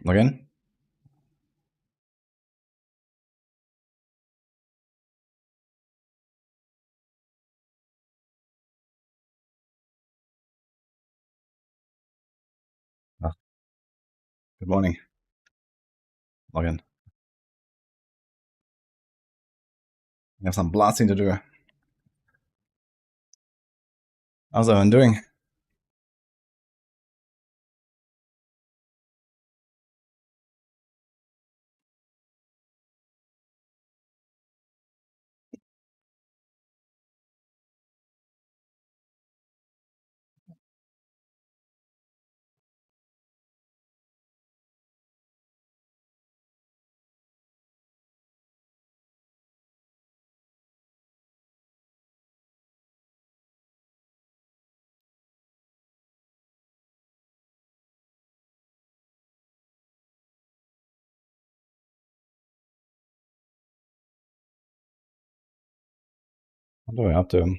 Log in. Ah, good morning. Log in. We have some blasting to do. How's everyone doing? What do we have to?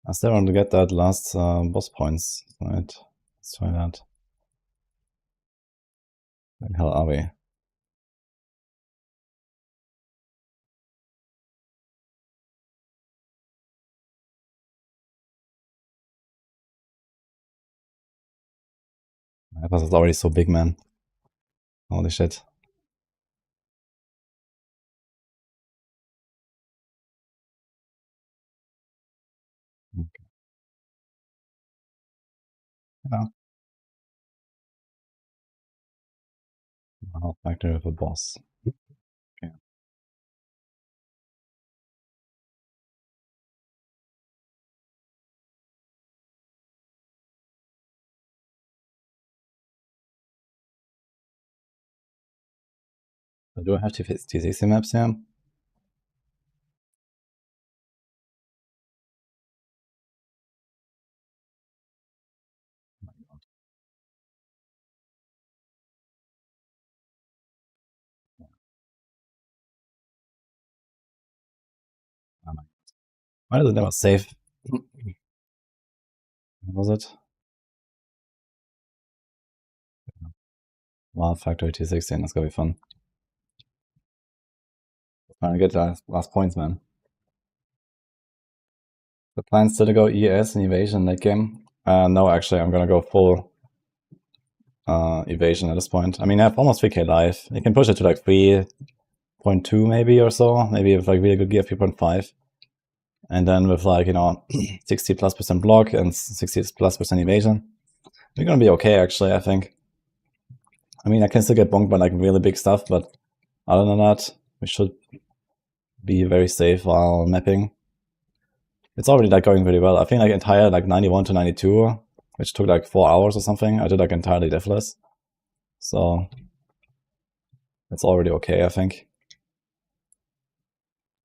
I still want to get that last boss points. Right. Let's try that. Where the hell are we? My boss is already so big, man. Holy shit. Okay. Yeah. I'll factor with a boss. Okay. So do I have to fix T60 maps here? Why does it never save? What was it? Wow, factory T16, that's gonna be fun. Trying to get the last points, man. The plan's still to go ES and evasion late game. No, actually, I'm gonna go full evasion at this point. I mean, I have almost 3k life. You can push it to like 3.2 maybe or so. Maybe with like really good gear, 3.5. And then with like, you know, 60+% block and 60+% evasion, we're gonna be okay, actually, I think. I mean, I can still get bonked by like really big stuff, but other than that, we should be very safe while mapping. It's already like going pretty well. I think like entire like 91 to 92, which took like 4 hours or something, I did like entirely deathless. So it's already okay, I think.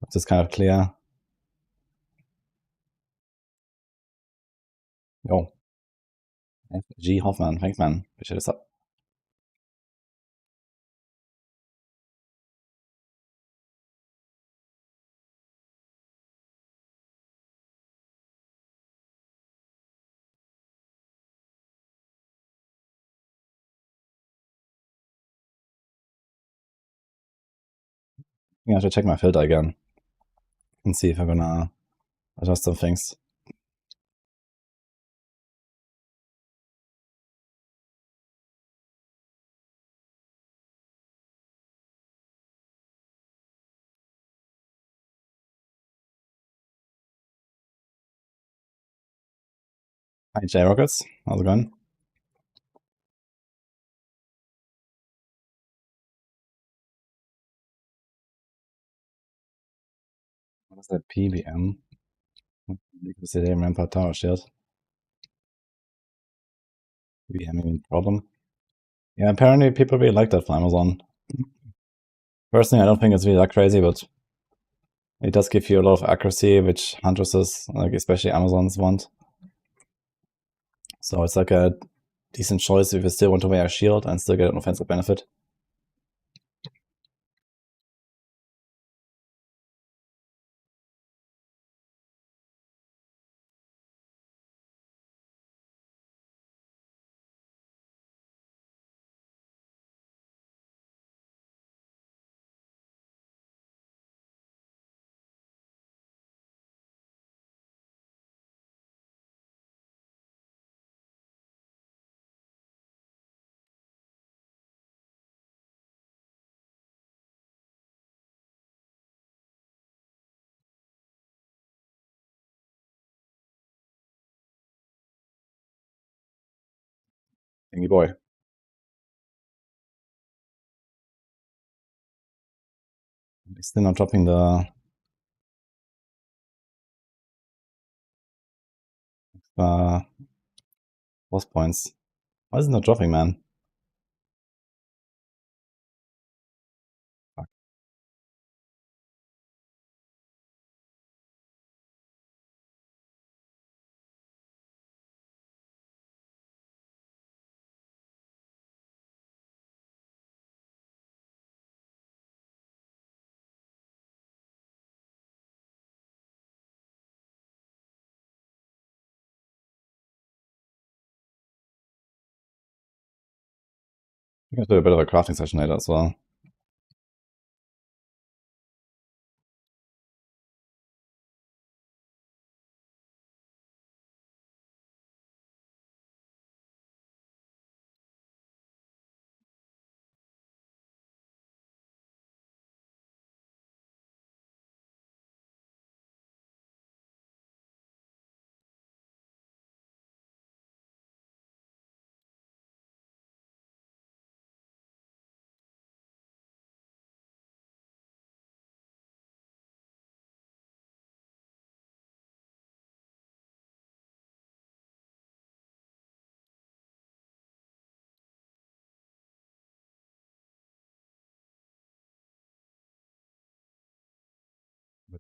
It's just kind of clear. Yo. G Hoffman, thanks man. Appreciate this up. I think I should check my filter again and see if I'm gonna adjust some things. Hi J Rockets, how's it going? What is that PBM? Liquidity Rampart Tower Shield. PBM even problem? Yeah, apparently people really like that for Amazon. Personally, I don't think it's really that crazy, but it does give you a lot of accuracy, which huntresses, like especially Amazons, want. So it's like a decent choice if you still want to wear a shield and still get an offensive benefit. Thingy boy. He's still not dropping the boss points. Why is it not dropping, man? Fuck. We can do a bit of a crafting session later as well.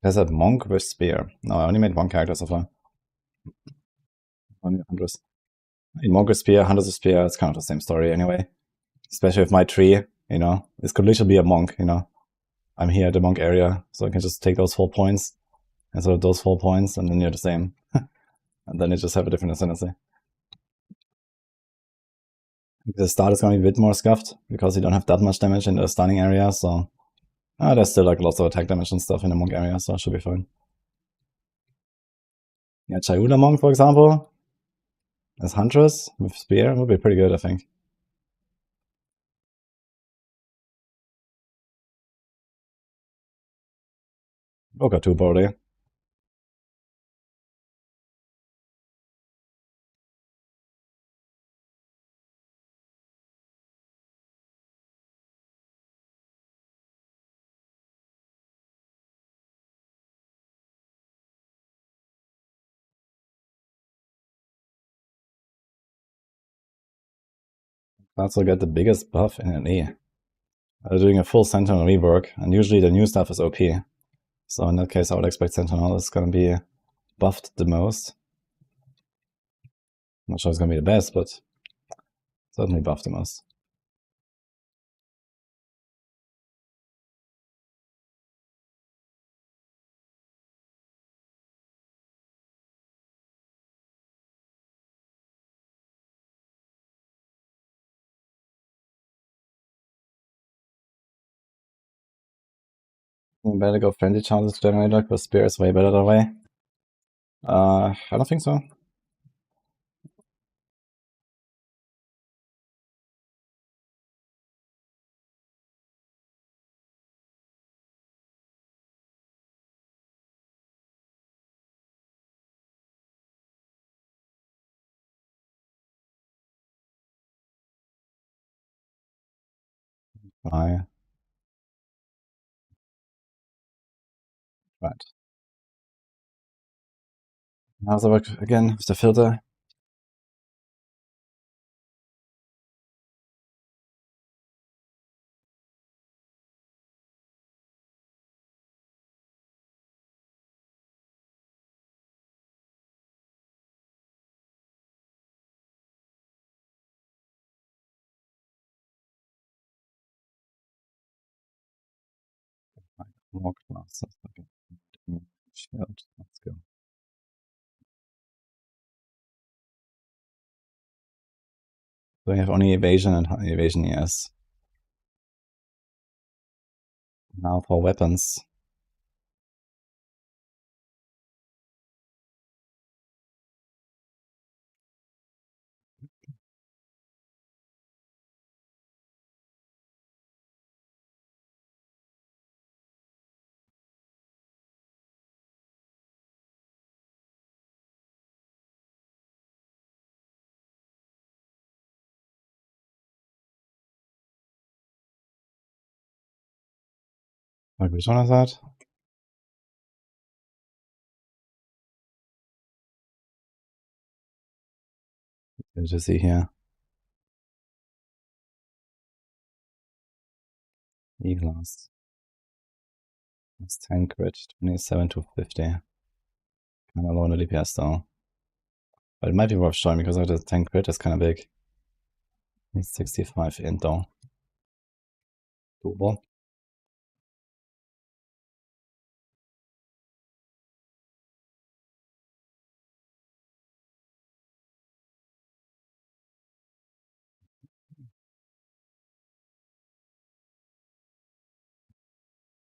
There's that monk with spear. No, I only made one character so far. Only hunters. Monk with spear, hunters with spear, it's kind of the same story anyway. Especially with my tree, you know. This could literally be a monk, you know. I'm here at the monk area, so I can just take those 4 points, and so those 4 points, and then you're the same. And then you just have a different ascendancy. The start is going to be a bit more scuffed, because you don't have that much damage in the stunning area, so... there's still like lots of attack damage and stuff in the monk area, so it should be fine. Yeah, Chayula monk, for example, as huntress with spear would be pretty good, I think. Boca 2 probably. Also get the biggest buff in an E. They're doing a full Sentinel rework, and usually the new stuff is OP. So in that case, I would expect Sentinel is going to be buffed the most. I'm not sure it's going to be the best, but certainly buffed the most. Better go Frenzy Chances Generator, because Spear is way better that way. I don't think so. Right. How's it work again with the filter? More class. Okay. Let's go. So we have only evasion and evasion, yes. Now for weapons. Like, which one is that? Let's just see here. E-class. It's 10 crit, 27 to 50. Kind of low on the DPS though. But it might be worth showing because of the 10 crit is kind of big. It's 65 int though. Doable.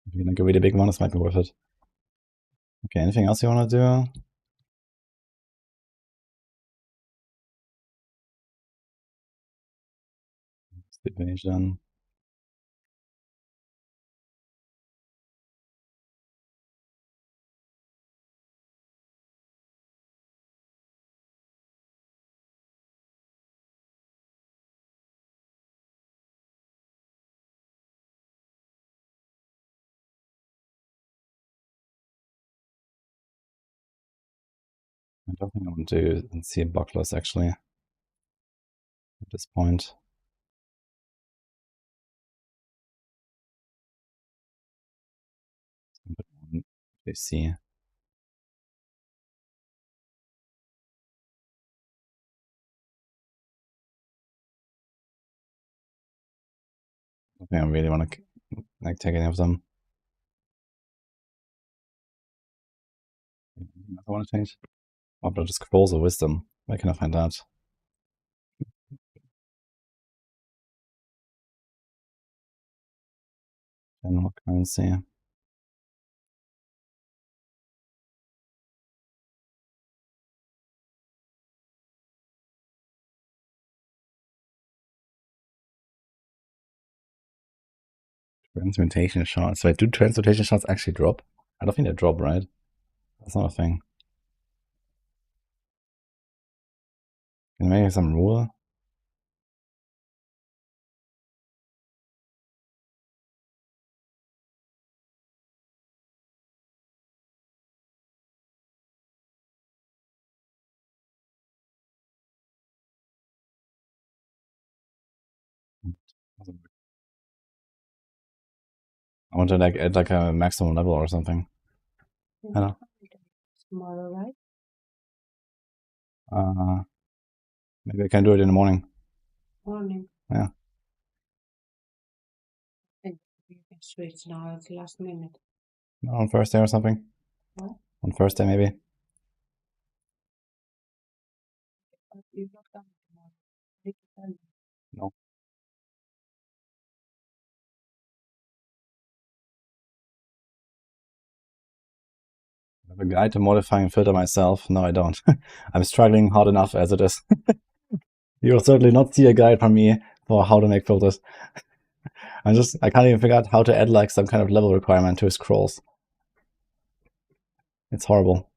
If you're gonna go really big one, this might be worth it. Okay, anything else you want to do? Evasion. I don't think I want to see a buckless actually at this point. Let's see. I don't think I really want to like take any of them. I want to change. Oh, but just scrolls of wisdom. Where can I find that? General currency. Transmutation shots. Wait, do transmutation shots actually drop? I don't think they drop, right? That's not a thing. Can I make some rule? I want to like add like a maximum level or something. I don't Tomorrow, right? Maybe I can do it in the morning. Morning. Yeah. I think you can switch now at the last minute. No, on Thursday or something. What? On Thursday maybe. But you're not coming tomorrow. I need to tell you. No. I have a guide to modifying filter myself. No, I don't. I'm struggling hard enough as it is. You will certainly not see a guide from me for how to make filters. I can't even figure out how to add like some kind of level requirement to scrolls. It's horrible.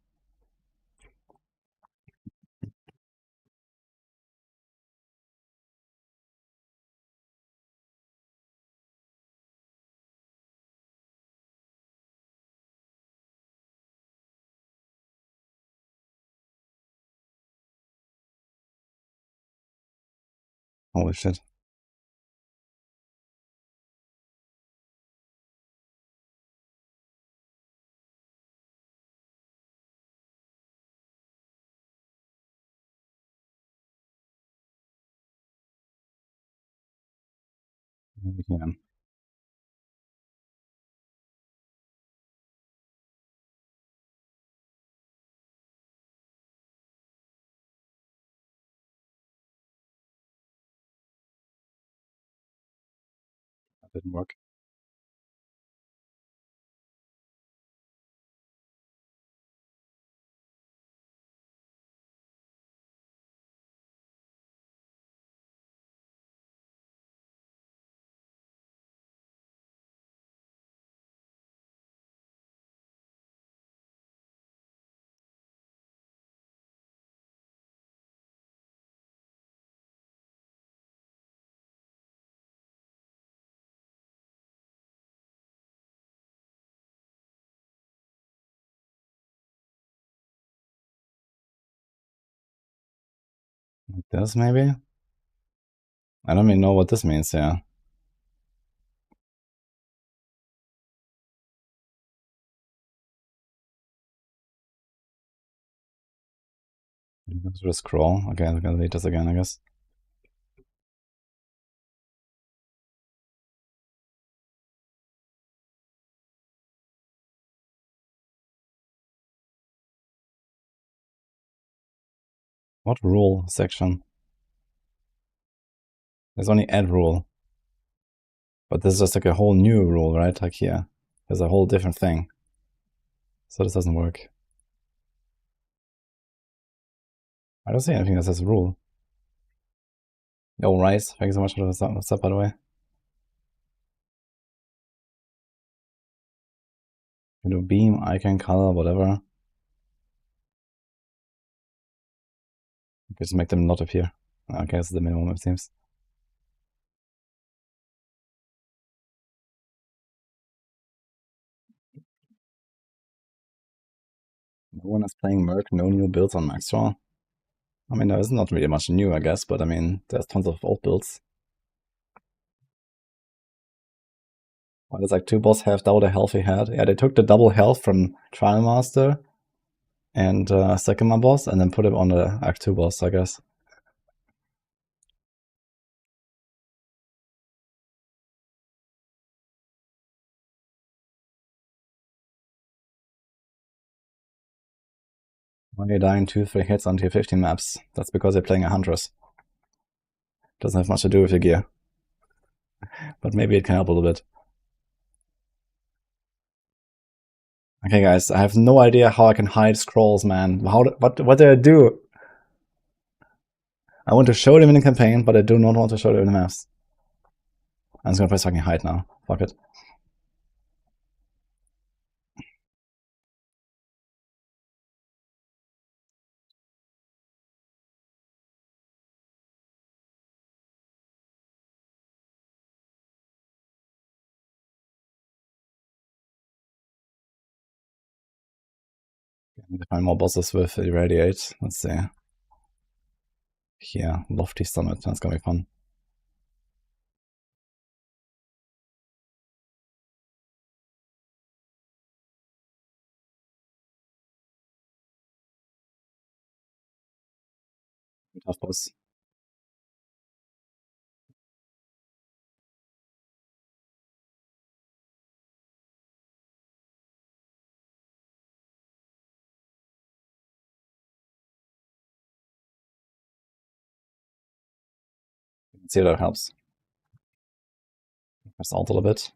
Holy shit. Maybe we can. That didn't work. This maybe? I don't even know what this means, yeah. Just scroll. Okay, I'm gonna delete this again, I guess. What rule section? There's only add rule. But this is just like a whole new rule, right? Like here. There's a whole different thing. So this doesn't work. I don't see anything that says rule. Yo, Rice, thank you so much for the sub, by the way. You do beam, icon, color, whatever. Just make them not appear. Okay, this is the minimum, it seems. No one is playing Merc, no new builds on Maxwell. I mean, there's not really much new, I guess, but I mean, there's tons of old builds. Why does like 2 boss have double the health he had? Yeah, they took the double health from Trial Master and Sekima boss and then put it on the Act 2 boss, I guess. Why are you dying 2-3 hits on tier 15 maps? That's because you're playing a Huntress. Doesn't have much to do with your gear. But maybe it can help a little bit. Okay, guys, I have no idea how I can hide scrolls, man. What do I do? I want to show them in the campaign, but I do not want to show them in the maps. I'm just gonna press fucking hide now. Fuck it. I need to find more bosses with Irradiate. Let's see. Here, Lofty Summit. That's gonna be fun. Tough boss. See if that helps. Press alt a little bit.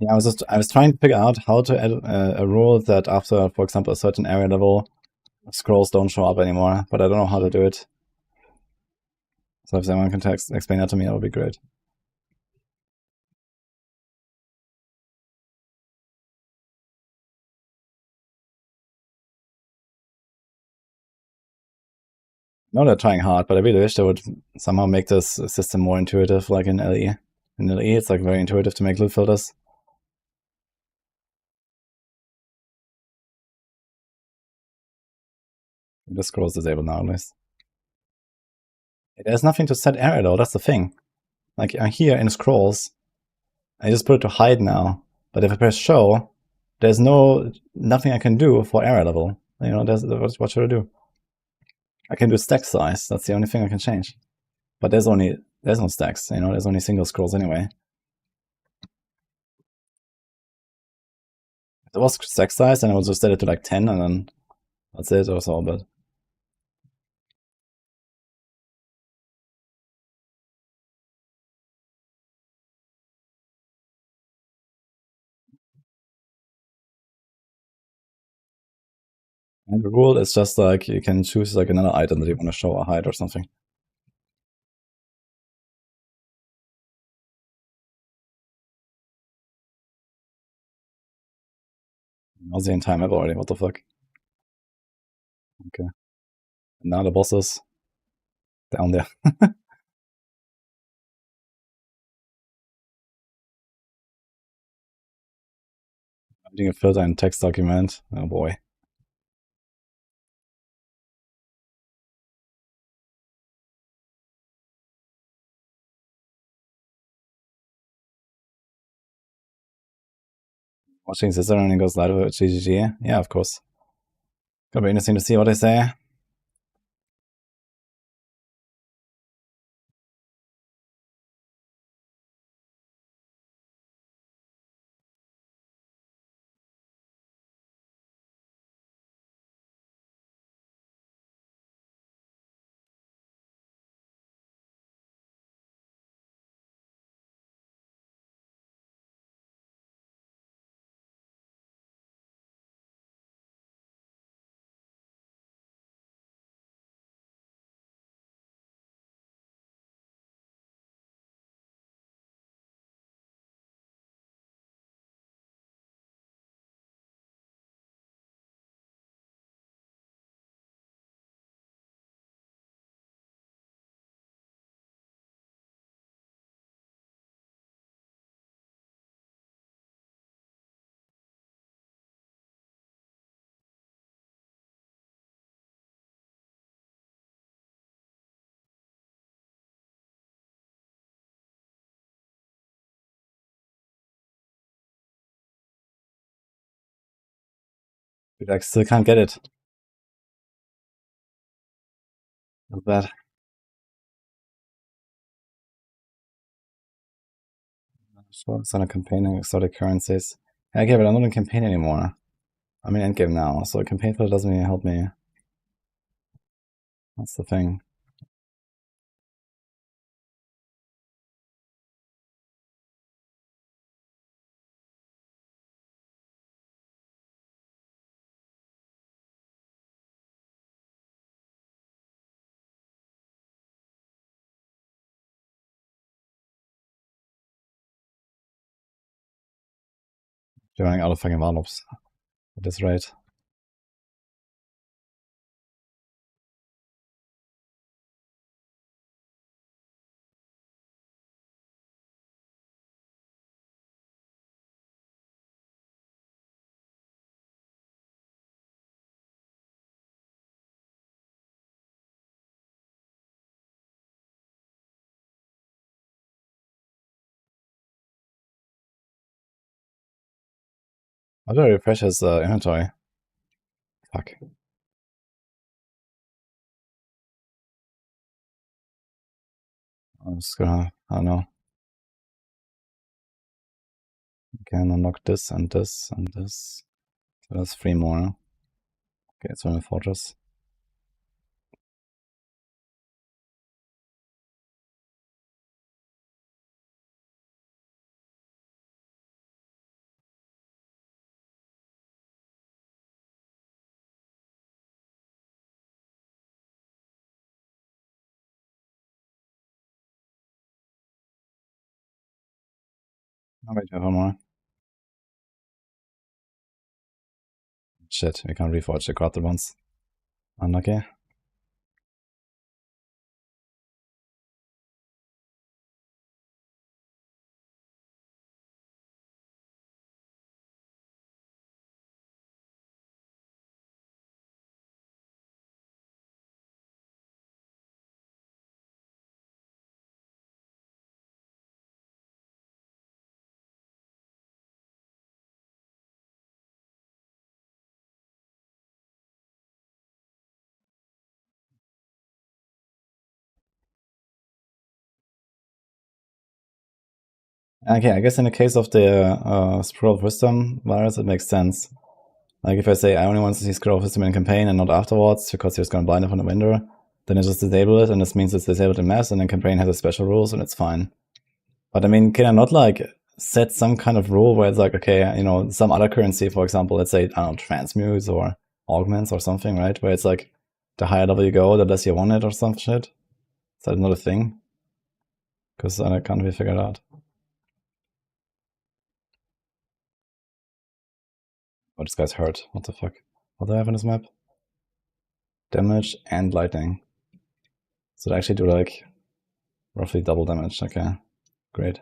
Yeah, I was trying to figure out how to add a rule that after, for example, a certain area level, scrolls don't show up anymore, but I don't know how to do it. So if someone can explain that to me, that would be great. No, they're trying hard, but I really wish they would somehow make this system more intuitive, like in LE. In LE, it's like very intuitive to make loot filters. The scrolls disabled now, at least. There's nothing to set area though, that's the thing. Like here in scrolls, I just put it to hide now. But if I press show, there's nothing I can do for area level. You know, what should I do? I can do stack size. That's the only thing I can change. But there's no stacks. You know, there's only single scrolls anyway. If it was stack size, then I would just set it to like 10, and then that's it or so. But And the rule is just like you can choose like another item that you want to show or hide or something. Nauseating time ever already, what the fuck? Okay. And now the boss is down there. I'm doing a filter in text document. Oh boy. Watching Sister and it goes live with GGG. Yeah, of course. Gonna be interesting to see what they say. But I still can't get it. Not bad. So it's on a campaign and exotic currencies. Okay, but I'm not in campaign anymore. I'm in endgame now, so a campaign filter doesn't really help me. That's the thing. You're running out of fucking warlocks at this rate. How do I refresh his inventory? Fuck. I'm just gonna, I don't know. Can unlock this and this and this. So that's 3 more. Okay, it's on a fortress. Oh wait, we have one more. Shit, we can't reforge the corrupted ones. Unlucky. Okay, I guess in the case of the Scroll of Wisdom virus, it makes sense. Like if I say I only want to see Scroll of Wisdom in campaign and not afterwards because he was going to blind it from the window, then I just disable it and this means it's disabled in mass and then campaign has a special rules and it's fine. But I mean, can I not like set some kind of rule where it's like, okay, you know, some other currency, for example, let's say, I don't know, transmutes or augments or something, right? Where it's like the higher level you go, the less you want it or some shit. Is that not a thing? Because I can't really figure it out. Oh, this guy's hurt. What the fuck? What do I have on this map? Damage and lightning. So they actually do like roughly double damage. Okay, great.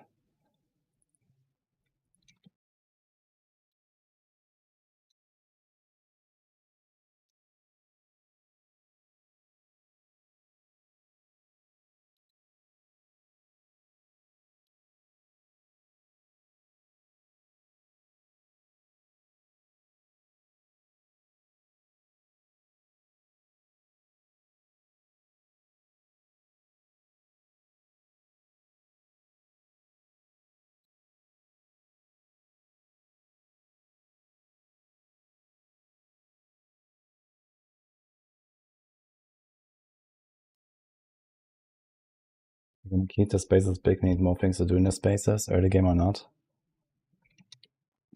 We're gonna keep the spaces big, need more things to do in the spaces, early game or not.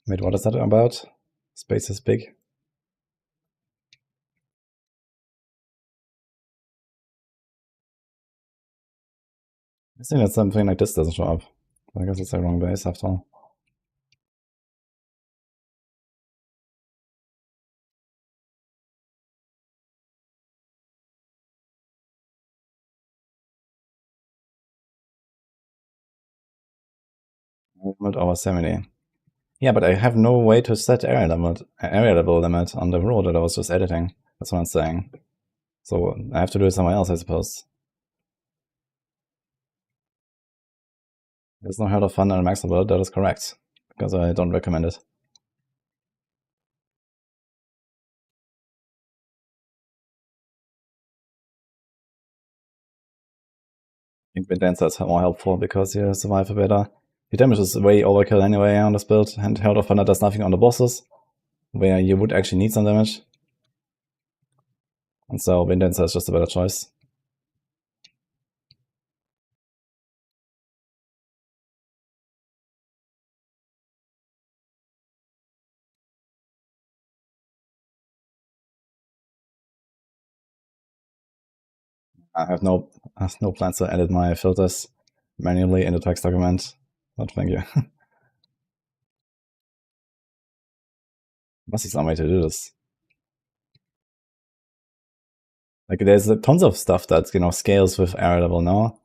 Wait, what is that about? Space is big? I think that something like this doesn't show up. I guess it's the wrong base after all. Limit over 70. Yeah, but I have no way to set area level limit on the rule that I was just editing. That's what I'm saying. So I have to do it somewhere else, I suppose. There's no herd of fun and maxable, that is correct. Because I don't recommend it. I think Vindancer is more helpful because you survive better. The damage is way overkill anyway on this build, and Held of Thunder does nothing on the bosses, where you would actually need some damage. And so Vindancer is just a better choice. I have no plans to edit my filters manually in the text document. But thank you. Must be some way to do this. Like there's tons of stuff that scales with area level now.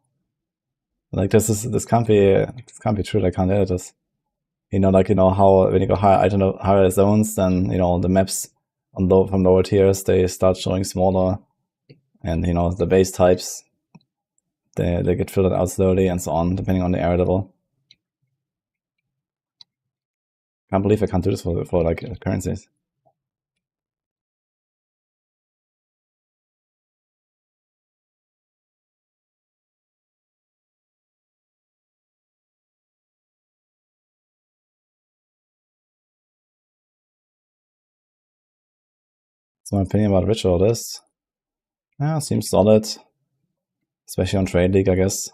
Like this can't be true. I can't edit this. How when you go higher zones, then the maps from lower tiers they start showing smaller, and the base types they get filtered out slowly and so on depending on the area level. Can't believe I can't do this for like currencies. So my opinion about ritual is, yeah, seems solid, especially on Trade League, I guess.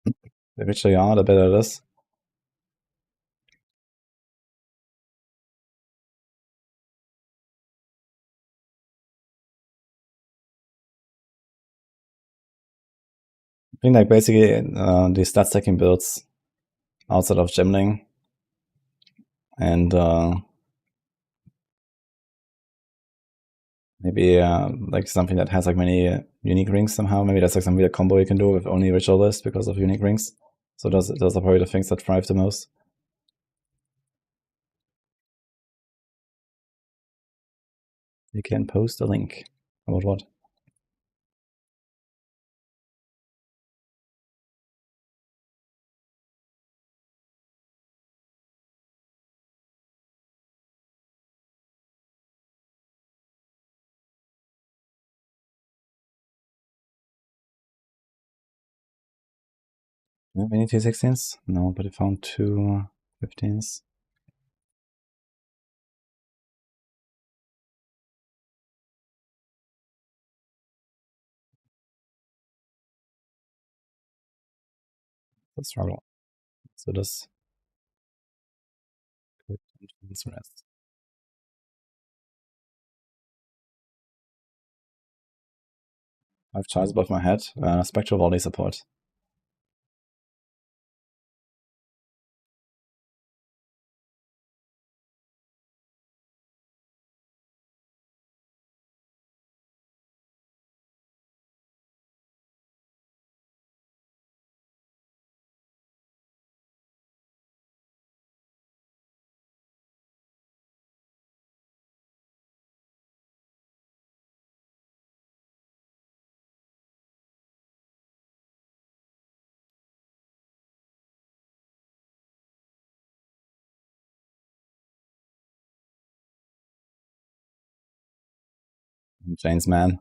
The richer you are, the better it is. I think like basically the stat stacking builds outside of gemling and maybe like something that has like many unique rings somehow. Maybe that's like some weird combo you can do with only ritualist because of unique rings. So those are probably the things that thrive the most. You can post a link. About what? Do you have any T16s? No, but I found two 15s. Let's struggle. So this could rest. 5 charges above my head. Spectral volley support. Jane's man.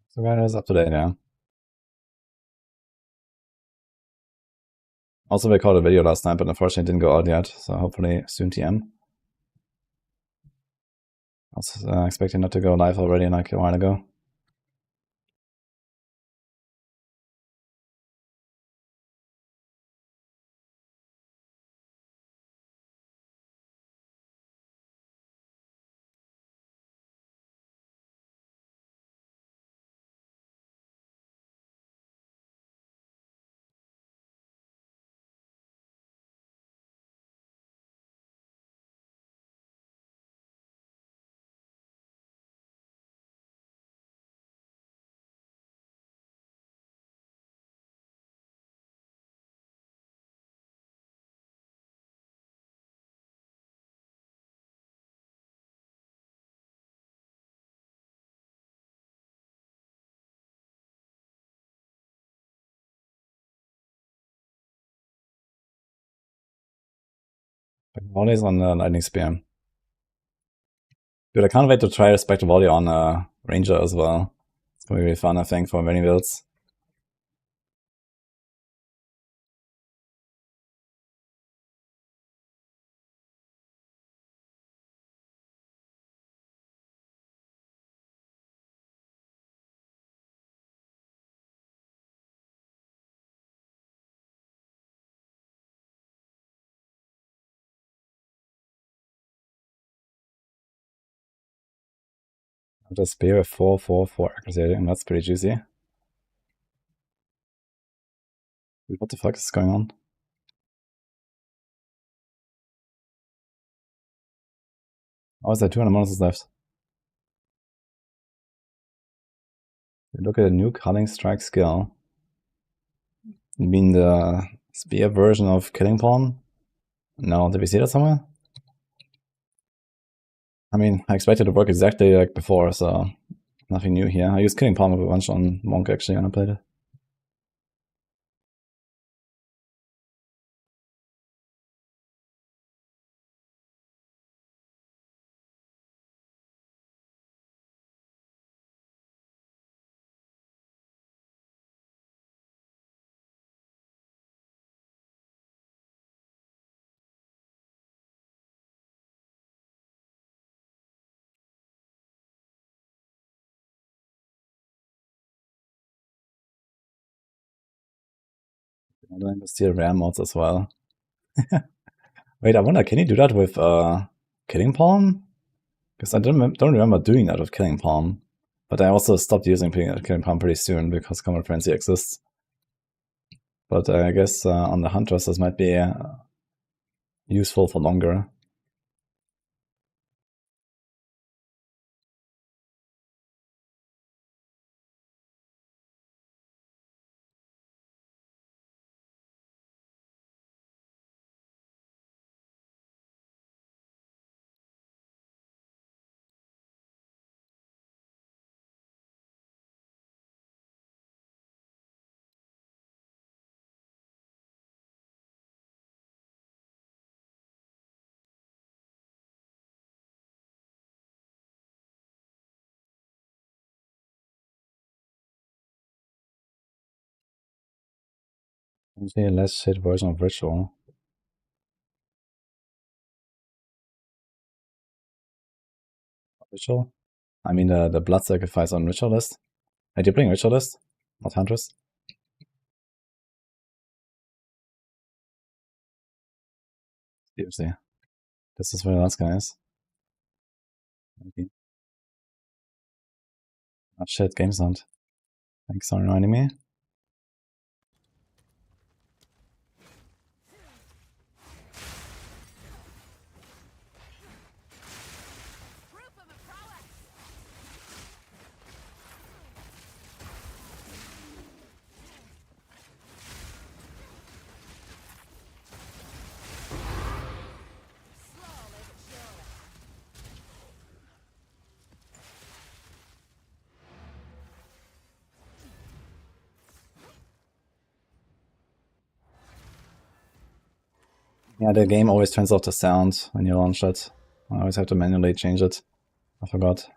So that is up to date, yeah. Also, we recorded a video last night, but unfortunately it didn't go out yet, so hopefully soon TM. I was expecting not to go live already like a while ago. Volley is on the lightning spear. Dude, I can't wait to try Spectral Volley on Ranger as well. It's gonna be really fun, I think, for many builds. The spear with 4/4/4 accuracy, and that's pretty juicy. Dude, what the fuck is going on? Oh, is there 200 monsters left? Look at the new Culling Strike skill. You mean the spear version of Killing Pawn? No, did we see that somewhere? I mean, I expected it to work exactly like before, so nothing new here. I used Killing Pawn a bunch on Monk actually when I played it. I'm going to steal rare mods as well. Wait, I wonder, can you do that with Killing Pawn? Because I don't remember doing that with Killing Pawn. But I also stopped using Killing Pawn pretty soon because Combat Frenzy exists. But I guess on the Hunters this might be useful for longer. Maybe a less shit version of Ritual. Ritual? I mean the blood sacrifice on ritualist. Are you playing ritualist? Not huntress? Seriously. This is where the last guy is. Okay. Oh shit, game sound. Thanks for reminding me. Yeah, the game always turns off the sound when you launch it. I always have to manually change it. I forgot.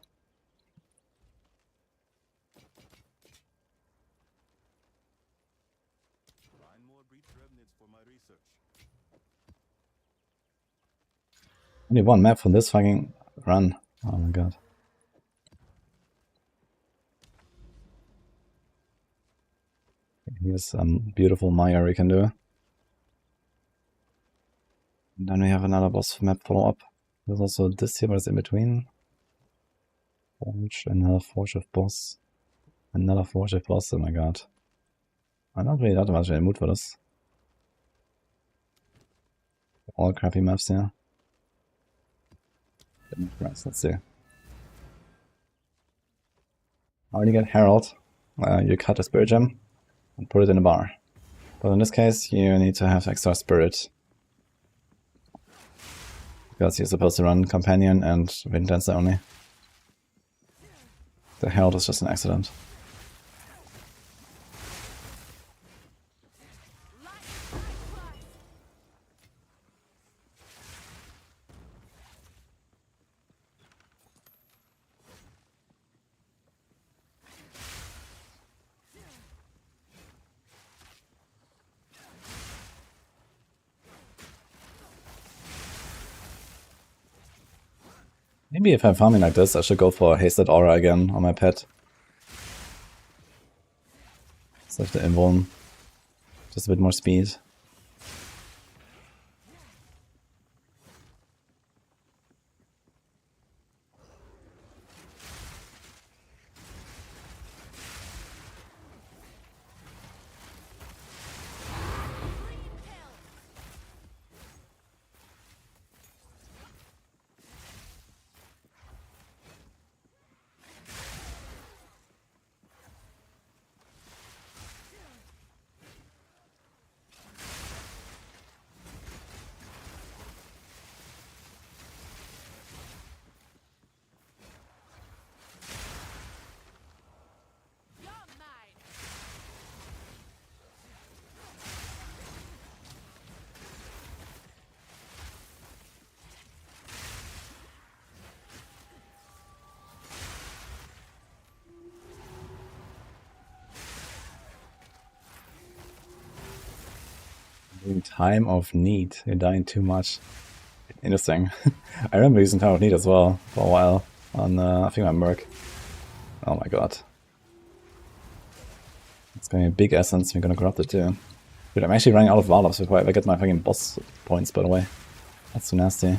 Only one map for this fucking run. Oh my god. Here's some beautiful Maya we can do. And then we have another boss map follow-up. There's also this here, but it's in between. Forge, another Forge of boss. Another Forge of boss, oh my god. I'm not really that much in the mood for this. All crappy maps here. Let's see. I already get Herald. You cut a spirit gem and put it in a bar. But in this case, you need to have extra spirit. Because you're supposed to run Companion and Wind Dancer only. The Herald is just an accident. Maybe if I'm farming like this, I should go for Hasted Aura again on my pet. Instead of the invuln. Just a bit more speed. In time of need, you're dying too much. Interesting. I remember using time of need as well for a while on I think my Merc. Oh my god. It's gonna be a big essence, we're gonna corrupt it too. Dude, I'm actually running out of Varlops before I get my fucking boss points, by the way. That's too nasty.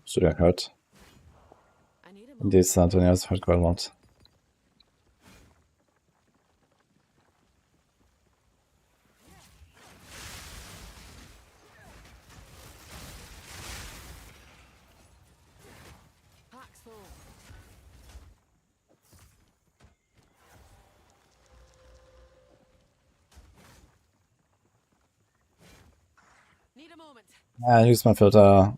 Should I hurt? These tornadoes hurt quite a lot. I use my filter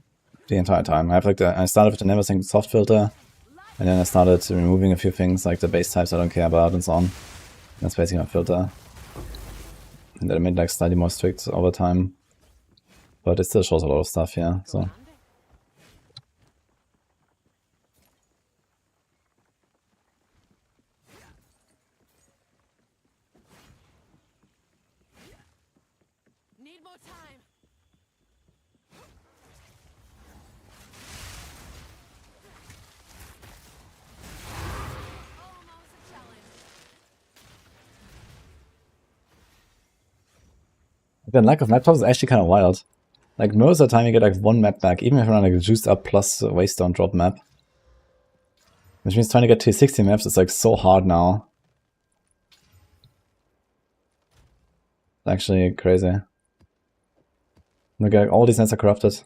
the entire time. I have like I started with the never sync soft filter, and then I started removing a few things like the base types I don't care about and so on. That's basically my filter. And then I made like slightly more strict over time, but it still shows a lot of stuff here. So time. Almost a challenge. The lack of map tops is actually kind of wild. Like, most of the time you get like one map back, even if you're on like a juiced up plus waste don't drop map. Which means trying to get to 60 maps is like so hard now. It's actually crazy. Look, like, all these nets are corrupted.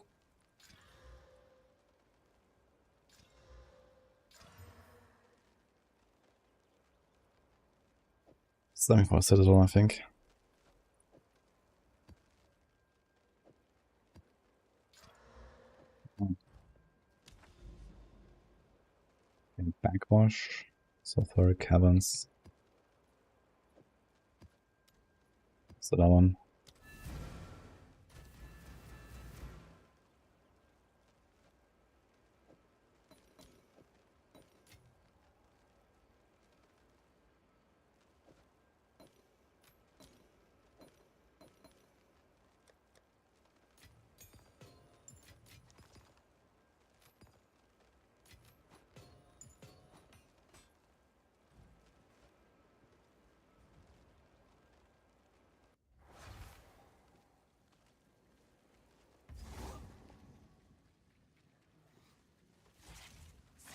Something for a Citadel, I think. Backwash. Sulfuric caverns. So that one.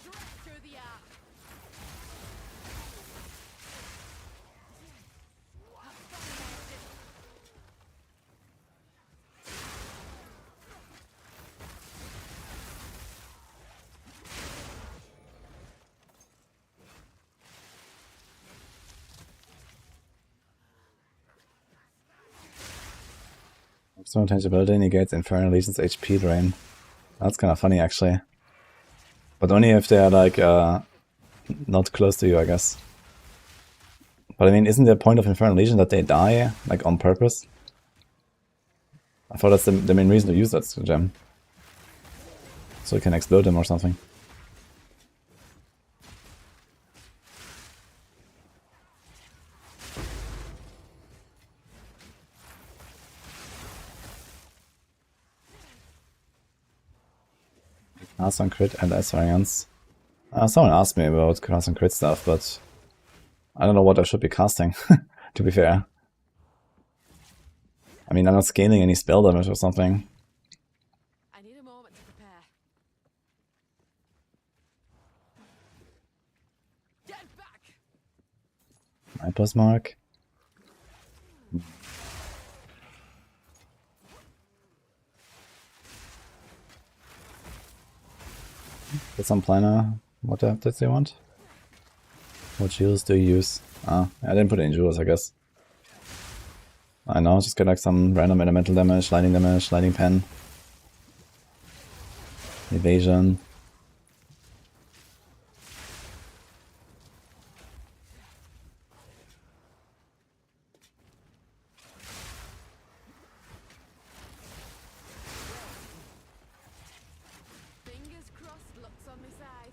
Straight through the arc. External tangibility negates Infernal Legion's HP drain. That's kind of funny, actually. But only if they're, like, not close to you, I guess. But I mean, isn't the point of Infernal Legion that they die, like, on purpose? I thought that's the main reason to use that gem. So you can explode them or something. Javazon crit and S variants. Someone asked me about Javazon crit stuff, but I don't know what I should be casting, to be fair. I mean, I'm not scaling any spell damage or something. I need a moment to prepare. Get back! Viper's Mark. Get some planner. What did they want? What jewels do you use? I didn't put any jewels, I guess. I know, just get like some random elemental damage, lightning pen. Evasion. Fingers crossed, luck's on my side.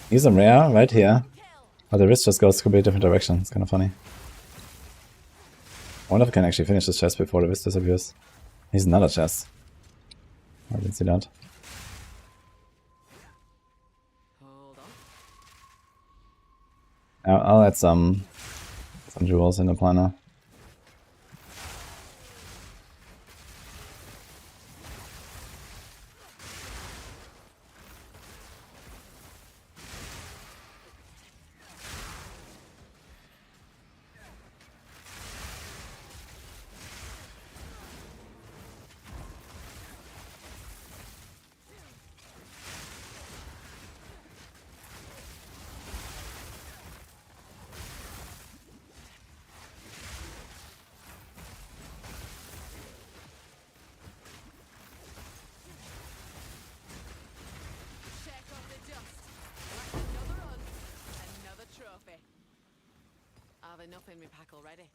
He's a rare right here. But the wrist just goes a completely different direction. It's kind of funny. I wonder if I can actually finish this chest before the wrist disappears. He's another chest. I didn't see that. Hold on. I'll add some jewels in the planner. Check off the dust. Like another run, another trophy. I've enough in my pack already.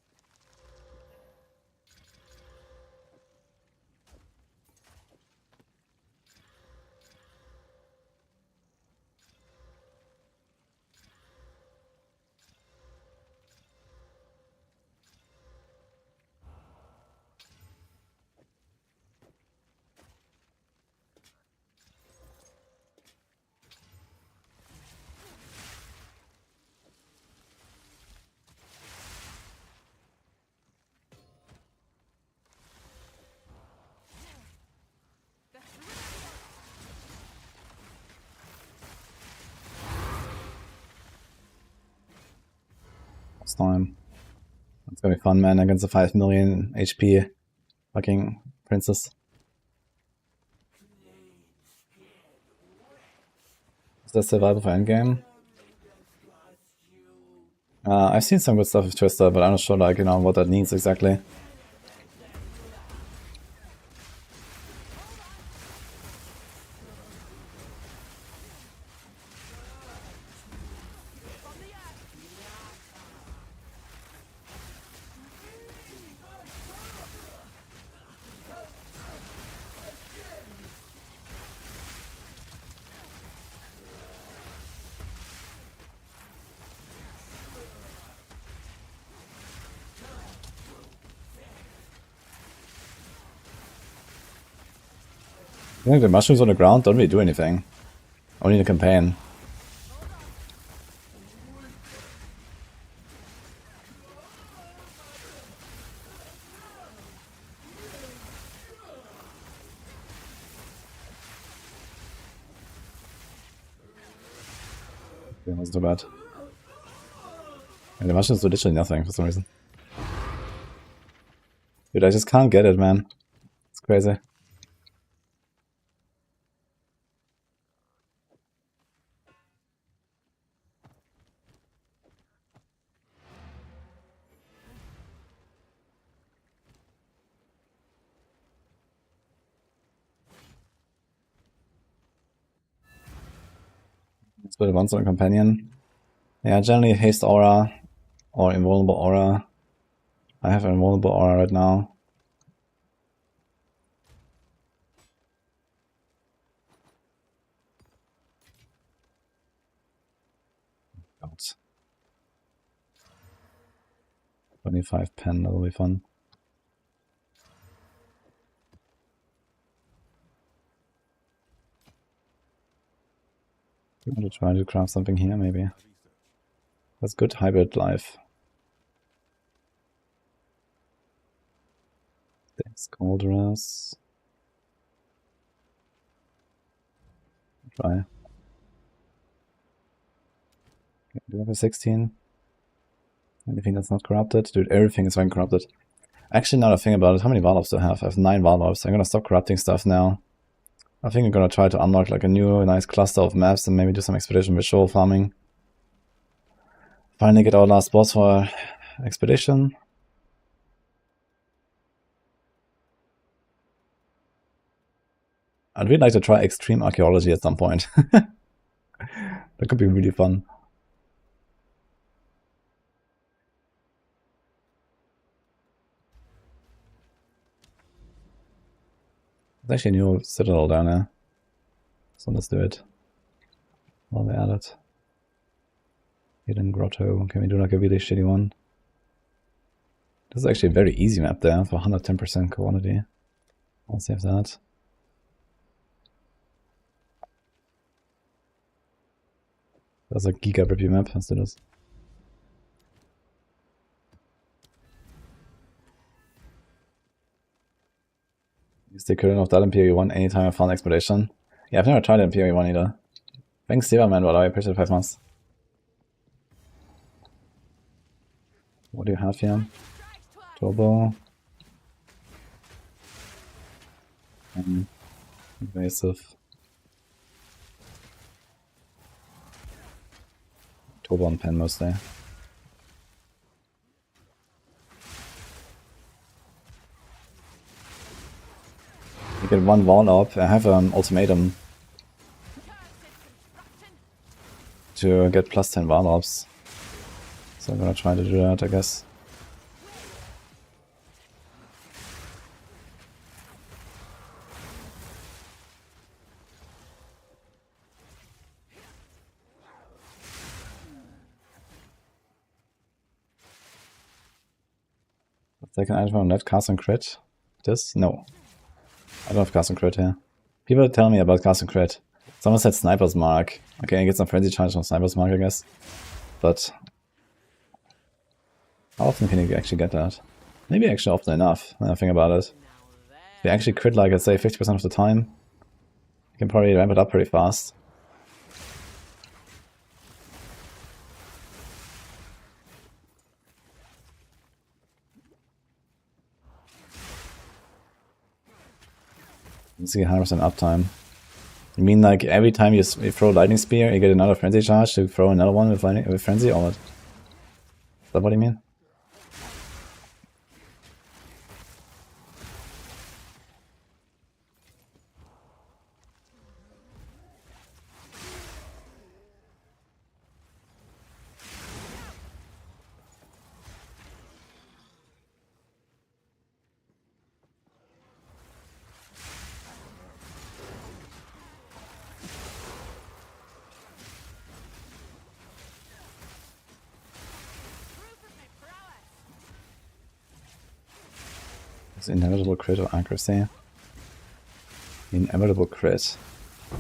next time. It's gonna be fun, man, against a 5 million HP fucking princess. Is that survival for endgame? I've seen some good stuff with Twister, but I'm not sure, like, you know, what that means exactly. I think the mushrooms on the ground don't really do anything. Only in the campaign. Okay, wasn't too bad. And the mushrooms do literally nothing for some reason. Dude, I just can't get it, man. It's crazy. Let's put it once on a companion. Yeah, generally haste aura or invulnerable aura. I have an invulnerable aura right now. God. 25 pen, that'll be fun. I'm going to try to craft something here, maybe. That's good hybrid life. Thanks, Cauldress. Try. Okay, do I have a 16? Anything that's not corrupted? Dude, everything is fucking corrupted. Actually, now that I think about it, how many Varlops do I have? I have 9 Varlops. I'm gonna stop corrupting stuff now. I think I'm gonna try to unlock like a new nice cluster of maps and maybe do some expedition visual farming. Finally get our last boss for expedition. I'd really like to try extreme archaeology at some point. That could be really fun. There's actually a new citadel down there. So let's do it. While we're at it. Hidden Grotto. Can we do like a really shitty one? This is actually a very easy map there for 110% quality. I'll save that. That's a giga brippy map. Let's do this. Use the equivalent of that in PoE1 anytime I found expedition. Yeah, I've never tried it in PoE1 either. Thanks, Steverman, but I appreciate 5 months. What do you have here? Turbo. Invasive. Turbo and pen mostly. You get 1 wall up. I have an ultimatum to get plus 10 Varlops. So I'm gonna try to do that, I guess. Second item on net, cast and crit. This? No. I don't have cast and crit here. People tell me about cast and crit. Someone said Sniper's Mark. Okay, I get some frenzy charge from Sniper's Mark, I guess. But how often can you actually get that? Maybe actually often enough, when I think about it. If you actually crit like, let's say, 50% of the time, you can probably ramp it up pretty fast. Let's see 100% uptime. You mean like every time you throw Lightning Spear, you get another Frenzy charge to throw another one with Frenzy, or what? Is that what you mean? It's inevitable crit or accuracy. Inevitable crit.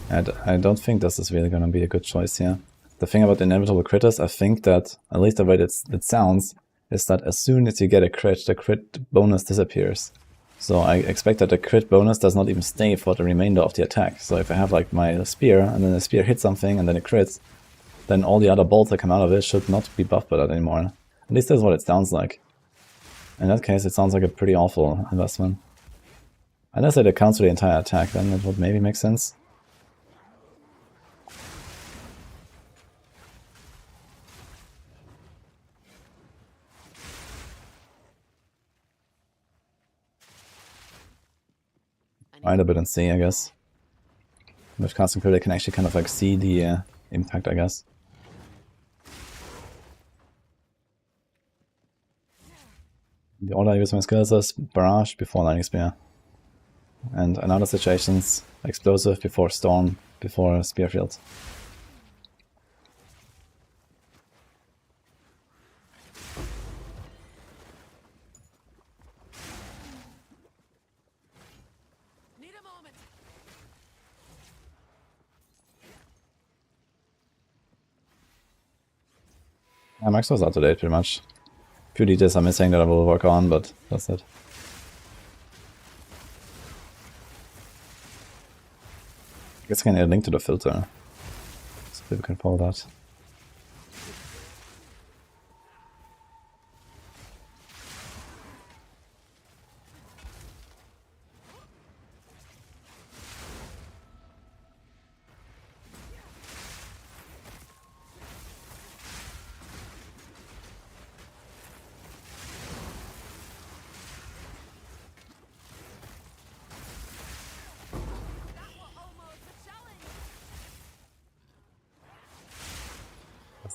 I don't think this is really gonna be a good choice here. The thing about inevitable crit is, I think that, at least the way it sounds, is that as soon as you get a crit, the crit bonus disappears. So I expect that the crit bonus does not even stay for the remainder of the attack. So if I have like my spear, and then the spear hits something, and then it crits, then all the other bolts that come out of it should not be buffed by that anymore. At least that's what it sounds like. In that case, it sounds like a pretty awful investment. Unless it accounts for the entire attack, then it would maybe make sense. Right a bit and see, I guess. With casting crit, I can actually kind of like see the impact, I guess. The order I use my skills is Barrage before Lightning Spear. And in other situations, Explosive before Storm, before Spear Field. Need a moment. Yeah, Max was out to date pretty much. A few details are missing that I will work on, but that's it. I guess I can add a link to the filter. So people can follow that.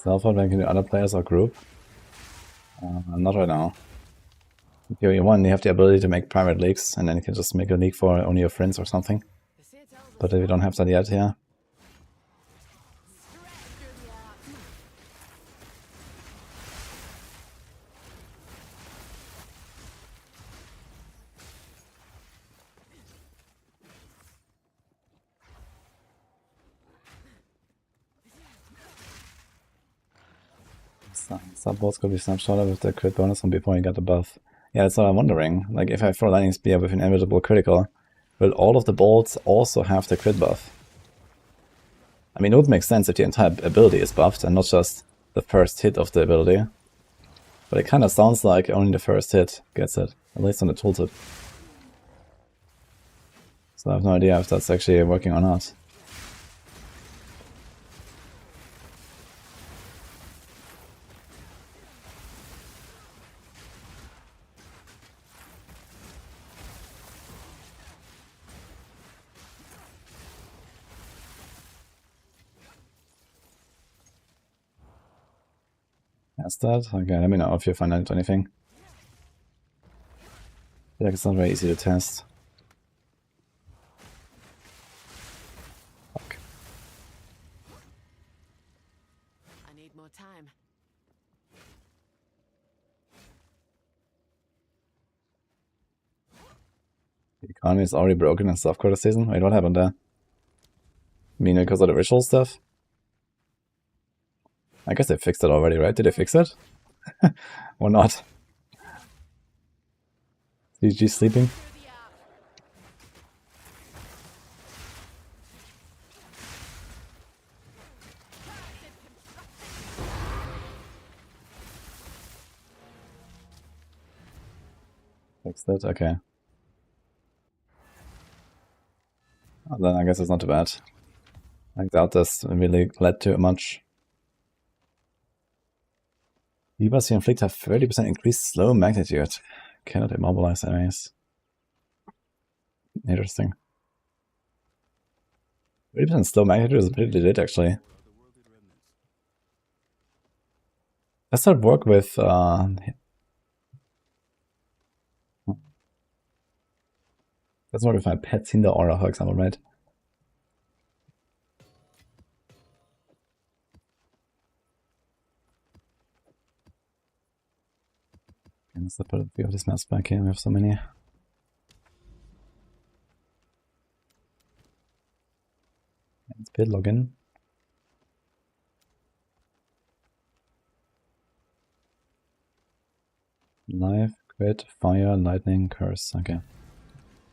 Self-out ranking the other players or group? Not right now. In Theory 1, you have the ability to make private leagues, and then you can just make a league for only your friends or something. But we don't have that yet here. Subbolts could be snapshotted with the crit bonus from before you got the buff. Yeah, that's what I'm wondering. Like, if I throw Lightning Spear with an inevitable critical, will all of the bolts also have the crit buff? I mean, it would make sense if the entire ability is buffed and not just the first hit of the ability. But it kind of sounds like only the first hit gets it, at least on the tooltip. So I have no idea if that's actually working or not. That's that? Okay, let me know if you find out anything. Yeah, it's not very easy to test. Fuck. I need more time. The economy is already broken in softcore season? Wait, what happened there? I mean, because of the ritual stuff? I guess they fixed it already, right? Did they fix it? Or not? GG sleeping? Fixed it? Okay. Then I guess it's not too bad. I doubt this really led to much. Divas you inflict have 30% increased slow magnitude. Cannot immobilize enemies. Interesting. 30% slow magnitude is pretty legit, actually. Does that work with doesn't work with my pet Cinder Aura, for example, right? Okay, let's put a few of these maps back here. We have so many. Let's build login. Live, crit, fire, lightning, curse. Okay.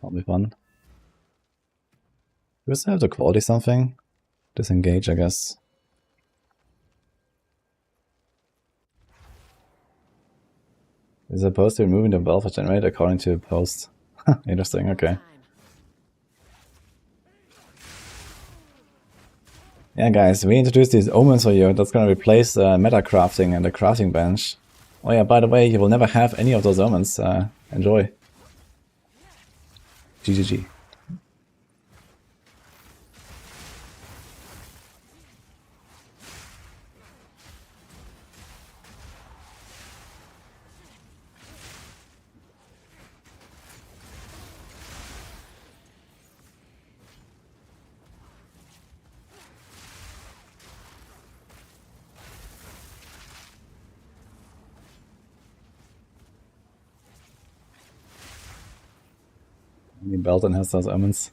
That'll be fun. Do we still have to quality something? Disengage, I guess. Is supposed to be removing the welfare generator according to post. Interesting, okay. Yeah, guys, we introduced these omens for you. That's gonna replace meta crafting and the crafting bench. Oh yeah, by the way, you will never have any of those omens. Enjoy. GGG. Only Belton has those omens.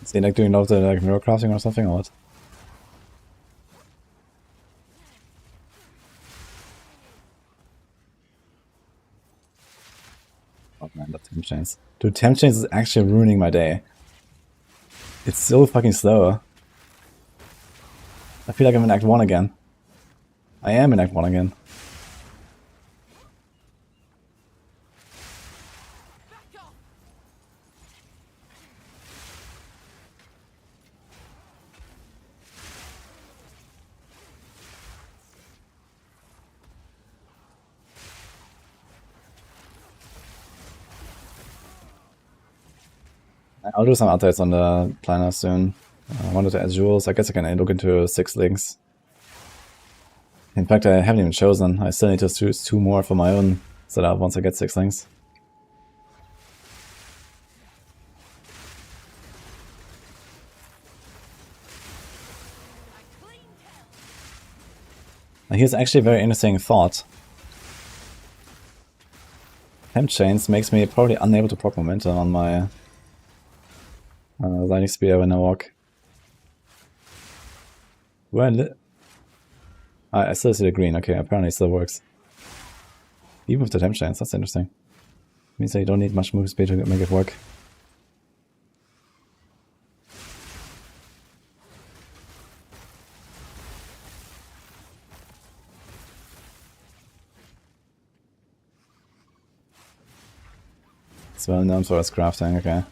Is he like doing lots of like mirror crafting or something or what? Oh man, that temp chains. Dude, temp chains is actually ruining my day. It's so fucking slow. I feel like I'm in Act 1 again. I am in Act 1 again. I'll do some updates on the planner soon. I wanted to add jewels. I guess I can look into 6 links. In fact, I haven't even chosen. I still need to choose 2 more for my own setup once I get 6 links. Now here's actually a very interesting thought. Temp chains makes me probably unable to proc momentum on my lightning spear when I walk. Well, I still see the green. Okay, apparently it still works. Even with the temp chains, that's interesting. Means that you don't need much move speed to make it work. It's well known for its crafting, okay.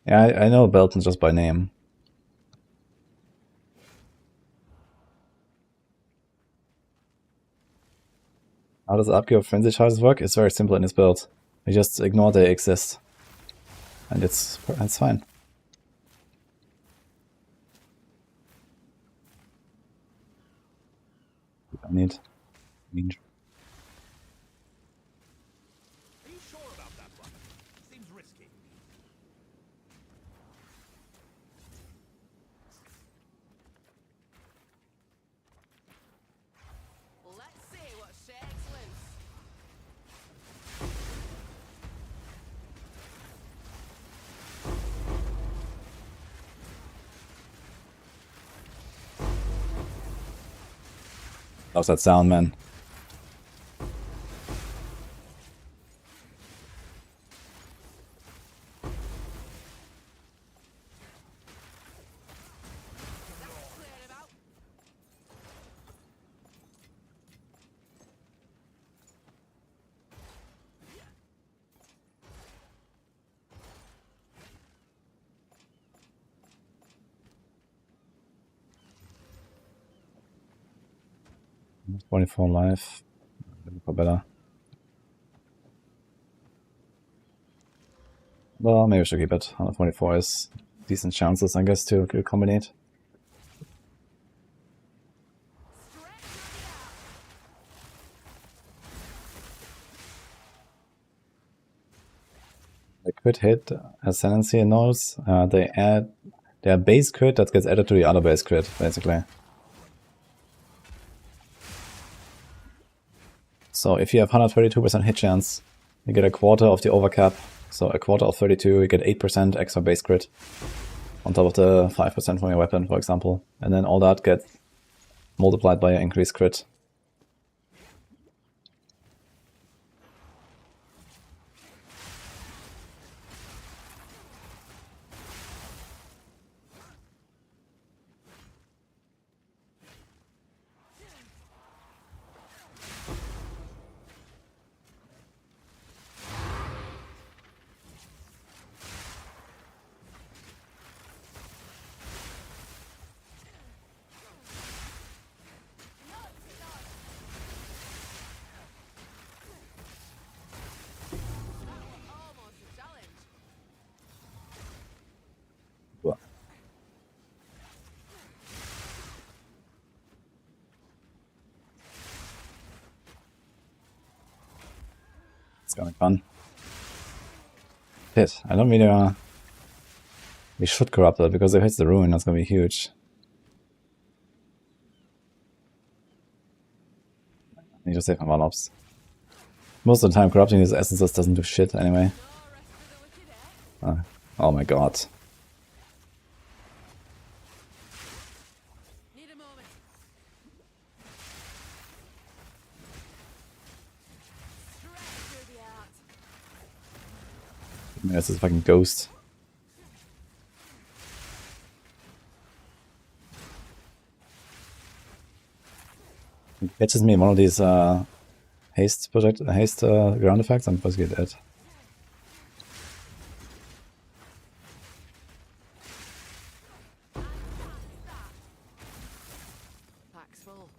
Yeah, I know Belton just by name. How does the upgrade of frenzy charges work? It's very simple in this build. You just ignore they exist. And it's fine. You don't need range. Are you sure about that one? Seems risky. Let's see what shakes loose. How's that sound, man? Clear about. 24 life. For better. Well, maybe I should keep it. 144 is decent chances, I guess, to combinate. The crit hit ascendancy nodes, they add their base crit that gets added to the other base crit, basically. So if you have 132% hit chance, you get a quarter of the overcap. So a quarter of 32, you get 8% extra base crit on top of the 5% from your weapon, for example. And then all that gets multiplied by your increased crit. Almost a challenge. Well, it's gonna be fun. Shit, I don't really we should corrupt it, because if it's the ruin, that's gonna be huge. I need to save my one-ups. Most of the time, corrupting these essences doesn't do shit anyway. No rest for the wicked, eh? Oh my god. Need a moment. Stretch through the art. This is a fucking ghost. It catches me in one of these haste ground effects, I'm supposed to get dead. Pack's full.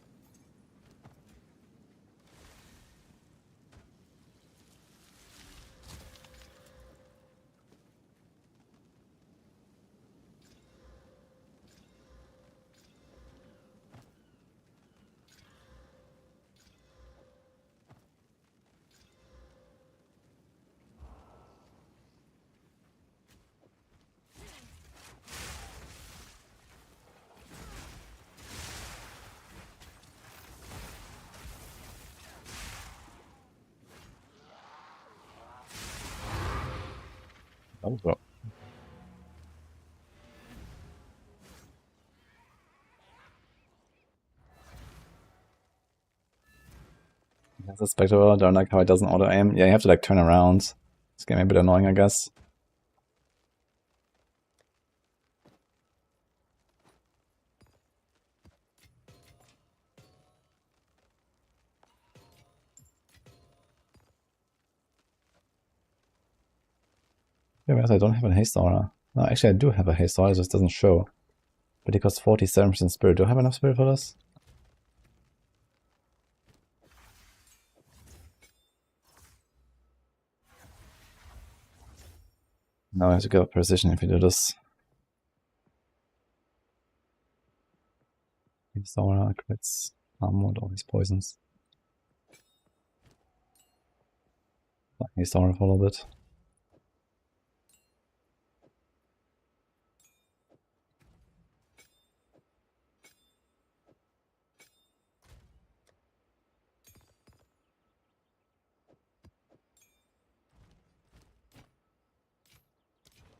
Oh, well. That's a spectacle, don't like how it doesn't auto aim. Yeah, you have to like turn around. It's getting a bit annoying, I guess. Yeah, whereas I don't have a haste aura. No, actually I do have a haste aura, it just doesn't show. But it costs 47% spirit. Do I have enough spirit for this? No, I have to go precision if you do this. Haste aura, crits, armor, all these poisons. Haste aura for a little bit.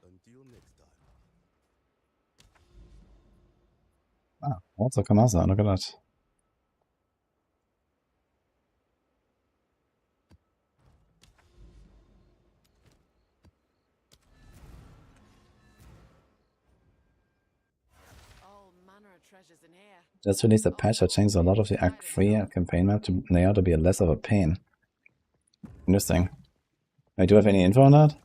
Until next time. Ah, also Kamasa, look at that. All manner of treasures in here. Just released a patch that changed a lot of the Act 3 campaign map to layout to be less of a pain. Interesting. Wait, do you have any info on that?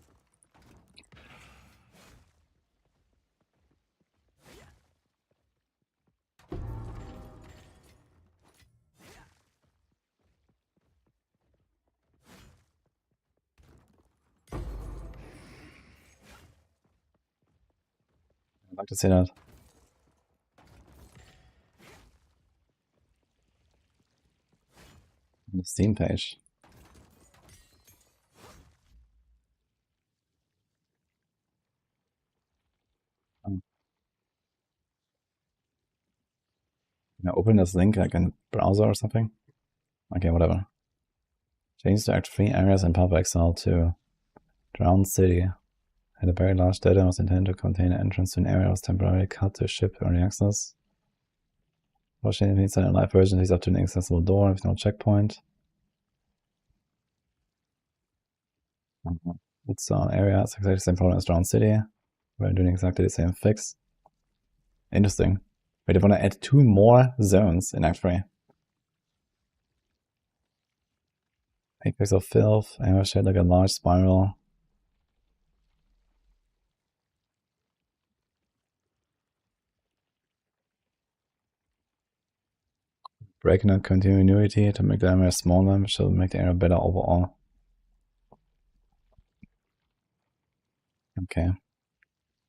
like to see that. On the Steam page. Can I open this link like in the browser or something? Okay, whatever. Change the Act 3 areas in Papa Exile to Drowned City. Had a very large data was intended to contain an entrance to an area that was temporarily cut to ship early access. Fortunately, inside a live version leads up to an inaccessible door with no checkpoint. It's an area, it's exactly the same problem as Drowned City. We're doing exactly the same fix. Interesting. Wait, I want to add 2 more zones in Act 3. Apex of Filth, area shaped like a large spiral. Breaking out continuity to make the area smaller, which will make the area better overall. Okay.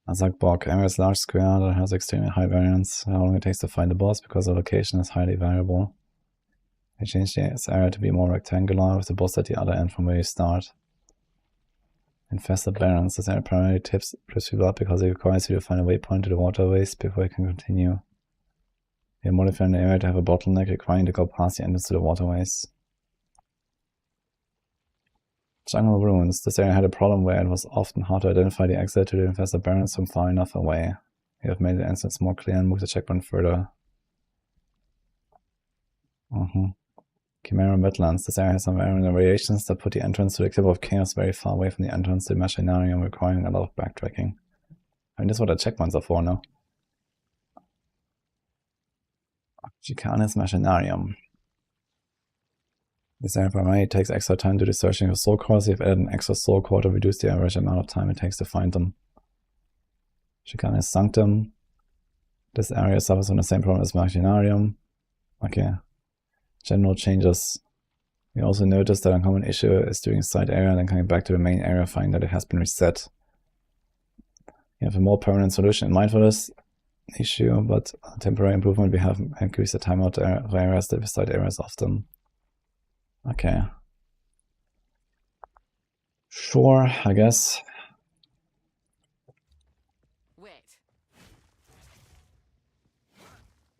Azakbok, area is large square that has extremely high variance. How long it takes to find the boss because the location is highly variable. I changed this area to be more rectangular with the boss at the other end from where you start. Infested Barrens, this area primarily trips people up because it requires you to find a waypoint to the waterways before you can continue. We are modifying the area to have a bottleneck requiring to go past the entrance to the waterways. Jungle Ruins. This area had a problem where it was often hard to identify the exit to the Infested Barrens from far enough away. We have made the entrance more clear and moved the checkpoint further. Chimera Midlands. This area has some variations that put the entrance to the Cliff of Chaos very far away from the entrance to the Machinarium, requiring a lot of backtracking. I mean, this is what the checkpoints are for now. Chicanis Machinarium. This area primarily takes extra time to do searching for soul cores. You've added an extra soul core to reduce the average amount of time it takes to find them. Chicanis Sanctum. This area suffers from the same problem as Machinarium. Okay. General changes. We also noticed that a common issue is doing a side area and then coming back to the main area, finding that it has been reset. We have a more permanent solution in mind for this issue, but a temporary improvement we have increased the timeout of areas that side areas often. Okay. Sure, I guess. Wait.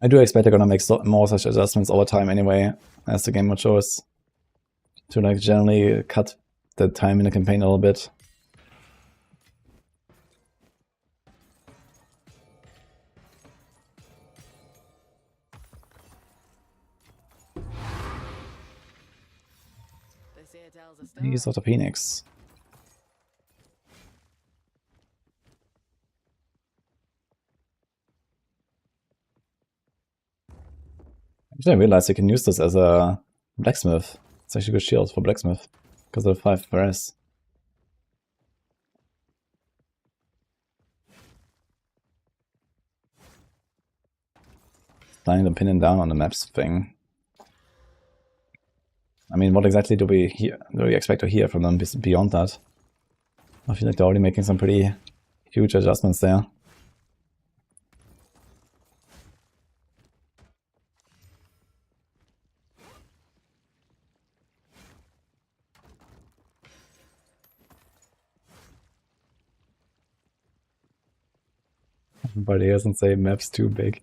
I do expect they're gonna make more such adjustments over time anyway, as the game matures. To like generally cut the time in the campaign a little bit. Use of the Phoenix. Actually, I realized you can use this as a blacksmith. It's actually a good shield for blacksmith because of the 5 press. Planning to pin it down on the maps thing. I mean, what exactly do we expect to hear from them beyond that? I feel like they're already making some pretty huge adjustments there. But he doesn't say maps too big.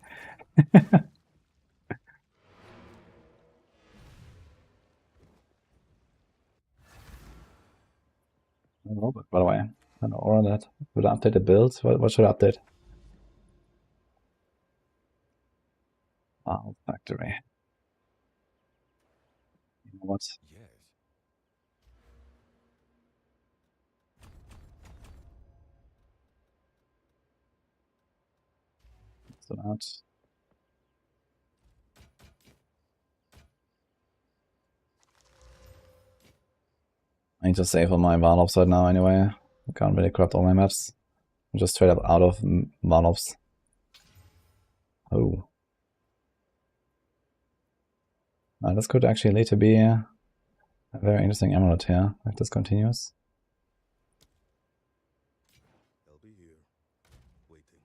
Robot, by the way. I don't know, or that. Would I update the build? What should I update? Factory. You know what? Yes. So that. I need to save on my Valobs right now anyway. I can't really corrupt all my maps. I'm just straight up out of Valobs. Oh. This could actually later be a very interesting emerald here, if this continues. I'll be here, waiting.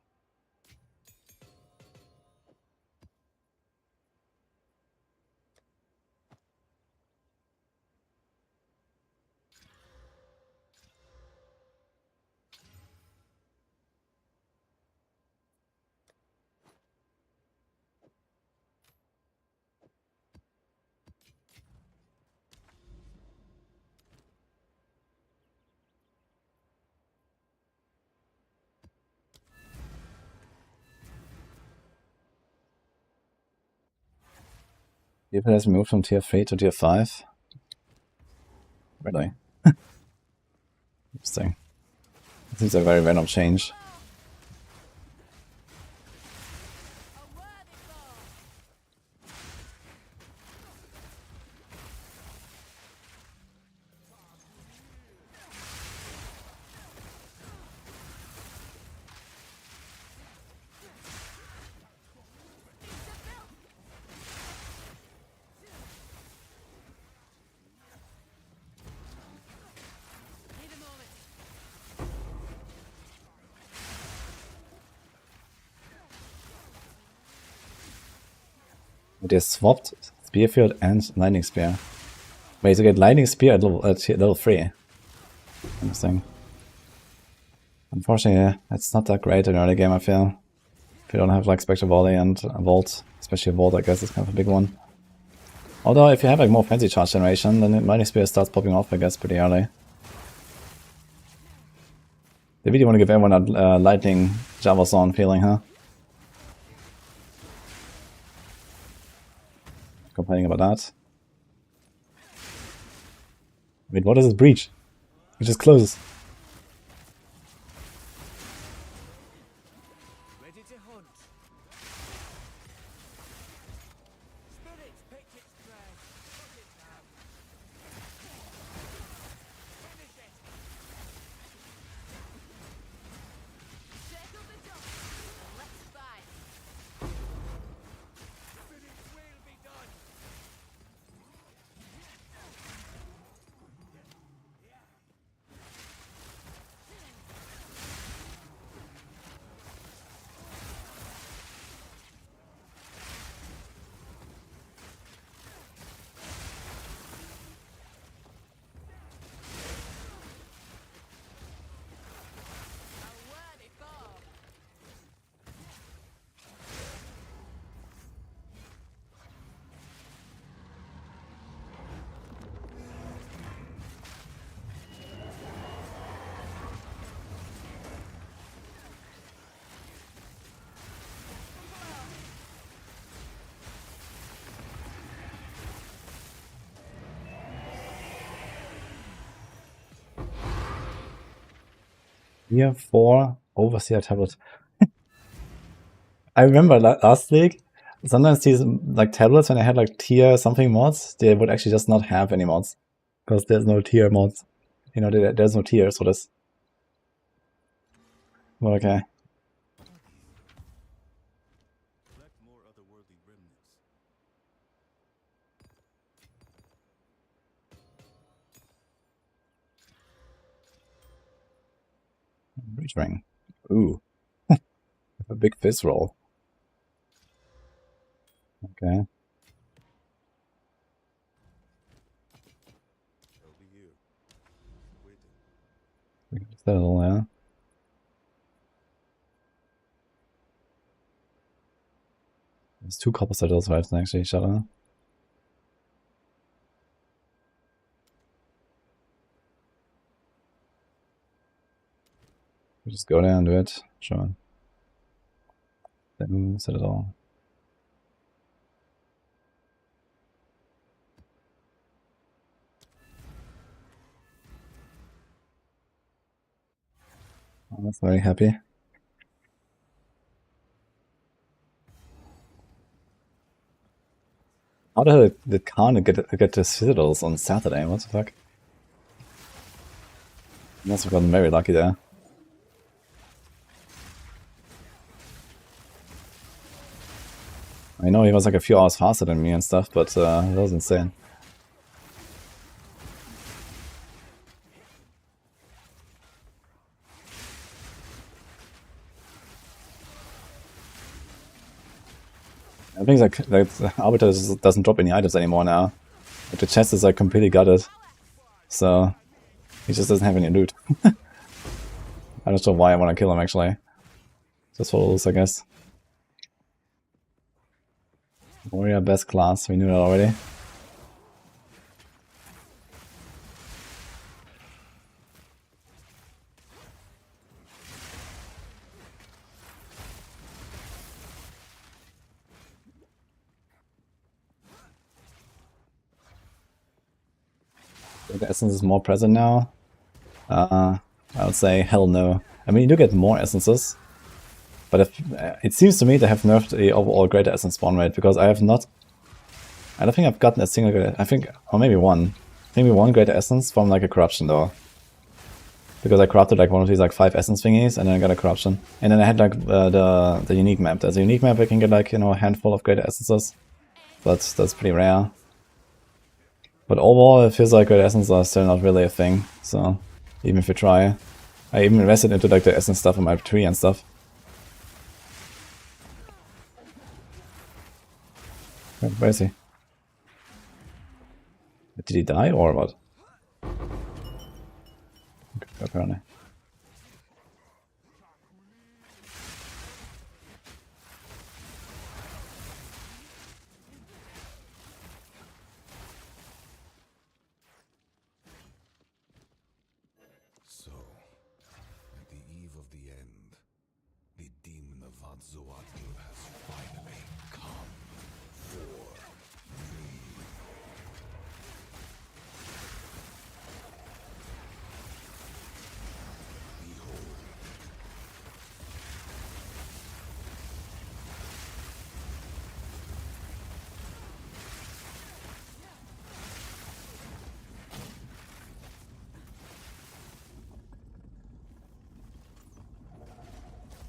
People has moved from tier 3 to tier 5. Really? Interesting. It seems a very random change. A worthy foe. Need a moment. They swapped Spearfield and Lightning Spear. Wait, you get Lightning Spear at level 3. Interesting. Unfortunately, yeah, it's not that great in early game, I feel. If you don't have like Spectre Volley and a Vault, especially a Vault, I guess is kind of a big one. Although, if you have like more fancy charge generation, then Lightning Spear starts popping off, I guess, pretty early. They really want to give everyone a Lightning Javazon feeling, huh? Complaining about that. Wait, what is this breach? It just closes. Ready to hunt. Spirits picked its prey. Put it down. Finish it. Shake up the dust and let's fight. Spirits will be done. A worthy foe. Tier 4 Overseer tablet. I remember last league, sometimes these like tablets, when I had like tier something mods, they would actually just not have any mods. Because there's no tier mods. You know, there's no tiers for this. Well, okay. Collect more otherworldly remnants. Breach ring. Ooh. A big fizz roll. Okay. I'll be here. Waiting. We can settle, yeah. There's 2 copper saddles right next to each other. We just go there and do it. Sure. Then set it all. Oh, that's very happy. How the hell did Khan get the citadels on Saturday? What the fuck? Must have gotten very lucky there. I know he was like a few hours faster than me and stuff, but that was insane. I think like the Arbiter doesn't drop any items anymore now. Like the chest is like completely gutted. So he just doesn't have any loot. I'm not sure why I want to kill him actually. Just for rules, I guess. Warrior best class, we knew that already. The essence is more present now. I would say hell no. I mean, you do get more essences, but if, it seems to me they have nerfed the overall greater essence spawn rate, because I don't think I've gotten a single greater, or maybe one. Maybe one greater essence from like a corruption though. Because I corrupted like one of these like 5 essence thingies and then I got a corruption. And then I had like the unique map. There's a unique map where you can get like, you know, a handful of greater essences. That's pretty rare. But overall it feels like greater essences are still not really a thing. So even if you try. I even invested into like the essence stuff in my tree and stuff. Where is he? Did he die or what? Okay, apparently. So, at the eve of the end, the demon of Vadzoatl has finally come for me. Behold.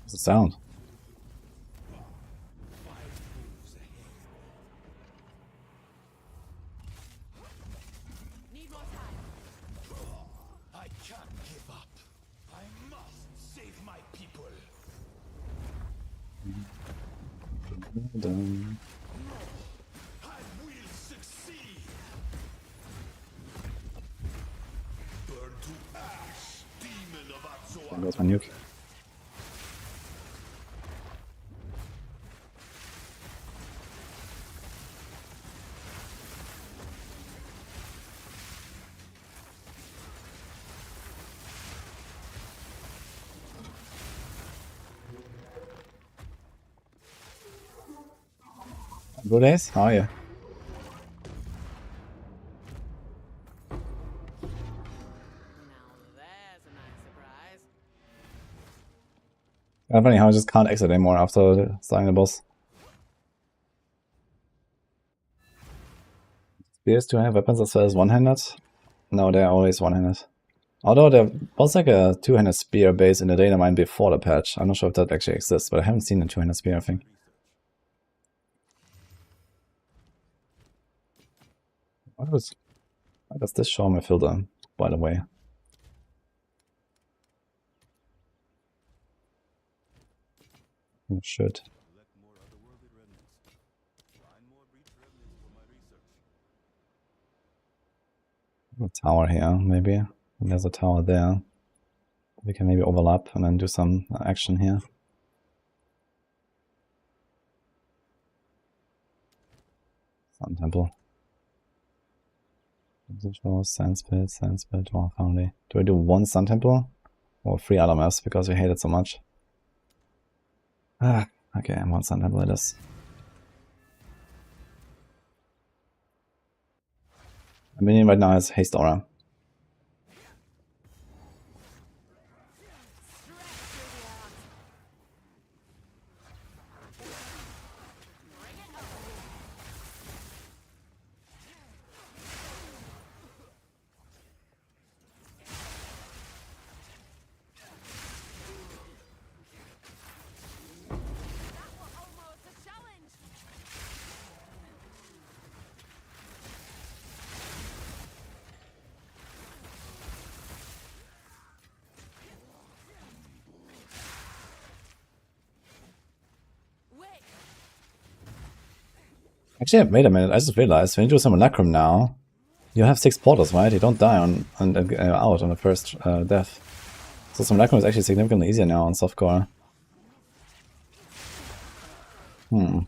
What's the sound? Need more time. I can't give up. I must save my people. Dun. I will succeed. Burn to ash, demon of There Vadzoatl. goes my nuke. Blue days? How are you? Now there's a nice surprise. Kind of funny how I just can't exit anymore after starting the boss. Spears do have weapons as well as one-handed? No, they're always one-handed. Although there was like a two-handed spear base in the data mine before the patch. I'm not sure if that actually exists, but I haven't seen a two-handed spear, I think. Why does this show my filter, by the way? It should. A tower here, maybe. And there's a tower there. We can maybe overlap and then do some action here. Sun Temple. Sand Spit, Dwarf Foundry. Do I do one Sun Temple? Or 3 other maps because we hate it so much? Ah, okay, one Sun Temple it is. The minion right now has Haste Aura. Almost a challenge. Wait. Actually, wait a minute, I just realized when you do Simulacrum now, you have 6 portals, right? You don't die out on the first death. So Simulacrum is actually significantly easier now on softcore. Let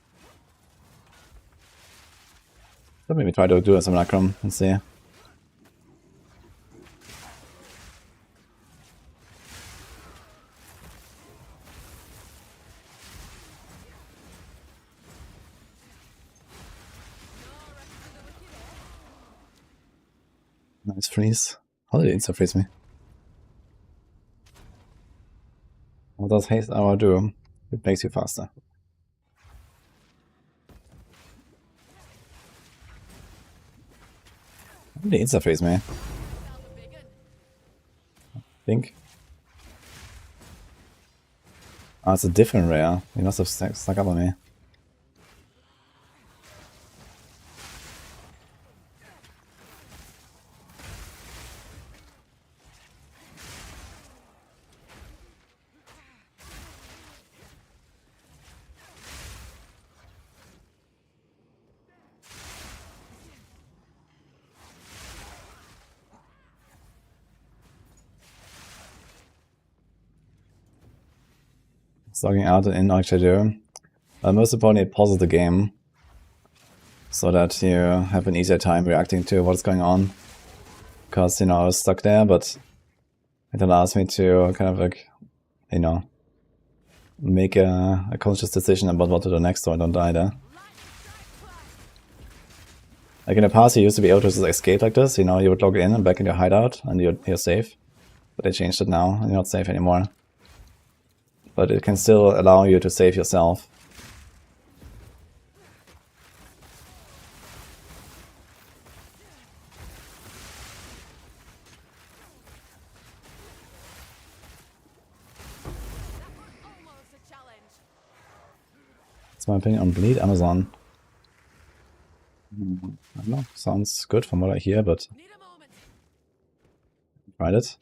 me try to do a Simulacrum and see. Nice freeze. How did it insta-freeze me? What does haste armor do? It makes you faster. How did it insta-freeze me? I think. Oh, it's a different rare. He must have stuck up on me. Logging out and in architecture. Most importantly, it pauses the game so that you have an easier time reacting to what's going on. Because, you know, I was stuck there, but it allows me to kind of like, you know, make a conscious decision about what to do next so I don't die there. Like in the past, you used to be able to just escape like this, you know, you would log in and back in your hideout and you're safe. But they changed it now, and you're not safe anymore. But it can still allow you to save yourself. That's my opinion on Bleed Amazon. I don't know, sounds good from what I hear, but tried it.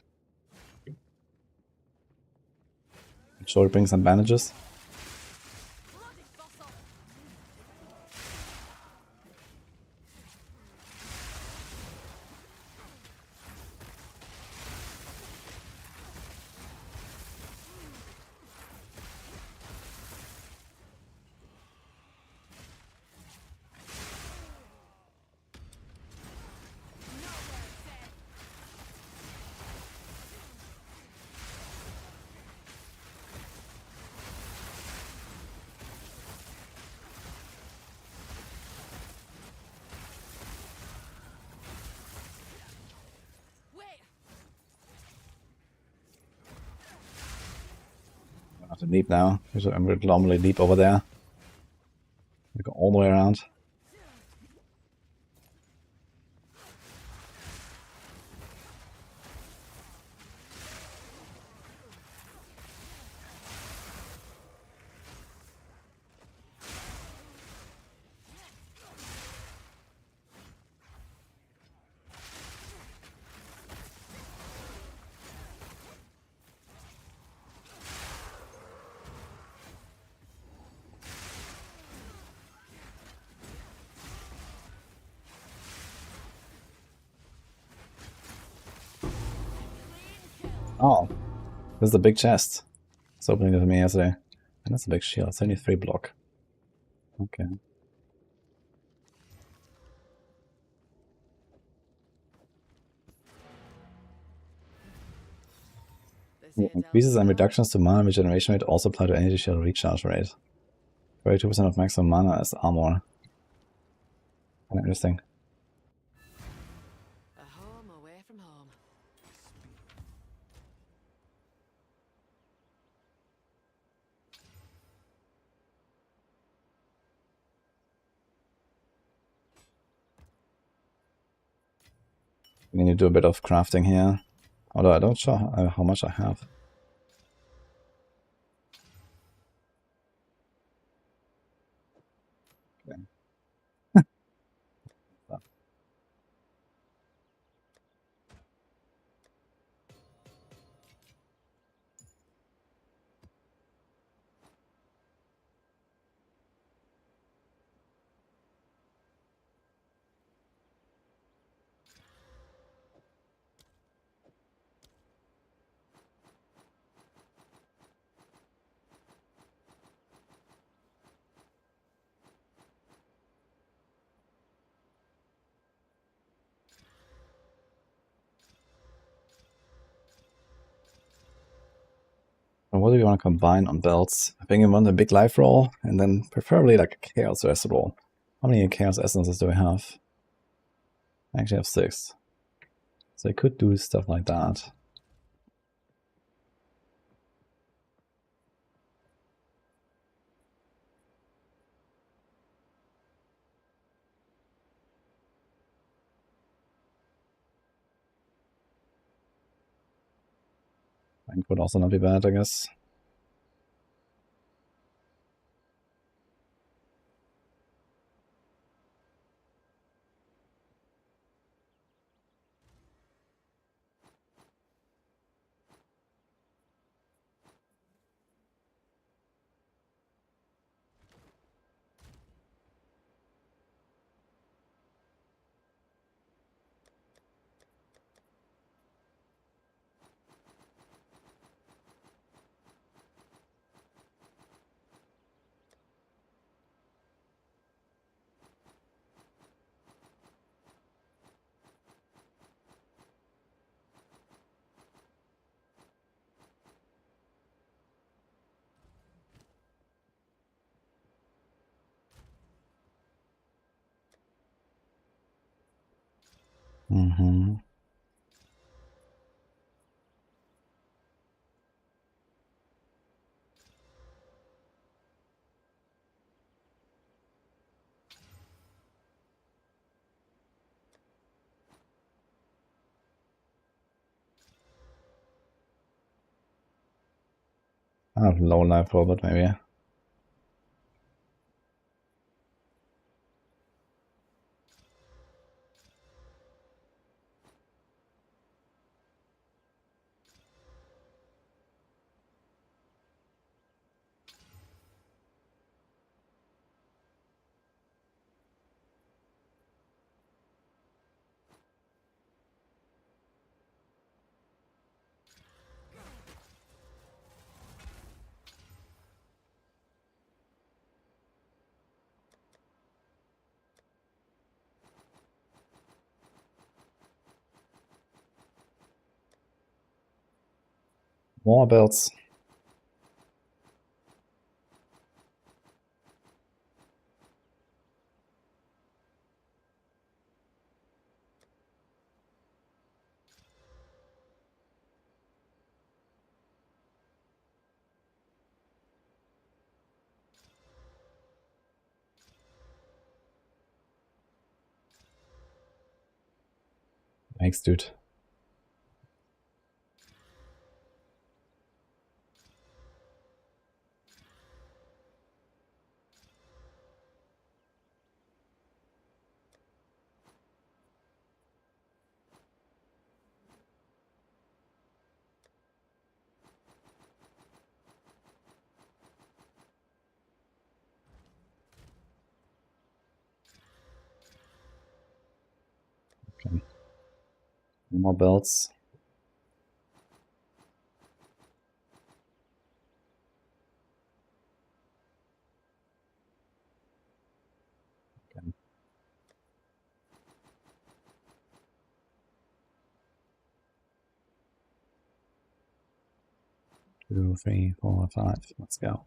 I'm sure it brings advantages. I have to leap now. I'm going to normally leap over there. I go all the way around. Oh, this is a big chest. It's opening it to me yesterday. And that's a big shield. It's only 3 block. Okay. Increases and reductions to mana regeneration rate also apply to energy shield recharge rate. 32% of maximum mana as armor. Kind of interesting. A home away from home. We need to do a bit of crafting here. Although I don't know how much I have. Okay. What do you want to combine on belts? I think you want a big life roll, and then preferably like a chaos rest roll. How many chaos essences do we have? I actually have 6. So I could do stuff like that. It would also not be bad, I guess. Mm-hmm. I have low life robot maybe. More builds. Thanks, dude. Okay. More belts. Okay. 2, 3, 4, 5. Let's go.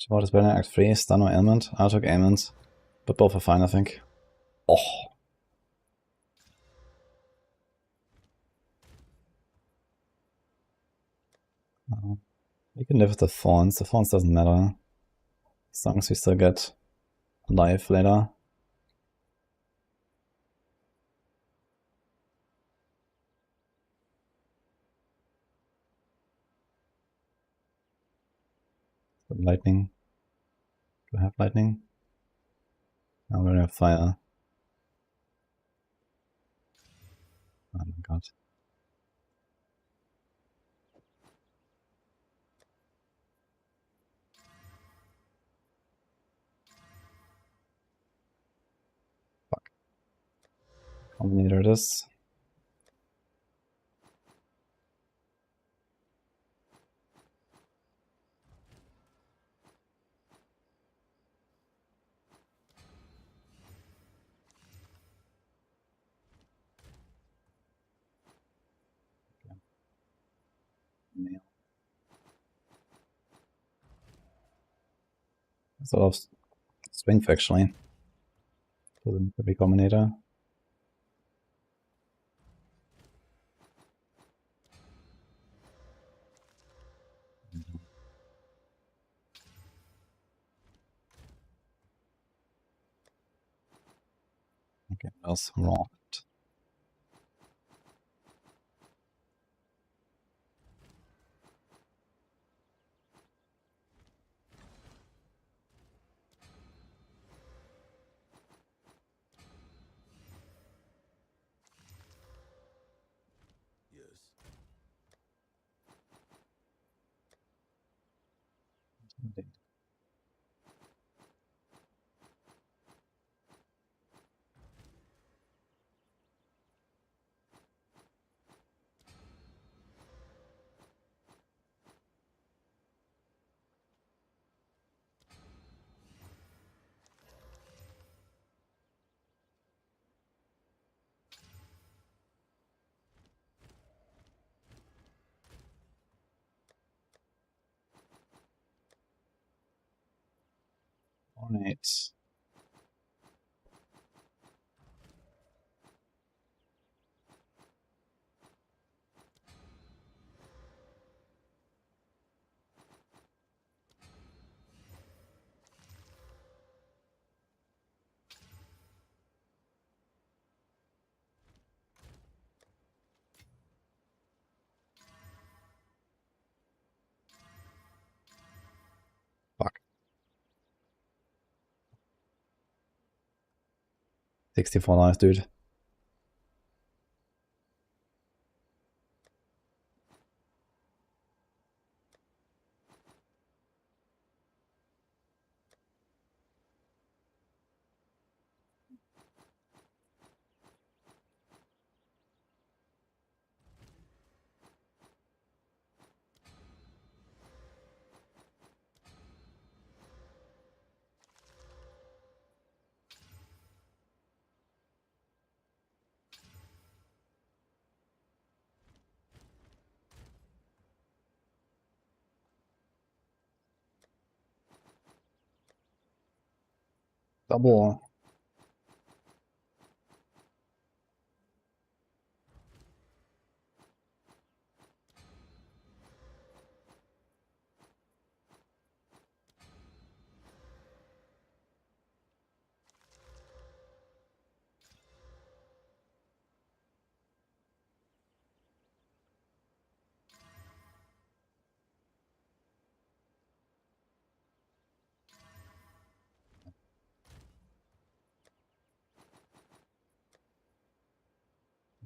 What is better? Act 3, stun or ailment? I took ailment, but both are fine, I think. Oh. We can live with the thorns. The thorns doesn't matter. As long as we still get life later. Lightning. Do I have lightning? No, we don't have fire. Oh my god. Fuck. Combinator this. Nail. Sort of strength actually. For the Combinator. Okay, that's wrong. Yes. Ornate. Fuck. 64 lives, dude. Double.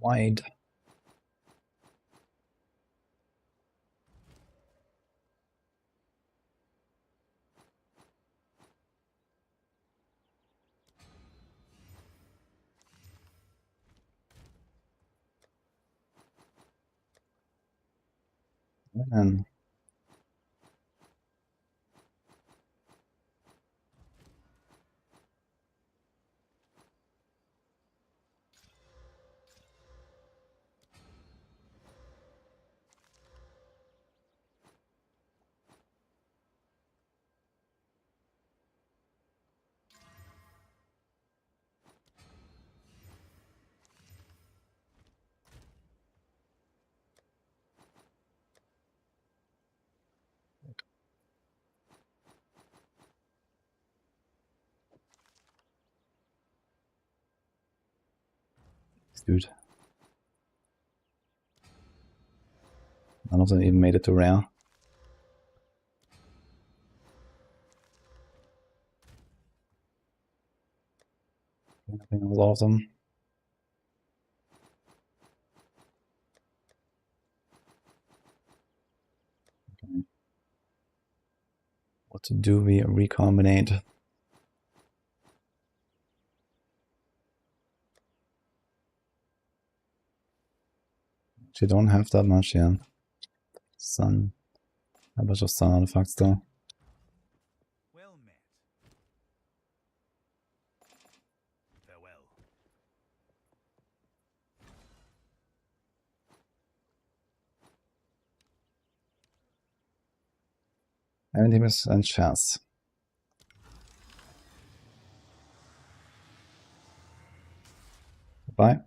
Wide. Man. Dude. None of them even made it to rare. Nothing with all of them. Okay. What to do? We recombinate. Actually don't have that much, yeah. Sun. A bunch of sun artifacts though. Well met. Farewell. Enemies and chance. Bye.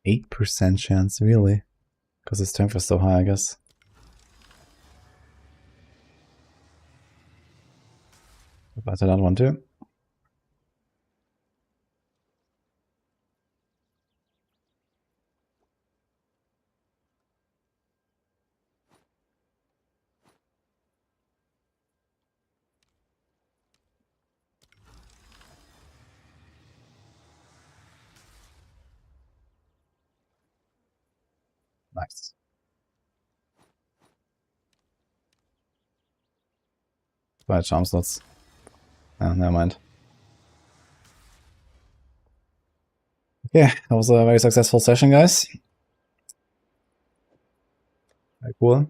8% chance, really? Because his strength is so high, I guess. Goodbye to that one too. Nice. Right, charm slots. Oh, never mind. Okay, that was a very successful session, guys. Very cool.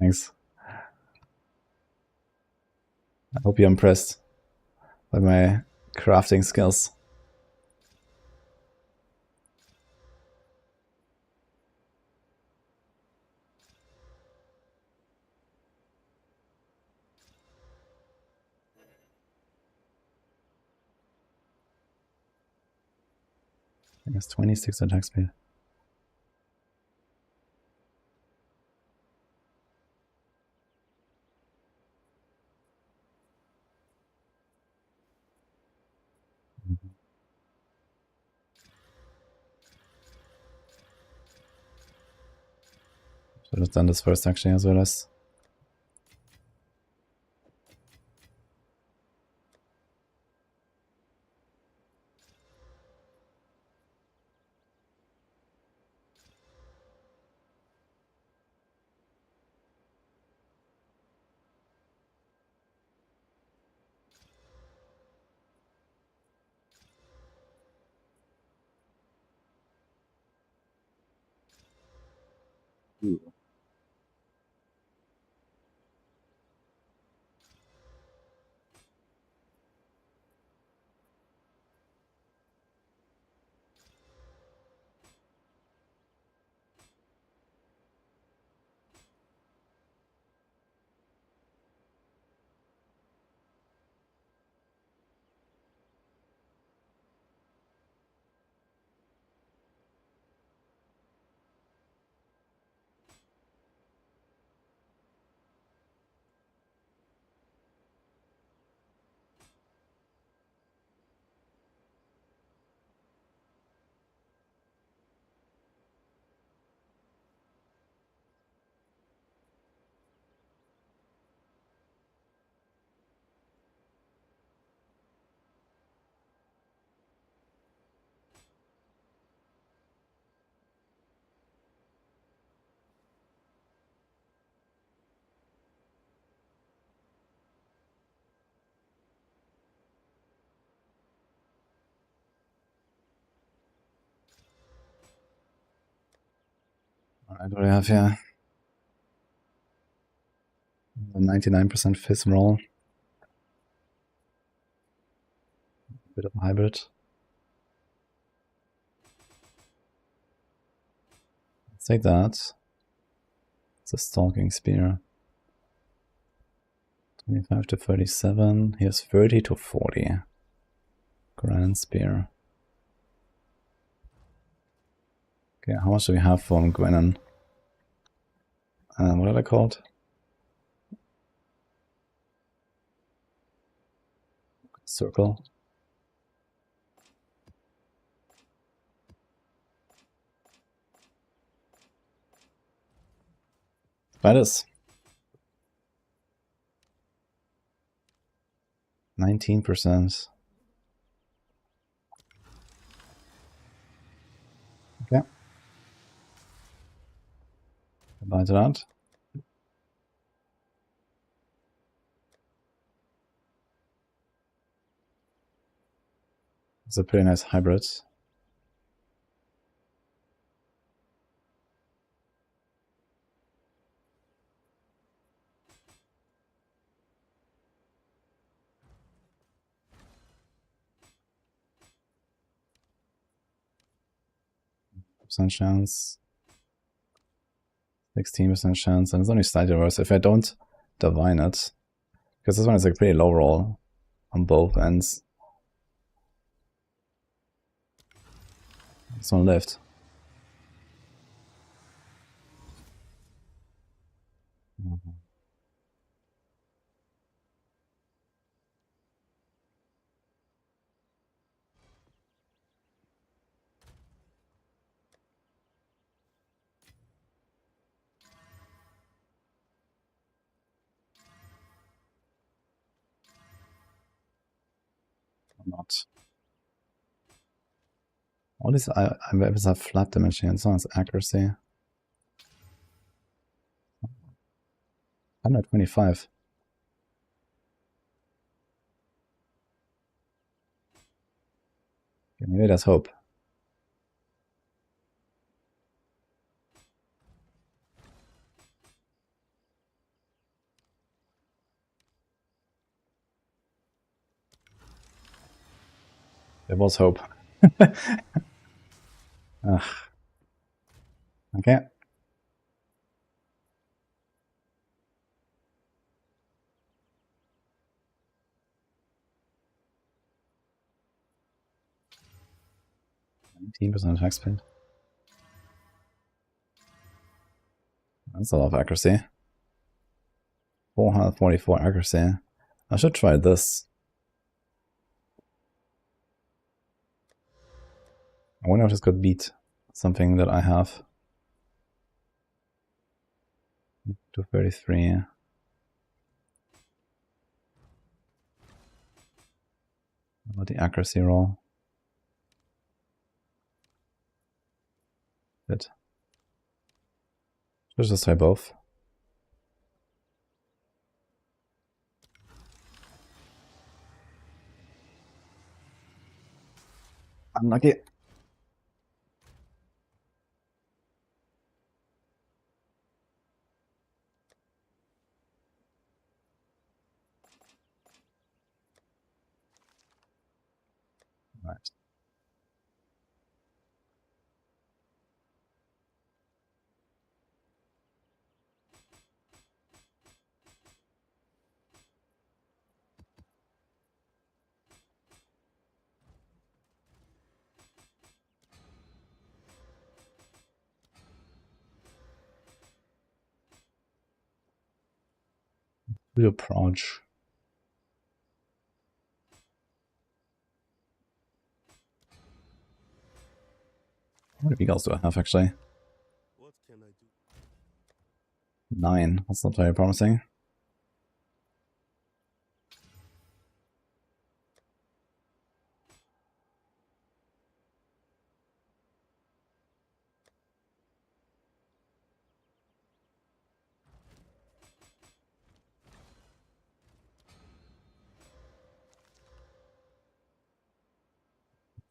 Thanks. I hope you're impressed by my crafting skills. I guess 26 attack speed. Should have done this first actually as well as. Alright, what do we have here? 99% fizz roll. Bit of a hybrid. Let's take that. It's a stalking spear. 25 to 37. Here's 30 to 40. Grand spear. Okay, how much do we have from Gwenon? What are they called? Circle. Spiders. 19%. Okay. Goodbye to that. It's a pretty nice hybrid. 20% chance. 16% chance, and it's only slightly worse if I don't divine it. Because this one is like pretty low roll on both ends. This one lived. Not. All these weapons have flat damage here, and so has accuracy. 125. Okay, maybe there's hope. There was hope. Okay. %, attack speed. That's a lot of accuracy. 444 accuracy. I should try this. I wonder if this could beat something that I have. 233. What about the accuracy roll? Good. Should just try both. Unlucky. Right. We approach. How many beagles do I have actually? What can I do? 9. That's not very promising.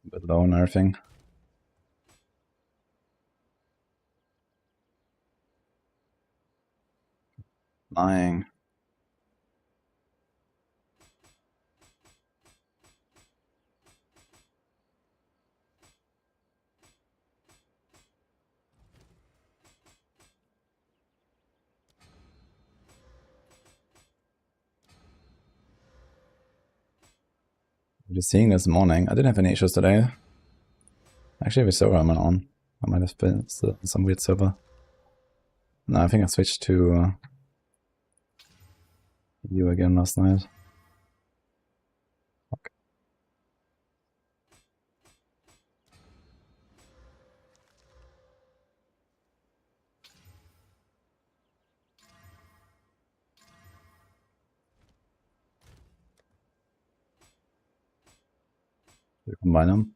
A bit low and everything. Lying. Just seeing this morning, I didn't have any issues today. Actually, with server I'm on. I might have been some weird server. No, I think I switched to you again last night. Fuck. We combine them.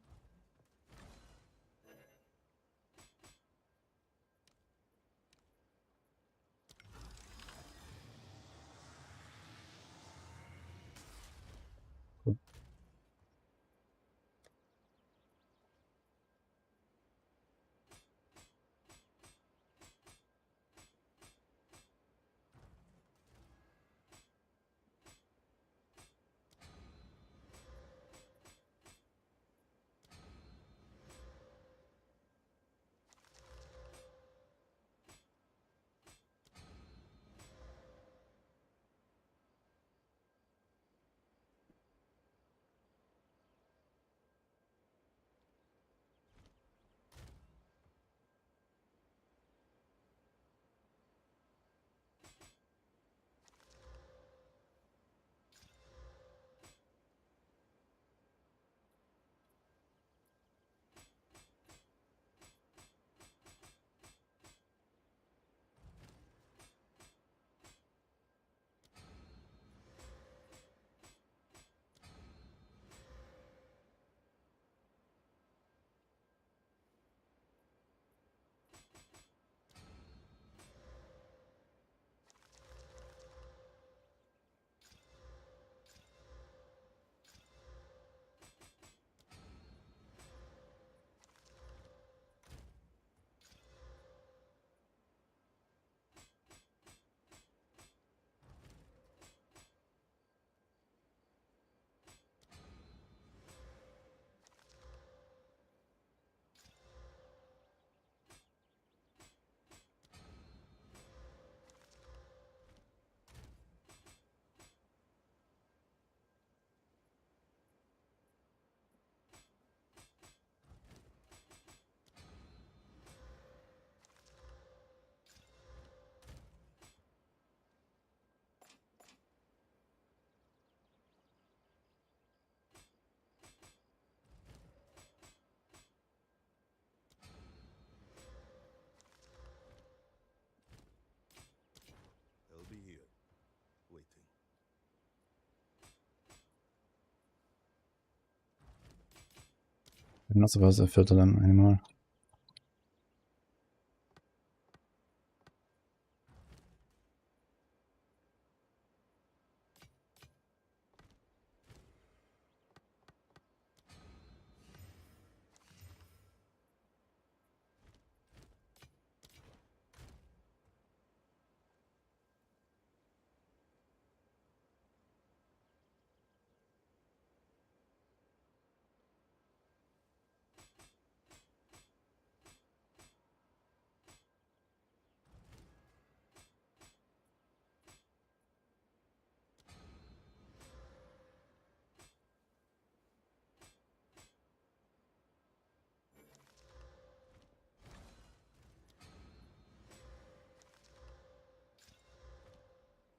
I'm not supposed to filter them anymore.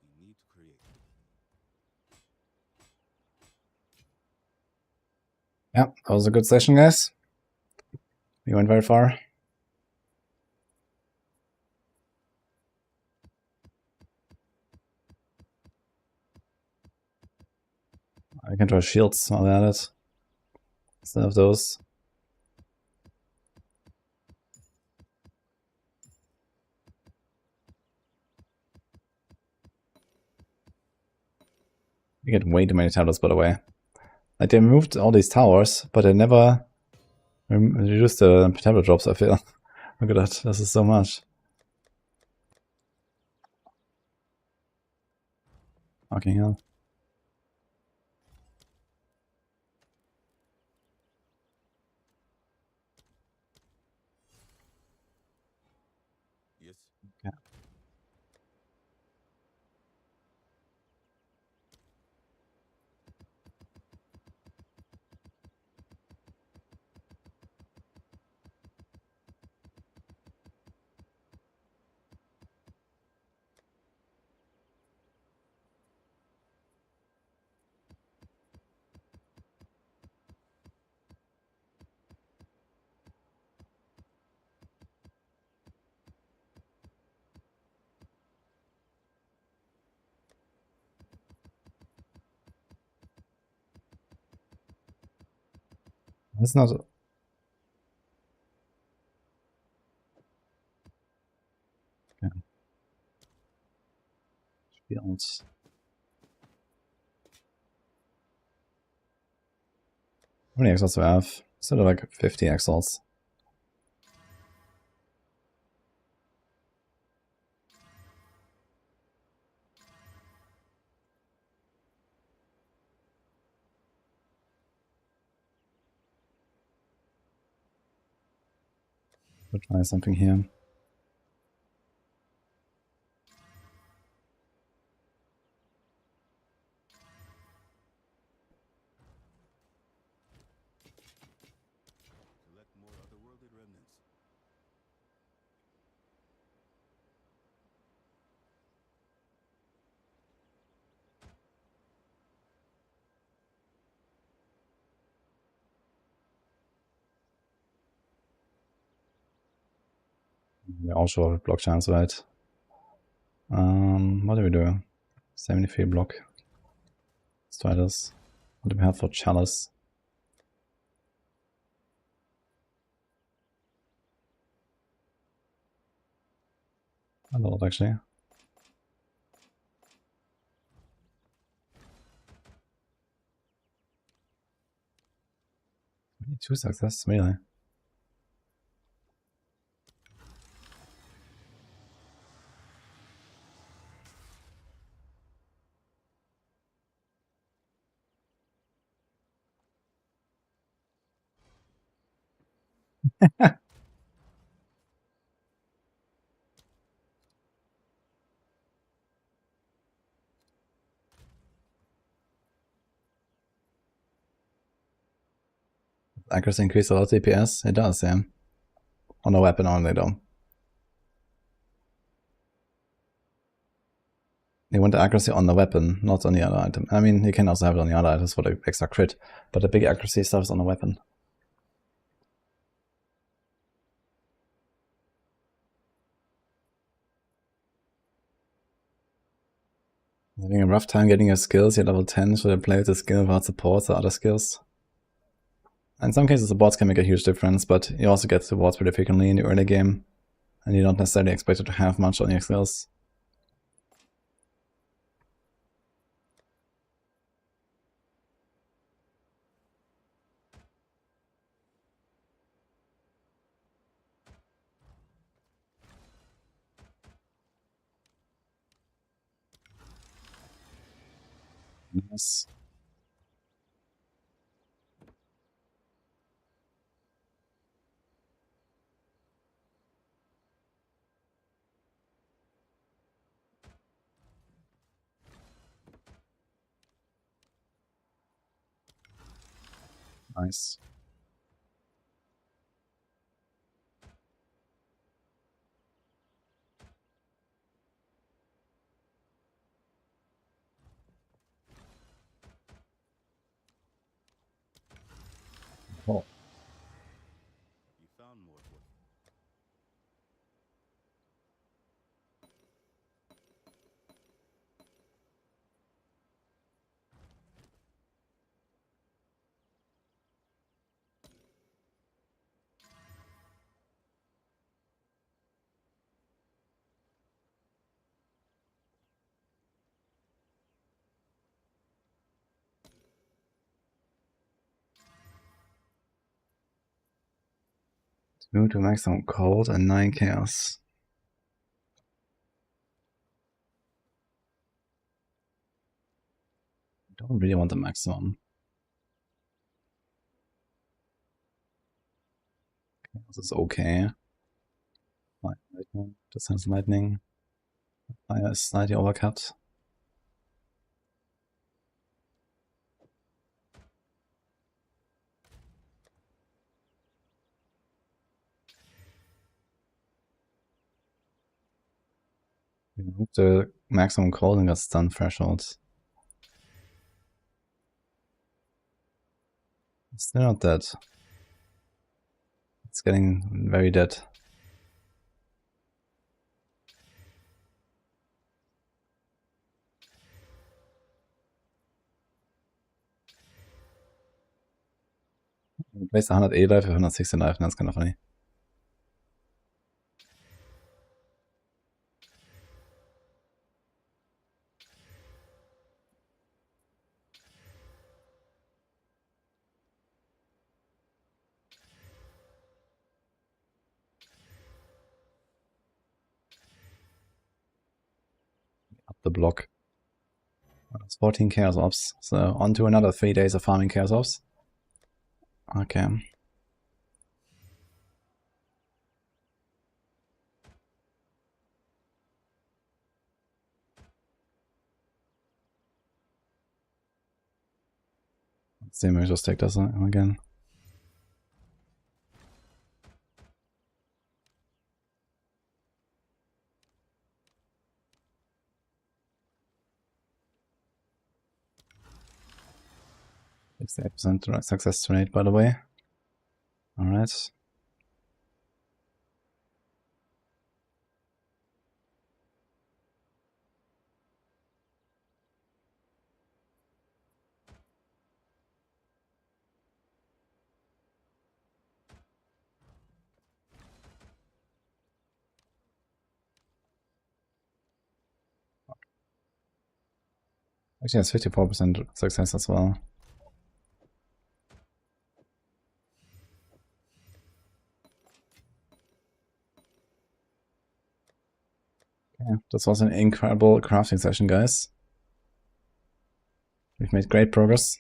We need to create. Yeah, that was a good session, guys. We went very far. I can try shields while at it instead of those. You get way too many towers, by the way. Like, they moved all these towers, but they never reduced the tablet drops, I feel. Look at that, this is so much. Fucking hell. Yes. Yeah. It's not. Okay. Shields. How many exiles do I have? Sort of like 50 exiles. We'll try something here. Collect more otherworldly remnants. We also have block chance, right? What do we do? 73 block. Let's try this. What do we have for chalice? A lot, actually. We need 2 success, really. Accuracy increase a lot of DPS? It does, yeah. On the weapon only, though. You want the accuracy on the weapon, not on the other item. I mean, you can also have it on the other items for the extra crit, but the big accuracy stuff is on the weapon. Having a rough time getting your skills, you're level 10, should I play with the skill without support or other skills? In some cases, the boards can make a huge difference, but you also get the boards pretty frequently in the early game, and you don't necessarily expect it to have much on your skills. Nice. Nice. Oh. You found more wood. Two to maximum cold and 9 chaos. Don't really want the maximum. Chaos is okay. Lightning, distance lightning. Fire is slightly overcut. Remove the maximum cold and got stun thresholds. It's still not dead. It's getting very dead. Replace 100 life with 160 life, and that's kind of funny. Up the block. It's 14 Chaos Ops, so on to another 3 days of farming Chaos Ops. Okay. Let's see, maybe just take this again. It's 8% success rate, by the way. Alright. Actually, it's 54% success as well. Okay, this was an incredible crafting session, guys. We've made great progress.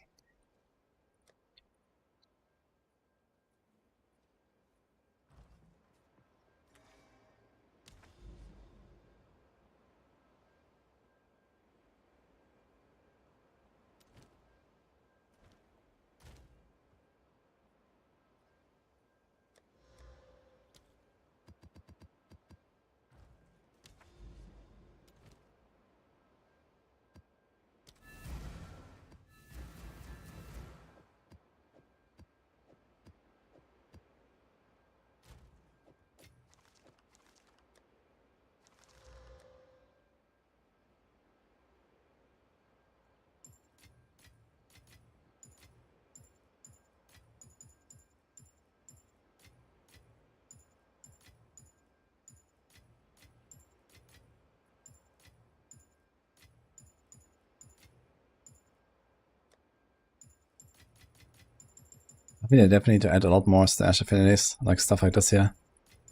think I definitely need to add a lot more stash affinities, like stuff like this here.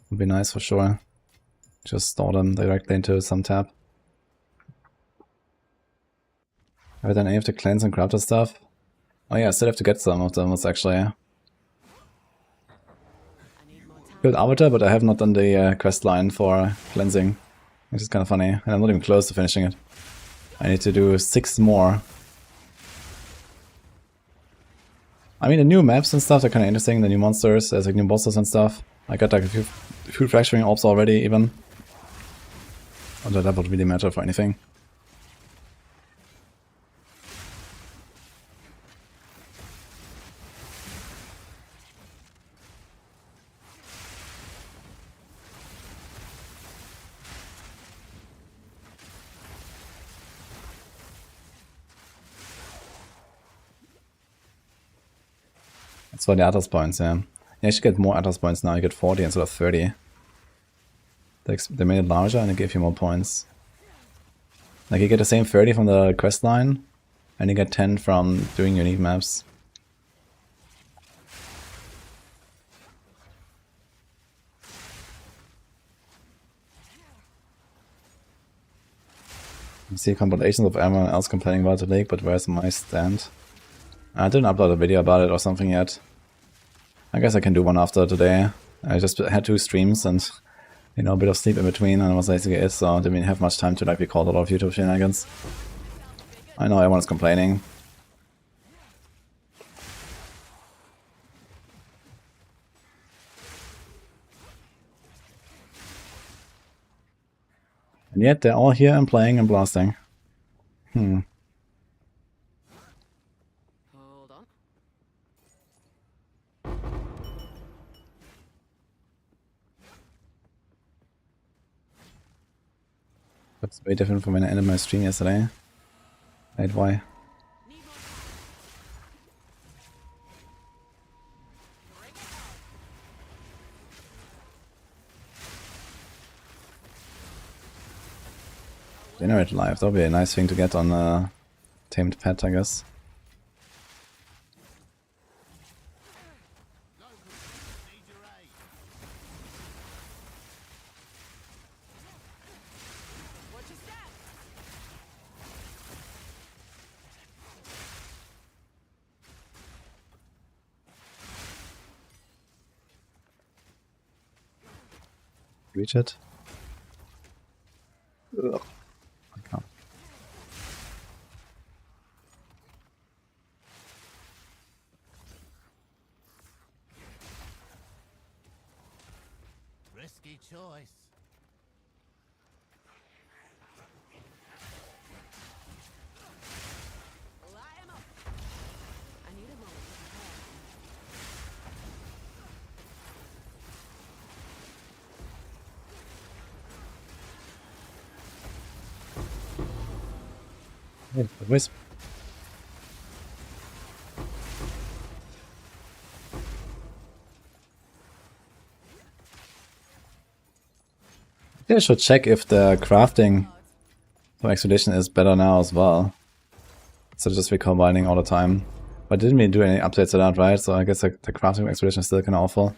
Would be nice for sure. Just store them directly into some tab. Have I done any of the cleanse and corrupted stuff? Oh yeah, I still have to get some of them, it's actually. I need more time. Build Arbiter, but I have not done the quest line for cleansing, which is kind of funny, and I'm not even close to finishing it. I need to do 6 more. I mean, the new maps and stuff, they're kind of interesting, the new monsters, there's like new bosses and stuff. I got like a few fracturing orbs already, even. Although that would really matter for anything. That's for the Atlas points, yeah. You actually get more Atlas points now, you get 40 instead of 30. They made it larger and they gave you more points. Like you get the same 30 from the quest line, and you get 10 from doing unique maps. You see compilations of everyone else complaining about the lake, but where's my stand? I didn't upload a video about it or something yet. I guess I can do one after today. I just had 2 streams and, you know, a bit of sleep in between, and I was basically it, so I didn't even have much time to like record a lot of YouTube shenanigans. I know everyone's complaining. And yet they're all here and playing and blasting. Hold on. That's way different from when I ended my stream yesterday. Wait, why? Generate life, that'll be a nice thing to get on a tamed pet, I guess. Watch your step. Reach it. Ugh. I can't. Risky choice. Light him up. I need a moment to prepare. Wait, the wisp. I think I should check if the crafting for Expedition is better now as well. So just recombining all the time. But didn't we do any updates to that, right? So I guess like, the crafting for Expedition is still kind of awful.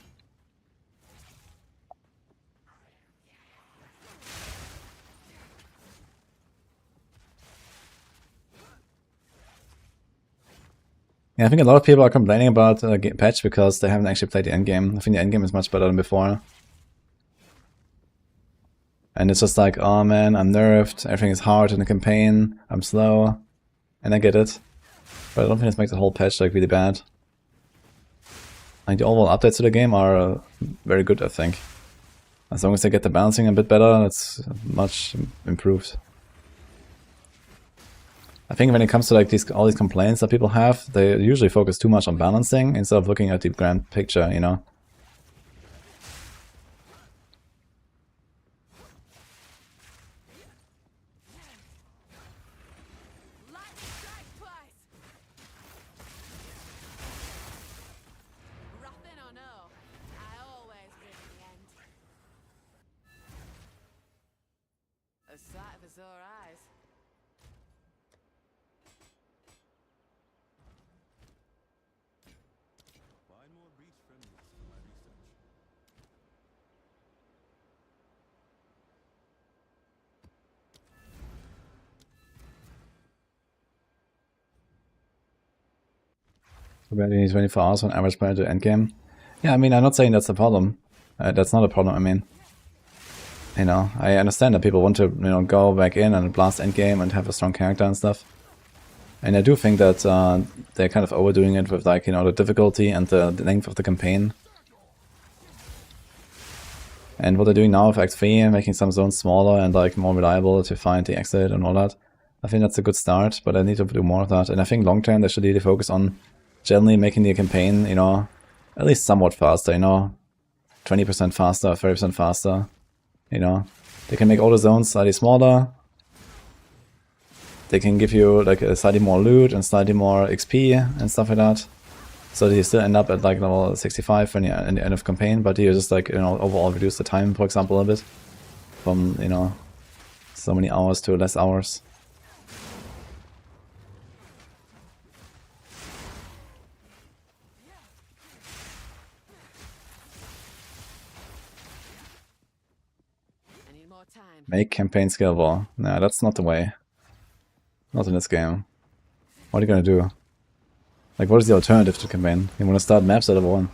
Yeah, I think a lot of people are complaining about the patch because they haven't actually played the endgame. I think the endgame is much better than before. And it's just like, oh man, I'm nerfed, everything is hard in the campaign, I'm slow. And I get it. But I don't think this makes the whole patch like really bad. Like the overall updates to the game are very good, I think. As long as they get the balancing a bit better, it's much improved. I think when it comes to like all these complaints that people have, they usually focus too much on balancing instead of looking at the grand picture, you know? Lightning strike twice. Wrathing or no, I always win in the end. A sight for sore eyes. Find more Already 24 hours on average prior to endgame. Yeah, I mean, I'm not saying that's a problem. That's not a problem, I mean. You know, I understand that people want to, you know, go back in and blast endgame and have a strong character and stuff. And I do think that they're kind of overdoing it with, like, you know, the difficulty and the length of the campaign. And what they're doing now with X3, making some zones smaller and, like, more reliable to find the exit and all that, I think that's a good start, but I need to do more of that. And I think long term they should really focus on generally making the campaign, you know, at least somewhat faster, you know, 20% faster, 30% faster, you know. They can make all the zones slightly smaller. They can give you, like, a slightly more loot and slightly more XP and stuff like that. So that you still end up at, like, level 65 when you're at the end of campaign, but you just, like, you know, overall reduce the time, for example, a bit. From, you know, so many hours to less hours. I need more time. Make campaign scalable. Nah, that's not the way. Not in this game. What are you gonna do? Like, what is the alternative to campaign? You wanna start maps at level 1.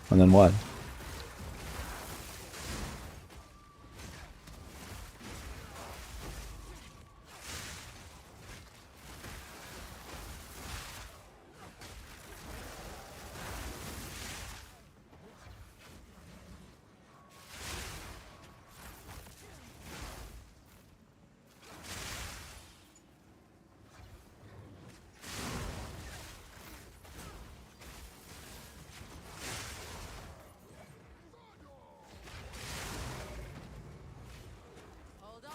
And then what? Hold on.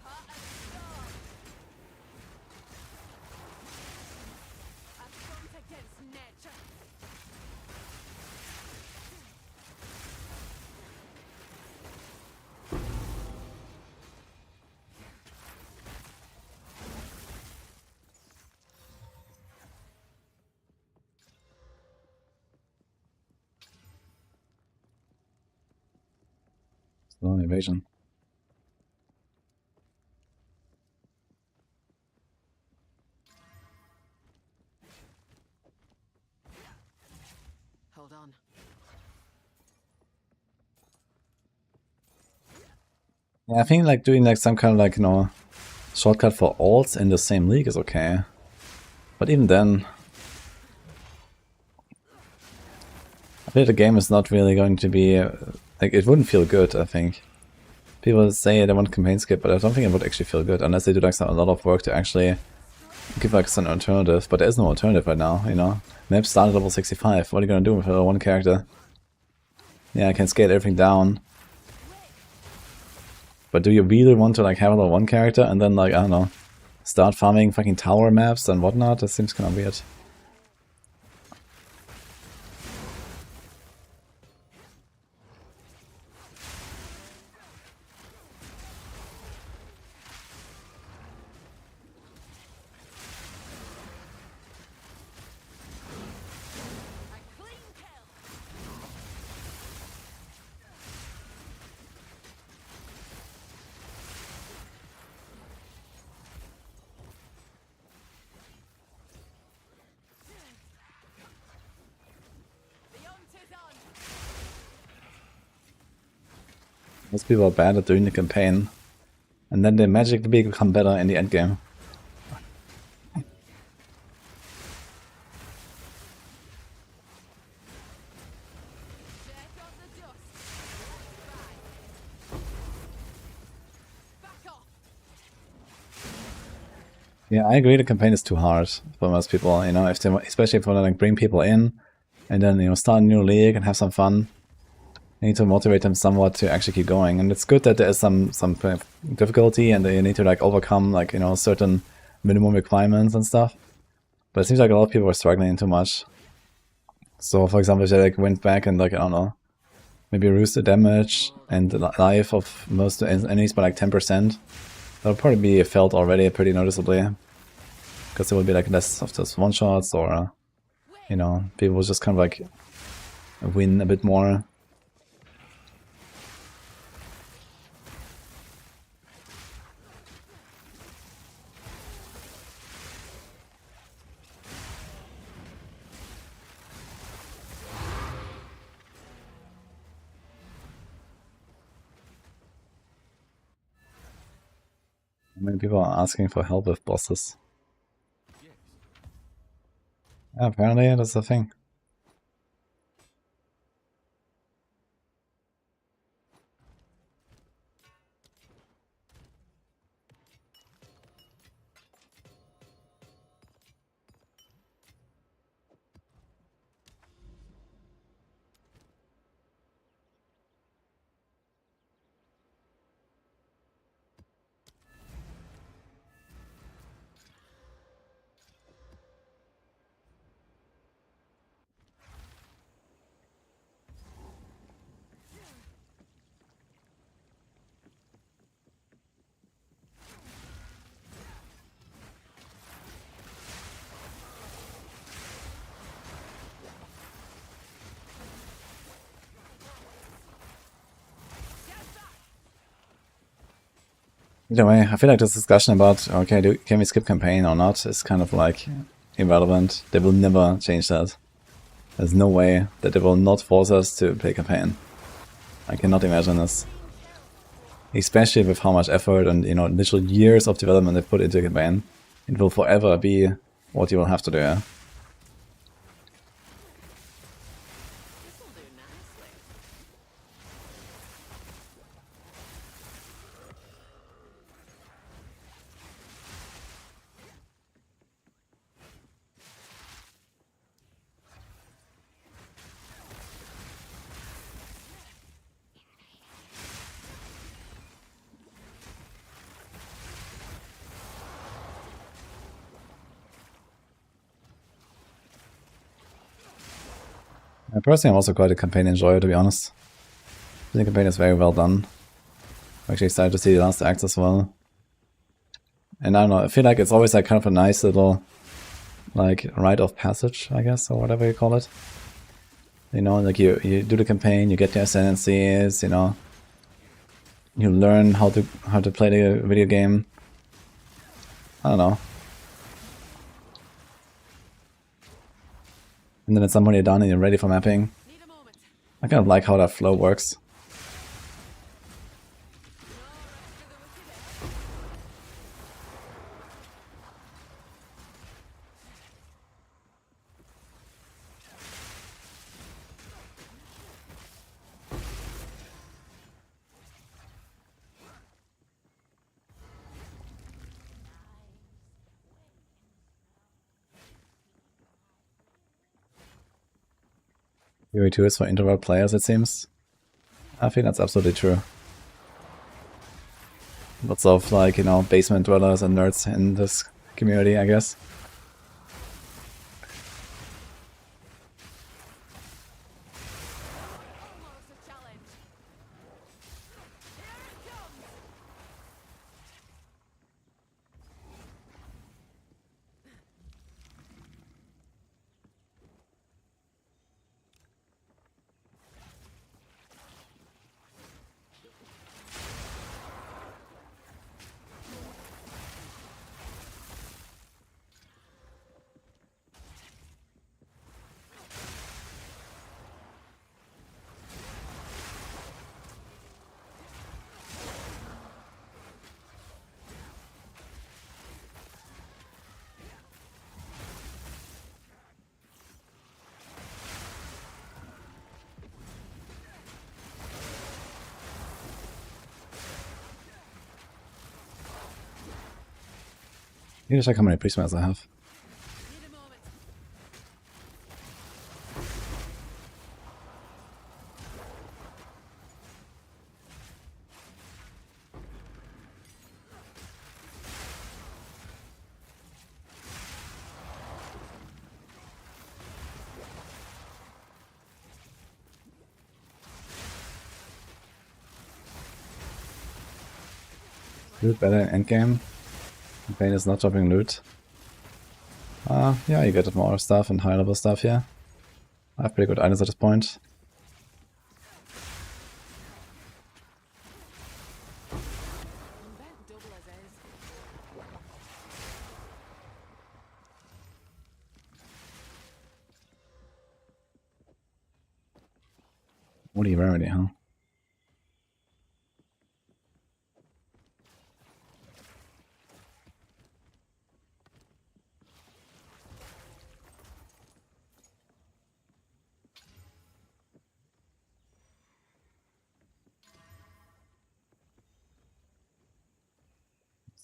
Heart and soul. A front against nature. Slow evasion. Hold on. Yeah, I think, like, doing, like, some kind of, like, you know, shortcut for alts in the same league is okay. But even then, I think the game is not really going to be, like, it wouldn't feel good, I think. People say they want campaign skip, but I don't think it would actually feel good, unless they do, like, a lot of work to actually give, like, some alternative. But there is no alternative right now, you know. Map start at level 65, what are you gonna do with one character? Yeah, I can scale everything down. But do you really want to, like, have a level 1 character and then, like, I don't know, start farming fucking tower maps and whatnot? That seems kind of weird. A clean kill. The hunt is on. Most people are bad at doing the campaign, and then they magically become better in the endgame. Shake off the dust. Back off. Yeah, I agree the campaign is too hard for most people, you know, if they, especially if they want to, like, bring people in, and then, you know, start a new league and have some fun. You need to motivate them somewhat to actually keep going, and it's good that there is some kind of difficulty and they need to, like, overcome, like, you know, certain minimum requirements and stuff. But it seems like a lot of people are struggling too much. So, for example, if they, like, went back and, like, I don't know, maybe reduce the damage and the life of most enemies by, like, 10%, that would probably be felt already pretty noticeably. Because there will be, like, less of those one-shots, or, you know, people will just kind of, like, win a bit more. Many people are asking for help with bosses. Yes. Yeah, apparently that's the thing. Either way, I feel like this discussion about, okay, can we skip campaign or not, is kind of like irrelevant. They will never change that. There's no way that they will not force us to play campaign. I cannot imagine this. Especially with how much effort and, you know, literal years of development they put into campaign. It will forever be what you will have to do, yeah? This'll do nicely. Personally, I'm also quite a campaign enjoyer, to be honest. The campaign is very well done. I'm actually excited to see the last acts as well. And I don't know, I feel like it's always like kind of a nice little, like, rite of passage, I guess, or whatever you call it. You know, like you do the campaign, you get your ascendancies, you know. You learn how to play the video game. I don't know. And then at some point you're done and you're ready for mapping. Need a moment. I kind of like how that flow works. Theory 2 is for introvert players, it seems. I think that's absolutely true. Lots of, like, you know, basement dwellers and nerds in this community, I guess. Almost a challenge. Here it comes. You need to check how many prismas I have. Need a moment. Loot better in endgame. Campaign is not dropping loot. Yeah, you get more stuff and high level stuff here. I have pretty good items at this point. Bet double as is. Woody rarity, huh?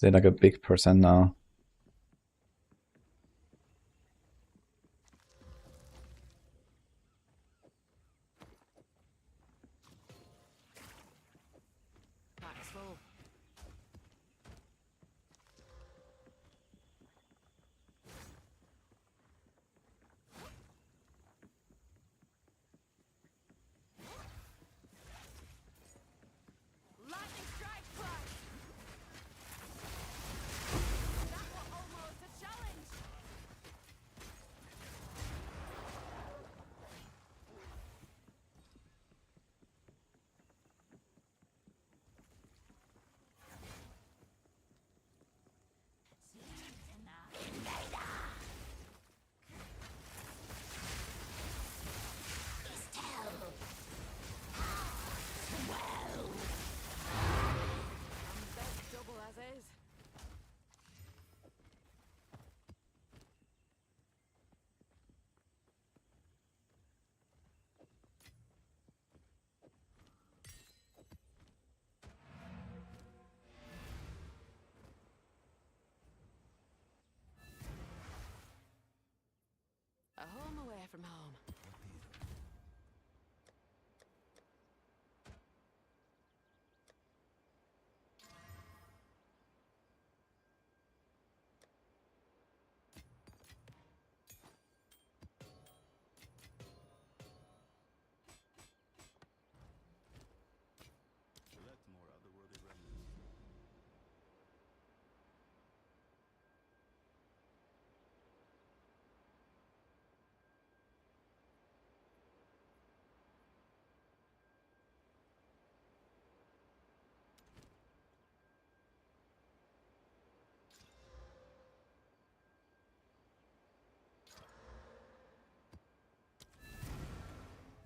They're like a big percent now. Pack's full. Lightning strike twice. That was almost a challenge. I'm best double as is. A home away from home.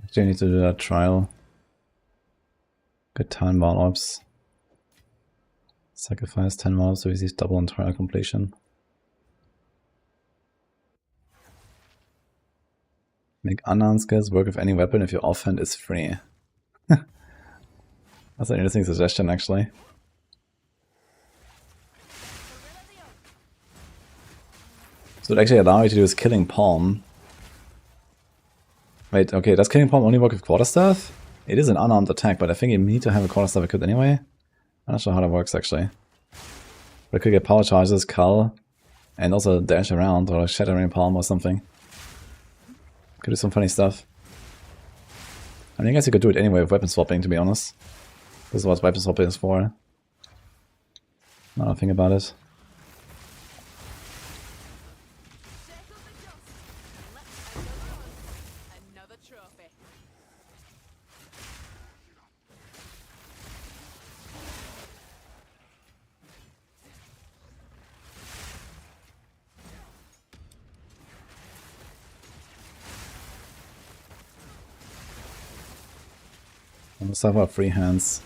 Actually, I need to do that trial. Good time ball orbs. Sacrifice 10 mobs so we see double on trial completion. Make unarmed skills work with any weapon if your offhand is free. That's an interesting suggestion, actually. So it actually allow you to do is killing palm. Wait, okay, does killing palm only work with quarterstaff? It is an unarmed attack, but I think you need to have a quarterstaff equipped anyway. I'm not sure how that works, actually. But I could get power charges, cull, and also dash around, or shattering palm or something. Could do some funny stuff. I mean, I guess you could do it anyway with weapon swapping, to be honest. This is what weapon swapping is for. Now I think about it. Another trophy. Let's have our free hands.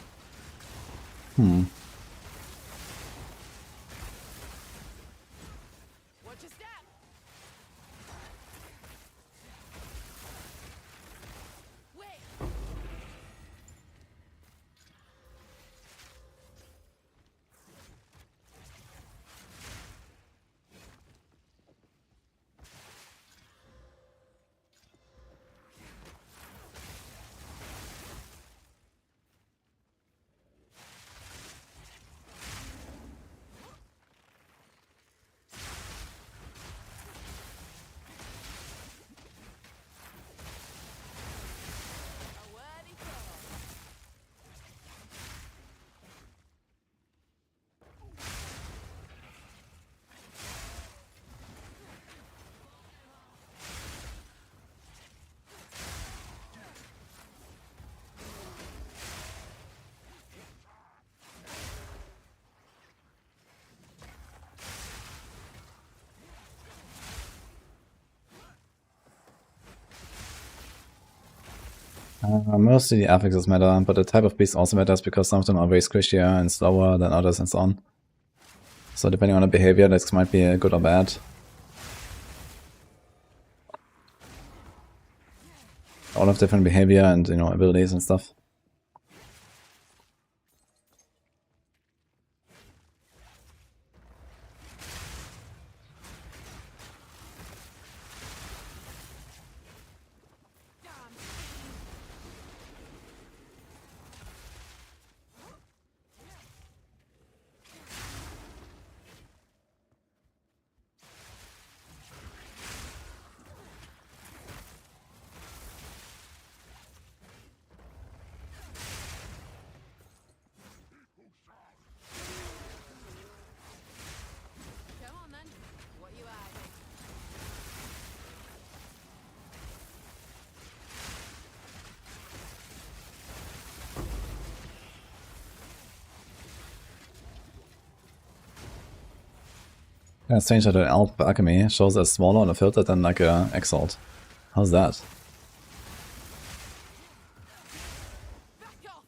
Watch your step. Wait. A worthy cause. Mostly the affixes matter, but the type of beast also matters because some of them are very squishier and slower than others and so on. So depending on the behavior, this might be good or bad. All have different behavior and, you know, abilities and stuff. Yeah, it's strange that an Alp Alchemy shows as smaller on a filter than like a Exalt. How's that? Back off!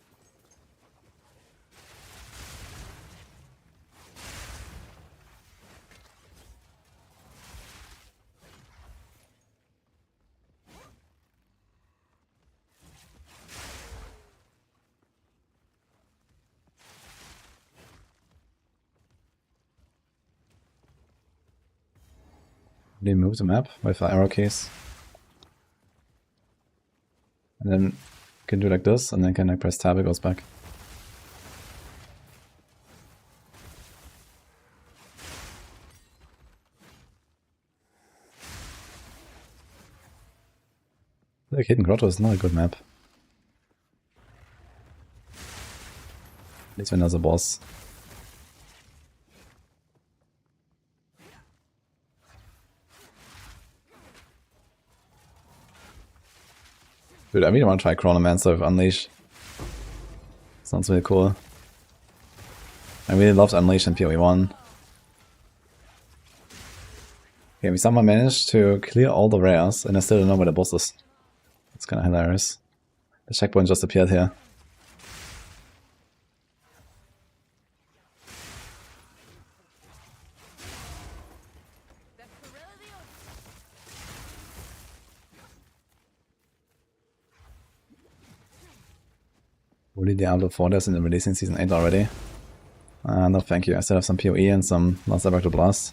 They move the map with arrow keys. And then you can do like this, and then can like press tab, it goes back. Like Hidden Grotto is not a good map. At least when there's a boss. Dude, I really want to try Chronomancer with Unleash. Sounds really cool. I really loved Unleash in PoE1. Okay, we somehow managed to clear all the rares, and I still don't know where the boss is. It's kinda hilarious. The checkpoint just appeared here. Really Diablo 4 is in the releasing season 8 already? No thank you, I still have some PoE and some Monster Back to Blast.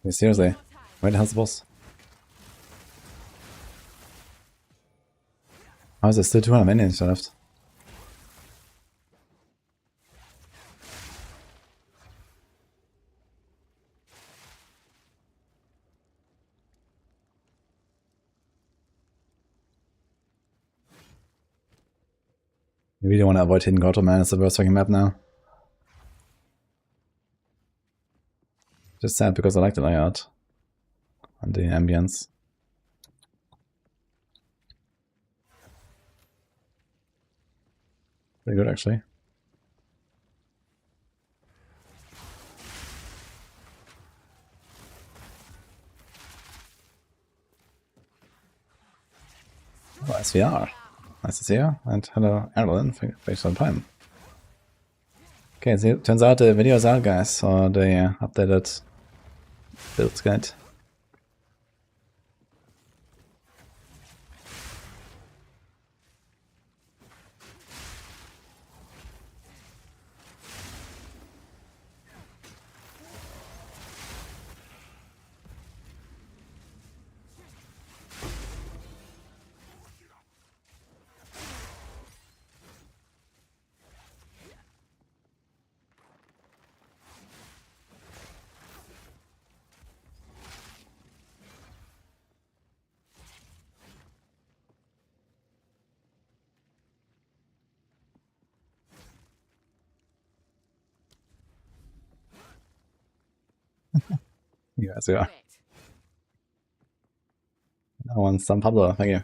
Wait, seriously, where the hell's the boss? How is there still 200 minions left? You really want to avoid Hidden Grotto, man, it's the worst fucking map now. Just sad because I like the layout and the ambience. Pretty good actually. Oh, SVR. Nice to see you, and hello Erlen, thanks for the time. Okay, so it turns out the video is out, guys, so the updated build guide. Yes, yeah. That one's San Pablo, thank you.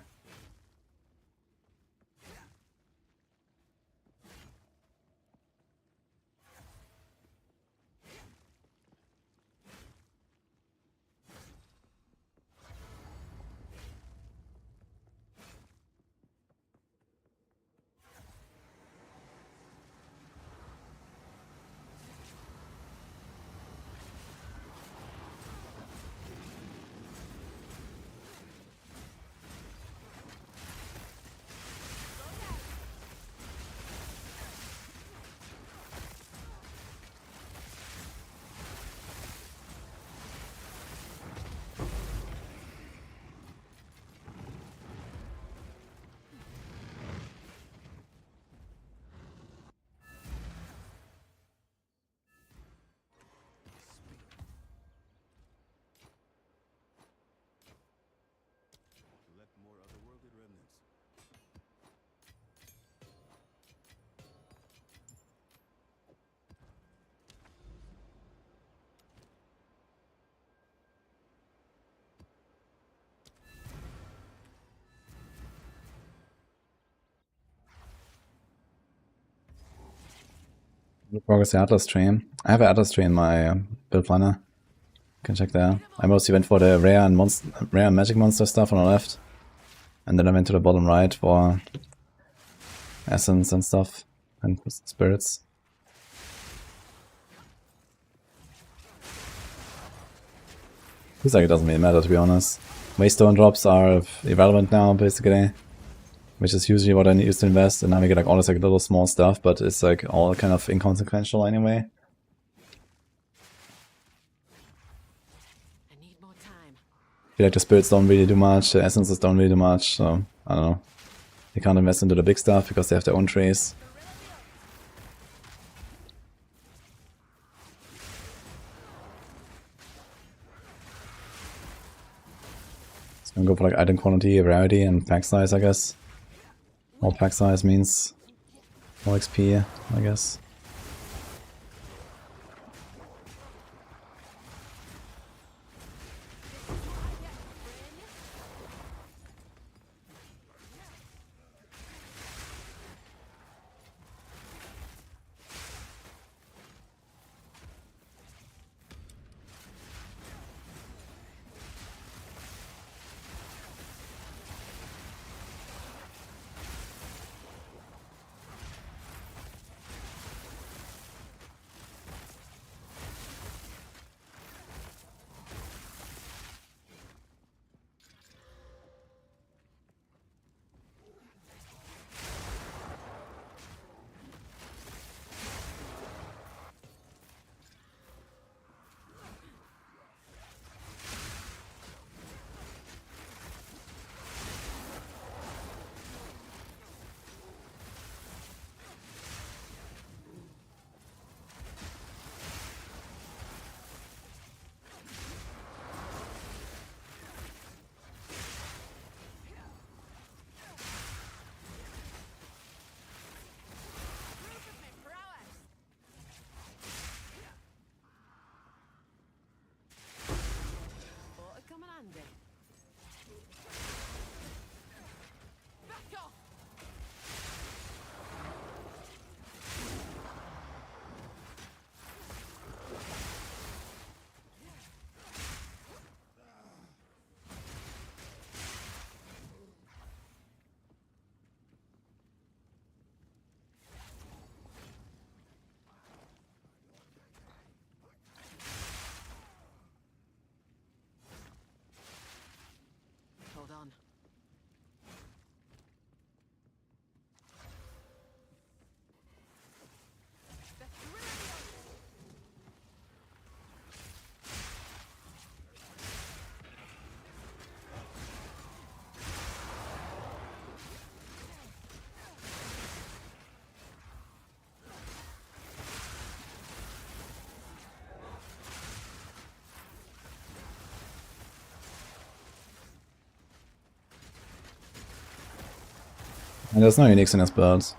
Progress the Atlas tree. I have an Atlas tree in my build planner. You can check there. I mostly went for the rare and magic monster stuff on the left. And then I went to the bottom right for essence and stuff. And spirits. Feels like it doesn't really matter, to be honest. Waystone drops are irrelevant now, basically. Which is usually what I used to invest, and now we get like all this like little small stuff, but it's like all kind of inconsequential anyway. I need more time. I feel like the spirits don't really do much, the essences don't really do much, so I don't know. You can't invest into the big stuff because they have their own trees. So I'm gonna go for like item quantity, rarity, and pack size, I guess. More pack size means more XP, I guess. And there's no uniques in his builds.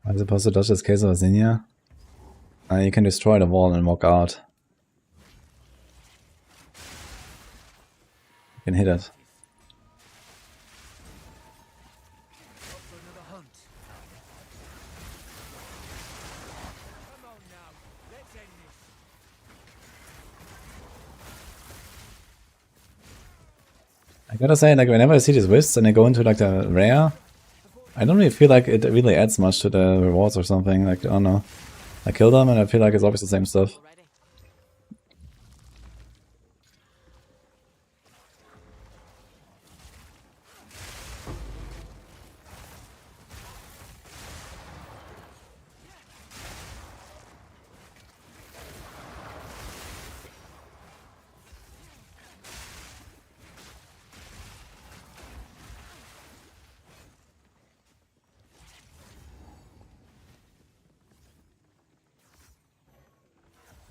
I'm supposed to dodge this case of a Zinnia? You can destroy the wall and walk out. You can hit it. I gotta say, like, whenever I see these wisps and they go into like the rare, I don't really feel like it really adds much to the rewards or something. Like, I don't know. I kill them and I feel like it's always the same stuff. Already.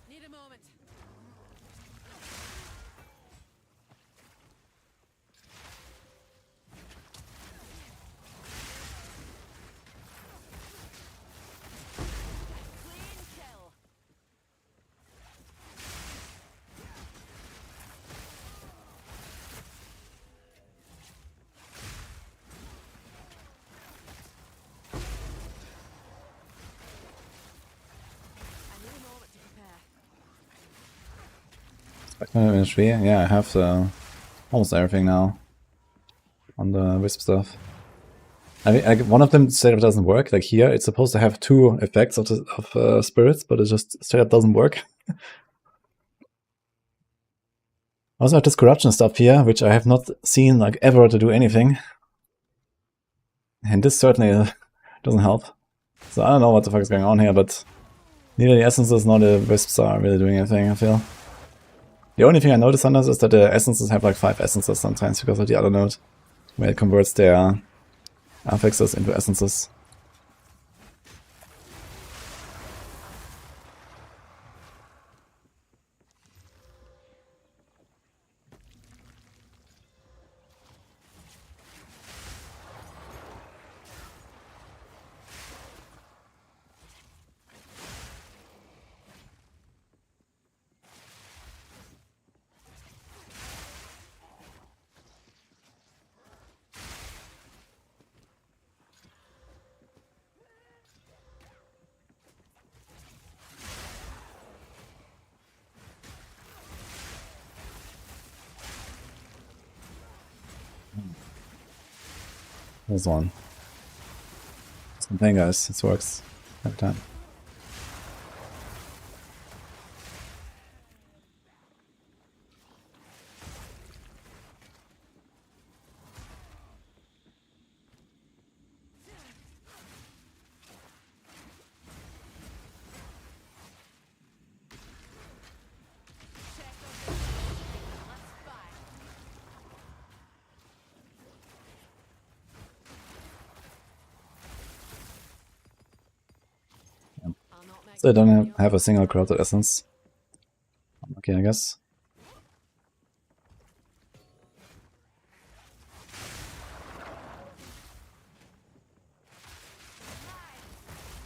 Need a moment. Clean kill. I need a moment to prepare. Ministry. Yeah, I have almost everything now on the Wisp stuff. One of them straight up doesn't work. Like here, it's supposed to have 2 effects of spirits, but it just straight up doesn't work. I also have this corruption stuff here, which I have not seen like ever to do anything. And this certainly doesn't help. So I don't know what the fuck is going on here, but neither the essences nor the wisps are really doing anything, I feel. The only thing I notice on this is that the essences have like 5 essences sometimes because of the other node, where it converts their affixes into essences. There's one. Same thing, guys. This works every time. So I don't have a single corrupted essence. Okay, I guess.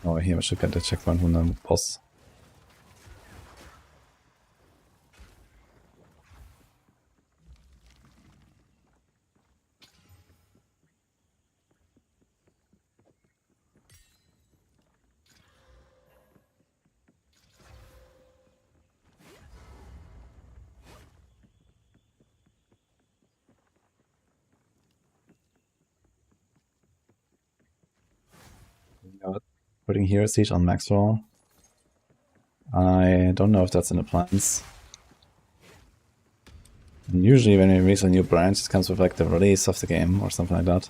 Oh, here we should get the checkpoint from the boss. Putting Hero Siege on max roll. I don't know if that's in the plans. And usually when we release a new branch, it comes with like the release of the game or something like that.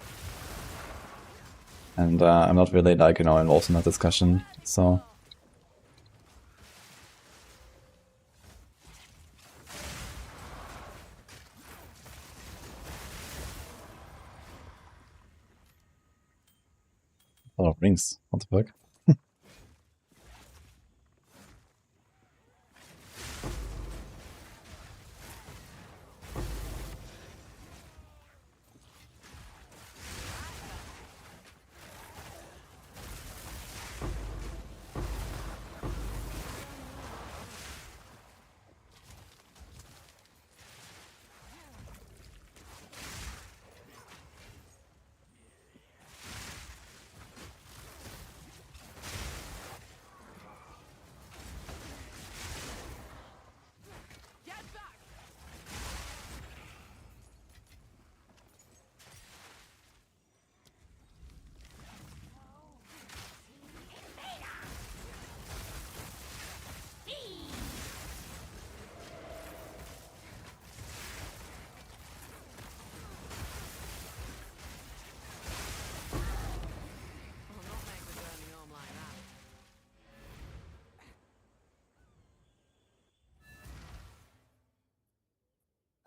And I'm not really like, you know, involved in that discussion, so... A lot of rings, what the fuck?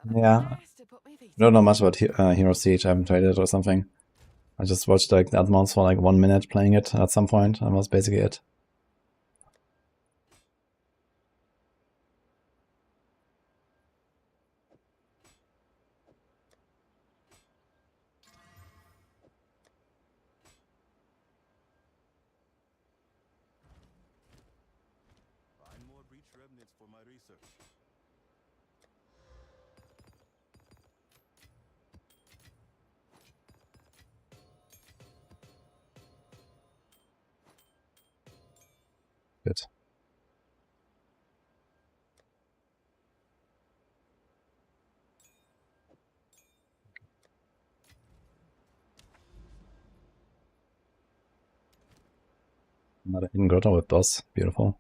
Yeah, Nice to put my feet I don't know much about Hero Siege. I haven't played it or something. I just watched like that mods for like 1 minute playing it at some point. That was basically it. Find more breach remnants for my research. Good. Another hidden grotto with boss. Beautiful.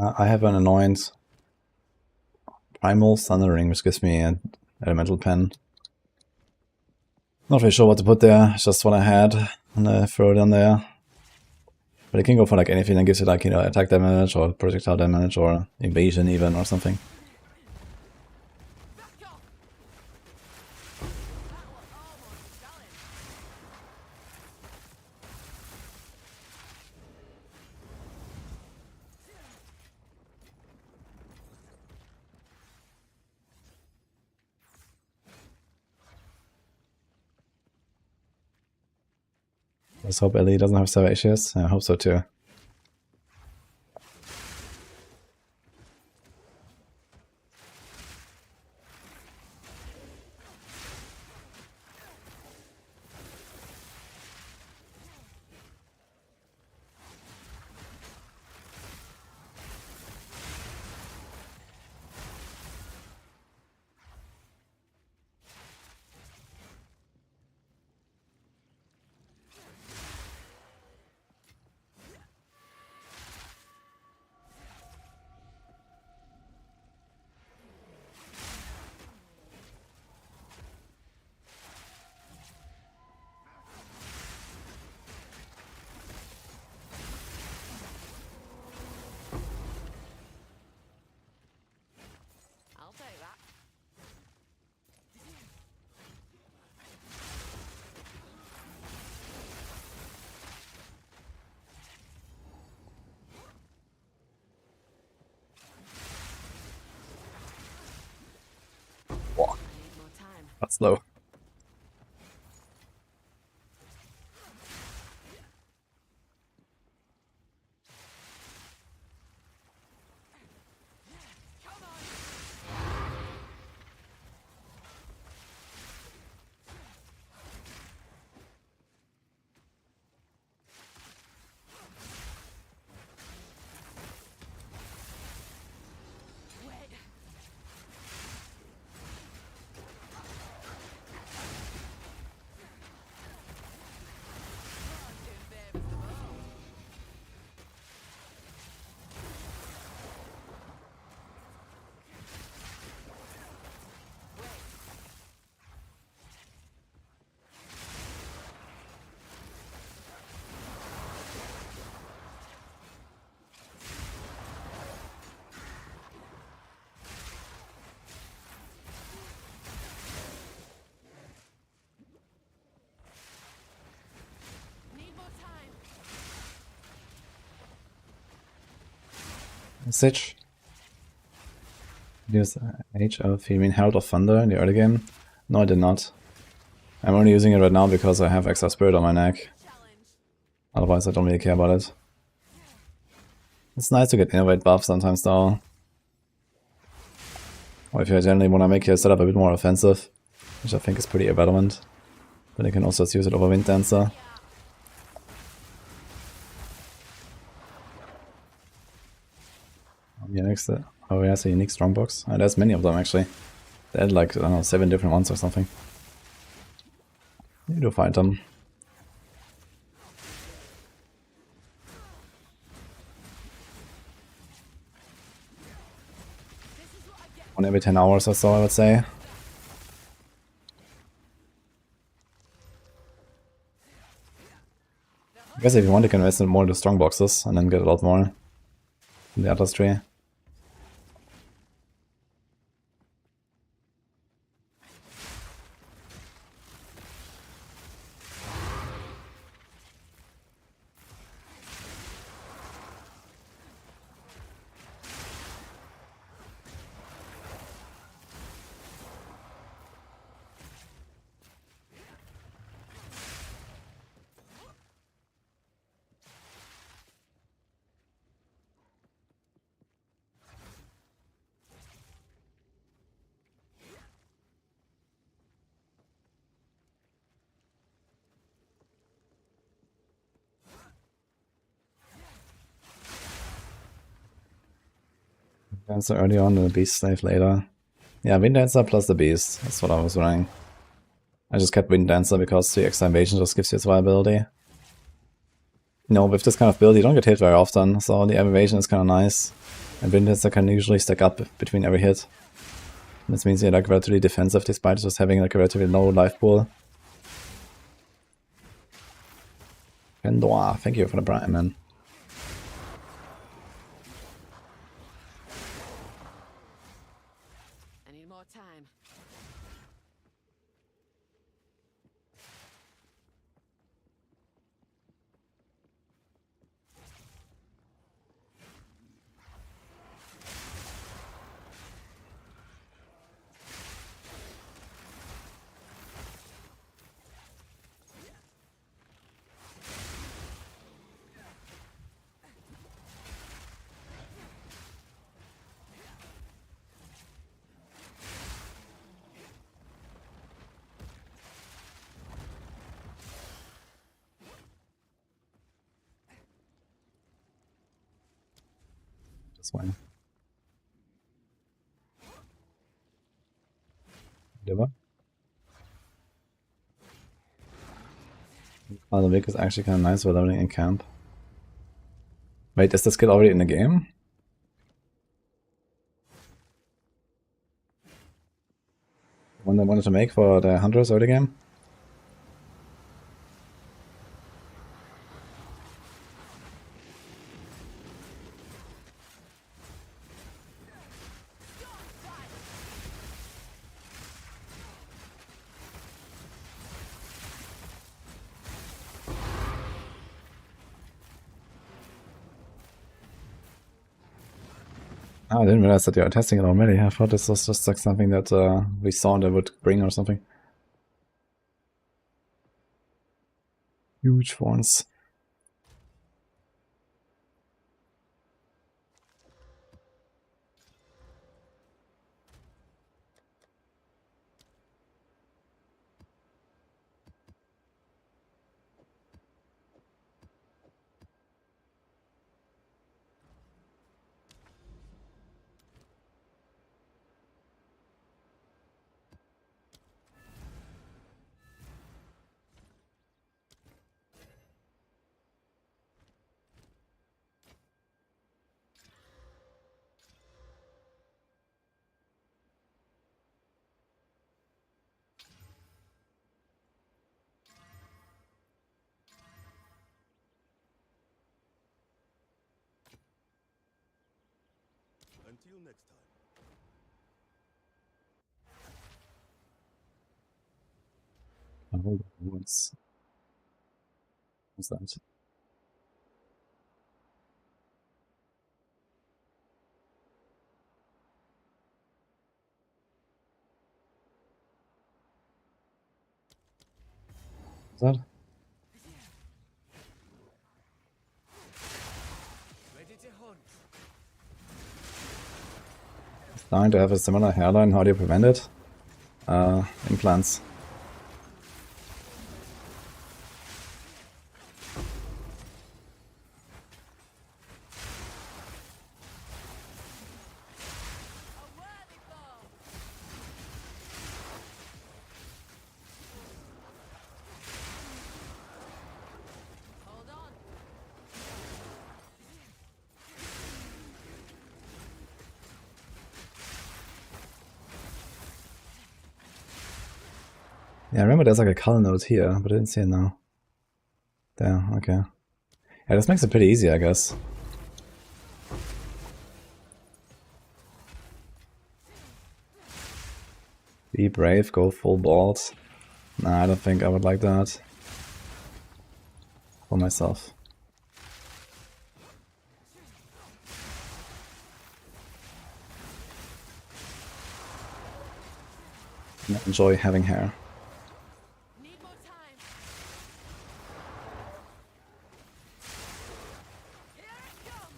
I have an annoyance. Primal Thundering, which gives me an elemental pen. Not really sure what to put there, it's just what I had, and I throw it in there. But it can go for like anything that gives you like, you know, attack damage or projectile damage or evasion even or something. back off. That was almost a challenge. Let's hope Ellie doesn't have server issues. I hope so too. I'll take that. Wow, I need more time. that's low. Come on. Wait. Dragonkin favors the bow. Need more time. Sitch. Use HLF, you mean Herald of Thunder in the early game? No, I did not. I'm only using it right now because I have Exile Spirit on my neck. Challenge. Otherwise I don't really care about it. It's nice to get innovate buff sometimes though. Or if you generally want to make your setup a bit more offensive, which I think is pretty irrelevant, then you can also just use it over Wind Dancer. Yeah, next, oh yeah, it's a unique strongbox. There's many of them actually. They had like, I don't know, 7 different ones or something. You do find them. 1 every 10 hours or so, I would say. I guess if you want, you can invest more into strong boxes and then get a lot more from the Atlas tree. Dancer early on and the Beast Slave later. Yeah, Wind Dancer plus the Beast. That's what I was running. I just kept Wind Dancer because the extra invasion just gives you its viability. No, with this kind of build you don't get hit very often, so the evasion is kind of nice. And Wind Dancer can usually stack up between every hit. This means you're like relatively defensive despite just having like a relatively low life pool. Pendor, thank you for the Prime, man. I need more time. This way. Whatever. Oh, the Vic is actually kind of nice for leveling in camp. Wait, is the skill already in the game? One I wanted to make for the Hunters early game? Oh, I didn't realize that you are testing it already. I thought this was just like something that we saw they would bring or something. Huge ones. Until next time. Oh, what's that? What's that? Ready to hunt. Starting to have a similar hairline. How do you prevent it? Implants. A worthy foe. Hold on. Yeah, I remember there's like a color node here, but I didn't see it now. There, okay. Yeah, this makes it pretty easy, I guess. Be brave, go full balls. Nah, I don't think I would like that. For myself. I enjoy having hair. Need more time. Here it comes.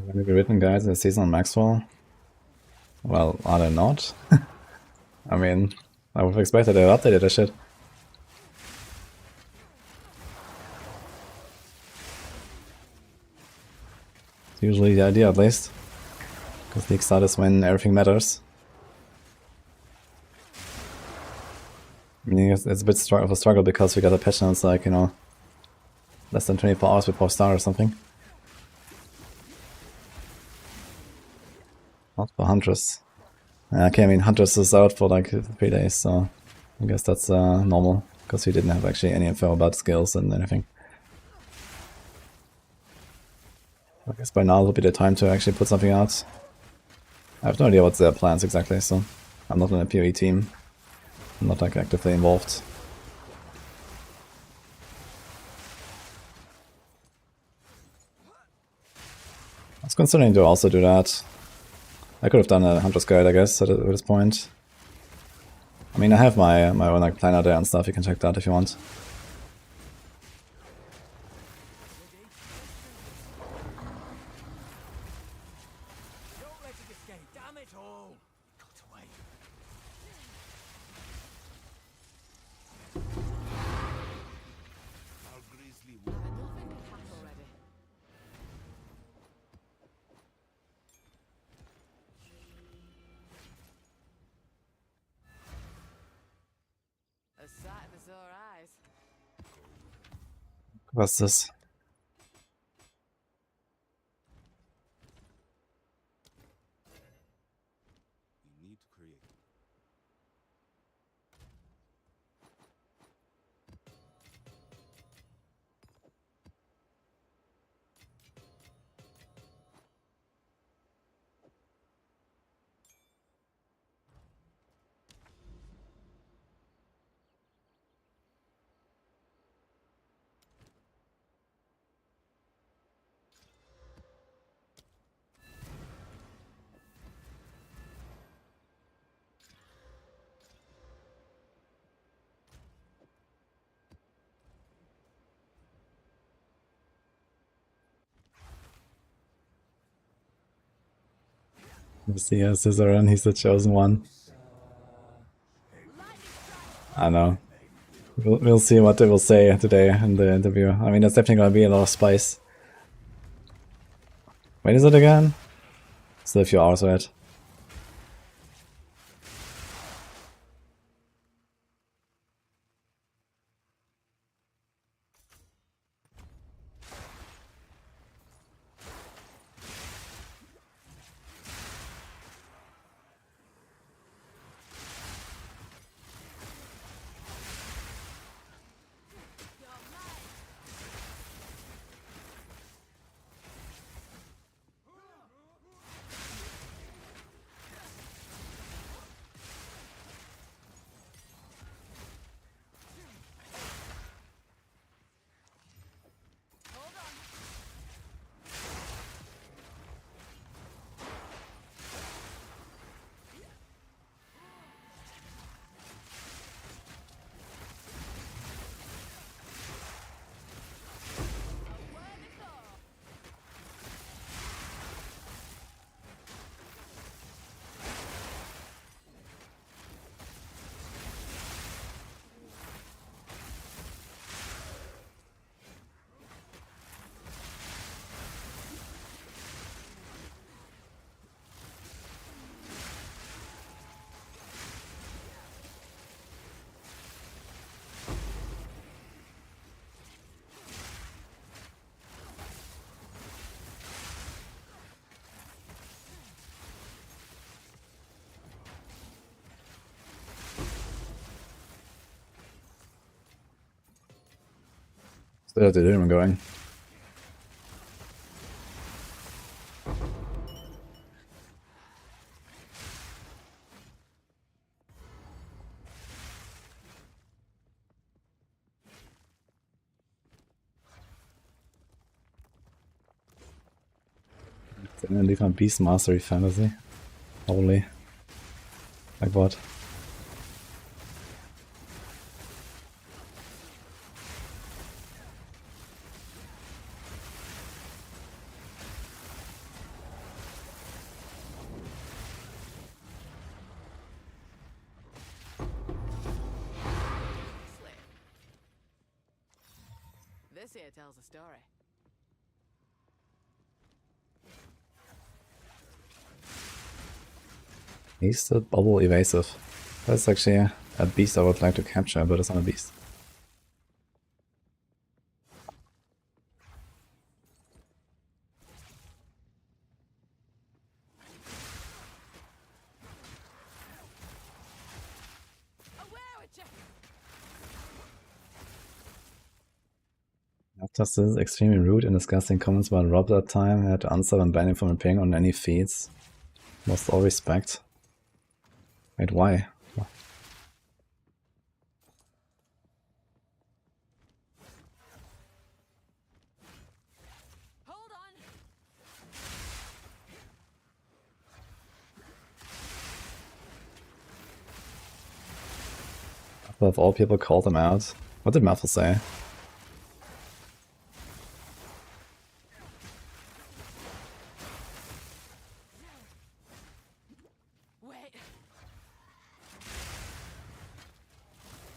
Have you written guides in the season on Maxwell? Well, are they not? I mean, I would have expected they updated that shit. It's usually the idea, at least. Because league start is when everything matters. I mean, it's a bit of a struggle because we got a patch and it's like, you know, less than 24 hours before start or something. Not for Huntress. Okay, I mean, Huntress is out for like 3 days, so I guess that's normal. Because we didn't have actually any info about skills and anything. I guess by now will be the time to actually put something out. I have no idea what's their plans exactly, so I'm not on a PoE team. I'm not like actively involved. I was considering to also do that. I could have done a Hunter's Guide, I guess, at this point. I mean, I have my own like planner there and stuff. You can check that if you want. Don't let it escape, damn it all! Got away. Our grisly war. Enough in the pack already. A sight of the sore eyes. What's this? We need to create. See, Scissoran, he's the chosen one. I know. We'll see what they will say today in the interview. I mean, there's definitely gonna be a lot of spice. When is it again? Still a few hours away. Still have the delirium going. Then leave my Beast Mastery Fantasy. Holy. Like what? This here tells a story. He's the bubble evasive. That's actually a beast I would like to capture, but it's not a beast. Just this extremely rude and disgusting comments about Rob that time. I had to answer and ban him from appearing on any feeds. Lost all respect. Wait, why? Hold on. Of all people called him out. What did Mathel say? Wait.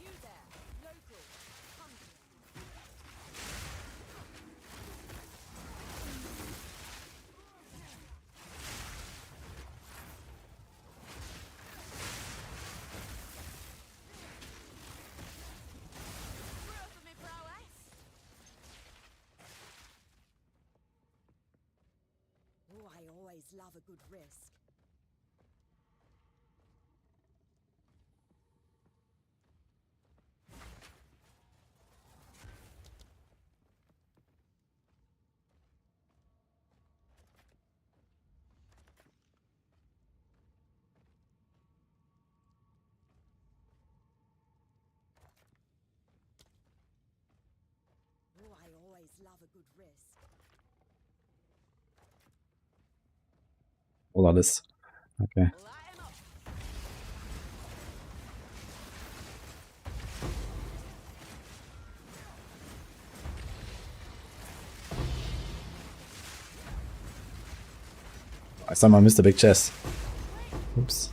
You there, local. Come here. Proof of me prowess. Oh, I always love a good risk. Oh, I always love a good risk. All of this. Okay. Light him up. I somehow missed a big chest. Oops.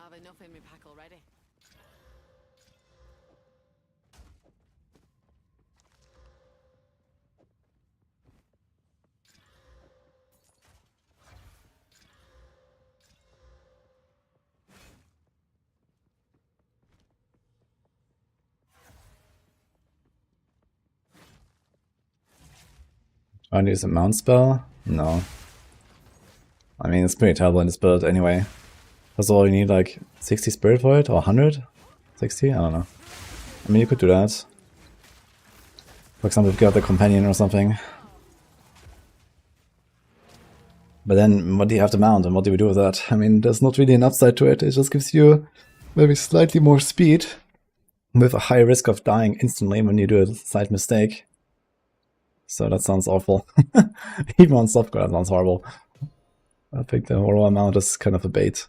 I've enough in my pack already. Trying to use a mount spell? No. I mean, it's pretty terrible in this build anyway. First of all, you need like 60 spirit for it, or 100? 60? I don't know. I mean, you could do that. For example, if you got the companion or something. But then, what do you have to mount, and what do we do with that? I mean, there's not really an upside to it. It just gives you maybe slightly more speed. with a high risk of dying instantly when you do a slight mistake. So that sounds awful. Even on software, that sounds horrible. I think the raw amount is kind of a bait.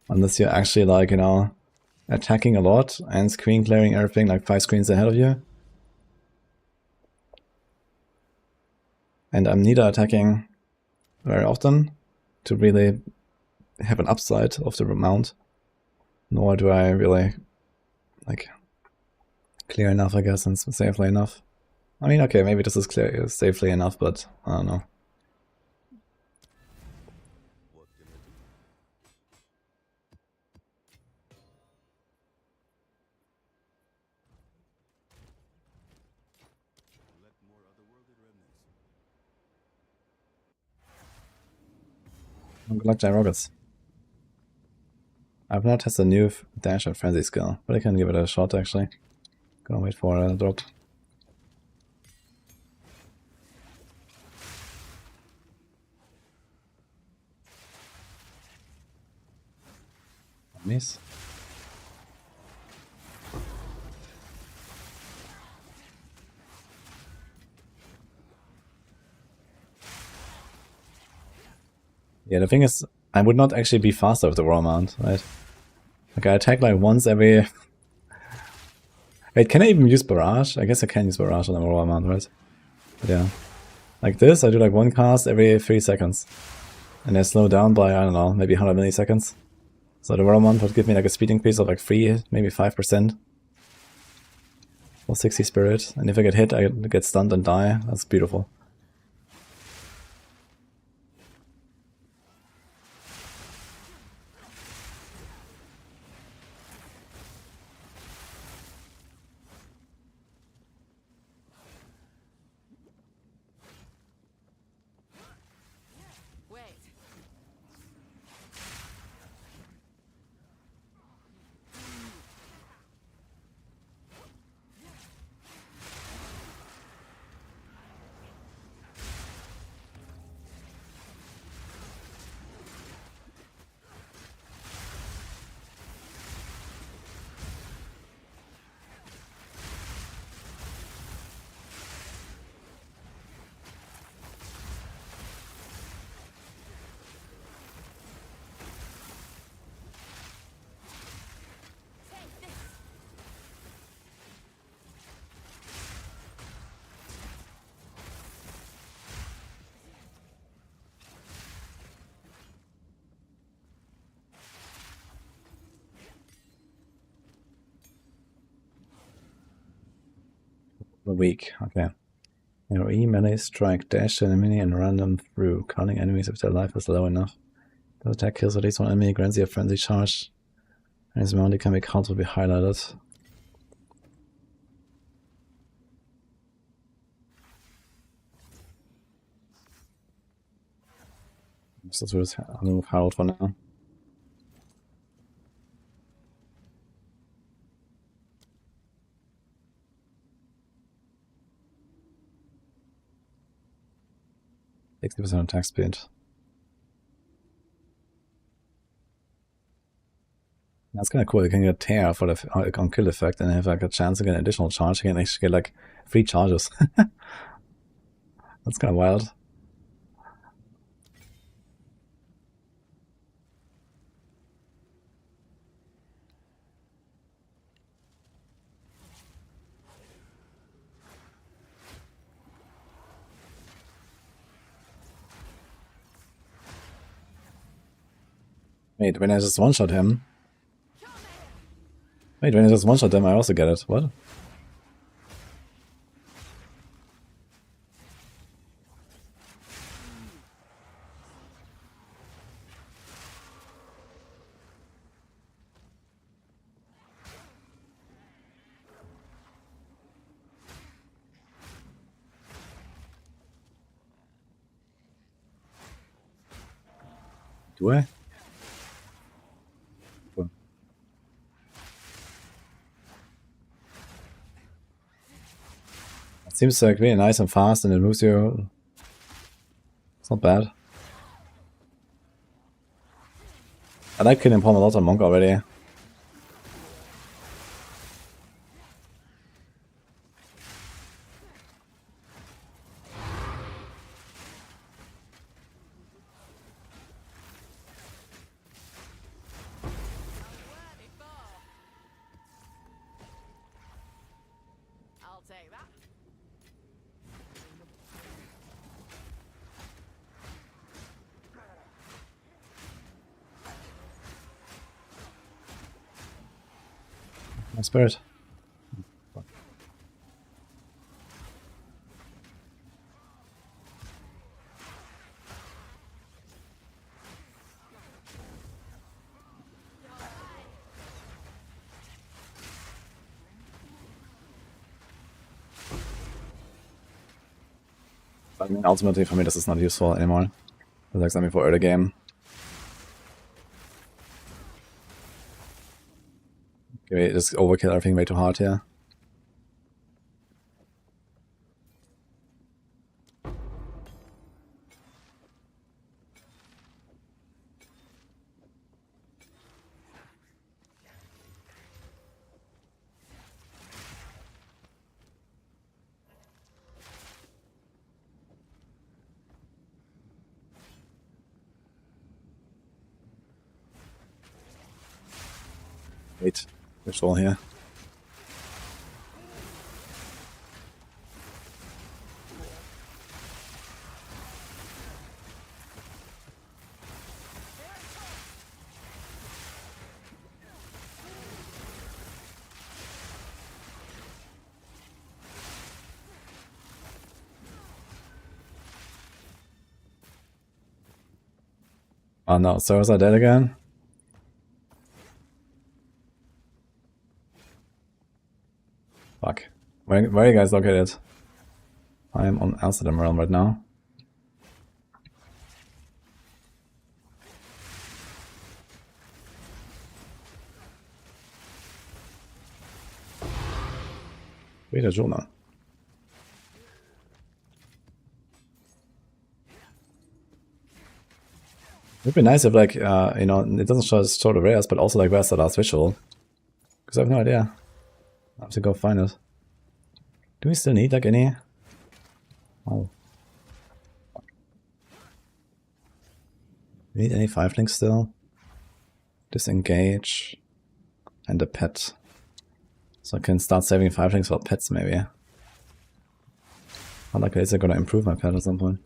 Unless you're actually like, you know, attacking a lot and screen clearing everything like 5 screens ahead of you. And I'm neither attacking very often to really have an upside of the amount, nor do I really like clear enough, I guess, and safely enough. I mean, okay, maybe this is clear safely enough, but I don't know. Good luck, Giant Rockets. I've not tested the new dash and frenzy skill, but I can give it a shot actually. Gonna wait for a drop. Miss. Yeah, the thing is, I would not actually be faster with the raw amount, right? Like I attack like once every... Wait, can I even use barrage? I guess I can use barrage on the raw amount, right? But yeah. Like this, I do like one cast every 3 seconds. And I slow down by, I don't know, maybe 100 milliseconds. So the raw amount would give me like a speed increase of like 3, maybe 5%. Or 60 spirit. And if I get hit, I get stunned and die. That's beautiful. Wait. Weak, okay. AoE, melee, strike, dash enemy, and random through. Counting enemies if their life is low enough. The attack kills at least one enemy, grants you a frenzy charge. And his amount can be count will be highlighted. So let's move Harold for now. %60% attack speed. That's kind of cool. You can get tear for the on kill effect and have like a chance to get an additional charge. You can actually get like 3 charges. That's kind of wild. Wait, when I just one-shot him... Wait, when I just one-shot him, I also get it. What? Do I? Cool. It seems like really nice and fast, and it moves you. It's not bad. I like killing Palm a lot on Monk already. My spirit. I mean, ultimately for me this is not useful anymore. It's like something for early game. Okay, just overkill everything way too hard here. Wait, there's all here. Oh no, servers are dead again? Fuck. Where are you guys located? I am on Amsterdam realm right now. Wudijo. It would be nice if, like, you know, it doesn't show the rares, but also, like, where's the last visual? Because I have no idea. I have to go find it. Do we still need, like, any? Oh. We need any 5 links still? Disengage. And a pet. So I can start saving 5 links for pets, maybe. Not like it's gonna improve my pet at some point.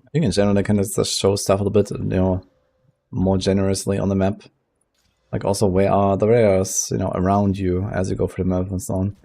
I think in general I can just show stuff a little bit, you know, more generously on the map. Like also where are the rares, you know, around you as you go through the map and so on.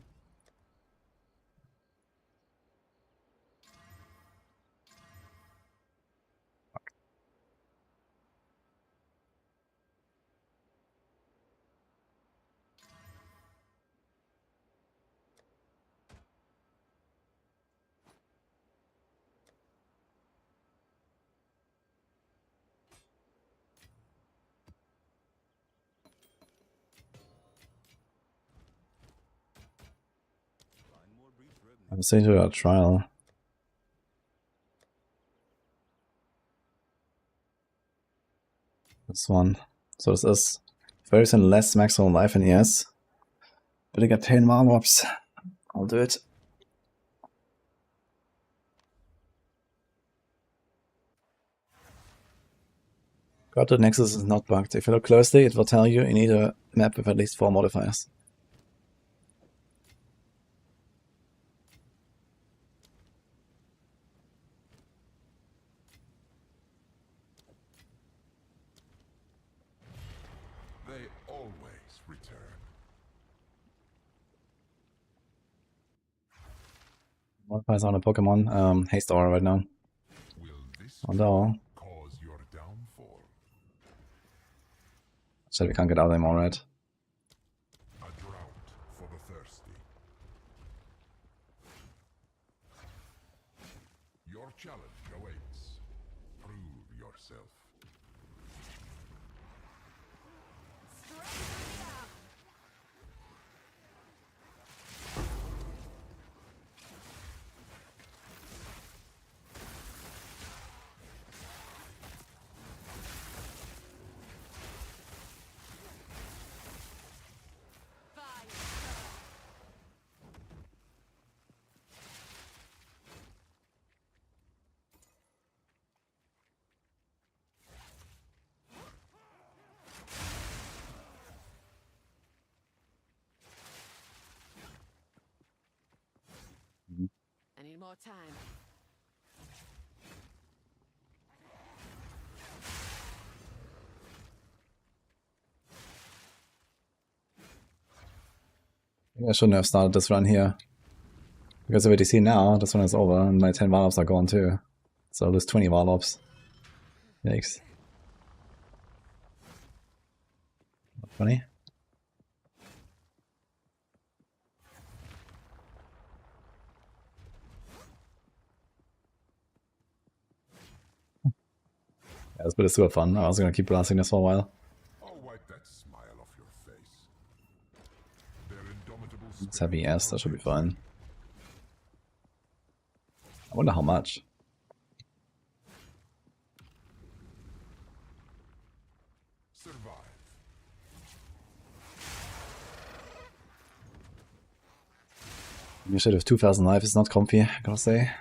I'm saying to a trial. This one. So this is very less maximum life in ES. But I get 10 Marmops. I'll do it. God, the Nexus is not bugged. If you look closely, it will tell you need a map with at least 4 modifiers. They always return. Modifiers on a Pokemon. Haste Aura right now. Will this Although, cause your downfall? shit, we can't get out anymore, right? A drought for the thirsty. Your challenge awaits. Prove yourself. more time. I shouldn't have started this run here. Because if you see now, this one is over and my 10 Varlops are gone too. So I'll lose 20 Varlops. Yikes. Not funny. Yeah, this bit is super fun. I was gonna keep blasting this for a while. I'll wipe that smile off your face. Their indomitable It's heavy S, that should be fine. I wonder how much. survive. You should have 2000 life, it's not comfy, I gotta say.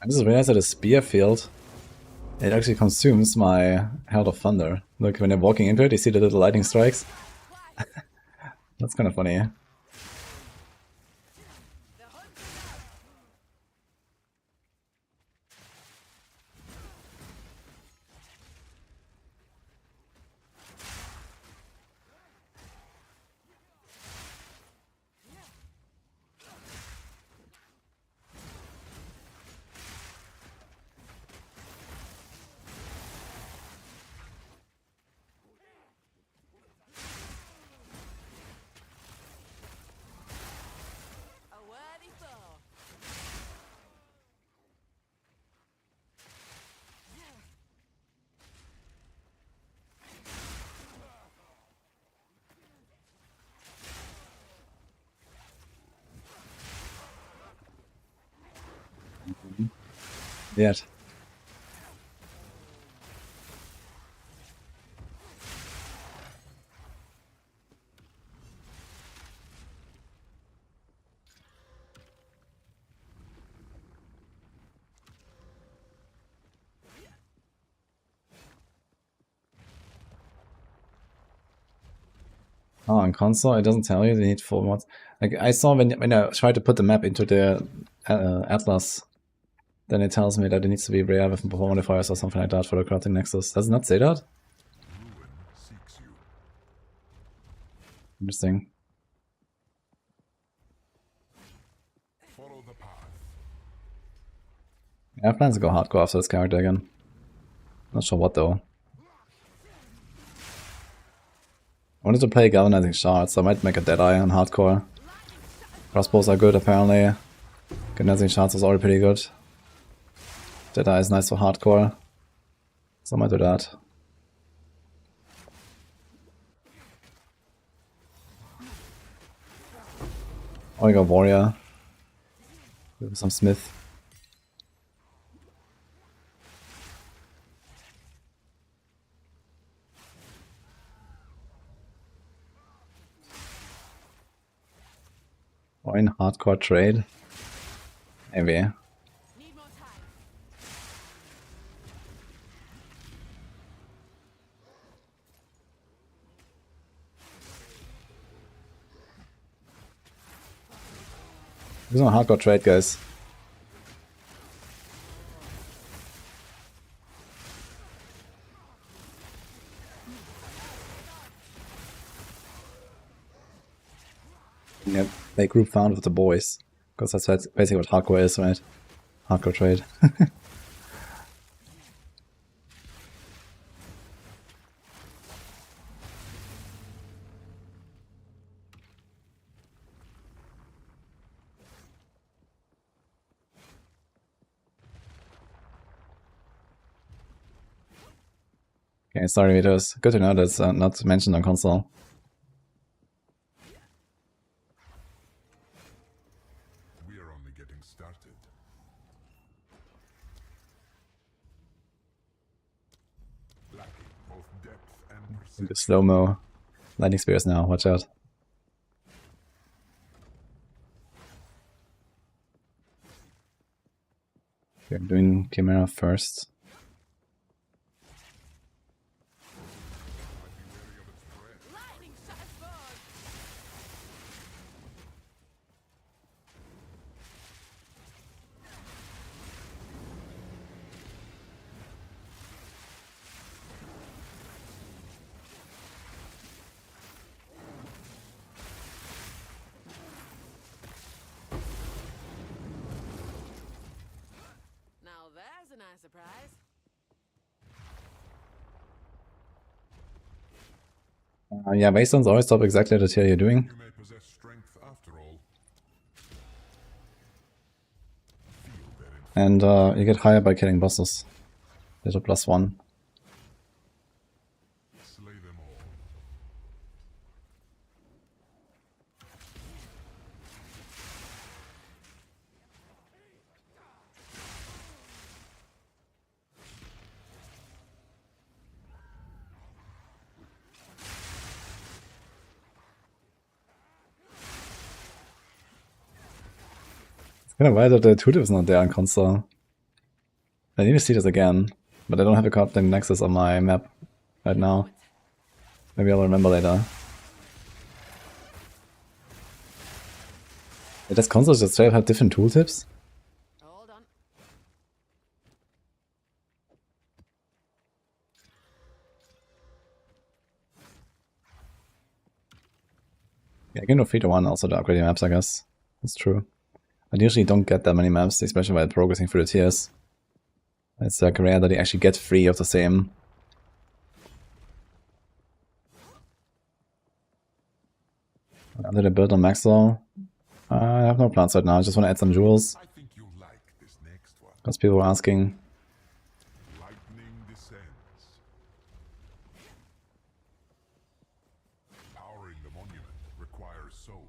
I just realized that a spear field, it actually consumes my Herald of Thunder. Look, when you're walking into it, you see the little lightning strikes. That's kind of funny. A worthy foe. Yet. Oh, on console, it doesn't tell you they need 4 mods. Like I saw when I tried to put the map into the Atlas, then it tells me that it needs to be rare with perform modifiers or something like that for the crafting nexus. Does it not say that? Ruin seeks you. Interesting. Follow the path. Yeah, I have plans to go hardcore after this character again. Not sure what though. I wanted to play galvanizing shards, so I might make a Deadeye on hardcore. Crossbows are good apparently. Galvanizing shards was already pretty good. Deadeye is nice for hardcore. So I might do that. Or you got warrior. With some smith. Or in hardcore trade. Maybe. Need more time. This is a hardcore trade, guys. Yep, they group found with the boys. Because that's basically what hardcore is, right? Hardcore trade. Okay, sorry, it was good to know that's not mentioned on console. We are only getting started. Lacking both depth and precision. The slow-mo lightning spears now, watch out. Okay, I'm doing Chimera first. Lightning shatters bones. Now there's a nice surprise. Yeah, Wastelands always stop exactly the tier you're doing. You may possess strength after all. Feel their And you get higher by killing bosses. There's a +1. slay them all. It's kind of weird that the tutor is not there on console. I need to see this again, but I don't have a goddamn Nexus on my map right now. Maybe I'll remember later. Yeah, does console just straight up have different tooltips? Hold on. Yeah, I can do 3 to 1 also to upgrade your maps, I guess. That's true. I usually don't get that many maps, especially while progressing through the tiers. It's like rare that you actually get 3 of the same. Did I build on Maxwell? I have no plans right now, I just want to add some jewels. I think you'll like this next one. Because people were asking. Lightning descends. Powering the monument requires souls.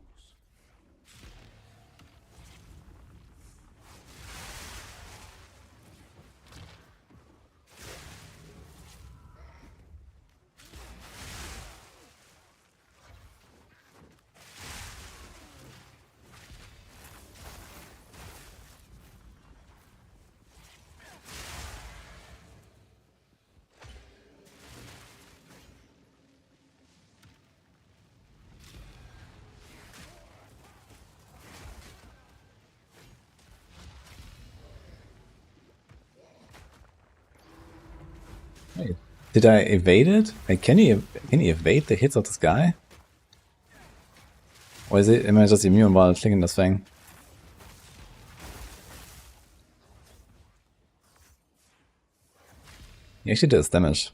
Hey, did I evade it? Like, can he evade the hits of this guy? Or am I just immune while clicking this thing? He actually does damage.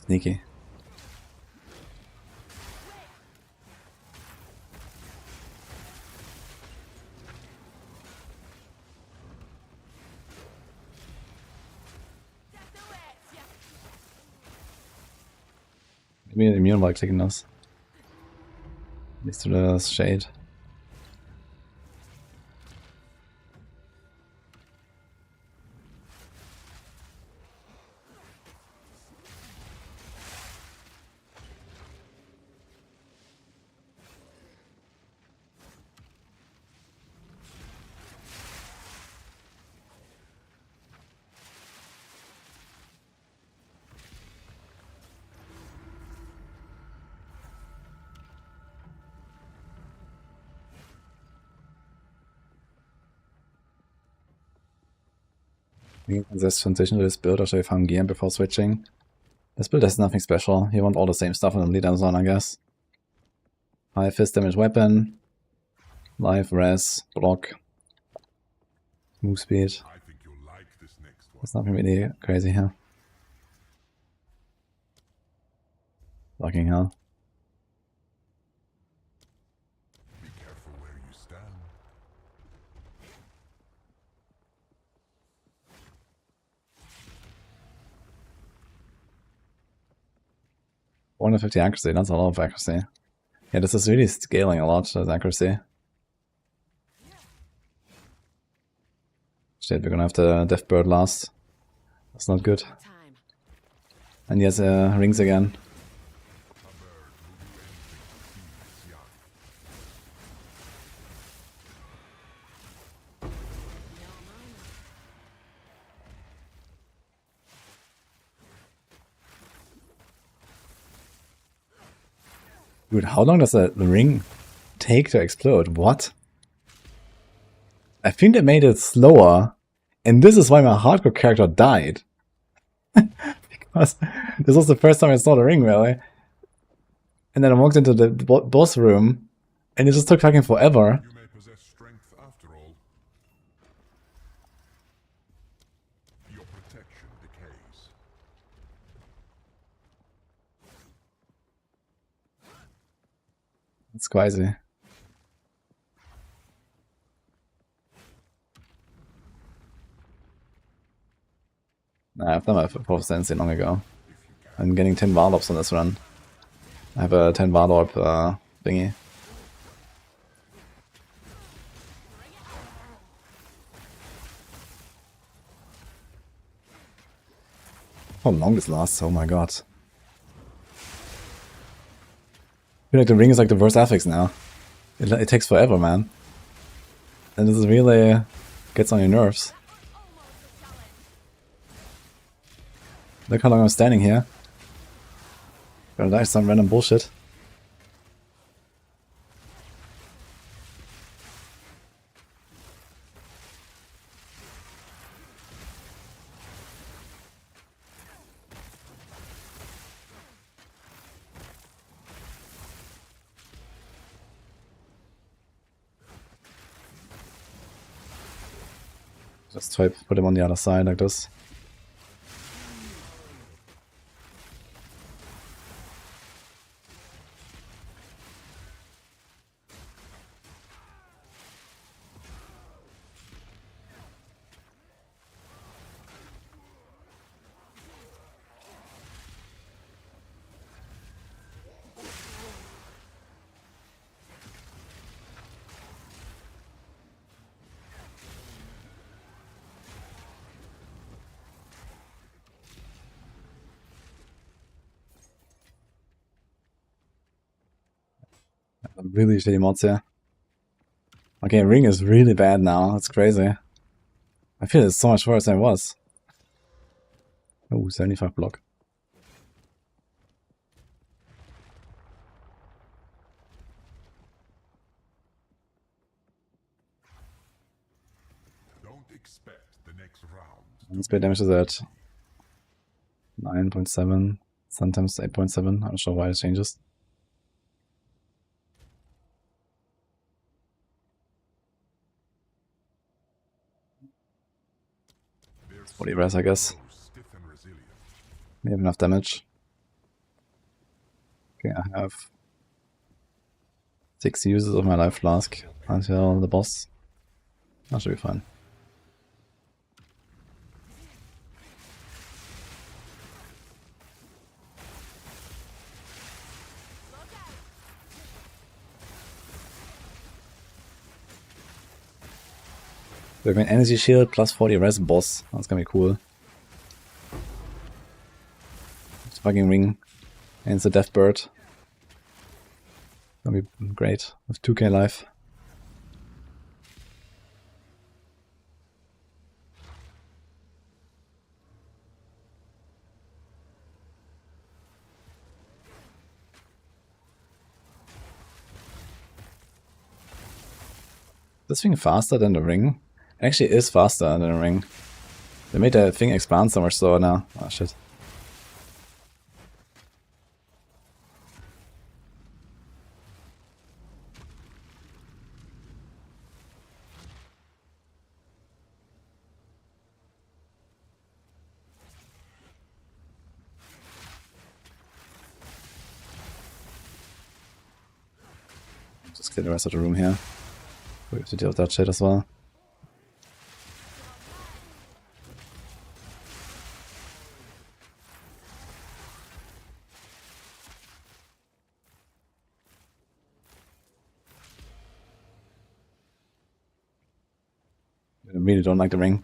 Sneaky. Death awaits ya. Maybe immune while clicking this. Needs to the shade. You can just transition to this build or should I farm gear before switching? This build has nothing special. You want all the same stuff on the lead Amazon, I guess. High fist damage weapon. Life, res, block. Move speed. I think you'll like this next one. There's nothing really crazy here. Fucking hell. Be careful where you stand. 450 accuracy, that's a lot of accuracy. Yeah, this is really scaling a lot, this accuracy. Shit, we're gonna have the Death Bird last. That's not good. Time. And he has rings again. A bird will do anything to keep its young. Dude, how long does the ring take to explode? What? I think they made it slower, and this is why my hardcore character died. Because this was the first time I saw the ring, really. And then I walked into the boss room, and it just took fucking forever. You may possess strength after all. Your protection decays. It's crazy. Nah, I've done my Fourth Sensei long ago. I'm getting 10 Warlords on this run. I have a 10 Warlord thingy. How long this lasts, oh my god. I feel like the ring is like the worst affix now. It takes forever, man. And this really gets on your nerves. Look how long I'm standing here. Gonna die some random bullshit. Just try to put him on the other side like this. Really shitty mods here. Okay, ring is really bad now. That's crazy. I feel it's so much worse than it was. Oh, 75 block. Don't expect the next round. And speed damage is at 9.7, sometimes 8.7. I'm not sure why it changes. There's 40 res, I guess. stiff and resilient. We have enough damage. Okay, I have 6 uses of my life flask until the boss. That should be fine. We have an energy shield plus 40 res boss. That's gonna be cool. It's fucking ring. And it's a death bird. Gonna be great with 2k life. This thing faster than the ring? Actually, it is faster than the ring. They made the thing expand so much slower now. Oh shit. Just clear the rest of the room here. We have to deal with that shit as well. I really don't like the ring.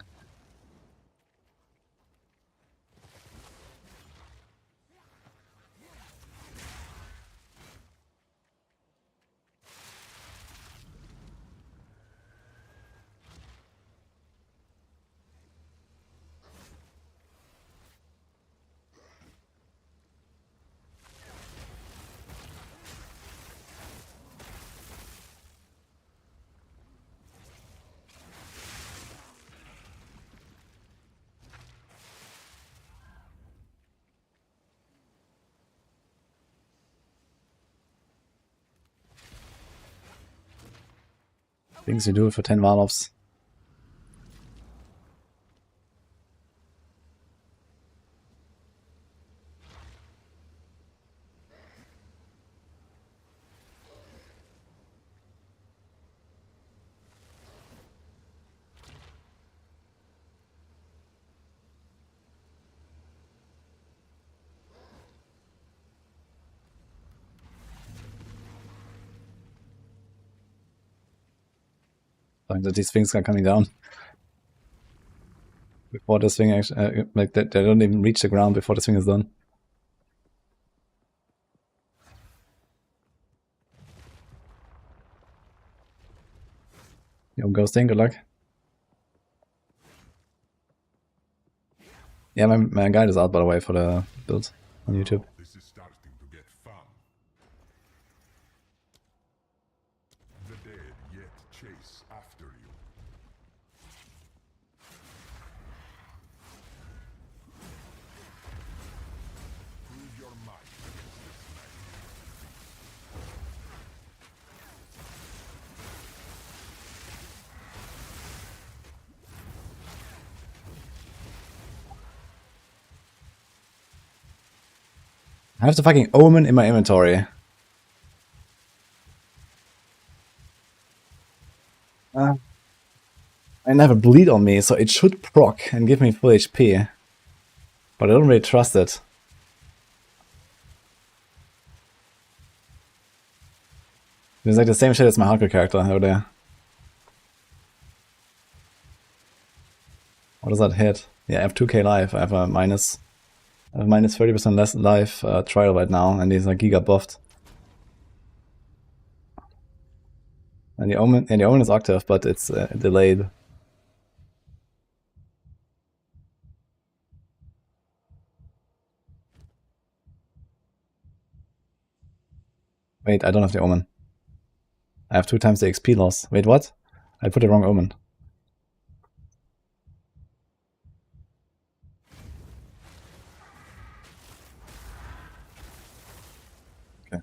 Things you do for 10 Warlocks. That these things are coming down before this thing actually, like they don't even reach the ground before this thing is done. Yo, ghosting, good luck. Yeah, my guide is out by the way for the build on YouTube. This is starting to get fun. The dead yet chase after you. Prove your might against this man. I have the fucking Omen in my inventory. I never bleed on me, so it should proc and give me full HP. But I don't really trust it. It's like the same shit as my hardcore character over there. What does that hit? Yeah, I have 2k life. I have a minus 30% less life trial right now, and he's like giga buffed. And the Omen is active, but it's delayed. Wait, I don't have the Omen. I have 2 times the XP loss. Wait, what? I put the wrong Omen. Okay.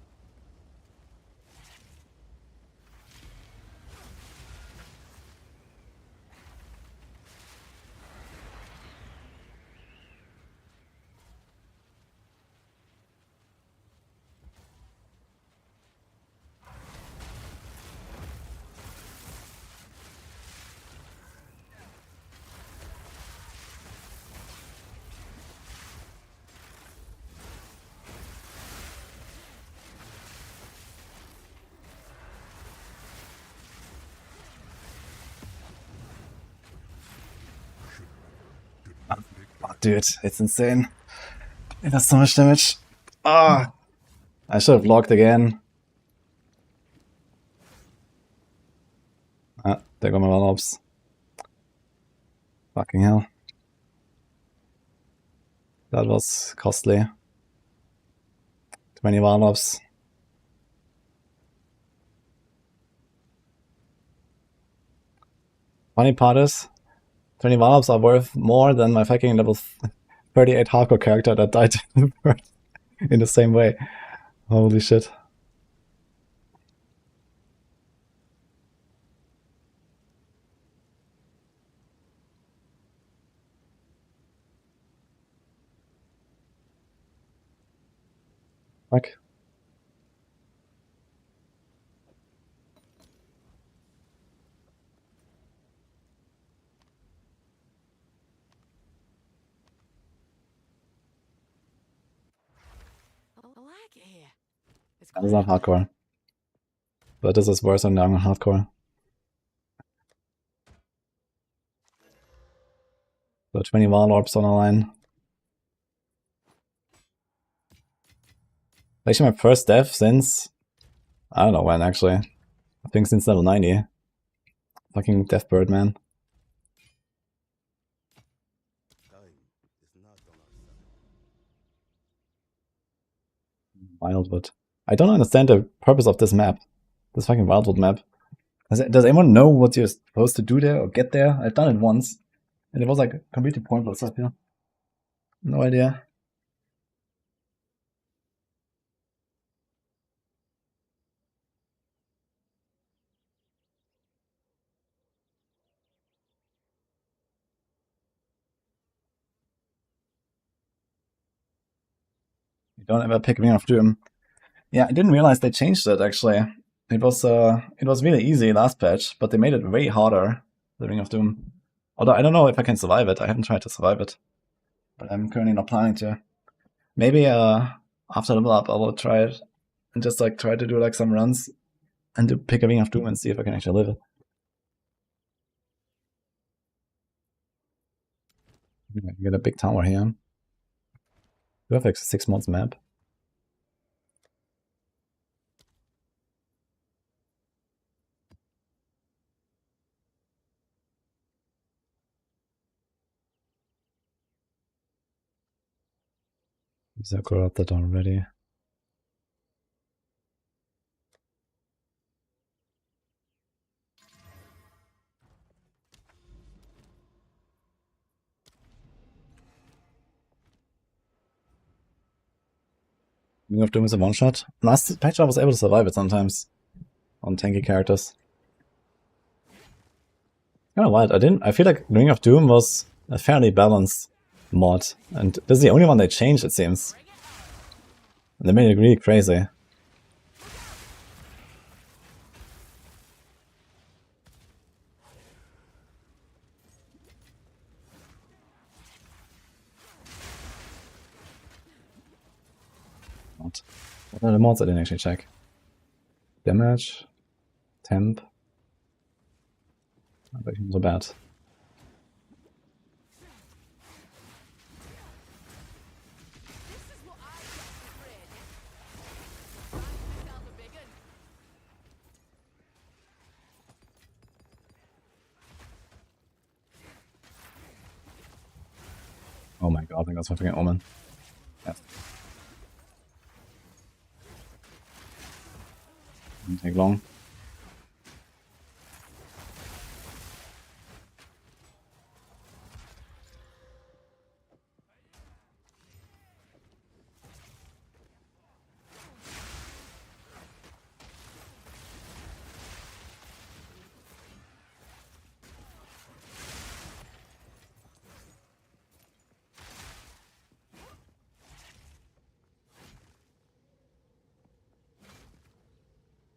Oh, dude, it's insane. It does so much damage. Ah! I should have logged again. Ah, there go my one-ups. Fucking hell. That was costly. 20 one-ups. Funny part is, 20 one-ups are worth more than my fucking level 38 hardcore character that died in the same way. Holy shit. Fuck. I like it here. It's That is not hardcore. But this is worse than young hardcore. So 20 Warlords on the line. Actually my first death since... I don't know when actually. I think since level 90. Fucking Deathbird, man. Wildwood. I don't understand the purpose of this map. This fucking Wildwood map. Does anyone know what you're supposed to do there or get there? I've done it once. And it was like completely pointless up here. No idea. You don't ever pick Ring of Doom. Yeah, I didn't realize they changed it actually. It was really easy last patch, but they made it way harder, the Ring of Doom. Although I don't know if I can survive it. I haven't tried to survive it. But I'm currently not planning to. Maybe after level up I will try it and just like try to do like some runs and to pick a Ring of Doom and see if I can actually live it. Okay, get a big tower here. Do have like 6 mods map. These are corrupted already. Ring of Doom is a one-shot. Last patch I was able to survive it sometimes on tanky characters. Kinda wild. I feel like Ring of Doom was a fairly balanced mod, and this is the only one they changed, it seems. And they made it really crazy. What are the mods I didn't actually check? Damage, temp. Not so bad. Oh my god, I think that's my freaking Omen. Yes. Didn't take long.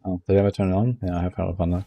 Oh, did I ever turn it on? Yeah, I have heard of that.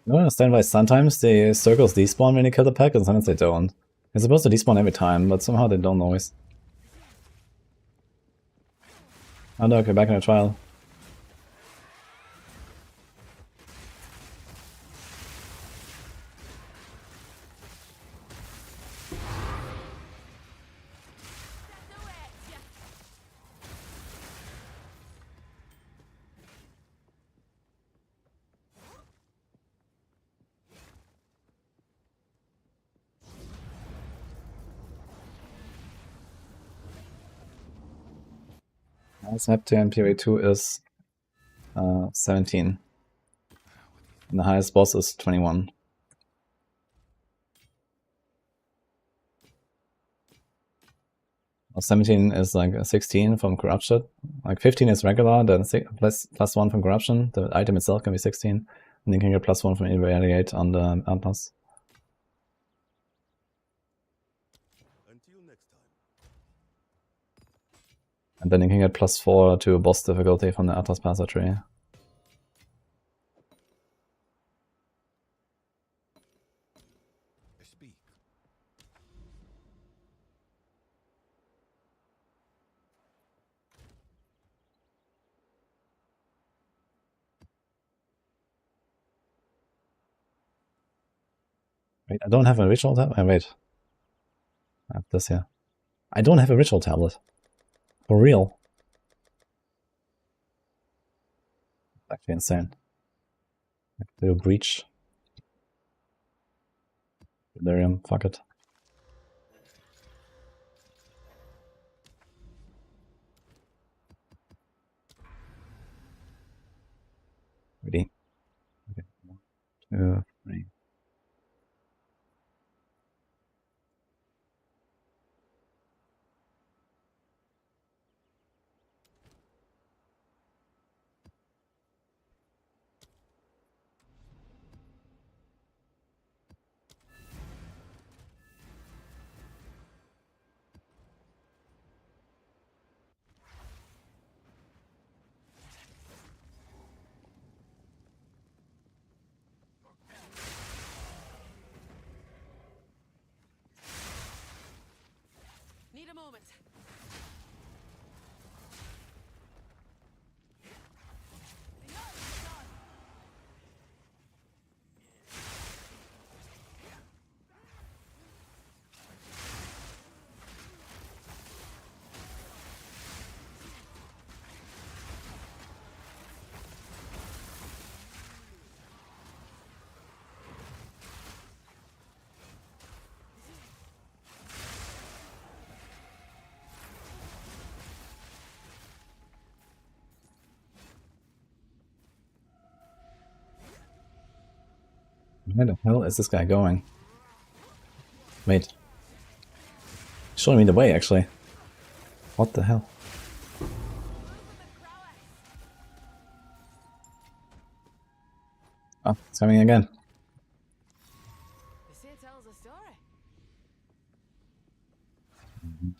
I don't understand why sometimes the circles despawn when you kill the pack and sometimes they don't. They're supposed to despawn every time, but somehow they don't always. Oh no, okay, back in the trial. Last map to Enquiries 2 is 17. And the highest boss is 21. 17 is like a 16 from corruption. Like 15 is regular, then plus 1 from corruption. The item itself can be 16. And then you can get plus 1 from invariate on the Atlas. Until next time. And then you can get plus 4 to boss difficulty from the Atlas Passer tree. Speak. Wait, I don't have a ritual tablet? Wait. I have this here. I don't have a ritual tablet. For real. Actually insane. Do a breach. Delirium, fuck it. Ready? Okay. 1, 2, 3. Need a moment. Where the hell is this guy going? Wait. He's showing me the way, actually. What the hell? Oh, it's coming again. They say it tells a story. From below.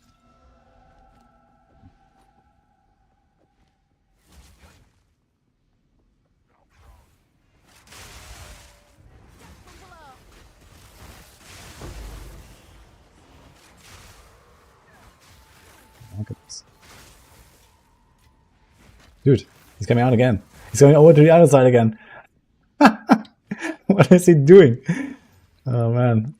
Look at this. Dude, he's coming out again. He's going over to the other side again. What is he doing? Oh man.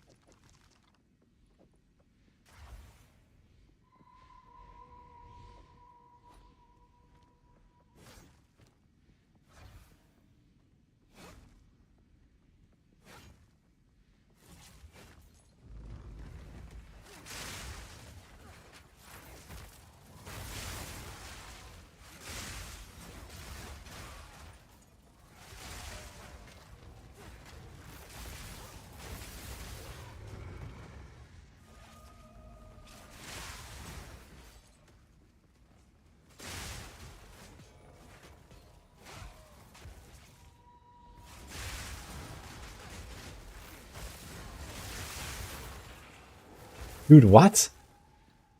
Dude, what?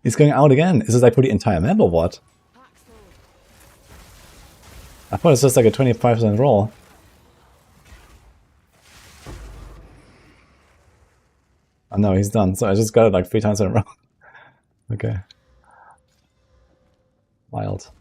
He's going out again. Is this like for the entire map or what? I thought it's just like a 25% roll. Oh no, he's done. So I just got it like 3 times in a row. Okay. Wild.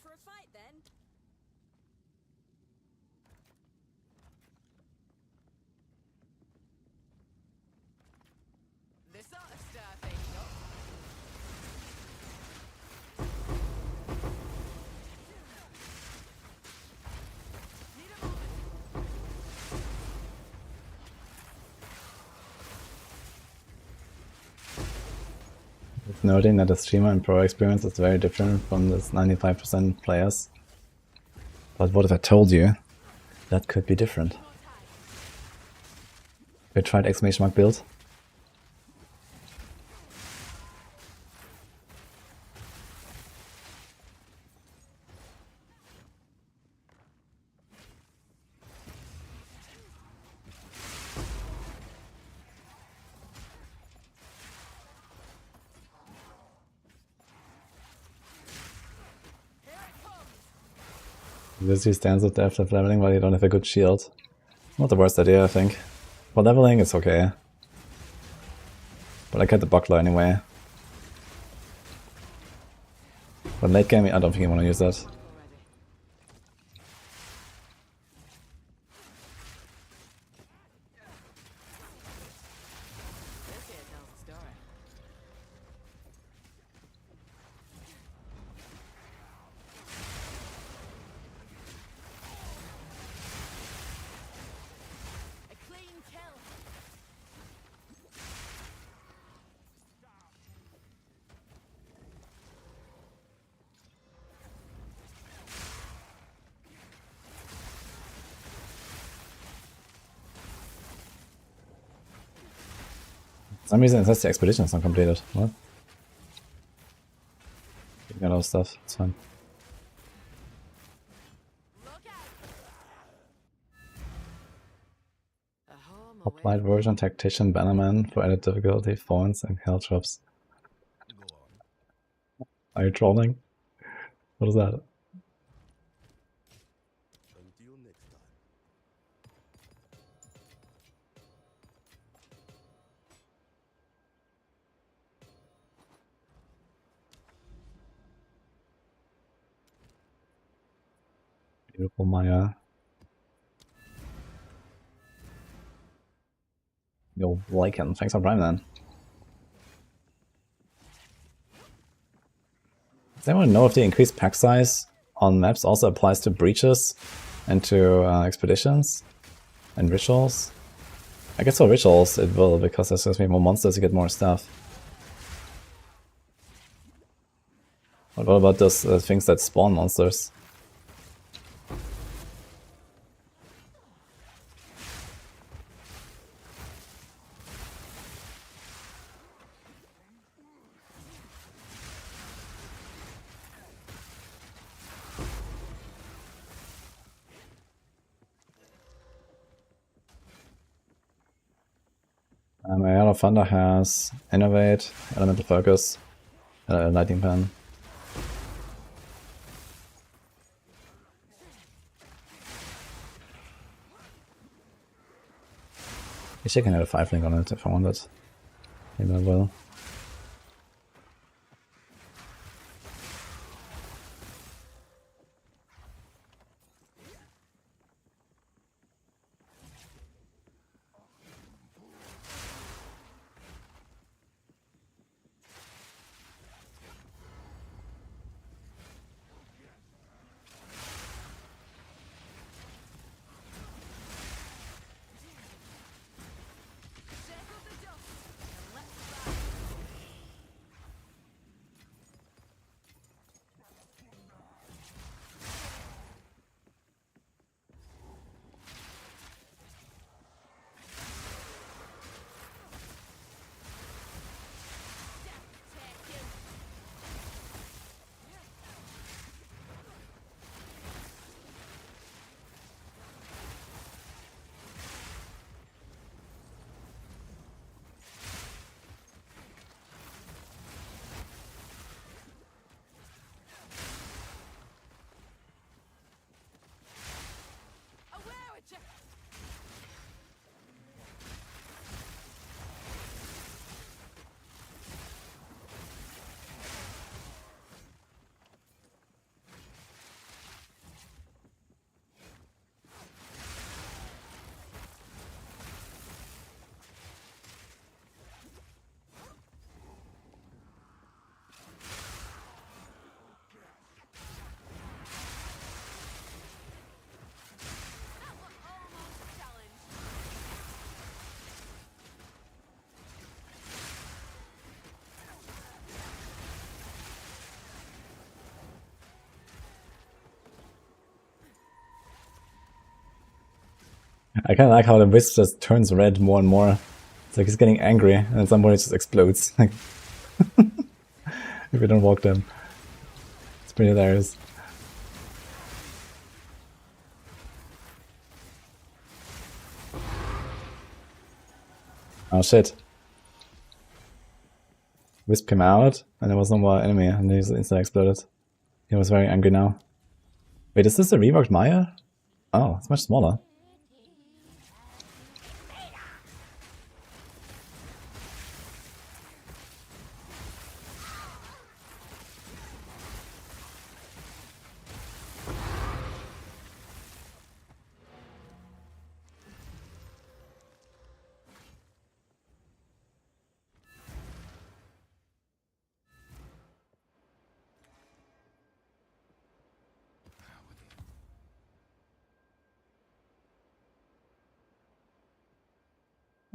for a fight then? This ought to stir things up. Need a moment. It's noting that the streamer and pro experience is very different from this 95% players. But what if I told you that could be different? We tried exclamation mark build. This stands with depth of leveling while you don't have a good shield. Not the worst idea, I think. For leveling, it's okay. But I get the buckler anyway. But late game, I don't think you want to use that. This here tells a story. A clean kill. For some reason it says the expedition is not completed. What? You got all stuff, it's fine. Look out. A home away Applied from version, tactician, bannerman for added difficulty, thorns, and caltrops. Go on. Are you trolling? What is that? Until next time. Beautiful Maya. Yo, Lycan, thanks for Prime then. Does anyone know if the increased pack size on maps also applies to breaches and to expeditions and rituals? I guess for rituals it will, because there's going to be more monsters, you get more stuff. What about those things that spawn monsters? Area of Thunder has Innovate, Elemental Focus, Lightning Pen. Wish I can have a 5 link on it if I wanted. Maybe I will. Shake up the dust and let's ride. I kind of like how the wisp just turns red more and more. It's like he's getting angry, and at some point it just explodes. Like, if you don't walk them. It's pretty hilarious. Oh shit. Wisp came out, and there was no more enemy, and he instantly exploded. He was very angry now. Wait, is this a reworked Maya? Oh, it's much smaller.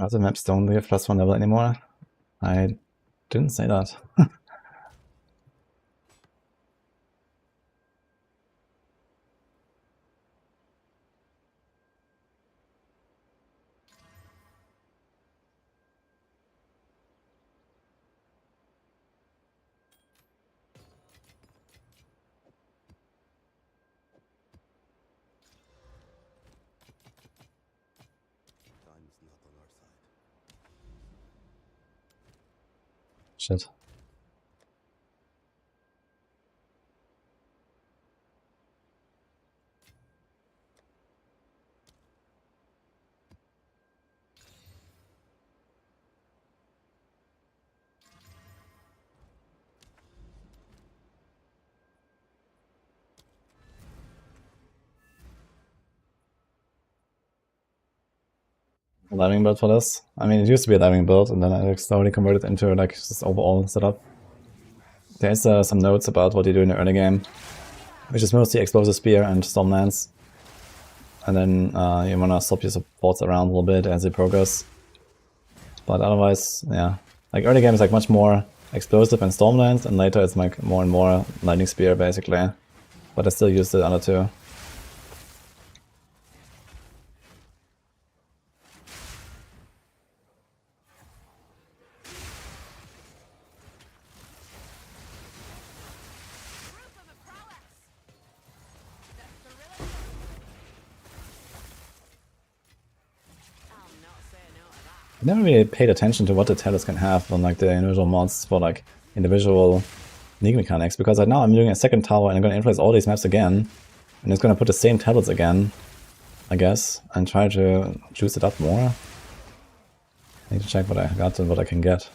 Also maps don't give +1 level anymore. I didn't say that. Shit. A diving build for this. I mean, it used to be a diving build, and then I slowly converted into like this overall setup. There's some notes about what you do in the early game, which is mostly explosive spear and stormlands. And then you wanna swap your supports around a little bit as you progress. But otherwise, yeah. Like early game is like much more explosive and stormlands, and later it's like more and more lightning spear basically. But I still use the other two. I never really paid attention to what the talents can have on like the individual mods for like individual league mechanics, because right now I'm doing a second tower and I'm gonna influence all these maps again, and it's gonna put the same talents again, I guess, and try to juice it up more. I need to check what I got and what I can get.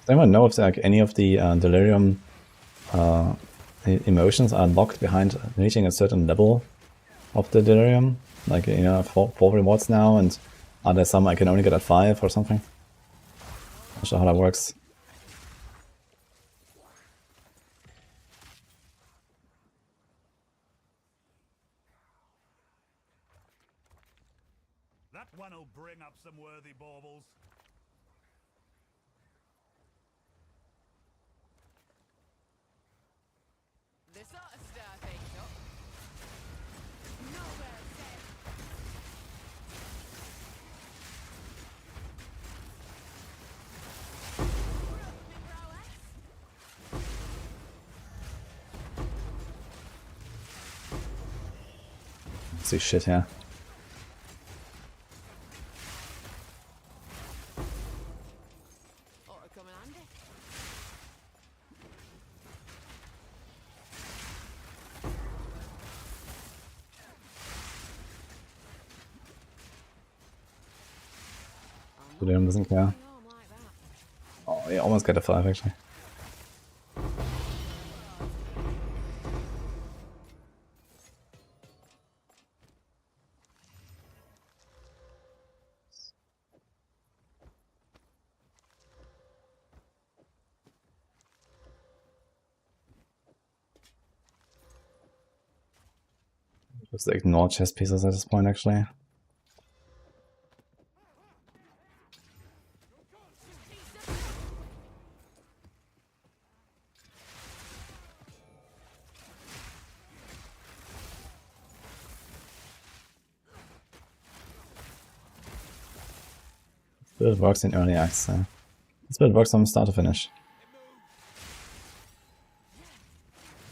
Does anyone know if like any of the delirium emotions are locked behind reaching a certain level of the delirium? Like, you know, 4 rewards now, and are there some I can only get at 5 or something? Not sure how that works. That one'll bring up some worthy baubles. This ought to stir things up. Nowhere safe. See shit here. Ought to come in handy. Delirium doesn't care. Home like that. Oh, you almost get a 5 actually. Just ignore chess pieces at this point, actually. This build works in early acts. This build works from start to finish.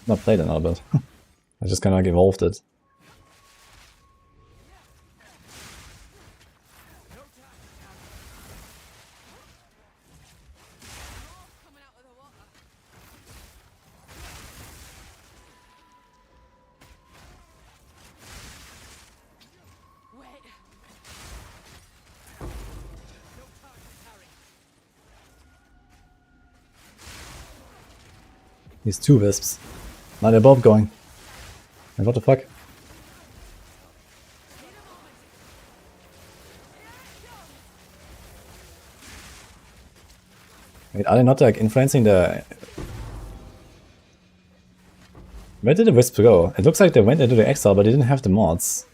Not played another build. I just kind of like evolved it. Coming out of the water. Wait. These two wisps. Now they're both going. And what the fuck? Wait, are they not like influencing the... Where did the wisp go? It looks like they went into the Exile, but they didn't have the mods.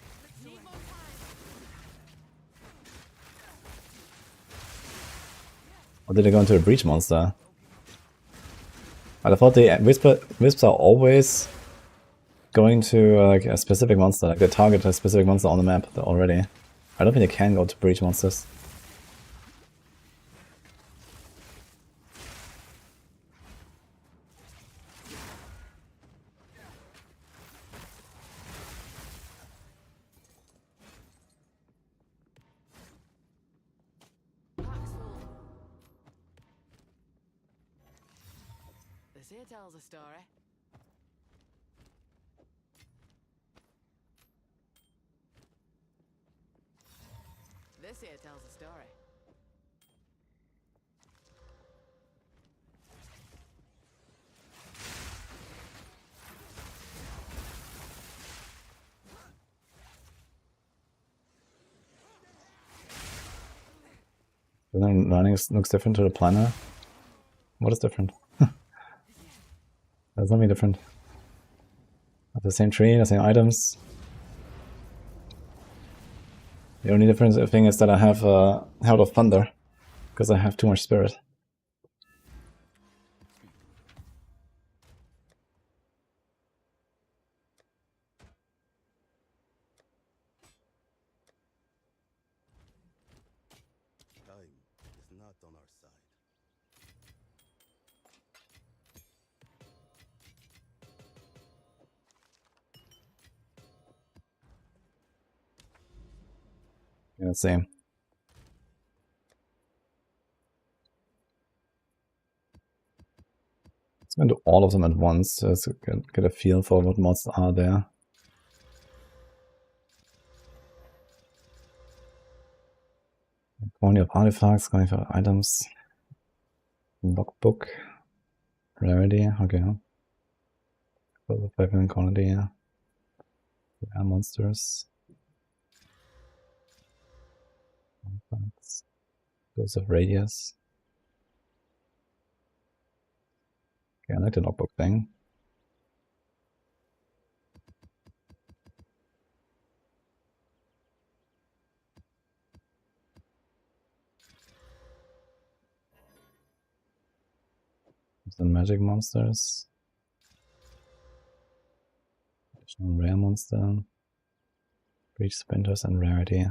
Or did they go into the Breach monster? But I thought the wisps are always going to like a specific monster, like they target a specific monster on the map already. I don't think they can go to Breach monsters. This here tells a story. This here tells a story. The learning looks different to the planner. What is different? There's nothing different. Have the same tree, the same items. The only difference thing is that I have Herald of Thunder, because I have too much spirit. Time is not on our side. Yeah, same. Let's go do all of them at once, just to get a feel for what mods are there. Quantity of artifacts, going for items. Logbook. Rarity, okay. For the 5 quantity, yeah. Rare monsters. Artifacts. Dose of radius. Okay, I like the logbook thing. Some magic monsters. Additional rare monster. Breach splinters and rarity.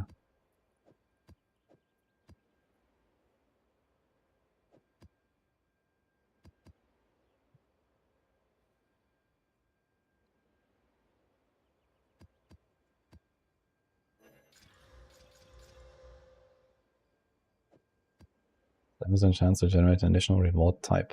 There is a chance to generate an additional reward type.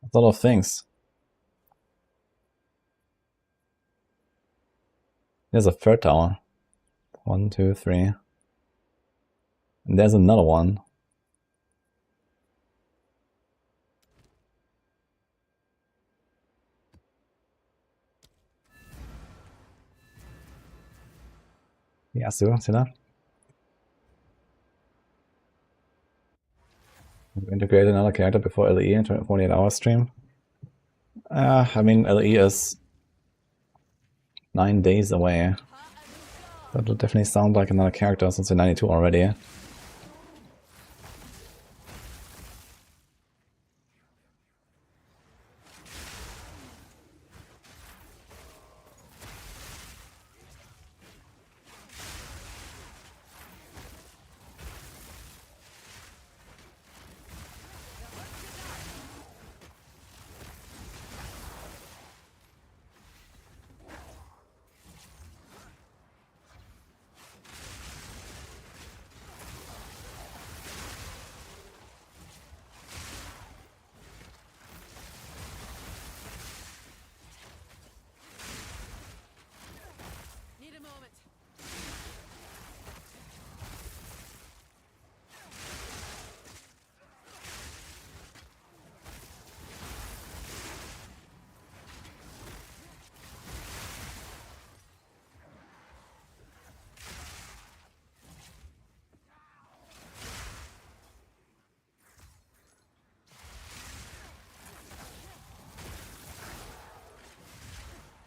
That's a lot of things. There's a third tower. 1, 2, 3. And there's another one. Yeah, see that? Integrate another character before LE into a 48-hour stream. I mean, LE is 9 days away. That would definitely sound like another character since we're 92 already. Need a moment.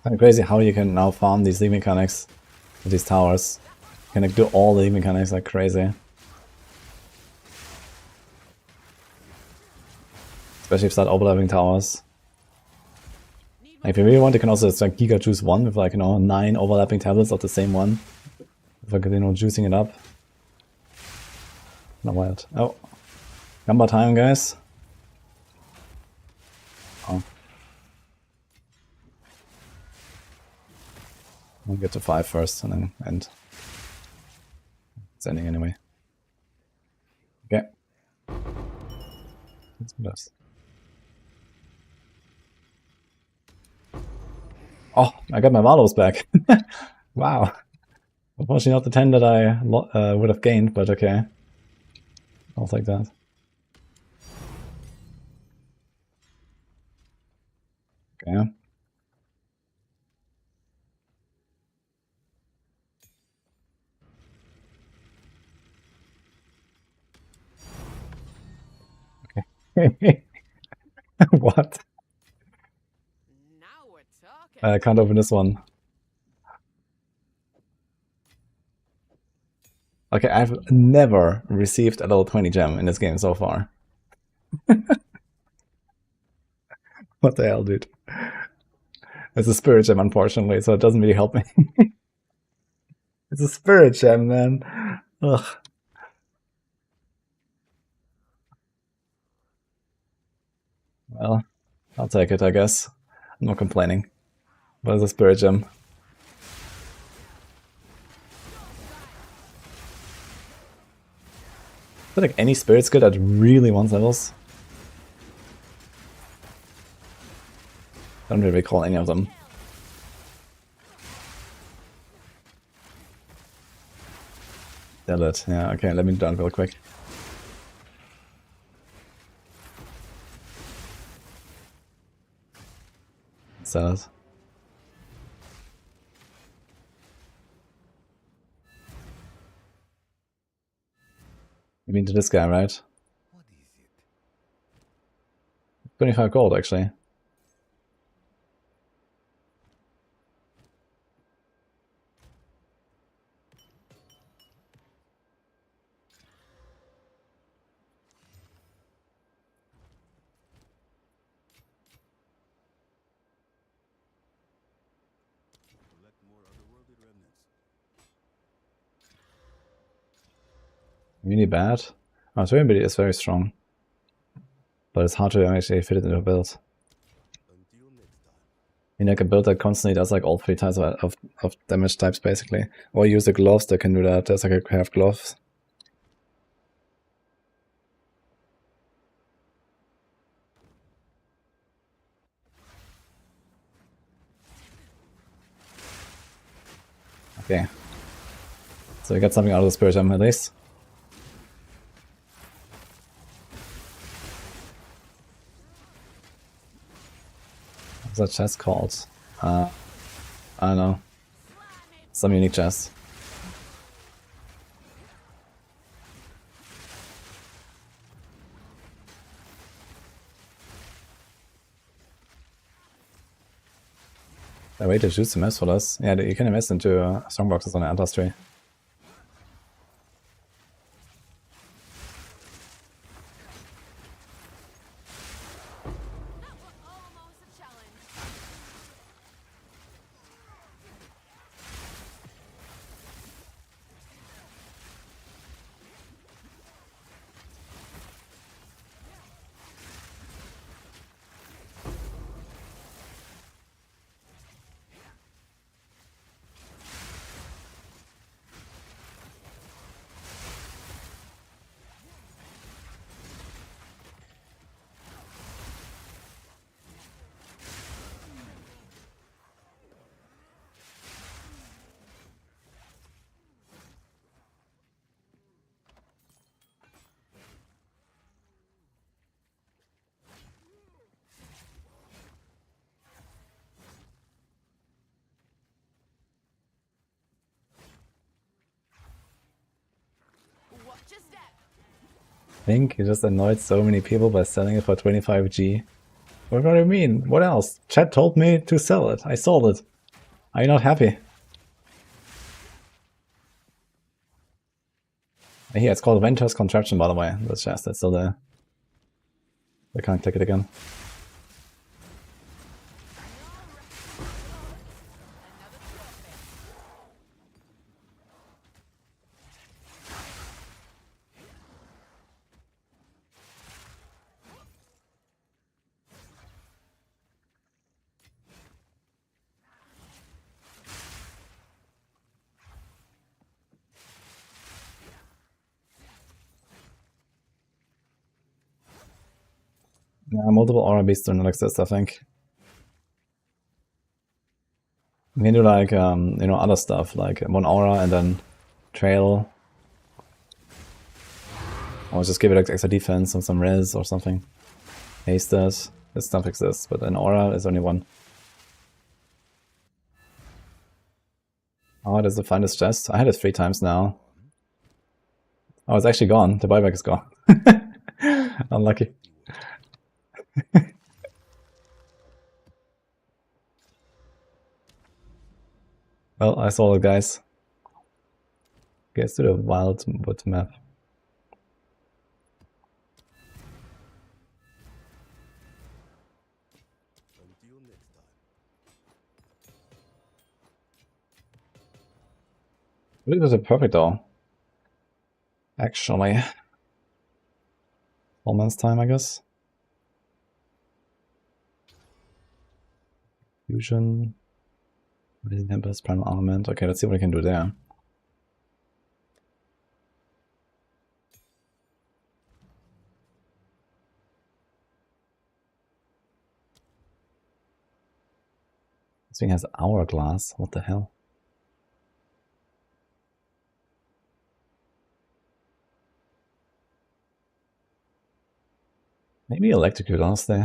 Kind of crazy how you can now farm these league mechanics with these towers. You can like, do all the league mechanics like crazy. Especially if you start overlapping towers. Like, if you really want, you can also just like Giga juice one with like, 9 overlapping tablets of the same one. If like, juicing it up. Not wild. Oh. Gamba time, guys. Oh. We'll get to 5 first and then end. It's ending anyway. Okay. Let's do this. Oh, I got my Valos back. Wow. Unfortunately not the 10 that I would have gained, but okay. I'll take that. Okay. What? Now we're talking. I can't open this one. Okay, I've never received a level 20 gem in this game so far. What the hell, dude? It's a spirit gem, unfortunately, so it doesn't really help me. It's a spirit gem, man. Ugh. Well, I'll take it, I guess. I'm not complaining. But it's a spirit gem. I feel like any spirit's good at really wants levels. I don't really recall any of them. Sell it. Yeah, okay, let me do that real quick. Sell it. You mean to this guy, right? What is it? 25 gold, actually. Collect more otherworldly remnants. Really bad. Oh, Turn is very strong. But it's hard to actually fit it into a build. Until next time. You need like a build that constantly does like all 3 types of damage types basically. Or use the gloves that can do that. There's like a have gloves. Okay. So we got something out of the spirit gem at least. What's that chest called? I don't know. Some unique chest. A way to choose to mess for this. Yeah, you can invest into strongboxes on the Atlas tree. That was almost a challenge. Watch your step. I think you just annoyed so many people by selling it for 25G. What do you mean? What else? Chat told me to sell it. I sold it. Are you not happy? Here, it's called Venture's Contraption, by the way. The chest, that's still there. I can't click it again. Yeah, multiple aura beasts do not exist, I think. You can do like, you know, other stuff, like one aura and then trail. Or just give it like extra defense and some res or something. Hasters. This stuff exists, but an aura is only one. Oh, there's the finest chest. I had it 3 times now. Oh, it's actually gone. The buyback is gone. Unlucky. Well, I saw it, guys. Let's do the Wildwood map. Until next time. This was a perfect all. Actually. All man's time, I guess. Fusion. Raising Tempest, Primal Armament. Okay, let's see what I can do there. This thing has Hourglass. What the hell? Maybe Electrocute, honestly.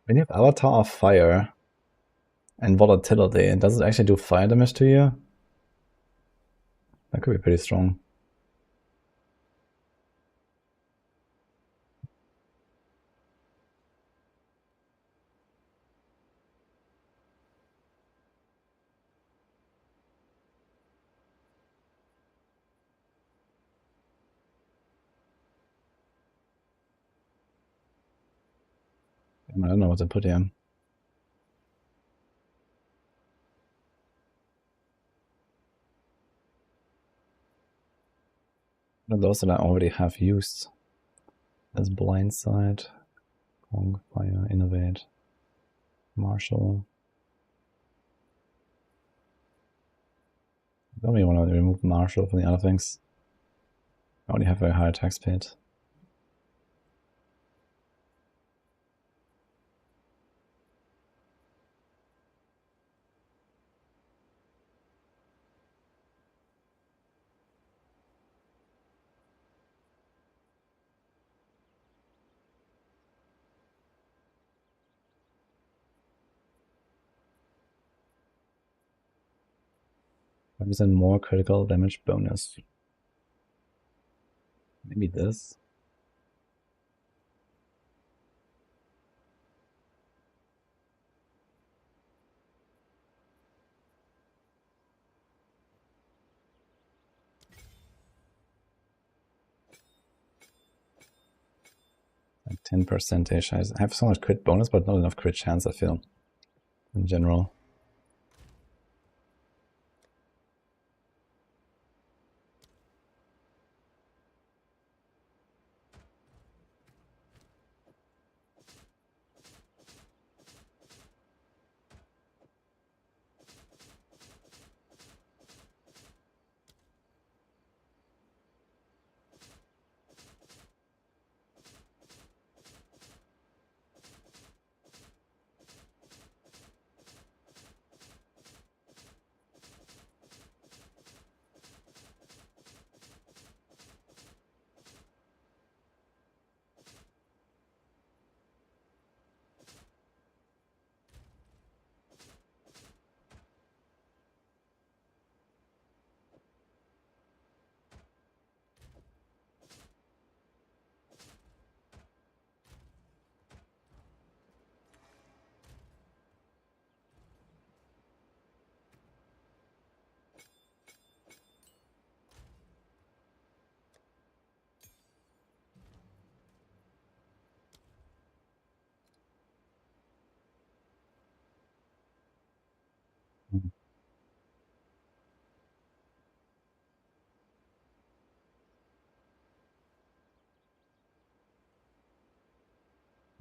When you have Avatar of Fire and Volatility, does it actually do fire damage to you? That could be pretty strong. I don't know what to put here. What are those that I already have used? There's Blindside, Kong, Fire, Innovate, Marshall. I don't really want to remove Marshall from the other things. I already have very high attack speed. Represent more critical damage bonus. Maybe this. Like 10%ish. I have so much crit bonus, but not enough crit chance, I feel. In general.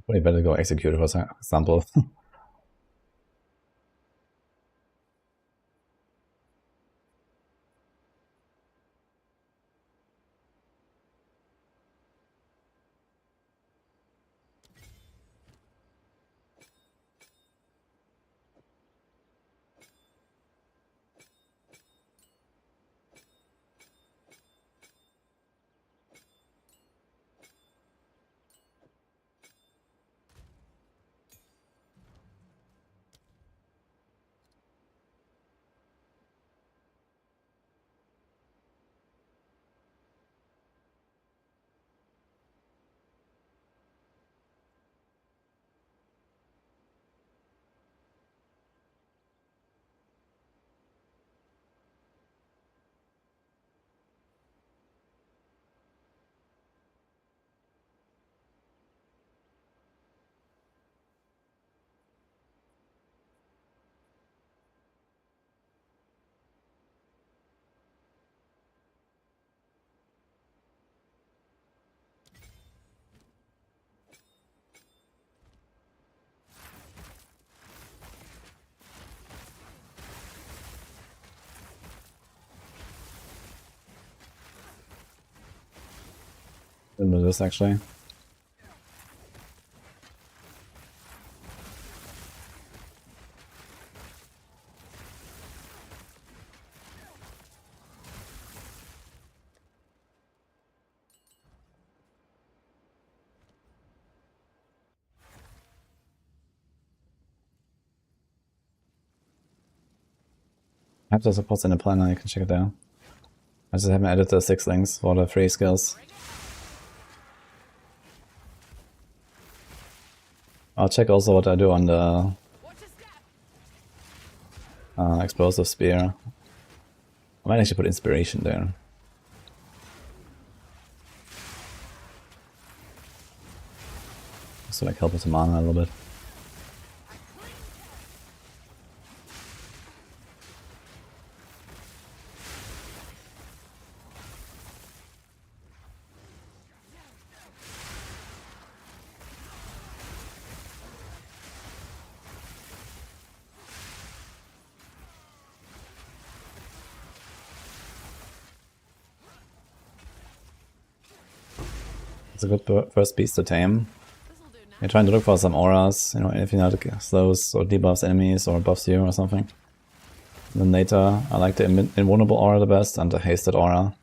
Probably better go Executor for example. Didn't know this actually. I have the supports in the planner, you can check it out. I just haven't added the 6 links for the 3 skills. I'll check also what I do on the explosive spear. I might actually put inspiration there. So like help with the mana a little bit. a good first beast to tame. This'll do now. You're trying to look for some auras, you know, if you know to slows or debuffs enemies or buffs you or something. And then later, I like the invulnerable aura the best and the hasted aura.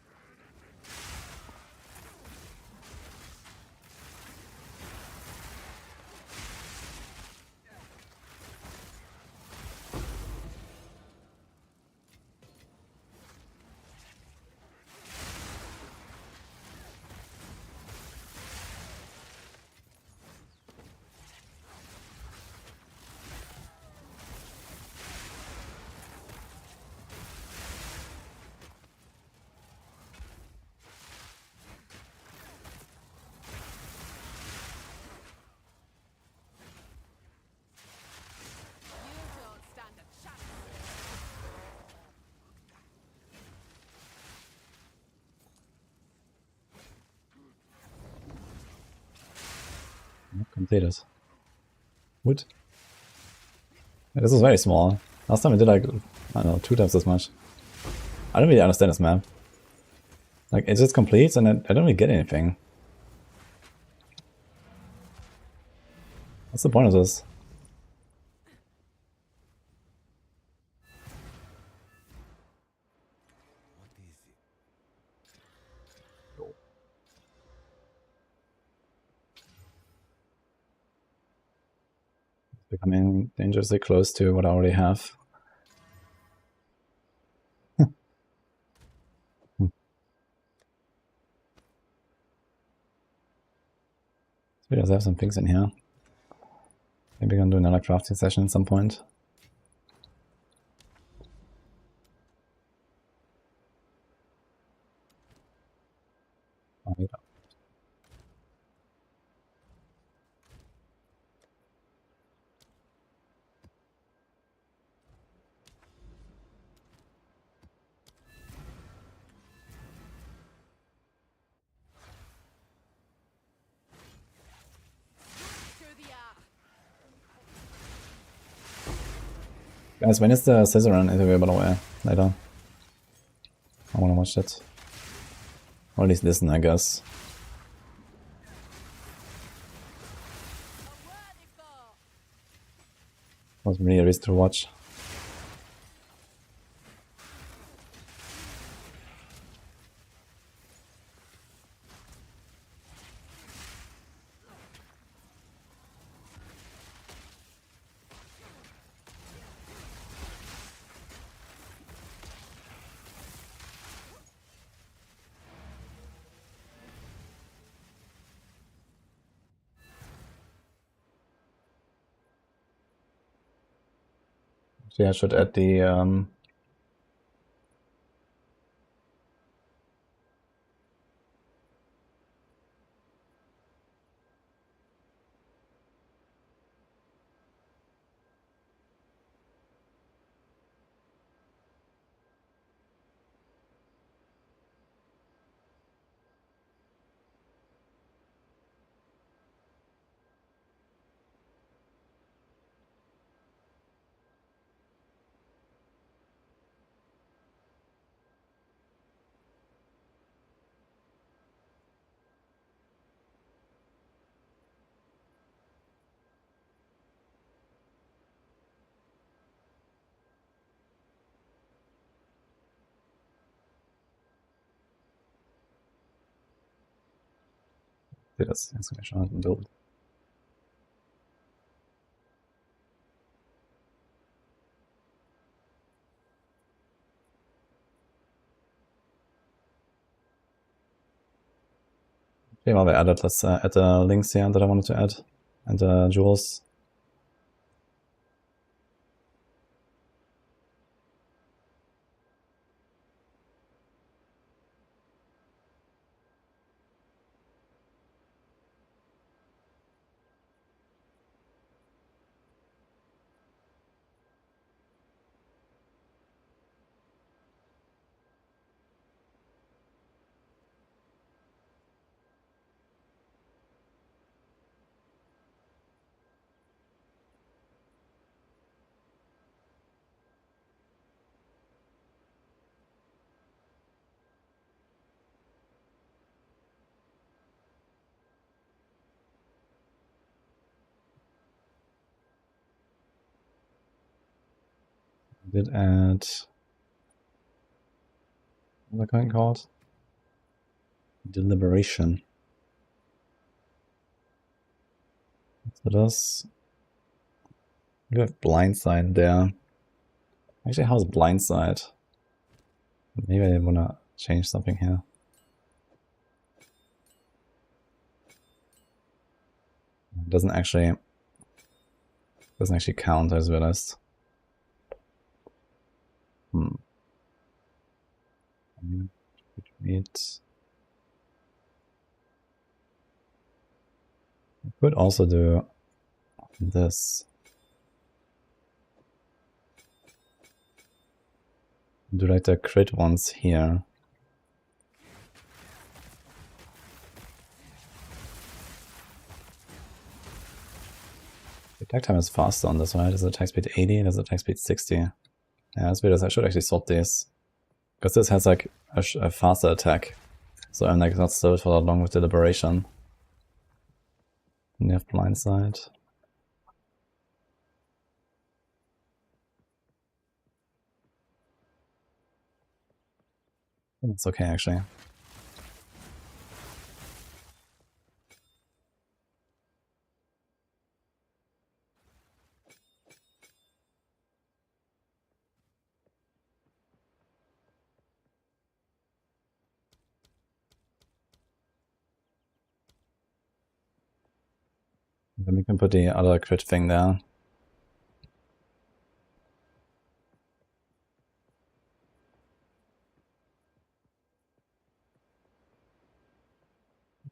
You don't stand a chance. Completed. Wood. Yeah, this is very small. Last time I did like, I don't know, 2 times as much. I don't really understand this map. Like, it just completes and I don't really get anything. What's the point of this? What is it? Becoming dangerously close to what I already have. So does have some things in here. Maybe gonna do another crafting session at some point. Oh, yeah. Through the art. Guys, when is the Scissoran interview, by the way? Later. I wanna watch it. Or at least listen, I guess. A worthy foe. Was really a reason to watch. So yeah, I should add the das exclamation and build. Okay, well, we added, let's add the links here that I wanted to add, and the jewels. Did add... What's that going called? Deliberation. So does... We have blindside there. Actually, how's blindside? Maybe I wanna change something here. It doesn't actually count, I just realized. Retreat. I could also do this. Do like the crit ones here. The attack time is faster on this one, right? Does attack speed 80? Does attack speed 60? Yeah, that's weird. I should actually swap these. Because this has like a faster attack. So I'm like not slowed for that long with deliberation. And you have blindside. I think it's okay actually. Then we can put the other crit thing there.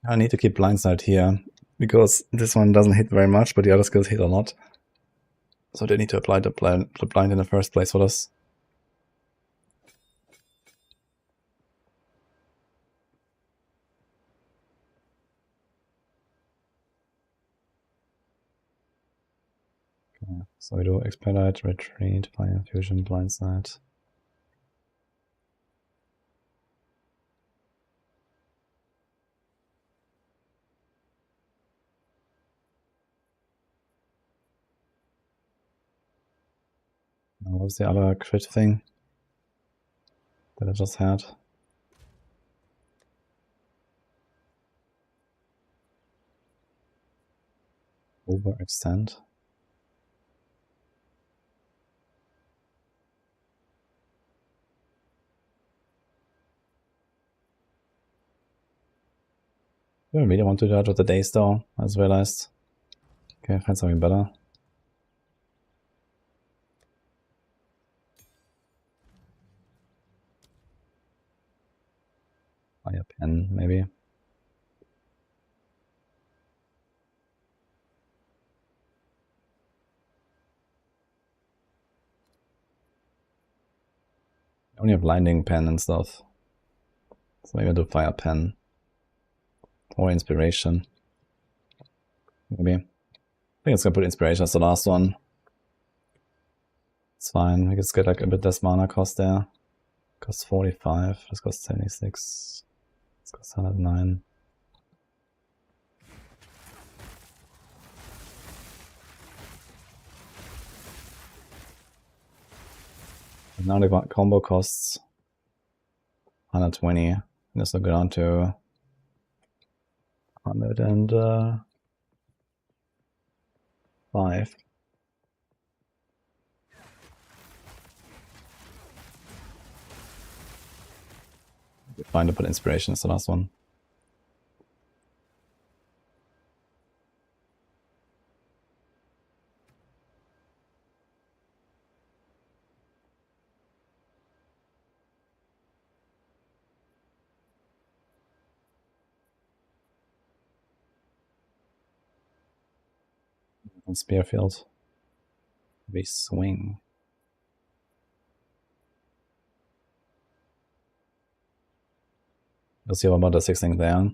I need to keep blindside here, because this one doesn't hit very much, but the other skills hit a lot. So they need to apply the blind in the first place for this. Okay, so we do expedite, retreat, fire fusion, blindside. Now what was the other crit thing that I just had? Overextend. I don't really want to do that with the days though, I just realized. Okay, find something better. Fire pen, maybe. I only have blinding pen and stuff. So maybe I'll do fire pen. Or inspiration. Maybe. I think it's gonna put inspiration as the last one. It's fine. We can just get like a bit less mana cost there. Costs 45. This costs 76. This costs 109. And now the combo costs 120. This will go down to 105. Fine to put inspiration as the last one. On Spearfield. We swing. We'll see what about the 6 thing there.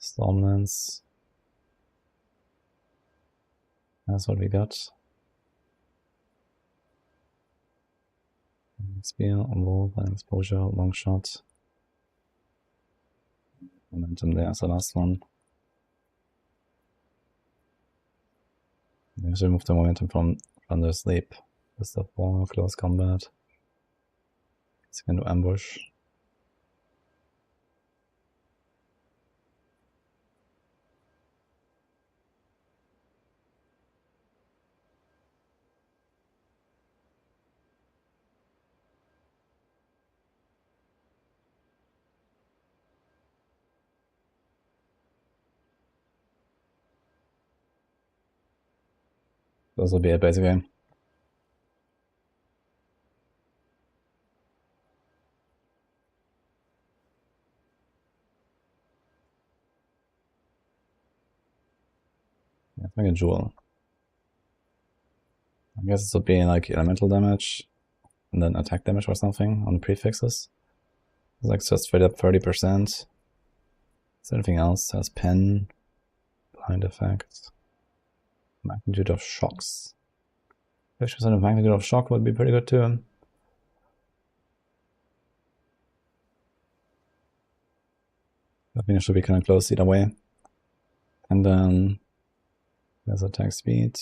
Stormlands. That's what we got. Spear, on and exposure, long shot. Momentum there's the last one. We should move the momentum from the sleep. List of war, close combat. It's going to ambush. This will be it basically. Let's make a jewel. I guess this would be like elemental damage and then attack damage or something on the prefixes. It's like just straight up 30%. Is there anything else? It has pen, blind effect, magnitude of shocks. 50% of magnitude of shock would be pretty good too. I think it should be kind of close either way. And then there's attack speed.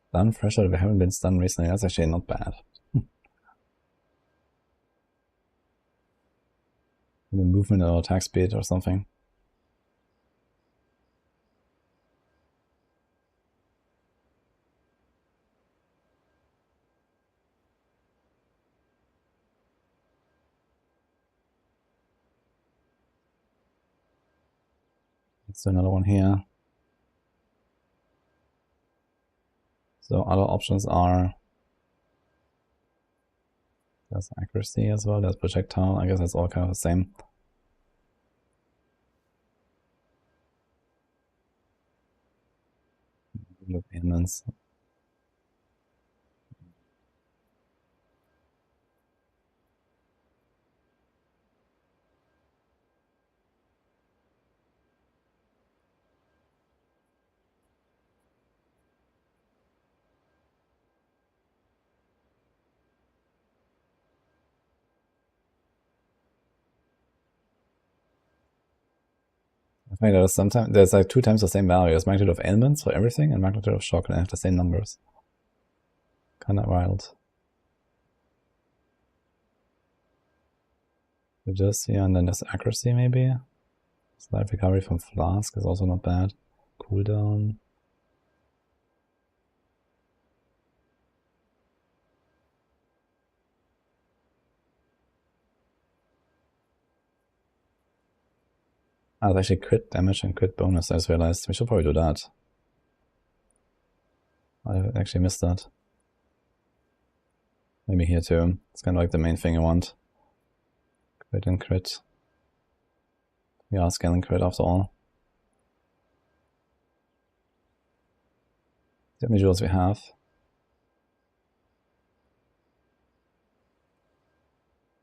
Stun threshold, we haven't been stunned recently. That's actually not bad. The movement or attack speed or something. Let's do another one here. So other options are, there's accuracy as well, there's projectile. I guess that's all kind of the same. Payments. I think there's like 2 times the same value. There's magnitude of ailments for everything and magnitude of shock, and they have the same numbers. Kinda wild. Just here, and then there's accuracy maybe. Life recovery from flask is also not bad. Cooldown. Ah, there's actually crit damage and crit bonus, I just realized. We should probably do that. I actually missed that. Maybe here too. It's kind of like the main thing I want. Crit and crit. We are scaling crit after all. How many jewels we have?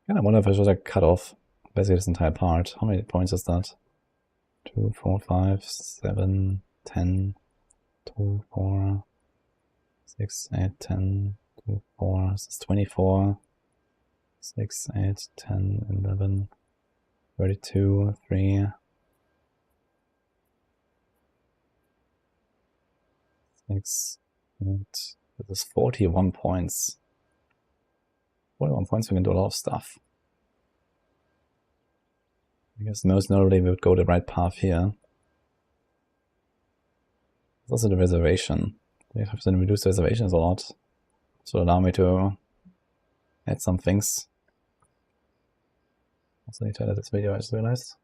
I wonder if I should like cut off basically this entire part. How many points is that? 2, 4, 5, 7, 10, 2, 4, 6, 8, 10, 2, 4, this is 24, 6, 8, 10, 11, 32, 3, 6, 8, this is 41 points. 41 points, we can do a lot of stuff. I guess most notably we would go the right path here. There's also the reservation. You have to reduce reservations a lot. So allow me to add some things. Also need to edit this video, I just realized.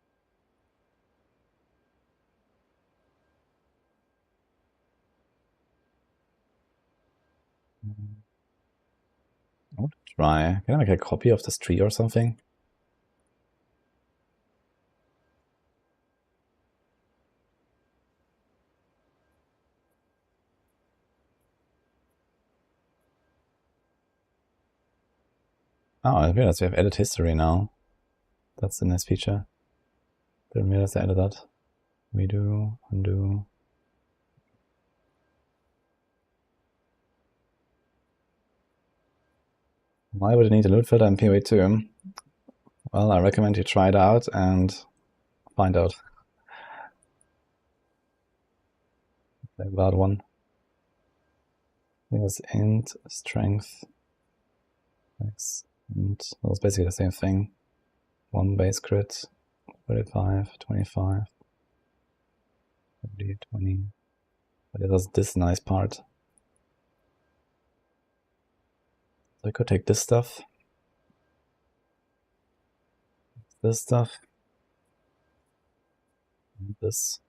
I want to try. Can I make a copy of this tree or something? Oh, I realized we have edit history now. That's a nice feature. Didn't realize I added that. Redo, undo. Why would you need a loot filter in PoE 2? Well, I recommend you try it out and find out. Play without one. I think it's int, strength, x, and well, it's basically the same thing. 1 base crit, 35, 25, 30, 20. But it does this nice part. So I could take this stuff. This stuff. And this.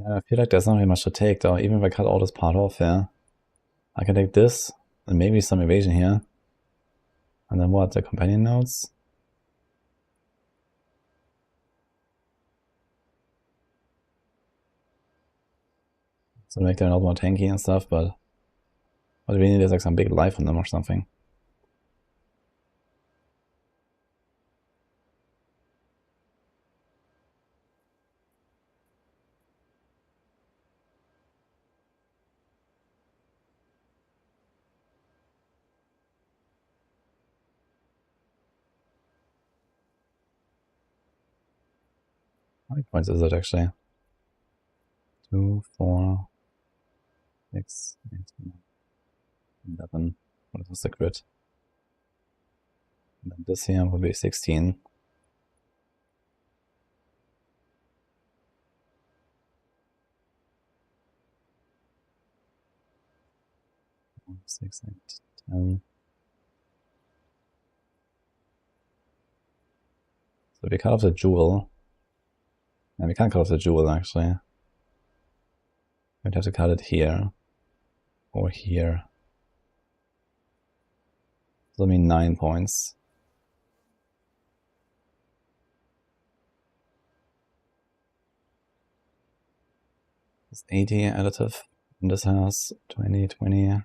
Yeah, I feel like there's not really much to take though, even if I cut all this part off, yeah. I can take this, and maybe some evasion here. And then what, the companion nodes? So make them a lot more tanky and stuff, but what we need is like some big life on them or something. How many points is it actually? 2, 4, 6, 8, 9, 11. What is the grid? And then this here will be 16. 6, 8, 10. So if we cut off the jewel, and we can't cut off the jewel actually. We'd have to cut it here or here. So I mean 9 points. It's 80 additive, and this has 20, 20.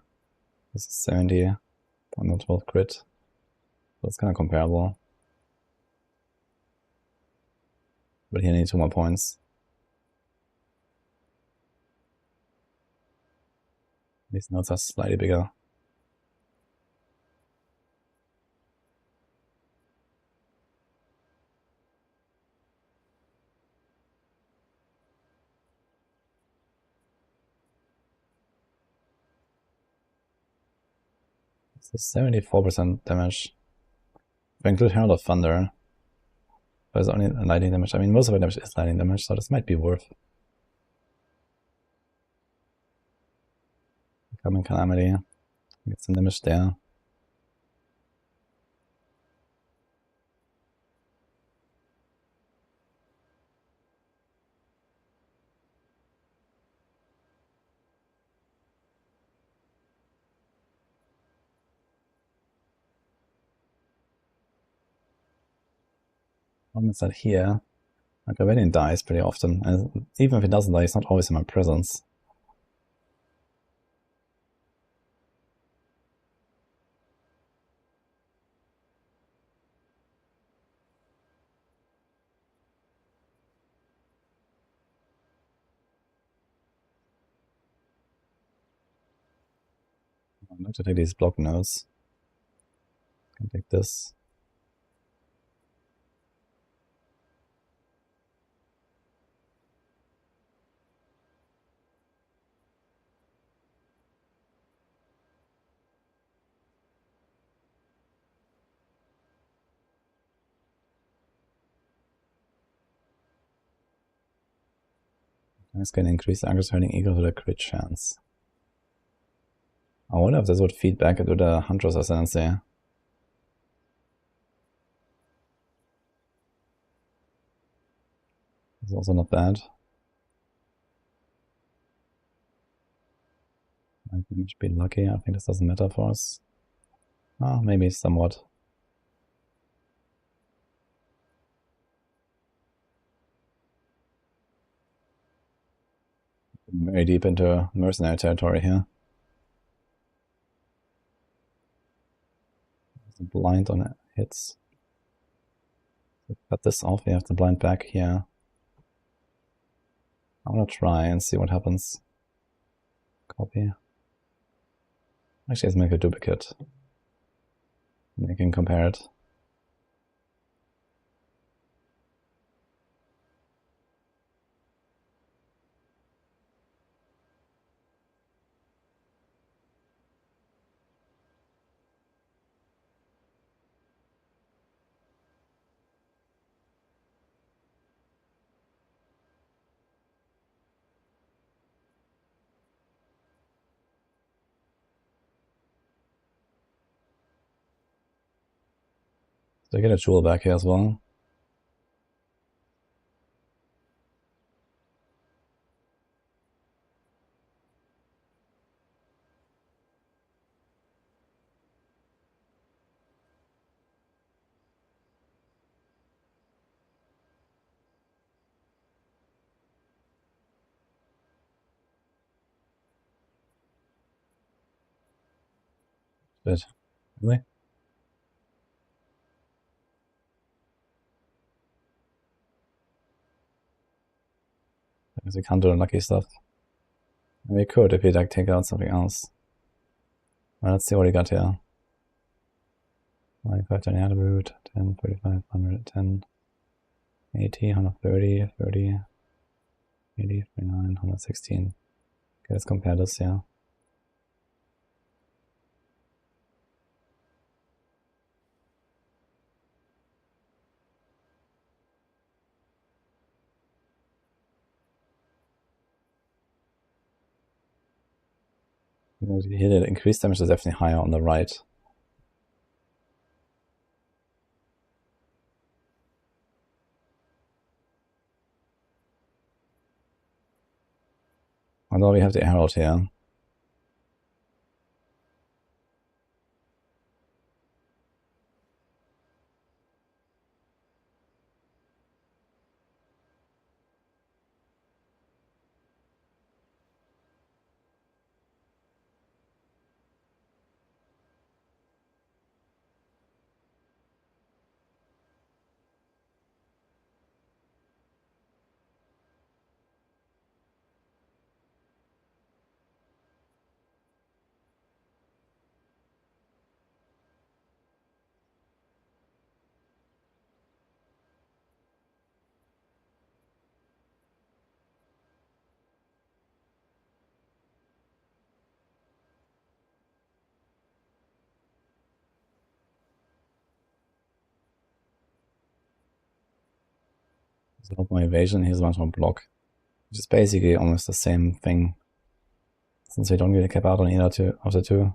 This is 70 on the 12th crit. So it's kind of comparable. But here I need 2 more points. These nodes are slightly bigger. This is 74% damage. If I include Herald of Thunder, but it's only lightning damage. I mean, most of the damage is lightning damage, so this might be worth. Coming Calamity. Get some damage there. Problem is that here, like Rebellion dies pretty often, and even if it doesn't die, it's not always in my presence. I'm going to take these block nodes. I can take this. Let's get increased aggressive rating equal to the crit chance. I wonder if this would feed back into the Hunter's Ascendancy. It's also not bad. I think we should be lucky. I think this doesn't matter for us. Ah, maybe somewhat. Very deep into mercenary territory here. There's a blind on it. Hits. Cut this off. We have the blind back here. I want to try and see what happens. Copy. Actually, let's make a duplicate. We can compare it. So I get a jewel back here as well. But really? I guess we can't do unlucky stuff. We could if we like take out something else. Well, let's see what we got here. 95, 10 attribute, 10, 35, 100, 10, 80, 130, 30, 80, 29, 116. Okay, let's compare this here. Here the increased damage is definitely higher on the right. Although we have the Herald here. There's a lot more evasion, here's much more block. Which is basically almost the same thing. Since we don't really cap out on either of the two.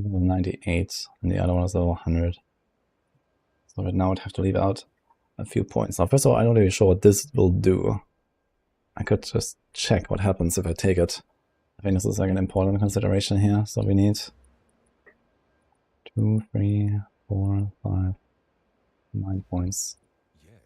Level 98 and the other one is level 100. So right now I'd have to leave out a few points. Now first of all, I'm not really sure what this will do. I could just check what happens if I take it. I think this is like an important consideration here. So we need 2, 3, 4, 5, 9 points. Yes.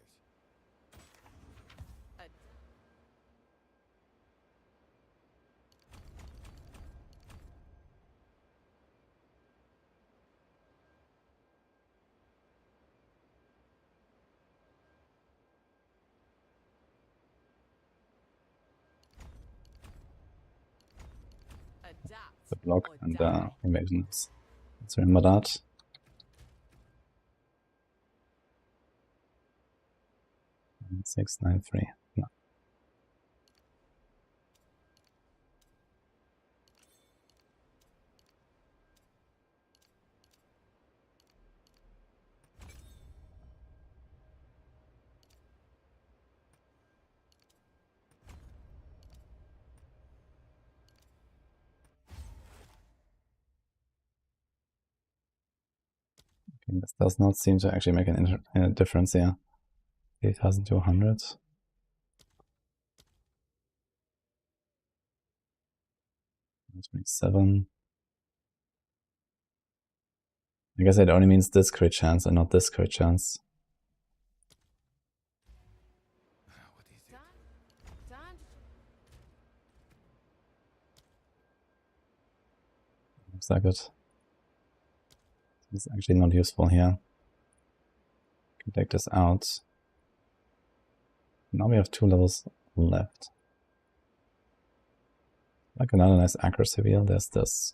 the block or and die. invasion is. Let's remember that. And 693. No. Okay, this does not seem to actually make a difference here. 8,200. 27. I guess it only means this crit chance and not this crit chance. What is it? Time. Looks like it. It's actually not useful here. Can take this out. Now we have 2 levels left. Like another nice accuracy wheel, there's this.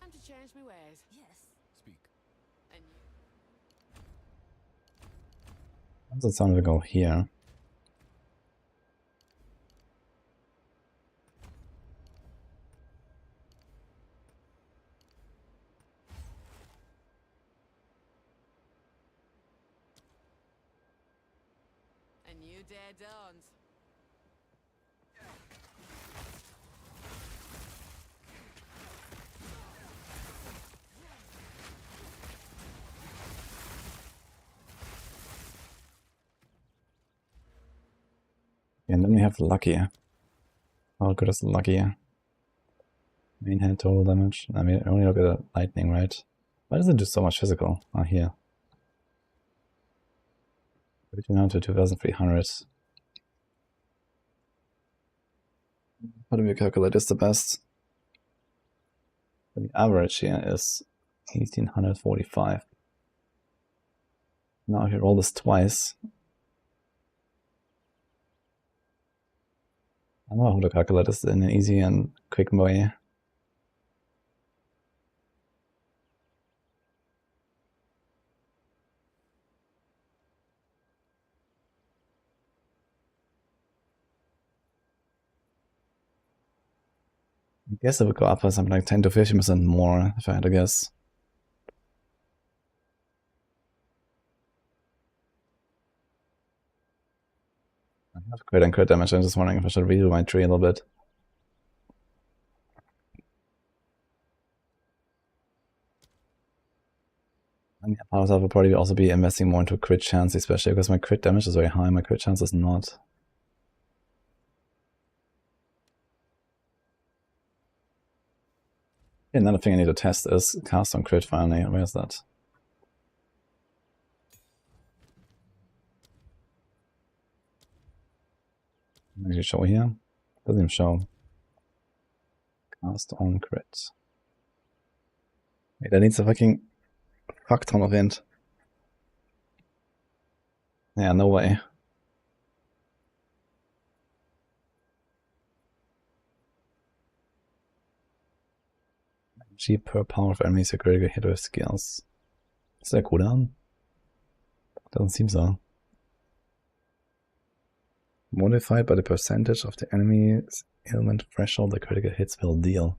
Time to change my ways. Yes. Speak. And How does it sound if we go here? a new day dawns. And then we have Lucky. How good is Lucky? Main head total damage. I mean, only look at the lightning, right? Why does it do so much physical? Ah, here. 39 to 2,300. How do we calculate this the best? The average here is 1,845. Now if you roll this twice, I don't know how to calculate this in an easy and quick way. I guess it would go up by something like 10 to 15% more, if I had to guess. I have crit and crit damage, I'm just wondering if I should redo my tree a little bit. And yeah, part of that will probably also be investing more into crit chance, especially because my crit damage is very high, my crit chance is not. Another thing I need to test is cast on crit finally. Where's that? Actually show here. Doesn't even show. Cast on crit. Wait, that needs a fucking fuck ton of int. Yeah, no way. G per power of enemies a critical hit with skills. Is that a cooldown? Doesn't seem so. Modified by the percentage of the enemy's ailment threshold the critical hits will deal.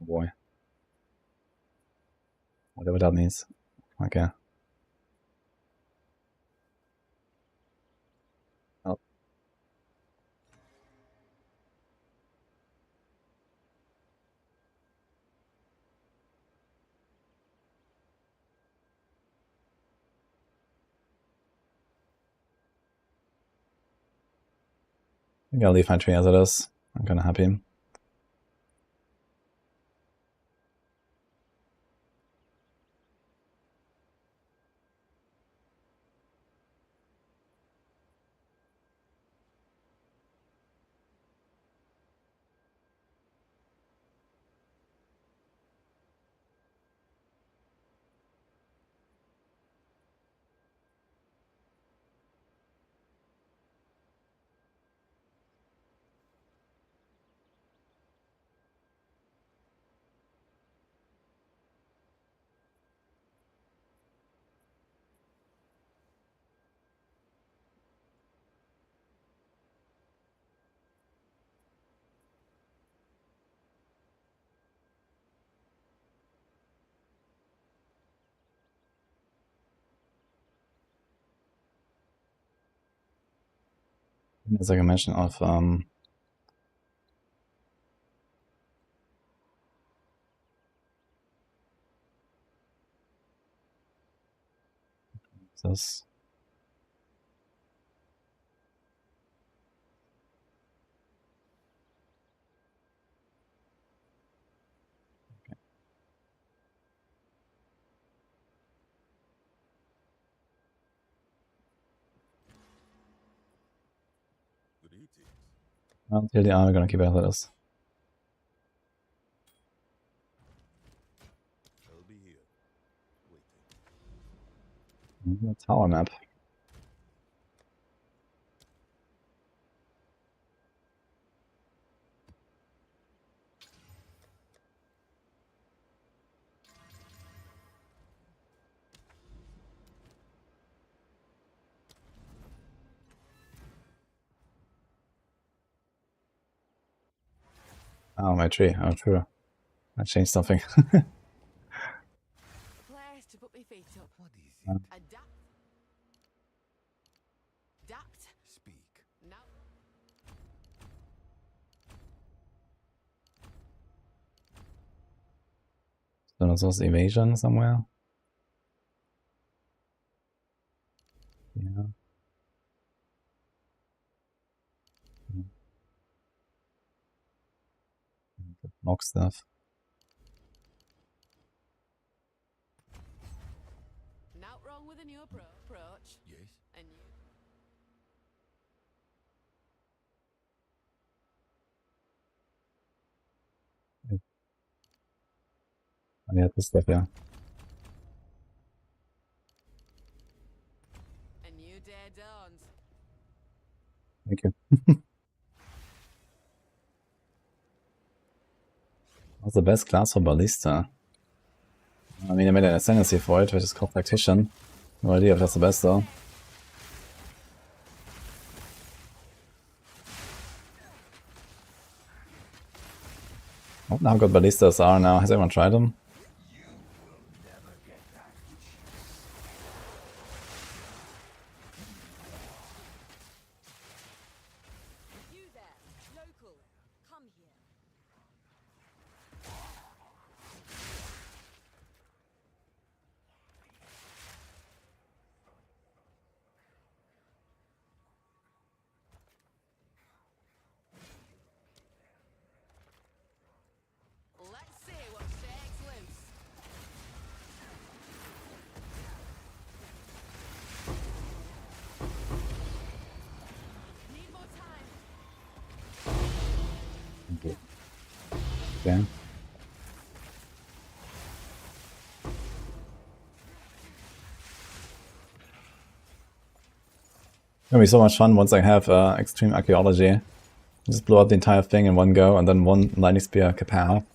Oh boy. Whatever that means. Okay. Oh. I think I'll leave my tree as it is. I'm kinda happy. There's like a mention of this. Well, till the end, we're gonna keep it as it is. I'll be here, waiting. The tower map. Oh, my tree. Oh, true. I changed something. Place to put my feet up. What is it? Adapt. Adapt. Speak. Now. So there's evasion somewhere. Yeah. Knock stuff. Not wrong with a new approach. Yes? And you. Oh, yeah, this stuff, yeah. A new day dawns. Thank you. What's the best class for Ballista? I mean, I made an ascendancy for it, which is called Tactician. No idea if that's the best though. Oh, now I've got Ballistas are now. Has anyone tried them? You there, local, come here. Let's see what shakes loose. Need more time. Okay. It's gonna be so much fun once I have extreme archaeology. Just blow up the entire thing in one go and then one lightning spear kapow.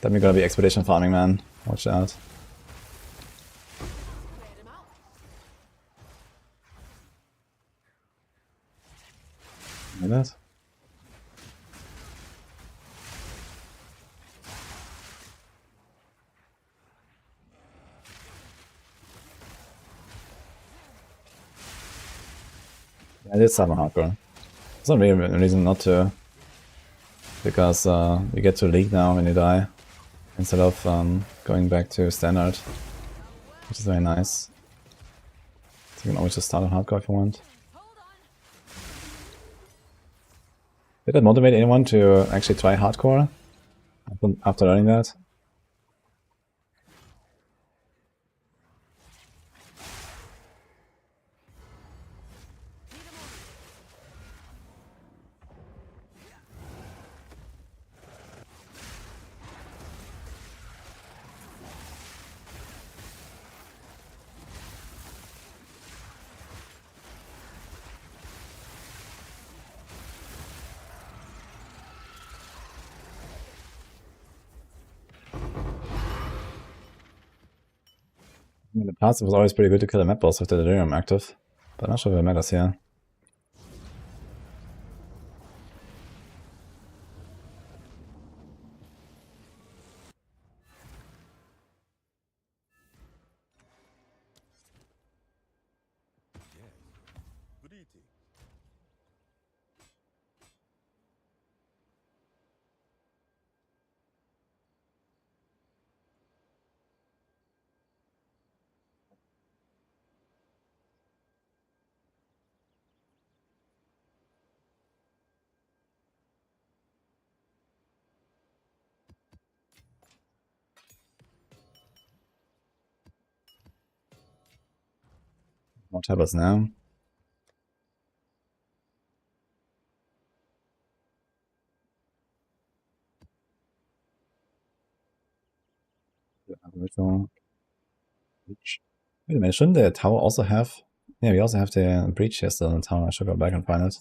Then we're gonna be expedition farming, man. Watch out. Cleared 'em out. Like that. Yeah, it is summer hardcore. There's not really a reason not to. Because you get to league now when you die. Instead of going back to standard. Which is very nice. So you can always just start on hardcore if you want. Hold on. Did that motivate anyone to actually try hardcore? After learning that? In the past, it was always pretty good to kill the map boss with the delirium active, but I'm not sure if it matters here. Yes. Good eating. More tablets now. Ritual. Breach. Wait a minute, shouldn't the tower also have... Yeah, we also have the breach here still in the tower. I should go back and find it.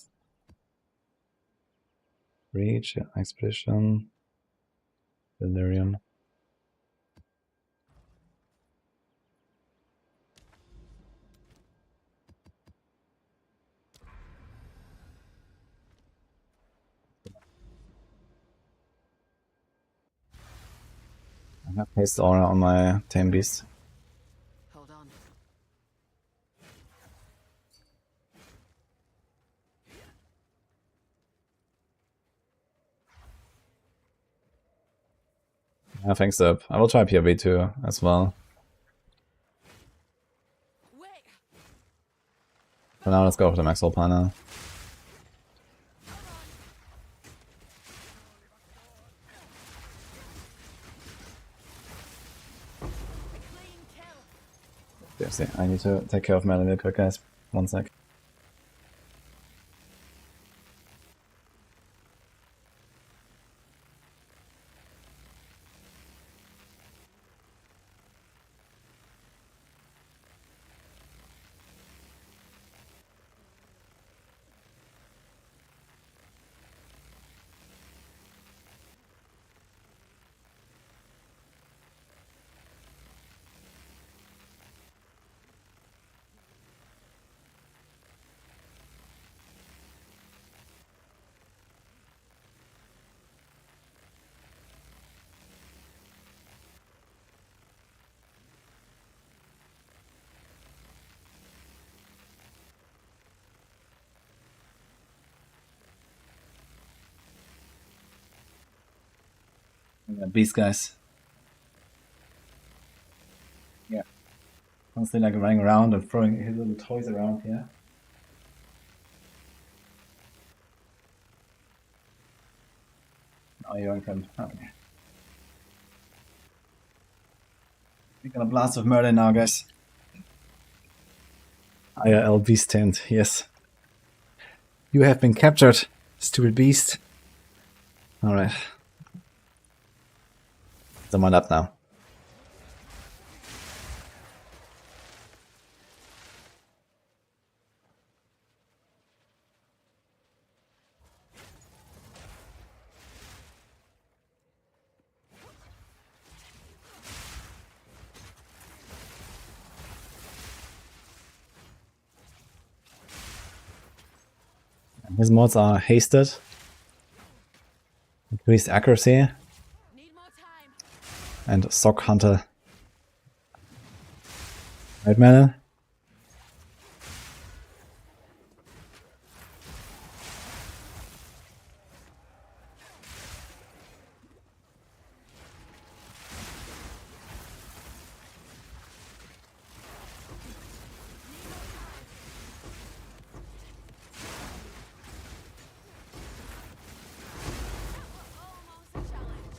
Breach, yeah, expedition, delirium. I have haste aura on my tame beast. Hold on. Yeah, thanks up. I will try POV too as well. Wait. For now, let's go for the Maxwell Planner. Clean kill. Seriously, I need to take care of Melanie real quick, guys. 1 sec. Beast guys. Yeah. Constantly like running around and throwing his little toys around here. Oh, you're on camp. Okay. We're gonna blast with murder now, guys. IRL beast tent, yes. You have been captured, stupid beast. Alright. Someone up now. His mods are hasted, increased accuracy, Need more time. and sock hunter. Right, man? Almost a challenge.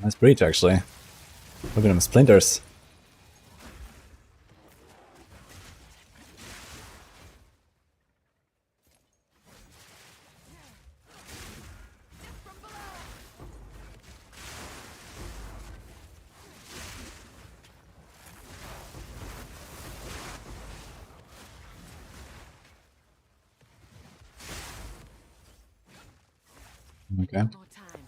Nice breach, actually. Look at them splinters. Okay. More time.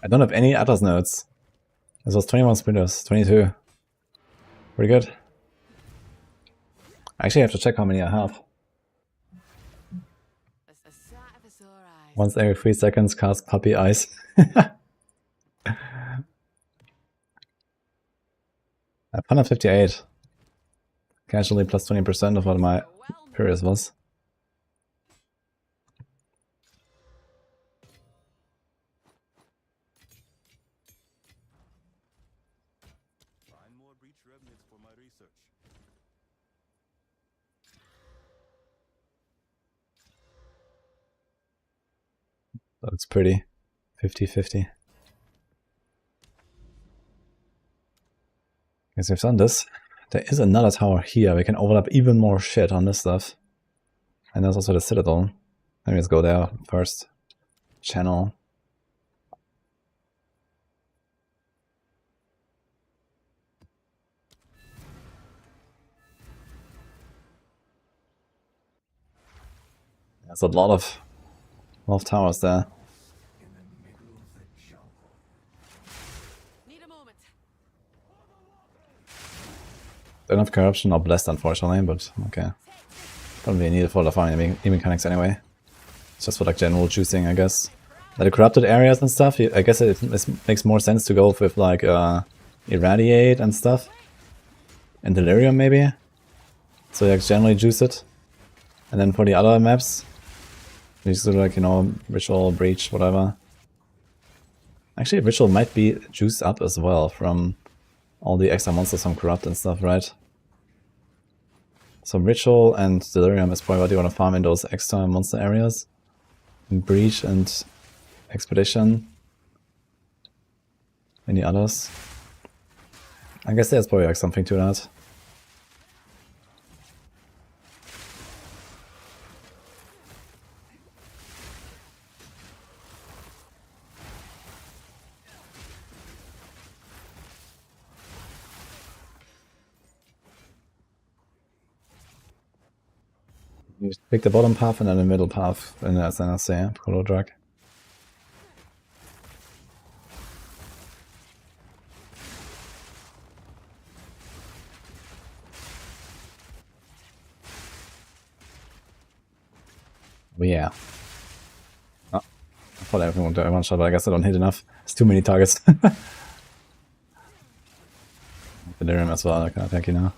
I don't have any Atlas nodes. This was 21 splinters, 22. Pretty good. I actually have to check how many I have. A sight of a sore eyes. Once every 3 seconds, cast puppy eyes. I have 158. Casually plus 20% of what my previous was. Find more breach remnants for my research. Looks pretty. 50-50. Guess we've done this. There is another tower here. We can overlap even more shit on this stuff. And there's also the Citadel. Let me just go there first. Channel. There's a lot of towers there. Need a moment. Don't have corruption or blessed, unfortunately, but okay. Probably needed for the farming mechanics anyway. It's just for like general juicing, I guess. Like the corrupted areas and stuff, I guess it makes more sense to go with like irradiate and stuff. And delirium maybe. So you like generally juice it. And then for the other maps, you just do like, you know, ritual, breach, whatever. Actually, ritual might be juiced up as well from all the extra monsters from corrupt and stuff, right? So ritual and delirium is probably what you want to farm in those extra monster areas. And breach and expedition. Any others? I guess there's probably like something to that. You pick the bottom path and then the middle path, and that's an SSF, Polo Drag. Oh yeah. Oh, I thought everyone would do one shot, but I guess I don't hit enough. It's too many targets. Delirium as well, I can attack you now.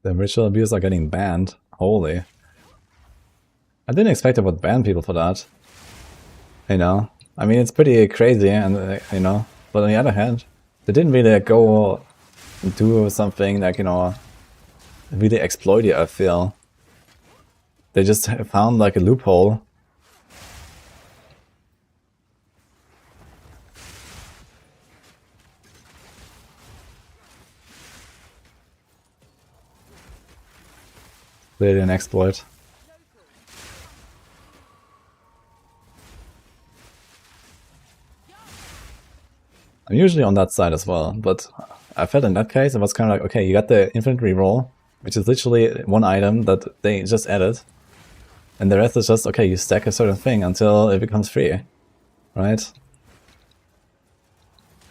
The ritual abuse are getting banned. Holy. I didn't expect it would ban people for that. You know? I mean, it's pretty crazy, and you know? But on the other hand, they didn't really go do something like, you know, really exploit it, I feel. They just found like a loophole. Clearly an exploit. I'm usually on that side as well, but I felt in that case it was kind of like, okay, you got the infinite reroll, which is literally one item that they just added, and the rest is just, okay, you stack a certain thing until it becomes free, right?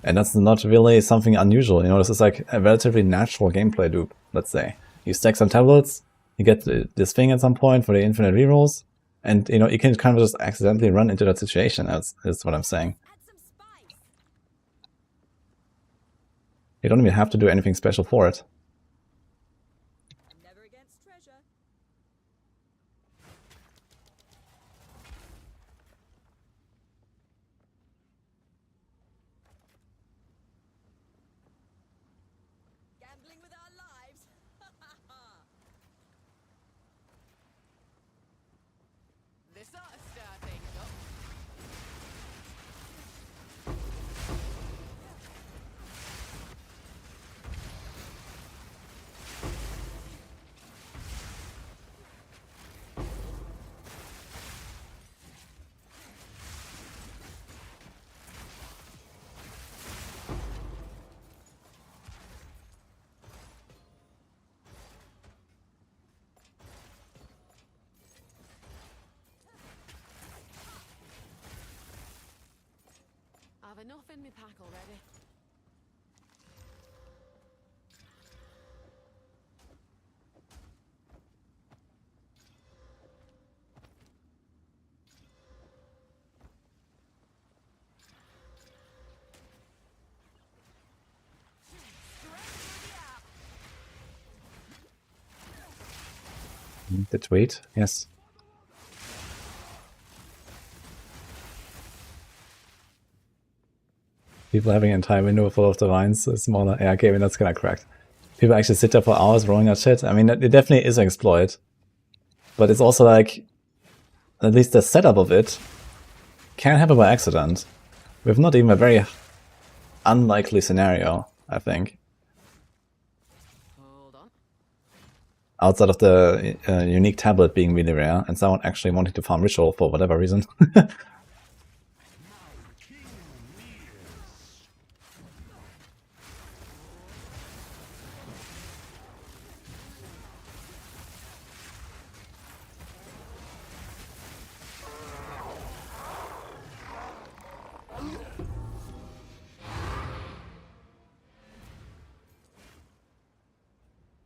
And that's not really something unusual, you know, this is like a relatively natural gameplay loop, let's say. You stack some tablets, you get this thing at some point for the infinite rerolls, and you know, you can kind of just accidentally run into that situation, that's what I'm saying. You don't even have to do anything special for it. I'm never against treasure. Gambling with our lives. This ought to start things up. I've enough in my pack already. The tweet, yes. People having an entire window full of divines is smaller. Yeah, okay, I mean, that's kind of correct. People actually sit there for hours rolling that shit. I mean, it definitely is an exploit. But it's also like, at least the setup of it can happen by accident. With not even a very unlikely scenario, I think. Hold on. Outside of the unique tablet being really rare, and someone actually wanting to farm ritual for whatever reason.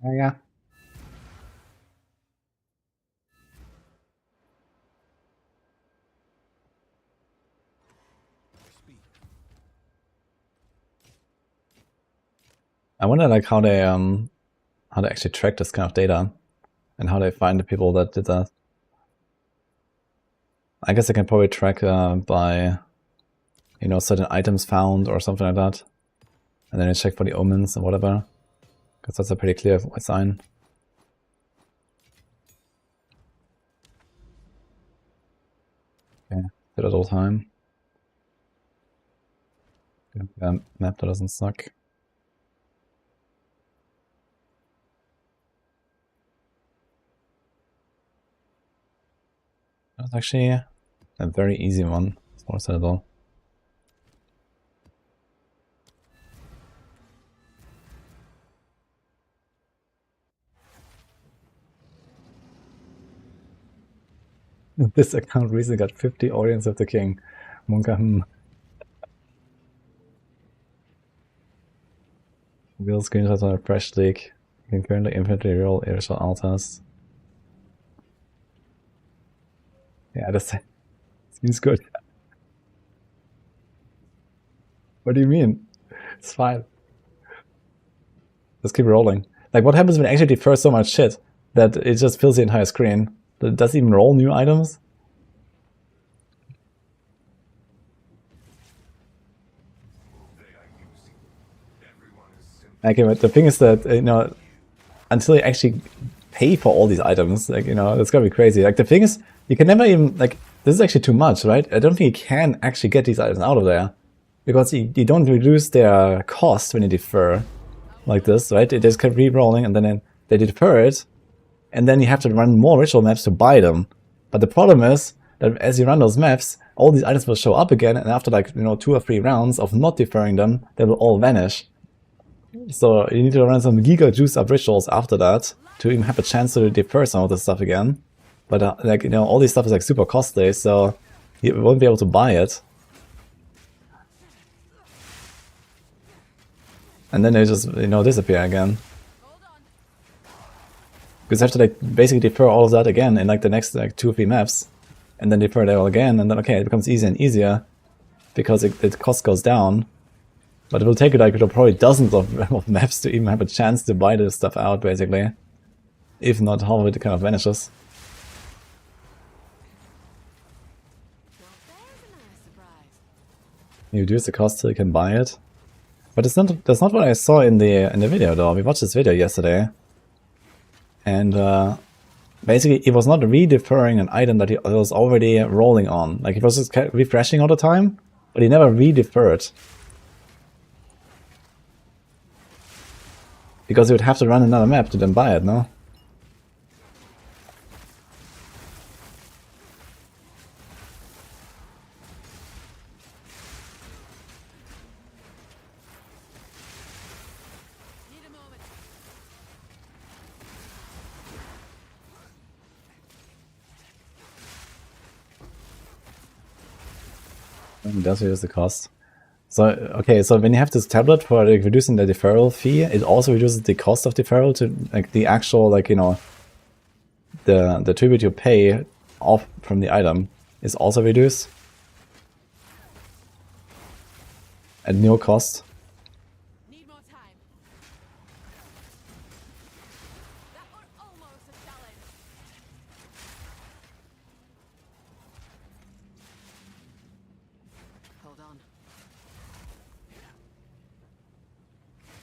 Yeah. I wonder like how they actually track this kind of data and how they find the people that did that. I guess they can probably track by, you know, certain items found or something like that, and then they check for the omens or whatever, because that's a pretty clear sign. Okay, do that all the time. Map that doesn't suck. That's actually a very easy one. It's more settled. This account recently got 50 audience of the king. Munka, Real screenshots on a fresh leak. You can currently infantry roll airshot altars. Yeah, that seems good. What do you mean? It's fine. Just keep rolling. Like, what happens when you actually defer so much shit that it just fills the entire screen? It doesn't even roll new items? Okay, but the thing is that, you know, until you actually pay for all these items, like, you know, it's gonna be crazy. Like, the thing is, you can never even, like, this is actually too much, right? I don't think you can actually get these items out of there, because you don't reduce their cost when you defer like this, right? It just kept re-rolling, and then they defer it, and then you have to run more ritual maps to buy them. But the problem is that as you run those maps, all these items will show up again, and after, like, you know, 2 or 3 rounds of not deferring them, they will all vanish. So you need to run some giga juice up rituals after that to even have a chance to defer some of this stuff again. But like, you know, all this stuff is like super costly, so you won't be able to buy it. And then they just, you know, disappear again. Because you have to like basically defer all of that again in like the next like 2 or 3 maps, and then defer it all again, and then okay, it becomes easier and easier because the cost goes down. But it will take you like probably dozens of maps to even have a chance to buy this stuff out, basically. If not, half of it kind of vanishes. You reduce the cost so you can buy it. But that's not what I saw in the video though. We watched this video yesterday. And basically it was not re-deferring an item that he was already rolling on. Like, it was just refreshing all the time, but he never re-deferred. Because you would have to run another map to then buy it, no? It does reduce the cost. So, okay, so when you have this tablet for like reducing the deferral fee, it also reduces the cost of deferral to like the actual, like, you know, the tribute you pay off from the item is also reduced at no cost. Need more time. That was almost a challenge.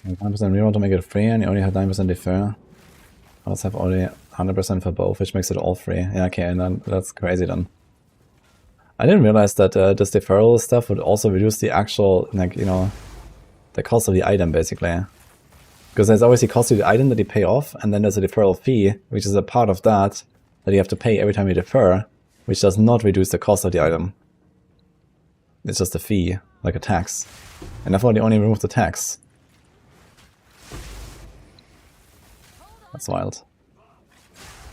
100% reroll to make it free, and you only have 9% defer. I also have only 100% for both, which makes it all free. Yeah, okay, and then that's crazy then. I didn't realize that this deferral stuff would also reduce the actual, like, you know, the cost of the item, basically. Because there's always the cost of the item that you pay off, and then there's a deferral fee, which is a part of that you have to pay every time you defer, which does not reduce the cost of the item. It's just a fee, like a tax. And therefore they only remove the tax. That's wild.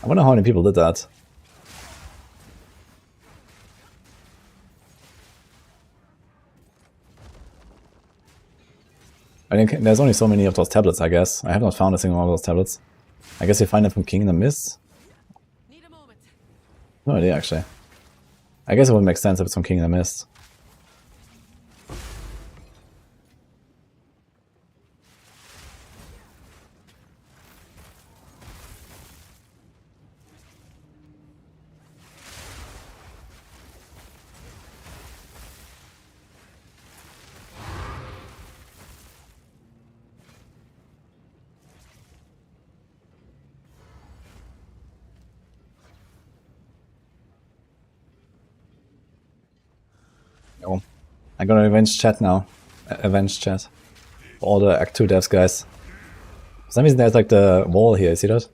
I wonder how many people did that. I think there's only so many of those tablets, I guess. I have not found a single one of those tablets. I guess you find them from Kingdom Mist? Need a moment. No idea, actually. I guess it would make sense if it's from Kingdom Mist. Oh, I'm gonna avenge chat now. Avenge chat. All the Act 2 devs, guys. For some reason there's like the wall here, see that?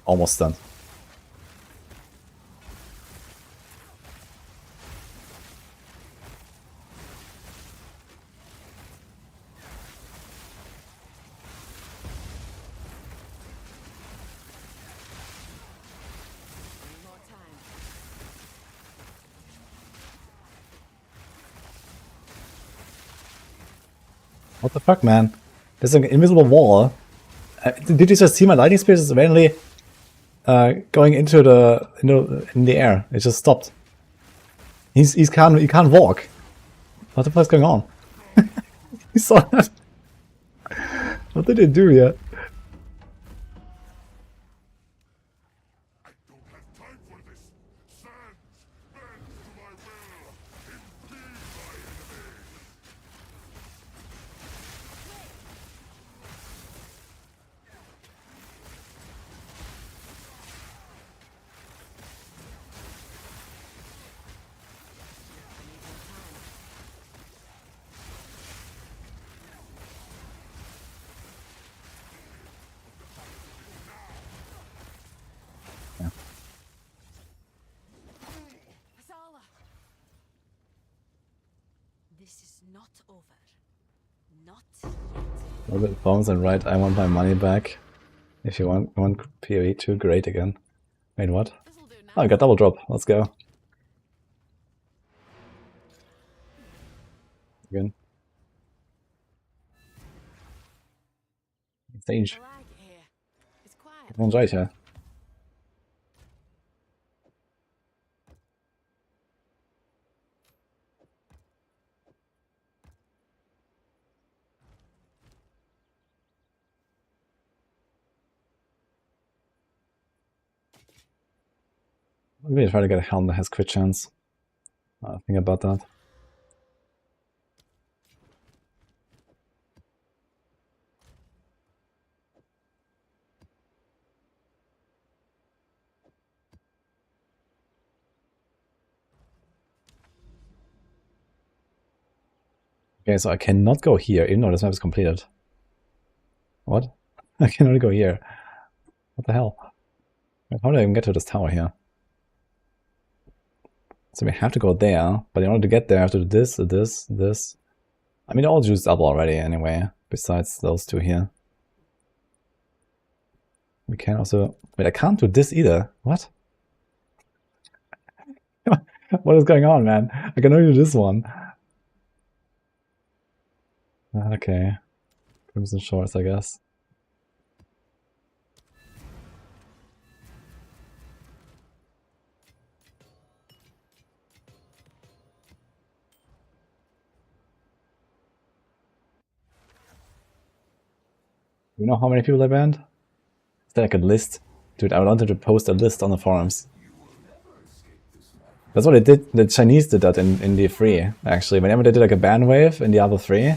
Almost done. More time. What the fuck, man? There's an invisible wall. Did you just see my lightning spear just randomly going into the in the air? It just stopped. He can't walk. What the fuck's going on? You saw that? What did it do here? Don't have time for this. Stand, bend to my will. Impede my enemy. Asala. This is not over. Not yet. Well, it bombs and right, I want my money back. If you want PoE 2, great again. Wait, what? This'll do now. Oh, I got double drop. Let's go. Again. Stage. I like it here. It's quiet. Everyone's right here. Maybe try to get a helm that has crit chance. Think about that. Okay, so I cannot go here, even though this map is completed. What? I cannot go here. What the hell? How do I even get to this tower here? So we have to go there, but in order to get there I have to do this, this, this. I mean, they're all juiced up already anyway, besides those two here. We can also... Wait, I can't do this either. What? What is going on, man? I can only do this one. Okay. Crimson Shores, I guess. You know how many people I banned? Is there like a list? Dude, I wanted to post a list on the forums. That's what they did. The Chinese did that in D3, actually. Whenever they did like a ban wave in Diablo 3,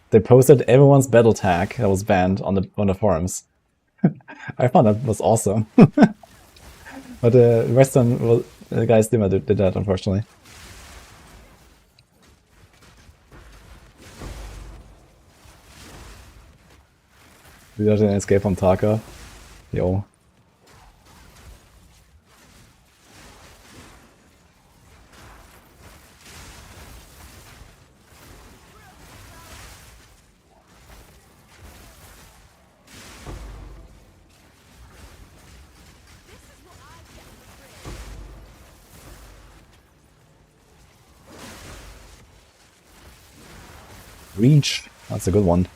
they posted everyone's battle tag that was banned on the forums. I found that was awesome. But the Western the guys did that, unfortunately. Wieder den Escape vom Tarka. Yo. Reach. That's a good one.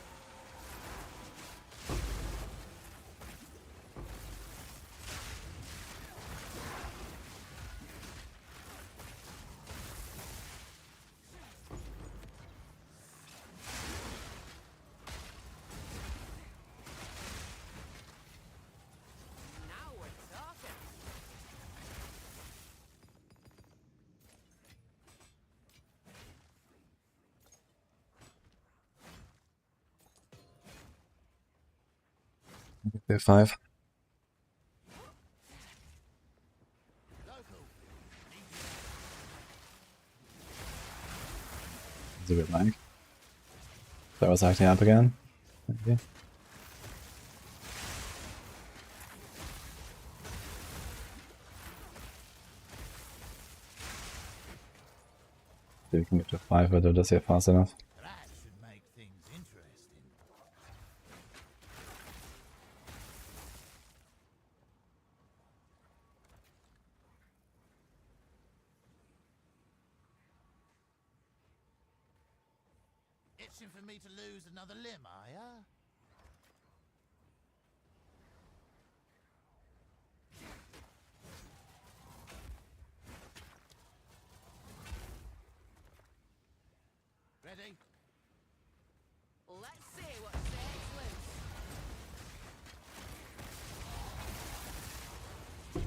Now we're talking. Okay, 5. It's a bit lag. That was acting up again. Okay. We can get to 5, but do this here fast enough. That should make things interesting. Itching for me to lose another limb, are ya? Ready? Let's see what stays loose.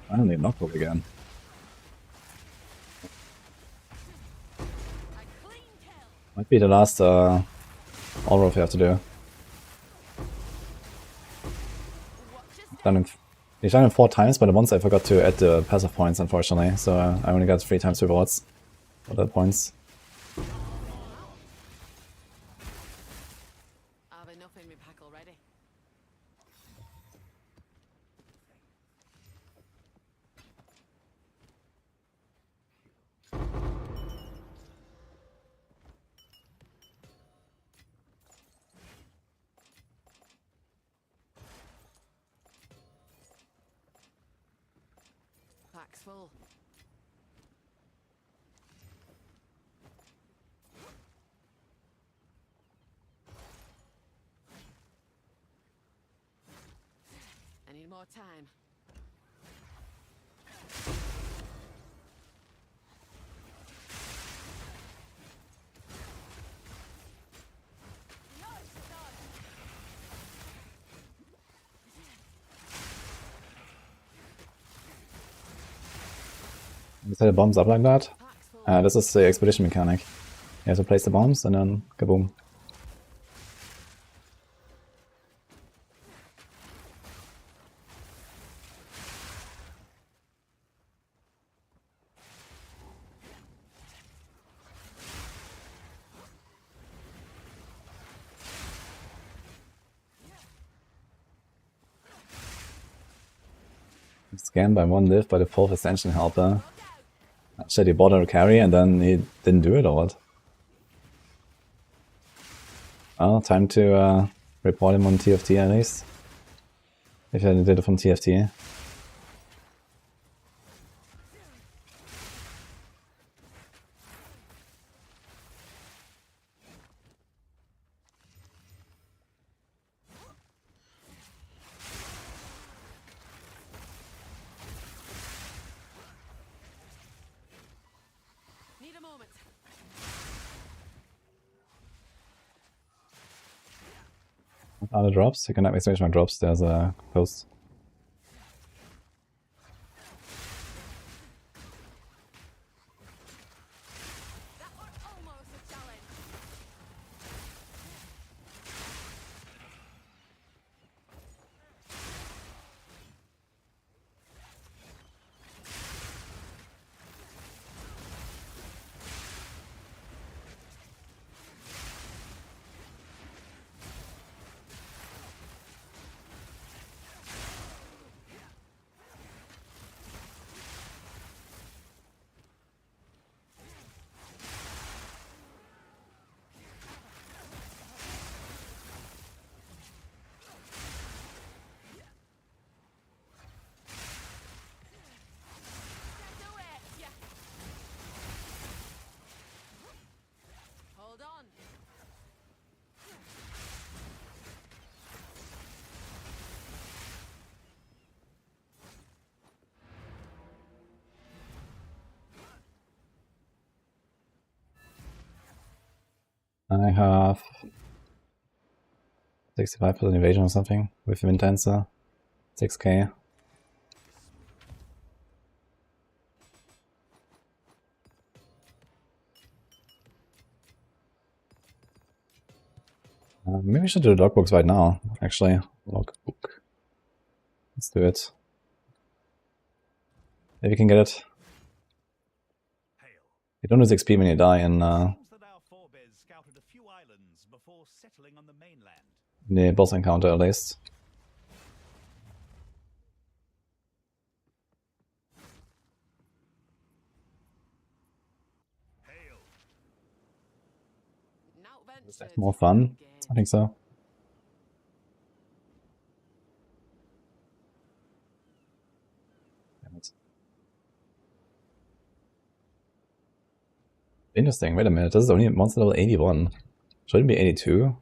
Finally, knockback again. A clean kill. Might be the last all rough you have to do. Watch your step. He's done it 4 times, but once I forgot to add the passive points, unfortunately. So I only got 3 times rewards for the points. I've enough in my pack already. Pack's full. I need more time. You set the bombs up like that. Pack's full. This is the expedition mechanic. You have to place the bombs and then kaboom. Scanned by 1 lift by the 4th Ascension Helper. Actually, he bought a carry and then he didn't do it or what? Well, time to report him on TFT at least. If I did it from TFT. Need a moment. Other drops? You can exchange my drops. There's a post. That was almost a challenge. Do it. Yeah. Hold on. I have 65% evasion or something with Intensa. 6k. Maybe we should do the logbooks right now, actually. Logbook. Let's do it. If we can get it. Hail. You don't lose XP when you die in Seems that our forebears scouted a few islands before settling on the mainland. the boss encounter at least. Hail. Now Is that more fun? I think so. Damn it. Interesting, wait a minute, this is only monster level 81. Shouldn't it be 82?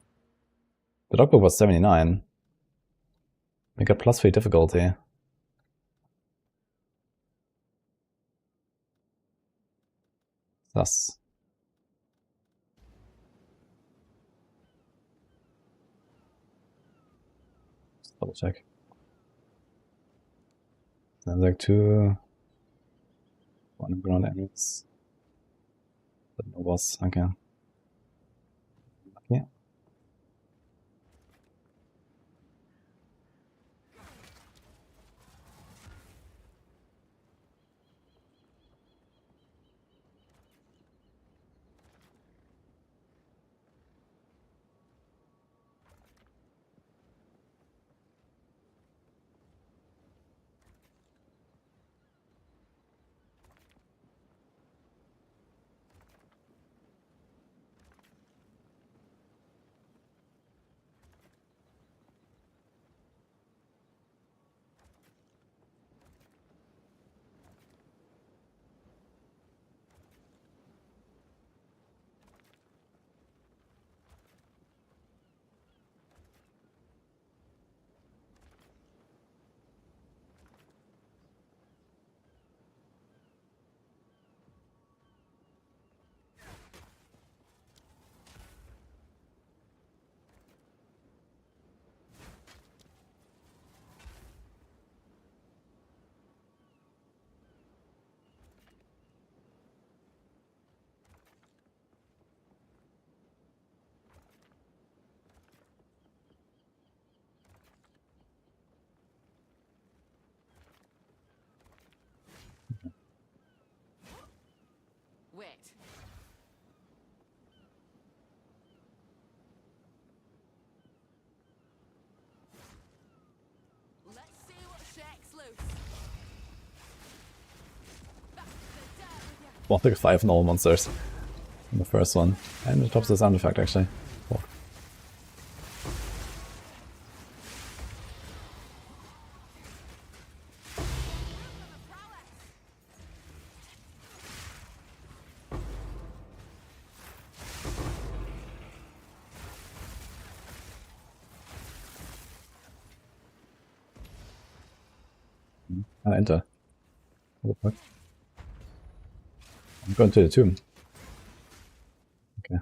The logbook was 79. We got +3 difficulty. Thus. Just double check. Then like 2. 1 ground enemies. But no boss, okay. Okay. Wait. Let's see what shakes loose. Back to the dirt with ya. 135 in all monsters. In the first one. And it tops the sound effect actually. Oh. Enter. What the fuck? I'm going to the tomb. Okay.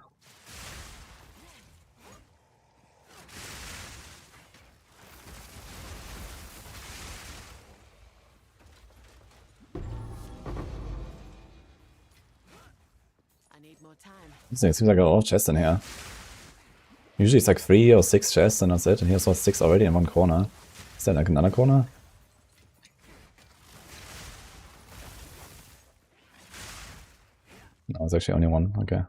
more time. It seems like a lot of chests in here. Usually it's like 3 or 6 chests and that's it, and here's all 6 already in one corner. Is that like another corner? No, it's actually only one, okay.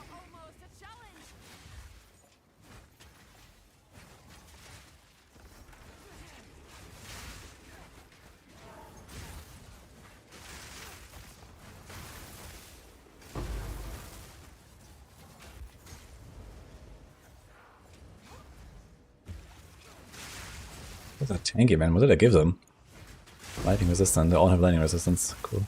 Almost a challenge. What's that tanky, man? What did I give them? Lightning resistant. They all have lightning resistance. Cool.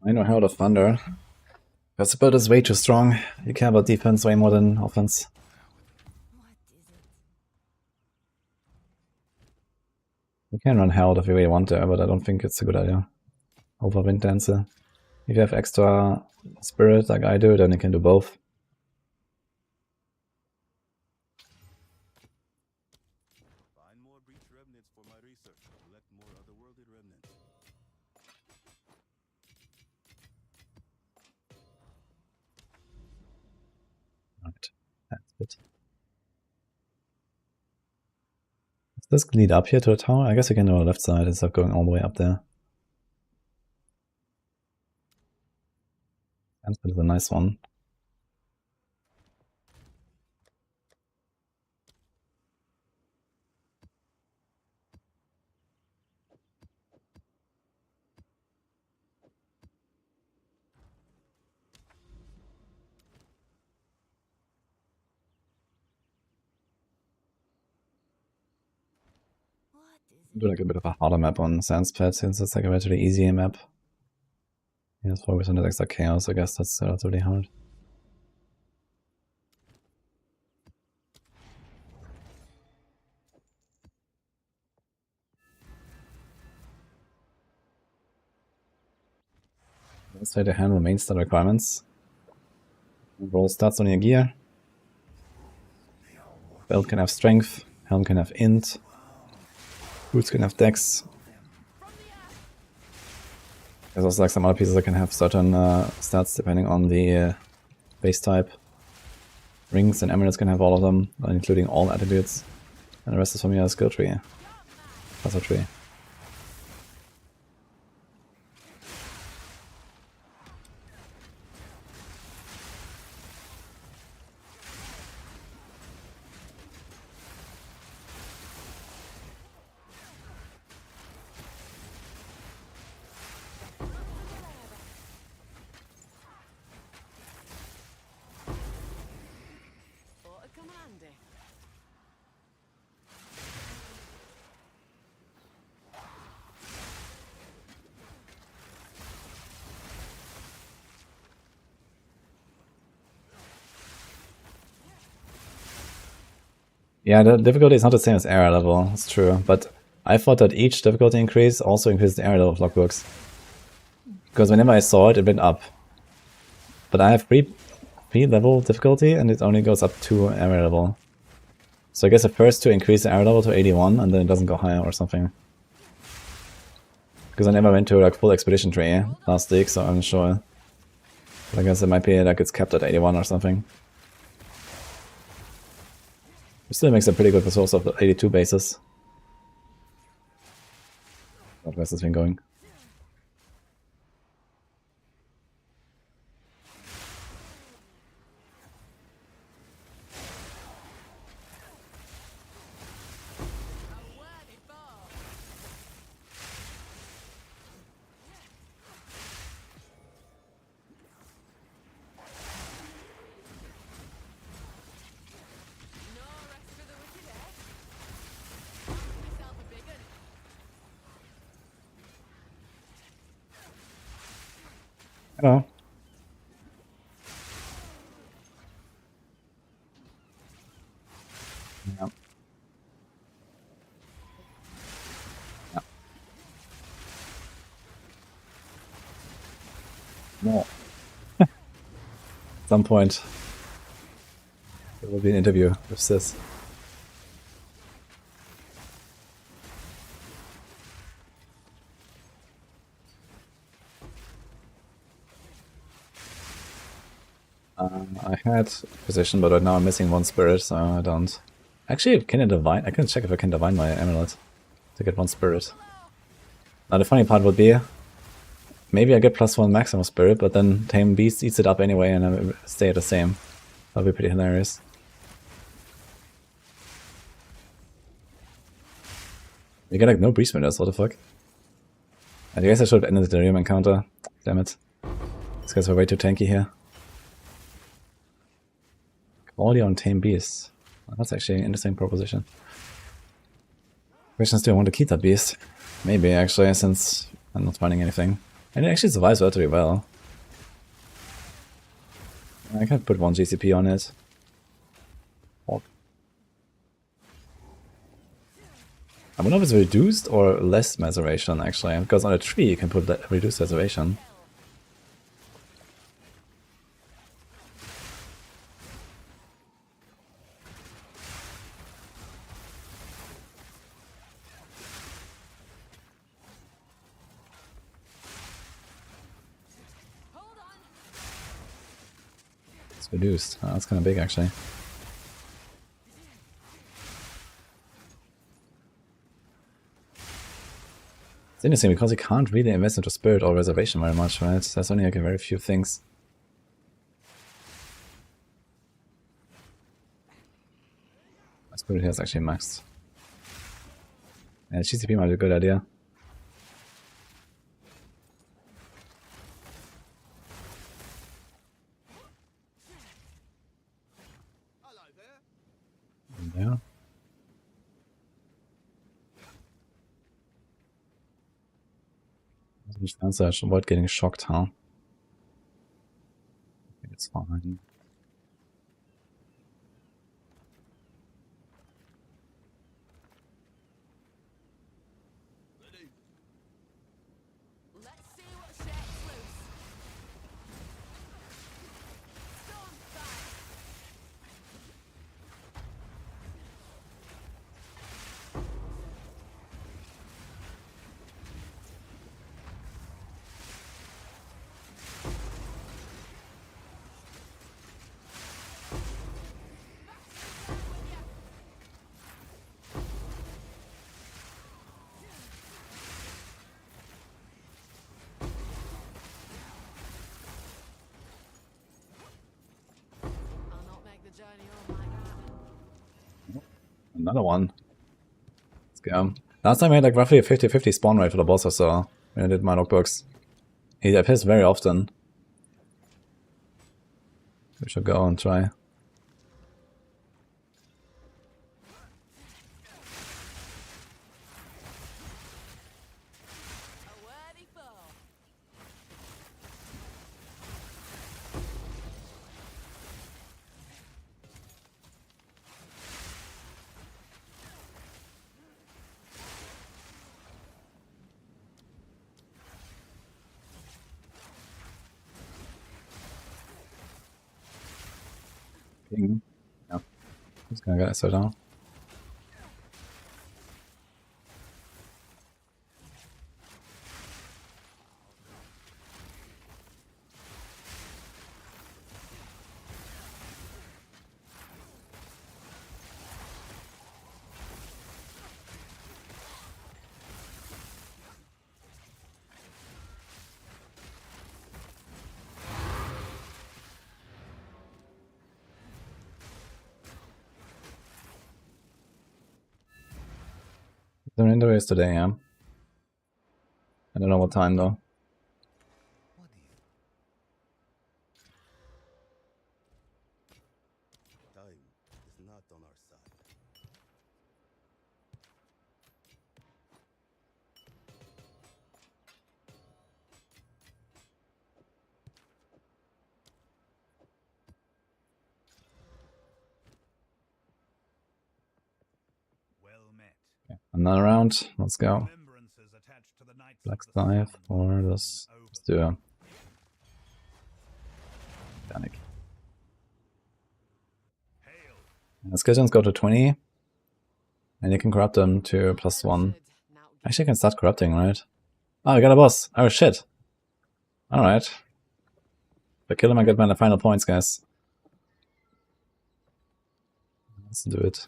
I know Herald of Thunder. Because the build is way too strong. You care about defense way more than offense. You can run Herald if you really want to, but I don't think it's a good idea. Over Wind Dancer. If you have extra spirit like I do, then you can do both. Find more breach remnants for my research. Collect more otherworldly remnants. Right, that's it. Does this lead up here to the tower? I guess you can do on the left side instead of going all the way up there. That is a nice one. Do like a bit of a harder map on Sandspad since it's like a relatively easy map. Yeah, let's focus on that extra chaos, I guess that's relatively hard. Let's say the hand remains the requirements. Roll stats on your gear. Belt can have strength, helm can have int, boots can have dex. There's also like some other pieces that can have certain stats depending on the base type. Rings and amulets can have all of them, including all attributes. And the rest is from your skill tree. That's a tree. Yeah, the difficulty is not the same as area level, it's true, but I thought that each difficulty increase also increases the area level of logbooks. Because whenever I saw it, it went up. But I have 3 level difficulty and it only goes up 2 area level. So I guess the first 2 increase the area level to 81 and then it doesn't go higher or something. Because I never went to like full expedition tree last week, so I'm not sure. But I guess it might be like it's capped at 81 or something. It still makes a pretty good resource of the 82 bases. Where's this been going? A worthy foe. No rest for the wicked, eh? Yourself a big un. Hello. Yeah. Yeah. No. At some point, there will be an interview with Sis. I had position, but right now I'm missing 1 spirit, so I don't. Actually, can I divine? I can check if I can divine my amulet to get 1 spirit. Now the funny part would be, maybe I get +1 maximum spirit, but then Tame Beast eats it up anyway and I stay at the same. That'd be pretty hilarious. You get like no breeze windows, what the fuck? I guess I should have ended the Delirium encounter. Damn it. These guys were way too tanky here. Quality on Tame Beast. Well, that's actually an interesting proposition. Question is, do I want to keep that beast? Maybe, actually, since I'm not finding anything. And it actually survives relatively well. I can put 1 GCP on it. I wonder if it's reduced or less maceration, actually. Because on a tree you can put that reduced maceration. It's reduced. Oh, that's kind of big, actually. It's interesting because you can't really invest into spirit or reservation very much, right? There's only like a very few things. My spirit here is actually maxed. And GCP might be a good idea. Yeah. Which answer I should avoid getting shocked, huh? I think it's fine. Let's see what shakes loose. Storm fire. I'll not make the journey home like that. Another one. Let's go. Last time I had like roughly a 50-50 spawn rate for the boss or so when I did my logbooks. He appears very often. We should go and try. A worthy foe. King. Yeah. He's gonna get so down. They're in the race today, yeah. I don't know what time though. What is? Time is not on our side. Well met. Okay. Another round. Let's go. Remembrances attached to the Knights Black of the Scythe Sun or remain let's over. do a panic. Hail. And skeleton go to 20. And you can corrupt them to +1. Actually, I can start corrupting, right? Oh, I got a boss. Oh, shit. Alright. If I kill him, I get my final points, guys. Let's do it.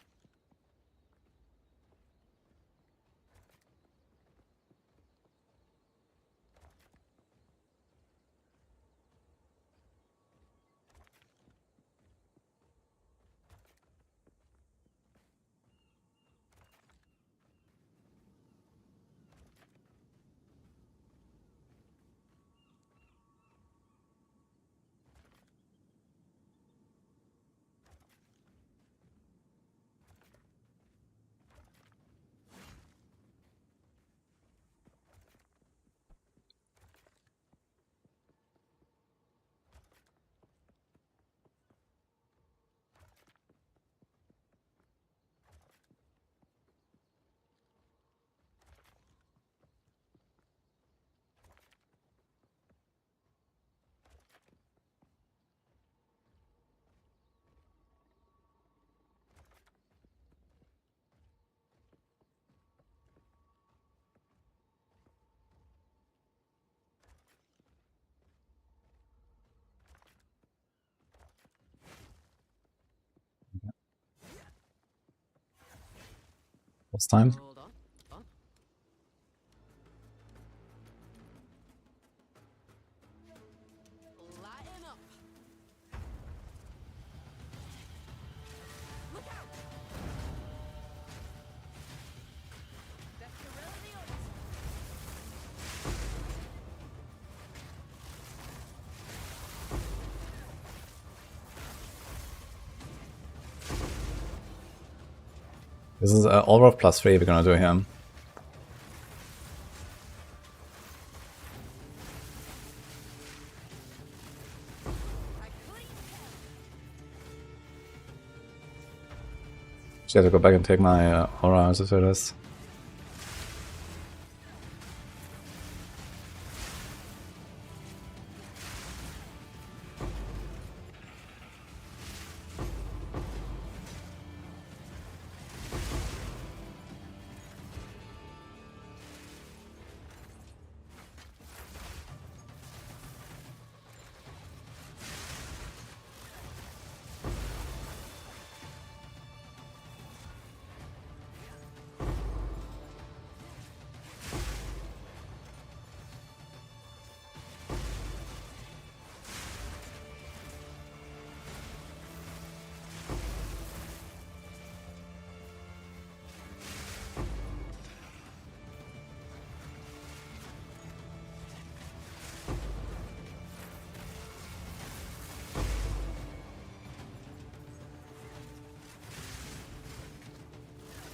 What's time? Hold on. Lighten up. Look out. That's the reality. This is all of +3 we're gonna do here. Actually, I have to go back and take my aura as it is.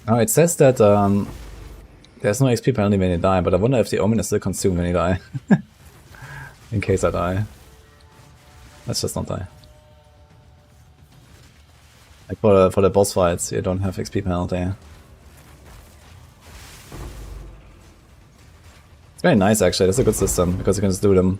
Oh, it says that there's no XP penalty when you die, but I wonder if the Omen is still consumed when you die. In case I die. Let's just not die. Like for the boss fights, you don't have XP penalty. It's very nice actually, that's a good system, because you can just do them.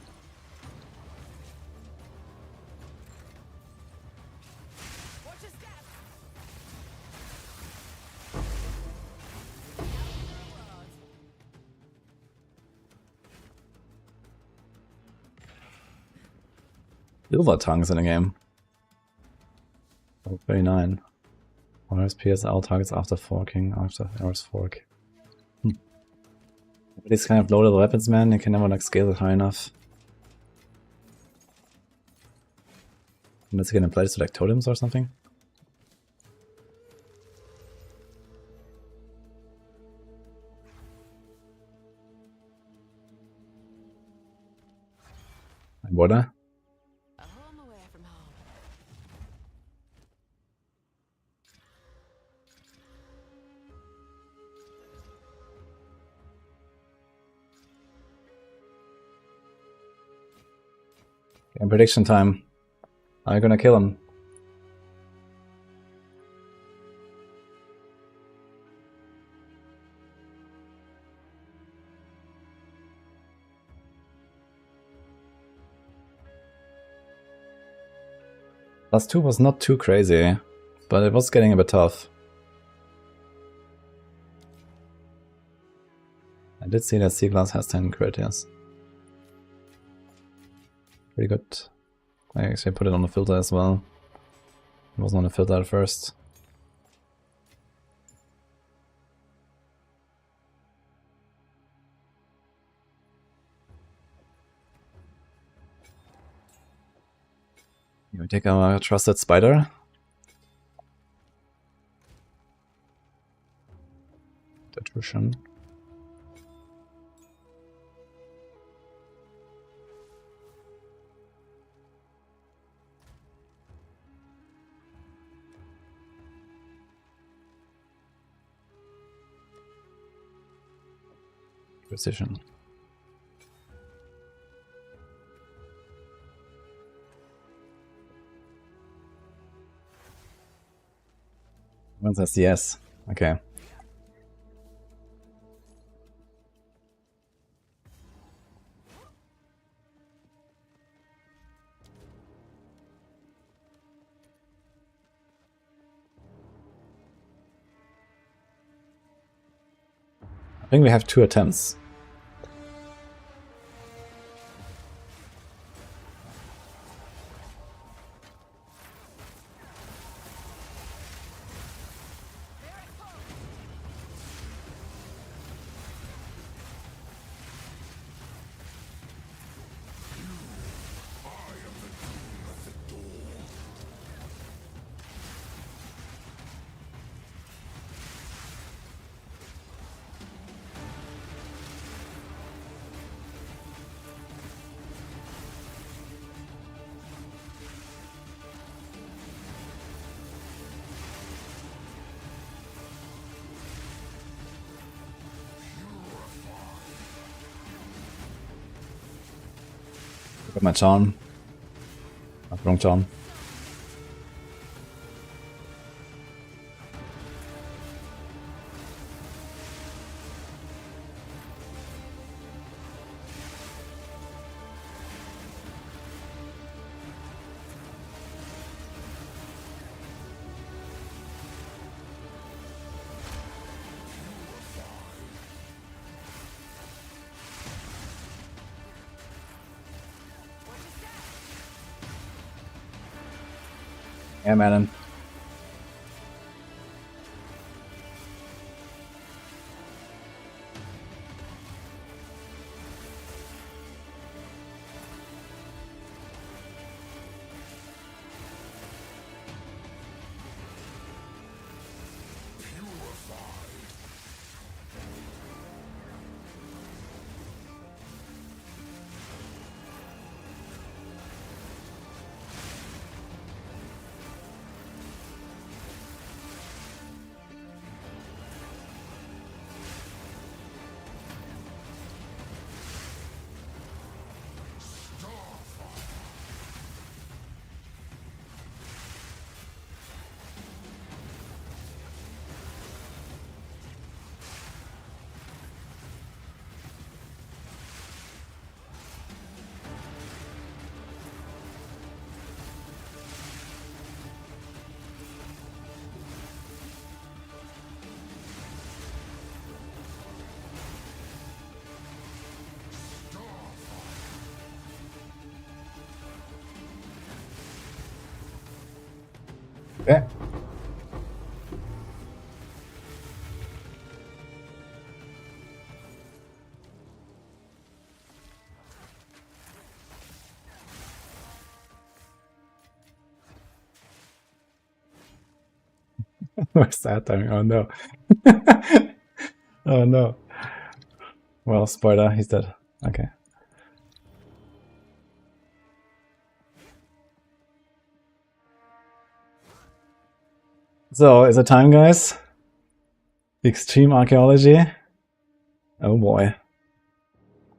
silver tongues in the game. Oh, 39. Whereas PSL targets after forking, after Eris fork. But these kind of low level weapons, man, you can never like scale it high enough. Unless you can apply this to like totems or something. And water. A home away from home. Okay, prediction time. Are you gonna kill him? +2 was not too crazy, but it was getting a bit tough. I did see that C-Class has 10 crit, yes. Pretty good. I actually put it on the filter as well. It wasn't on the filter at first. We take our trusted spider. Detrition. Precision. One says yes. Okay. I think we have 2 attempts. Got my charm. Wrong charm. Yeah, man. Yeah. Where's that timing? Oh no. Oh no. Well, spoiler, he's dead. Okay. So, is it time, guys? Extreme archaeology? Oh boy.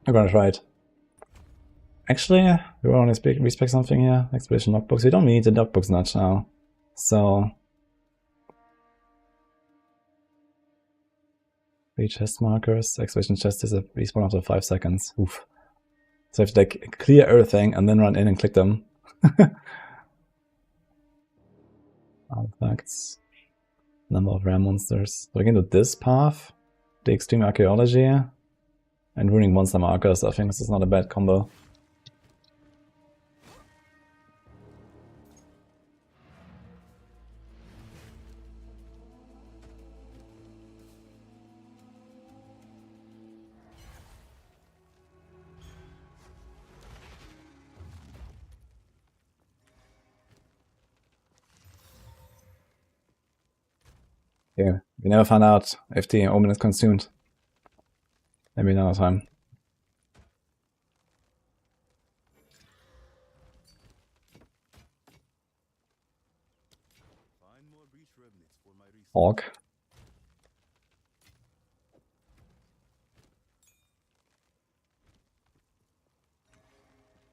I'm gonna try it. Actually, we want to respec something here. Expedition logbooks. We don't need the logbooks nudge now. So, 3 chest markers. Expedition chest is a respawn after 5 seconds. Oof. So I have to like clear everything and then run in and click them. Artifacts. Number of rare monsters. So we can do this path, the extreme archaeology, and ruining monster markers. I think this is not a bad combo. Yeah, we never found out if the omen is consumed. Maybe another time. Find more breach remnants for my research. Orc.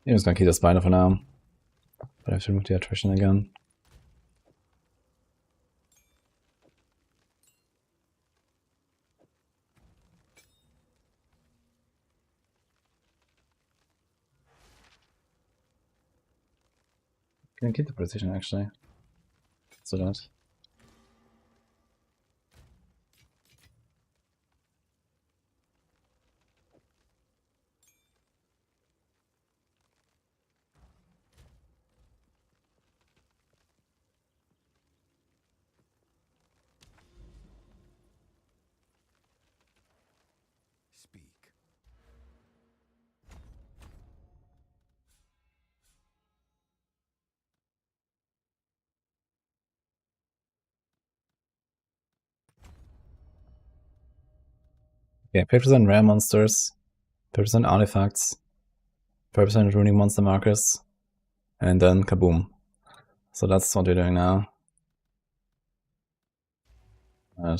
I'm just gonna keep the spider for now. But I have to remove the attrition again. Can I keep the precision actually? So that. Speak. Okay, 50% rare monsters, 50% artifacts, 5% ruining monster markers, and then kaboom. So that's what we're doing now. Right.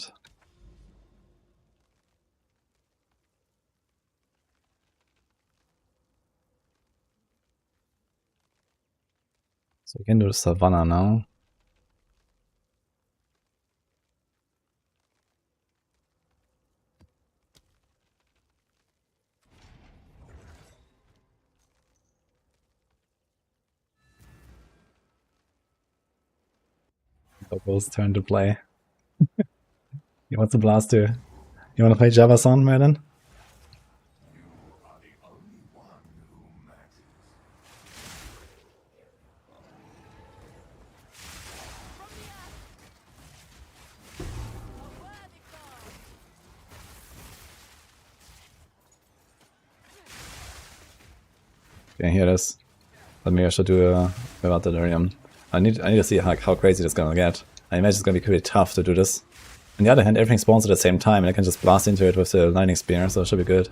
So we can do the savannah now. Bobo's turn to play. He wants to blast you. You wanna play Javazon, Merlin? Okay, here it is. But maybe I should do a without delirium. I need to see how crazy this is gonna get. I imagine it's gonna be pretty tough to do this. On the other hand, everything spawns at the same time, and I can just blast into it with the lightning spear, so it should be good.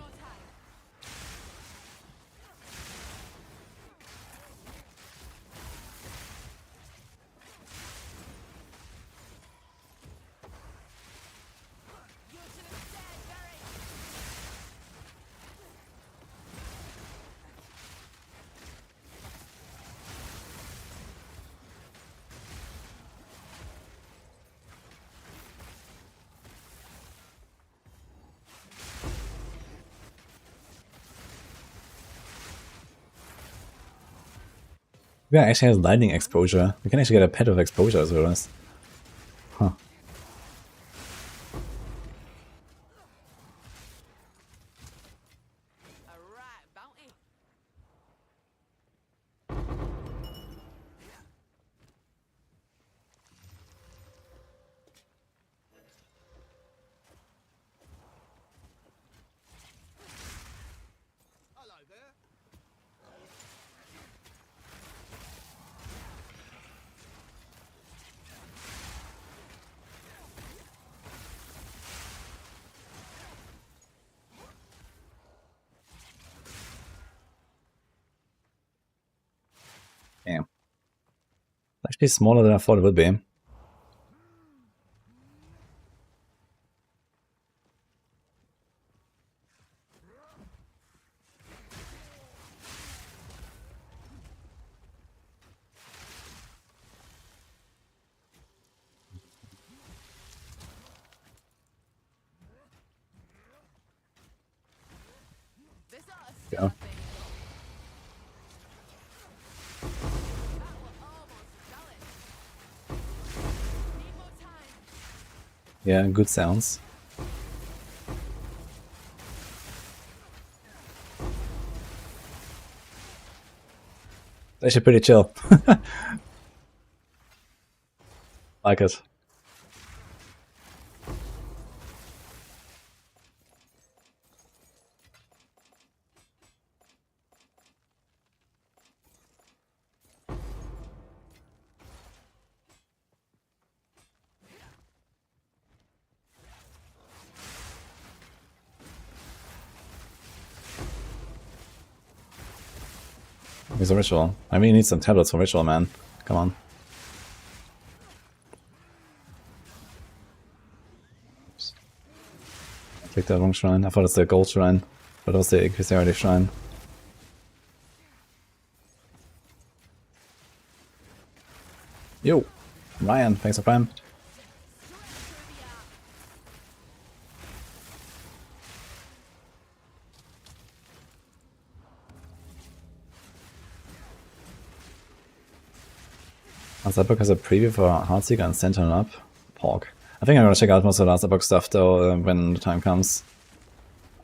Yeah, actually has lightning exposure. We can actually get a pet of exposure as well as. Huh. A right bounty. Actually smaller than I thought it would be. This ought to Yeah. start things up. That were almost solid. Need more time. Yeah, good sounds. It's actually pretty chill. Like it. He's a ritual. I mean, he needs some tablets for ritual, man. Come on. Oops. I clicked that wrong shrine. I thought it's the gold shrine, but it was the Inquisition shrine. Yo! Ryan, thanks for Prime. Last Epoch has a preview for Heartseeker and Sentinel up. Pork. I think I'm gonna check out most of the Last Epoch stuff though when the time comes.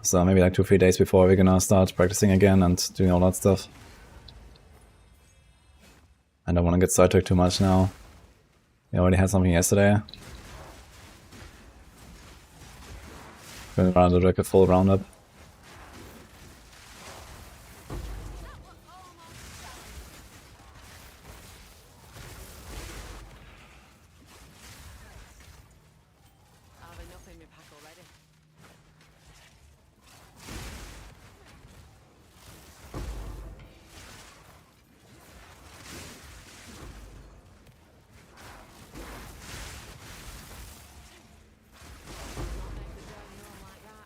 So maybe like 2-3 days before we're gonna start practicing again and doing all that stuff. I don't wanna get sidetracked too much now. We already had something yesterday. Gonna run like a full roundup. I've enough in my pack already. Not make the journey home like that.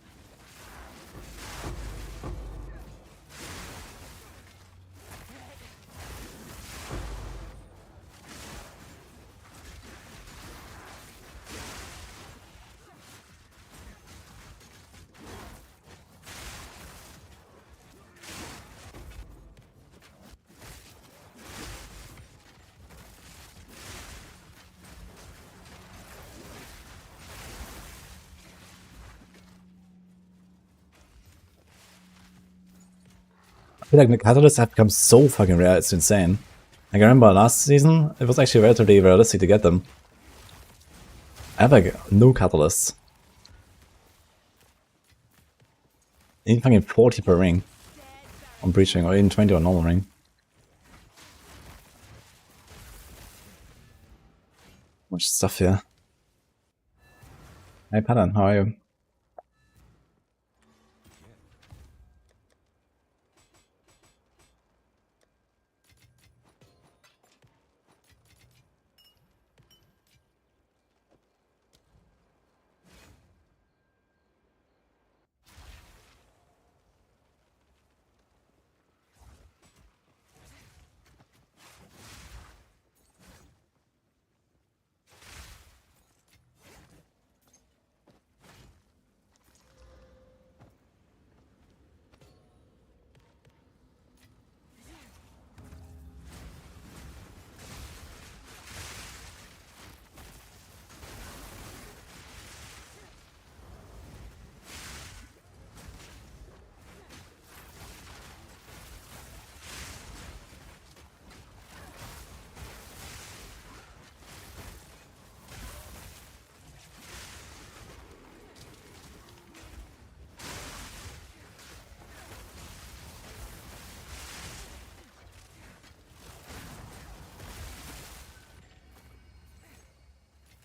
I feel like the catalysts have become so fucking rare, it's insane. Like I remember last season, it was actually relatively realistic to get them. I have like no catalysts. Even fucking 40 per ring on breaching, or even 20 on normal ring. Much stuff here. Hey Pattern, how are you?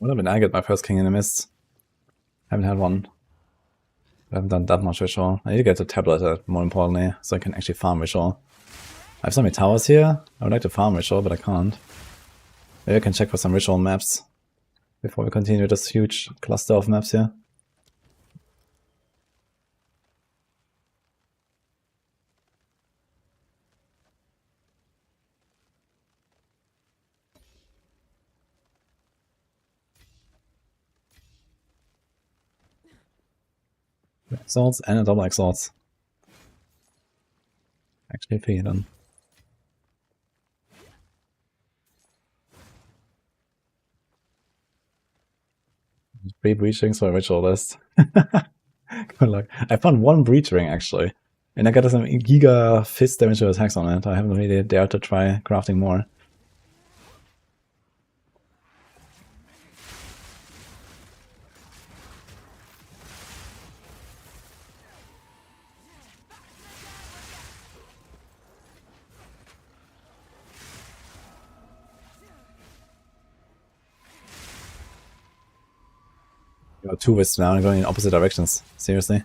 Would have been I get my first king in the mist. Haven't had one. I haven't done that much ritual. I need to get a tablet more importantly, so I can actually farm ritual. I have so many towers here. I would like to farm ritual, but I can't. Maybe I can check for some ritual maps before we continue this huge cluster of maps here. Exalts and a double exalts. Actually 3 then. 3 breachings for a ritual list. Good luck. I found 1 breach ring actually. And I got some giga fist damage to attacks on it. I haven't really dared to try crafting more. You got 2 wisps now and going in opposite directions. Seriously.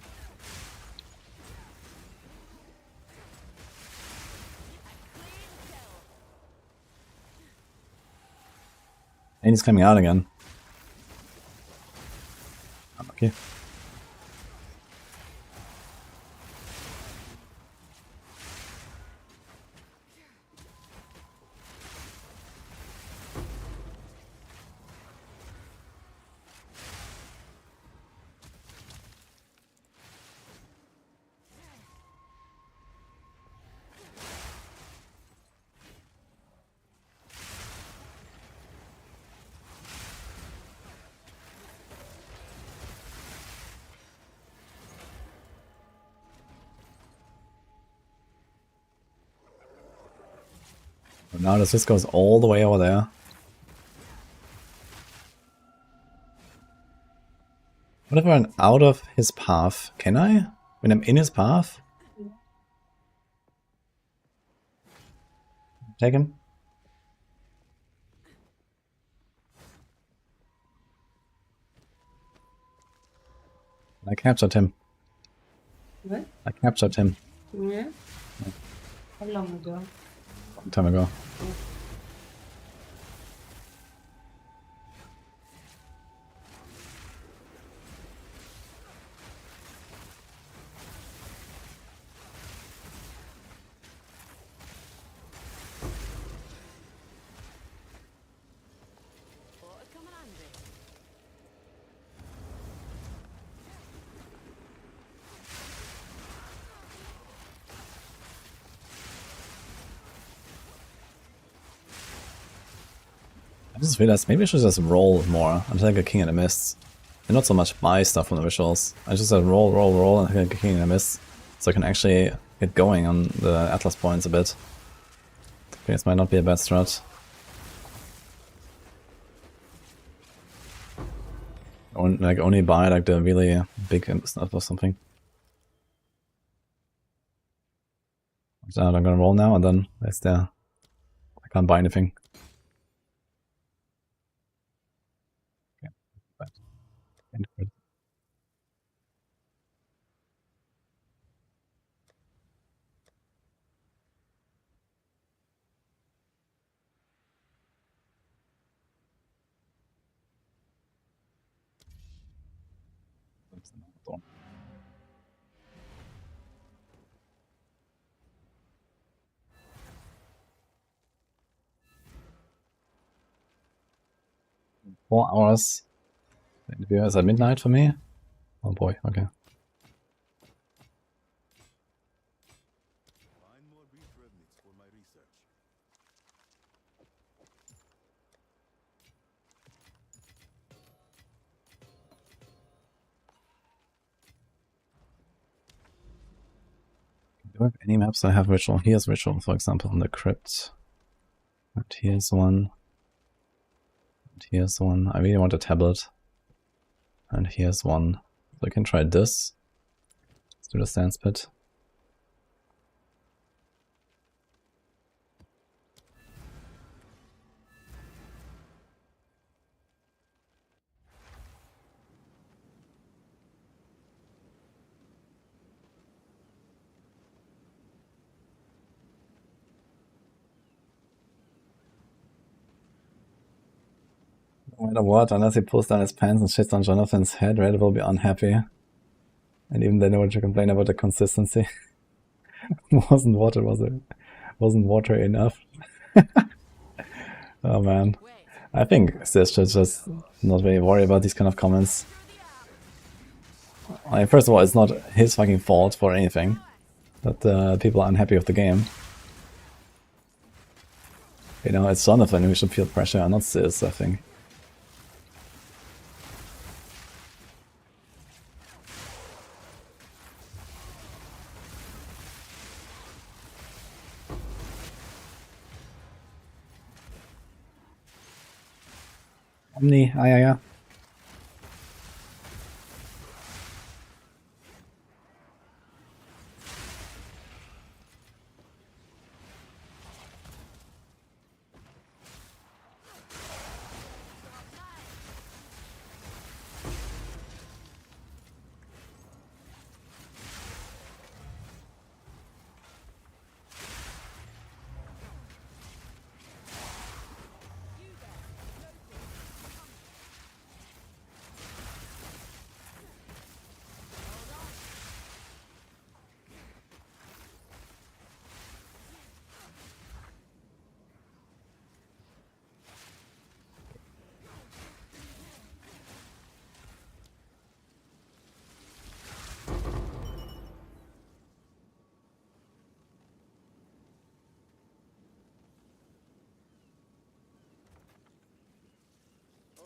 And he's coming out again. Okay. Now this goes all the way over there. What if I'm out of his path? Can I? When I'm in his path? Take him. I captured him. What? I captured him. Yeah? How long ago? Long time ago. Ought to come in handy. I just realized maybe I should just roll more until I get King in the Mists. And not so much buy stuff from the visuals. I just roll and get King in the Mists. So I can actually get going on the Atlas points a bit. Okay, this might not be a bad strat. Like only buy like the really big stuff or something. So I'm gonna roll now and then it's there. I can't buy anything. Okay. But, 4 hours. The interview is at midnight for me. Oh boy, okay. Find more breach remnants for my research. Do I have any maps that have ritual? Here's ritual, for example, on the crypt. And here's one. And here's one. I really want a tablet. And here's one. So I can try this. Let's do the stance pit. No matter what, unless he pulls down his pants and shits on Jonathan's head, Red will be unhappy. And even they know to complain about the consistency. wasn't water enough. Oh man. I think Sis should just not really worry about these kind of comments. I mean, first of all, it's not his fucking fault for anything that people are unhappy with the game. You know, it's Jonathan who should feel pressure, and not Sis, I think. Omni, yeah.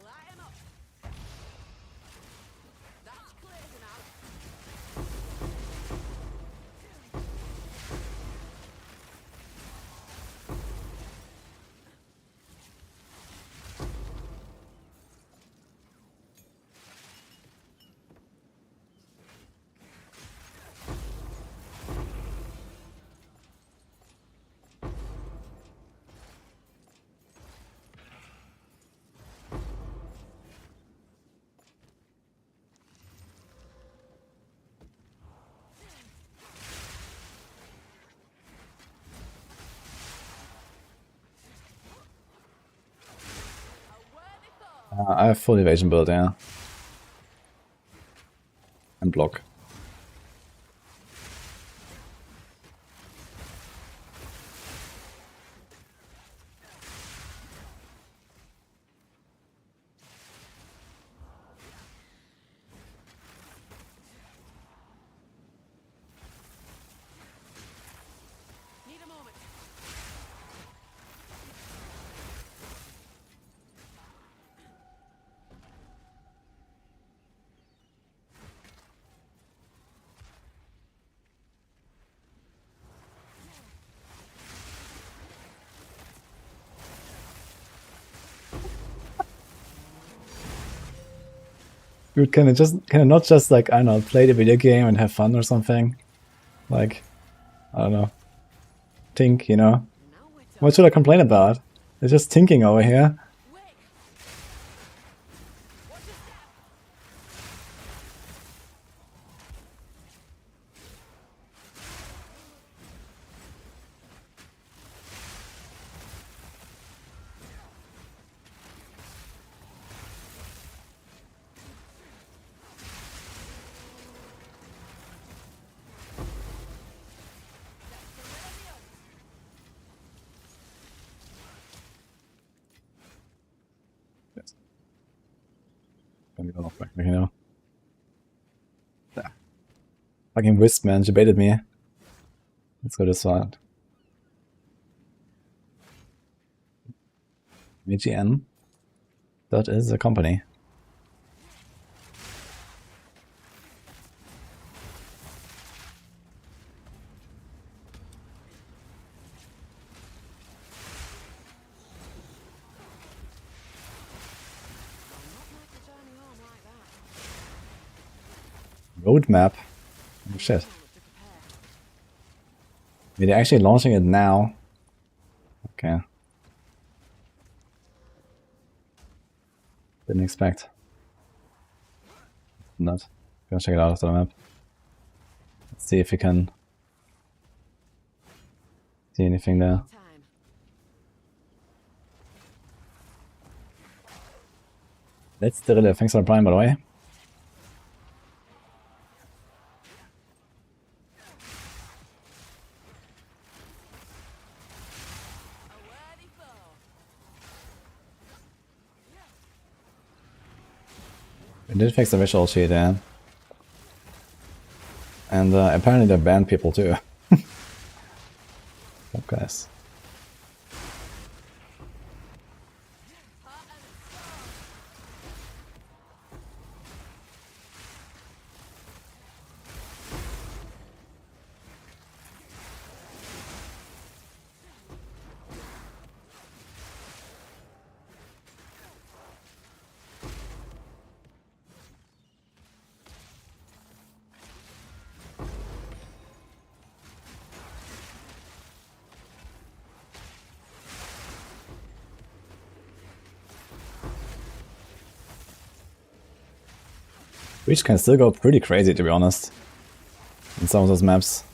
Light him up. That's clear now. I have full evasion build, yeah. And block. Need a moment. Dude, can it not just like, I don't know, play the video game and have fun or something? Like, I don't know. Think, you know? Now we're talking. What should I complain about? It's just thinking over here. Wait. Watch your step. You know? Fucking Wisp, man, she baited me. Let's go this side. VGN. That is a company. Roadmap. Oh shit. Are they actually launching it now? Okay. Didn't expect. Not. Gonna check it out after the map. Let's see if we can see anything there. Time. Let's do it. Thanks for the prime, by the way. A worthy foe. We did fix the visual sheet, yeah. And apparently they banned people too. Oh, guys. Reach can still go pretty crazy, to be honest, in some of those maps.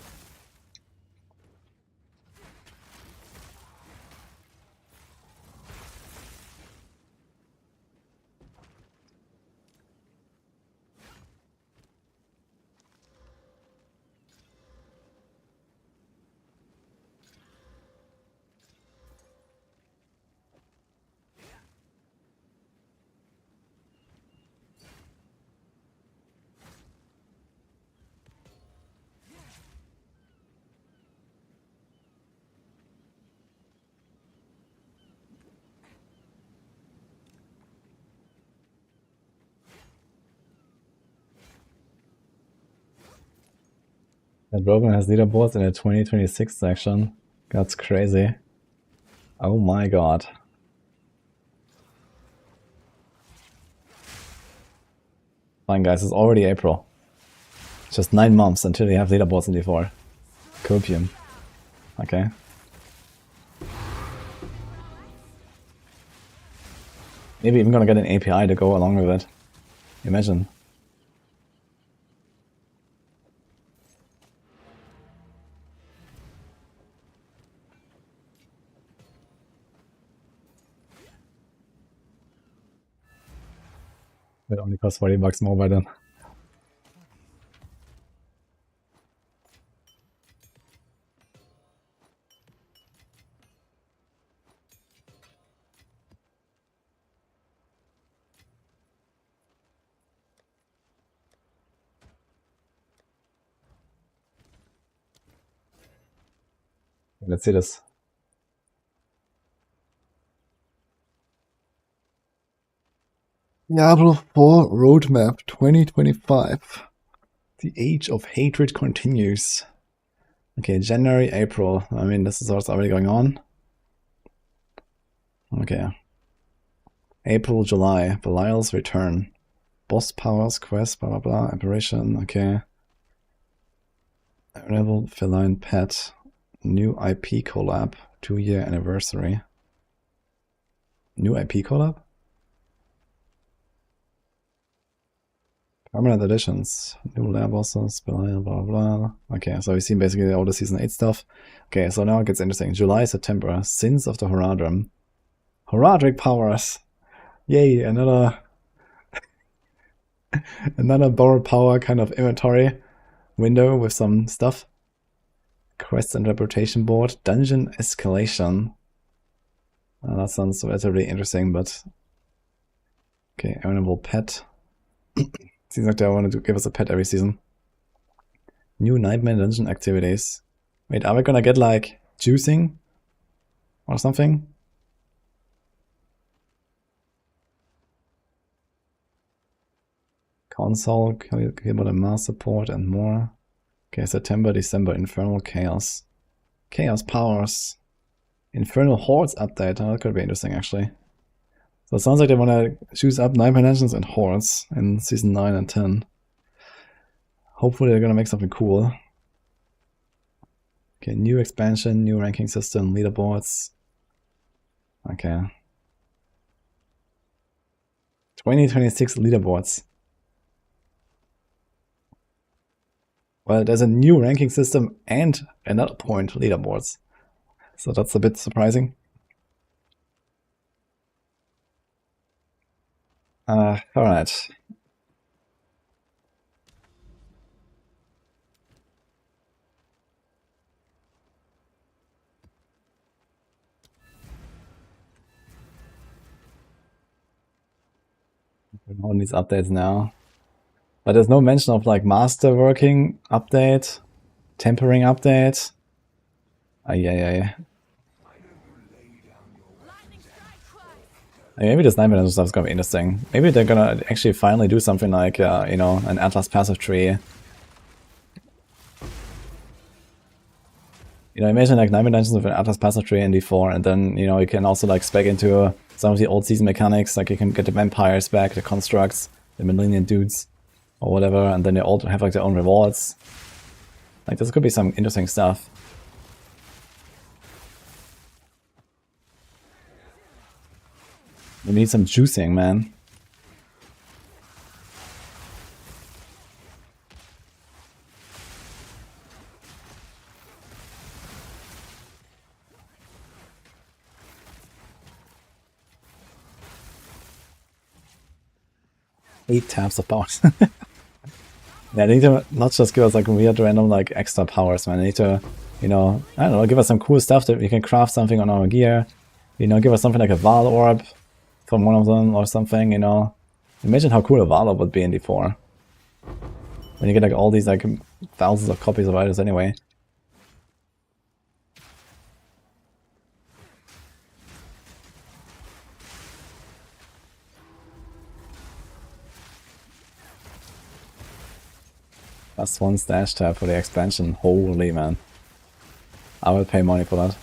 That Rogan has leaderboards in the 2026 section. That's crazy. Oh my god. Fine guys, it's already April. Just 9 months until you have leaderboards in D4. Copium. Okay. Maybe even gonna get an API to go along with it. Imagine. It only costs 40 bucks more by then. Let's see this. Diablo 4 Roadmap 2025. The Age of Hatred continues. Okay, January, April. I mean, this is what's already going on. Okay. April, July. Belial's Return. Boss powers, quest, blah blah blah. Apparition, okay. Rebel Feline Pet. New IP collab. 2-year anniversary. New IP collab? Permanent additions, new lair bosses, blah blah blah. Okay, so we've seen basically all the season 8 stuff. Okay, so now it gets interesting. July, September, Sins of the Horadrim. Horadric powers! Yay, another another borrowed power kind of inventory window with some stuff. Quests and reputation board, dungeon escalation. That sounds relatively interesting, but okay, earnable pet. Seems like they wanted to give us a pet every season. New Nightmare Dungeon activities. Wait, are we gonna get like juicing? Or something? Console, keyboard and mouse support and more. Okay, September, December, Infernal Chaos. Chaos powers. Infernal Hordes update. Oh, that could be interesting actually. So it sounds like they want to choose up Nightmare Dungeons and Hordes in Season 9 and 10. Hopefully they're going to make something cool. Okay, new expansion, new ranking system, leaderboards. Okay. 2026 leaderboards. Well, there's a new ranking system and another point leaderboards. So that's a bit surprising. Alright. On these updates now. But there's no mention of like master working update, tempering update. Ay. Maybe this Nightmare Dungeon stuff is gonna be interesting. Maybe they're gonna actually finally do something like, you know, an Atlas passive tree. You know, imagine like Nightmare Dungeons with an Atlas passive tree in D4, and then, you know, you can also like spec into some of the old season mechanics, like you can get the vampires back, the constructs, the Millennium dudes, or whatever, and then they all have like their own rewards. Like this could be some interesting stuff. We need some juicing, man. Eight taps of powers. Yeah, they need to not just give us like weird random like extra powers, man. They need to, you know, I don't know, give us some cool stuff that we can craft something on our gear. You know, give us something like a Val Orb from one of them or something, you know. Imagine how cool a Val Orb would be in D4. When you get like all these like thousands of copies of items anyway. +1 stash tab for the expansion. Holy man. I will pay money for that.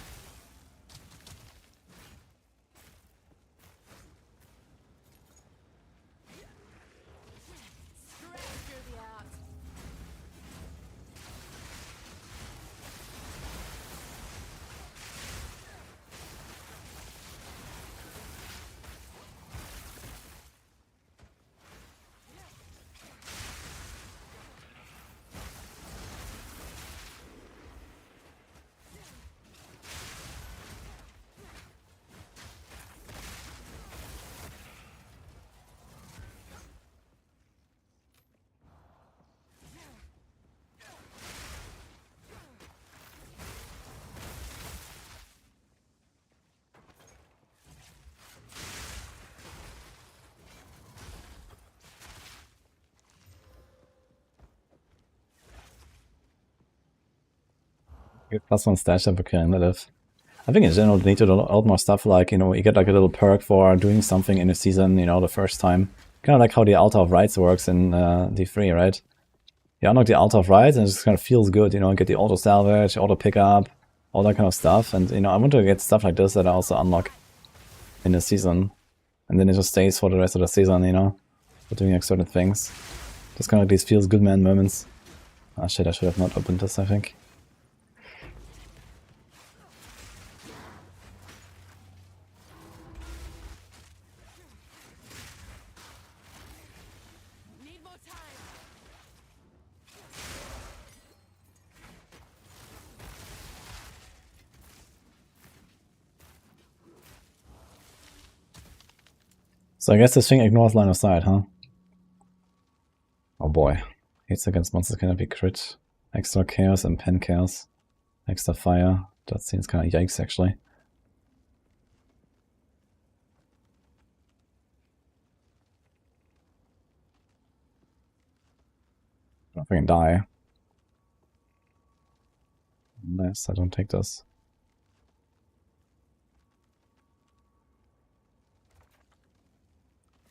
+1 stash tab for killing Lilith. I think in general they need to do a lot more stuff, like, you know, you get like a little perk for doing something in a season, you know, the first time. Kind of like how the Altar of Rights works in D3, right? You unlock the Altar of Rights and it just kind of feels good, you know, get the auto salvage, auto pickup, all that kind of stuff. And, you know, I want to get stuff like this that I also unlock in the season. And then it just stays for the rest of the season, you know, for doing like certain things. Just kind of like these feels good man moments. Ah shit, I should have not opened this, I think. So I guess this thing ignores line of sight, huh? Oh boy. Hits against monsters cannot be crit. Extra chaos and pen chaos. Extra fire. That seems kind of yikes, actually. I don't freaking die. Unless I don't take this.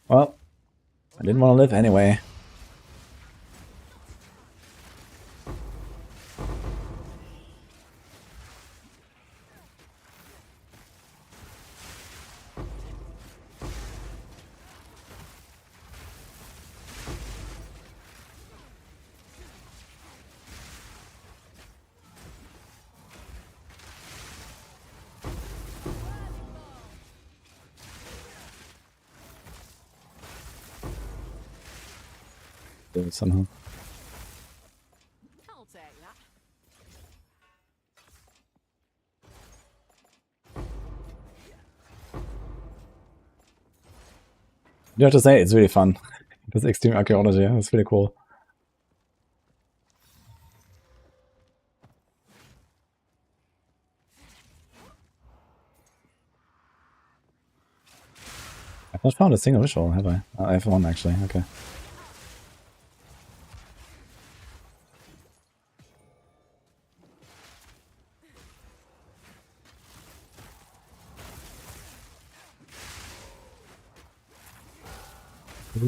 Well, I didn't want to live anyway. Do it somehow. I'll take that. You have to say, it's really fun. This extreme archaeology, it's really cool. I've not found a single ritual, have I? I have one actually, okay.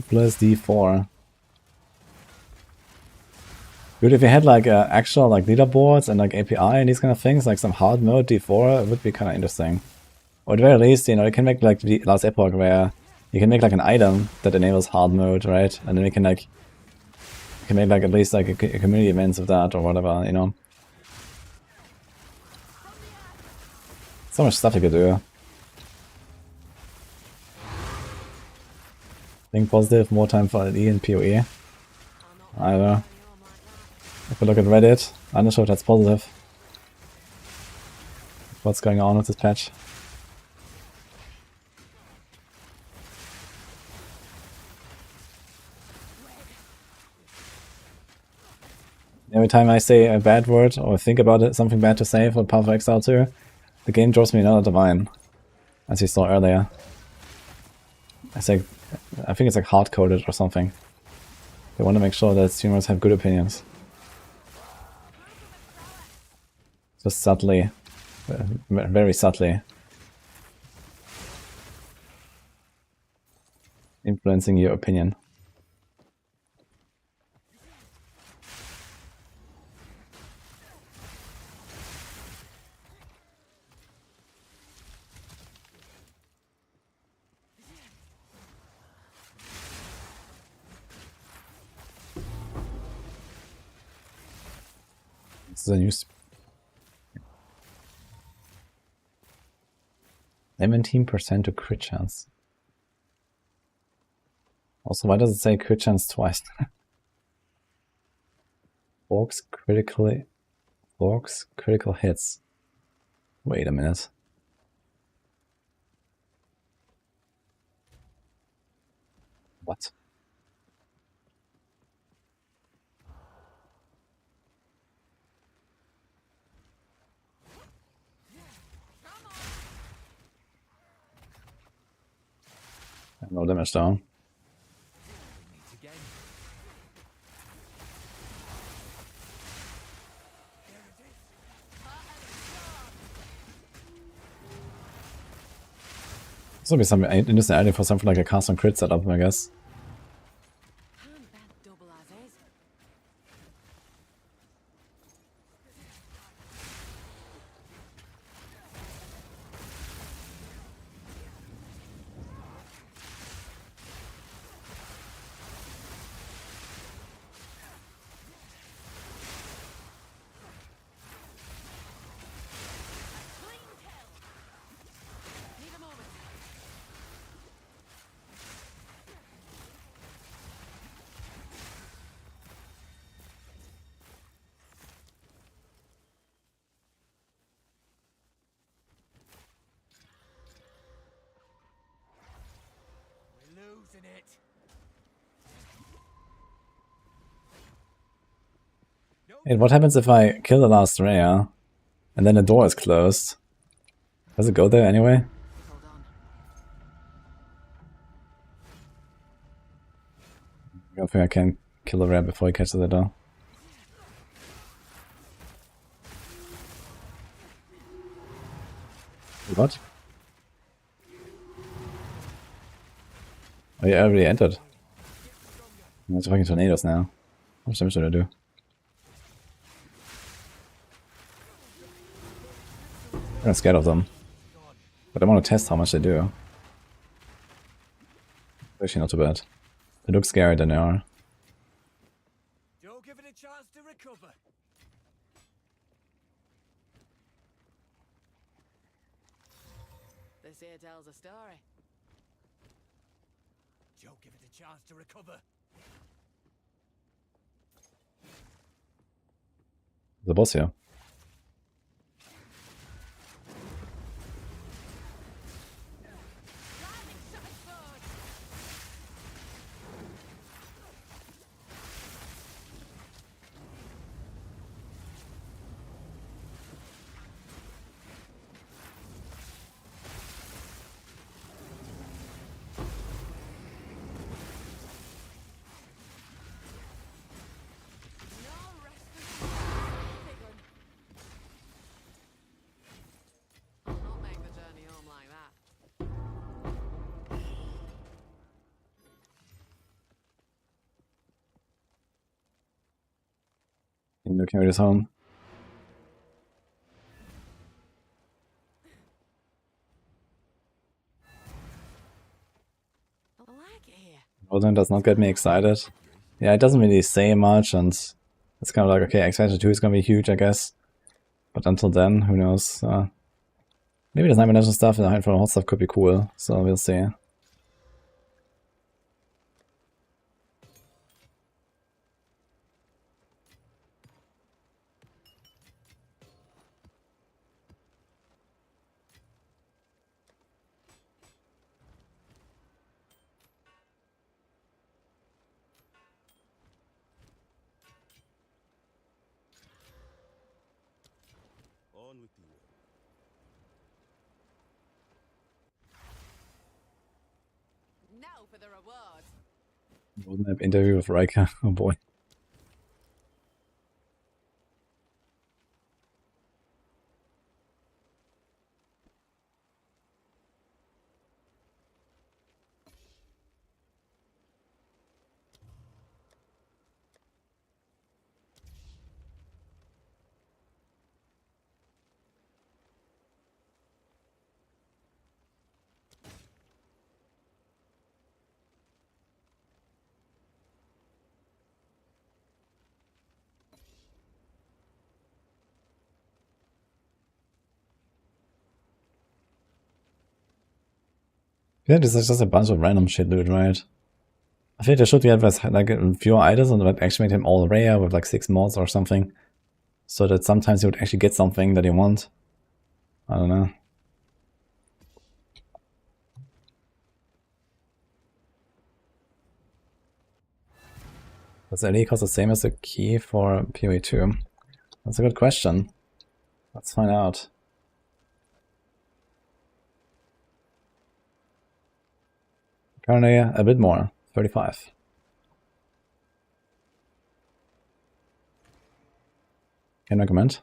Plus D4. Dude, if you had like actual like leaderboards and like API and these kind of things, like some hard mode D4, it would be kind of interesting. Or at the very least, you know, you can make like the last Epoch where you can make like an item that enables hard mode, right? And then you can make like at least like a community events of that or whatever, you know. So much stuff you could do. Think positive, more time for LE and PoE. I don't know. If we look at Reddit, I'm not sure if that's positive. What's going on with this patch? Every time I say a bad word or think about it, something bad to say for Path of Exile 2, the game drops me another divine, as you saw earlier. It's like, I think it's like hard-coded or something. They want to make sure that streamers have good opinions. Just subtly, very subtly influencing your opinion. This is a new 17% to crit chance. Also, why does it say crit chance twice? Forks critical hits. Wait a minute. What? No damage down. This will be some interesting idea for something like a cast on crit setup, I guess. Hey, what happens if I kill the last rare and then the door is closed? Does it go there anyway? I don't think I can kill the rare before he catches the door. What? Oh yeah, I already entered. There's fucking tornadoes now. How much damage should I do? I'm scared of them. But I want to test how much they do. Actually not too bad. They look scarier than they are. Don't give it a chance to recover. This here tells a story. Don't give it a chance to recover. The boss here. Need to carry this home. I like it here. Rosen does not get me excited. Yeah, it doesn't really say much, and it's kind of like, okay, expansion 2 is gonna be huge, I guess. But until then, who knows? Maybe the Nightmare stuff and the handful of hot stuff could be cool, so we'll see. On with the work. Now for the reward. Roadmap interview with Riker. Oh boy. Yeah, this is just a bunch of random shit loot, right? I think there should be like fewer items and that actually made him all rare with like 6 mods or something. So that sometimes you would actually get something that you want. I don't know. Does LE cost the same as the key for PoE 2? That's a good question. Let's find out. Currently a bit more, 35. Can recommend.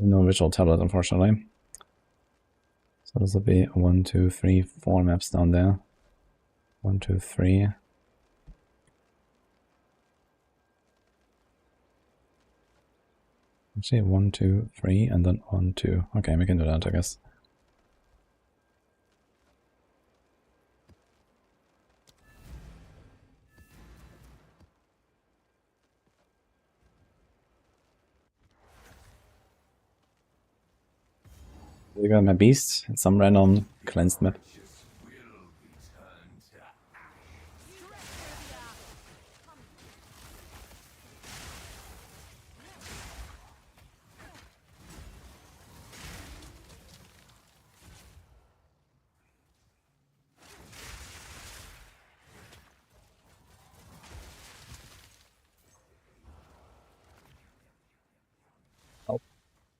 No visual tablet, unfortunately. So this will be 1, 2, 3, 4 maps down there. 1, 2, 3. Actually, 1, 2, 3, and then 1, 2. Okay, we can do that, I guess. We got my beast, and some random cleansed map.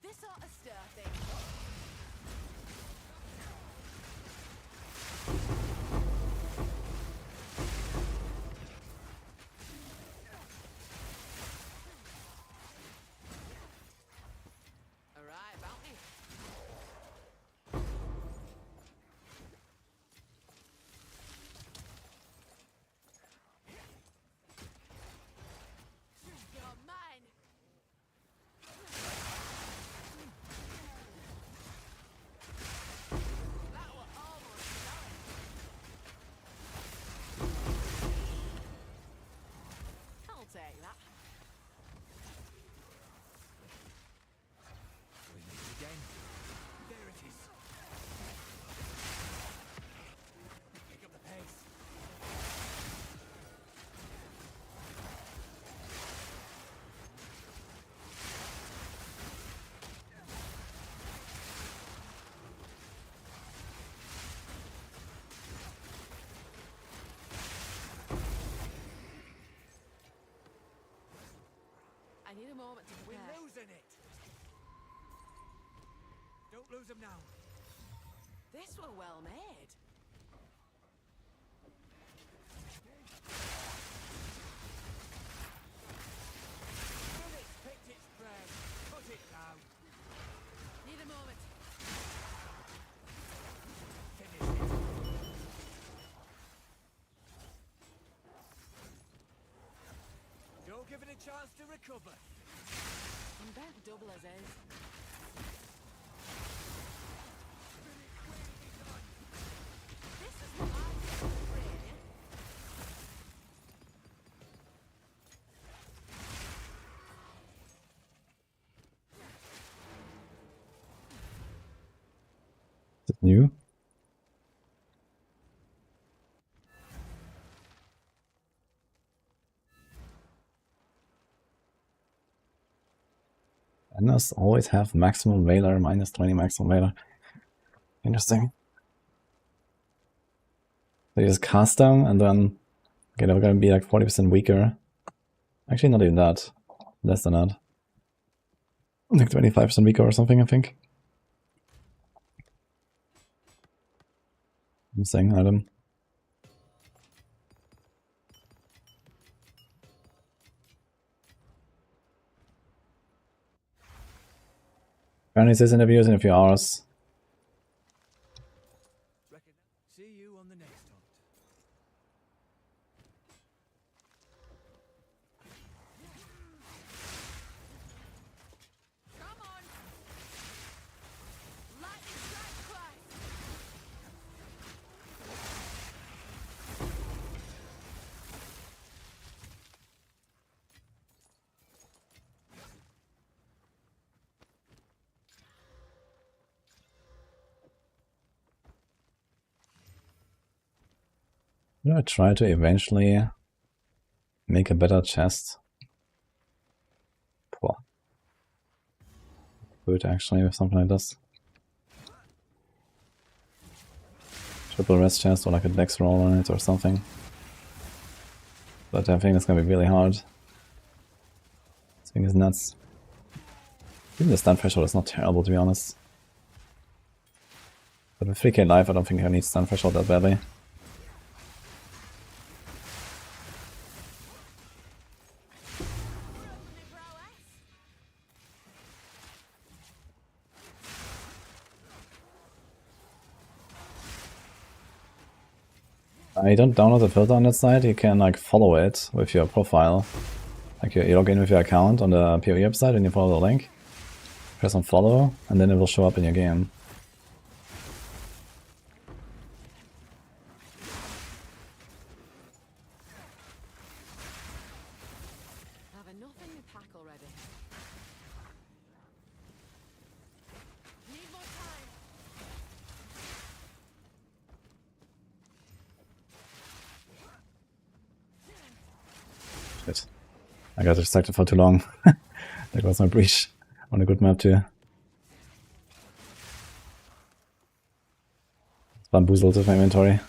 This ought to stir things. I need a moment to We're prepare. losing it. Don't lose them now. This were well made. Spirit's picked its prey. Put it down. Need a moment. Finish it. Don't give it a chance to recover. I'm bent double as is. This is what I do, really. Is it new? Enders always have maximum valor, minus 20 maximum valor. Interesting. So you just cast them and then okay, they're gonna be like 40% weaker. Actually not even that. Less than that. Like 25% weaker or something, I think. I'm saying item. Apparently says interviews in a few hours. See you on the next hunt. Come on. Lightning strike twice. I'm gonna try to eventually make a better chest. Poor. Good actually with something like this. Triple rest chest or like a dex roll on it or something. But I think it's gonna be really hard. This thing is nuts. Even the stun threshold is not terrible to be honest. But with 3k life I don't think I need stun threshold that badly. You don't download the filter on that site, you can like follow it with your profile. Like you log in with your account on the PoE website and you follow the link. Press on follow and then it will show up in your game. I have enough in the pack already. Need more time. Shit. I got distracted for too long. That was my breach on a good map too. It's bamboozled with my inventory.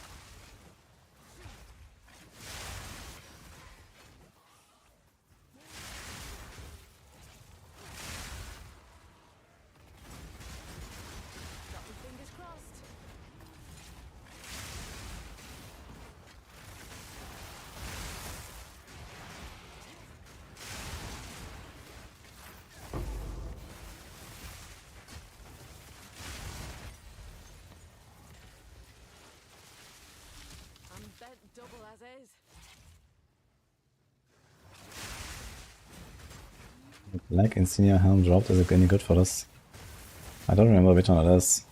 Got my fingers crossed. I'm bent double as is. Black Insignia helm dropped. Is it any good for this? I don't remember which one it is.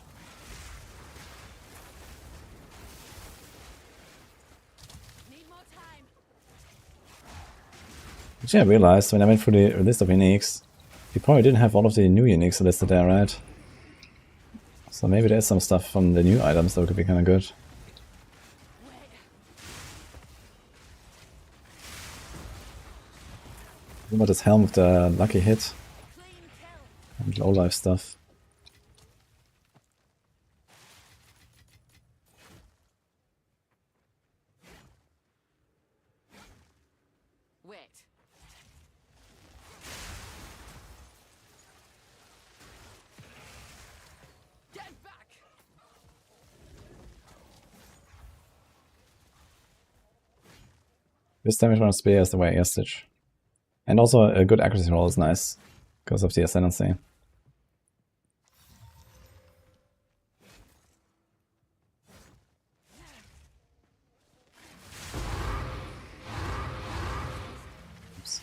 Need more time. Actually, I realized when I went through the list of uniques, you probably didn't have all of the new uniques listed there, right? So maybe there's some stuff from the new items that could be kind of good. What about this helm with the lucky hit Clean kill. and low life stuff? Wait. This damage on a spear is the way stitch. And also a good accuracy roll is nice because of the ascendancy. Oops.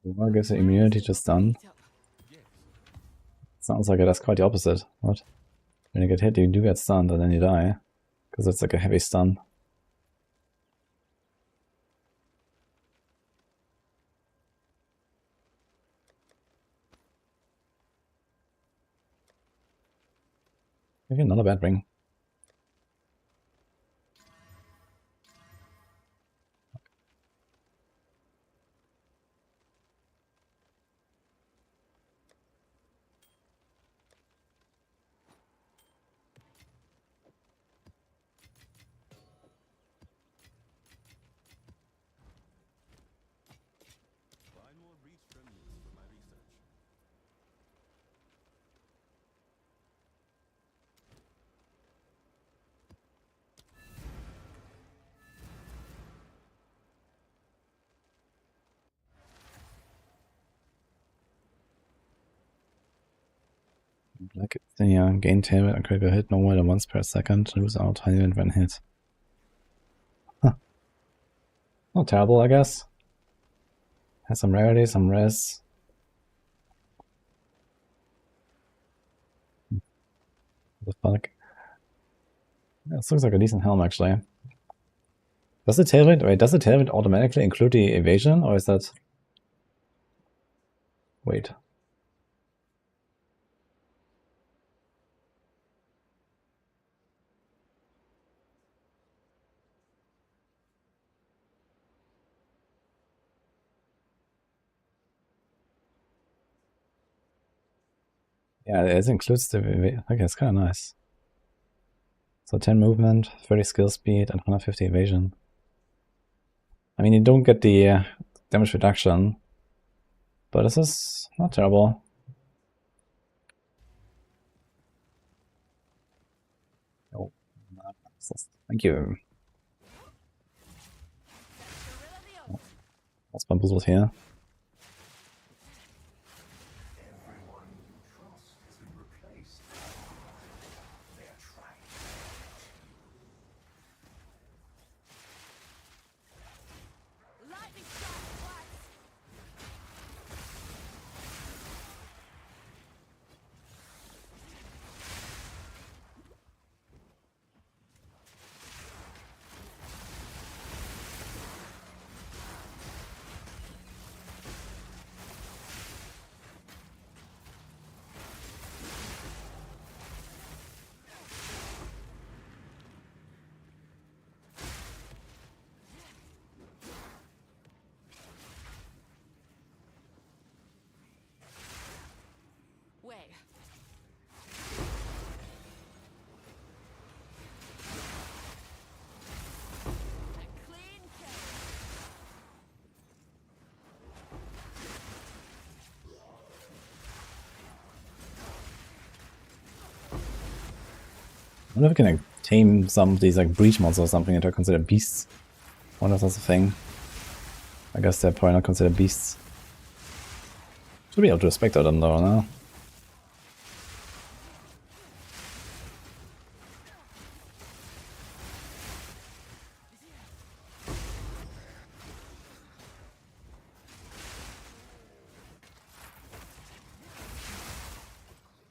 War gives you immunity to stun. Sounds like it does quite the opposite. What? When you get hit, you do get stunned and then you die. Because it's like a heavy stun. Maybe another bad ring. Find more breach remnants for my research. Like, yeah, gain tail and critical hit no more than once per second. Lose out high event when hit. Huh. Not terrible, I guess. Has some rarity, some res. What the fuck? Yeah, this looks like a decent helm, actually. Does the tailwind, wait, does the tailwind automatically include the evasion, or is that... Wait. Yeah, it includes the... Okay, it's kind of nice. So 10 movement, 30 skill speed, and 150 evasion. I mean, you don't get the damage reduction, but this is not terrible. Oh, thank you. Oh, that's bamboozled here. Lightning strike twice. Way. A clean kill. I wonder if we can like, tame some of these like breach monsters or something that are considered beasts. I wonder if that's a thing. I guess they're probably not considered beasts. Should be able to respect them though, no?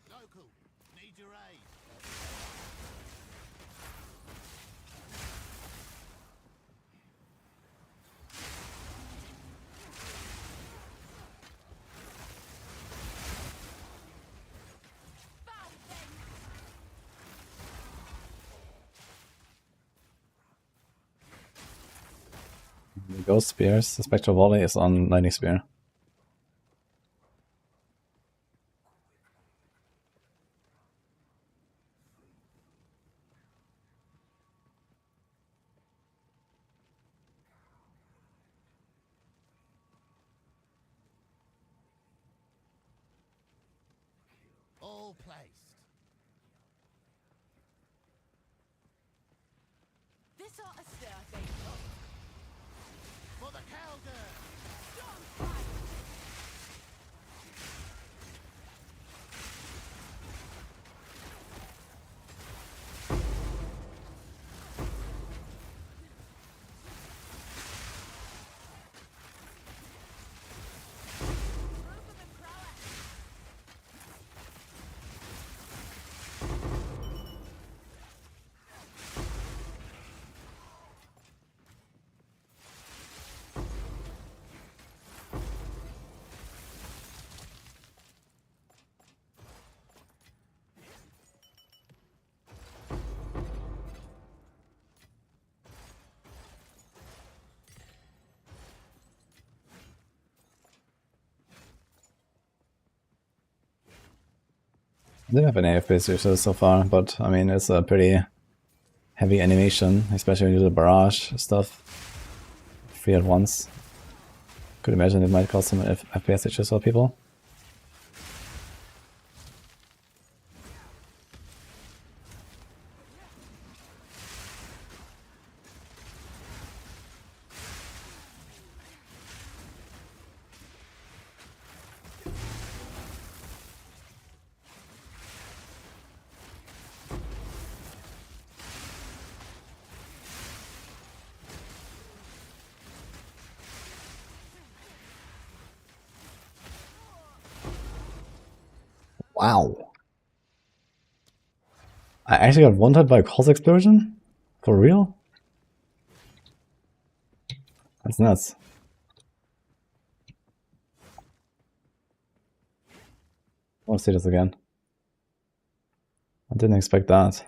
Local, need your aid. Foul thing. The ghost spears, the spectral volley is on lightning spear. All placed. This ought to stir things up. For the Calder! Storm fire! Proof of prowess! I didn't have any FPS issues so far, but I mean, it's a pretty heavy animation, especially when you do the barrage stuff 3 at once. Could imagine it might cause some FPS issues for people. Wow. I actually got one hit by a pulse explosion? For real? That's nuts. I want to see this again. I didn't expect that.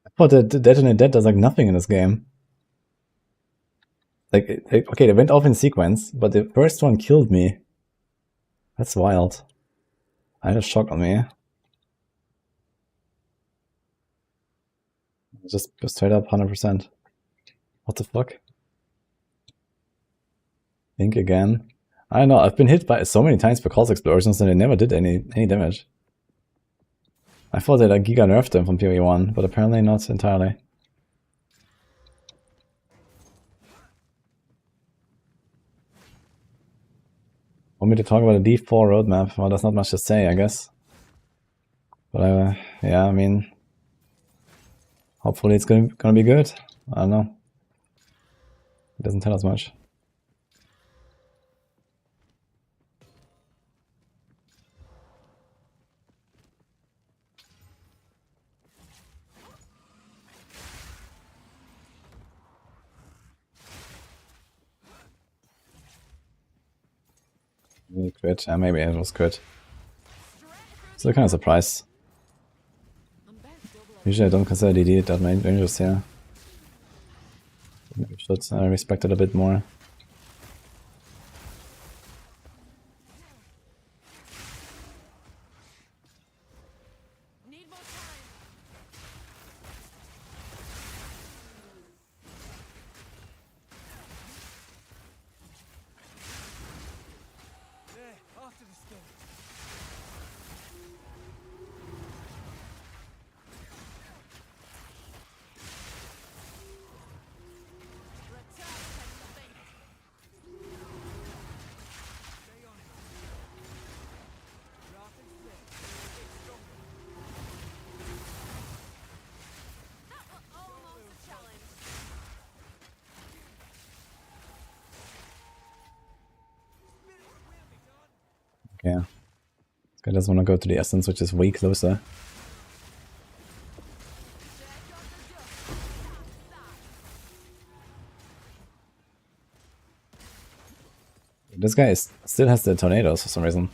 I thought that Detonate Dead does like nothing in this game. Like, okay, they went off in sequence, but the first one killed me. That's wild. I had a shock on me. Just straight up 100%. What the fuck? Think again. I don't know, I've been hit by so many times by pulse explosions and they never did any damage. I thought they like giga nerfed them from PoE1, but apparently not entirely. Want me to talk about the D4 roadmap? Well, there's not much to say, I guess. But yeah, I mean, hopefully it's gonna be good. I don't know. It doesn't tell us much. Maybe crit. Maybe it was crit. So kind of surprised. Usually I don't consider DD that dangerous here. Maybe should respect it a bit more. Need more time. There, after the storm. Return to nothing. Stay on it. Draft and flip. It's stronger. That was almost a challenge. Spirits will be done. Okay. This guy doesn't want to go to the essence, which is way closer. This guy still has the tornadoes for some reason.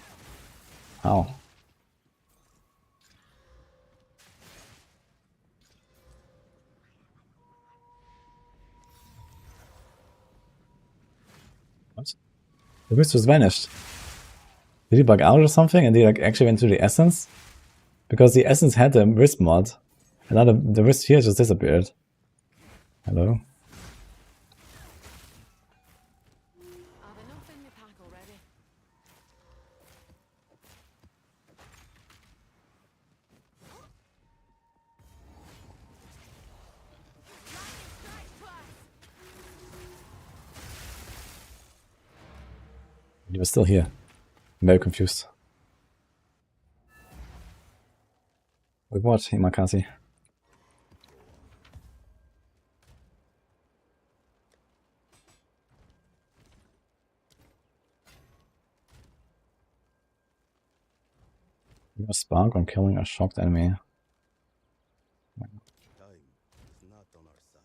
How? What? The wrist just vanished. Did he bug out or something and he like actually went to the essence? Because the essence had the wrist mod. And now the wrist here just disappeared. Hello? I've enough in my pack already. He was still here. I'm very confused. With what, Himakasi? A spark on killing a shocked enemy. Time is not on our side.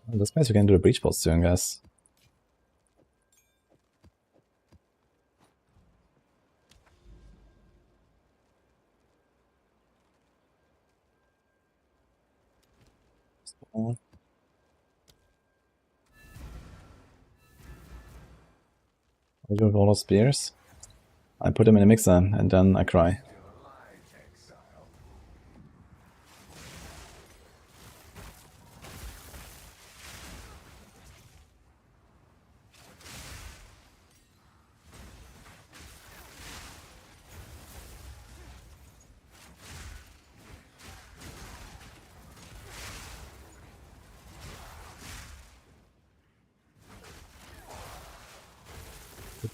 Well, this means we can do the breach post soon, guys. I do all those spears. I put them in a mixer and then I cry.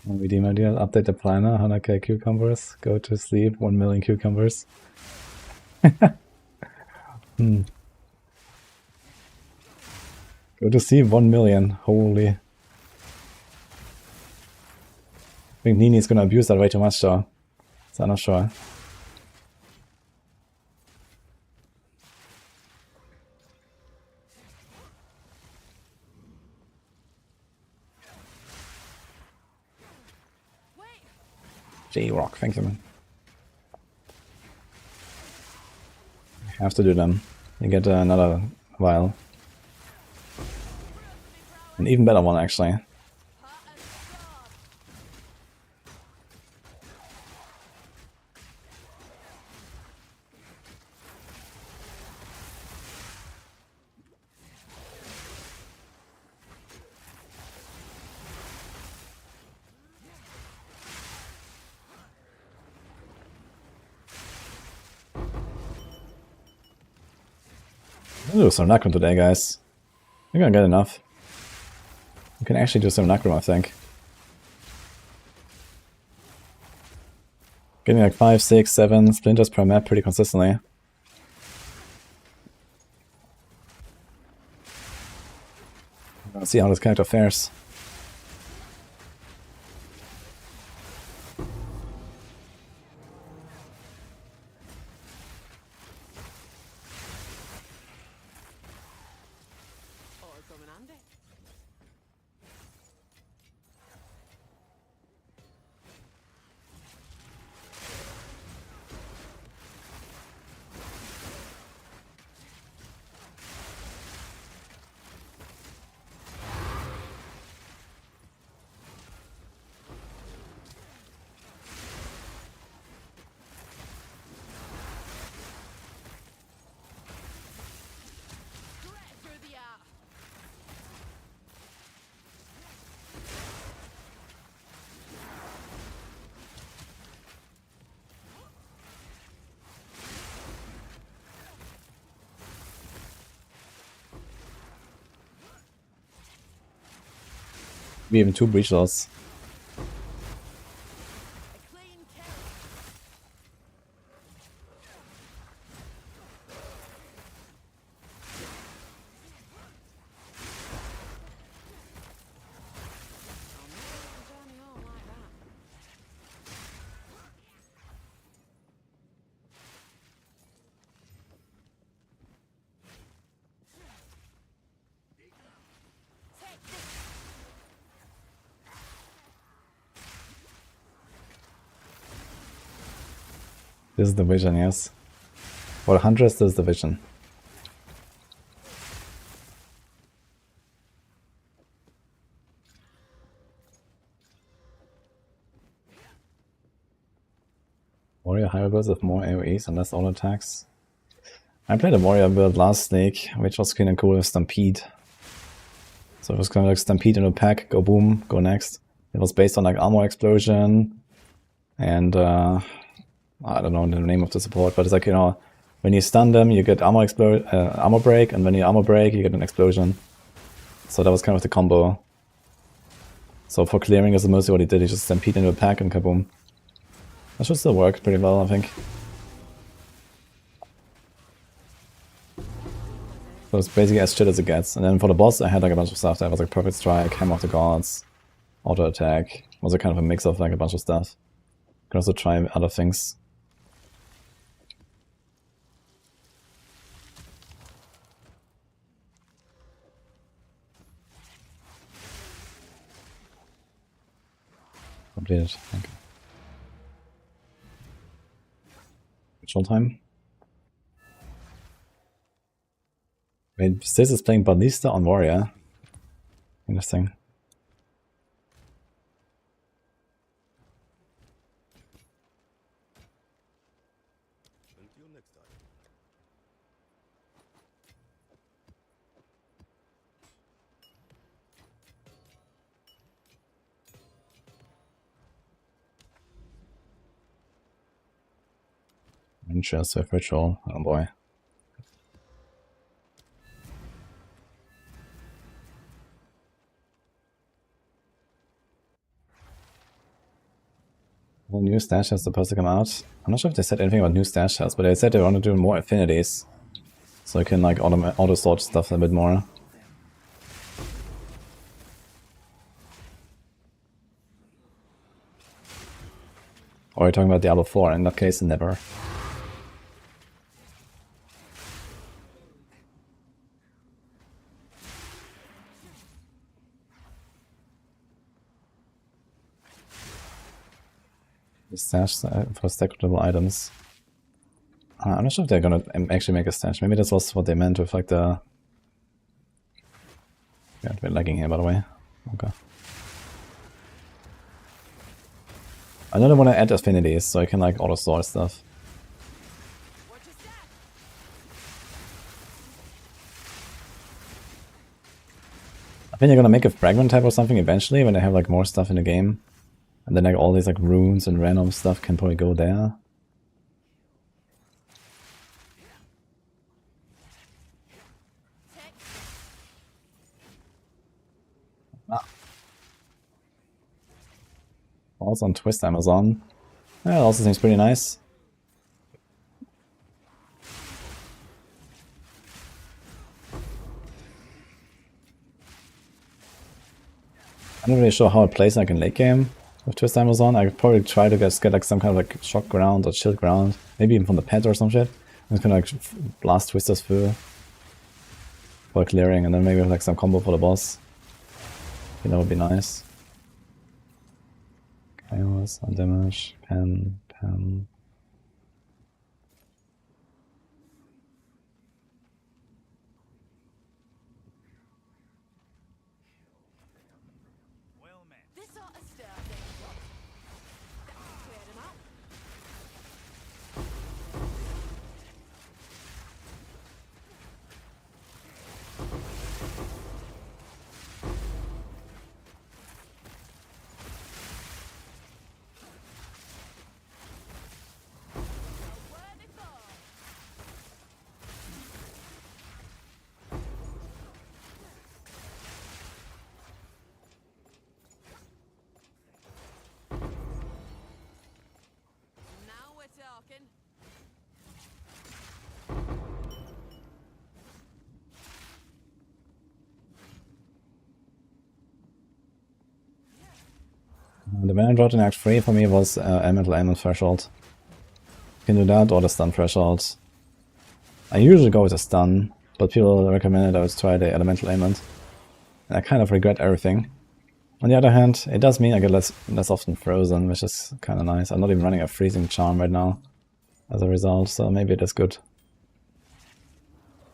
Redeem idea, update the planner, 100k cucumbers, go to sleep, 1 million cucumbers. Go to sleep, 1 million, holy. I think Nini's gonna abuse that way too much though, so I'm not sure. J-Rock, thank you, man. I have to do them. You get another vial. An even better one, actually. I'll do some Necrom today, guys. We're gonna get enough. We can actually do some Necrom, I think. Getting like 5, 6, 7 splinters per map pretty consistently. Let's see how this character fares. Maybe even 2 breach loss. This is the vision, yes. For Huntress, this is the vision. Warrior higher builds with more AoEs and less all attacks. I played a warrior build last league, which was kind of cool with Stampede. So it was kind of like Stampede in a pack, go boom, go next. It was based on like armor explosion and I don't know the name of the support, but it's like, you know, when you stun them, you get armor break, and when you armor break, you get an explosion. So that was kind of the combo. So for clearing is mostly what he did, he just stampede into a pack and kaboom. That should still work pretty well, I think. So it's basically as shit as it gets. And then for the boss, I had like a bunch of stuff. There was like Perfect Strike, Hammer of the Gods, Auto Attack. It was a kind of a mix of like a bunch of stuff. You can also try other things. Completed. Thank you. Ritual time. Wait, Sis is playing Ballista on Warrior. Interesting. Until next time. Interest with Ritual. Oh boy. Well, new stash is supposed to come out. I'm not sure if they said anything about new stash shells, but they said they want to do more affinities. So I can like auto-sort stuff a bit more. Or are you talking about Diablo 4? In that case, never. Stash for stackable items. I'm not sure if they're gonna actually make a stash. Maybe this was what they meant with like the... Yeah, we're lagging here by the way. Okay. I don't want to add affinities, so I can like auto-sort stuff. I think they're gonna make a fragment type or something eventually when they have like more stuff in the game. And then like all these like runes and random stuff can probably go there. Also on Twist Amazon. Yeah, it also seems pretty nice. I'm not really sure how it plays like in late game with Twist Amazon. I could probably try to get like some kind of like shock ground or shield ground. Maybe even from the pet or some shit. I'm just gonna like blast Twisters through for clearing and then maybe have like some combo for the boss. I think that would be nice. Chaos, on damage, pen. Well met. This ought to stir things up. That'll clear them out. A worthy fall. Now we're talking. The main I dropped in Act 3 for me was Elemental Aim Threshold. You can do that or the Stun Threshold. I usually go with the Stun, but people recommended I would try the Elemental Aimant. And I kind of regret everything. On the other hand, it does mean I get less often frozen, which is kind of nice. I'm not even running a Freezing Charm right now as a result, so maybe it is good.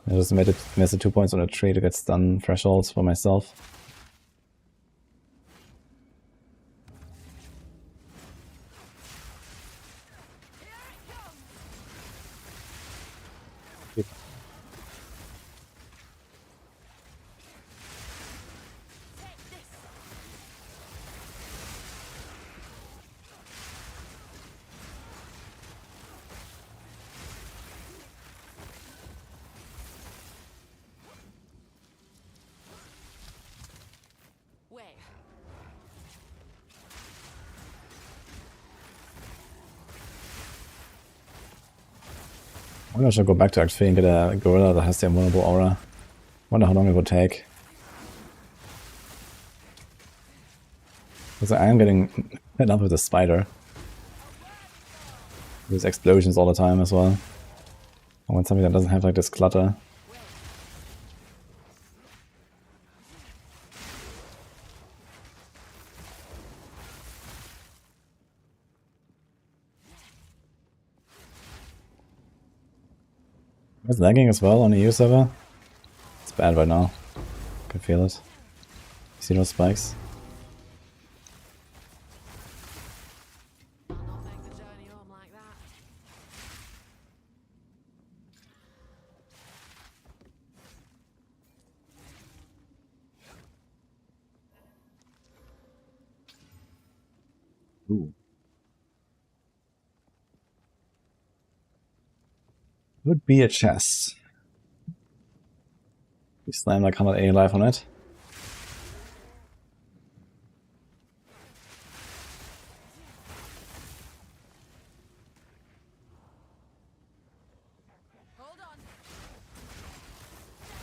I just missed the 2 points on a tree to get stun thresholds for myself. Maybe I should go back to Act 3 and get a gorilla that has the invulnerable aura. Wonder how long it would take. Because I am getting fed up with the spider. There's explosions all the time as well. I want something that doesn't have like this clutter. It's lagging as well on the EU server. It's bad right now. I can feel it. See those spikes? I'll not make the journey home like that. Ooh. Would be a chest. We slam like 180 life on it. Hold on.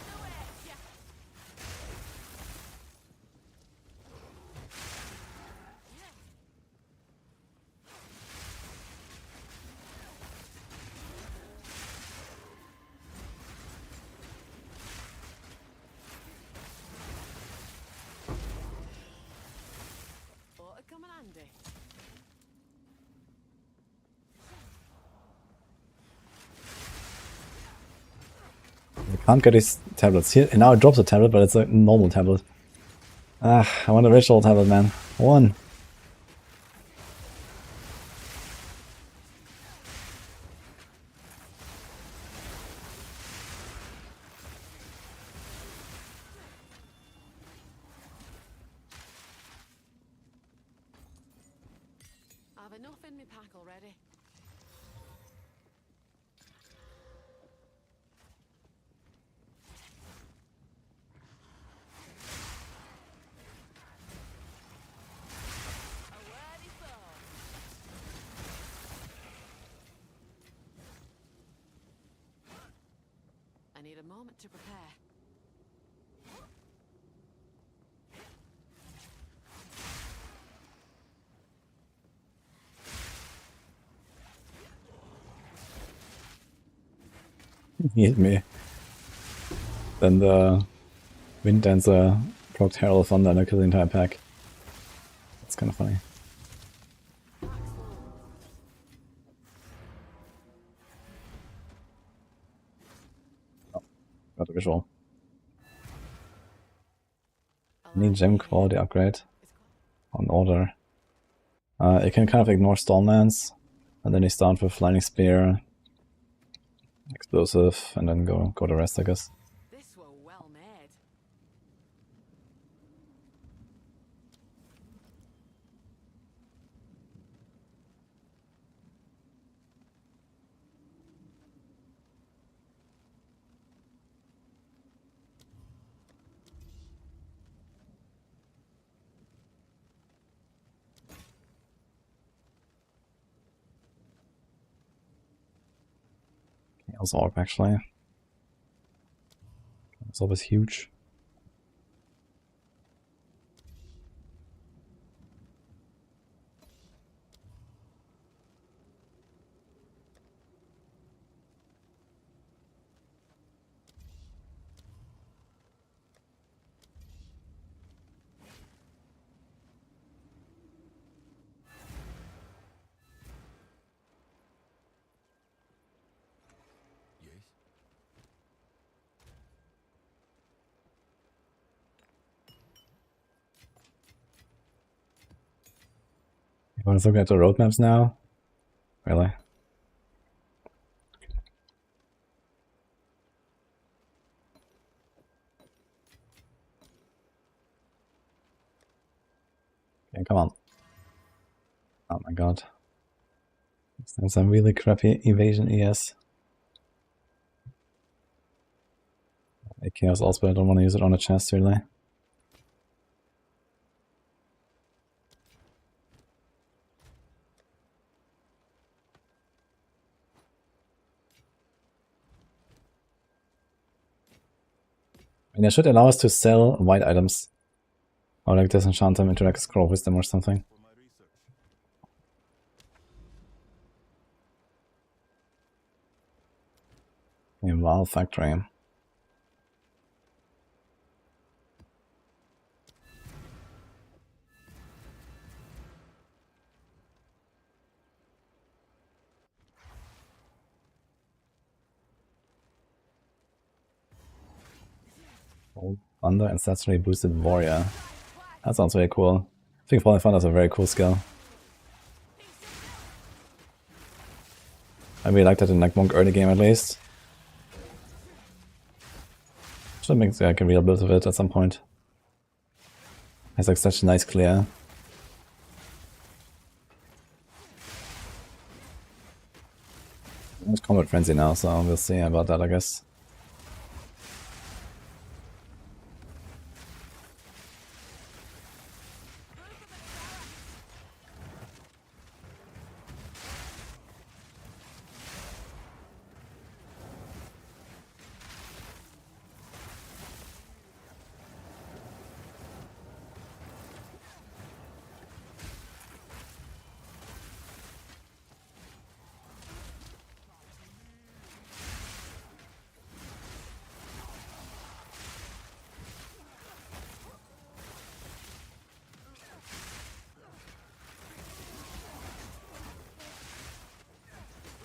No way. Yeah. Ought to come in handy. I can't get these tablets here. And now it drops a tablet, but it's a normal tablet. Ah, I want a ritual tablet, man. One. I've enough in my pack already. A worthy foe. I need a moment to prepare. He hit me. Then the Wind Dancer procced Herald Thunder and I killed the entire pack. That's kind of funny. Oh, got a visual. Need gem quality upgrade on order. You can kind of ignore Stormlands, and then you start with Lightning Spear, Explosive, and then go the rest, I guess. This were well made. Chaos Orb, actually. Chaos Orb is huge. Yes? You want to look at the roadmaps now? Really? Okay, come on. Oh my god. There's some really crappy evasion ES. A Chaos also, but I don't want to use it on a chest really. And it should allow us to sell white items. Or like disenchant them into like a scroll of wisdom or something. For my research. Yeah, wow, factory. Thunder and statutory boosted warrior. That sounds very cool. I think Falling Thunder is a very cool skill. I really like that in like Monk early game at least. Should make like a real build of it at some point. Has like such a nice clear. It's Combat Frenzy now, so we'll see about that, I guess.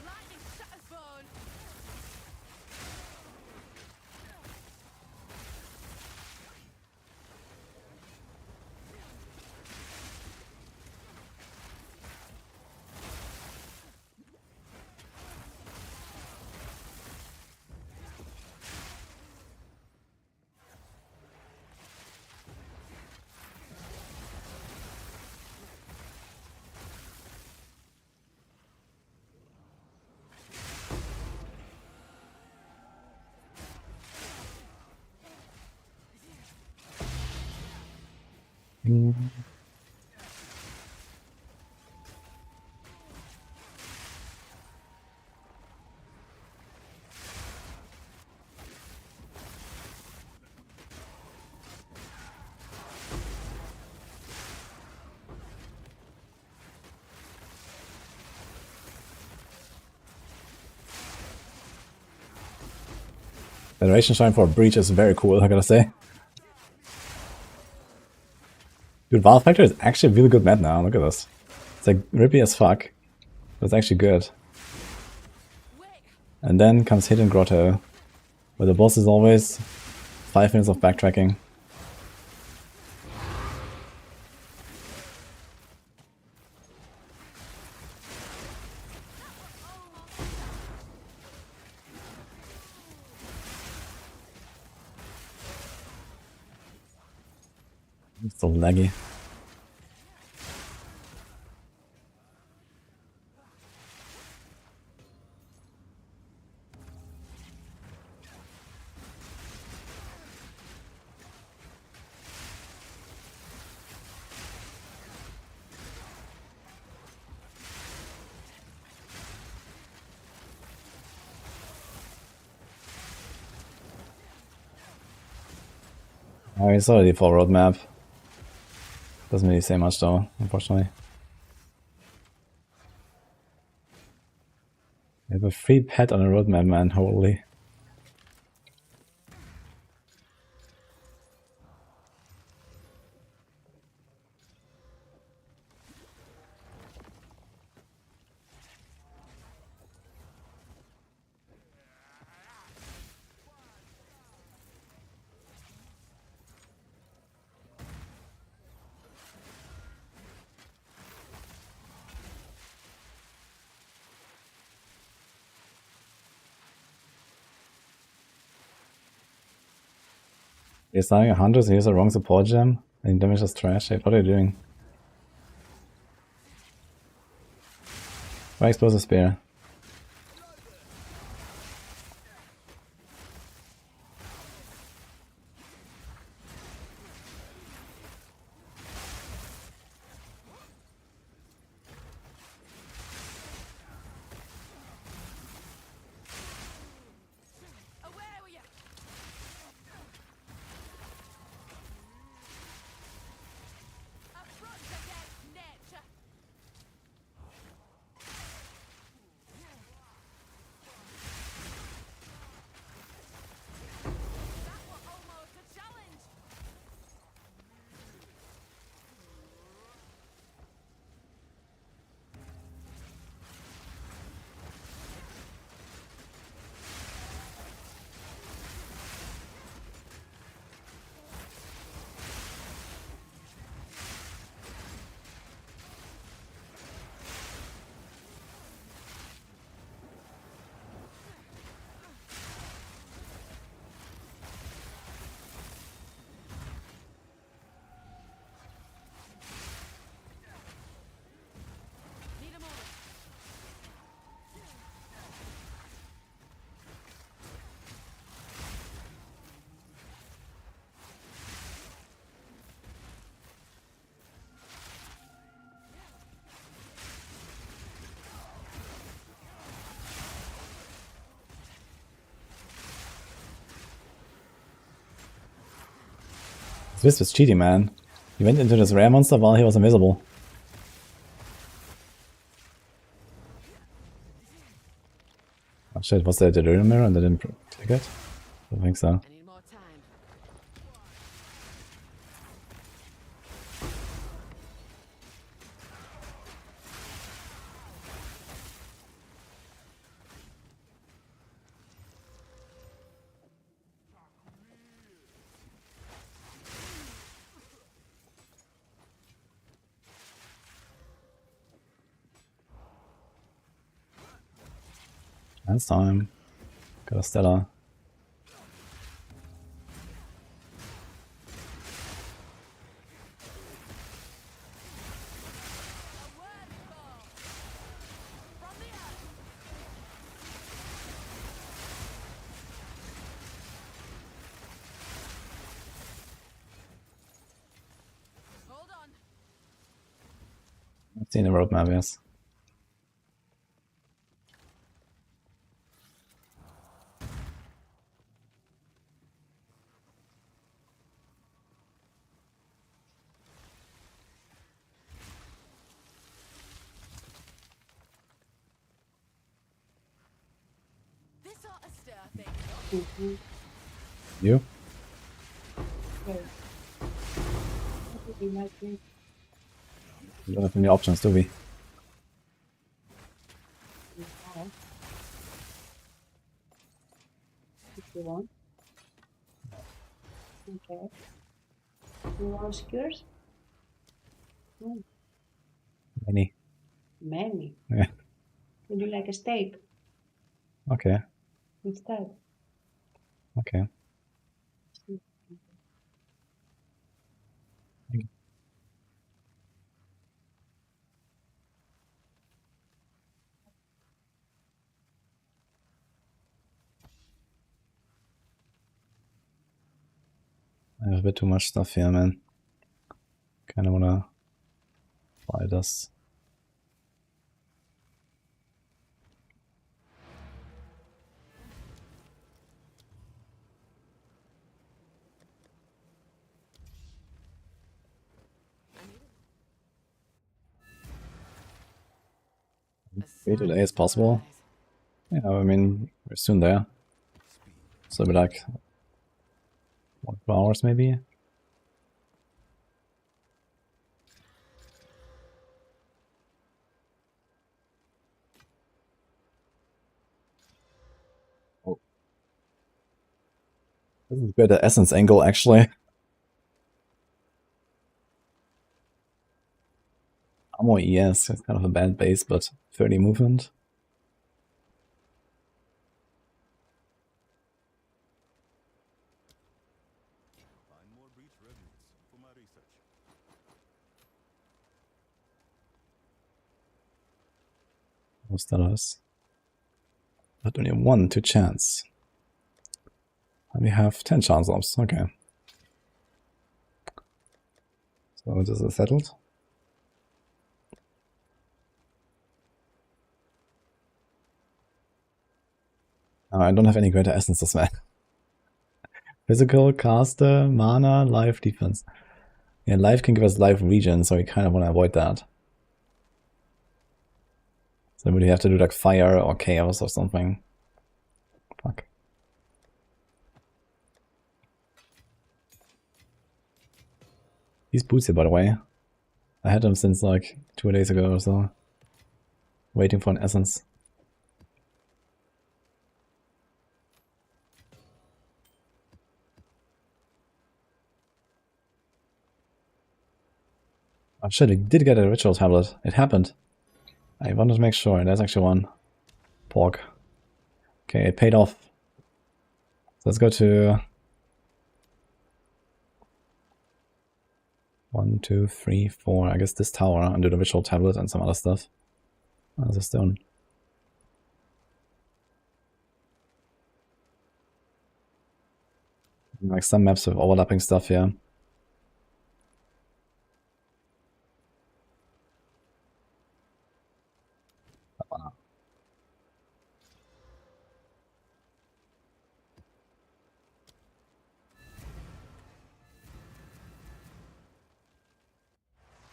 Lightning shatters bone. Federation Shrine for a breach is very cool, I gotta say. Dude, Valve Factor is actually a really good map now, look at this. It's like rippy as fuck, but it's actually good. And then comes Hidden Grotto, where the boss is always 5 minutes of backtracking. It's so laggy. Oh, it's already full roadmap. Doesn't really say much though, unfortunately. We have a free pet on a roadmap, man, holy. You're starting 100, so here's a wrong support gem, and damage is trash. Hey, what are you doing? Why explosive spear? This was cheating, man. He went into this rare monster while he was invisible. Oh shit, was there a delirium mirror and I didn't click it? I don't think so. I need more time. Last time. Got a Stella. Hold on. I've seen the roadmap, yes. This ought to stir things up. You? Okay. What would you like to We don't have any options, do we? have? If you want. Okay. You want skewers? Any? Many. Yeah. Would you like a steak Okay, instead? okay. I have a bit too much stuff here, man. Kinda wanna buy this. Wait today is possible. Yeah, I mean, we're soon there. So it'll be like 1 2 hours maybe. Oh. This is a better essence angle actually. Armor, yes, it's kind of a bad base, but 30 movement. Find more breach remnants for my research. What's that is? But only 1 to chance. And we have 10 chance lobs, okay. So this is settled. I don't have any greater essences, man. Physical, caster, mana, life, defense. Yeah, life can give us life regen, so we kind of want to avoid that. So would you have to do like fire or chaos or something? Fuck. These boots here, by the way. I had them since like 2 days ago or so. Waiting for an essence. Oh shit, I did get a ritual tablet. It happened. I wanted to make sure. There's actually one. Pork. Okay, it paid off. So let's go to 1, 2, 3, 4. I guess this tower and do the ritual tablet and some other stuff. Oh, there's a stone. Like some maps with overlapping stuff here.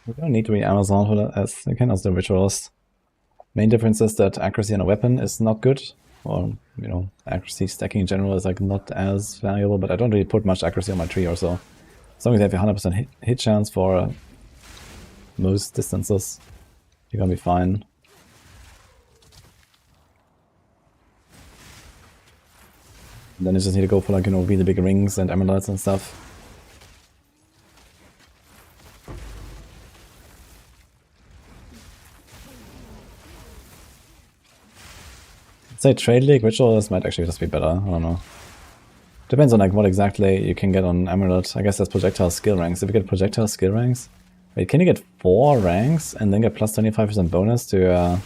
We don't need to be Amazon for that, as you can also do rituals. Main difference is that accuracy on a weapon is not good, or, you know, accuracy stacking in general is like not as valuable, but I don't really put much accuracy on my tree or so. As long as you have a 100% hit chance for most distances, you're gonna be fine. And then you just need to go for like, you know, really big rings and emeralds and stuff. I'd say Trade League rituals might actually just be better, I don't know. Depends on like what exactly you can get on Emerald. I guess that's projectile skill ranks. If you get projectile skill ranks, wait, can you get 4 ranks and then get plus 25% bonus to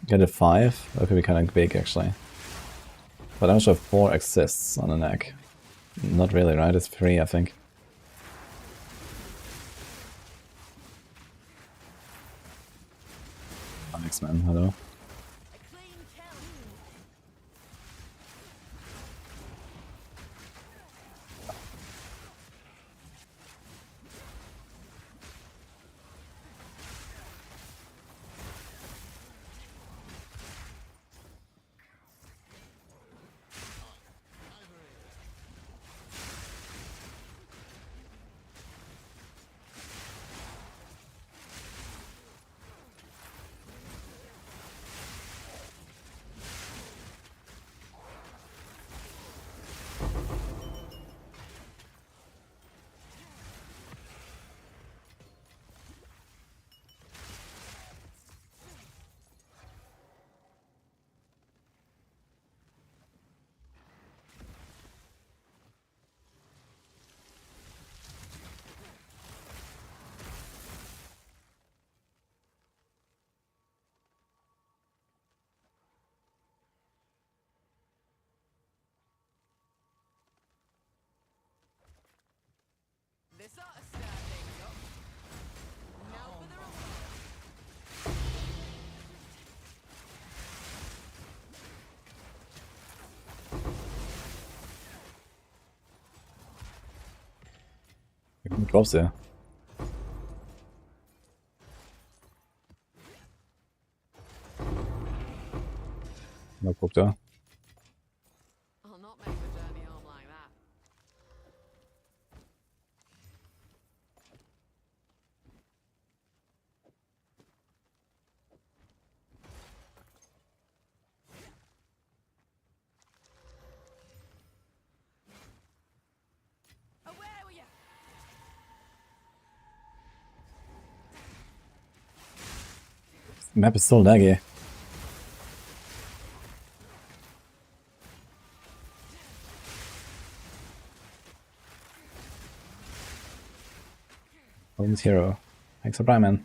get a 5? That could be kind of big actually. But I'm not sure if 4 exists on the neck. Not really, right? It's 3, I think. X-Men, hello. This ought to start things up. Now for the reward. Drops there. No poke there. I'll not make the journey home like that. Away with you! The map is so laggy. Holmes hero. Thanks for Prime, man.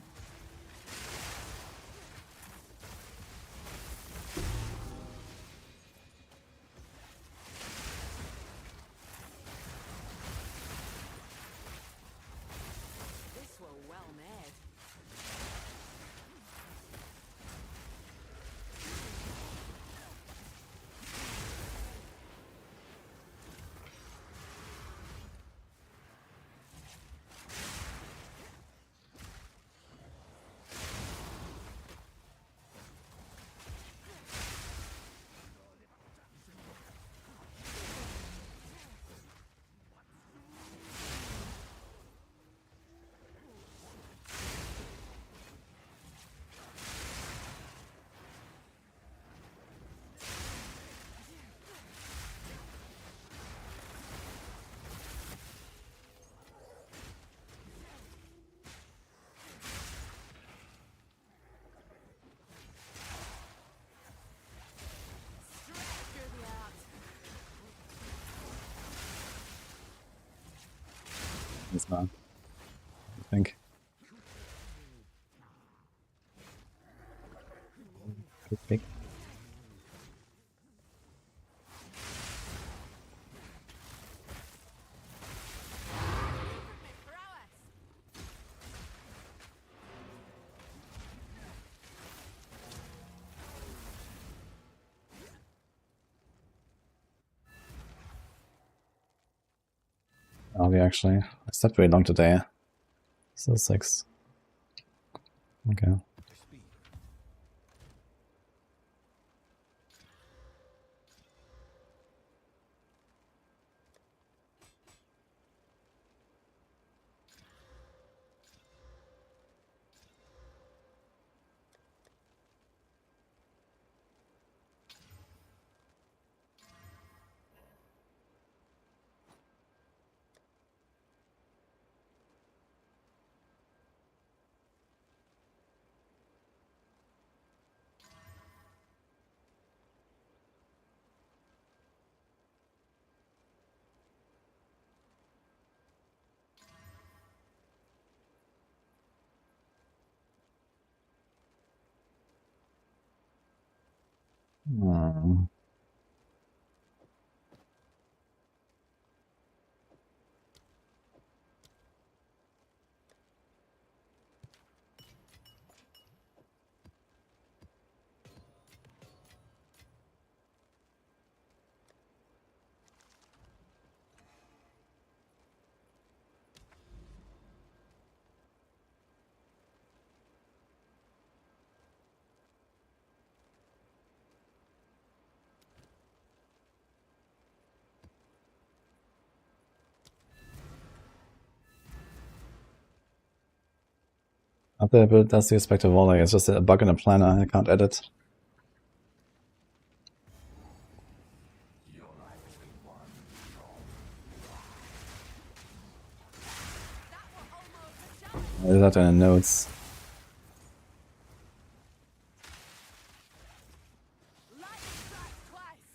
This were well made. It's not. I think. Good pick. Are we actually? I slept very long today. Still 6. Okay. To speak. Hmm. After I built that's the Spectre Volley, it's just a bug in the planner, I can't edit. I did that in the notes. Lightning strikes twice.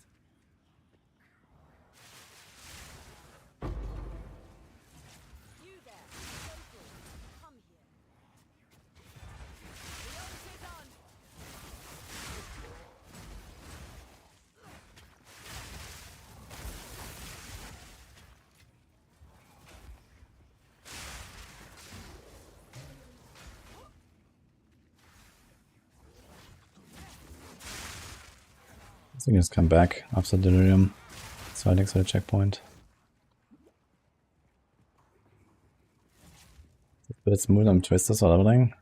You there, local, come here. The ult is on. I think just come back after Delirium. So next to the checkpoint. A bit smooth on twisters or leveling.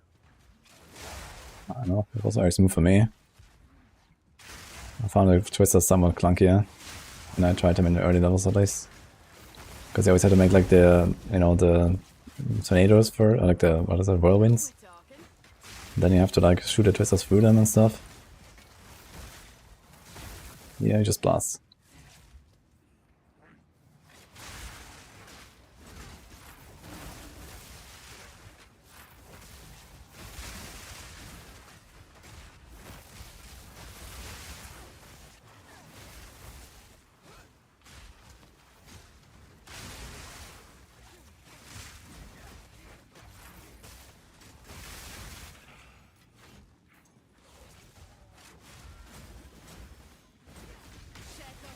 I don't know, it was very smooth for me. I found the twisters somewhat clunkier. And I tried them in the early levels at least. Because I always had to make like the, you know, the tornadoes for, like the, what is it, whirlwinds? We talking? Then you have to like shoot the twisters through them and stuff. Yeah, you just blast. Check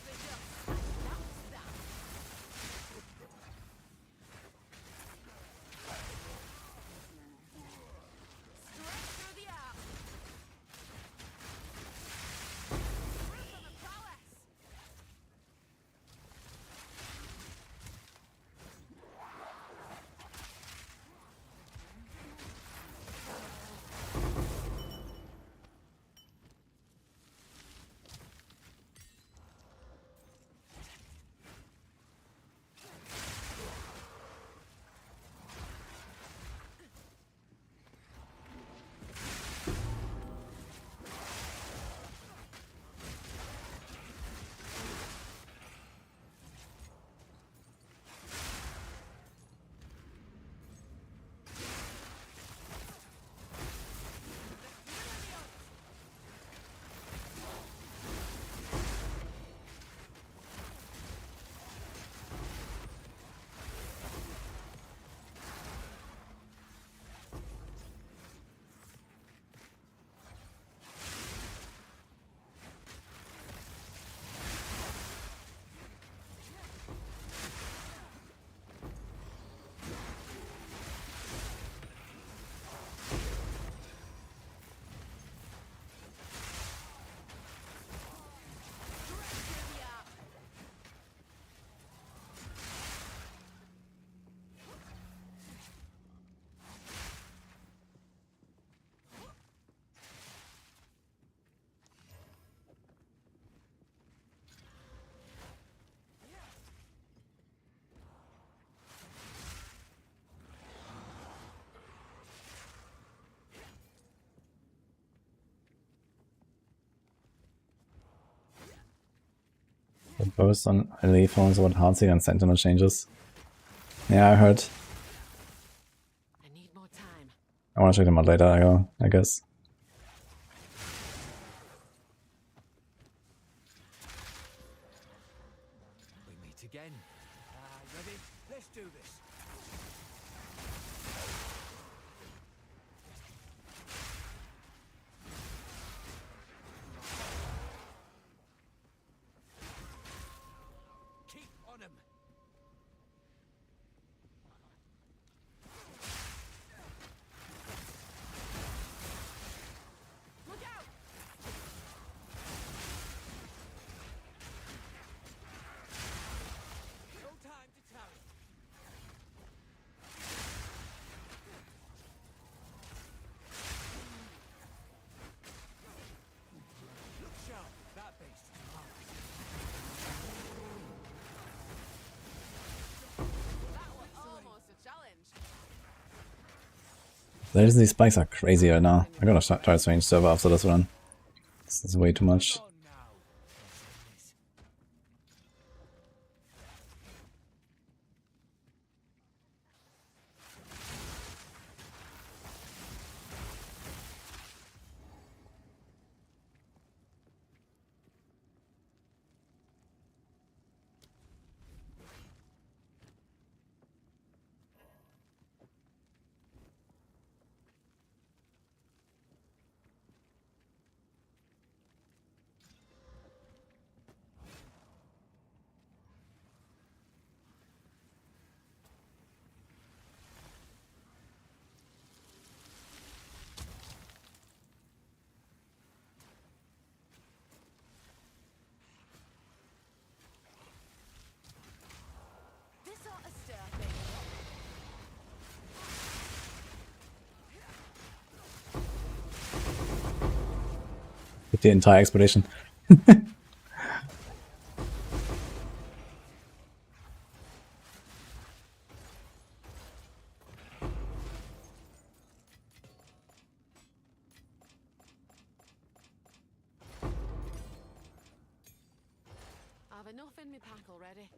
Post on LA phones about Heartsinger and Sentinel changes. Yeah, I heard. I need more time. I wanna check them out later, I guess. We meet again. Ready? Let's do this. Keep on him. Look out! No time to tarry. Look sharp. That beast is hard. That was almost a challenge. These spikes are crazy right now. I'm gonna try to change server after this one. This is way too much. On now. This ought to stir things. With the entire expedition. I've enough in my pack already.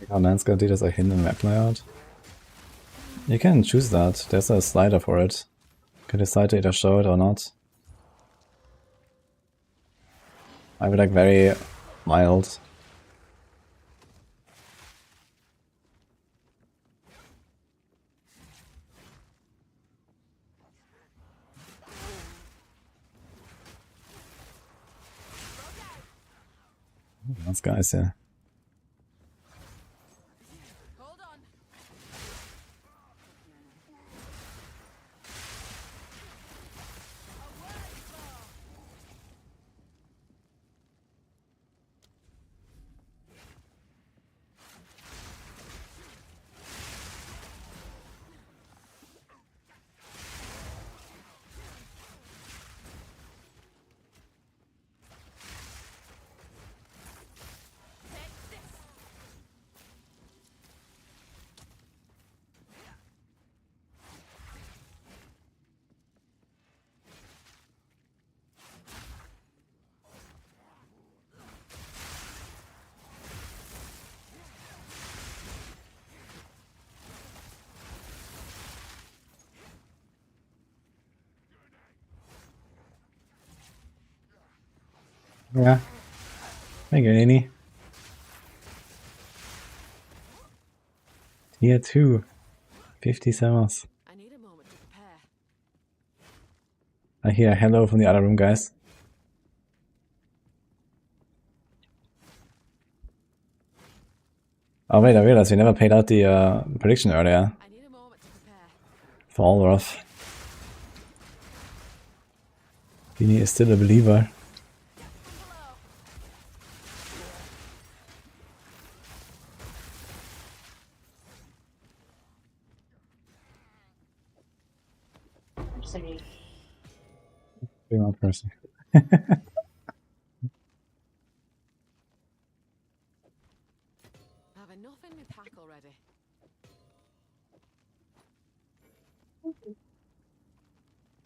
How Landscape details are hidden in the map layout. You can choose that. There's a slider for it. You can decide to either show it or not. I would like very mild. That's guys, yeah. Hold on. Yeah. Thank you, Nini. Tier 2. 50 summers. I need a moment to prepare. I hear hello from the other room, guys. Oh wait, I realized we never paid out the prediction earlier. I need a moment to prepare. For Allroth. Nini is still a believer. Female person. I've enough in my attack already.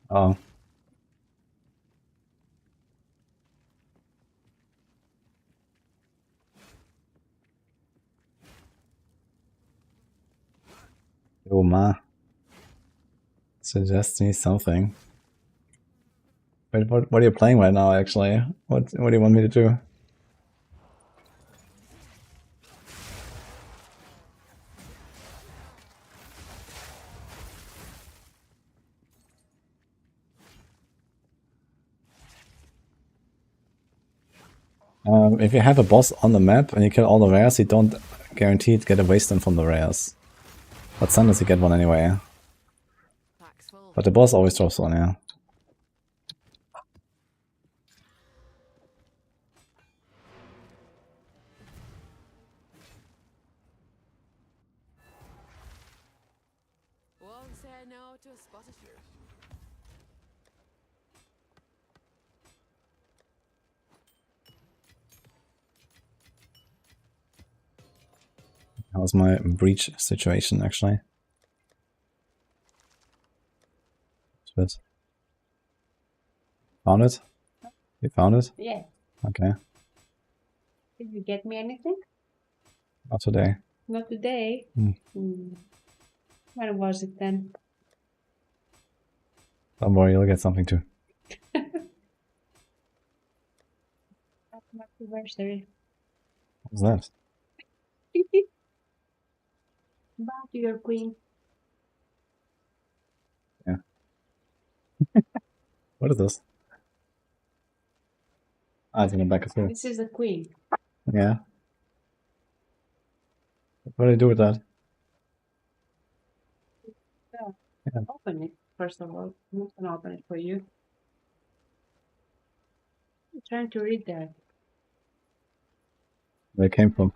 Oh. Oh ma. Suggest me something. Wait, what are you playing right now actually? What do you want me to do? If you have a boss on the map and you kill all the rares, you don't guaranteed get a wasteland from the rares. But sometimes you get one anyway. Pack's full. But the boss always drops one, yeah. Won't say no to a spotted fish. How's my breach situation actually? Good. Found it? You found it? Yeah. Okay. Did you get me anything? Not today. Not today. Hmm. Where was it then? Don't worry, you'll get something too. Happy anniversary. What's that? Bow to your queen. Yeah. What is this? Ah, it's in the back as well. This is the queen. Yeah. What do you do with that? So, Yeah. open it, first of all. I'm not gonna open it for you. I'm trying to read that. Where it came from?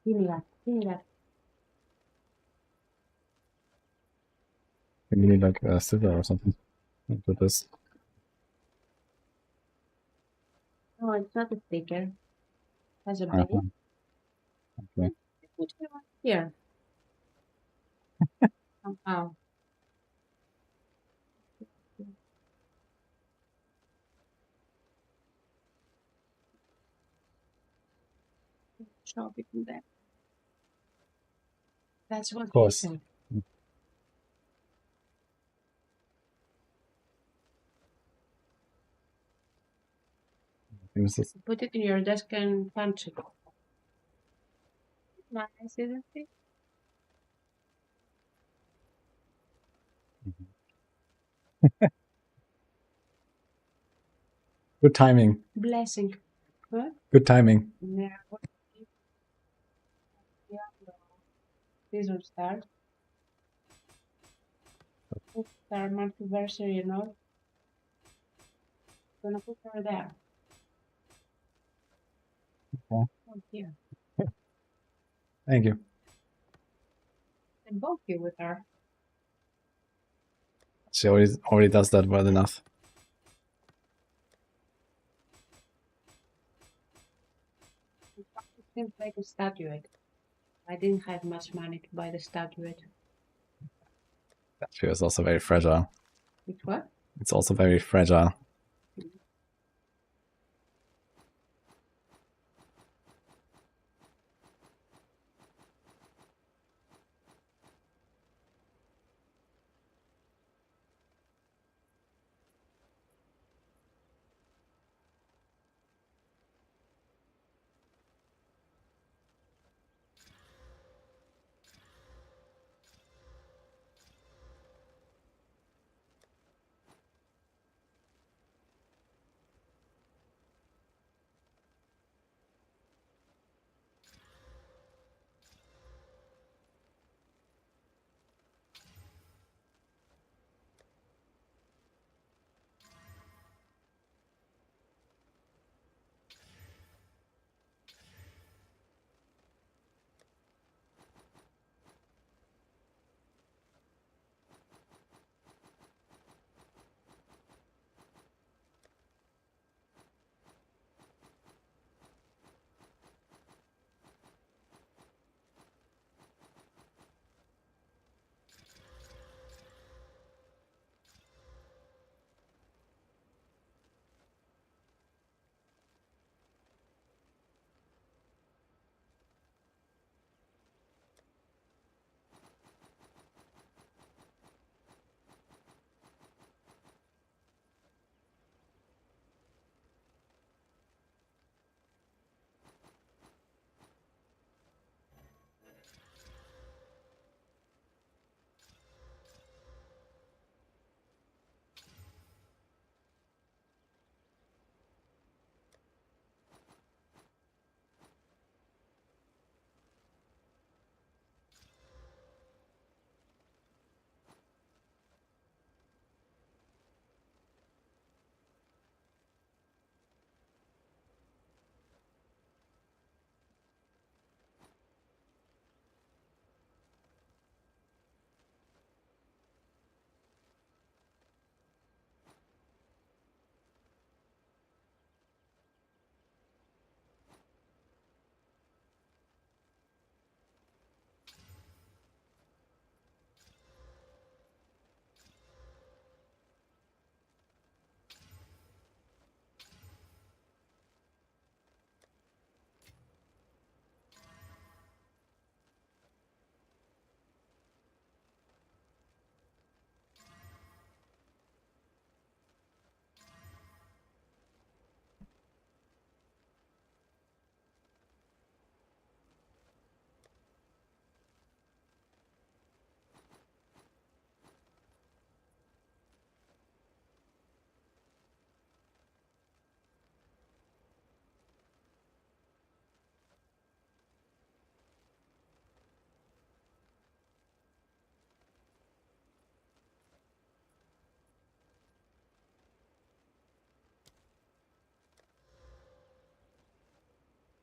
Give me that. Give me that. You need like a scissor or something. With this. No, it's not a sticker. Has a Uh-huh. base. Okay. Put it on here. Somehow. Shove it in there. That's what Of course. they said. This is Put it in your desk and punch it. Nice, isn't it? good timing. Blessing. What? Good timing. Yeah. What? Diablo. Season start. Put our multiversary, you know. Gonna put her there. Okay. Oh, here. Thank you. And both you with her. She already does that well enough. It seems like a statuette. I didn't have much money to buy the statuette. That sphere is also very fragile. Which what? It's also very fragile.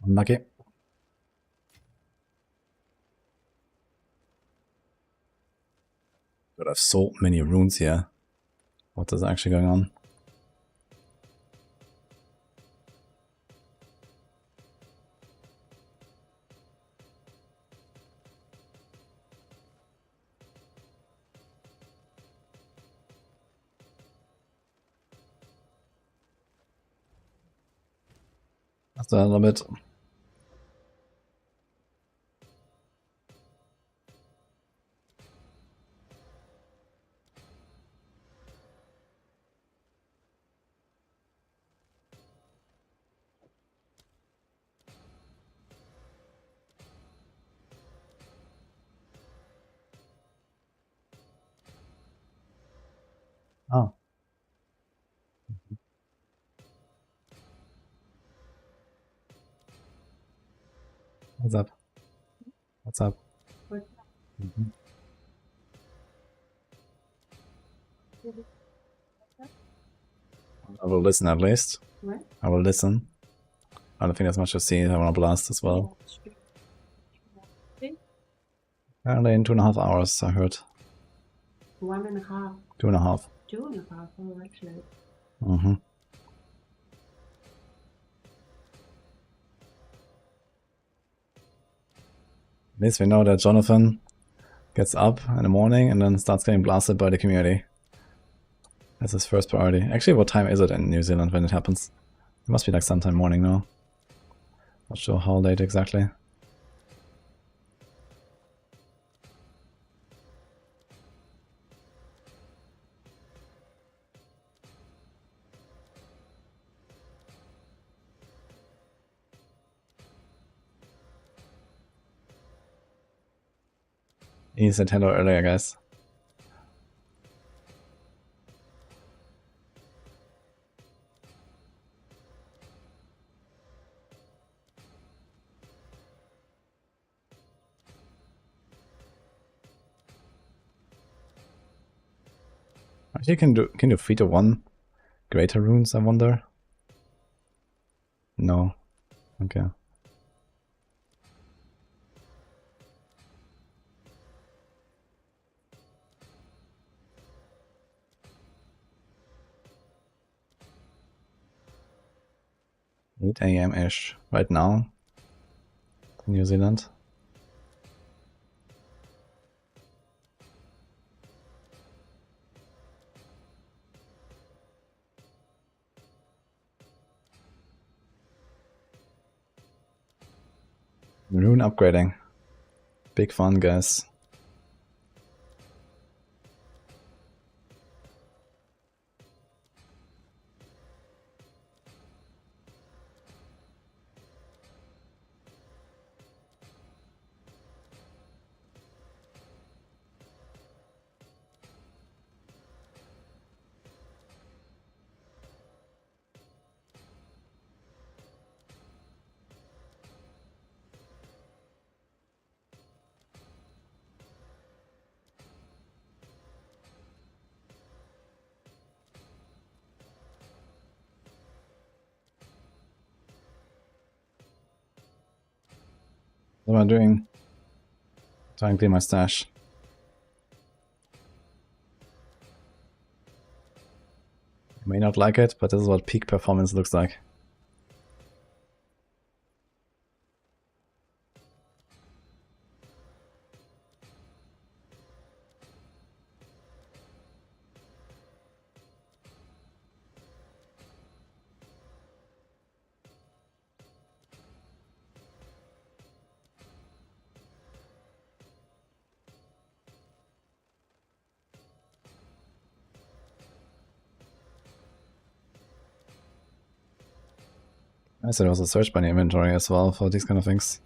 Unlucky. But I have so many runes here. What is actually going on? That's a little bit. Oh. What's up? What's up? What's Mhm. I will listen at least. What? I will listen. I don't think there's much to see. I want to blast as well. Apparently in 2.5 hours, I heard. 1.5. 2.5. 2.5. Oh, actually. Mm-hmm. At least we know that Jonathan gets up in the morning and then starts getting blasted by the community. That's his first priority. Actually, what time is it in New Zealand when it happens? It must be like sometime morning now. Not sure how late exactly. He said hello earlier, guys. Actually, can you feed a 1 greater runes, I wonder? No. Okay. Eight AM-ish right now in New Zealand. Rune upgrading. Big fun, guys. What am I doing? Trying to clean my stash. You may not like it, but this is what peak performance looks like. I said there was a search by the inventory as well for these kind of things.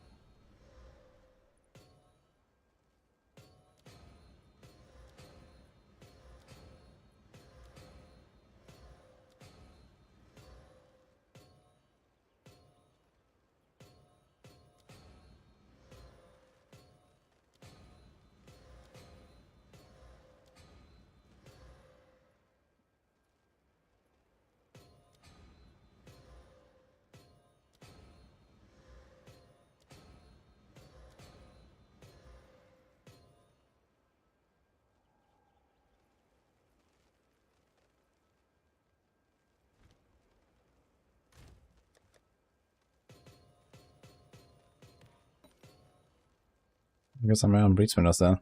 I guess I'm around breed spinners there.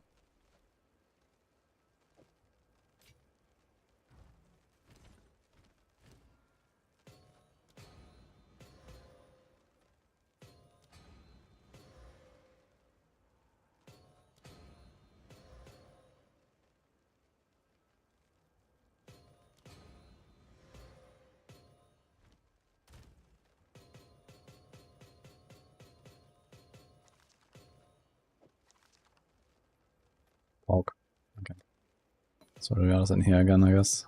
Bulk. Okay. So we are in here again, I guess.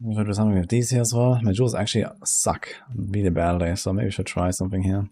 We should do something with these here as well. My jewels actually suck really badly, so maybe we should try something here.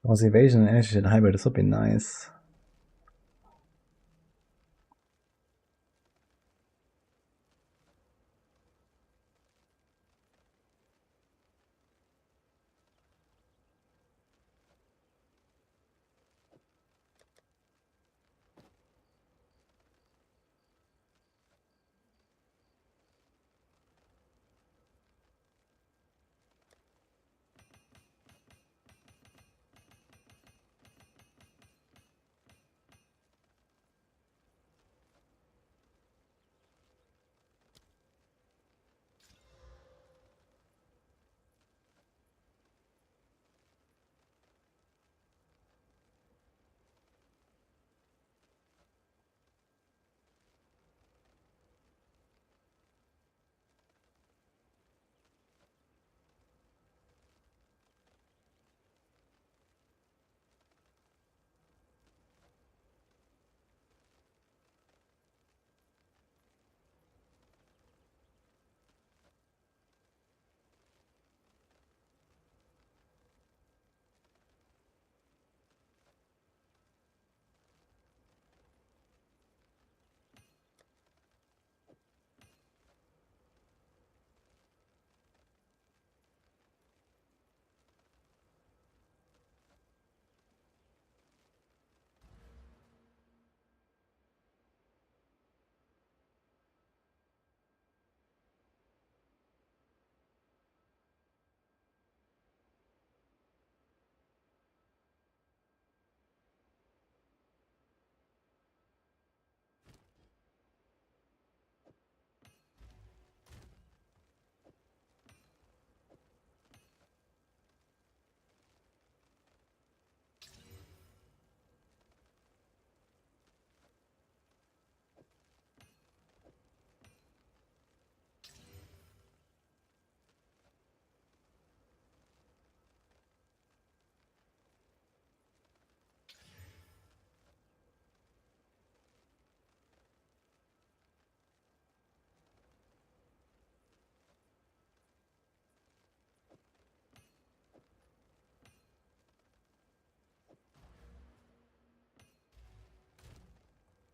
Was evasion and energy hybrid, this would be nice.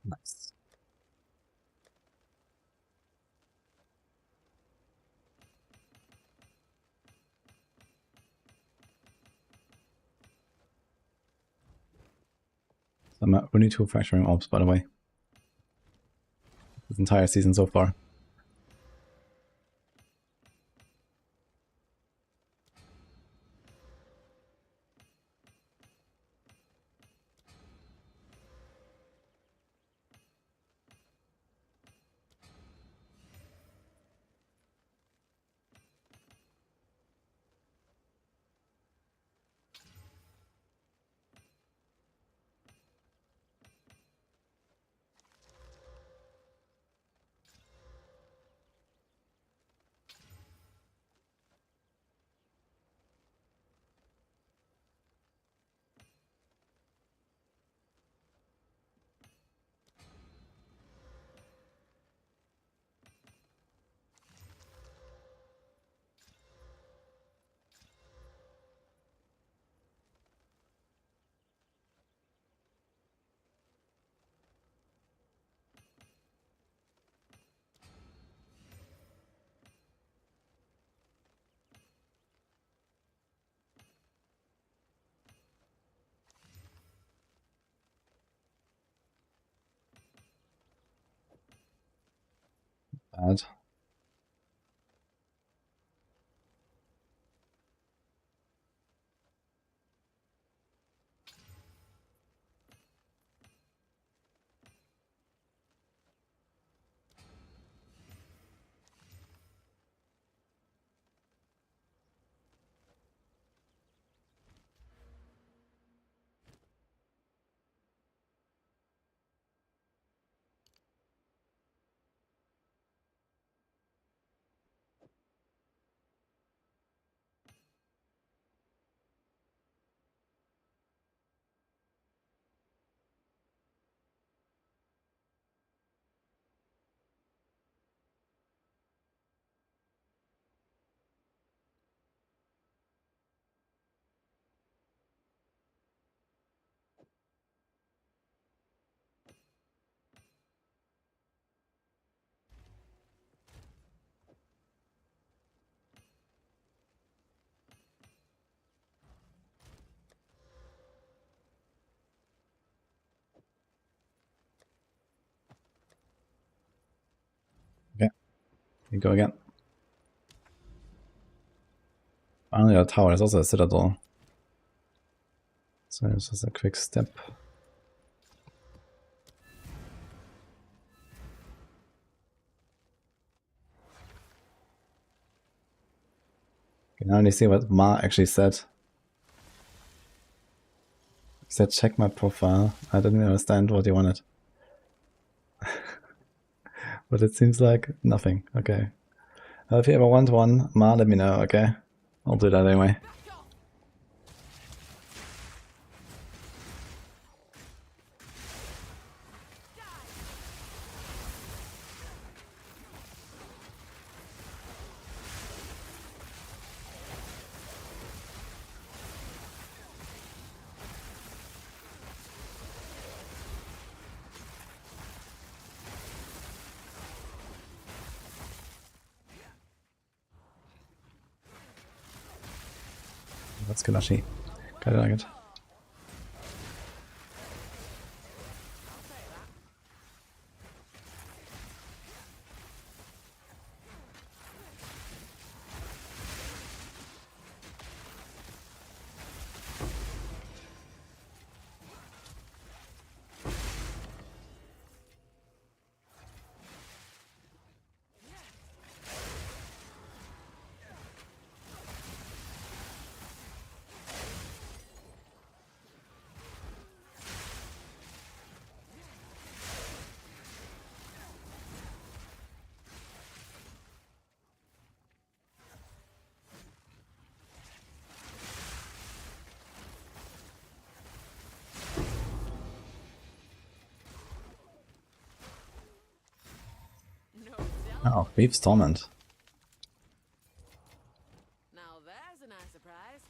Nice. So I'm only 2 fracturing orbs, by the way. this entire season so far. Bad. Okay, we go again. Finally, our tower is also a citadel. So it's just a quick step. Can I only see what Ma actually said? He said, check my profile. I didn't understand what he wanted. But it seems like nothing. Okay. If you ever want one, Ma, let me know, okay? I'll do that anyway. That's Kalashi. Kind of like it. Oh, Reef's Torment. Now there's a nice surprise.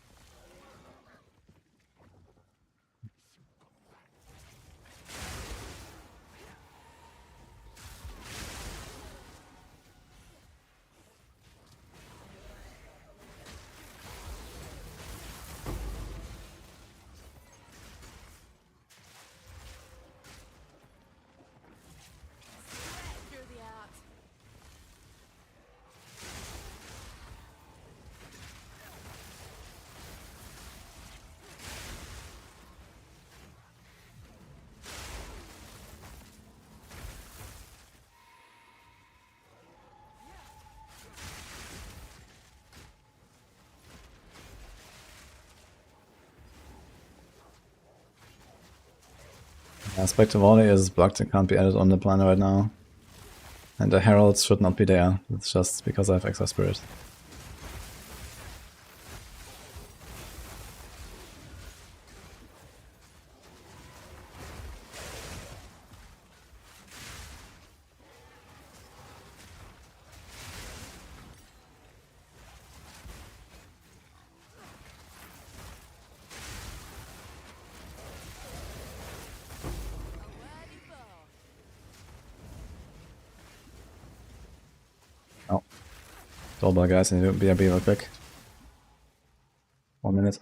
Through the Spectre Volley is blocked and can't be added on the plan right now. And the Heralds should not be there. It's just because I have Exile Spirit. Oh. Double guys, I need to BRB real quick. 1 minute.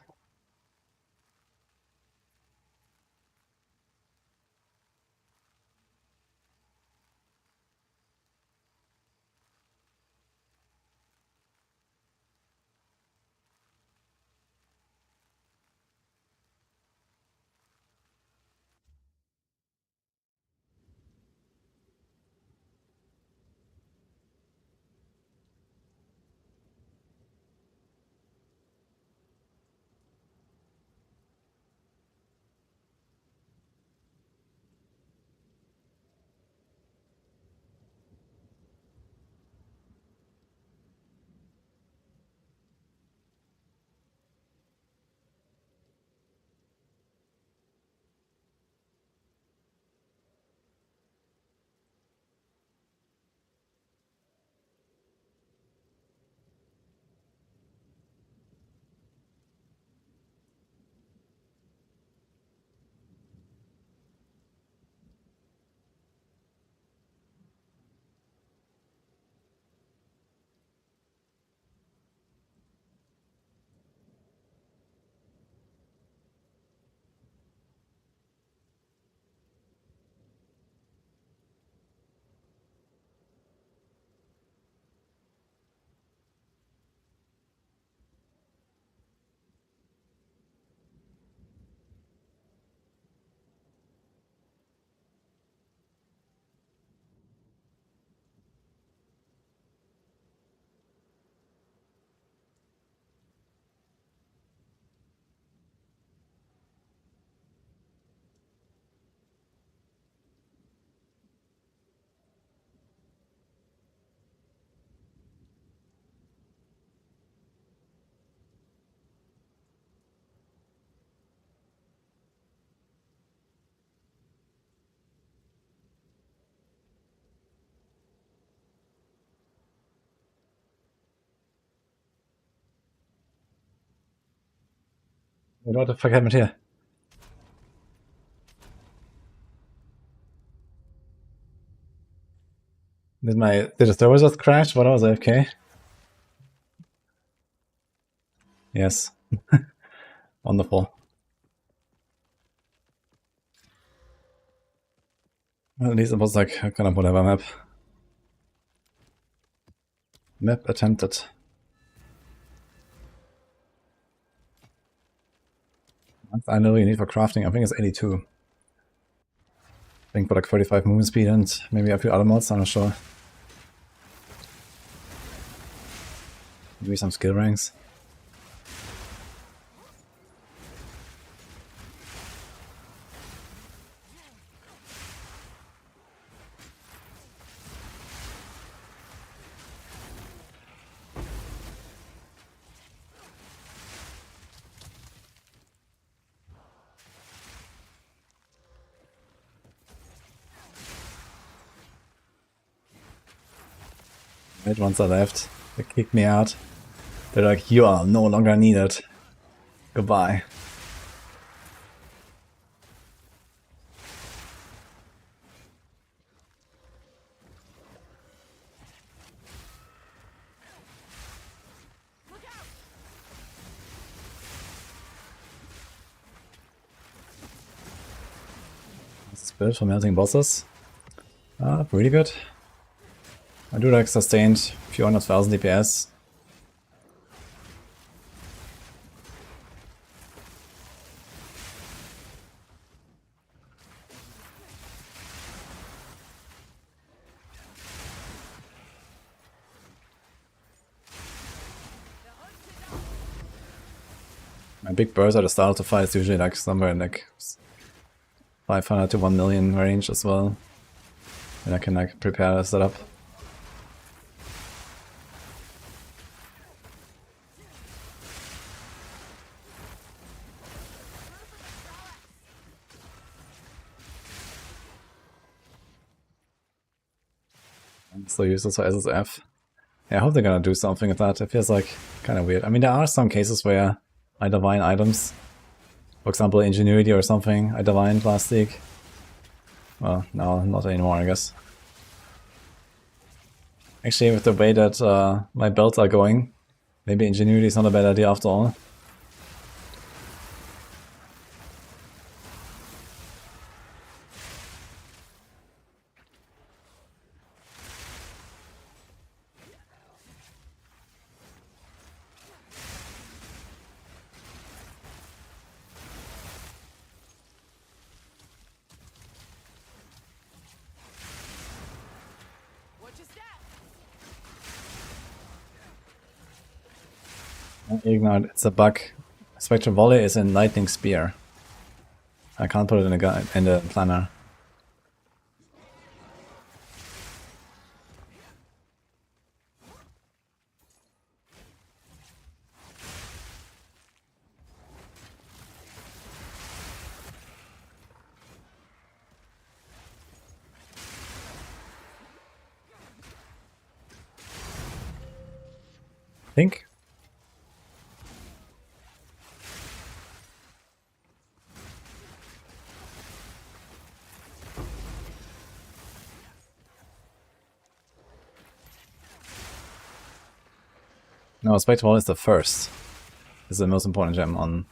What the fuck happened here? Did the server just crash? What was AFK? Yes. Wonderful. Well, at least it was like a kind of whatever map. Map attempted. I know you need for crafting, I think it's 82. I think for like 45 movement speed and maybe a few other mods, I'm not sure. Maybe some skill ranks. Right, once I left, they kicked me out. They're like, you are no longer needed. Goodbye. Build for melting bosses. Pretty good. I do like sustained few 100,000 DPS. My big burst at the start of the fight is usually like somewhere in like 500 to 1 million range as well. And I can like prepare a setup. So useless for SSF. Yeah, I hope they're gonna do something with that. It feels like kind of weird. I mean, there are some cases where I divine items. For example, Ingenuity or something I divined last league. Well, no, not anymore, I guess. Actually, with the way that my builds are going, maybe Ingenuity is not a bad idea after all. Watch your step. Ignite, it's a bug. Spectral Volley is in Lightning Spear. I can't put it in the planner. Think. No, Spectral Volley is the first. It's the most important gem on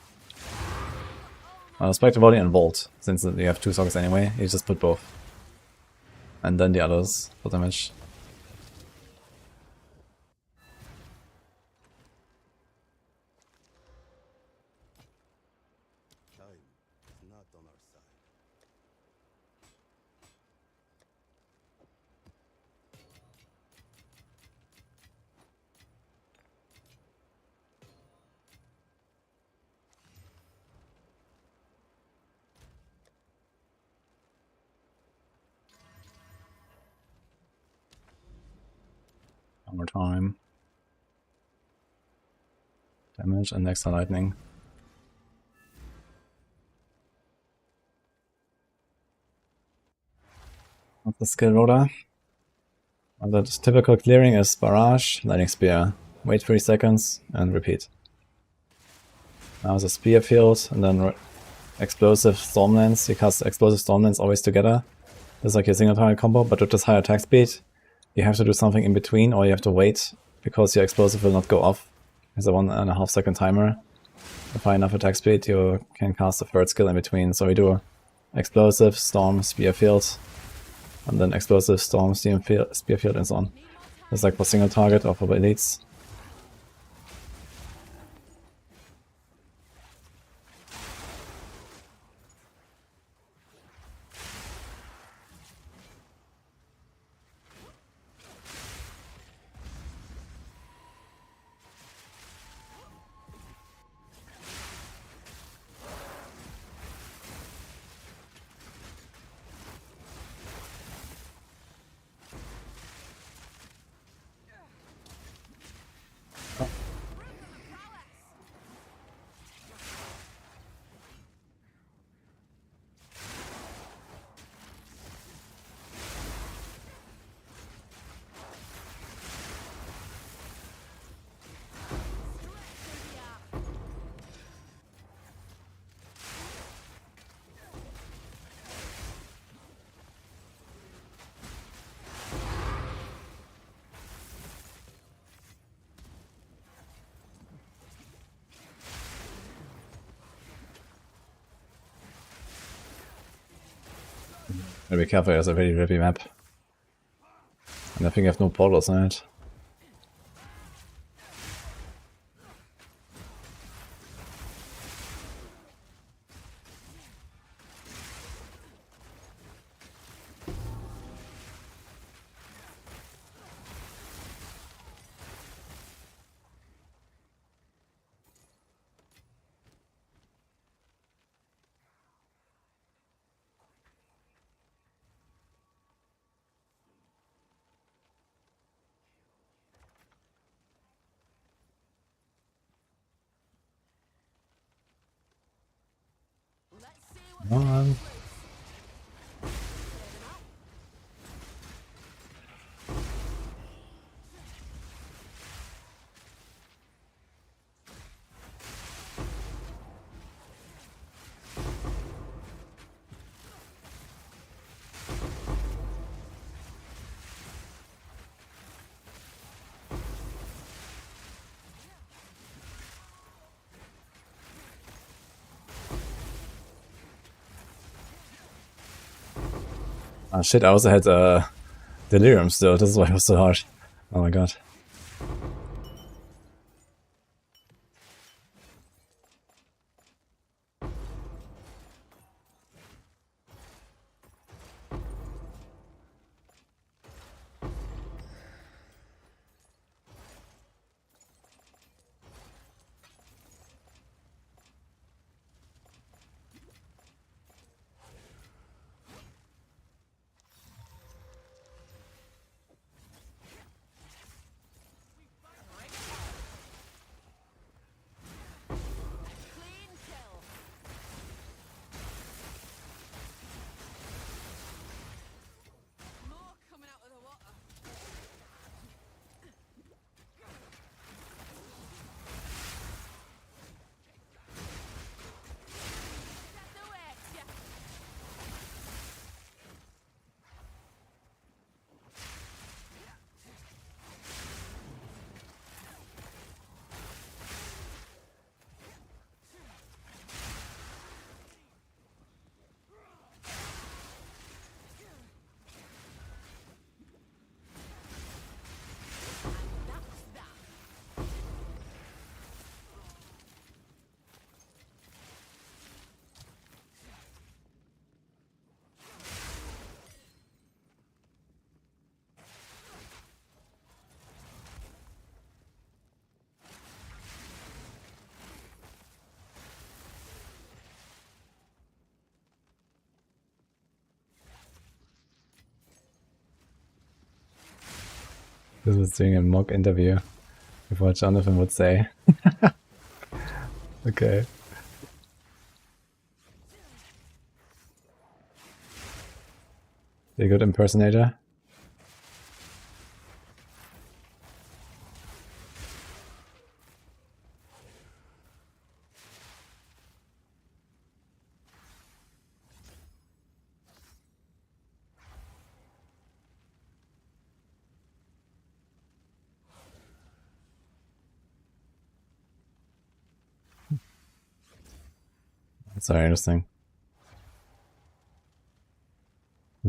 Spectral Volley and Volt, since you have 2 sockets anyway, you just put both. And then the others for damage. Time is not on our side. One more time. Damage and extra lightning. What's the skill rotor? Well, the typical clearing is Barrage, Lightning Spear. Wait 3 seconds and repeat. Now the Spear Field and then Explosive Stormlands. You cast Explosive Stormlands always together. This is like your single target combo, but with this higher attack speed, you have to do something in between or you have to wait because your explosive will not go off. There's a 1.5 second timer. With high enough attack speed, you can cast a third skill in between. So we do Explosive, Storm, Spear Field, and then Explosive, Storm, Spear Field, and so on. It's like for single target or for elites. Gotta be careful, it's a very rippy map. And I think I have no portals in it. Come on. Oh shit, I also had Delirium still, this is why it was so hard. Oh my god. Clean kill. More coming out of the water. That's the way, yeah. That's that. This was doing a mock interview with what Jonathan would say. Okay. You good impersonator? That's very interesting.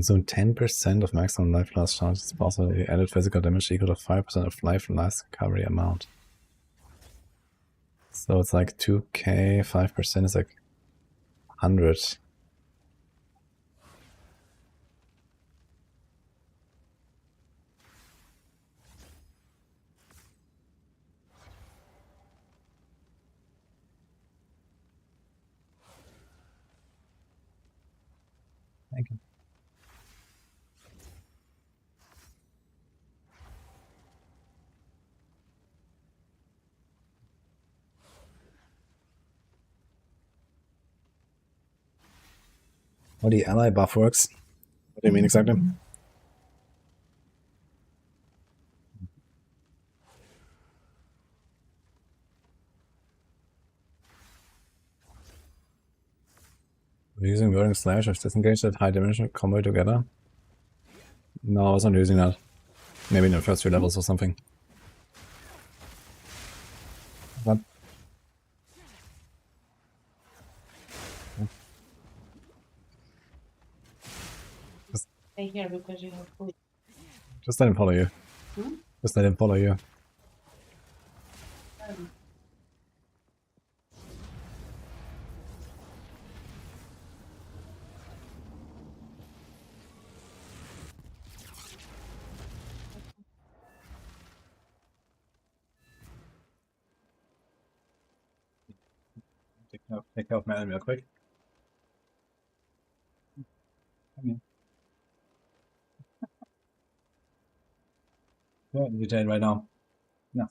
So 10% of maximum life loss charge is possible. Added physical damage equal to 5% of life loss recovery amount. So it's like 2k, 5% is like 100. Thank you. How the ally buff works? What do you mean exactly? We're using Whirling Slash with disengage that high dimensional combo together? No, I wasn't using that. Maybe in the first few levels or something. What? Stay here because you have food. Just let him follow you. Hmm? Just let him follow you. Take care of man real quick. Come here. Yeah, you did right now. No.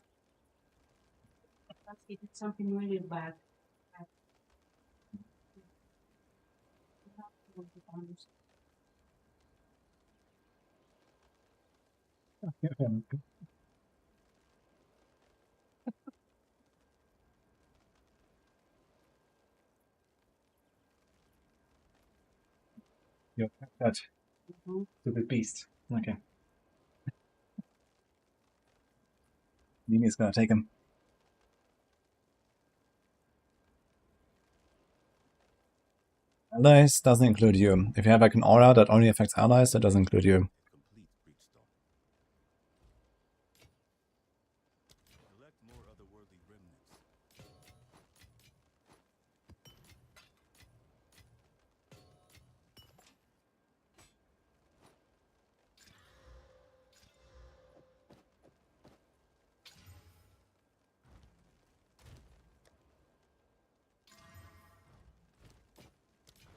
He did something really bad. to be honest. You're that Mhm. stupid beast. Okay. Mimi's gonna take him. Allies doesn't include you. If you have like an aura that only affects allies, that doesn't include you. Complete breachstone. Collect more otherworldly remnants.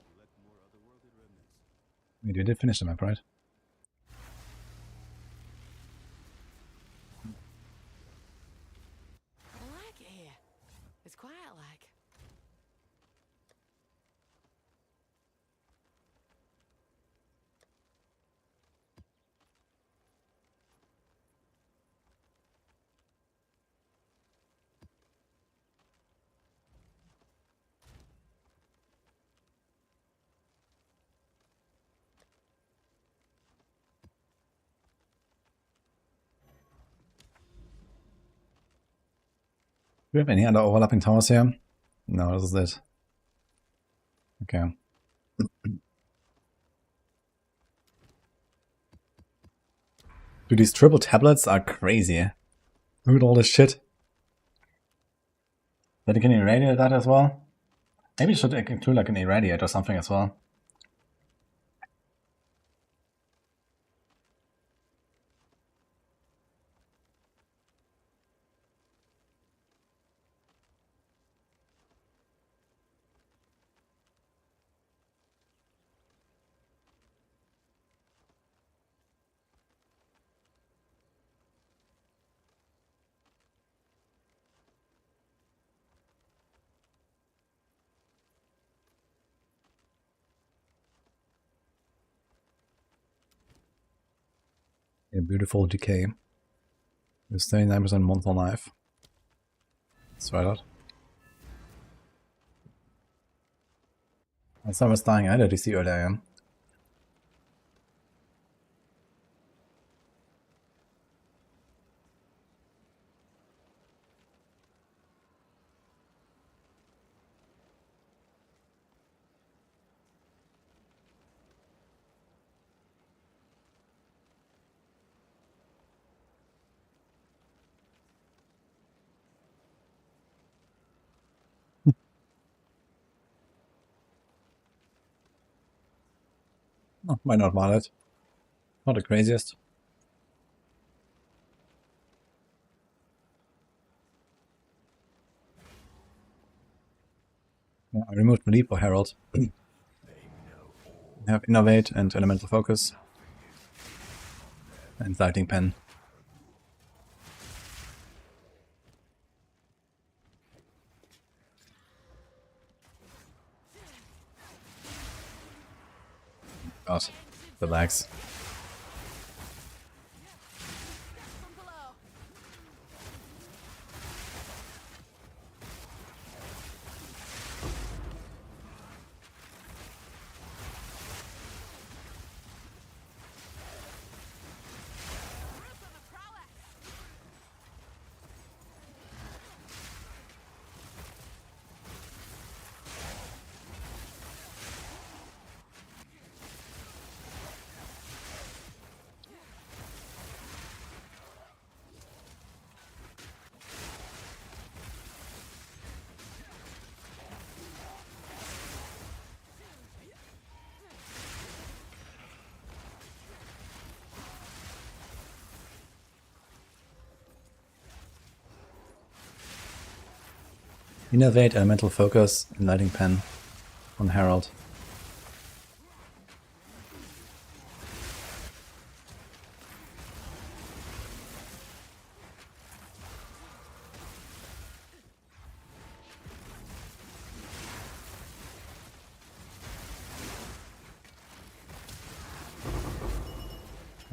Collect more otherworldly remnants. We did finish the map, right? I like it here. It's quiet like. Do we have any other overlapping towers here? No, this is it. Okay. Dude, these triple tablets are crazy. Look at all this shit. But you can irradiate that as well? Maybe you should include like an irradiate or something as well. A beautiful decay. With 39% monster life. Let's try that. I saw was dying either DC earlier, yeah. Oh, might not want it. Not the craziest. Yeah, I removed Leap for Herald. I have Innovate and Elemental Focus. And Lighting Pen. God, the lags. From below. Gruesome and prowess. Innovate, Elemental Focus, and Lighting Pen on Herald.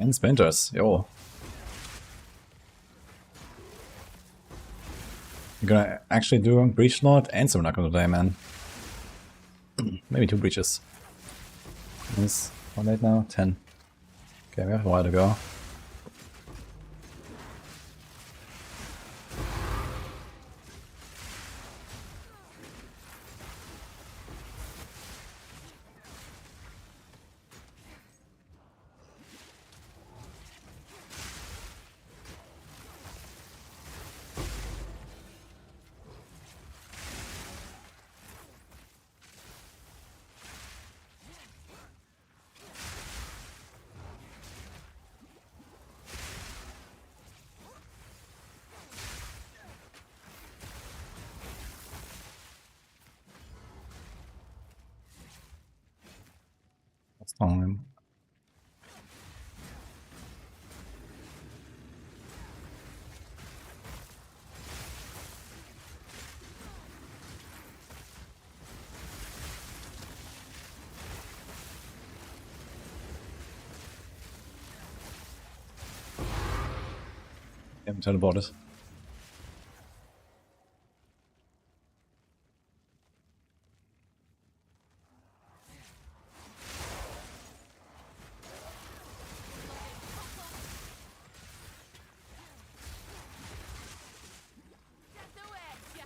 And splinters, yo. You're gonna actually do Breach Lord and Summon Knuckle today, man. Maybe 2 breaches. Is how late now? 10. Okay, we have a while to go. Time. Haven't teleported. Just do it. Yeah.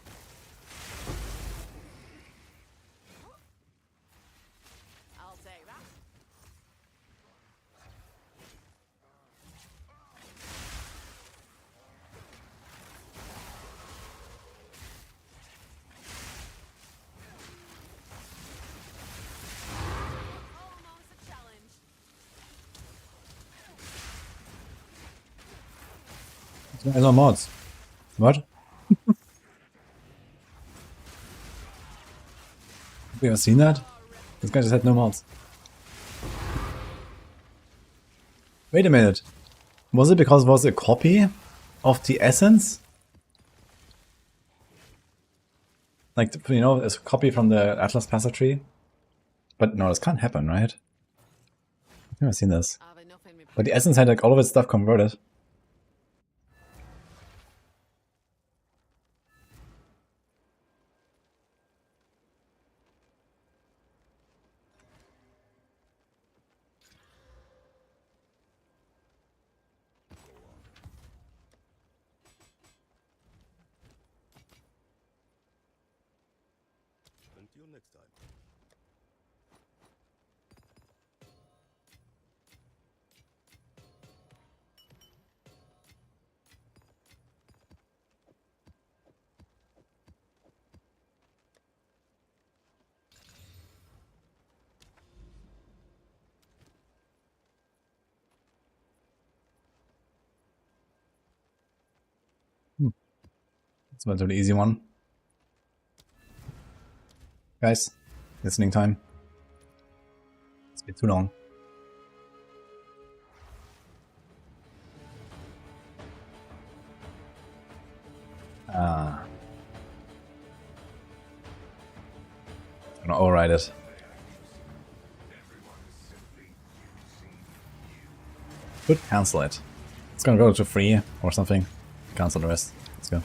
I'll take that. Almost a challenge. There's no mods. What? Have you ever seen that? This guy just had no mods. Wait a minute. Was it because it was a copy of the essence? Like, you know, it's a copy from the Atlas Passer tree? But no, this can't happen, right? I've never seen this. Have enough in me. But the essence had like all of its stuff converted. Until next time. It's about the easy one. Guys, listening time. It's been too long. I'm gonna override it. Could cancel it. It's gonna go to free or something. Cancel the rest. Let's go.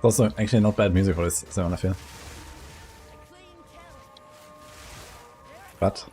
It's also actually not bad music for this zone, I feel. But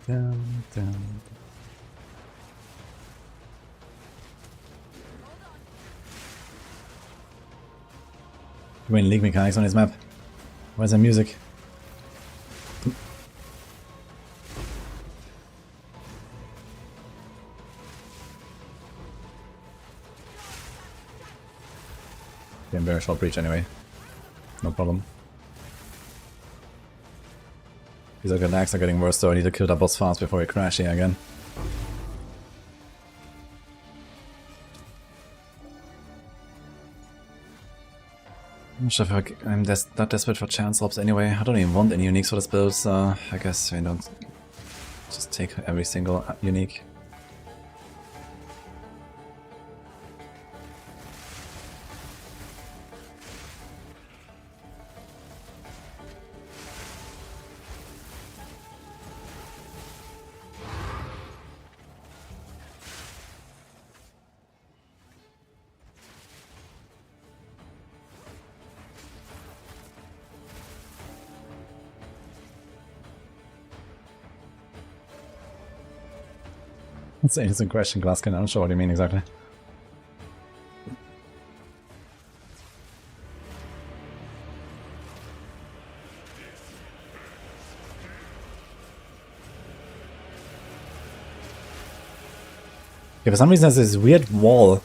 Dun, dun. Too many league mechanics on this map. Where's the music? Yeah, very short breach anyway. No problem. These lags are getting worse, so I need to kill the boss fast before we crash here again. I'm not sure if I'm that desperate for chance drops anyway. I don't even want any uniques for this build, so I guess we don't just take every single unique. That's an interesting question, Glaskin. I'm not sure what you mean exactly. Yeah, for some reason there's this weird wall.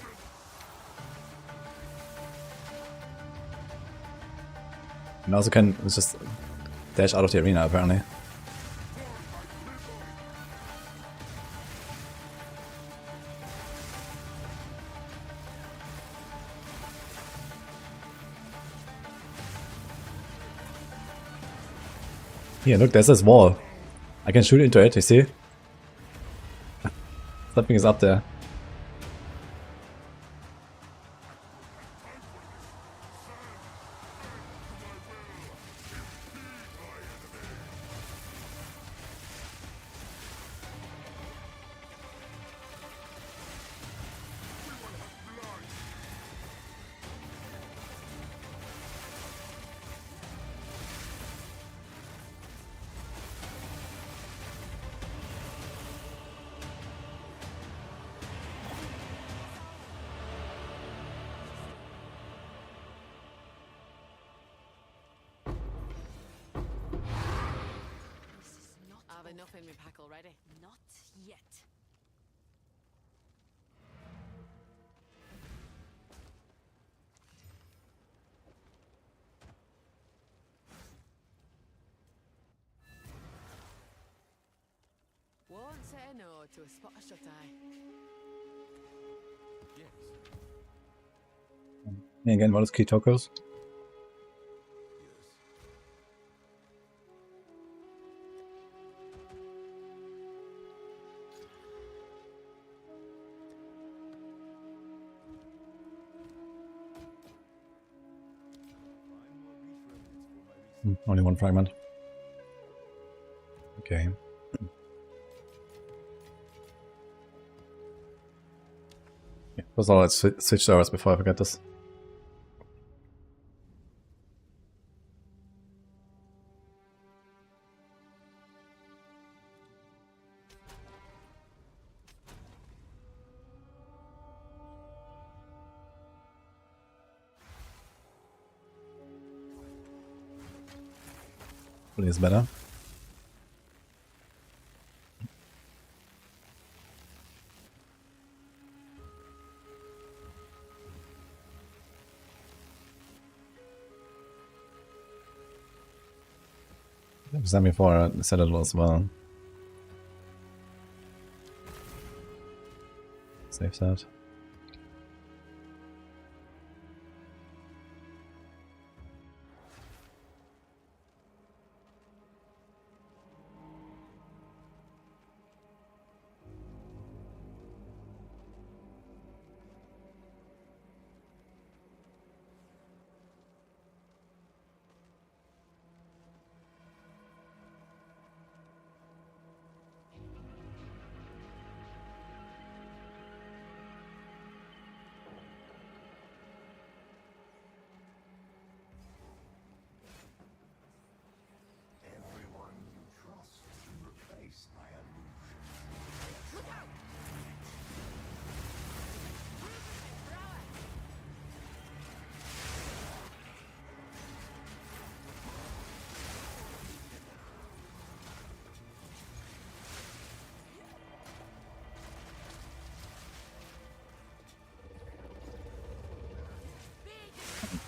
And also can just dash out of the arena apparently. Here, look, there's this wall. I can shoot into it, you see? Something is up there. Have enough in my pack already. Not yet. Won't say no to a spot of shut-eye. Yes. Yeah, again, what is key tokos? Yes. Find more breach remnants for my research. Only one fragment. Okay. Yeah, first of all, let's switch servers before I forget this. Hopefully it's better. I've said before, I said it as well. Save that.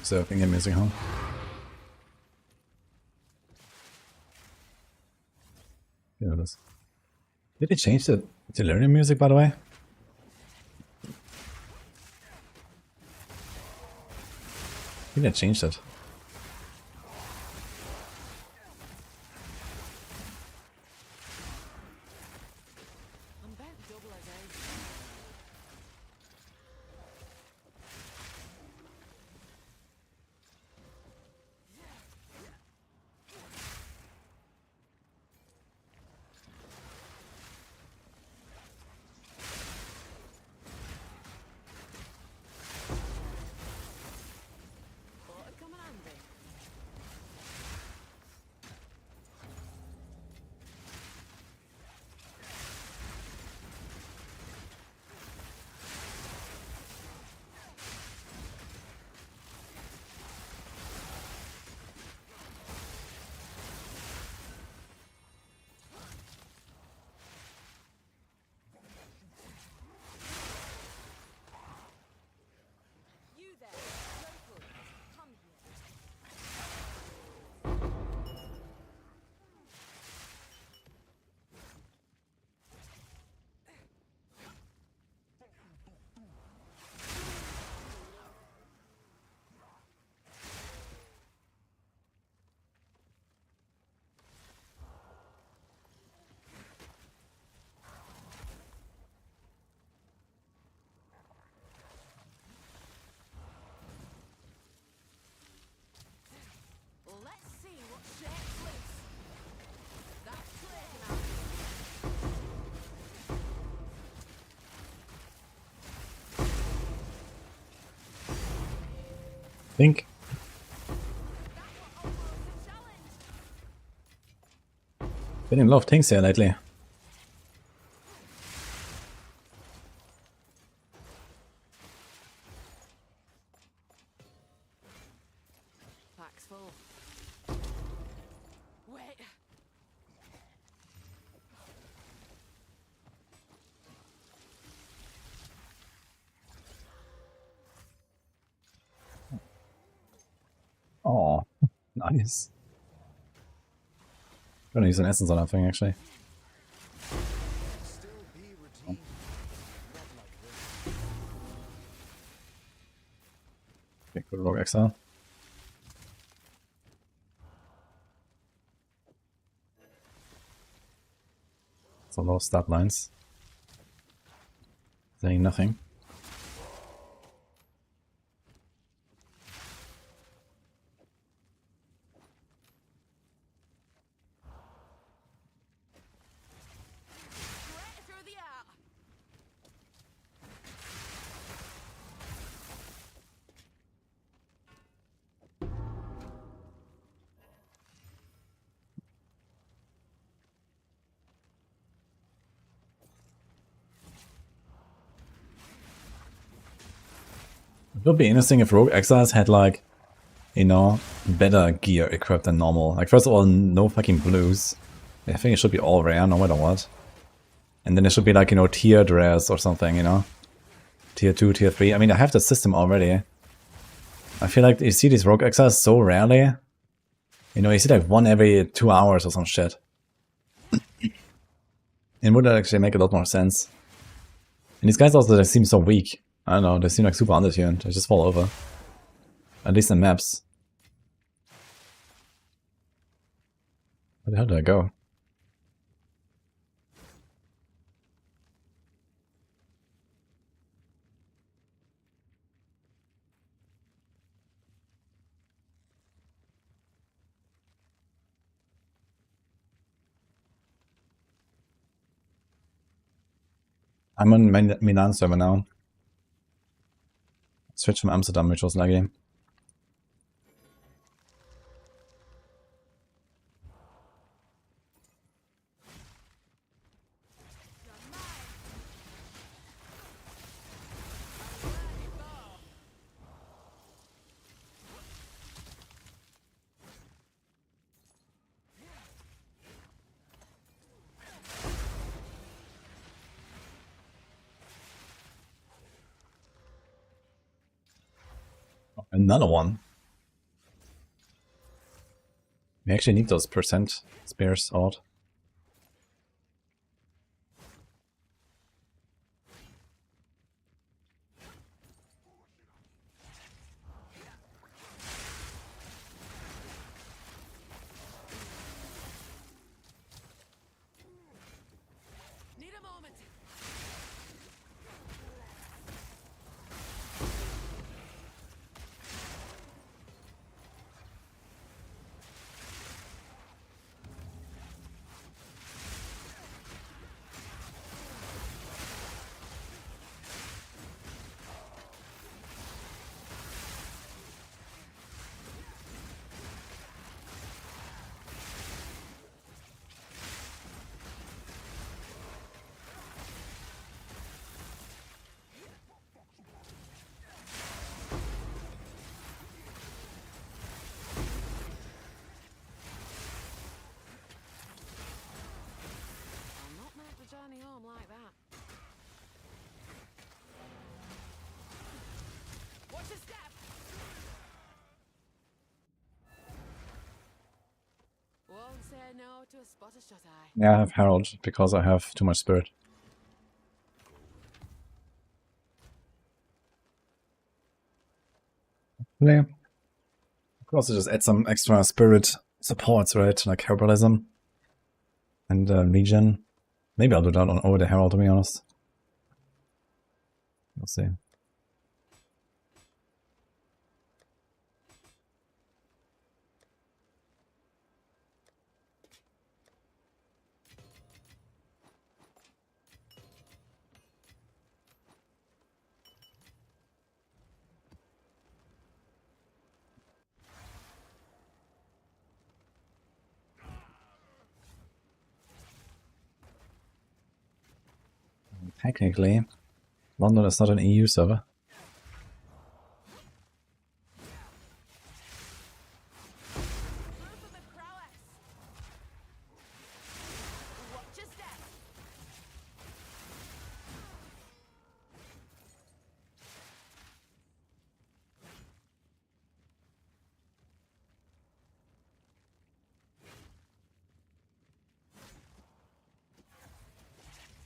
So in-game music, huh? Yeah, it is. Did they change the learning music, by the way? I think they changed it. I'm about double as age. Thought it'd come in handy. You there, local, come here. Let's see what shakes loose. That's clear now. Think. That was almost a challenge. Been in a lot of things here lately. Pack's full. Wait. Oh, nice. Gonna use an essence on that thing actually. Still be redeemed. Not like this. Okay, good rogue exile. It's a lot of stat lines. Saying nothing. Straight through the heart. It would be interesting if Rogue Exiles had like, you know, better gear equipped than normal. Like first of all, no fucking blues. I think it should be all rare no matter what. And then it should be like, you know, tiered rares or something, you know. Tier 2, Tier 3. I mean, I have the system already. I feel like you see these Rogue Exiles so rarely. You know, you see like one every 2 hours or some shit. It would actually make a lot more sense. And these guys also, they seem so weak. I don't know, they seem like super undertuned. They just fall over. At least in maps. Where the hell did I go? I'm on Milan server now. Switch from Amsterdam, which was laggy. Another one. We actually need those percent spears out. Need a moment. I'll not make the journey home like that. Watch your step. Won't say no to a spot of shut eye. Yeah, I have Herald because I have too much spirit. Yeah. I could also just add some extra spirit supports, right? Like Herbalism and Legion. Maybe I'll do that on over the Herald, to be honest. We'll see. Technically, London is not an EU server. Proof of the prowess. Watch your step.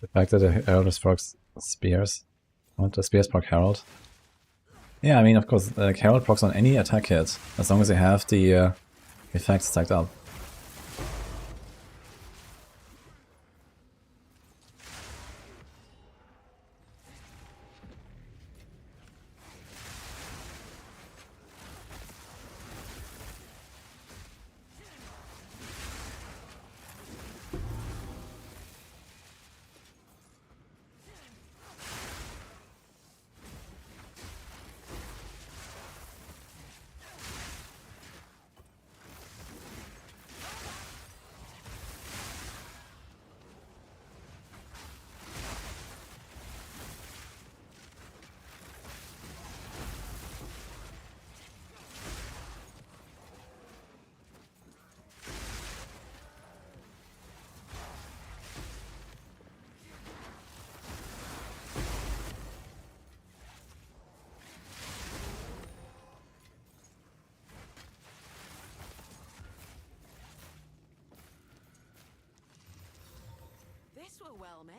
The fact that the Herald is procs Spears. What? The Spears proc Herald? Yeah, I mean, of course, Herald procs on any attack hit, as long as they have the effects stacked up. This were well made.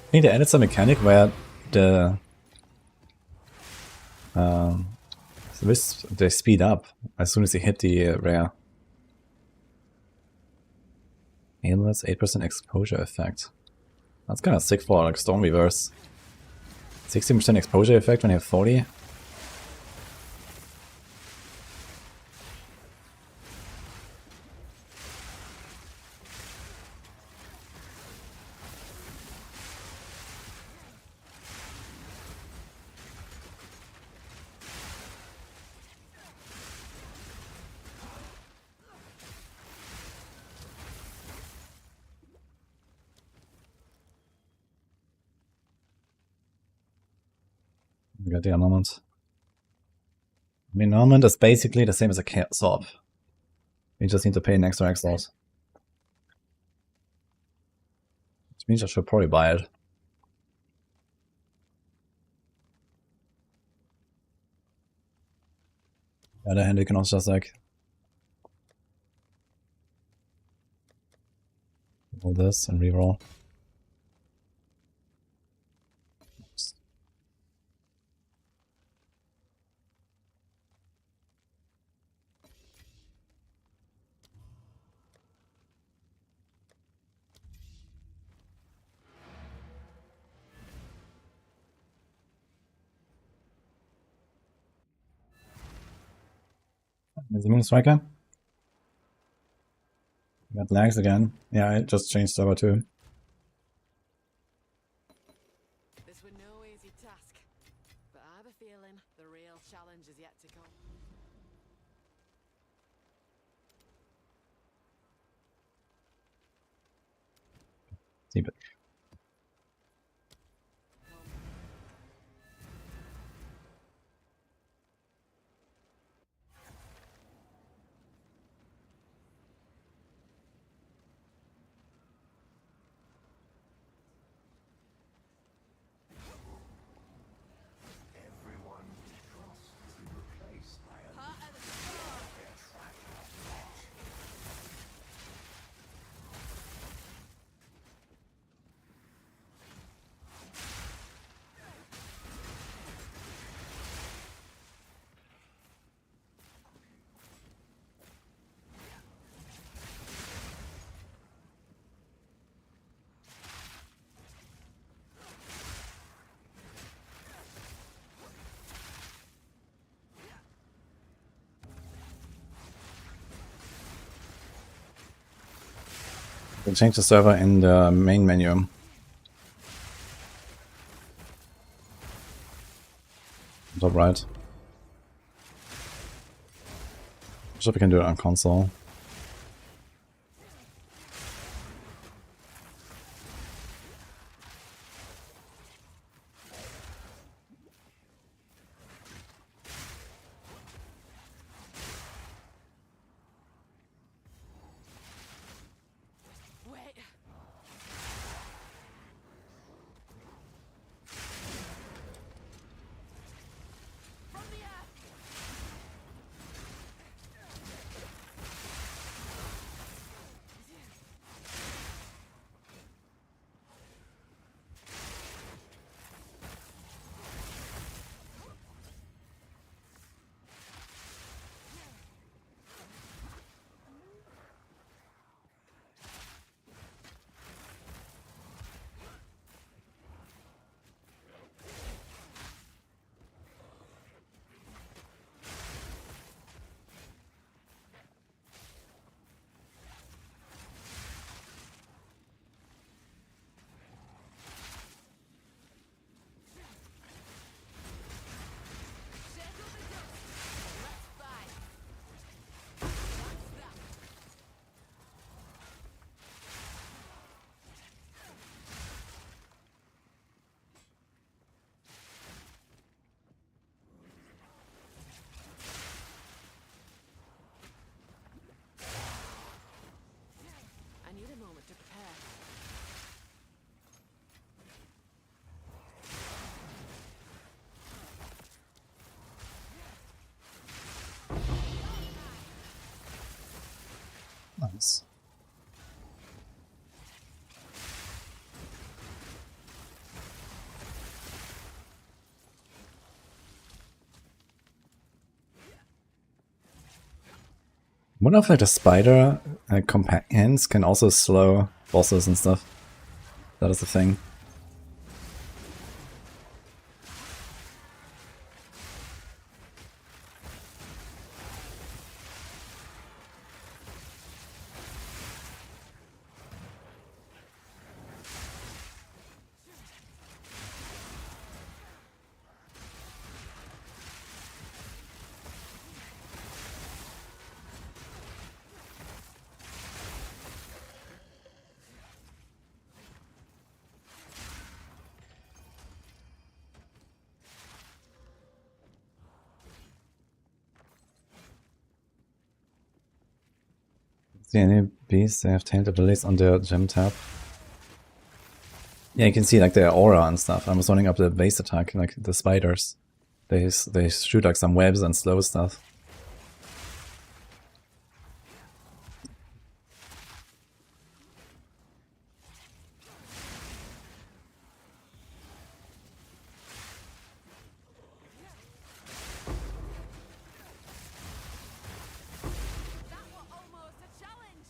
I think they added some mechanic where the they speed up as soon as you hit the rare. Aimless 8% exposure effect. That's kind of sick for like Storm Reverse. 16% exposure effect when you have 40. We got the annulment. I mean, annulment is basically the same as a swap. You just need to pay an extra exiles. Which means I should probably buy it. On the other hand, you can also just like roll this and reroll. Is the Moon Striker? Got lags again. Yeah, I just changed server too. This was no easy task, but I have a feeling the real challenge is yet to come. See, but we'll change the server in the main menu. Top right. I'm sure we can do it on console. Wait. From the air. I need a moment to prepare. Nice. Wonder if like the spider companions can also slow bosses and stuff. That is the thing. See any beasts? They have tailed abilities on their gem tab. Yeah, you can see like their aura and stuff. I was running up the base attack, like the spiders. They shoot like some webs and slow stuff. That was almost a challenge.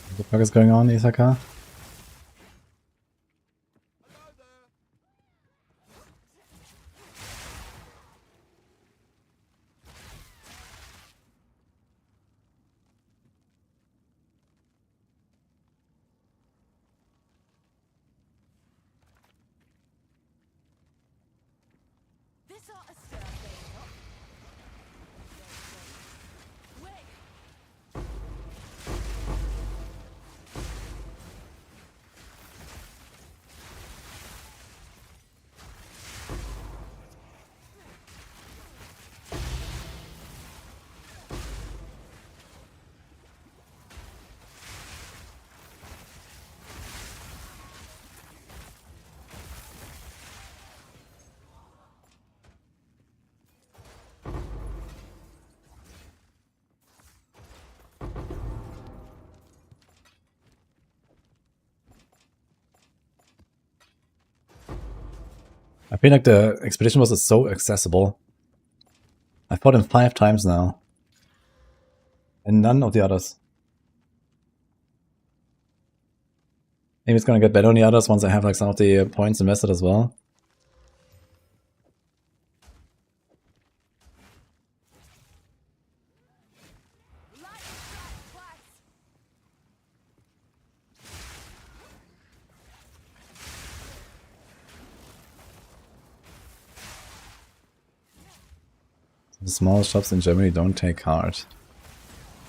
What the fuck is going on, Isaka? This ought to stir things up. Wait. I feel like the expedition boss is so accessible. I fought him 5 times now. And none of the others. Maybe it's gonna get better on the others once I have like some of the points invested as well. Light strike twice. The small shops in Germany don't take card.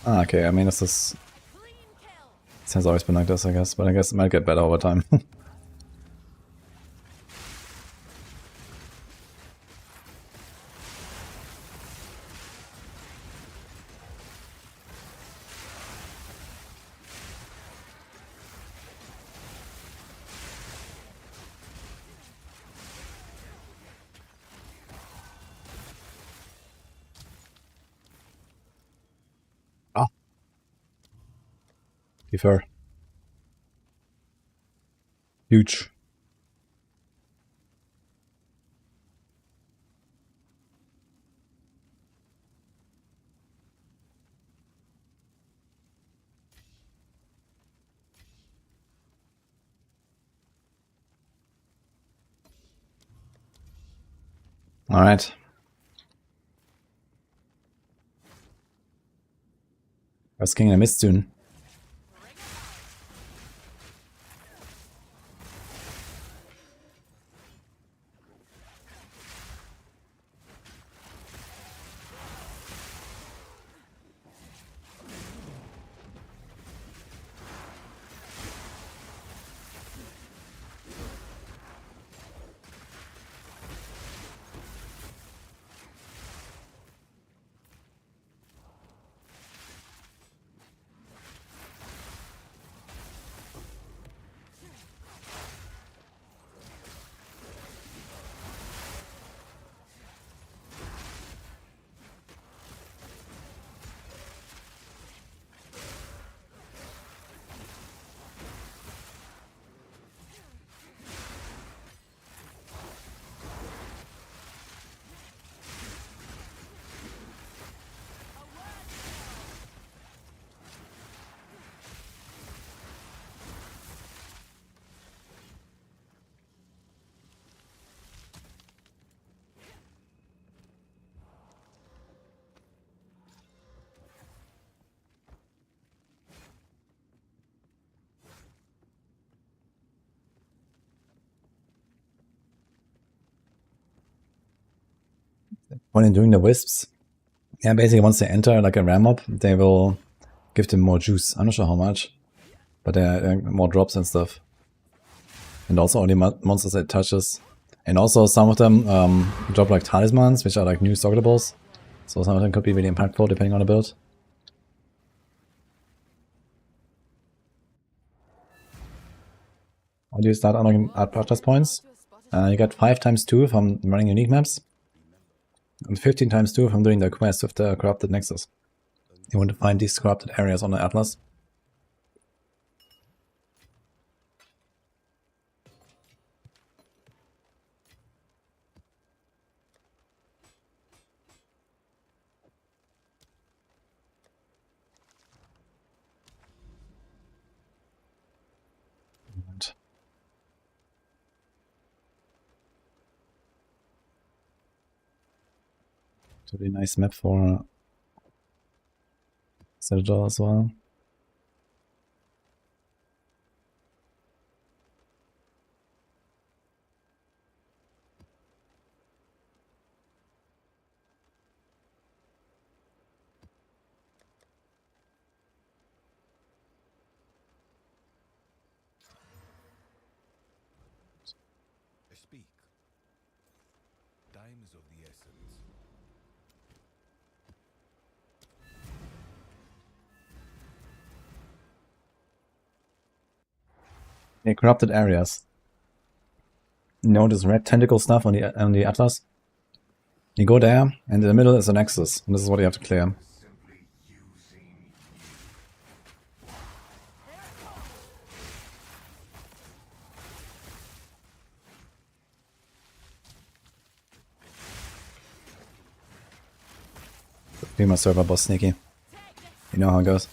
Ah, okay, I mean this is... Clean kill. This has always been like this, I guess, but I guess it might get better over time. Ah. Be fair. Huge. Alright. First King in the Mist soon. Point in doing the wisps. Yeah, basically once they enter like a ram mob, they will give them more juice. I'm not sure how much, but there are more drops and stuff. And also only monsters it touches. And also some of them drop like talismans, which are like new stockatables. So some of them could be really impactful depending on the build. How do you start unlocking art purchase points? You get 5 times 2 from running unique maps. And 15 times 2 from doing the quest with the corrupted nexus. You want to find these corrupted areas on the atlas. It's a really nice map for Citadel as well. Speak. Time is of the essence. Yeah, corrupted areas. You know this red tentacle stuff on the atlas? You go there, and in the middle is a nexus, and this is what you have to clear. Be my server boss sneaky. You know how it goes.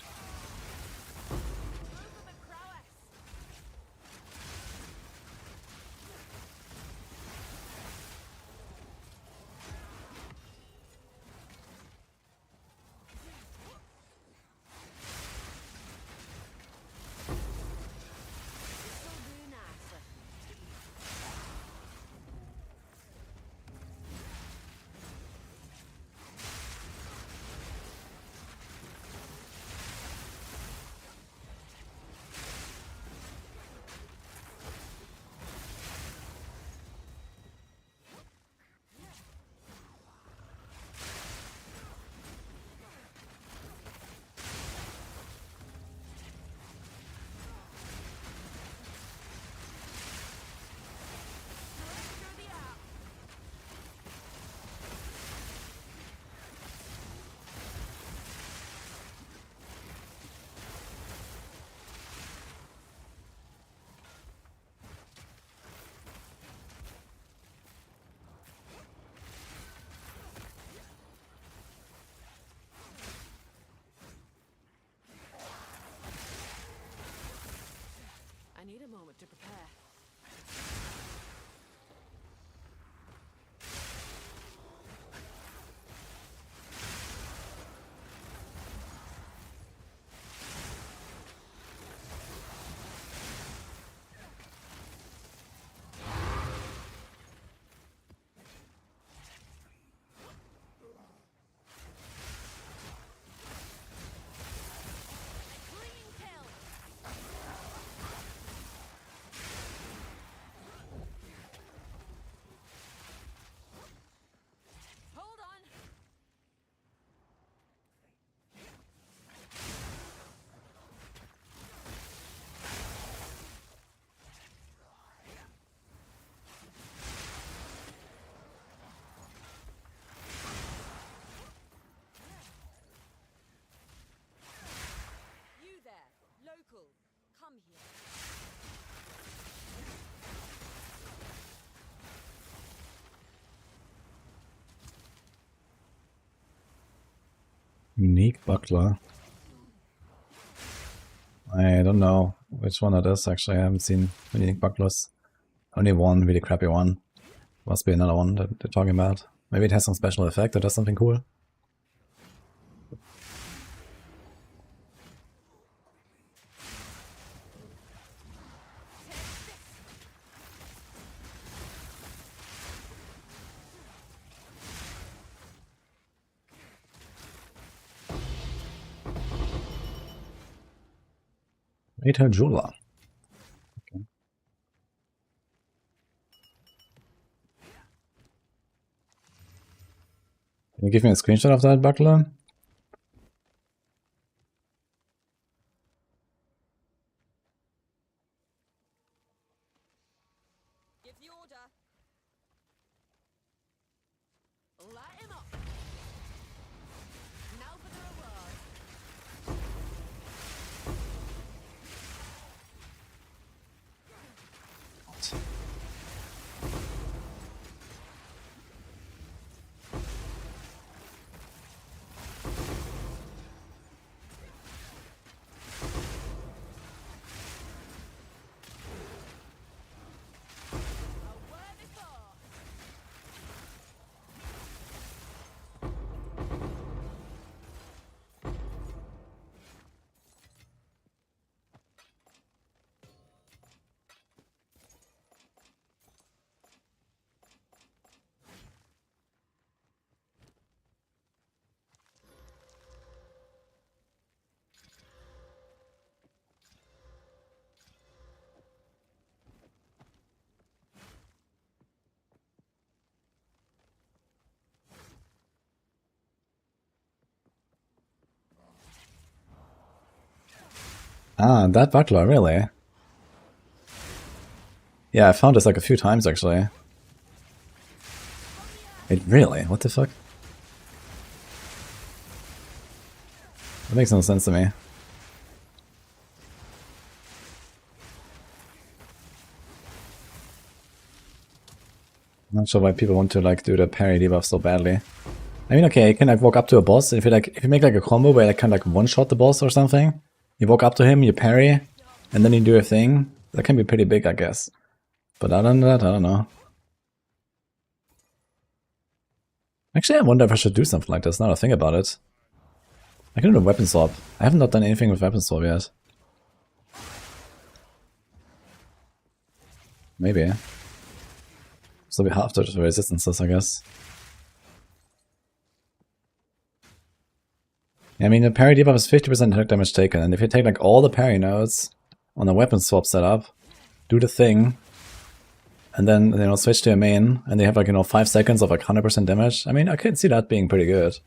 I need a moment to prepare. Local, come here. Unique buckler. I don't know which one it is actually. I haven't seen unique bucklers. Only one really crappy one. Must be another one that they're talking about. Maybe it has some special effect or does something cool. Rita Jula. Okay. Can you give me a screenshot of that buckler? Give the order. Light him up. Now for the reward. A worthy foe. Ah, that buckler, really? Yeah, I found this like a few times actually. Wait, really? What the fuck? That makes no sense to me. Not sure why people want to like do the parry debuff so badly. I mean, okay, you can like walk up to a boss. If you make like a combo where you kind of like one-shot the boss or something, you walk up to him, you parry, and then you do a thing. That can be pretty big, I guess. But other than that, I don't know. Actually, I wonder if I should do something like this. Now that I think about it, I can do a weapon swap. I haven't not done anything with weapon swap yet. Maybe. So we have to the resistances, I guess. Yeah, I mean, the parry debuff is 50% attack damage taken, and if you take like all the parry nodes on the weapon swap setup, do the thing, and then, you know, switch to your main, and they have like, you know, 5 seconds of like 100% damage. I mean, I can see that being pretty good.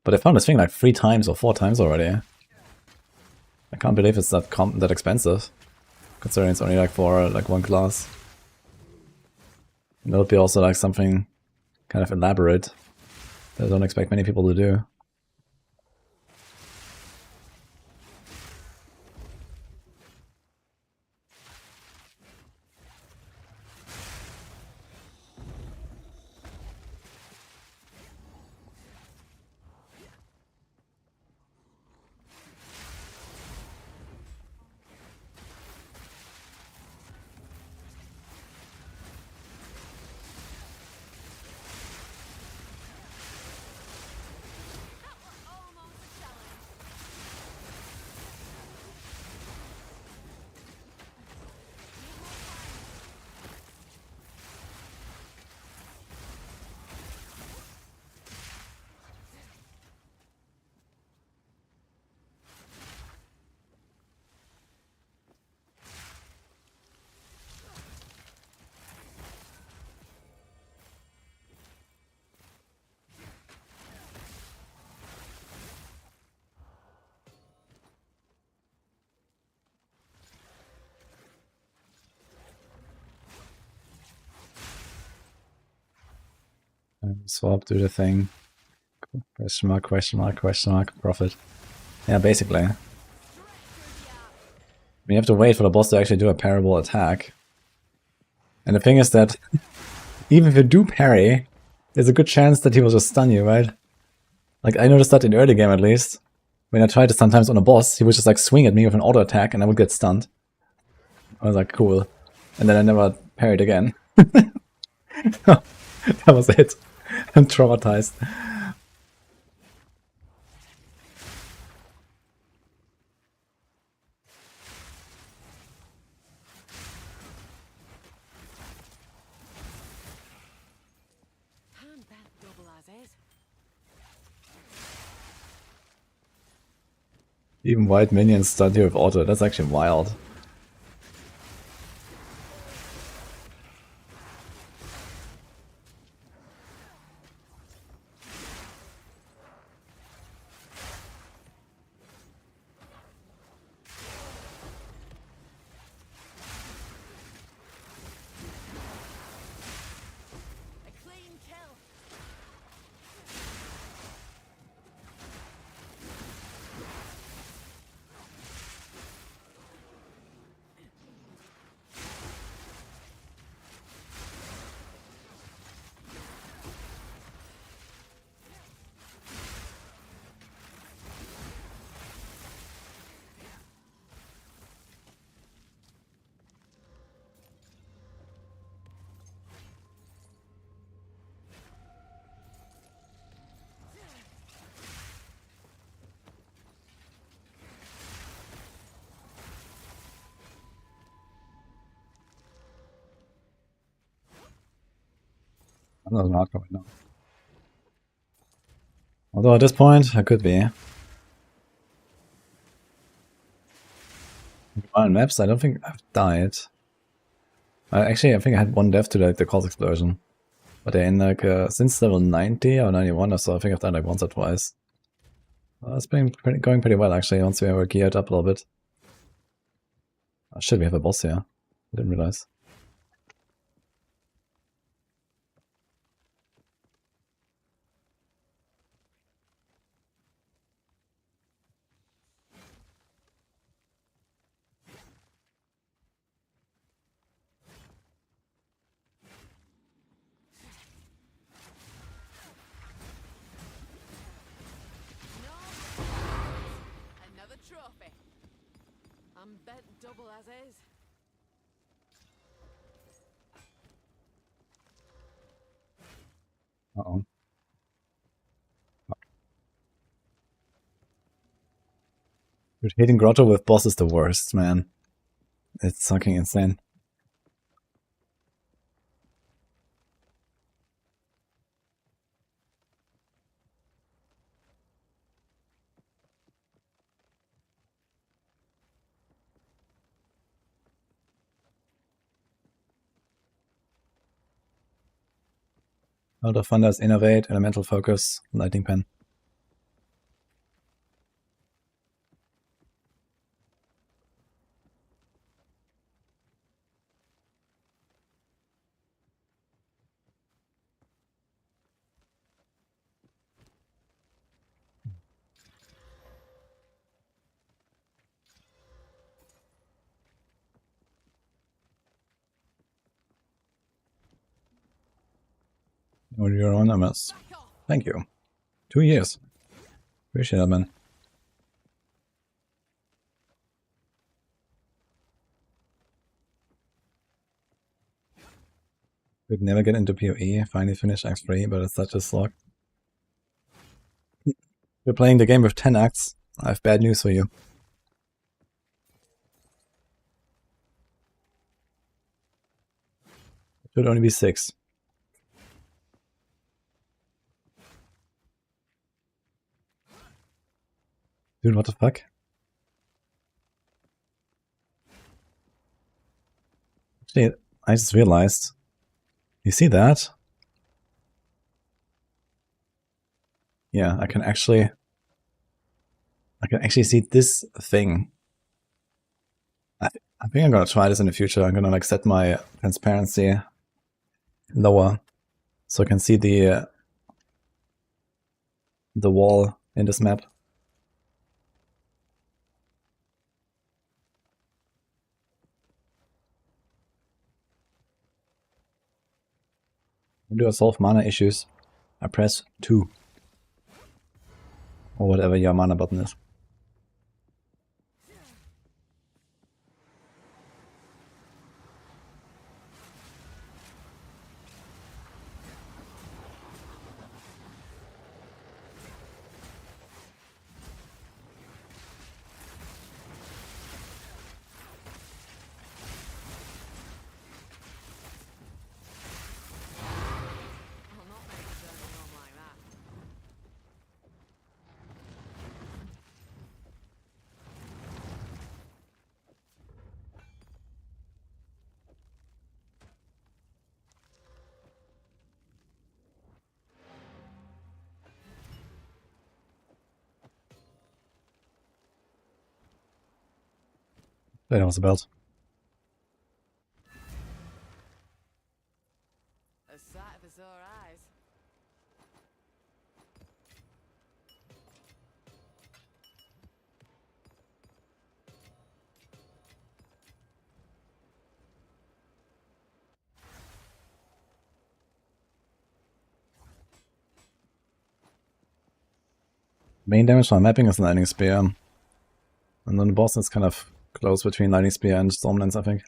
But I found this thing like 3 times or 4 times already. I can't believe it's that expensive, considering it's only like for like 1 class. And that would be also like something kind of elaborate that I don't expect many people to do. Almost a challenge. Swap, do the thing. Question mark, question mark, question mark, profit. Yeah, basically. We have to wait for the boss to actually do a parryable attack. And the thing is that even if you do parry, there's a good chance that he will just stun you, right? Like, I noticed that in early game at least. When I tried it sometimes on a boss, he would just like swing at me with an auto attack and I would get stunned. I was like, cool. And then I never parried again. That was it. I'm traumatized. Hand that double as is. Even white minions stun you with auto. That's actually wild. A clean kill. I'm not hardcore right now. Although at this point, I could be. On maps, I don't think I've died. Actually, I think I had one death to like the cause explosion. But they're in like since level 90 or 91 or so, I think I've died like once or twice. It's been going pretty well actually, once we were geared up a little bit. Oh shit, we have a boss here. I didn't realize. Another trophy. I'm bet double as is. Uh-oh. Dude, hitting Grotto with boss is the worst, man. It's fucking insane. Out of Thunder's Innovate, Elemental Focus, Lightning Pen. Oh, you're anonymous. Back off. Thank you. 2 years. Appreciate that, man. We'd never get into PoE, finally finish Act 3, but it's such a slog. We're playing the game with 10 acts. I have bad news for you. It should only be 6. Dude, what the fuck? Actually, I just realized. You see that? Yeah, I can actually see this thing. I think I'm gonna try this in the future. I'm gonna like set my transparency lower so I can see the wall in this map. When do I solve mana issues? I press 2. Or whatever your mana button is. I'll not make a journey home like that. That was the belt. A sight for sore eyes. Main damage from mapping is Lightning Spear. And then the boss is kind of close between Lightning Spear and Stormlance, I think.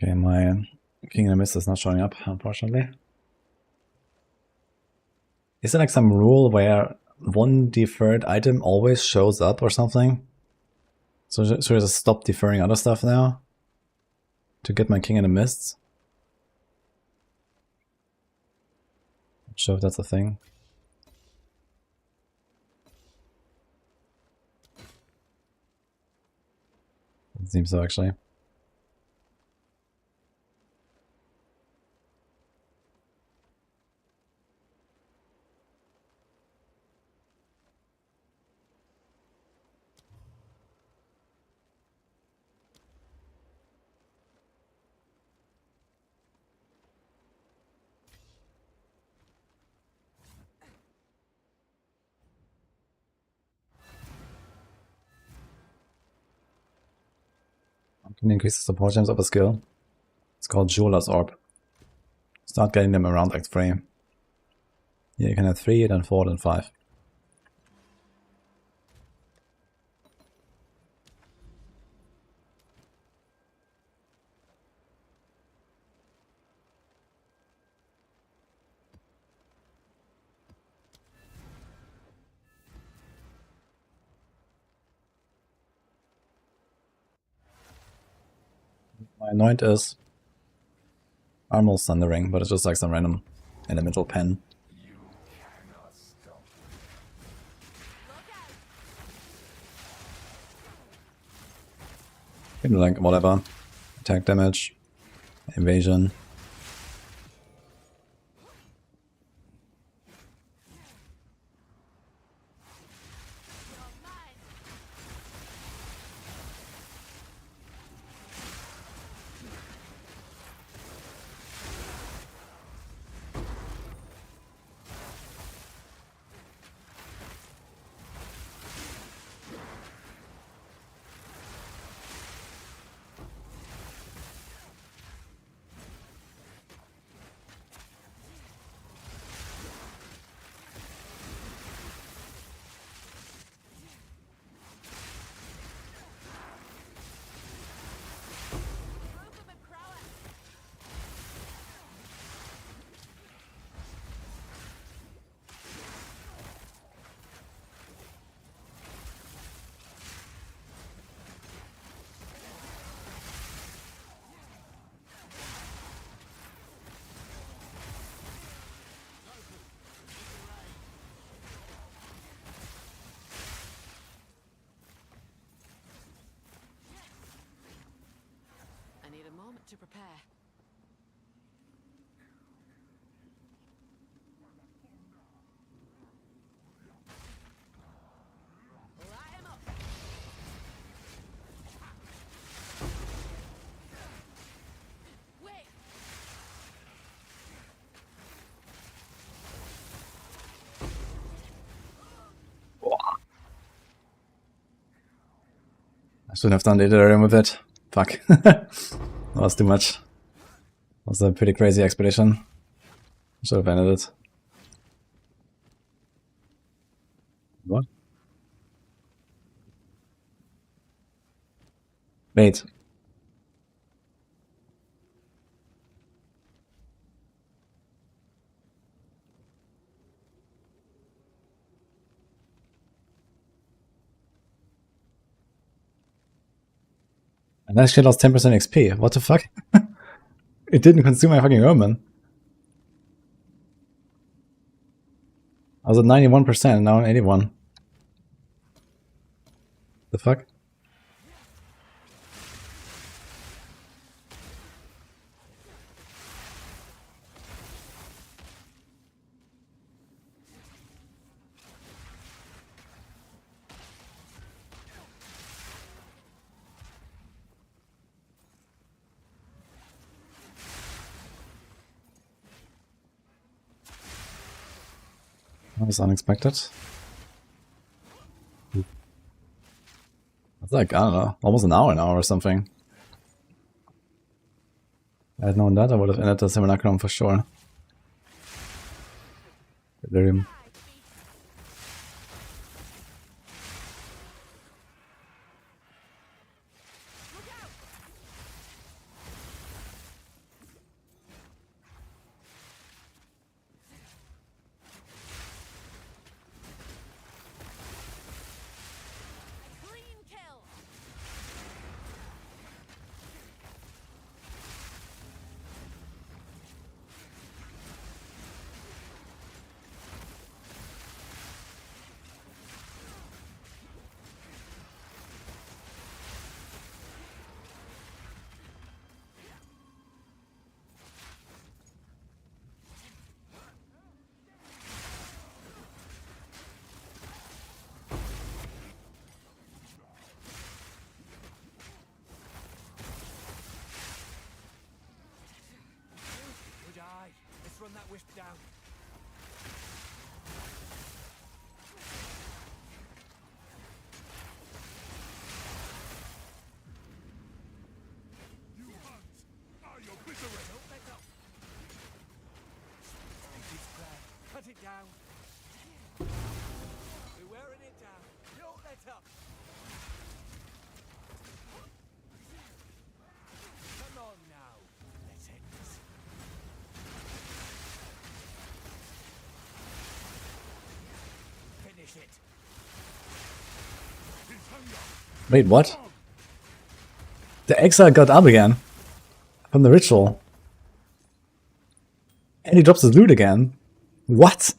Okay, my King and the Mist is not showing up, unfortunately. Is there like some rule where one deferred item always shows up or something? So should I just stop deferring other stuff now? To get my King in the Mists? Not sure if that's a thing. It seems so, actually. Can increase the support gems of a skill. It's called Jeweler's Orb. Start getting them around Act 3. Yeah, you can have 3, then 4, then 5. My anoint is Armor Thundering, but it's just like some random elemental pen. You can do like whatever. Attack damage, evasion. I need a moment to prepare. Light him up. Wait. I shouldn't have done the Itharium with it. Fuck. That was too much. That was a pretty crazy expedition. Should have ended it. What? Wait. And that shit lost 10% XP. What the fuck? It didn't consume my fucking Omen. I was at 91%, now I'm 81. The fuck? That was unexpected. It's like, I don't know, almost an hour now or something. If I had known that, I would have ended the Simulacrum for sure. Delirium. Clean kill. Good eye. Let's run that wisp down. You hunt! Are you obliterate? Don't let up. Take its prey. Cut it down. We're wearing it down. Don't let up. Come on now. Let's end this. Finish it. His hunger! Wait, what? The Exile got up again. From the ritual. And he drops his loot again. What?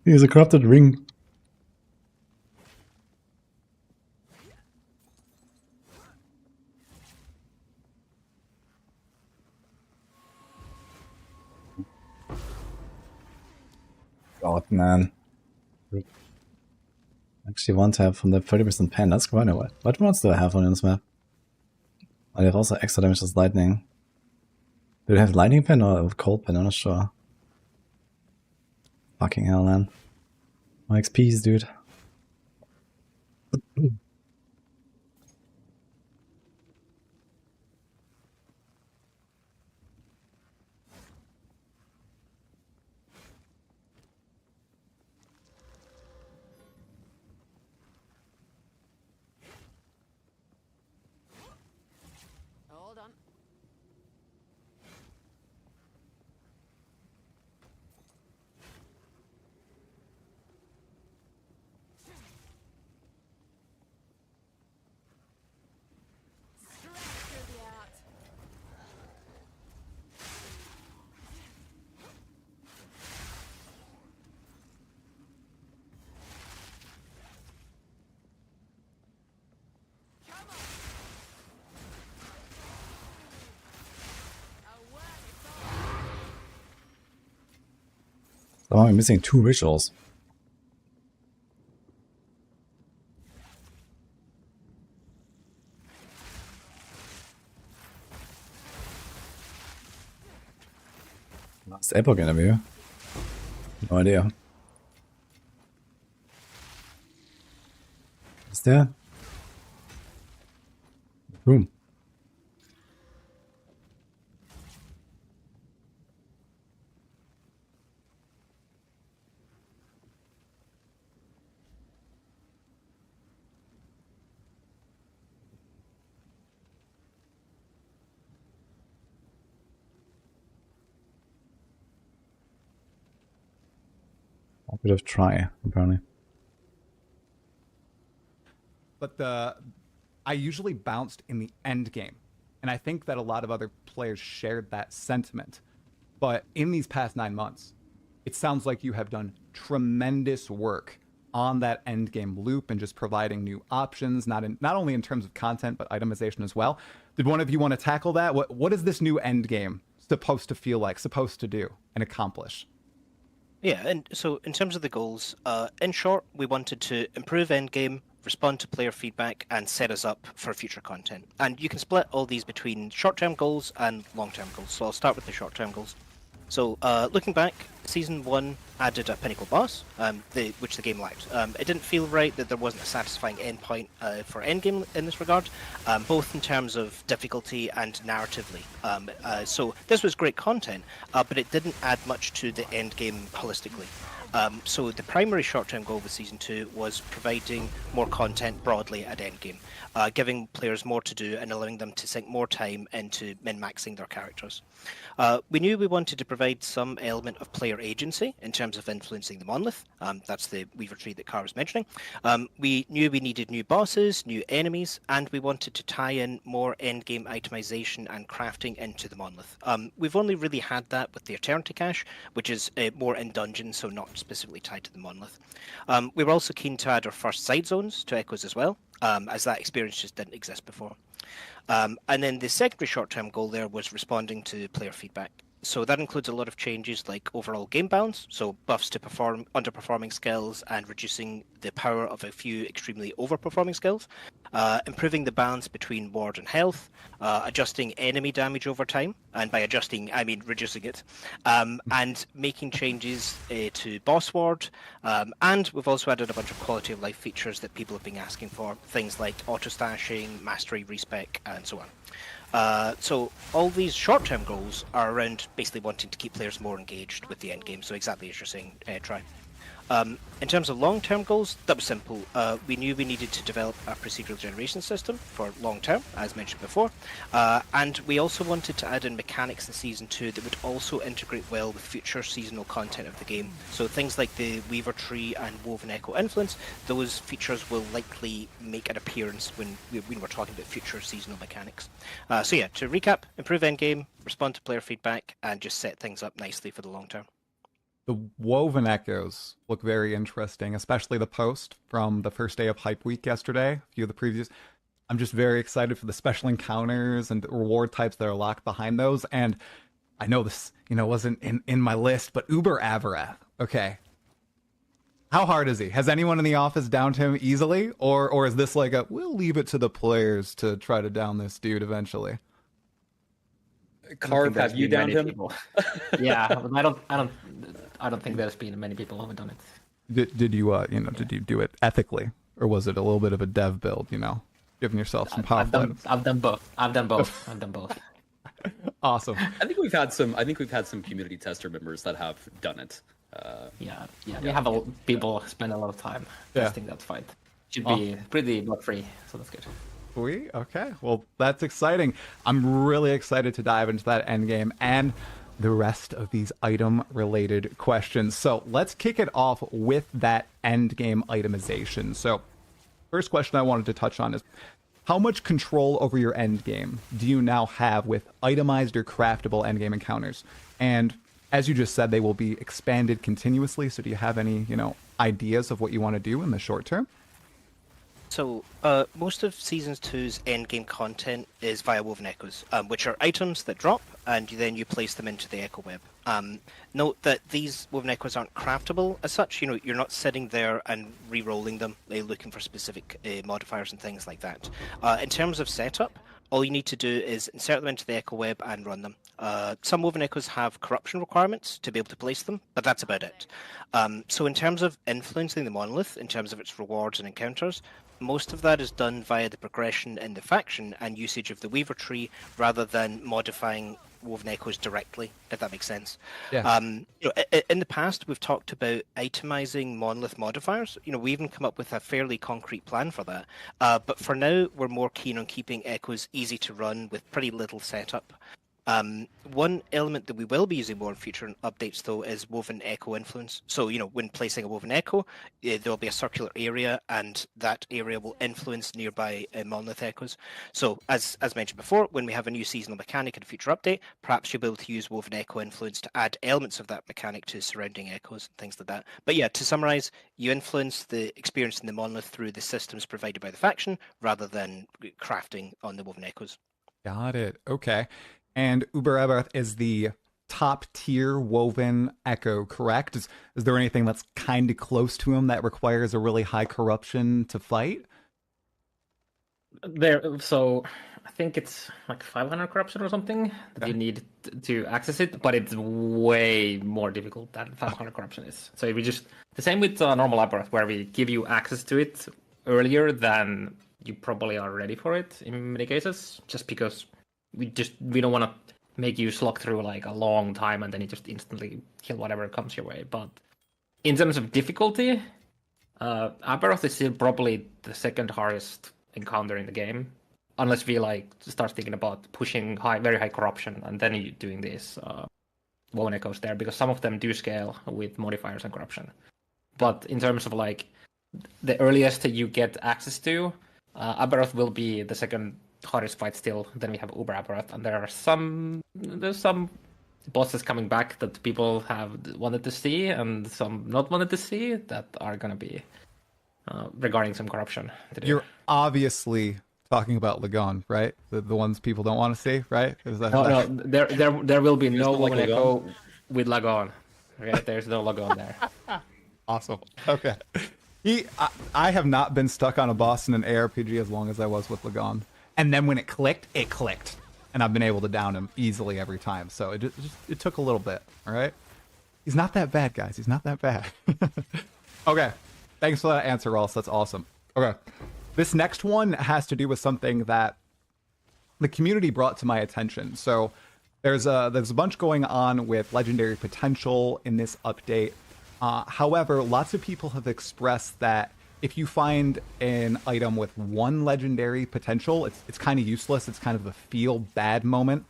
He has a corrupted ring. God, man. Actually want to have from the 30% pen. That's quite a while. What mods do I have on this map? Oh, they have also extra damage as lightning. Do they have lightning pen or a cold pen? I'm not sure. Fucking hell, man. My XPs, dude. Hold on. Straight through the heart. Come on. So I'm missing 2 rituals. Last Epoch interview? No idea. Is there? Room. bit of try, apparently. But I usually bounced in the end game, and I think that a lot of other players shared that sentiment. But in these past 9 months, it sounds like you have done tremendous work on that end game loop and just providing new options, not only in terms of content but itemization as well. Did one of you want to tackle that? What is this new end game supposed to feel like, supposed to do and accomplish? Yeah, and so in terms of the goals, in short, we wanted to improve endgame, respond to player feedback, and set us up for future content. And you can split all these between short-term goals and long-term goals. So I'll start with the short-term goals. So looking back, Season 1 added a pinnacle boss, which the game lacked. It didn't feel right that there wasn't a satisfying endpoint for endgame in this regard, both in terms of difficulty and narratively. So this was great content, but it didn't add much to the endgame holistically. So the primary short-term goal with Season 2 was providing more content broadly at endgame, giving players more to do and allowing them to sink more time into min-maxing their characters. We knew we wanted to provide some element of player agency in terms of influencing the monolith. That's the Weaver tree that Car was mentioning. We knew we needed new bosses, new enemies, and we wanted to tie in more endgame itemization and crafting into the monolith. We've only really had that with the Eternity Cache, which is more in dungeons, so not specifically tied to the monolith. We were also keen to add our first side zones to Echoes as well, as that experience just didn't exist before. And then the secondary short-term goal there was responding to player feedback. So that includes a lot of changes like overall game balance, so buffs to underperforming skills and reducing the power of a few extremely overperforming skills, improving the balance between ward and health, adjusting enemy damage over time, and by adjusting I mean reducing it, and making changes to boss ward, and we've also added a bunch of quality of life features that people have been asking for, things like auto stashing, mastery respec, and so on. So all these short-term goals are around basically wanting to keep players more engaged with the end game, so exactly as you're saying, Try. In terms of long-term goals, that was simple. We knew we needed to develop a procedural generation system for long-term, as mentioned before, and we also wanted to add in mechanics in Season 2 that would also integrate well with future seasonal content of the game. So things like the Weaver Tree and Woven Echo Influence, those features will likely make an appearance when we're talking about future seasonal mechanics. So yeah, to recap, improve endgame, respond to player feedback, and just set things up nicely for the long term. The Woven Echoes look very interesting, especially the post from the first day of Hype Week yesterday, a few of the previews. I'm just very excited for the special encounters and reward types that are locked behind those. And I know this, wasn't in my list, but Uber Avarath. Okay. How hard is he? Has anyone in the office downed him easily? Or is this like we'll leave it to the players to try to down this dude eventually? Carve, have you downed him? Yeah, I don't think there's been many people who have done it. Did you did you do it ethically, or was it a little bit of a dev build? Giving yourself some powerful items? I've done both. I've done both. Awesome. I think we've had some community tester members that have done it. Yeah. We have people spend a lot of time testing that fight. Should be pretty bug free, so that's good. Sweet. Okay. Well, that's exciting. I'm really excited to dive into that end game and the rest of these item-related questions. So let's kick it off with that end game itemization. So first question I wanted to touch on is, how much control over your end game do you now have with itemized or craftable end game encounters? And as you just said, they will be expanded continuously. So do you have any, ideas of what you want to do in the short term? So most of Season 2's endgame content is via Woven Echoes, which are items that drop, and then you place them into the Echo Web. Note that these Woven Echoes aren't craftable as such. You're not sitting there and re-rolling them, looking for specific modifiers and things like that. In terms of setup, all you need to do is insert them into the Echo Web and run them. Some Woven Echoes have corruption requirements to be able to place them, but that's about it. So in terms of influencing the monolith, in terms of its rewards and encounters, most of that is done via the progression in the faction and usage of the Weaver Tree rather than modifying Woven Echoes directly, if that makes sense. Yeah. In the past, we've talked about itemizing monolith modifiers. We even come up with a fairly concrete plan for that. But for now, we're more keen on keeping Echoes easy to run with pretty little setup. One element that we will be using more in future updates, though, is woven echo influence. So, when placing a woven echo, there'll be a circular area, and that area will influence nearby monolith echoes. So, as mentioned before, when we have a new seasonal mechanic in a future update, perhaps you'll be able to use woven echo influence to add elements of that mechanic to surrounding echoes and things like that. But yeah, to summarize, you influence the experience in the monolith through the systems provided by the faction, rather than crafting on the woven echoes. Got it. Okay. And Uber is the top tier woven echo, correct? Is there anything that's kind of close to him that requires a really high corruption to fight? So I think it's like 500 corruption or something that you need to access it, but it's way more difficult than 500 corruption is. So if we just the same with normal Aberrath, where we give you access to it earlier than you probably are ready for it in many cases, just because we don't want to make you slog through like a long time and then you just instantly kill whatever comes your way. But in terms of difficulty, Aberrath is still probably the second hardest encounter in the game, unless we like start thinking about pushing very high corruption and then you doing these woven echoes there, because some of them do scale with modifiers and corruption. But in terms of like the earliest you get access to, Aberrath will be the second hardest fight still. Then we have Uber Aberrath, and there's some bosses coming back that people have wanted to see and some not wanted to see that are gonna be regarding some corruption. You're obviously talking about Lagon, right? The ones people don't want to see, right? No, there will be no woven echo with Lagon. Okay, there's no Lagon there. Awesome. Okay. I have not been stuck on a boss in an ARPG as long as I was with Lagon. And then when it clicked, and I've been able to down him easily every time. So it took a little bit. All right. He's not that bad, guys. He's not that bad. Okay. Thanks for that answer, Ross. That's awesome. Okay. This next one has to do with something that the community brought to my attention. So there's a bunch going on with legendary potential in this update. However, lots of people have expressed that if you find an item with one legendary potential, it's kind of useless. It's kind of a feel bad moment.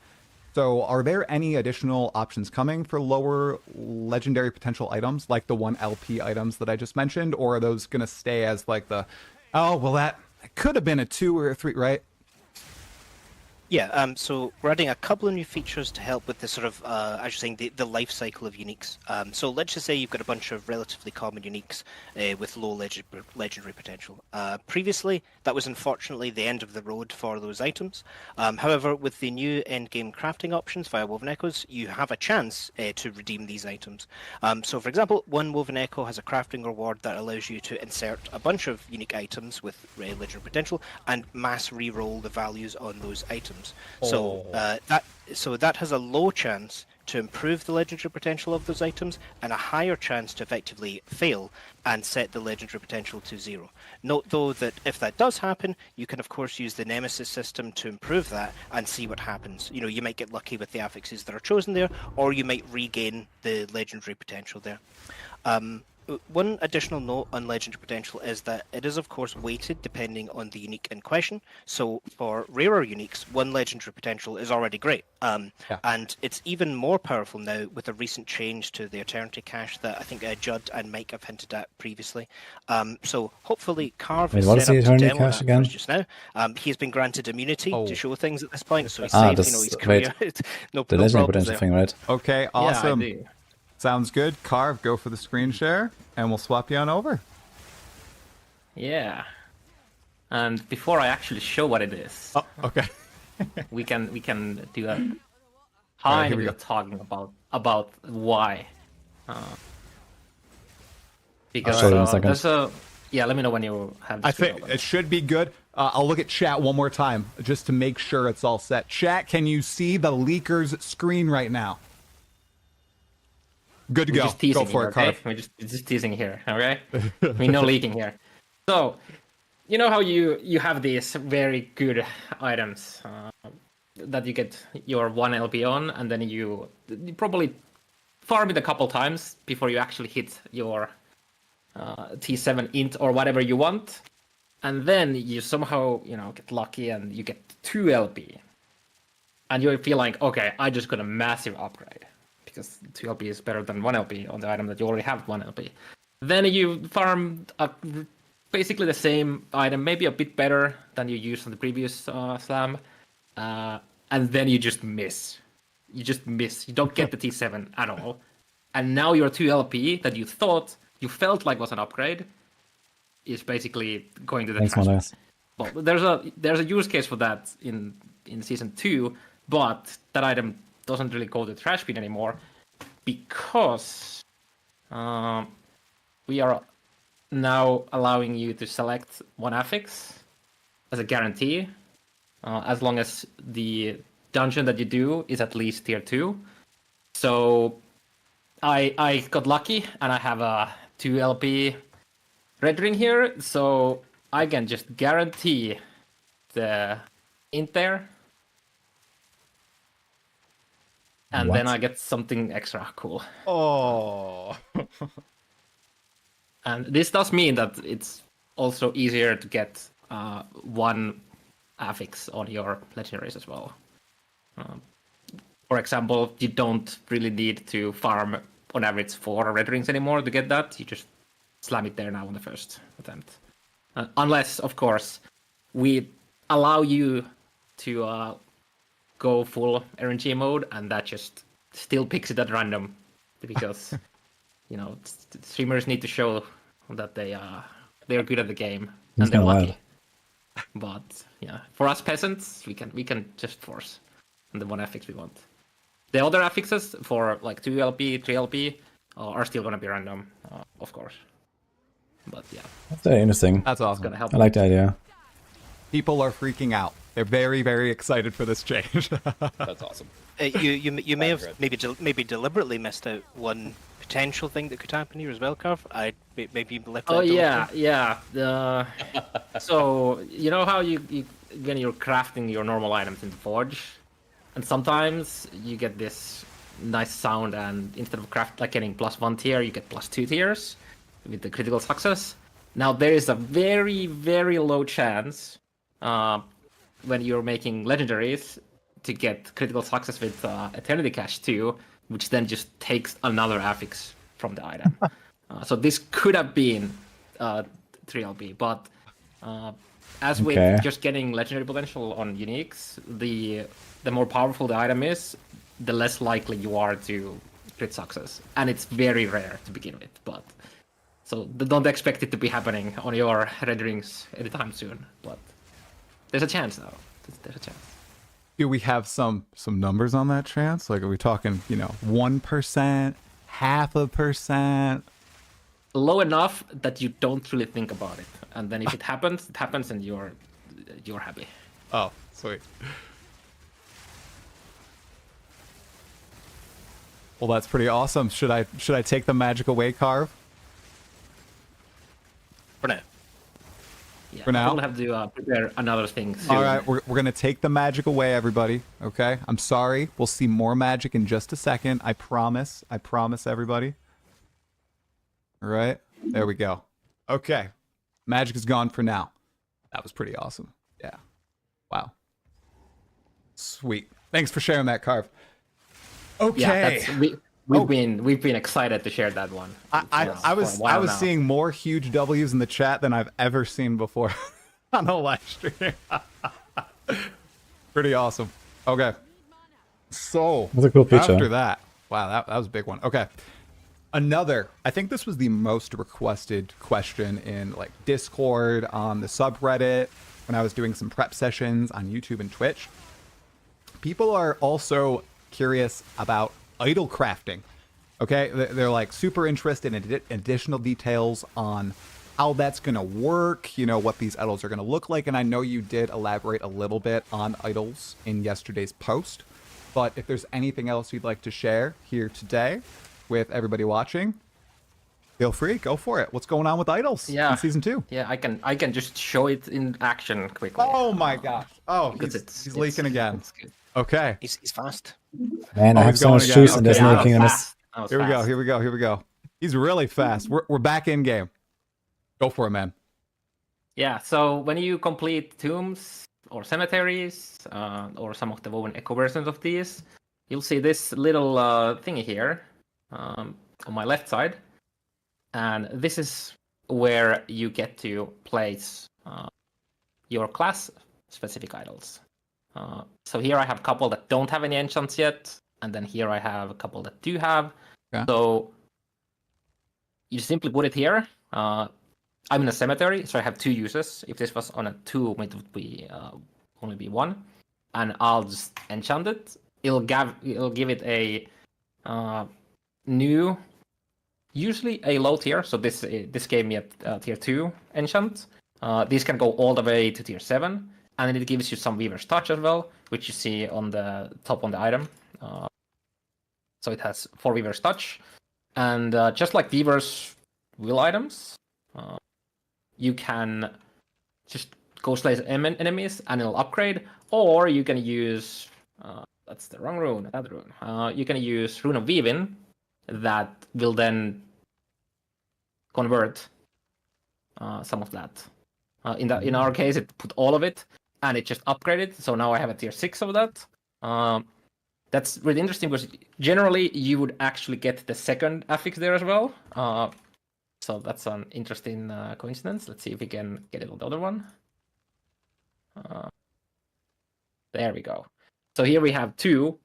So are there any additional options coming for lower legendary potential items, like the 1 LP items that I just mentioned? Or are those going to stay as like the, oh, well, that could have been a 2 or a 3, right? Yeah, so we're adding a couple of new features to help with the sort of, as you're saying, the life cycle of uniques. So let's just say you've got a bunch of relatively common uniques with low legendary potential. Previously, that was unfortunately the end of the road for those items. However, with the new endgame crafting options via Woven Echoes, you have a chance to redeem these items. So for example, one Woven Echo has a crafting reward that allows you to insert a bunch of unique items with legendary potential and mass re-roll the values on those items. So that has a low chance to improve the legendary potential of those items and a higher chance to effectively fail and set the legendary potential to 0. Note though that if that does happen, you can of course use the Nemesis system to improve that and see what happens. You might get lucky with the affixes that are chosen there, or you might regain the legendary potential there. One additional note on legendary potential is that it is of course weighted depending on the unique in question. So for rarer uniques, 1 legendary potential is already great. And it's even more powerful now with a recent change to the Eternity Cache that I think Judd and Mike have hinted at previously. So hopefully Carve is set up to demo that for us just now. He's been granted immunity to show things at this point, so he's safe, his career. no the legendary problems potential thing, right? Okay, awesome. Yeah, sounds good. Carve, go for the screen share, and we'll swap you on over. Yeah. And before I actually show what it is, okay, we can do a tiny bit of talking about why. Because there's a let me know when you have. I think it should be good. I'll look at chat one more time just to make sure it's all set. Chat, can you see the leaker's screen right now? Good to go. Go for it, Carve. We're just teasing here, okay? No leaking here. So, you know how you have these very good items that you get your 1 LP on, and then you probably farm it a couple times before you actually hit your T7 int or whatever you want, and then you somehow get lucky and you get 2 LP. and you feel like, okay, I just got a massive upgrade because 2 LP is better than 1 LP on the item that you already have 1 LP. Then you farm basically the same item, maybe a bit better than you used on the previous slam, and then you just miss. You just miss. You don't get the T7 at all. And now your 2 LP that you felt like was an upgrade is basically going to the Thanks, trash. Modas. Well, there's a use case for that in season 2, but that item doesn't really go to the trash bin anymore because we are now allowing you to select 1 affix as a guarantee, as long as the dungeon that you do is at least tier 2. So I got lucky and I have a 2 LP red ring here, so I can just guarantee the int there. And then What? I get something extra cool. Oh. And this does mean that it's also easier to get 1 affix on your legendaries as well. For example, you don't really need to farm on average 4 red rings anymore to get that. You just slam it there now on the first attempt. Unless, of course, we allow you to go full RNG mode, and that just still picks it at random, because streamers need to show that they are good at the game and they're lucky. But yeah, for us peasants, we can just force the 1 affix we want. The other affixes for like 2 LP, 3 LP are still gonna be random, of course. But yeah, That's very interesting. That's awesome. It's gonna help. I like the idea. People are freaking out. They're very, very excited for this change. That's awesome. You may have maybe deliberately missed out one potential thing that could happen here as well, Carv. I maybe left that. Oh yeah. So you know how you when you're crafting your normal items in the forge, and sometimes you get this nice sound, and instead of getting +1 tier, you get +2 tiers with the critical success. Now there is a very, very low chance when you're making legendaries to get critical success with Eternity Cache 2, which then just takes another affix from the item. So this could have been 3LB, but as with just getting legendary potential on uniques, the more powerful the item is, the less likely you are to crit success. And it's very rare to begin with, but so don't expect it to be happening on your red rings anytime soon, but there's a chance though. There's a chance. Do we have some numbers on that chance? Like, are we talking, 1%, 0.5%? Low enough that you don't really think about it, and then if it happens, and you're happy. Oh, sweet. Well, that's pretty awesome. Should I take the magic away, Carve? For now. Yeah, For now? We'll have to prepare another thing soon. All right, we're going to take the magic away, everybody. Okay? I'm sorry. We'll see more magic in just a second. I promise. I promise, everybody. All right. There we go. Okay. Magic is gone for now. That was pretty awesome. Yeah. Wow. Sweet. Thanks for sharing that, Carve. Okay. Yeah, we've been excited to share that one. I was seeing more huge W's in the chat than I've ever seen before on a live stream. Pretty awesome. Okay. So that's a cool picture. After that, wow, that was a big one. Okay. Another, I think this was the most requested question in like Discord, on the subreddit, when I was doing some prep sessions on YouTube and Twitch. People are also curious about idol crafting. Okay, they're like super interested in additional details on how that's gonna work, what these idols are gonna look like. And I know you did elaborate a little bit on idols in yesterday's post, but if there's anything else you'd like to share here today with everybody watching, feel free, go for it. What's going on with idols in season 2? Yeah, I can just show it in action quickly. Oh my gosh. Oh, he's leaking again. Okay. He's fast. Man, I have so much juice in this making on this. Here we go. He's really fast. We're back in game. Go for it, man. Yeah, so when you complete tombs, or cemeteries, or some of the woven echo versions of these, you'll see this little thingy here on my left side. And this is where you get to place your class-specific idols. So here I have a couple that don't have any enchants yet, and then here I have a couple that do have. Okay. So you simply put it here. I'm in a cemetery, so I have 2 uses. If this was on a 2, it would be only be 1, and I'll just enchant it. It'll give it a new, usually a low tier. So this gave me a tier 2 enchant. These can go all the way to tier 7, and it gives you some Weaver's Touch as well, which you see on the top on the item. So it has 4 Weaver's Touch, and just like Weaver's Will items, you can just go slay enemies and it'll upgrade, or you can use that's the wrong rune, that rune. You can use Rune of Weaving that will then convert some of that. In our case, it put all of it and it just upgraded. So now I have a tier 6 of that. That's really interesting because generally you would actually get the second affix there as well. So that's an interesting coincidence. Let's see if we can get it on the other one. There we go. So here we have 2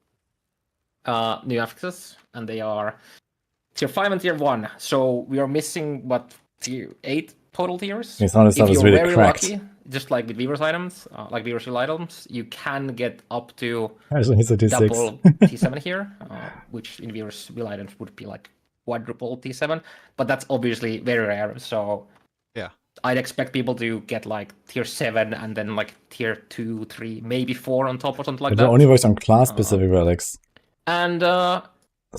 new affixes, and they are tier 5 and tier 1. So we are missing, what, tier 8 total tiers? It's not, If you're really very cracked. lucky, just like with Weaver's items, like Weaver's Will items, you can get up to Actually, it's a T6. double T7 here, which in Weaver's Will items would be like quadruple T7, but that's obviously very rare. So yeah, I'd expect people to get like tier 7 and then like tier 2, 3, maybe 4 on top or something like But that. it only works on class-specific relics. And so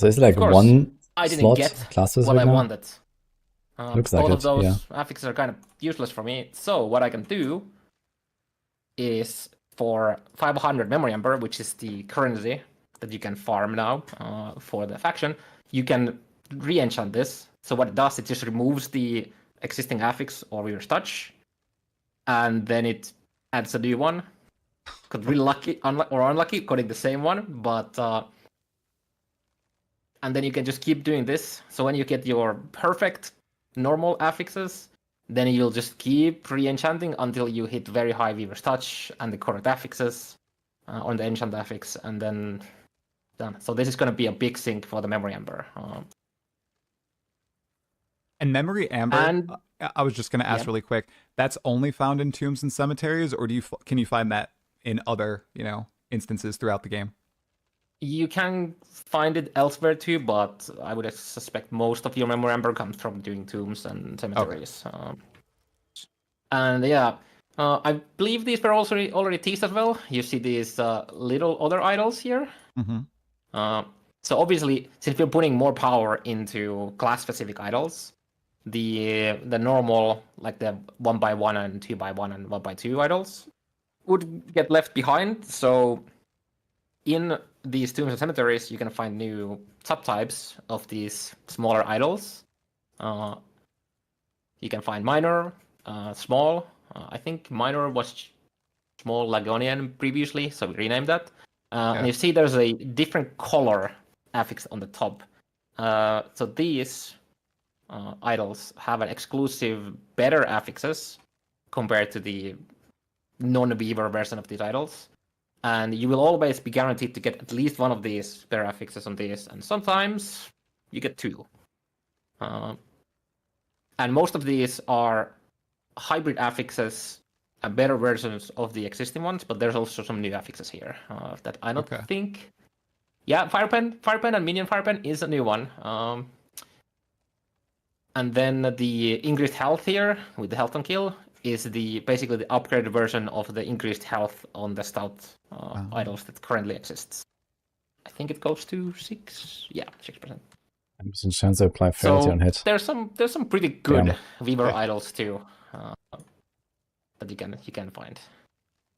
is it like of course, one I didn't slot get class-specific what I now? wanted. Looks like Both of it, those yeah. affixes are kind of useless for me. So what I can do is for 500 memory amber, which is the currency that you can farm now for the faction, you can re-enchant this. So what it does, it just removes the existing affix or Weaver's Touch, and then it adds a new one. Could really lucky or unlucky getting the same one, but and then you can just keep doing this. So when you get your perfect normal affixes, then you'll just keep re-enchanting until you hit very high Weaver's Touch and the correct affixes on the enchant affix, and then done. So this is going to be a big sink for the memory amber. And memory amber, And- I was just going to ask Yeah. really quick. That's only found in tombs and cemeteries, or can you find that in other instances throughout the game? You can find it elsewhere too, but I would suspect most of your memory amber comes from doing tombs and cemeteries. And yeah, I believe these were also already teased as well. You see these little other idols here. Mm-hmm. So obviously, since we're putting more power into class-specific idols, the normal, like the 1x1 and 2x1 and 1x2 idols would get left behind. So in these tombs and cemeteries, you can find new subtypes of these smaller idols. You can find minor, small. I think minor was small Lagonian previously, so we renamed that. And you see there's a different color affix on the top. So these idols have an exclusive better affixes compared to the non-Weaver version of these idols. And you will always be guaranteed to get at least one of these better affixes on these, and sometimes you get 2. And most of these are hybrid affixes and better versions of the existing ones, but there's also some new affixes here that I don't think... Yeah, Firepen and Minion Firepen is a new one. And then the increased health here with the health on kill is basically the upgraded version of the increased health on the stout idols that currently exists. I think it goes to 6. Yeah, 6%. There's a chance to apply fairity on hit. There's some pretty good Weaver idols too that you can find.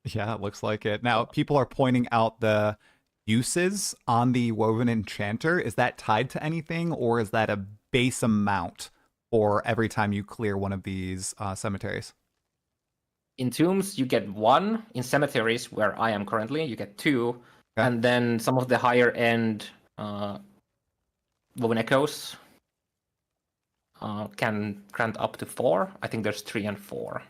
Yeah, it looks like it. Now, people are pointing out the uses on the Woven Enchanter. Is that tied to anything, or is that a base amount for every time you clear one of these cemeteries? In tombs, you get 1. In cemeteries, where I am currently, you get 2. Okay. And then some of the higher end woven echoes can grant up to 4. I think there's 3 and 4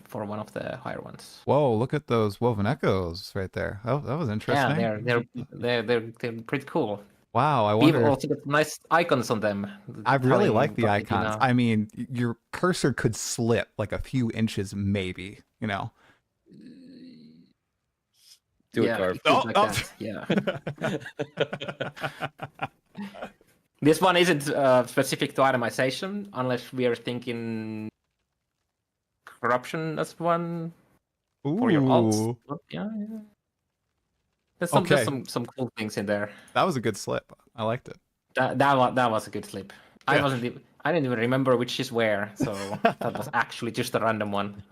for one of the higher ones. Whoa, look at those woven echoes right there. Oh, that was interesting. Yeah, they're pretty cool. Wow, I People wonder. also get nice icons on them. I really telling like the what they do icons. now. I mean, your cursor could slip like a few inches, maybe. You know. Do it, Yeah, Carve. it feels like that, yeah. This one isn't specific to itemization, unless we are thinking corruption as one for your alts. Ooh, Yeah. There's Okay. some cool things in there. that was a good slip. I liked it. That was a good slip. I Yeah. I didn't even remember which is where, so that was actually just a random one.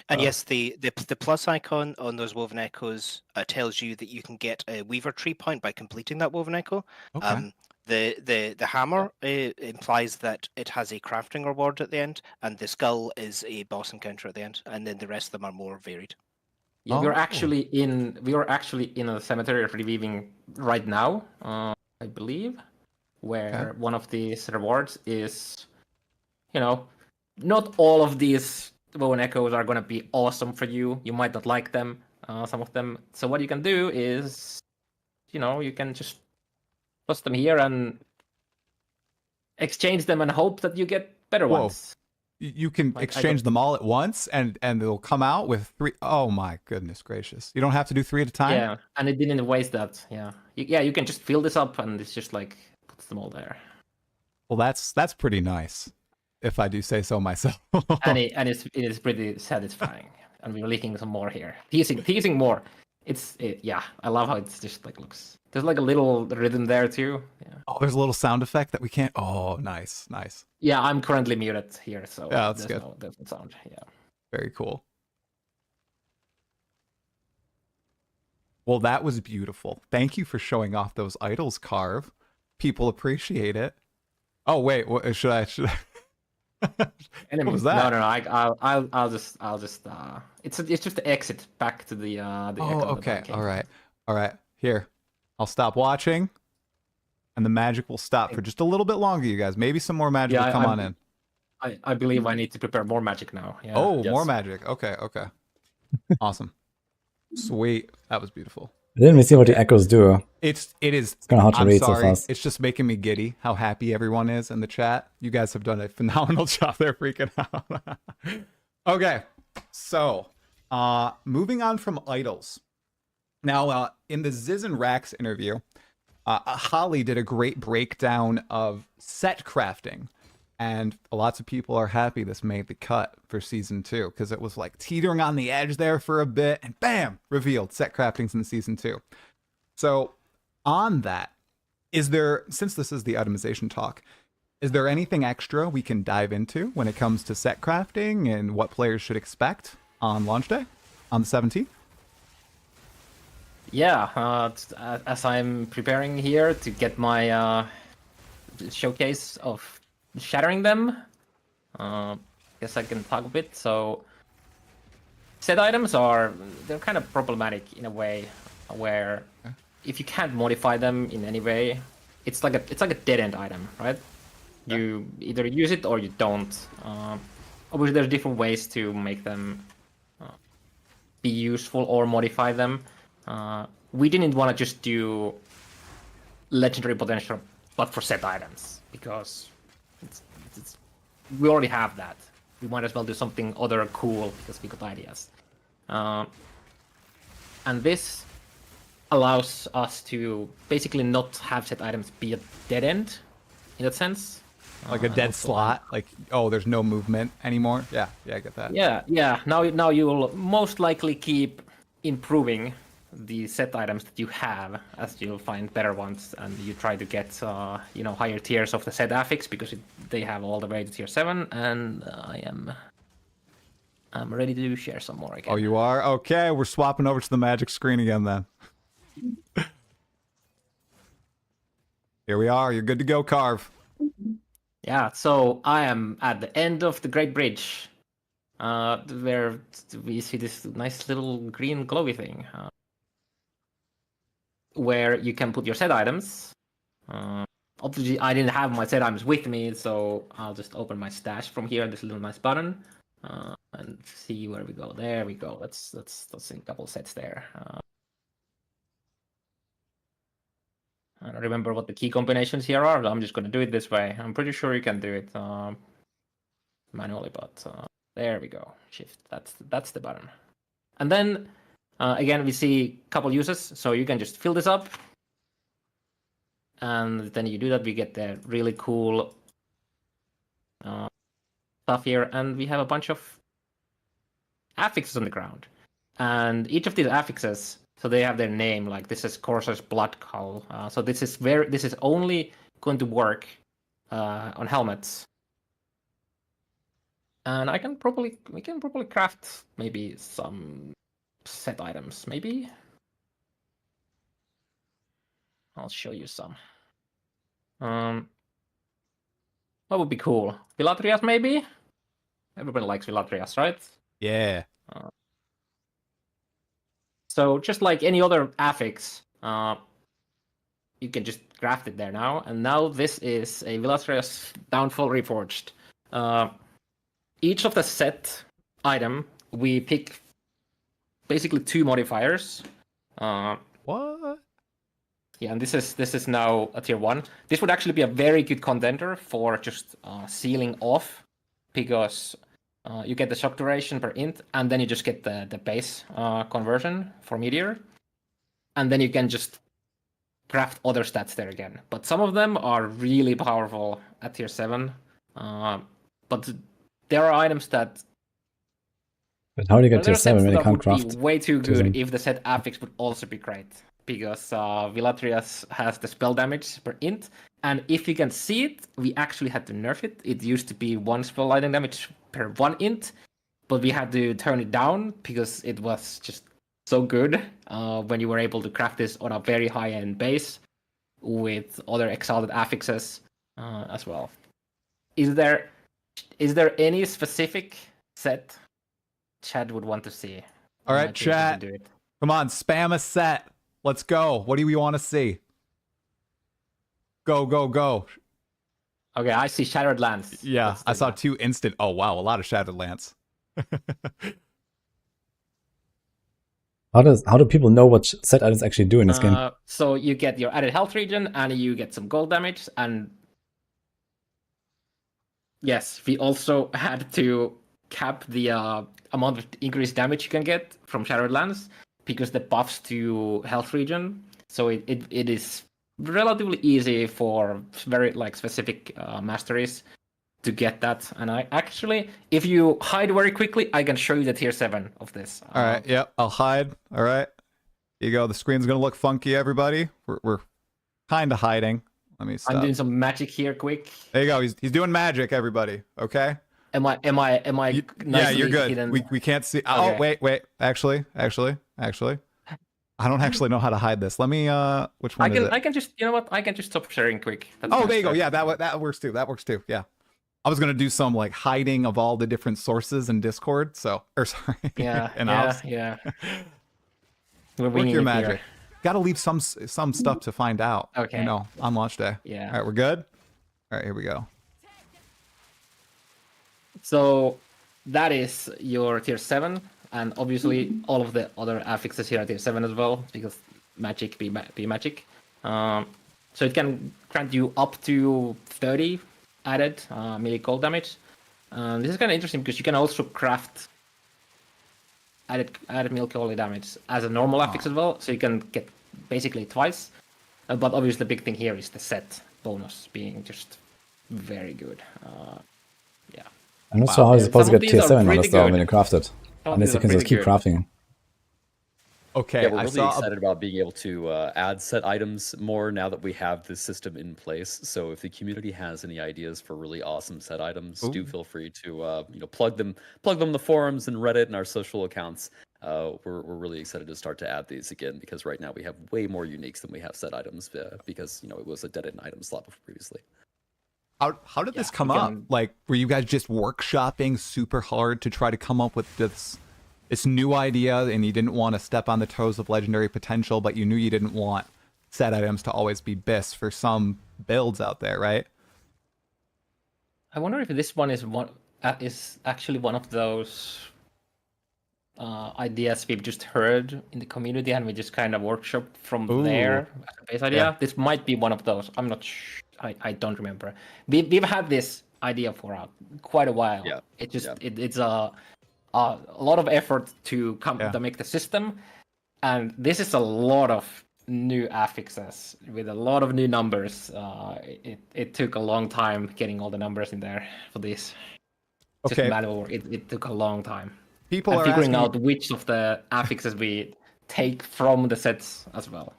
And yes, the plus icon on those woven echoes tells you that you can get a weaver tree point by completing that woven echo. Okay. The hammer implies that it has a crafting reward at the end, and the skull is a boss encounter at the end, and then the rest of them are more varied. Yeah, we are Oh. actually in a cemetery reviewing right now, I believe, where Okay. one of these rewards is, not all of these woven echoes are gonna be awesome for you. You might not like them, some of them. So what you can do is, you can just toss them here and exchange them and hope that you get better Whoa. ones. You can Like, I exchange got- them all at once, and they'll come out with 3. Oh my goodness gracious! You don't have to do 3 at a time. Yeah, and it didn't waste that. Yeah, you can just fill this up, and it's just like puts them all there. Well, that's pretty nice, if I do say so myself. And it is pretty satisfying. And we're leaking some more here, teasing more. Yeah, I love how it's just like looks. There's like a little rhythm there too. Yeah. Oh, there's a little sound effect that we can't. Oh, nice. Yeah, I'm currently muted here, so Yeah, that's there's good. there's no sound. Yeah. Very cool. Well, that was beautiful. Thank you for showing off those idols, Carve. People appreciate it. Oh wait, what should I? What was that? No. I'll just. It's just the exit back to the. Oh, echo that okay. came All right. Here, I'll stop watching, and the magic will stop for just a little bit longer, you guys. Maybe some more magic will come on in. I believe I need to prepare more magic now. Yeah. Oh, Yes. more magic. Okay. Awesome. Sweet. That was beautiful. I didn't even see what the echoes do. It is. It's kind of hard to I'm read so sorry. fast. It's just making me giddy how happy everyone is in the chat. You guys have done a phenomenal job. They're freaking out. Okay. So, moving on from idols. Now, in the Ziz and Rax interview, Holly did a great breakdown of set crafting. And lots of people are happy this made the cut for season 2 because it was like teetering on the edge there for a bit, and bam, revealed set crafting's in season 2. So, on that, since this is the itemization talk, is there anything extra we can dive into when it comes to set crafting and what players should expect on launch day on the 17th? Yeah, as I'm preparing here to get my showcase of shattering them, guess I can talk a bit. So, set items they're kind of problematic in a way where if you can't modify them in any way, it's like a dead end item, right? You either use it or you don't. Obviously, there's different ways to make them be useful or modify them. We didn't want to just do legendary potential, but for set items, because we already have that. We might as well do something other cool because we got ideas. And this allows us to basically not have set items be a dead end, in that sense. Like a dead slot? Like, oh, there's no movement anymore? Yeah, I get that. Yeah. Now you'll most likely keep improving the set items that you have as you'll find better ones, and you try to get higher tiers of the set affix because they have all the way to tier 7, and I'm ready to share some more again. Oh, you are? Okay, we're swapping over to the magic screen again then. Here we are. You're good to go, Carve. Yeah, so I am at the end of the Great Bridge. where we see this nice little green glowy thing, where you can put your set items. Obviously, I didn't have my set items with me, so I'll just open my stash from here. This little nice button, and see where we go. There we go. Let's see a couple sets there. I don't remember what the key combinations here are. I'm just going to do it this way. I'm pretty sure you can do it manually, but there we go. Shift. That's the button. And then again, we see a couple uses. So you can just fill this up, and then you do that. We get the really cool stuff here, and we have a bunch of affixes on the ground. And each of these affixes, so they have their name. Like this is Corsair's Blood Cull. So this is only going to work on helmets. And we can probably craft maybe some set items. Maybe I'll show you some. What would be cool? Villatrias, maybe. Everybody likes Villatrias, right? Yeah. So just like any other affix, you can just craft it there now. And now this is a Villatrias Downfall Reforged. Each of the set item, we pick basically 2 modifiers. What? Yeah, and this is now a tier 1. This would actually be a very good contender for just sealing off, because you get the shock duration per int, and then you just get the base conversion for Meteor. And then you can just craft other stats there again. But some of them are really powerful at tier 7. But there are items that... But how do you get there to are 7 sets when you that can't would craft? be way too to them? good if the set affix would also be great. Because Villatrias has the spell damage per int. And if you can see it, we actually had to nerf it. It used to be 1 spell lightning damage per 1 int. But we had to turn it down because it was just so good when you were able to craft this on a very high-end base with other exalted affixes as well. Is there any specific set Chad would want to see? All right, chat. Do it. Come on, spam a set. Let's go. What do we want to see? Go, go, go. Okay, I see Shattered Lance. Yeah, I saw 2 instant. Oh, wow, a lot of Shattered Lance. How do people know what set items actually do in this game? So you get your added health regen, and you get some gold damage, and yes, we also had to cap the amount of increased damage you can get from Shattered Lance, because the buffs to health regen. So it is relatively easy for very specific masteries to get that. And I actually, if you hide very quickly, I can show you the tier 7 of this. All right, yep, I'll hide. All right, here you go. The screen's gonna look funky, everybody. We're kind of hiding. Let me stop. I'm doing some magic here, quick. There you go. He's doing magic, everybody. Okay. Am I? Yeah, you're good. Hidden? We can't see. Okay. Oh, wait. Actually, I don't actually know how to hide this. Let me. Which one is it? I can just. You know what? I can just stop sharing quick. Oh, there you go. Yeah, that works too. That works too. Yeah. I was gonna do some hiding of all the different sources in Discord. So, or sorry. Yeah. Yeah. Work your magic. Got to leave some stuff to find out. Okay. You know, on launch day. Yeah. All right, we're good. All right, here we go. So that is your tier 7, and obviously all of the other affixes here are tier 7 as well, because magic be magic. So it can grant you up to 30 added melee cold damage. This is kind of interesting because you can also craft added melee cold damage as a normal affix as well, so you can get basically twice. But obviously the big thing here is the set bonus being just very good. Yeah. I'm not sure how you're supposed to get tier 7 on this though when you craft it. Some of Unless these you are can just pretty keep good. crafting. Okay, Yeah, we're I really saw excited about being able to add set items more now that we have this system in place. So if the community has any ideas for really awesome set items, do feel free to plug them in the forums and Reddit and our social accounts. We're really excited to start to add these again, because right now we have way more uniques than we have set items because it was a dead end item slot previously. How did this come up? Like, were you guys just workshopping super hard to try to come up with this new idea, and you didn't want to step on the toes of legendary potential, but you knew you didn't want set items to always be BIS for some builds out there, right? I wonder if this one is actually one of those ideas we've just heard in the community, and we just kind of workshop from there as a base idea. Yeah. This might be one of those. I'm not sure. I don't remember. We've had this idea for quite a while. Yeah. It just it's a lot of effort to to make the system, and this is a lot of new affixes with a lot of new numbers. It took a long time getting all the numbers in there for this. Just manual work. It took a long time. People are figuring out which of the affixes we take from the sets as well.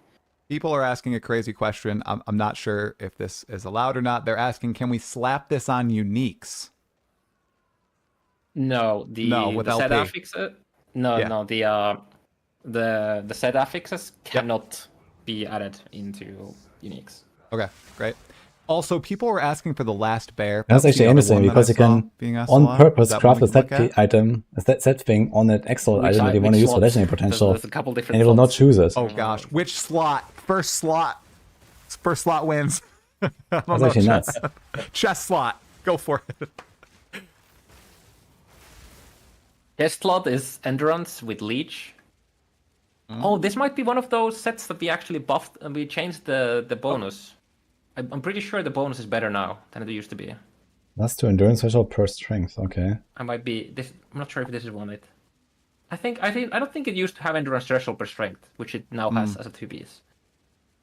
People are asking a crazy question. I'm not sure if this is allowed or not. They're asking, can we slap this on uniques? No, the set affixes. No, the set affixes cannot be added into uniques. Okay, great. Also, people were asking for the last bear. That's actually interesting because you can on purpose craft a set item, a set thing on that Exile item that you want to use for legendary potential, there's a couple different and it will not choose it. Oh gosh, which slot? First slot wins. That's actually nuts. Chest slot, go for it. Chest slot is Endurance with Leech. Oh, this might be one of those sets that we actually buffed and we changed the bonus. I'm pretty sure the bonus is better now than it used to be. That's to endurance threshold per strength. Okay. I might be this. I'm not sure if this is one it. I don't think it used to have endurance threshold per strength, which it now has as a 2-piece.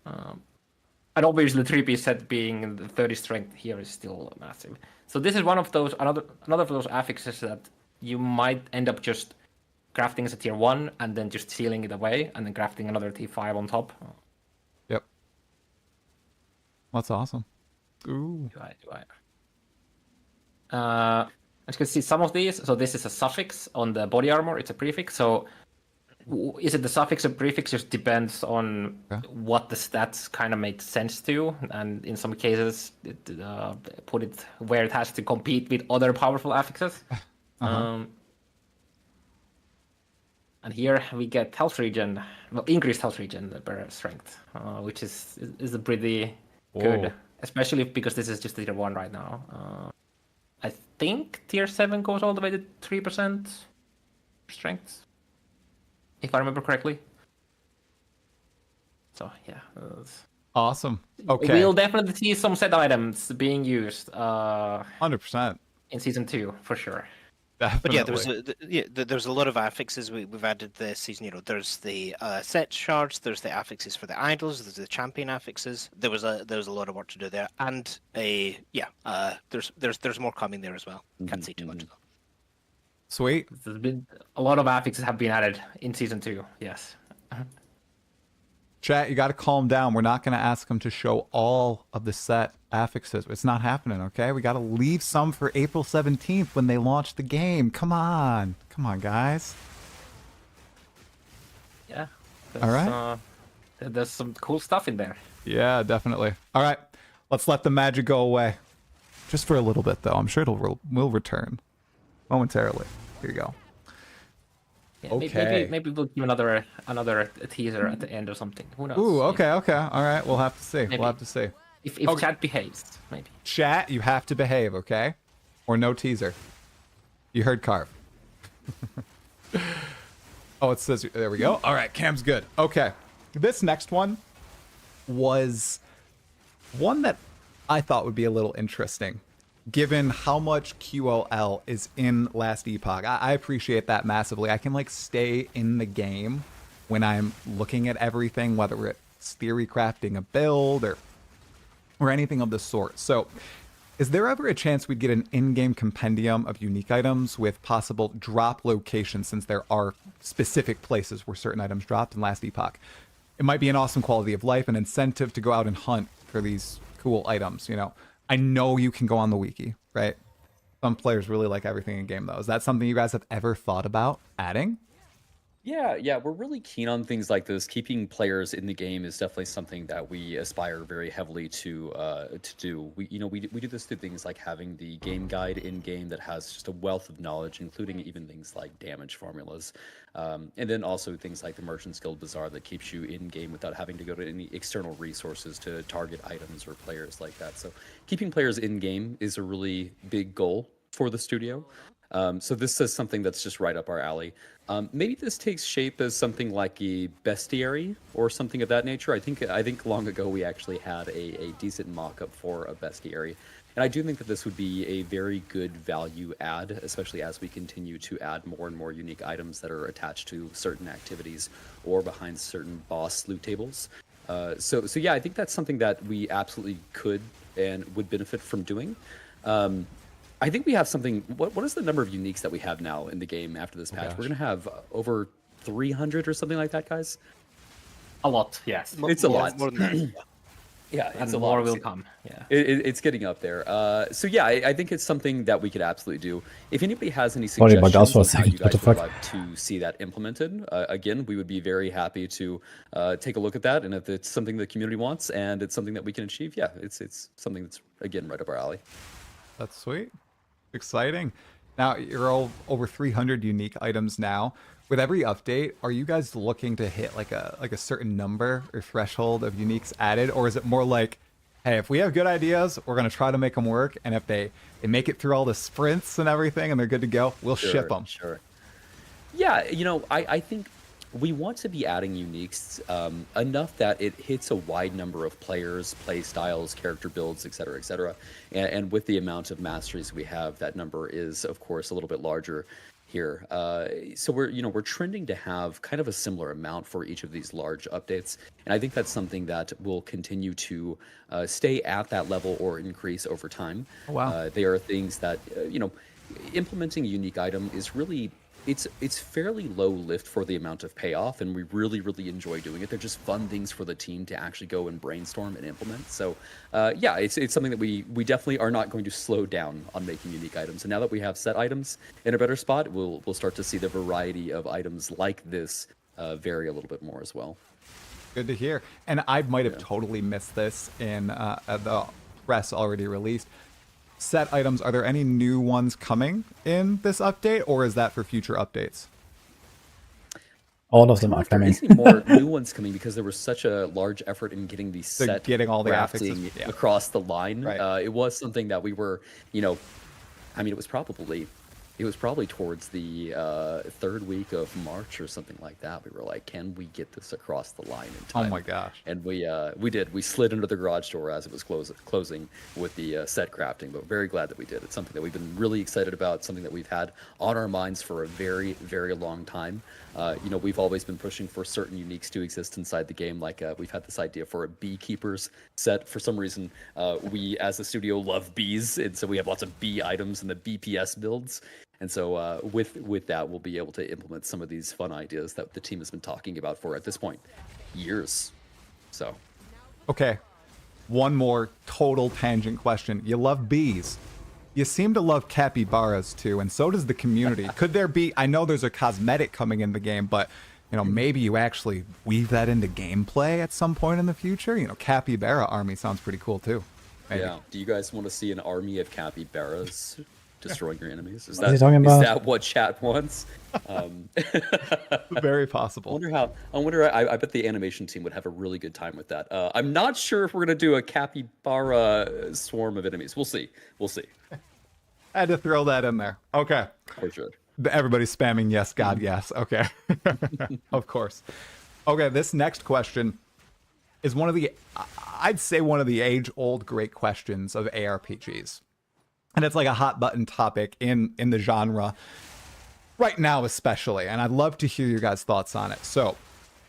And obviously the 3-piece set being the 30 strength here is still massive. So this is one of those another of those affixes that you might end up just crafting as a tier 1 and then just sealing it away and then crafting another T5 on top. Yep. That's awesome. Ooh. As you can see, some of these, so this is a suffix on the body armor, it's a prefix. So is it the suffix or prefix just depends on what the stats kind of make sense to. And in some cases, put it where it has to compete with other powerful affixes. And here we get health regen, well, increased health regen per strength, which is a pretty good, especially because this is just tier 1 right now. I think tier 7 goes all the way to 3% strength, if I remember correctly. So yeah, awesome. Okay, we'll definitely see some set items being used. 100% in season 2 for sure. Definitely. But yeah, there's a lot of affixes we've added this season. You know, there's the set shards, there's the affixes for the idols, there's the champion affixes. There was a lot of work to do there, and there's more coming there as well. Can't say too much though. Sweet. There's been a lot of affixes have been added in season 2. Yes. Chat, you got to calm down. We're not going to ask them to show all of the set affixes. It's not happening, okay? We got to leave some for April 17th when they launch the game. Come on. Come on, guys. Yeah. All right. There's some cool stuff in there. Yeah, definitely. All right. Let's let the magic go away. Just for a little bit, though. I'm sure will return momentarily. Here you go. Yeah, okay. Maybe we'll give another teaser at the end or something. Who knows? Ooh, okay. All right. We'll have to see. Maybe. We'll have to see. If chat behaves, maybe. Chat, you have to behave, okay? Or no teaser. You heard Carve. Oh, it says, there we go. All right, Cam's good. Okay. This next one was one that I thought would be a little interesting, given how much QOL is in Last Epoch. I appreciate that massively. I can, like, stay in the game when I'm looking at everything, whether it's theory crafting a build or anything of the sort. So is there ever a chance we'd get an in-game compendium of unique items with possible drop locations, since there are specific places where certain items dropped in Last Epoch? It might be an awesome quality of life, an incentive to go out and hunt for these cool items, you know. I know you can go on the wiki, right? Some players really like everything in game, though. Is that something you guys have ever thought about adding? Yeah, we're really keen on things like this. Keeping players in the game is definitely something that we aspire very heavily to do. We do this through things like having the game guide in game that has just a wealth of knowledge, including even things like damage formulas, and then also things like the Merchant's Guild Bazaar that keeps you in game without having to go to any external resources to target items or players like that. So keeping players in game is a really big goal for the studio. So this is something that's just right up our alley. Maybe this takes shape as something like a bestiary or something of that nature. I think long ago we actually had a decent mock-up for a bestiary. And I do think that this would be a very good value add, especially as we continue to add more and more unique items that are attached to certain activities or behind certain boss loot tables. So yeah, I think that's something that we absolutely could and would benefit from doing. I think we have something. What is the number of uniques that we have now in the game after this patch? We're gonna have over 300 or something like that, guys. A lot, yes. It's a lot. More than that. Yeah, And it's a more lot. will come. Yeah. It's getting up there. So yeah, I think it's something that we could absolutely do. If anybody has any Sorry, suggestions but that was for a on how second. you What the guys would fuck? like to see that implemented, again, we would be very happy to take a look at that. And if it's something the community wants and it's something that we can achieve, yeah, it's something that's again right up our alley. That's sweet. Exciting. Now you're all over 300 unique items now. With every update, are you guys looking to hit like a certain number or threshold of uniques added, or is it more like, hey, if we have good ideas, we're gonna try to make them work, and if they make it through all the sprints and everything and they're good to go, we'll ship them? Sure. Yeah, I think we want to be adding uniques enough that it hits a wide number of players, play styles, character builds, etc., etc. And with the amount of masteries we have, that number is, of course, a little bit larger here. So we're trending to have kind of a similar amount for each of these large updates, and I think that's something that will continue to stay at that level or increase over time. Oh, wow. There are things that implementing a unique item is really. It's fairly low lift for the amount of payoff, and we really enjoy doing it. They're just fun things for the team to actually go and brainstorm and implement. So yeah, it's something that we definitely are not going to slow down on making unique items. And now that we have set items in a better spot, we'll start to see the variety of items like this vary a little bit more as well. Good to hear. And I might have totally missed this in the press already released. Set items, are there any new ones coming in this update, or is that for future updates? All of them are There coming. is more new ones coming because there was such a large effort in getting these set getting all the crafting affixes, yeah. across the line. Right. It was something that we were, I mean, it was probably towards the third week of March or something like that. We were like, can we get this across the line in time? Oh my gosh. And we did. We slid into the garage door as it was closing with the set crafting, but very glad that we did. It's something that we've been really excited about, something that we've had on our minds for a very, very long time. We've always been pushing for certain uniques to exist inside the game. Like we've had this idea for a beekeeper's set. For some reason, we as a studio love bees, and so we have lots of bee items in the BPS builds. And so with that, we'll be able to implement some of these fun ideas that the team has been talking about for, at this point, years. So. Okay, one more total tangent question. You love bees. You seem to love capybaras too, and so does the community. Could there be, I know there's a cosmetic coming in the game, but maybe you actually weave that into gameplay at some point in the future? Capybara army sounds pretty cool too. Maybe. Yeah. Do you guys want to see an army of capybaras destroying your enemies? Is he talking about? Is that what chat wants? Very possible. I bet the animation team would have a really good time with that. I'm not sure if we're gonna do a capybara swarm of enemies. We'll see. I had to throw that in there. Okay. For sure. Everybody's spamming yes, God, yes. Okay. Of course. Okay, this next question is I'd say one of the age-old great questions of ARPGs. And it's like a hot button topic in the genre right now, especially. And I'd love to hear your guys' thoughts on it. So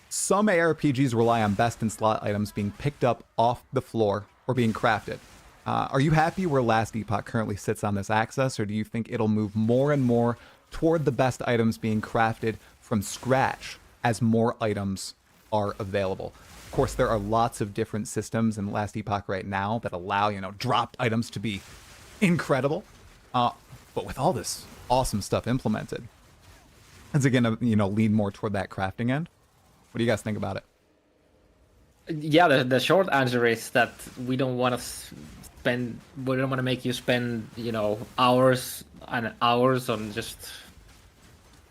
some ARPGs rely on best in slot items being picked up off the floor or being crafted. Are you happy where Last Epoch currently sits on this axis, or do you think it'll move more and more toward the best items being crafted from scratch as more items are available? Of course, there are lots of different systems in Last Epoch right now that allow, dropped items to be incredible, but with all this awesome stuff implemented, Is it gonna, lean more toward that crafting end? What do you guys think about it? Yeah, the short answer is that we don't want to make you spend, hours and hours on just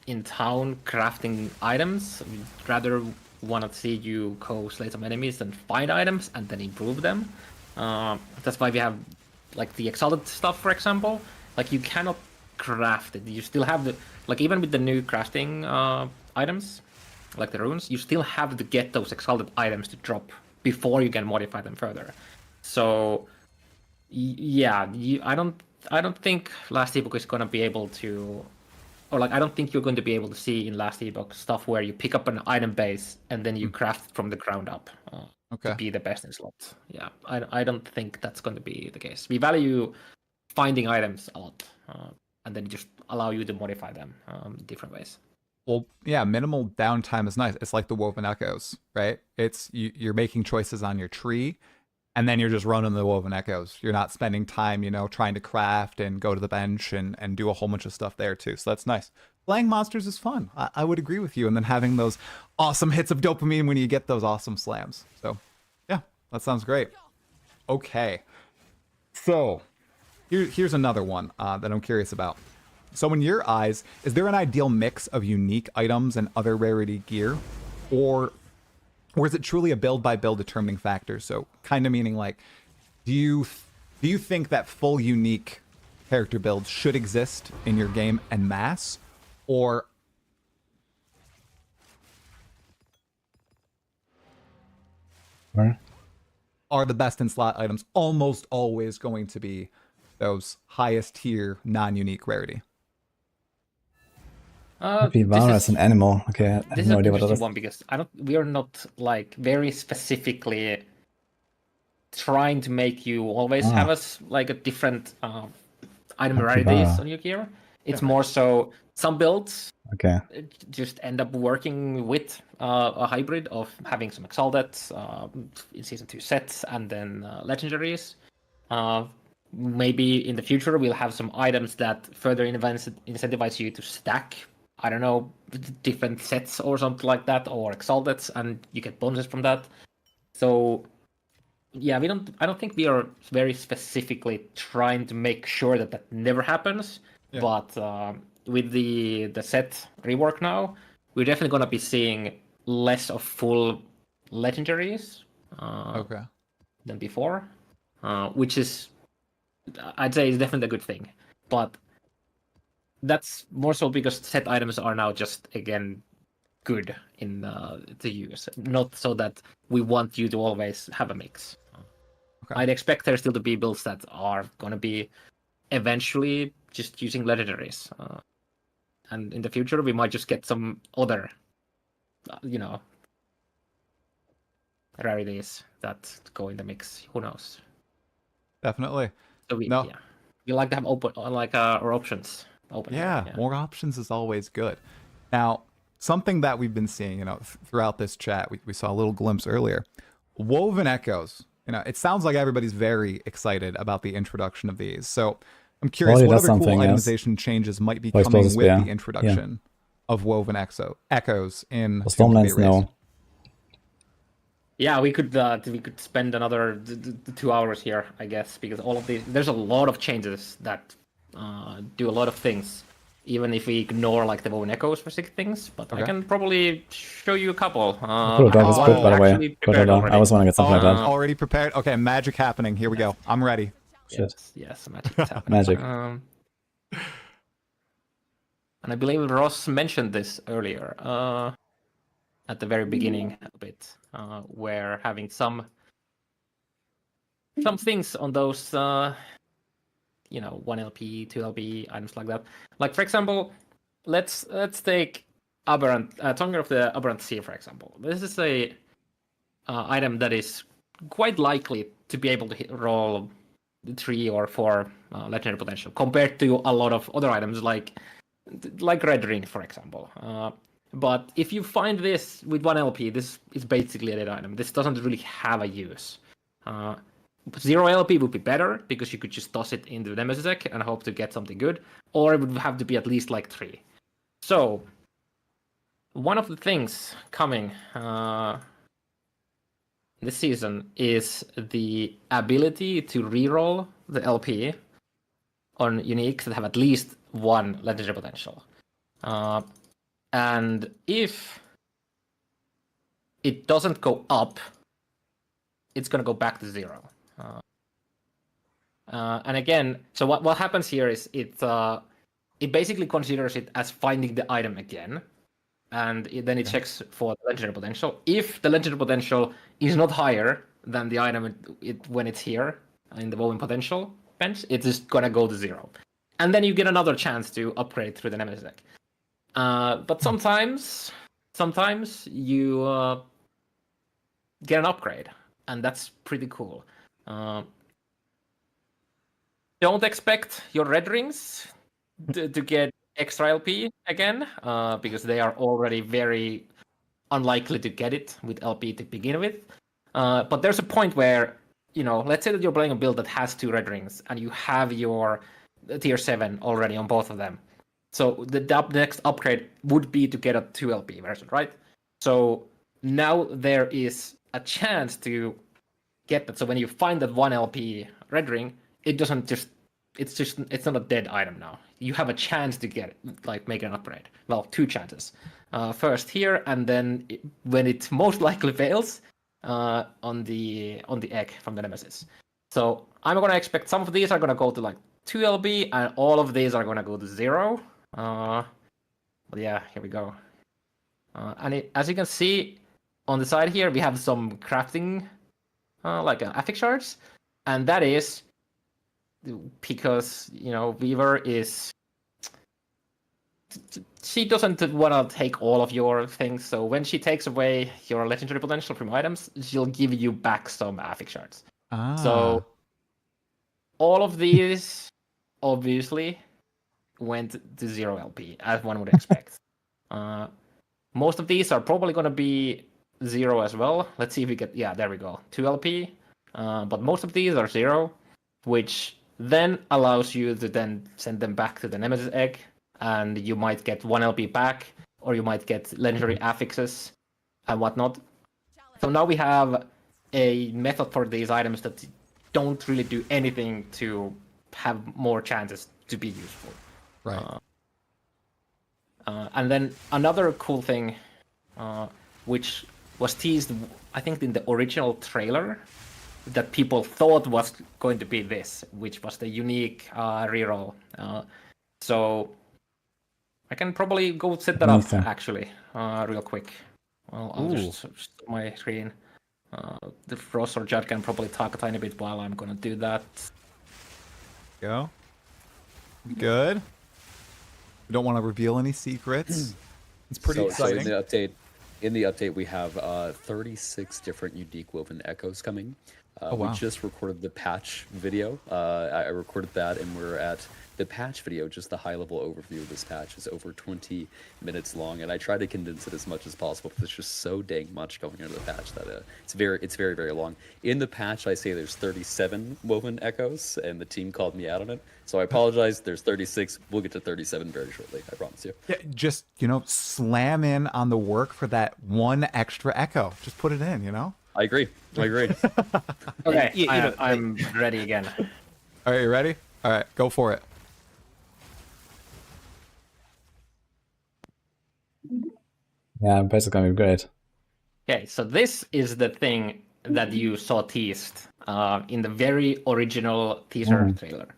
in town crafting items. We'd rather want to see you go slay some enemies and find items and then improve them. That's why we have like the exalted stuff, for example. Like you cannot craft it. You still have even with the new crafting items, like the runes, you still have to get those exalted items to drop before you can modify them further. So yeah, I don't think Last Epoch is gonna be able to, or I don't think you're going to be able to see in Last Epoch stuff where you pick up an item base and then you craft it from the ground up to be the best in slot. Yeah, I don't think that's going to be the case. We value finding items a lot, and then just allow you to modify them in different ways. Well, yeah, minimal downtime is nice. It's like the Woven Echoes, right? It's you're making choices on your tree, and then you're just running the Woven Echoes. You're not spending time, trying to craft and go to the bench and do a whole bunch of stuff there too. So that's nice. Playing monsters is fun. I would agree with you. And then having those awesome hits of dopamine when you get those awesome slams. So yeah, that sounds great. Okay. So here's another one that I'm curious about. So in your eyes, is there an ideal mix of unique items and other rarity gear? Or is it truly a build by build determining factor? So kind of meaning do you think that full unique character builds should exist in your game en masse? Or are the best in slot items almost always going to be those highest tier non-unique rarity? Capybara as an animal. Okay, I have no idea what that is. One because we are not very specifically trying to make you always have a different item rarities on your gear. It's more so some builds just end up working with a hybrid of having some exalted in Season 2 sets and then legendaries. Maybe in the future we'll have some items that further incentivize you to stack, I don't know, different sets or something like that, or exalted, and you get bonuses from that. So yeah, I don't think we are very specifically trying to make sure that never happens. Yeah. But with the set rework now, we're definitely gonna be seeing less of full legendaries than before, which is, I'd say, is definitely a good thing. But that's more so because set items are now just, again, good in to use. Not so that we want you to always have a mix. I'd expect there still to be builds that are going to be eventually just using legendaries. And in the future, we might just get some other, rarities that go in the mix. Who knows? Definitely. So we like to have open, our options open. Yeah, more options is always good. Now, something that we've been seeing, throughout this chat, we saw a little glimpse earlier. Woven Echoes. It sounds like everybody's very excited about the introduction of these. So I'm curious what other cool itemization changes might be coming with the introduction of Woven Echoes in Stormlands. No. Yeah, we could spend another 2 hours here, I guess, because all of these, there's a lot of changes that do a lot of things, even if we ignore the Woven Echoes for 6 things. But I can probably show you a couple. By the way. I was want to get something like that. Already prepared. Okay, magic happening. Here we go. I'm ready. Yes, magic is happening. Magic. And I believe Ross mentioned this earlier at the very beginning a bit, where having some things on those 1 LP, 2 LP items like that. Like, for example, let's take Aberrant, Tongue of the Aberrant Sea, for example. This is a item that is quite likely to be able to roll 3 or 4 legendary potential compared to a lot of other items like Red Ring, for example. But if you find this with 1 LP, this is basically a dead item. This doesn't really have a use. 0 LP would be better because you could just toss it into the Nemesis deck and hope to get something good, or it would have to be at least 3. So one of the things coming this season is the ability to reroll the LP on uniques that have at least one legendary potential. And if it doesn't go up, it's going to go back to 0. And again, so what happens here is it basically considers it as finding the item again, and then it checks for the legendary potential. If the legendary potential is not higher than the item when it's here in the Woven potential bench, it's just gonna go to 0. And then you get another chance to upgrade through the Nemesis deck. But sometimes you get an upgrade, and that's pretty cool. Don't expect your red rings to get extra LP again, because they are already very unlikely to get it with LP to begin with. But there's a point where, let's say that you're playing a build that has 2 red rings, and you have your tier 7 already on both of them. So the next upgrade would be to get a 2 LP version, right? So now there is a chance to get that. So when you find that 1 LP red ring, it doesn't just, it's not a dead item now. You have a chance to get it, like make an upgrade. Well, 2 chances. First here, and then when it most likely fails, on the egg from the Nemesis. So I'm gonna expect some of these are gonna go to like 2 LP, and all of these are gonna go to 0. But yeah, here we go. And as you can see on the side here, we have some crafting, like affix shards, and that is because Weaver is, she doesn't want to take all of your things. So when she takes away your legendary potential from items, she'll give you back some affix shards. So all of these obviously went to 0 LP, as one would expect. Most of these are probably going to be 0 as well. Let's see if we get, yeah, there we go, 2 LP. But most of these are 0, which then allows you to then send them back to the Nemesis egg, and you might get 1 LP back, or you might get legendary affixes and whatnot. So now we have a method for these items that don't really do anything to have more chances to be useful. Right. And then another cool thing, which was teased, I think, in the original trailer, that people thought was going to be this, which was the unique reroll. So I can probably go set that up, actually, real quick. I'll just stop my screen. The Ross or Judd can probably talk a tiny bit while I'm going to do that. Go. Good. We don't want to reveal any secrets. It's pretty exciting. So in the update, we have 36 different unique woven echoes coming. Oh, wow. We just recorded the patch video. I recorded that, and we're at the patch video. Just the high-level overview of this patch is over 20 minutes long, and I try to condense it as much as possible because there's just so dang much going into the patch that it's very, very long. In the patch, I say there's 37 woven echoes, and the team called me out on it. So I apologize. There's 36. We'll get to 37 very shortly. I promise you. Yeah, just slam in on the work for that 1 extra echo. Just put it in. I agree. Okay, I'm ready again. All right, you ready? All right, go for it. Yeah, basically gonna be great. Okay, so this is the thing that you saw teased in the very original teaser trailer,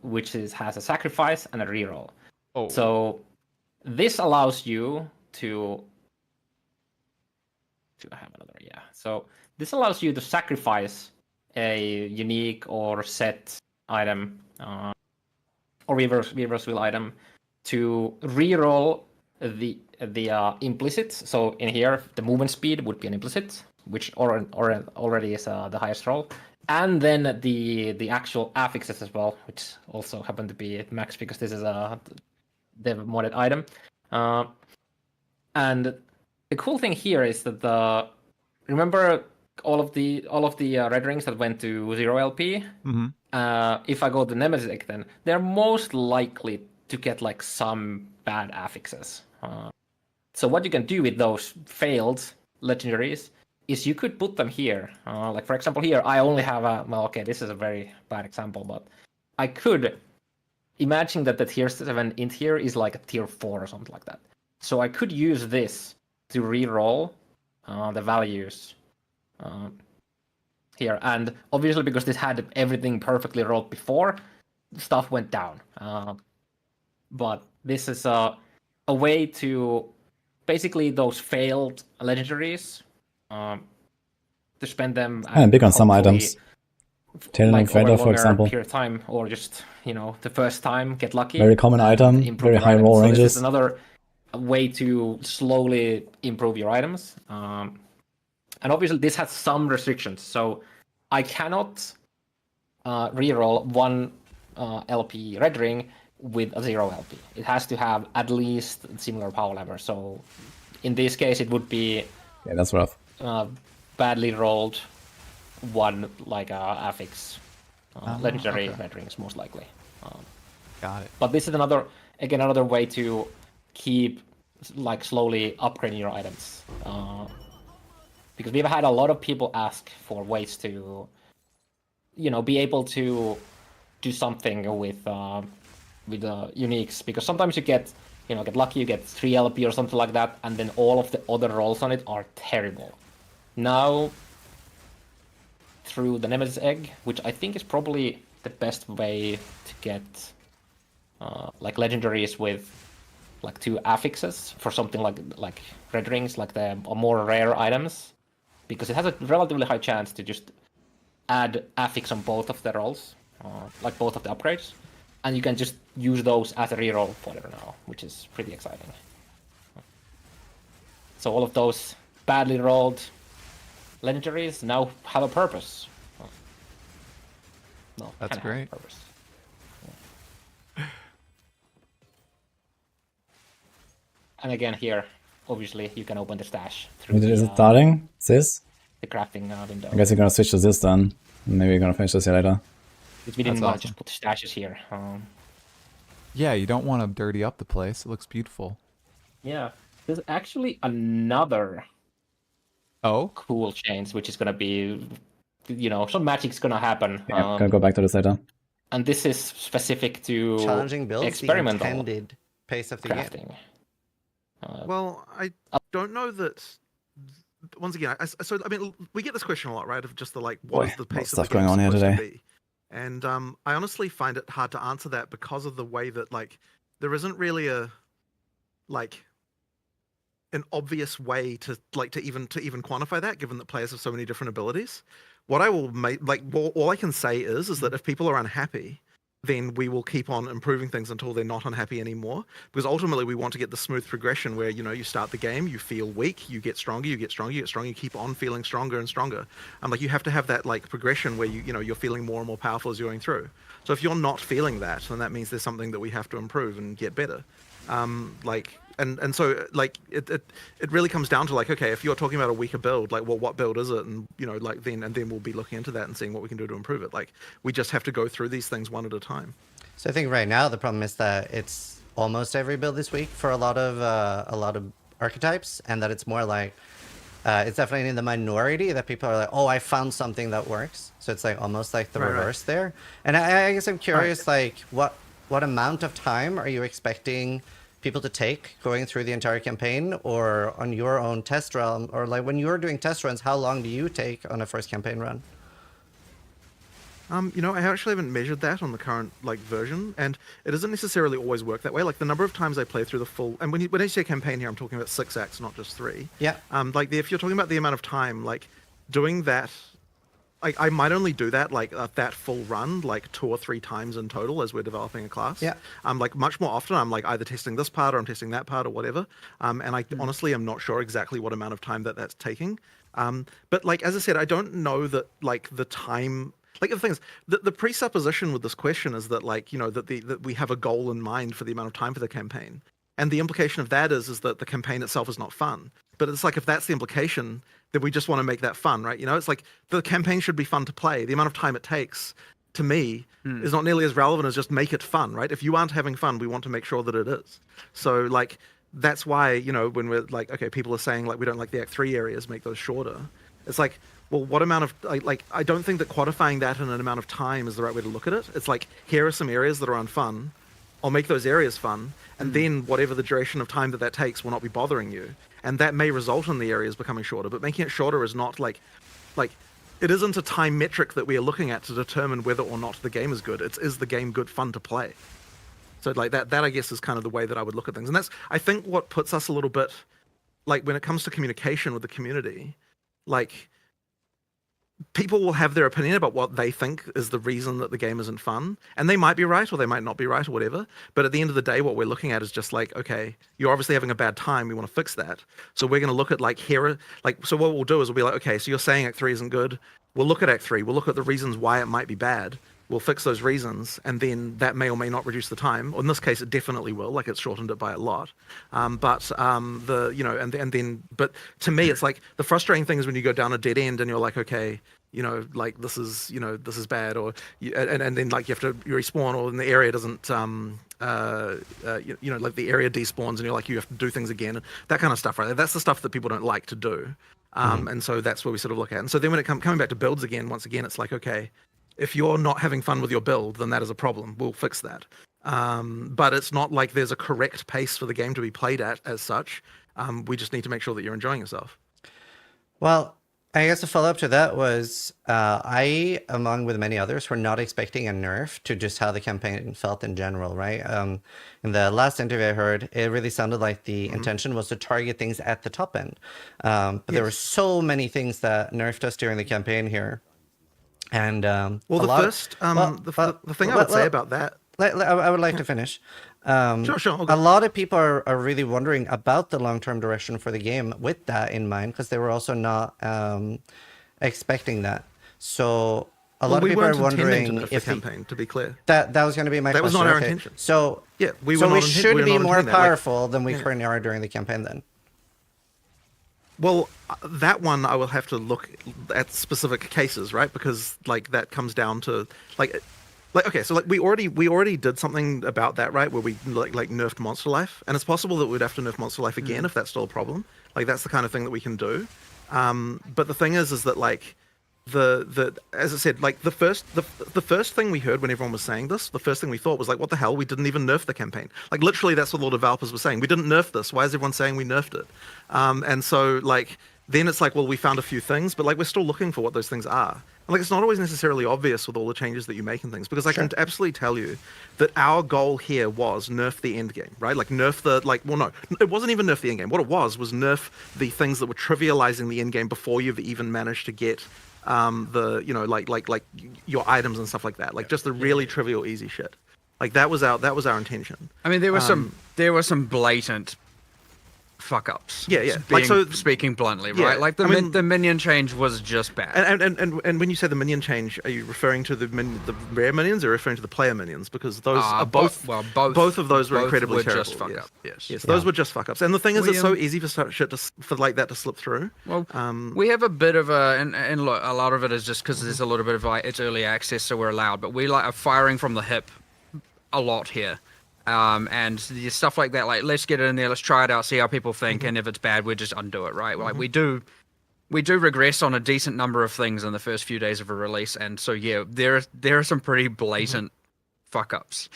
which has a sacrifice and a reroll. Oh. So this allows you to have another, yeah. So this allows you to sacrifice a unique or set item or reverse wheel item to reroll the implicit. So in here, the movement speed would be an implicit, which already is the highest roll, and then the actual affixes as well, which also happen to be max because this is a dev modded item. And the cool thing here is that remember all of the red rings that went to 0 LP. Mm-hmm. If I go to Nemesis egg, then they're most likely to get like some bad affixes. So what you can do with those failed legendaries is you could put them here. Like for example, here I only have a. Well, okay, this is a very bad example, but I could imagine that the tier 7 int here is like a tier 4 or something like that. So I could use this to re-roll the values here, and obviously because this had everything perfectly rolled before, stuff went down. But this is a way to basically those failed legendaries to spend them. And big on some hopefully, items. Tailwind like Feather, over a for longer example. period of time, or just the first time get lucky. Very common and item, improve very your high items. roll So ranges. This is another way to slowly improve your items. And obviously this has some restrictions. So I cannot reroll 1 LP red ring with a 0 LP. It has to have at least similar power level. So in this case, it would be Yeah, that's rough. badly rolled 1 like affix legendary red rings, most likely. Got it. But this is another way to keep like slowly upgrading your items. Because we've had a lot of people ask for ways to, be able to do something with uniques. Because sometimes you get lucky, you get 3 LP or something like that, and then all of the other rolls on it are terrible. Now, through the Nemesis Egg, which I think is probably the best way to get like legendaries with like 2 affixes for something like red rings, like the more rare items, because it has a relatively high chance to just add affix on both of the rolls, like both of the upgrades, and you can just use those as a reroll fodder now, which is pretty exciting. So all of those badly rolled legendaries now have a purpose. No, That's kinda have a great. purpose. And again, here, obviously, you can open the stash through Is it starting? Sis? the crafting window. I guess you're gonna switch to this then. Maybe you're gonna finish this here later. Because we didn't That's want awesome. to just put the stashes here. Yeah, you don't want to dirty up the place. It looks beautiful. Yeah, there's actually another cool change, which is gonna be, some magic's gonna happen. Yeah, gonna go back to this later. And this is specific to Challenging builds, experimental the intended pace of the crafting. game. Well, I don't know that. Once again, I mean, we get this question a lot, right? Of just the what Boy, is the lot of pace of stuff the game going on here supposed today. to be? And I honestly find it hard to answer that because of the way that there isn't really a an obvious way to even quantify that, given that players have so many different abilities. What I will make all I can say is that if people are unhappy, then we will keep on improving things until they're not unhappy anymore. Because ultimately we want to get the smooth progression where, you start the game, you feel weak, you get stronger, you get stronger, you get stronger, you keep on feeling stronger and stronger. And you have to have that progression where you're feeling more and more powerful as you're going through. So if you're not feeling that, then that means there's something that we have to improve and get better. And so it really comes down to okay, if you're talking about a weaker build, well, what build is it? And then we'll be looking into that and seeing what we can do to improve it. We just have to go through these things one at a time. So I think right now the problem is that it's almost every build this week for a lot of archetypes, and that it's more it's definitely in the minority that people are like, oh, I found something that works. So it's almost like the reverse there. And I guess I'm curious, what amount of time are you expecting people to take going through the entire campaign, or on your own test run, or when you're doing test runs, how long do you take on a first campaign run? I actually haven't measured that on the current version, and it doesn't necessarily always work that way. The number of times I play through the full, and when I say campaign here, I'm talking about 6 acts, not just 3. Yeah. If you're talking about the amount of time, doing that, I might only do that that full run 2 or 3 times in total as we're developing a class. Yeah. Much more often I'm either testing this part or I'm testing that part or whatever. And I honestly am not sure exactly what amount of time that's taking. But as I said, I don't know that the time. The thing is, the presupposition with this question is that that we have a goal in mind for the amount of time for the campaign, and the implication of that is that the campaign itself is not fun. But it's if that's the implication, then we just want to make that fun, right? It's the campaign should be fun to play. The amount of time it takes, to me, is not nearly as relevant as just make it fun, right? If you aren't having fun, we want to make sure that it is. So that's why, you know, when we're like, okay, people are saying like we don't like the Act 3 areas, make those shorter. It's like, well, what amount of like I don't think that quantifying that in an amount of time is the right way to look at it. It's like, here are some areas that are unfun. I'll make those areas fun, and then whatever the duration of time that takes will not be bothering you, and that may result in the areas becoming shorter. But making it shorter is not like it isn't a time metric that we are looking at to determine whether or not the game is good. It's, is the game good fun to play? So like that I guess is kind of the way that I would look at things. And that's, I think, what puts us a little bit, like when it comes to communication with the community, like people will have their opinion about what they think is the reason that the game isn't fun. And they might be right or they might not be right or whatever. But at the end of the day, what we're looking at is just like, okay, you're obviously having a bad time. We want to fix that. So we're going to look at like here, like, so what we'll do is we'll be like, okay, so you're saying Act 3 isn't good. We'll look at Act 3. We'll look at the reasons why it might be bad. We'll fix those reasons, and then that may or may not reduce the time. Or in this case, it definitely will. Like, it's shortened it by a lot. But to me, it's like the frustrating thing is when you go down a dead end and you're like, okay, you know, like this is bad, or and then like you have to respawn, or then the area doesn't, like the area despawns, and you're like you have to do things again, that kind of stuff, right? That's the stuff that people don't like to do. And so that's where we sort of look at. And so then when it coming back to builds again, once again, it's like, okay, if you're not having fun with your build, then that is a problem. We'll fix that. But it's not like there's a correct pace for the game to be played at as such. We just need to make sure that you're enjoying yourself. Well, I guess a follow-up to that was I, along with many others, were not expecting a nerf to just how the campaign felt in general, right? In the last interview I heard, it really sounded like the intention was to target things at the top end. But there were so many things that nerfed us during the campaign here. And the thing I would say about that, I would like to finish. Sure. Okay. A lot of people are really wondering about the long-term direction for the game with that in mind, because they were also not expecting that. So a lot of people are wondering if the campaign, to be clear, that was going to be my question. That was not our intention. So yeah, we should be more powerful than we currently are during the campaign then. Well, that one I will have to look at specific cases, right? Because like that comes down to like okay, so like we already did something about that, right? Where we like nerfed Monster Life, and it's possible that we'd have to nerf Monster Life again if that's still a problem. Like that's the kind of thing that we can do. But the thing is that like the as I said, like the first thing we heard when everyone was saying this, the first thing we thought was like, what the hell? We didn't even nerf the campaign. Like literally, that's what a lot of developers were saying. We didn't nerf this. Why is everyone saying we nerfed it? And so like then it's like, well, we found a few things, but like we're still looking for what those things are. And like it's not always necessarily obvious with all the changes that you make and things, because I can absolutely tell you that our goal here was nerf the end game, right? Like nerf the it wasn't even nerf the end game. What it was nerf the things that were trivializing the end game before you've even managed to get like your items and stuff like that, like just the really trivial easy shit. Like that was our intention. I mean, there were some blatant fuck ups. Yeah. Speaking bluntly, right? Like the minion change was just bad. And when you say the minion change, are you referring to the rare minions or referring to the player minions? Because those are both. Well, both of those were incredibly terrible. Just fuck up. Yes, those were just fuck ups. And the thing is, it's so easy for shit for like that to slip through. Well, we have a bit of and look, a lot of it is just because there's a little bit of it's early access, so we're allowed. But we are firing from the hip a lot here. And stuff like that, like let's get it in there, let's try it out, see how people think, and if it's bad, we just undo it, right? Like we do regress on a decent number of things in the first few days of a release, and so yeah, there are some pretty blatant fuck ups.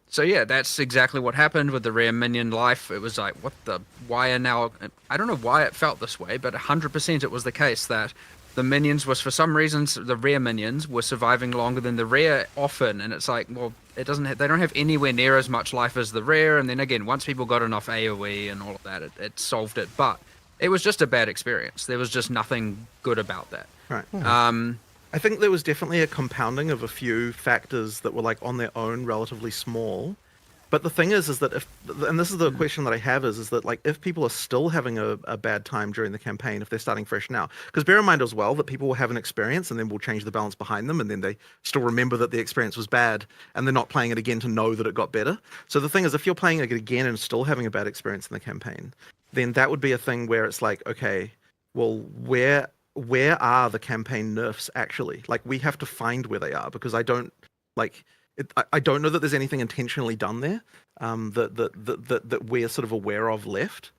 So yeah, that's exactly what happened with the rare minion life. It was like, why are now? I don't know why it felt this way, but 100% it was the case that the minions was, for some reasons, the rare minions were surviving longer than the rare often, and it's like, well, they don't have anywhere near as much life as the rare, and then again, once people got enough AoE and all of that, it solved it, but it was just a bad experience. There was just nothing good about that. Right. I think there was definitely a compounding of a few factors that were like on their own relatively small. But the thing is that and this is the question that I have is that like if people are still having a bad time during the campaign, if they're starting fresh now, because bear in mind as well that people will have an experience and then we'll change the balance behind them, and then they still remember that the experience was bad and they're not playing it again to know that it got better. So the thing is, if you're playing it again and still having a bad experience in the campaign, then that would be a thing where it's like, okay, well, where are the campaign nerfs actually? Like we have to find where they are, because I don't like. I don't know that there's anything intentionally done there that we're sort of aware of left.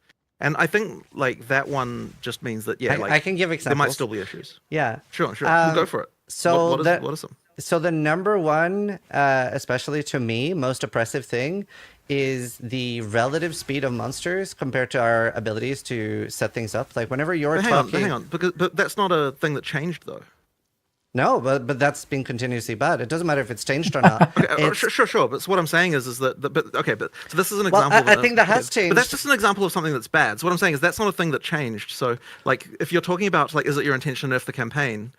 And I think like that one just means that I can give examples. There might still be issues. Yeah. Sure. We'll go for it. So what are some? So the number one, especially to me, most oppressive thing is the relative speed of monsters compared to our abilities to set things up. Like whenever you're talking... Hang on, but that's not a thing that changed though. No, but that's been continuously bad. It doesn't matter if it's changed or not. Okay, sure. But what I'm saying is that so this is an example. I think that has changed. But that's just an example of something that's bad. So what I'm saying is that's not a thing that changed. So like, if you're talking about like, is it your intention to nerf the campaign?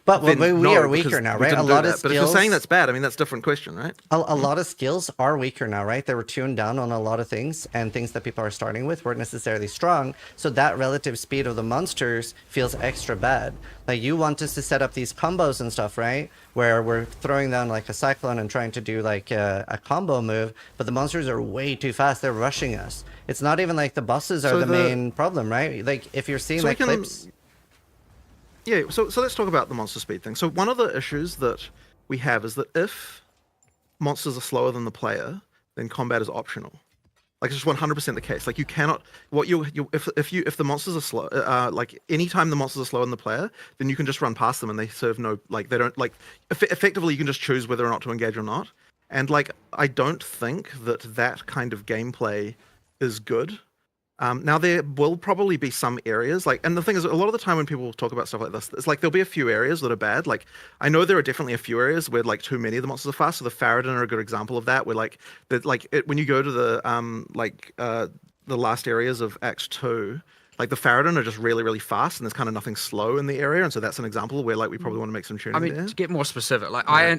But we are weaker now, right? A lot of skills. But if you're saying that's bad, I mean that's a different question, right? A lot of skills are weaker now, right? They were tuned down on a lot of things, and things that people are starting with weren't necessarily strong. So that relative speed of the monsters feels extra bad. Like you want us to set up these combos and stuff, right? Where we're throwing down like a cyclone and trying to do like a combo move, but the monsters are way too fast. They're rushing us. It's not even like the bosses are the main problem, right? Like if you're seeing like clips. Yeah, so let's talk about the monster speed thing. So one of the issues that we have is that if monsters are slower than the player, then combat is optional. Like it's just 100% the case. Like you cannot if the monsters are slow, like anytime the monsters are slower than the player, then you can just run past them and they serve no they don't effectively you can just choose whether or not to engage or not. And like I don't think that kind of gameplay is good. Now there will probably be some areas and the thing is a lot of the time when people talk about stuff like this, it's like there'll be a few areas that are bad. Like I know there are definitely a few areas where like too many of the monsters are fast. So the Faradin are a good example of that. Where when you go to the last areas of Act 2, like the Faradin are just really, really fast and there's kind of nothing slow in the area. And so that's an example where like we probably want to make some tuning there. To get more specific, like I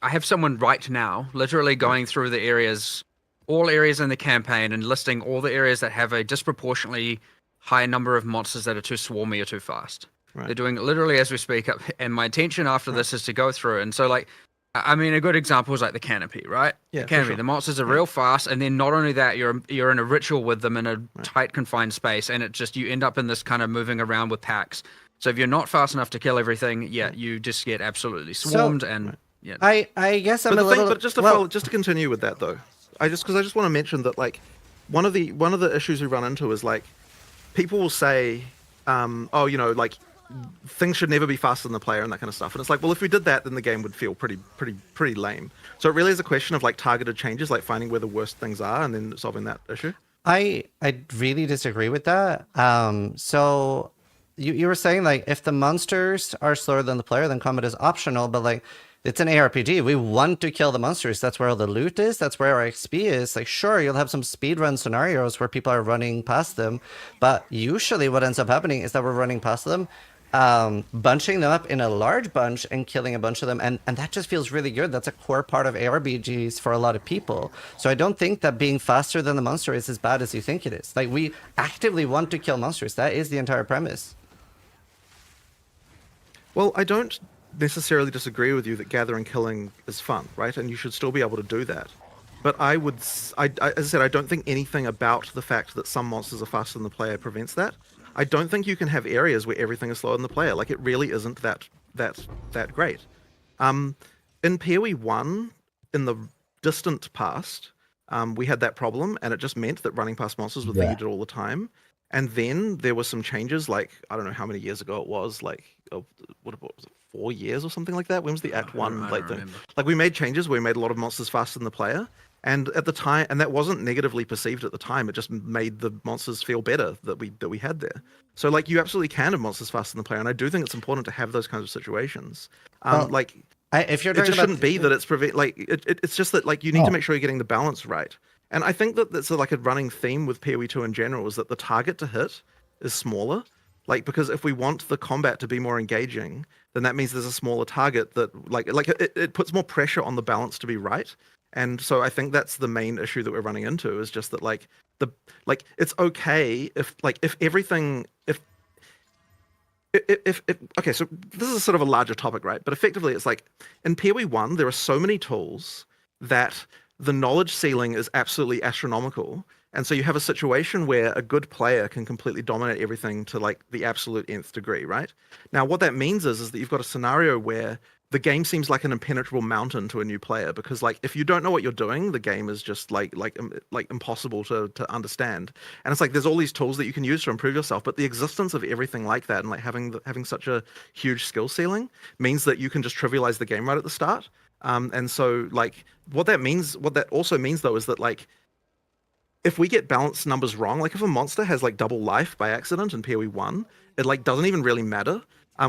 have someone right now literally going through the areas, all areas in the campaign, and listing all the areas that have a disproportionately high number of monsters that are too swarmy or too fast. Right. They're doing it literally as we speak up, and my intention after this is to go through. And so, like, I mean, a good example is like the Canopy, right? Yeah, the Canopy. The monsters are real fast, and then not only that, you're in a ritual with them in a tight, confined space, and it just you end up in this kind of moving around with packs. So if you're not fast enough to kill everything, you just get absolutely swarmed. I guess I'm a little. But just to continue with that though. I just want to mention that like one of the issues we run into is like people will say, like things should never be faster than the player and that kind of stuff. And it's like, well, if we did that, then the game would feel pretty lame. So it really is a question of like targeted changes, like finding where the worst things are and then solving that issue. I really disagree with that. So you were saying like if the monsters are slower than the player, then combat is optional, but like it's an ARPG. We want to kill the monsters. That's where all the loot is. That's where our XP is. Like, sure, you'll have some speedrun scenarios where people are running past them. But usually what ends up happening is that we're running past them, bunching them up in a large bunch and killing a bunch of them. And that just feels really good. That's a core part of ARPGs for a lot of people. So I don't think that being faster than the monster is as bad as you think it is. Like, we actively want to kill monsters. That is the entire premise. Well, I don't necessarily disagree with you that gathering killing is fun, right? And you should still be able to do that. But as I said, I don't think anything about the fact that some monsters are faster than the player prevents that. I don't think you can have areas where everything is slower than the player. Like it really isn't that great. In PoE 1, in the distant past, we had that problem, and it just meant that running past monsters was the thing you did all the time. And then there were some changes, like I don't know how many years ago it was, like what was it, 4 years or something like that? When was the Act 1 thing? Like we made changes where we made a lot of monsters faster than the player, and at the time, and that wasn't negatively perceived at the time. It just made the monsters feel better that we had there. So like you absolutely can have monsters faster than the player, and I do think it's important to have those kinds of situations. If you're it just shouldn't be that it's it's just that like you need to make sure you're getting the balance right. And I think that that's like a running theme with PoE 2 in general is that the target to hit is smaller. Like, because if we want the combat to be more engaging, then that means there's a smaller target that it puts more pressure on the balance to be right. And so I think that's the main issue that we're running into is just that it's okay if okay, so this is sort of a larger topic, right? But effectively it's like in PoE 1 there are so many tools that the knowledge ceiling is absolutely astronomical. And so you have a situation where a good player can completely dominate everything to like the absolute nth degree, right? Now, what that means is that you've got a scenario where the game seems like an impenetrable mountain to a new player, because like if you don't know what you're doing, the game is just like impossible to understand. And it's like there's all these tools that you can use to improve yourself, but the existence of everything like that and like having such a huge skill ceiling means that you can just trivialize the game right at the start. And so like what that also means though is that like if we get balance numbers wrong, like if a monster has like double life by accident in PoE 1, it like doesn't even really matter.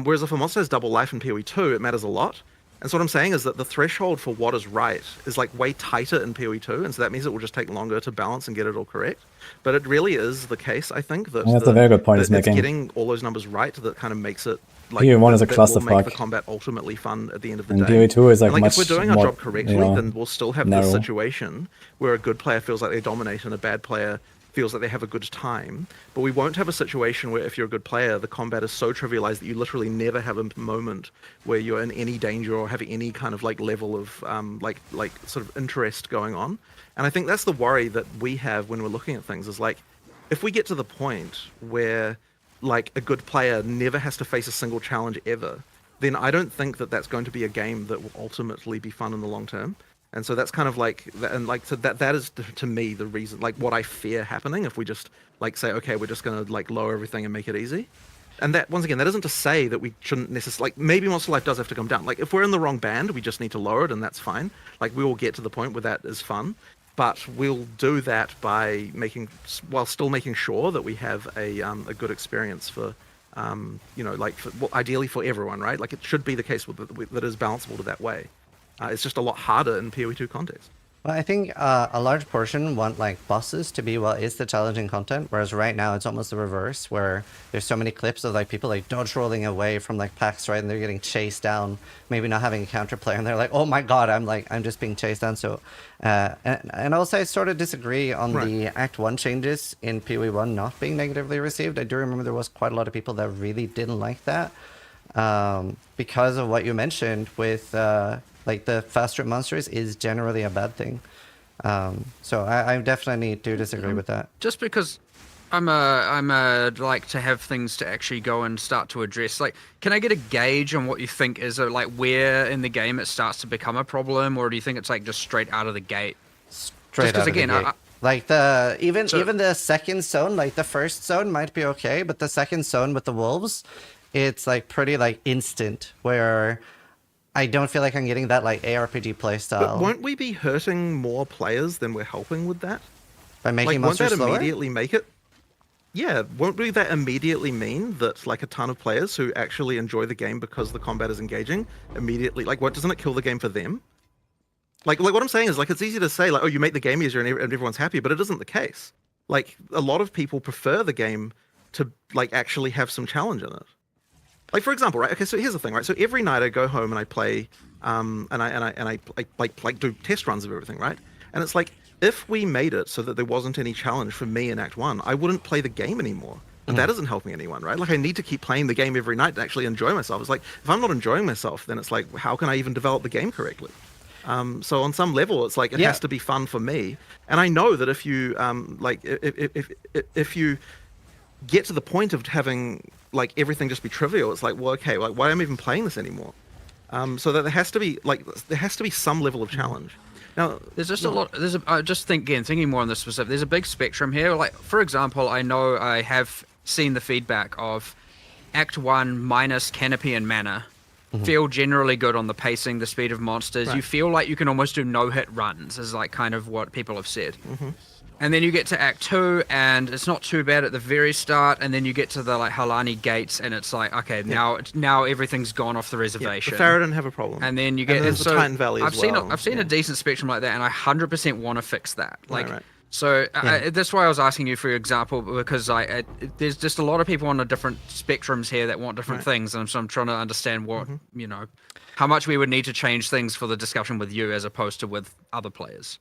Whereas if a monster has double life in PoE 2, it matters a lot. And so what I'm saying is that the threshold for what is right is like way tighter in PoE 2, and so that means it will just take longer to balance and get it all correct. But it really is the case, I think, that that's a very good point he's making. Getting all those numbers right that kind of makes it like PoE 1 is a that will make clusterfuck. the combat ultimately fun at the end of the And day. PoE 2 is like and, much if we're doing our more, job correctly, then we'll still have narrow. this situation where a good player feels like they dominate and a bad player feels like they have a good time. But we won't have a situation where if you're a good player, the combat is so trivialized that you literally never have a moment where you're in any danger or have any kind of like level of like sort of interest going on. And I think that's the worry that we have when we're looking at things, is like if we get to the point where like a good player never has to face a single challenge ever, then I don't think that that's going to be a game that will ultimately be fun in the long term. And so that's kind of like, and like, so that is to me the reason, like what I fear happening if we just like say, okay, we're just going to like lower everything and make it easy. And that, once again, that isn't to say that we shouldn't necessarily, like maybe Monster Life does have to come down. Like if we're in the wrong band, we just need to lower it and that's fine. Like we will get to the point where that is fun, but we'll do that by while still making sure that we have a good experience for, you know, like ideally for everyone, right? Like it should be the case that it is balanceable to that way. It's just a lot harder in PoE 2 context. Well, I think a large portion want like bosses to be what is the challenging content, whereas right now it's almost the reverse, where there's so many clips of like people like dodge rolling away from like packs, right, and they're getting chased down, maybe not having a counter player, and they're like, oh my god, I'm just being chased down. So, and also I sort of disagree on the Act 1 changes in PoE 1 not being negatively received. I do remember there was quite a lot of people that really didn't like that because of what you mentioned with like the fast route monsters is generally a bad thing. So I definitely do disagree with that. Just because I'm a like to have things to actually go and start to address. Like, can I get a gauge on what you think is like where in the game it starts to become a problem, or do you think it's like just straight out of the gate? Straight out of the gate. Like even the second zone, like the first zone might be okay, but the second zone with the wolves, it's like pretty like instant where I don't feel like I'm getting that like ARPG playstyle. But won't we be hurting more players than we're helping with that? By making monsters slower? Won't that immediately make it? Yeah, won't that immediately mean that like a ton of players who actually enjoy the game because the combat is engaging immediately, like what, doesn't it kill the game for them? Like what I'm saying is like it's easy to say like, oh, you make the game easier and everyone's happy, but it isn't the case. Like a lot of people prefer the game to like actually have some challenge in it. Like for example, right? Okay, so here's the thing, right? So every night I go home and I play, and I like do test runs of everything, right? And it's like if we made it so that there wasn't any challenge for me in Act 1, I wouldn't play the game anymore. But that isn't helping anyone, right? Like I need to keep playing the game every night to actually enjoy myself. It's like if I'm not enjoying myself, then it's like how can I even develop the game correctly? So on some level, it's like it has to be fun for me. And I know that if you like if you get to the point of having like everything just be trivial, it's like, well, okay, like why am I even playing this anymore? So that there has to be some level of challenge. Now, there's just a lot. I just thinking more on this specific. There's a big spectrum here. Like for example, I know I have seen the feedback of Act 1 minus canopy and mana. Feel generally good on the pacing, the speed of monsters. You feel like you can almost do no-hit runs, is like kind of what people have said. And then you get to Act 2, and it's not too bad at the very start, and then you get to the like Halani gates, and it's like, okay, now everything's gone off the reservation. The Farradon have a problem. And then you get the Titan Valley as well. I've seen a decent spectrum like that, and I 100% want to fix that. Like, so that's why I was asking you for your example, because there's just a lot of people on the different spectrums here that want different things, and so I'm trying to understand what you know, how much we would need to change things for the discussion with you as opposed to with other players.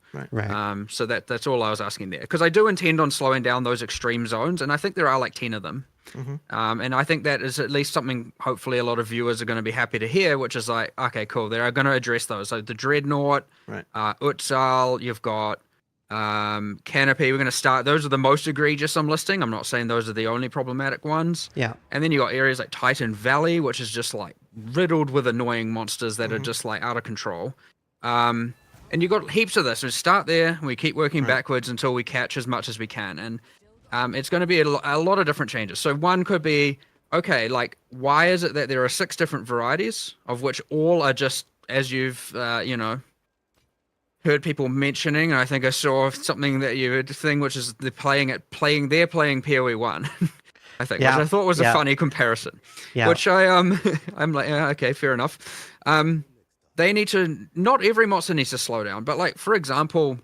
So that's all I was asking there, because I do intend on slowing down those extreme zones, and I think there are like 10 of them. And I think that is at least something hopefully a lot of viewers are going to be happy to hear, which is like, okay, cool, they're going to address those. So the Dreadnought, Exile, you've got Canopy, we're going to start. Those are the most egregious I'm listing. I'm not saying those are the only problematic ones. Yeah. And then you got areas like Titan Valley, which is just like riddled with annoying monsters that are just like out of control. And you got heaps of this. We start there, and we keep working backwards until we catch as much as we can. And it's going to be a lot of different changes. So one could be, okay, like, why is it that there are 6 different varieties, of which all are just, as you've, heard people mentioning, and I think I saw something that you had thing, which is they're playing PoE 1, I think, which I thought was a funny comparison. Yeah. Which I'm like, yeah, okay, fair enough. They need to, not every monster needs to slow down, but like, for example,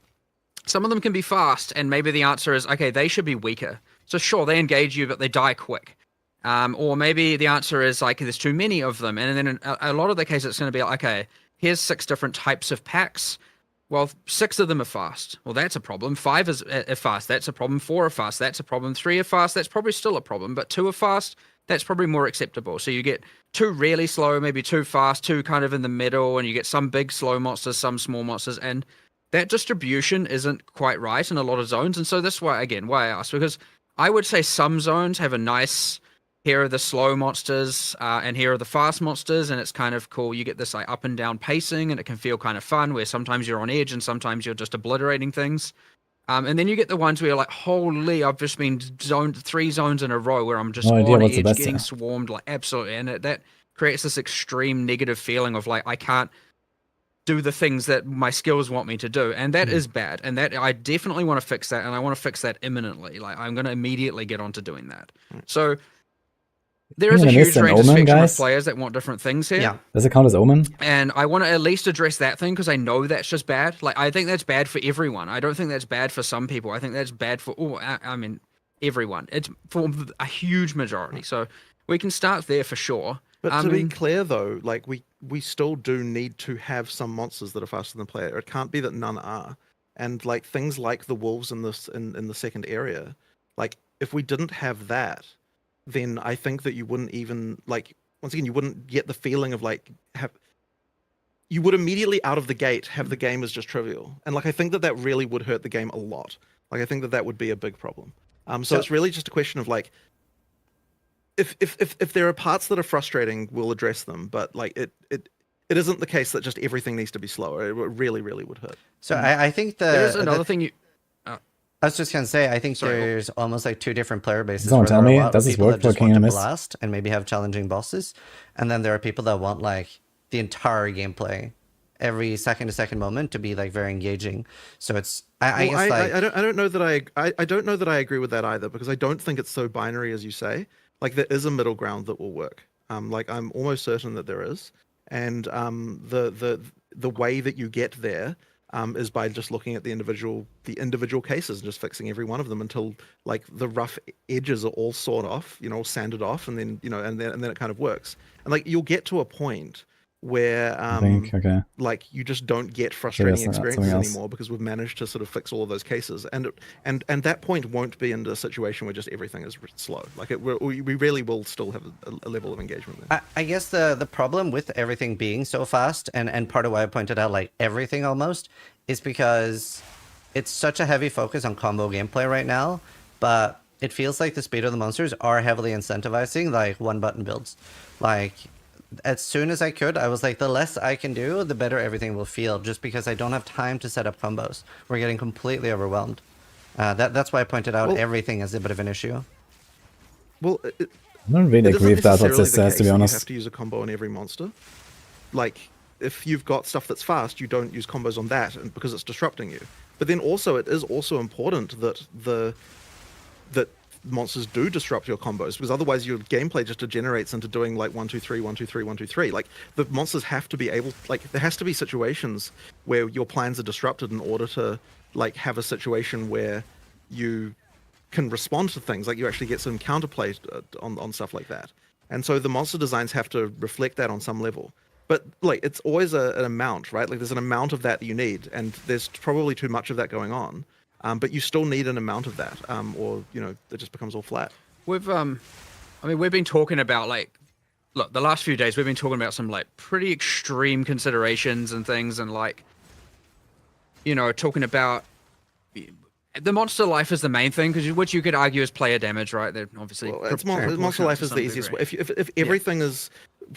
some of them can be fast, and maybe the answer is, okay, they should be weaker. So sure, they engage you, but they die quick. Or maybe the answer is like, there's too many of them. And then in a lot of the cases, it's going to be like, okay, here's 6 different types of packs. Well, 6 of them are fast. Well, that's a problem. 5 is fast. That's a problem. 4 are fast. That's a problem. 3 are fast. That's probably still a problem. But 2 are fast. That's probably more acceptable. So you get 2 really slow, maybe 2 fast, 2 kind of in the middle, and you get some big slow monsters, some small monsters, and that distribution isn't quite right in a lot of zones. And so that's why I asked, because I would say some zones have a nice, here are the slow monsters, and here are the fast monsters, and it's kind of cool. You get this like up and down pacing, and it can feel kind of fun, where sometimes you're on edge and sometimes you're just obliterating things. And then you get the ones where you're like, holy, I've just been zoned 3 zones in a row where I'm just on edge, getting swarmed, like absolutely, and that creates this extreme negative feeling of like, I can't do the things that my skills want me to do, and that is bad, and that I definitely want to fix that, and I want to fix that imminently. Like, I'm going to immediately get onto doing that. So there is a huge range of spectrum of players that want different things here. Yeah. Does it count as Omen? And I want to at least address that thing, because I know that's just bad. Like, I think that's bad for everyone. I don't think that's bad for some people. I think that's bad for, everyone. It's for a huge majority. So we can start there for sure. But to be clear, though, like, we still do need to have some monsters that are faster than player. It can't be that none are. And like things like the wolves in the second area, like, if we didn't have that, then I think that you wouldn't even, like, once again, you wouldn't get the feeling of like, you would immediately out of the gate have the game as just trivial. And like, I think that really would hurt the game a lot. Like, I think that would be a big problem. So it's really just a question of like, if there are parts that are frustrating, we'll address them. But like, it isn't the case that just everything needs to be slower. It really, really would hurt. So I think there's another thing you. I was just gonna say, I think there's almost like 2 different player bases. Don't tell me, does this work for King and blast and maybe have challenging bosses, and then there are people that want like the entire gameplay, every second to second moment to be like very engaging. So it's I guess like I don't know that I don't know that I agree with that either, because I don't think it's so binary as you say. Like, there is a middle ground that will work. Like, I'm almost certain that there is, and the way that you get there is by just looking at the individual cases and just fixing every one of them until like the rough edges are all sawed off, sanded off, and then and then it kind of works. And like, you'll get to a point where like, you just don't get frustrating experiences anymore, because we've managed to sort of fix all of those cases, and that point won't be in a situation where just everything is slow. Like, we really will still have a level of engagement there. I guess the problem with everything being so fast, and part of why I pointed out like everything almost, is because it's such a heavy focus on combo gameplay right now, but it feels like the speed of the monsters are heavily incentivizing like 1-button builds. Like, as soon as I could, I was like, the less I can do, the better everything will feel, just because I don't have time to set up combos. We're getting completely overwhelmed. That's why I pointed out everything as a bit of an issue. Well, I don't really agree with that, what this says, to be honest. You have to use a combo on every monster. Like, if you've got stuff that's fast, you don't use combos on that, and because it's disrupting you. But then also, it is also important that that monsters do disrupt your combos, because otherwise your gameplay just degenerates into doing like 1 2 3 1 2 3 1 2 3. Like, the monsters have to be able, like, there has to be situations where your plans are disrupted in order to like have a situation where you can respond to things, like you actually get some counterplay on stuff like that. And so the monster designs have to reflect that on some level. But like, it's always an amount, right? Like, there's an amount of that you need, and there's probably too much of that going on. But you still need an amount of that, or it just becomes all flat. We've been talking about, like, look, the last few days we've been talking about some like pretty extreme considerations and things, and like, talking about the monster life is the main thing, which you could argue is player damage, right? They're obviously monster life is to the some easiest way. degree. If everything is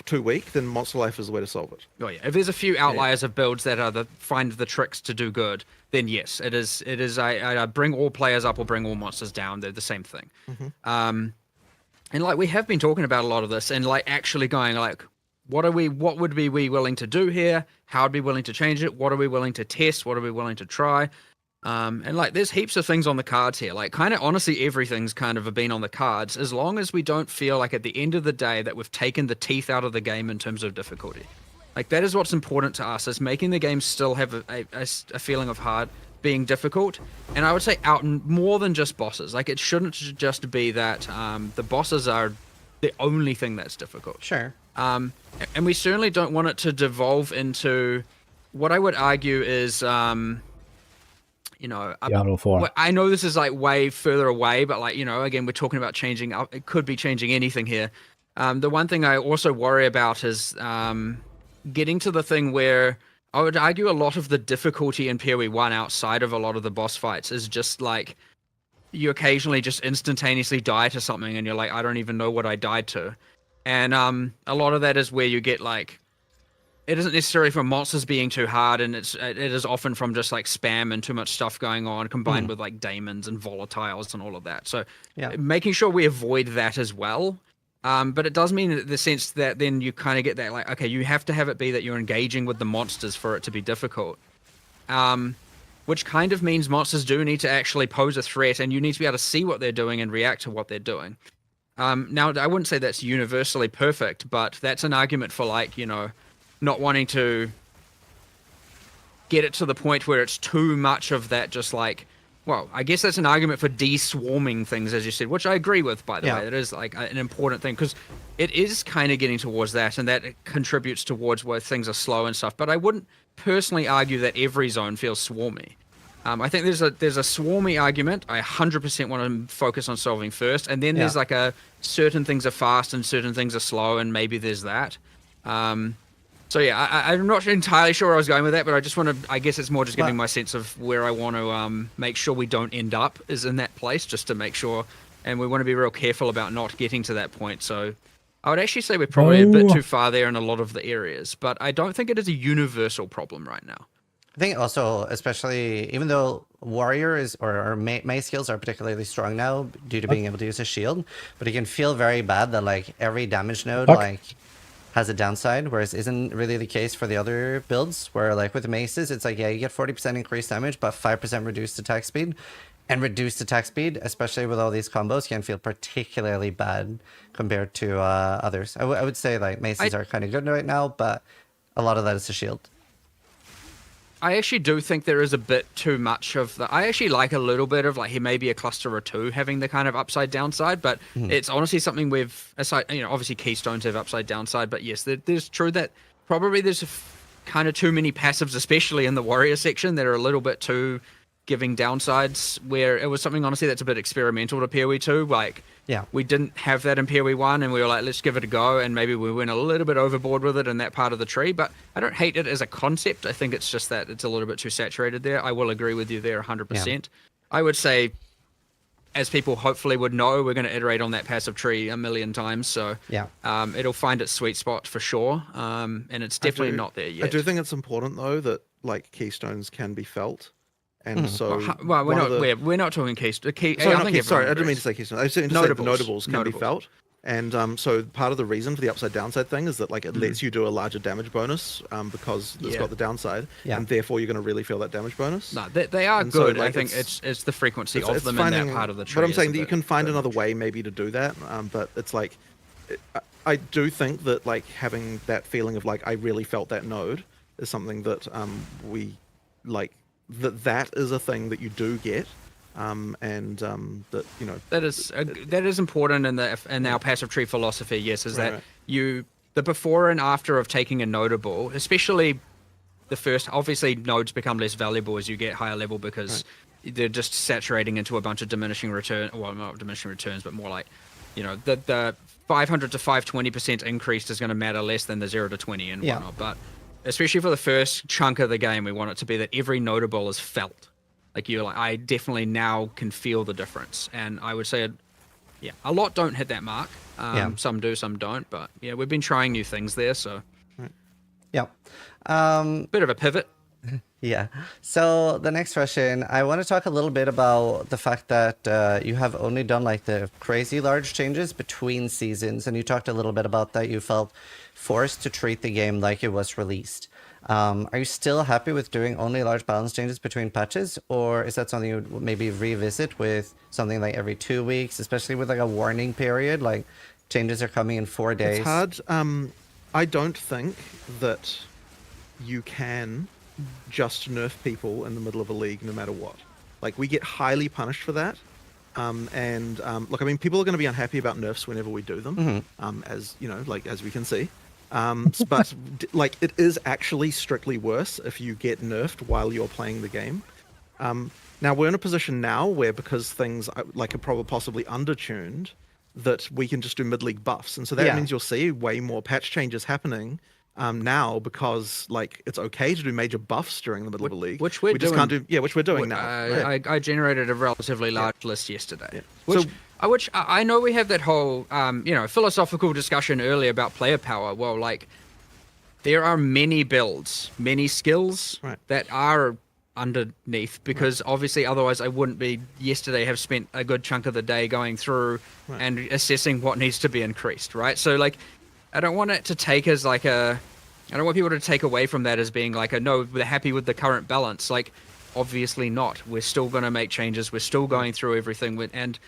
too weak, then monster life is the way to solve it. Oh yeah, if there's a few outliers of builds that are find the tricks to do good, then yes, it is. I bring all players up or bring all monsters down. They're the same thing. And like we have been talking about a lot of this, and like actually going like, what would we willing to do here? How would we be willing to change it? What are we willing to test? What are we willing to try? And like there's heaps of things on the cards here. Like kind of honestly everything's kind of been on the cards, as long as we don't feel like at the end of the day that we've taken the teeth out of the game in terms of difficulty. Like that is what's important to us, is making the game still have a feeling of hard, being difficult. And I would say out more than just bosses. Like it shouldn't just be that the bosses are the only thing that's difficult. Sure. And we certainly don't want it to devolve into what I would argue is Diablo 4. I know this is like way further away, but like, again, we're talking about changing. It could be changing anything here. The one thing I also worry about is getting to the thing where I would argue a lot of the difficulty in PoE 1 outside of a lot of the boss fights is just like you occasionally just instantaneously die to something and you're like, I don't even know what I died to. And a lot of that is where you get like, it isn't necessarily from monsters being too hard, and it is often from just like spam and too much stuff going on, combined with like daemons and volatiles and all of that. So making sure we avoid that as well. But it does mean in the sense that then you kind of get that like, okay, you have to have it be that you're engaging with the monsters for it to be difficult. Which kind of means monsters do need to actually pose a threat, and you need to be able to see what they're doing and react to what they're doing. Now, I wouldn't say that's universally perfect, but that's an argument for like, not wanting to get it to the point where it's too much of that, just like, well, I guess that's an argument for de-swarming things, as you said, which I agree with, by the way. It is like an important thing, because it is kind of getting towards that, and that contributes towards where things are slow and stuff. But I wouldn't personally argue that every zone feels swarmy. I think there's a swarmy argument I 100% want to focus on solving first, and then there's like certain things are fast and certain things are slow, and maybe there's that. So yeah, I'm not entirely sure where I was going with that, but I just want to, I guess it's more just giving my sense of where I want to make sure we don't end up is in that place, just to make sure, and we want to be real careful about not getting to that point. So I would actually say we're probably a bit too far there in a lot of the areas, but I don't think it is a universal problem right now. I think also, especially, even though warrior or May skills are particularly strong now due to being able to use a shield, but it can feel very bad that like every damage node has a downside, whereas isn't really the case for the other builds, where like with the maces, it's like, you get 40% increased damage, but 5% reduced attack speed. And reduced attack speed, especially with all these combos, can feel particularly bad compared to others. I would say like maces are kind of good right now, but a lot of that is a shield. I actually do think there is a bit too much of the... I actually like a little bit of, like, he may be a cluster or two having the kind of upside downside, but it's honestly something we've... Aside, obviously keystones have upside downside, but yes, there's true that probably there's kind of too many passives, especially in the warrior section, that are a little bit too giving downsides, where it was something, honestly, that's a bit experimental to PoE 2. Like, we didn't have that in PoE 1, and we were like, let's give it a go, and maybe we went a little bit overboard with it in that part of the tree, but I don't hate it as a concept. I think it's just that it's a little bit too saturated there. I will agree with you there 100%. I would say, as people hopefully would know, we're going to iterate on that passive tree a million times, so it'll find its sweet spot for sure, and it's definitely not there yet. I do think it's important, though, that like keystones can be felt. And so, well, we're not talking keystone. Sorry, I didn't mean to say keystone. I was saying notables can be felt. And so part of the reason for the upside downside thing is that like it lets you do a larger damage bonus because it's got the downside, and therefore you're going to really feel that damage bonus. No, they are good. So, like, I think it's the frequency of them in that part of the tree. But I'm saying that you can find another way maybe to do that. But it's like, I do think that like having that feeling of like I really felt that node is something that we like. That is a thing that you do get, that that is important in our passive tree philosophy. Yes, that the before and after of taking a notable, especially the first. Obviously, nodes become less valuable as you get higher level because they're just saturating into a bunch of diminishing return. Well, not diminishing returns, but more like the 500 to 520% increase is going to matter less than the 0 to 20 and whatnot, but. Especially for the first chunk of the game, we want it to be that every notable is felt. Like I definitely now can feel the difference, and I would say, yeah, a lot don't hit that mark. Some do, some don't, but yeah, we've been trying new things there, so Yeah. Bit of a pivot. Yeah. So the next question, I want to talk a little bit about the fact that you have only done like the crazy large changes between seasons, and you talked a little bit about that. You felt forced to treat the game like it was released. Are you still happy with doing only large balance changes between patches, or is that something you would maybe revisit with something like every 2 weeks, especially with like a warning period, like changes are coming in 4 days? It's hard. I don't think that you can just nerf people in the middle of a league no matter what. Like, we get highly punished for that. Look, I mean, people are going to be unhappy about nerfs whenever we do them, as you know, like as we can see. But like, it is actually strictly worse if you get nerfed while you're playing the game. Now we're in a position now where, because things like are probably possibly undertuned, that we can just do mid-league buffs, and so that means you'll see way more patch changes happening now, because like it's okay to do major buffs during the middle of a league, which we just can't do. Yeah, which we're doing now. I generated a relatively large list yesterday. Which I know we have that whole philosophical discussion earlier about player power. Well, like, there are many builds, many skills that are underneath, because obviously otherwise I wouldn't be have spent a good chunk of the day going through and assessing what needs to be increased, right? So like, I don't want it to take as like I don't want people to take away from that as being like no, we're happy with the current balance. Like, obviously not. We're still going to make changes. We're still going through everything and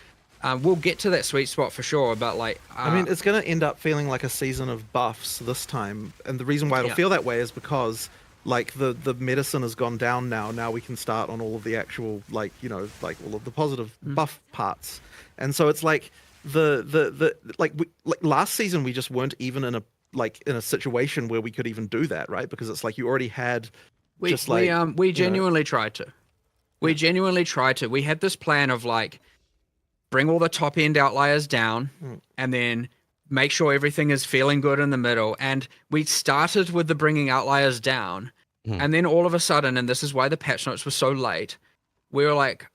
we'll get to that sweet spot for sure, but like... I mean, it's going to end up feeling like a season of buffs this time, and the reason why it'll feel that way is because, like, the medicine has gone down now. Now we can start on all of the actual, like, you know, like, all of the positive buff parts. And so it's like, last season we just weren't even in a situation where we could even do that, right? Because it's like you already had we genuinely tried to. We genuinely tried to. We had this plan of, like, bring all the top end outliers down and then make sure everything is feeling good in the middle. And we started with the bringing outliers down. And then all of a sudden, and this is why the patch notes were so late, we were like,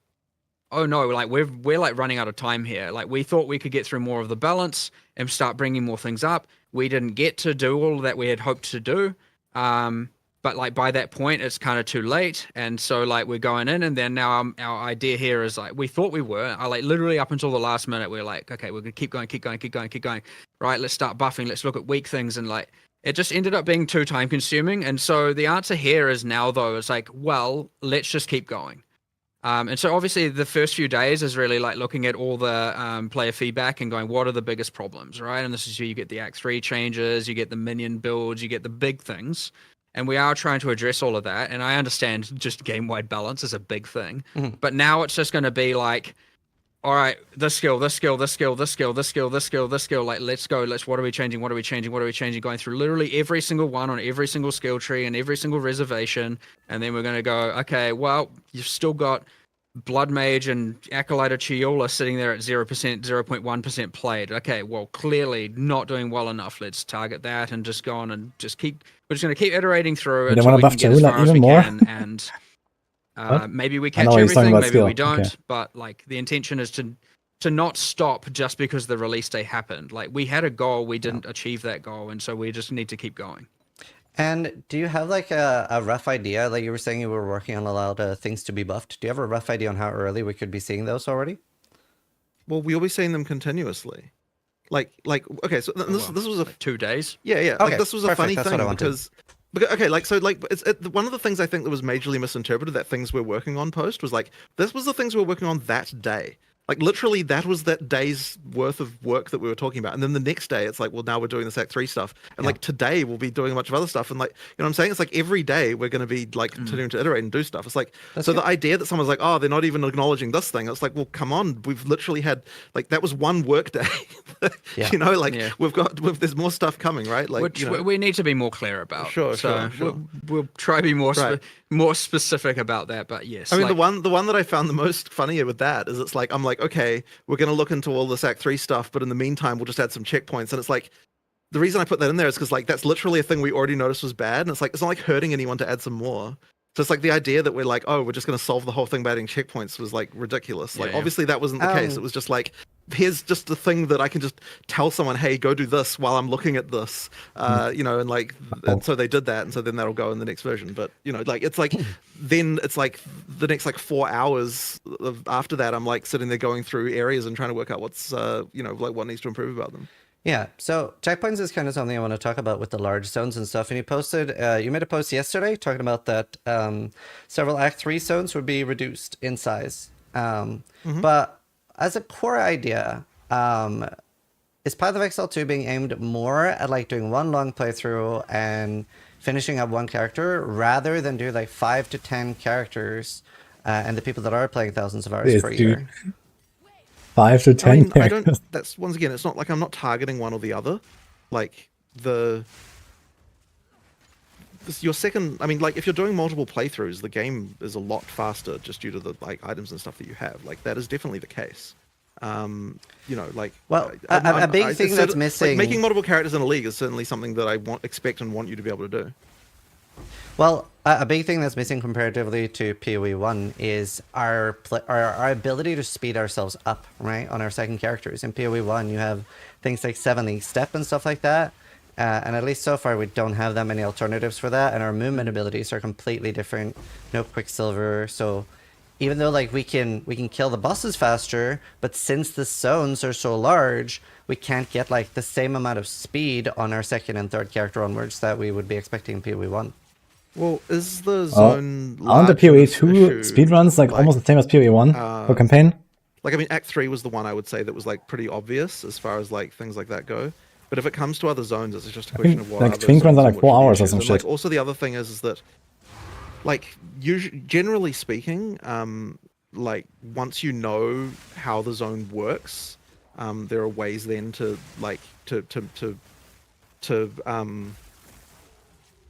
oh no, like we're like running out of time here. Like, we thought we could get through more of the balance and start bringing more things up. We didn't get to do all that we had hoped to do. But like, by that point, it's kind of too late. And so like, we're going in, and then now our idea here is like, we thought we were, like, literally up until the last minute, we're like, okay, we're gonna keep going. Right, let's start buffing. Let's look at weak things. And like, it just ended up being too time consuming. And so the answer here is now, though, it's like, well, let's just keep going. And so obviously the first few days is really like looking at all the player feedback and going, what are the biggest problems, right? And this is where you get the Act 3 changes, you get the minion builds, you get the big things. And we are trying to address all of that. And I understand just game-wide balance is a big thing. But now it's just going to be like, all right, this skill. Like, let's go. What are we changing? Going through literally every single one on every single skill tree and every single reservation. And then we're going to go, okay, well, you've still got Blood Mage and Acolyte of Chiola sitting there at 0.1% played. Okay, well, clearly not doing well enough. Let's target that and just go on and just keep... We're just going to keep iterating through it until we can get as far as we can. And maybe we catch everything, maybe we don't. Okay. But like, the intention is to not stop just because the release day happened. Like, we had a goal, we didn't achieve that goal, and so we just need to keep going. And do you have like a rough idea? Like, you were saying you were working on a lot of things to be buffed. Do you have a rough idea on how early we could be seeing those already? Well, we'll be seeing them continuously. Like okay, so this was a 2 days. Yeah. Okay, like, this was a funny That's thing what I wanted. because okay, like, so like one of the things I think that was majorly misinterpreted, that things we're working on post, was like, this was the things we were working on that day. Like, literally, that was that day's worth of work that we were talking about. And then the next day, it's like, well, now we're doing this Act 3 stuff. And like, today we'll be doing a bunch of other stuff. And like, you know what I'm saying? It's like, every day we're going to be like continuing to iterate and do stuff. It's like, the idea that someone's like, oh, they're not even acknowledging this thing. It's like, well, come on. We've literally had, like, that was one work day. You know, like, there's more stuff coming, right? Like, which you know, we need to be more clear about. Sure. We'll try to be more specific about that. But yes. I mean, the one that I found the most funnier with that is, it's like, I'm like, okay, we're going to look into all this Act 3 stuff, but in the meantime, we'll just add some checkpoints. And it's like, the reason I put that in there is because, like, that's literally a thing we already noticed was bad. And it's like, it's not like hurting anyone to add some more. So it's like the idea that we're like, oh, we're just going to solve the whole thing by adding checkpoints was like ridiculous. Like, Yeah. obviously that wasn't the case. It was just like, here's just a thing that I can just tell someone, hey, go do this while I'm looking at this, you know, and like, and so they did that, and so then that'll go in the next version. But you know, like it's like, then it's like the next like 4 hours after that, I'm like sitting there going through areas and trying to work out what's, you know, like what needs to improve about them. Yeah, so checkpoints is kind of something I want to talk about with the large zones and stuff. And you made a post yesterday talking about that several Act 3 zones would be reduced in size. But as a core idea, is Path of Exile 2 being aimed more at like doing one long playthrough and finishing up one character rather than do like 5 to 10 characters and the people that are playing thousands of hours per year? 5 to 10 I mean, I characters. don't. That's once again, it's not like I'm not targeting one or the other. Like your second. I mean, like if you're doing multiple playthroughs, the game is a lot faster just due to the like items and stuff that you have. Like that is definitely the case. You know, like a big thing that's missing. Like, making multiple characters in a league is certainly something that I expect and want you to be able to do. Well, a big thing that's missing comparatively to PoE 1 is our ability to speed ourselves up, right, on our second characters. In PoE 1, you have things like 7 League Step and stuff like that, and at least so far we don't have that many alternatives for that, and our movement abilities are completely different. No Quicksilver, so even though like we can kill the bosses faster, but since the zones are so large, we can't get like the same amount of speed on our second and third character onwards that we would be expecting in PoE 1. Well, is the zone aren't the PoE 2 speedruns like almost the same as PoE 1 for campaign? Like, I mean, Act 3 was the one I would say that was like pretty obvious as far as like things like that go. But if it comes to other zones, it's just a question of what like other Twink runs zones are and like what 4 you hours or choose. some And, shit. like, also the other thing is that, like, generally speaking, like once you know how the zone works, there are ways then to like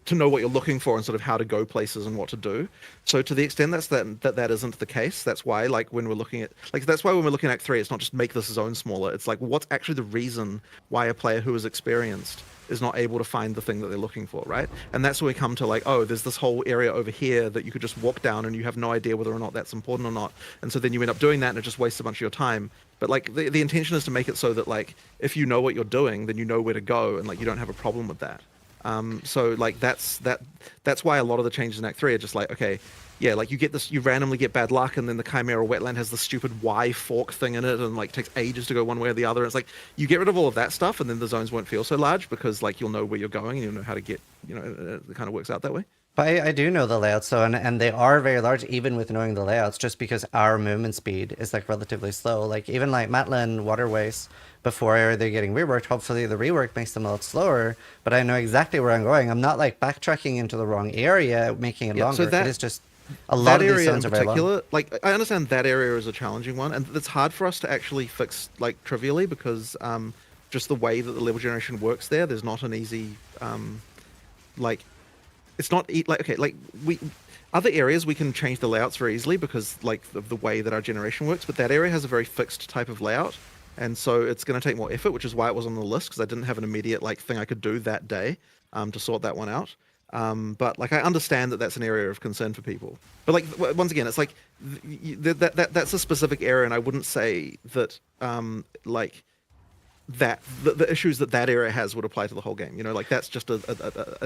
to know what you're looking for and sort of how to go places and what to do. So to the extent that isn't the case, that's why like when we're looking at when we're looking at Act 3, it's not just make this zone smaller. It's like what's actually the reason why a player who is experienced is not able to find the thing that they're looking for, right? And that's where we come to like, oh, there's this whole area over here that you could just walk down and you have no idea whether or not that's important or not. And so then you end up doing that and it just wastes a bunch of your time. But like the intention is to make it so that like if you know what you're doing, then you know where to go and like you don't have a problem with that. So like that's why a lot of the changes in Act 3 are just like, okay, yeah, like you randomly get bad luck, and then the Chimera Wetland has the stupid Y fork thing in it, and like takes ages to go one way or the other. And it's like you get rid of all of that stuff, and then the zones won't feel so large because like you'll know where you're going and you'll know how to get, you know, it kind of works out that way. But I do know the layouts, so and they are very large, even with knowing the layouts, just because our movement speed is like relatively slow. Like even like Matlan Waterways, before they're getting reworked, hopefully the rework makes them a lot slower. But I know exactly where I'm going. I'm not like backtracking into the wrong area, making it longer. It is just a lot of these zones are very long. Like I understand that area is a challenging one, and it's hard for us to actually fix like trivially because just the way that the level generation works there, there's not an easy like. It's not like okay, like other areas we can change the layouts very easily because like of the way that our generation works, but that area has a very fixed type of layout, and so it's going to take more effort, which is why it was on the list because I didn't have an immediate like thing I could do that day to sort that one out. But like I understand that that's an area of concern for people, but like once again, it's like that's a specific area, and I wouldn't say that like. That the issues that area has would apply to the whole game. You know, like that's just an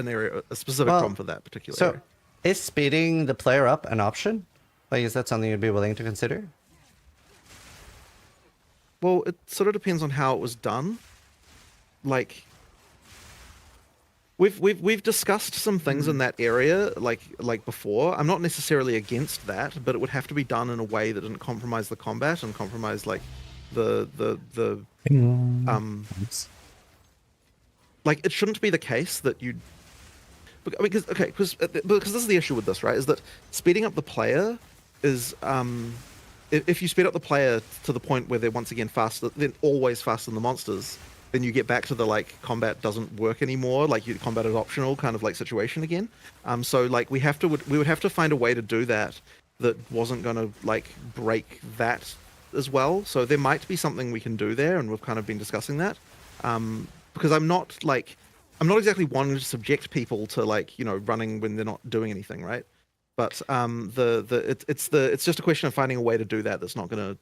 area, a specific problem for that particular area. So, is speeding the player up an option? Like, is that something you'd be willing to consider? Well, it sort of depends on how it was done. Like, we've discussed some things in that area, like before. I'm not necessarily against that, but it would have to be done in a way that didn't compromise the combat and compromise like the like it shouldn't be the case that you because this is the issue with this, right, is that speeding up the player is if you speed up the player to the point where they're once again faster, then always faster than the monsters, then you get back to the like combat doesn't work anymore, like your combat is optional kind of like situation again. So like we would have to find a way to do that wasn't going to like break that as well. So there might be something we can do there, and we've kind of been discussing that because I'm not exactly wanting to subject people to like, you know, running when they're not doing anything, right? But it's just a question of finding a way to do that. That's not gonna.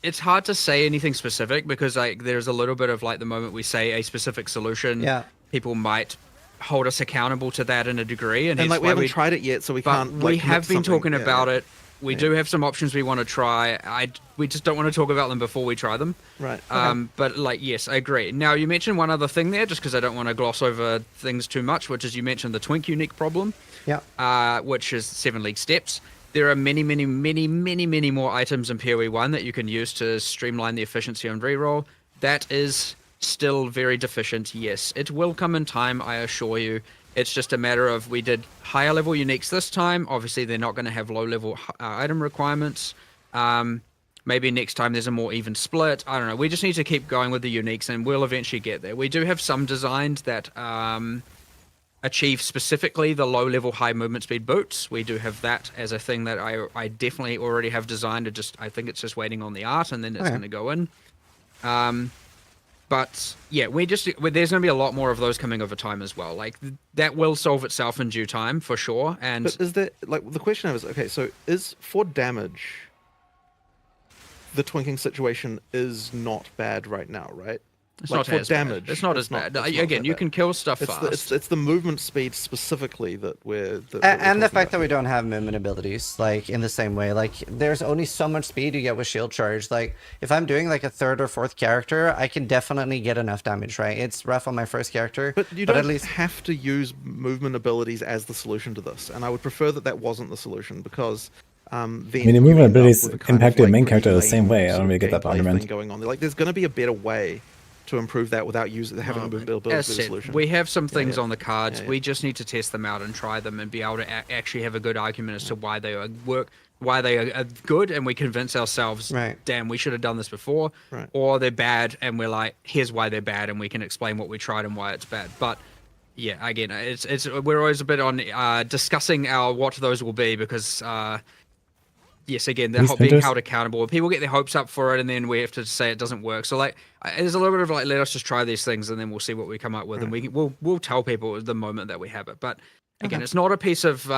It's hard to say anything specific because like there's a little bit of like the moment we say a specific solution, people might hold us accountable to that in a degree, and like we haven't tried it yet, so we can't. We have been talking about it. We Yeah. do have some options we want to try. We just don't want to talk about them before we try them. Right. But like, yes, I agree. Now you mentioned one other thing there, just because I don't want to gloss over things too much, which is you mentioned the Twink unique problem. Yeah. Which is 7 league steps. There are many more items in PoE 1 that you can use to streamline the efficiency on reroll. That is still very deficient. Yes, it will come in time, I assure you. It's just a matter of we did higher level uniques this time. Obviously, they're not going to have low level item requirements. Maybe next time there's a more even split. I don't know. We just need to keep going with the uniques, and we'll eventually get there. We do have some designs that achieve specifically the low level high movement speed boots. We do have that as a thing that I definitely already have designed. I think it's just waiting on the art, and then it's going to go in. But yeah, there's going to be a lot more of those coming over time as well. Like that will solve itself in due time for sure. And but is there like the question I was okay? So is for damage, the twinking situation is not bad right now, right? It's like not for as damage. bad. It's not as bad. Again, you can kill stuff fast. It's the movement speed specifically that we're. And the fact that we don't have movement abilities, like in the same way, like there's only so much speed you get with shield charge. Like if I'm doing like a 3rd or 4th character, I can definitely get enough damage, right? It's rough on my 1st character, but you don't at least have to use movement abilities as the solution to this. And I would prefer that wasn't the solution because. Then the movement abilities impact the main character the same way. I don't really get that argument. Going on there. Like there's going to be a better way to improve that without having a movement ability As said, solution. we have some things on the cards. We just need to test them out and try them and be able to actually have a good argument as to why they are good, and we convince ourselves, damn, we should have done this before, or they're bad, and we're like, here's why they're bad, and we can explain what we tried and why it's bad. But yeah, again, we're always a bit on discussing what those will be because. Yes, again, they're being held accountable. People get their hopes up for it, and then we have to say it doesn't work. So, like, there's a little bit of like, let us just try these things, and then we'll see what we come up with, and we'll tell people the moment that we have it. But again, it's not a piece of.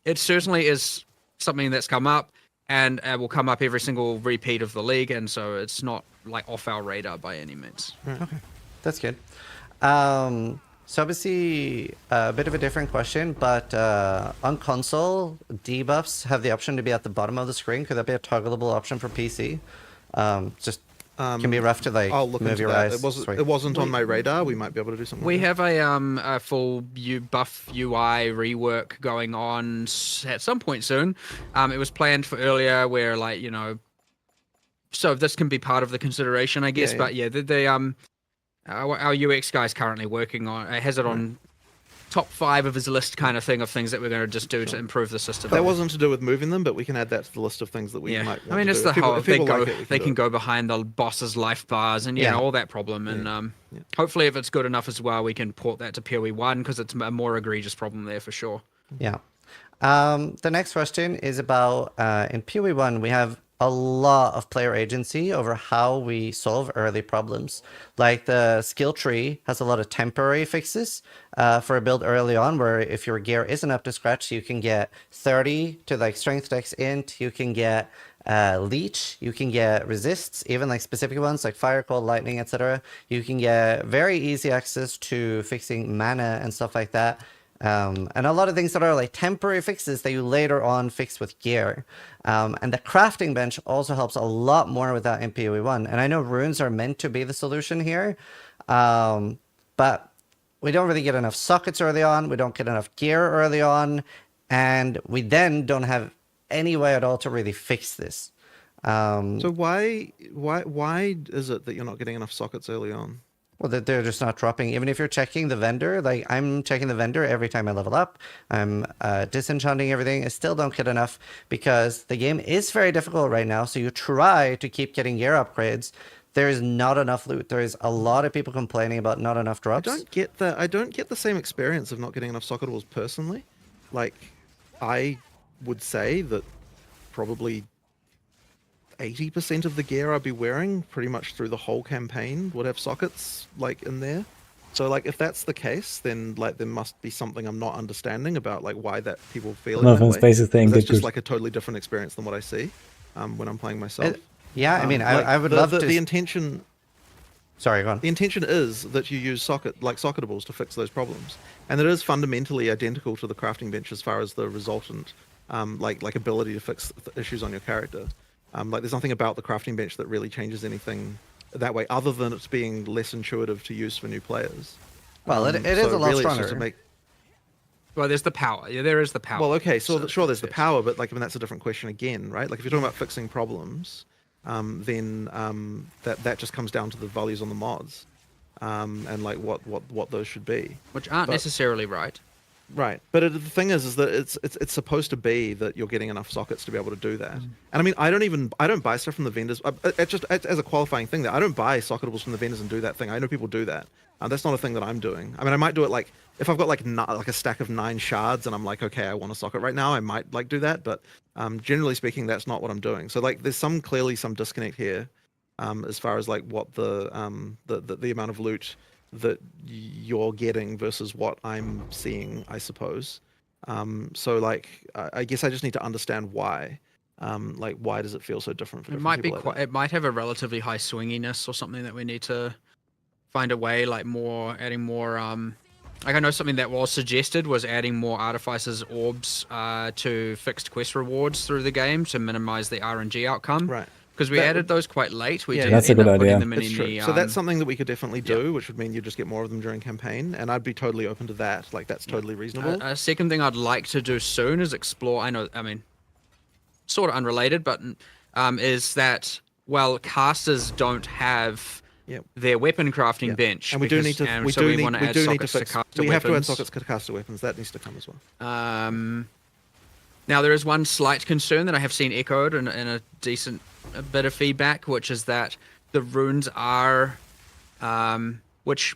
It certainly is something that's come up, and will come up every single repeat of the league, and so it's not like off our radar by any means. Okay, that's good. So obviously a bit of a different question, but on console, debuffs have the option to be at the bottom of the screen. Could that be a toggleable option for PC? Can be rough to like I'll look move into your that. eyes. It wasn't on my radar. We might be able to do something. We like have a full buff UI rework going on at some point soon. It was planned for earlier, where like so this can be part of the consideration, I guess. But yeah, our UX guy's currently working on. Has it on top 5 of his list, kind of thing, of things that we're going to just do to improve the system. That wasn't to do with moving them, but we can add that to the list of things that we might want I mean, to it's do. the If people- whole if people they can do go behind the boss's life bars and all that problem, and hopefully, if it's good enough as well, we can port that to PoE 1 because it's a more egregious problem there for sure. Yeah. The next question is about in PoE 1 we have a lot of player agency over how we solve early problems. Like the skill tree has a lot of temporary fixes for a build early on, where if your gear isn't up to scratch, you can get 30 to like strength dex int, you can get leech, you can get resists, even like specific ones like fire, cold, lightning, etc. You can get very easy access to fixing mana and stuff like that. And a lot of things that are like temporary fixes that you later on fix with gear. And the crafting bench also helps a lot more with that in PoE 1. And I know runes are meant to be the solution here, but we don't really get enough sockets early on, we don't get enough gear early on, and we then don't have any way at all to really fix this. So why is it that you're not getting enough sockets early on? Well, they're just not dropping. Even if you're checking the vendor, like I'm checking the vendor every time I level up. I'm disenchanting everything. I still don't get enough because the game is very difficult right now. So you try to keep getting gear upgrades. There is not enough loot. There is a lot of people complaining about not enough drops. I don't get the same experience of not getting enough socketables personally. Like, I would say that probably 80% of the gear I'd be wearing pretty much through the whole campaign would have sockets like in there. So like if that's the case, then like there must be something I'm not understanding about like why that people feel No that offense, way. basic thing. 'Cause that's Good, just good. like a totally different experience than what I see when I'm playing myself. Yeah, I mean, Like, I would the, love the, to. the intention. Sorry, go on. The intention is that you use socketables to fix those problems, and it is fundamentally identical to the crafting bench as far as the resultant, like ability to fix issues on your character. Like there's nothing about the crafting bench that really changes anything that way, other than it's being less intuitive to use for new players. Well, it is so a lot really it's just stronger. to make. Well, there's the power. Yeah, there is the power. Well, okay, so sure, there's the power, but like I mean that's a different question again, right? Like if you're talking about fixing problems, then that just comes down to the values on the mods, and like what those should be, which aren't necessarily right. Right, but the thing is that it's supposed to be that you're getting enough sockets to be able to do that. And I mean, I don't buy stuff from the vendors. It's just as a qualifying thing that I don't buy socketables from the vendors and do that thing. I know people do that. That's not a thing that I'm doing. I mean, I might do it like if I've got like a stack of 9 shards and I'm like, okay, I want a socket right now. I might like do that, but generally speaking, that's not what I'm doing. So like, there's clearly some disconnect here, as far as like what the amount of loot that you're getting versus what I'm seeing, I suppose. So like, I guess I just need to understand why. Like, why does it feel so different for It different might be people like that? it might have a relatively high swinginess or something that we need to find a way, like adding more. Like I know something that was suggested was adding more artificers orbs to fixed quest rewards through the game to minimize the RNG outcome. Right. Because we added those quite late. We didn't That's a end good up putting idea. them in It's true. any, So that's something that we could definitely do, which would mean you just get more of them during campaign, and I'd be totally open to that. Like that's totally reasonable. A second thing I'd like to do soon is explore. I mean, sort of unrelated, but is that casters don't have their weapon crafting bench, And we do need to. We do need to fix. We have to add sockets to caster weapons. That needs to come as well. Now there is one slight concern that I have seen echoed in a decent bit of feedback, which is that the runes are, which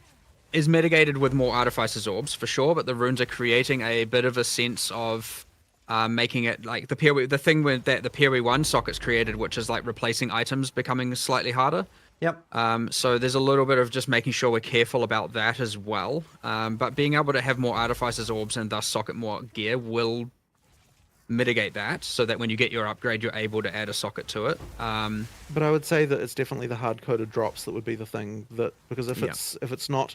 is mitigated with more artificers orbs for sure, but the runes are creating a bit of a sense of making it like the thing with that the PoE1 sockets created, which is like replacing items becoming slightly harder. Yep. So there's a little bit of just making sure we're careful about that as well. But being able to have more artificers orbs and thus socket more gear will mitigate that, so that when you get your upgrade, you're able to add a socket to it. But I would say that it's definitely the hard-coded drops that would be the thing that, because if it's not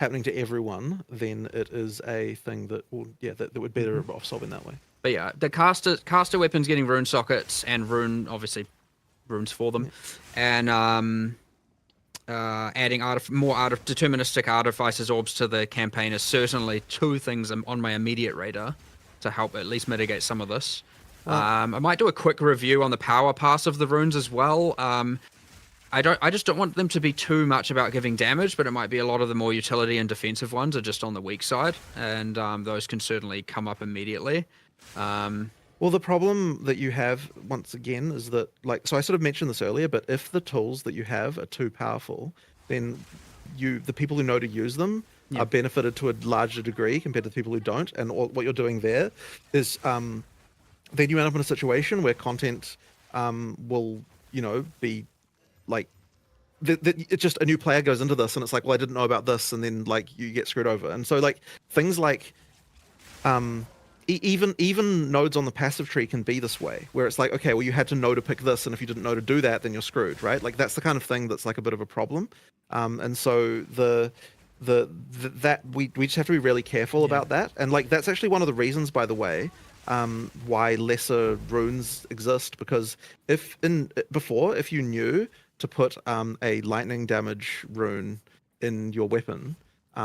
happening to everyone, then it is a thing that will that would be better off solving that way. But yeah, the caster weapons getting rune sockets and obviously runes for them, and adding more deterministic artificers orbs to the campaign is certainly two things on my immediate radar to help at least mitigate some of this. I might do a quick review on the power pass of the runes as well. I just don't want them to be too much about giving damage, but it might be a lot of the more utility and defensive ones are just on the weak side, and those can certainly come up immediately. Well, the problem that you have, once again, is that, like, so I sort of mentioned this earlier, but if the tools that you have are too powerful, then the people who know to use them are benefited to a larger degree compared to the people who don't. And what you're doing there is then you end up in a situation where content will, be like, it's just a new player goes into this and it's like, well, I didn't know about this, and then like you get screwed over. And so like things like even nodes on the passive tree can be this way, where it's like, okay, well, you had to know to pick this, and if you didn't know to do that, then you're screwed, right? Like that's the kind of thing that's like a bit of a problem. And so that we just have to be really careful about that. And like that's actually one of the reasons, by the way, why lesser runes exist, because if you knew to put a lightning damage rune in your weapon,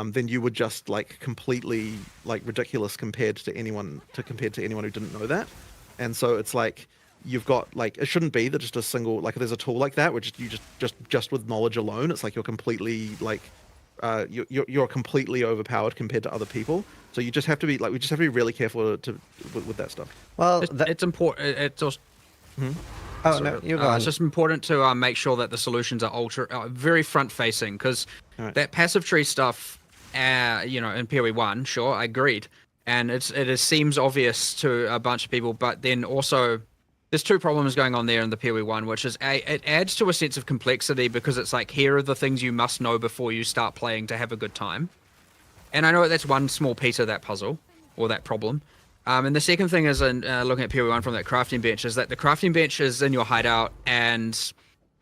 then you would just like completely like ridiculous compared to anyone who didn't know that. And so it's like you've got like, it shouldn't be that just a single, like if there's a tool like that which you just with knowledge alone, it's like you're completely like you're completely overpowered compared to other people. So you just have to be like, we just have to be really careful with that stuff. Well, it's important. It's just no, you're going. It's just important to make sure that the solutions are very front facing, because that passive tree stuff, in PoE1, sure, I agreed, and it seems obvious to a bunch of people, but then also there's two problems going on there in the PoE1, which is it adds to a sense of complexity because it's like, here are the things you must know before you start playing to have a good time. And I know that's one small piece of that puzzle, or that problem. And the second thing is, in looking at PoE1 from that crafting bench, is that the crafting bench is in your hideout and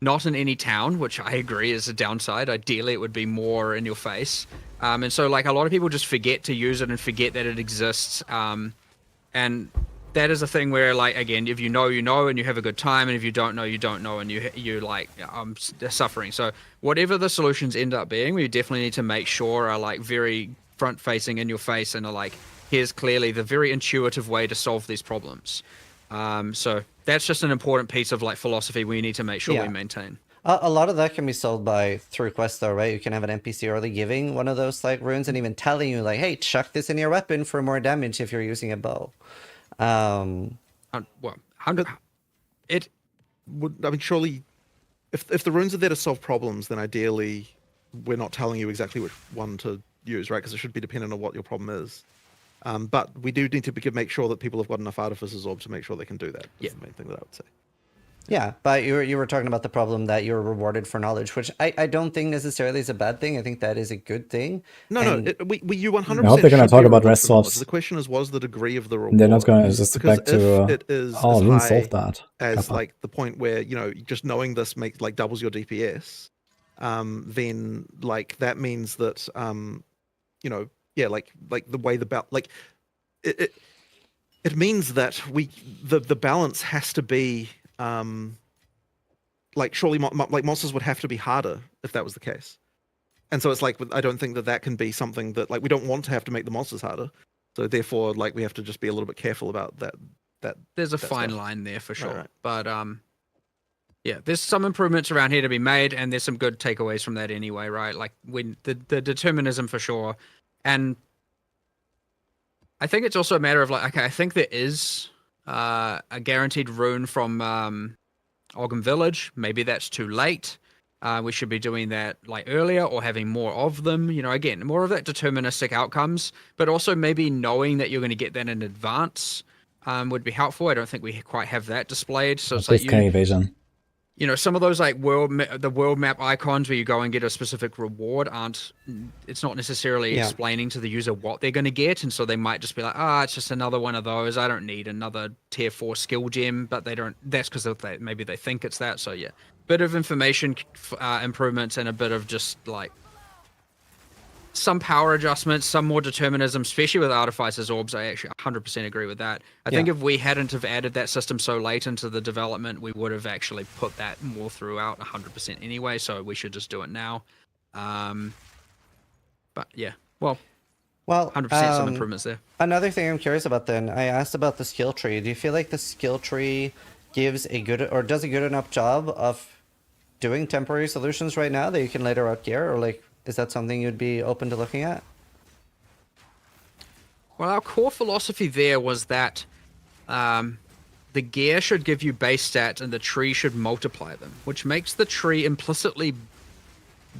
not in any town, which I agree is a downside. Ideally, it would be more in your face. And so, like, a lot of people just forget to use it and forget that it exists. And that is a thing where, like, again, if you know, you know, and you have a good time, and if you don't know, you don't know, and you like, suffering. So whatever the solutions end up being, we definitely need to make sure are, like, very front-facing, in your face, and are like, here's clearly the very intuitive way to solve these problems. So that's just an important piece of, like, philosophy we need to make sure we maintain. A lot of that can be solved through quests, though, right? You can have an NPC early giving one of those, like, runes and even telling you, like, hey, chuck this in your weapon for more damage if you're using a bow. Surely, if the runes are there to solve problems, then ideally we're not telling you exactly which one to use, right? Because it should be dependent on what your problem is. But we do need to make sure that people have got enough Artificer's Orb to make sure they can do that. That's the main thing that I would say. Yeah, but you were talking about the problem that you're rewarded for knowledge, which I don't think necessarily is a bad thing. I think that is a good thing. No, you 100%. I hope they're going to talk about rest swaps. The question is, was the degree of the reward? They're not going to just back to. It is oh, we as high solved that. as like the point where just knowing this makes like doubles your DPS. Then like that means that like the way it means that the balance has to be. Like surely like monsters would have to be harder if that was the case, and so it's like I don't think that can be something that like we don't want to have to make the monsters harder, so therefore like we have to just be a little bit careful about that. There's a fine line there for sure, right. But yeah, there's some improvements around here to be made, and there's some good takeaways from that anyway, right? Like when the determinism for sure, and I think it's also a matter of like, okay, I think there is a guaranteed rune from Ogden Village. Maybe that's too late. We should be doing that like earlier or having more of them. Again, more of that deterministic outcomes, but also maybe knowing that you're going to get that in advance would be helpful. I don't think we quite have that displayed. So it's like evasion. Some of those like the world map icons where you go and get a specific reward it's not necessarily explaining to the user what they're going to get, and so they might just be like, it's just another one of those. I don't need another tier 4 skill gem, but they don't. That's because maybe they think it's that. So yeah, bit of information improvements and a bit of just like some power adjustments, some more determinism, especially with Artificer's Orbs. I actually 100% agree with that. I think if we hadn't have added that system so late into the development, we would have actually put that more throughout 100% anyway, so we should just do it now. But yeah, well 100% some improvements there. Another thing I'm curious about then, I asked about the skill tree. Do you feel like the skill tree gives does a good enough job of doing temporary solutions right now that you can later out gear, or like is that something you'd be open to looking at? Well, our core philosophy there was that the gear should give you base stats and the tree should multiply them, which makes the tree implicitly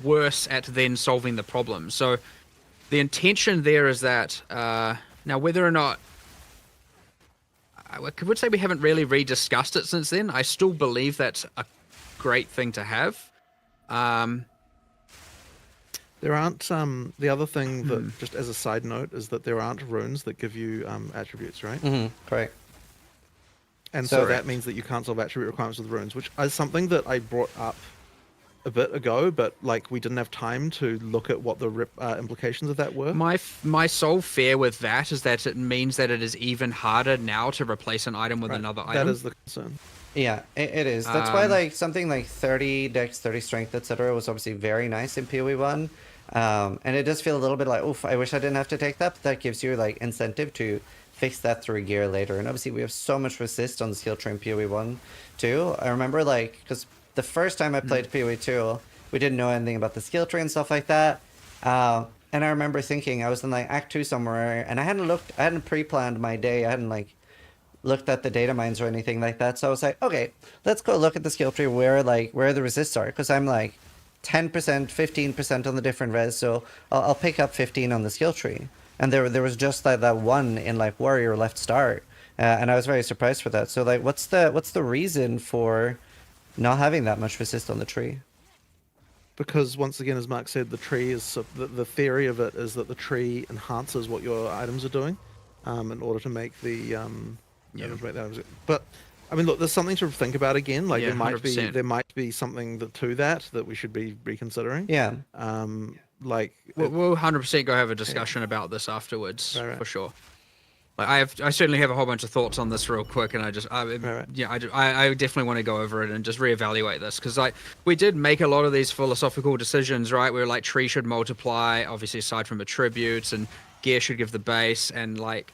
worse at then solving the problem. So the intention there is that, now whether or not, I would say we haven't really rediscussed it since then. I still believe that's a great thing to have. There aren't the other thing that just as a side note is that there aren't runes that give you attributes, right? Correct. And so that means that you can't solve attribute requirements with runes, which is something that I brought up a bit ago, but like we didn't have time to look at what the implications of that were. My sole fear with that is that it means that it is even harder now to replace an item with another item. That is the concern. Yeah, it is. That's why like something like 30 dex, 30 strength, etc. was obviously very nice in PoE1. And it does feel a little bit like, oof, I wish I didn't have to take that, but that gives you like incentive to fix that through gear later. And obviously we have so much resist on the skill tree in PoE1 too. I remember like, because the first time I played PoE2, we didn't know anything about the skill tree and stuff like that. And I remember thinking, I was in like Act 2 somewhere, and I hadn't pre-planned my day. I hadn't like looked at the data mines or anything like that. So I was like, okay, let's go look at the skill tree where the resists are. Because I'm like 10%, 15% on the different res. So I'll pick up 15 on the skill tree. And there was just that one in like warrior left start. and I was very surprised for that. So like, what's the reason for not having that much resist on the tree? Because once again, as Mark said, the tree is the theory of it is that the tree enhances what your items are doing, in order to make the items. But I mean, look, there's something to think about again. Like Yeah, there might be something to that we should be reconsidering. Yeah. Like we'll 100% go have a discussion about this afterwards for sure. Like I certainly have a whole bunch of thoughts on this real quick, and I definitely want to go over it and just reevaluate this, because like we did make a lot of these philosophical decisions, right? We were like, tree should multiply, obviously aside from attributes, and gear should give the base, and like,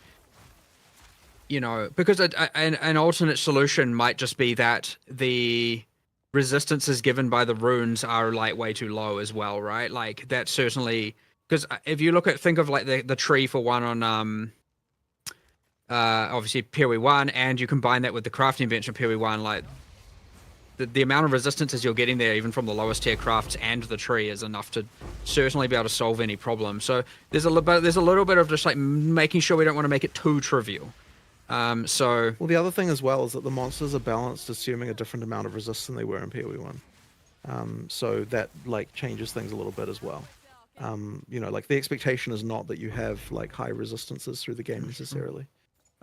you know, because an alternate solution might just be that the resistances given by the runes are like way too low as well, right? Like that certainly, because if you think of like the tree for one on obviously PoE 1, and you combine that with the crafting bench on PoE 1, like the amount of resistances you're getting there, even from the lowest tier crafts and the tree, is enough to certainly be able to solve any problem. So there's a little bit of just like making sure we don't want to make it too trivial. Well, the other thing as well is that the monsters are balanced, assuming a different amount of resist than they were in PoE 1. So that like changes things a little bit as well. You know, like the expectation is not that you have like high resistances through the game necessarily.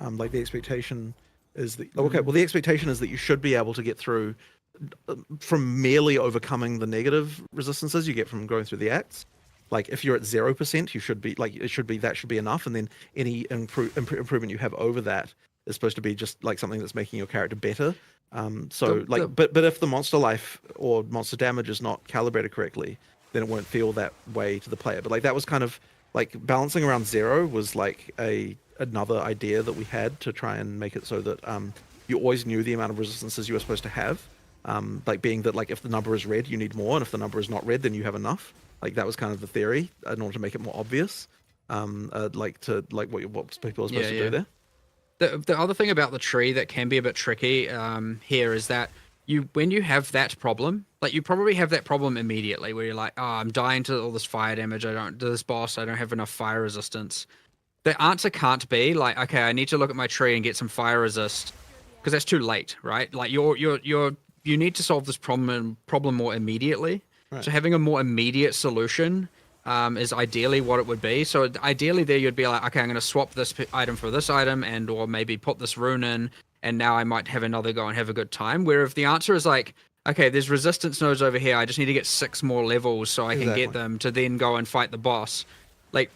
Like the expectation is that the expectation is that you should be able to get through from merely overcoming the negative resistances you get from going through the acts. Like if you're at 0%, you should be like that should be enough, and then any improvement you have over that is supposed to be just like something that's making your character better. But if the monster life or monster damage is not calibrated correctly, then it won't feel that way to the player. But like that was kind of like balancing around 0 was like another idea that we had to try and make it so that you always knew the amount of resistances you were supposed to have. Like being that like if the number is red, you need more, and if the number is not red, then you have enough. Like that was kind of the theory in order to make it more obvious. What people are supposed to do there. The other thing about the tree that can be a bit tricky here is that when you have that problem, like you probably have that problem immediately, where you're like, oh, I'm dying to all this fire damage. To this boss, I don't have enough fire resistance. The answer can't be like, okay, I need to look at my tree and get some fire resist, because that's too late, right? Like you need to solve this problem more immediately. Right. So having a more immediate solution is ideally what it would be. So ideally there you'd be like, okay, I'm going to swap this item for this item, and or maybe put this rune in, and now I might have another go and have a good time. Where if the answer is like, okay, there's resistance nodes over here, I just need to get 6 more levels so I can get them to then go and fight the boss. Like,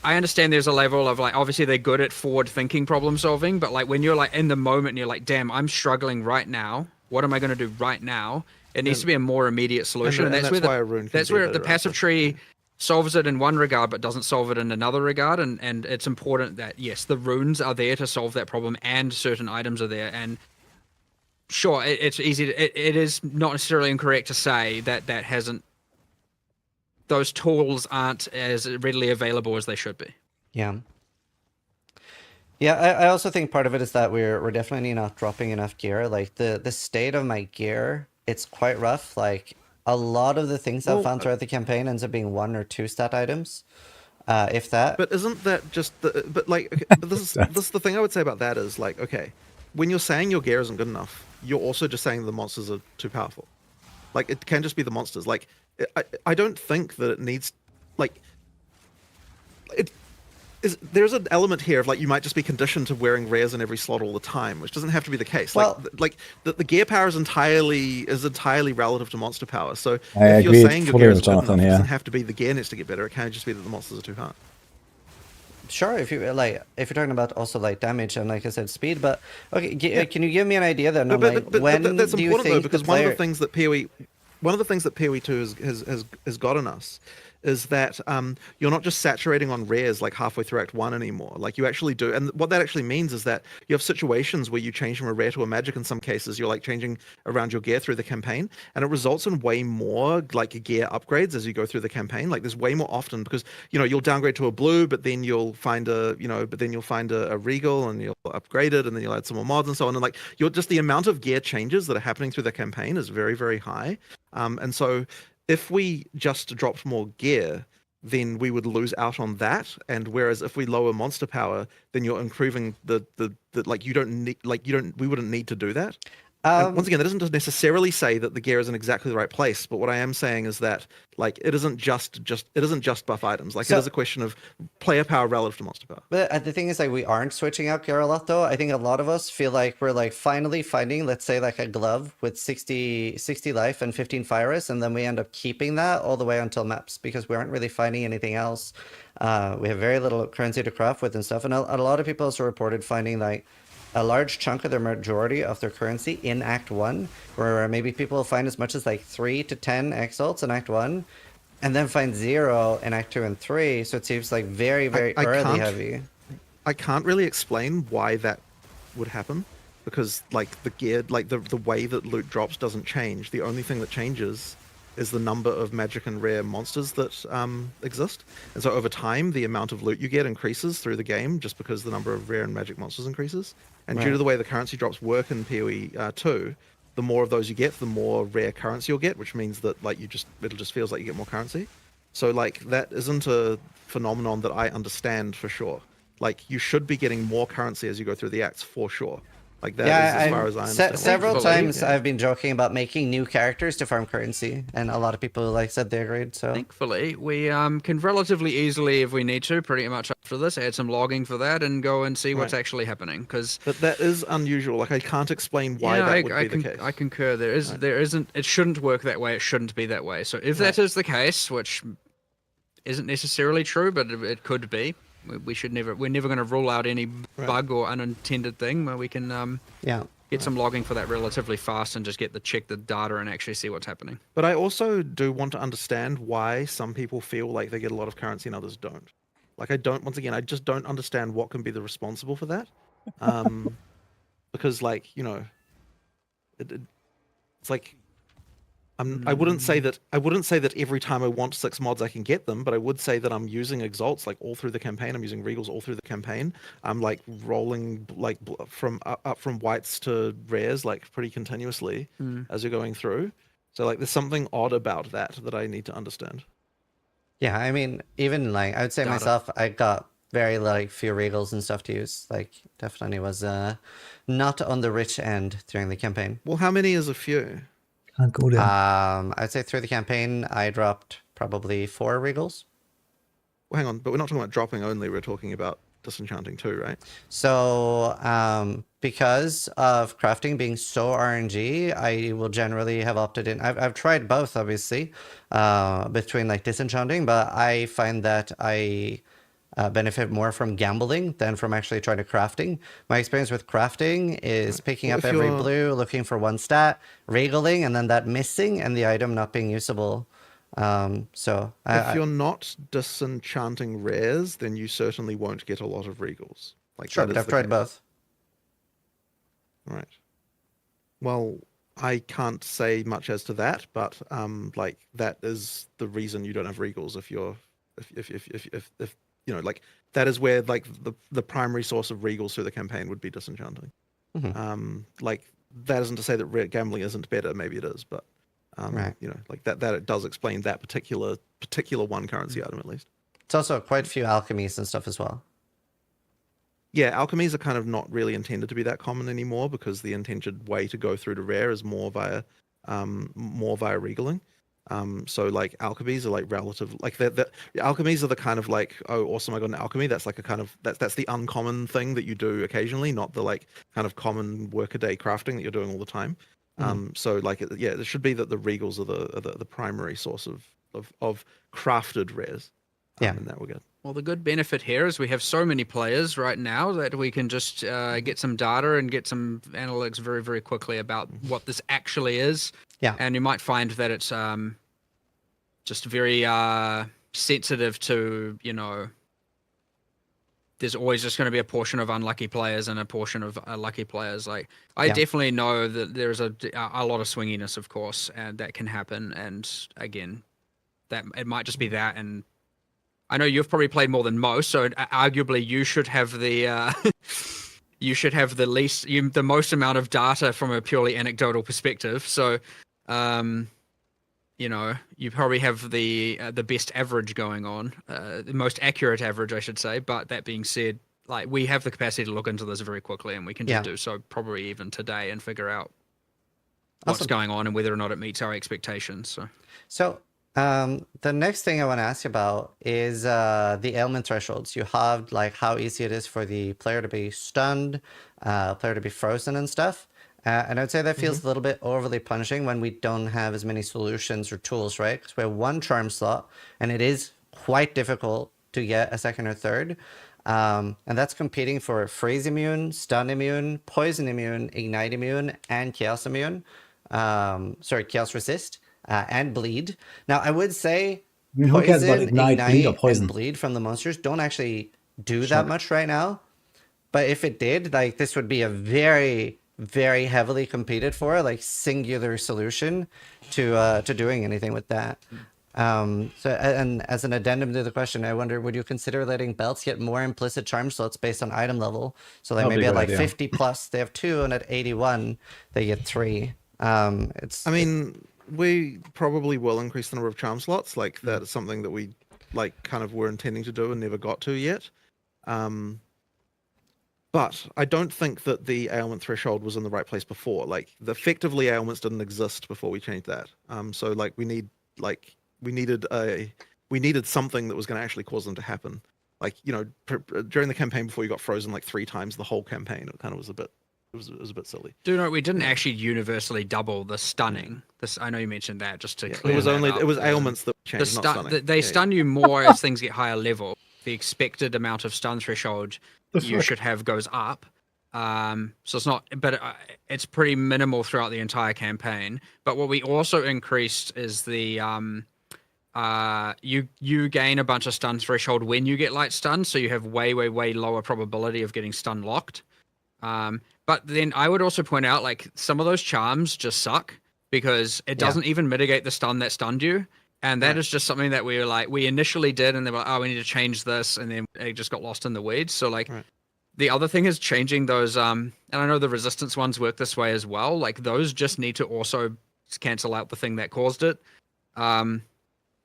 I understand there's a level of like, obviously they're good at forward thinking problem solving, but like when you're like in the moment and you're like, damn, I'm struggling right now. What am I going to do right now? It needs to be a more immediate solution. And that's where the passive tree solves it in one regard, but doesn't solve it in another regard. And it's important that, yes, the runes are there to solve that problem, and certain items are there. And sure, it's easy. It is not necessarily incorrect to say that those tools aren't as readily available as they should be. Yeah. Yeah, I also think part of it is that we're definitely not dropping enough gear. Like the state of my gear, it's quite rough. Like a lot of the things I've found throughout the campaign ends up being 1 or 2 stat items, if that. But isn't that just but this is the thing I would say about that is like, okay, when you're saying your gear isn't good enough, you're also just saying the monsters are too powerful. Like it can just be the monsters. Like I don't think that it needs like there's an element here of like you might just be conditioned to wearing rares in every slot all the time, which doesn't have to be the case. Well, like the gear power is entirely relative to monster power. So if you're saying your gear is good enough, it doesn't have to be the gear needs to get better. It can just be that the monsters are too hard. Sure, if you're talking about also like damage and like I said speed, but okay, can you give me an idea then? But that's important though, because one of the things that PoE 2 has gotten us is that you're not just saturating on rares like halfway through Act 1 anymore. Like you actually do. And what that actually means is that you have situations where you change from a rare to a magic. In some cases, you're like changing around your gear through the campaign, and it results in way more like gear upgrades as you go through the campaign. Like there's way more often because, you'll downgrade to a blue, but then you'll find a regal and you'll upgrade it, and then you'll add some more mods and so on. And like the amount of gear changes that are happening through the campaign is very, very high. And so if we just dropped more gear, then we would lose out on that. And whereas if we lower monster power, then you're improving the like you don't need we wouldn't need to do that. And once again, that doesn't necessarily say that the gear is in exactly the right place, but what I am saying is that like it isn't just buff items. Like it is a question of player power relative to monster power. But the thing is, like, we aren't switching out gear a lot, though. I think a lot of us feel like we're like finally finding, let's say, like a glove with 60 life and 15 fire risk, and then we end up keeping that all the way until maps because we aren't really finding anything else. We have very little currency to craft with and stuff, and a lot of people also reported finding like a large chunk of the majority of their currency in Act 1, where maybe people find as much as like 3 to 10 exalts in Act 1, and then find 0 in Act 2 and 3, so it seems like very early heavy. I can't really explain why that would happen, because like the gear, like the way that loot drops doesn't change. The only thing that changes is the number of magic and rare monsters that exist. And so over time, the amount of loot you get increases through the game just because the number of rare and magic monsters increases. And due to the way the currency drops work in PoE 2, the more of those you get, the more rare currency you'll get, which means that like it'll just feels like you get more currency. So like that isn't a phenomenon that I understand for sure. Like you should be getting more currency as you go through the acts for sure. Like that is as far as I understand. Several times I've been joking about making new characters to farm currency, and a lot of people like said they agreed. So thankfully, we can relatively easily, if we need to, pretty much after this, add some logging for that and go and see what's actually happening. Because that is unusual. Like I can't explain why that would be the case. I concur. There isn't. It shouldn't work that way. It shouldn't be that way. So if that is the case, which isn't necessarily true, but it could be. We're never going to rule out any bug or unintended thing where we can get some logging for that relatively fast and just check the data and actually see what's happening. But I also do want to understand why some people feel like they get a lot of currency and others don't. Like I just don't understand what can be the responsible for that. Because like, you know, it's like I wouldn't say that every time I want 6 mods I can get them, but I would say that I'm using exalts like all through the campaign. I'm using regals all through the campaign. I'm like rolling like from whites to rares like pretty continuously as you're going through. So like there's something odd about that I need to understand. Yeah, I mean, even like I would say myself, I got very like few regals and stuff to use. Like definitely was not on the rich end during the campaign. Well, how many is a few? Can't go down. I'd say through the campaign, I dropped probably 4 regals. Well, hang on, but we're not talking about dropping only. We're talking about disenchanting too, right? So, because of crafting being so RNG, I will generally have opted in. I've tried both, obviously, between like disenchanting, but I find that I benefit more from gambling than from actually trying to crafting. My experience with crafting is picking up every blue, looking for 1 stat, regaling, and then that missing and the item not being usable. So if you're not disenchanting rares, then you certainly won't get a lot of regals. Like sure, but I've tried both. Right. Well, I can't say much as to that, but like that is the reason you don't have regals if you know, like that is where like the primary source of regals through the campaign would be disenchanting. Like that isn't to say that gambling isn't better. Maybe it is, but you know, like that it does explain that particular 1 currency item at least. It's also quite a few alchemies and stuff as well. Yeah, alchemies are kind of not really intended to be that common anymore because the intended way to go through to rare is more via regaling. So like alchemies are like relative, like the alchemies are the kind of like, oh awesome, I got an alchemy. That's like a kind of that's the uncommon thing that you do occasionally, not the like kind of common workaday crafting that you're doing all the time. So like it should be that the regals are the primary source of crafted rares. In that regard. Well, the good benefit here is we have so many players right now that we can just get some data and get some analytics very, very quickly about what this actually is. Yeah. And you might find that it's just very sensitive to, you know, there's always just going to be a portion of unlucky players and a portion of lucky players. Like I definitely know that there's a lot of swinginess, of course, and that can happen. And again, that it might just be that. And I know you've probably played more than most, so arguably you should have the the most amount of data from a purely anecdotal perspective. So you know, you probably have the best average going on, the most accurate average, I should say. But that being said, like we have the capacity to look into this very quickly, and we can just do so probably even today and figure out what's going on and whether or not it meets our expectations. So the next thing I want to ask you about is the ailment thresholds. You have like how easy it is for the player to be stunned, player to be frozen and stuff. And I would say that feels a little bit overly punishing when we don't have as many solutions or tools, right? Because we have one charm slot, and it is quite difficult to get a second or third. And that's competing for freeze immune, stun immune, poison immune, ignite immune, and chaos immune. Chaos resist, and bleed. Now, I would say who cares about poison, ignite, bleed, or poison? and bleed from the monsters don't actually do that much right now. But if it did, like this would be a very, very heavily competed for, like singular solution to doing anything with that. And as an addendum to the question, I wonder, would you consider letting belts get more implicit charm slots based on item level? So like maybe at like 50 plus they have 2, and at 81 they get 3. I mean, we probably will increase the number of charm slots. Like that is something that we like kind of were intending to do and never got to yet. But I don't think that the ailment threshold was in the right place before. Like effectively ailments didn't exist before we changed that. So like we needed something that was going to actually cause them to happen. Like, you know, during the campaign before you got frozen like 3 times the whole campaign, it kind of was a bit silly. Do note we didn't actually universally double the stunning. I know you mentioned that just to clear it was that up. It was ailments that changed, not stunning. They stun you more as things get higher level. The expected amount of stun threshold you should have goes up. So it's not, but it's pretty minimal throughout the entire campaign. But what we also increased is the you gain a bunch of stun threshold when you get light stun, so you have way lower probability of getting stun locked. But then I would also point out, like, some of those charms just suck because it doesn't even mitigate the stun that stunned you. And that is just something that we were like, we initially did, and they were like, oh, we need to change this, and then it just got lost in the weeds. So like, the other thing is changing those, and I know the resistance ones work this way as well. Like those just need to also cancel out the thing that caused it,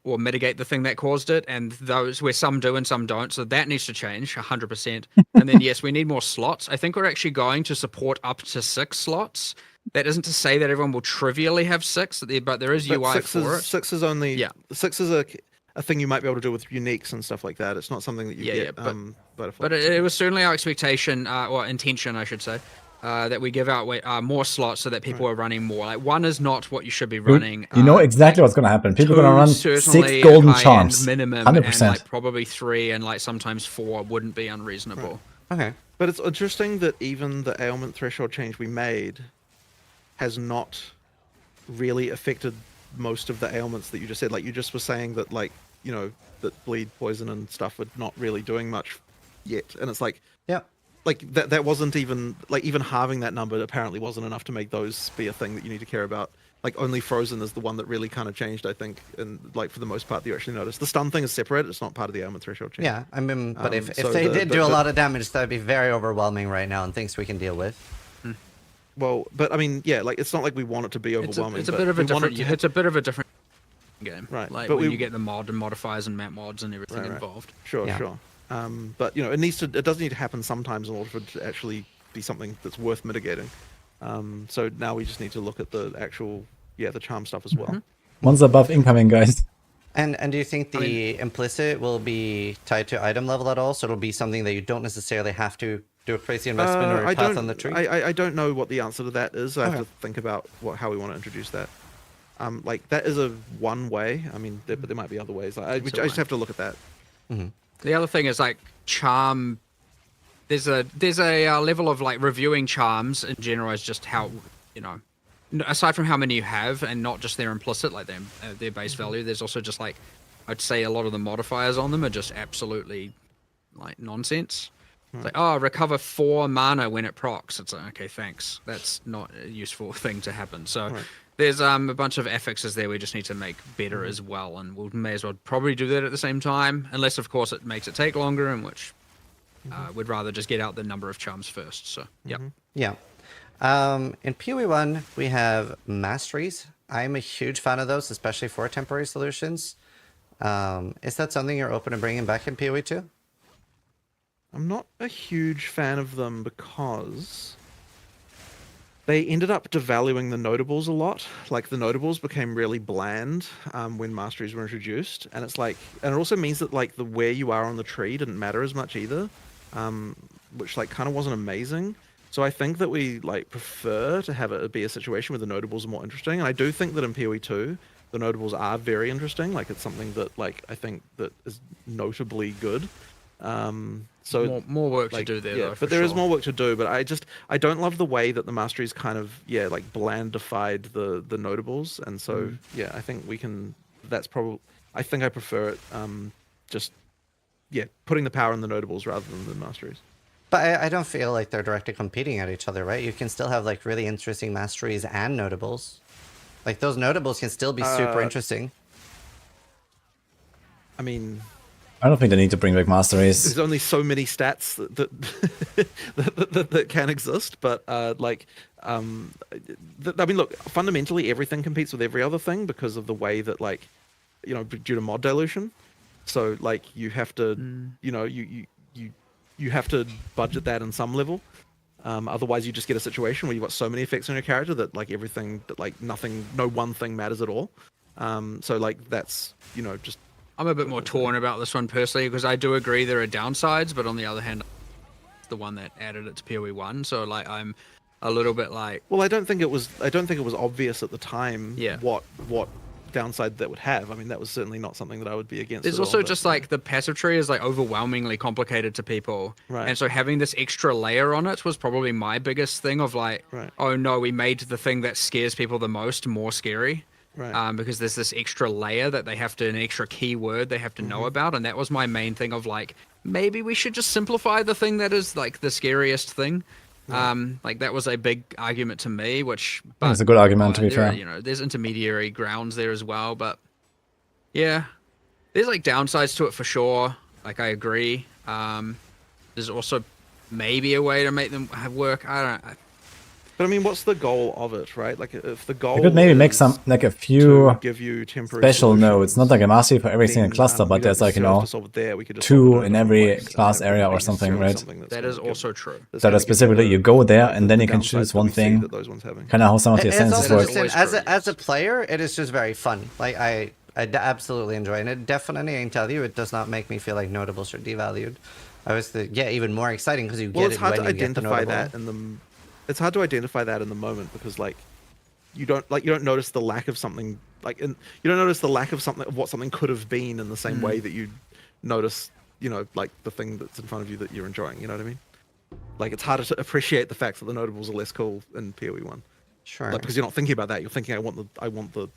or mitigate the thing that caused it. And those where some do and some don't. So that needs to change 100%. And then yes, we need more slots. I think we're actually going to support up to 6 slots. That isn't to say that everyone will trivially have 6, but there is UI for it. 6 is only 6 is a thing you might be able to do with uniques and stuff like that. It's not something that you get. But it was certainly our expectation or intention, I should say, that we give out more slots so that people are running more. Like 1 is not what you should be running. You know exactly what's going to happen. People are going to run 6 golden charms, minimum, 100%, and like probably 3 and like sometimes 4 wouldn't be unreasonable. Okay, but it's interesting that even the ailment threshold change we made has not really affected most of the ailments that you just said. Like you just were saying that, like, you know, that bleed, poison, and stuff are not really doing much yet, and it's like, like that wasn't even like even halving that number apparently wasn't enough to make those be a thing that you need to care about. Like only frozen is the one that really kind of changed, I think, and like for the most part that you actually noticed. The stun thing is separate; it's not part of the ailment threshold change. Yeah, I mean, but if they did do a lot of damage, that'd be very overwhelming right now, and things we can deal with. Well, but I mean, yeah, like it's not like we want it to be overwhelming. It's a bit of a different game, right? Like but when you get the mod and modifiers and map mods and everything involved. Sure. But you know, it does need to happen sometimes in order for it to actually be something that's worth mitigating. So now we just need to look at the actual, the charm stuff as well. One's above incoming, guys. And do you think the implicit will be tied to item level at all? So it'll be something that you don't necessarily have to do a crazy investment or a path on the tree? I don't know what the answer to that is. I have to think about how we want to introduce that. Like that is one way. I mean, but there might be other ways. I just have to look at that. The other thing is like charm. There's a level of like reviewing charms in general is just how, you know, aside from how many you have and not just their implicit, like their base value. There's also just like, I'd say a lot of the modifiers on them are just absolutely like nonsense. It's like, oh, recover 4 mana when it procs. It's like, okay, thanks. That's not a useful thing to happen. So there's a bunch of affixes there we just need to make better as well, and we may as well probably do that at the same time, unless of course it makes it take longer, in which we'd rather just get out the number of charms first. So Yeah. In PoE 1 we have masteries, I'm a huge fan of those, especially for temporary solutions. Is that something you're open to bringing back in PoE 2? I'm not a huge fan of them because they ended up devaluing the notables a lot. Like, the notables became really bland when masteries were introduced, and it's like, and it also means that like the where you are on the tree didn't matter as much either, which like kind of wasn't amazing. So I think that we like prefer to have it be a situation where the notables are more interesting, and I do think that in PoE 2 the notables are very interesting. Like, it's something that like I think that is notably good. So more work like, to do there, yeah, though. but there is more work to do. But I don't love the way that the masteries kind of like blandified the notables, and so yeah, I think we can. That's probably. I think I prefer it. Just putting the power in the notables rather than the masteries. But I don't feel like they're directly competing at each other, right? You can still have like really interesting masteries and notables. Like, those notables can still be super interesting. I mean, I don't think they need to bring back masteries. there's only so many stats that can exist, but I mean, look, fundamentally everything competes with every other thing because of the way that, like, you know, due to mod dilution. So like you have to, you know, you have to budget that in some level. Otherwise, you just get a situation where you've got so many effects on your character that like everything, that like nothing, no one thing matters at all. So like that's, you know, just. I'm a bit more torn about this one personally because I do agree there are downsides, but on the other hand, the one that added it to PoE 1, so like I'm a little bit like. Well, I don't think it was obvious at the time. What downside that would have. I mean, that was certainly not something that I would be against. There's also just like the passive tree is like overwhelmingly complicated to people, right? And so having this extra layer on it was probably my biggest thing of like, oh no, we made the thing that scares people the most more scary. Right. Because there's this extra layer that they have to, an extra keyword they have to know about, and that was my main thing of like, maybe we should just simplify the thing that is like the scariest thing. Like that was a big argument to me, which it's a good argument to be fair. You know, there's intermediary grounds there as well, but yeah, there's like downsides to it for sure. Like I agree. There's also maybe a way to make them work. I don't know. But I mean, what's the goal of it, right? Like, if the goal you could maybe make some, like a few give you temporary special nodes, not like a mastery for every single cluster, but there's like, you know, 2 in every class area or something, right? That is also true. That are specifically, you go there and then you can choose one thing, kind of how some of the ascensions work. As a player, it is just very fun. Like, I absolutely enjoy it. And it definitely, I can tell you, it does not make me feel like notables are devalued. I was even more exciting because you get it when you get the notable. It's hard to identify that in the moment because like you don't notice the lack of something, like, you don't notice the lack of something, of what something could have been in the same way that you notice, you know, like the thing that's in front of you that you're enjoying. You know what I mean? Like, it's harder to appreciate the fact that the notables are less cool in PoE 1. Sure. Like, because you're not thinking about that. You're thinking, I want the.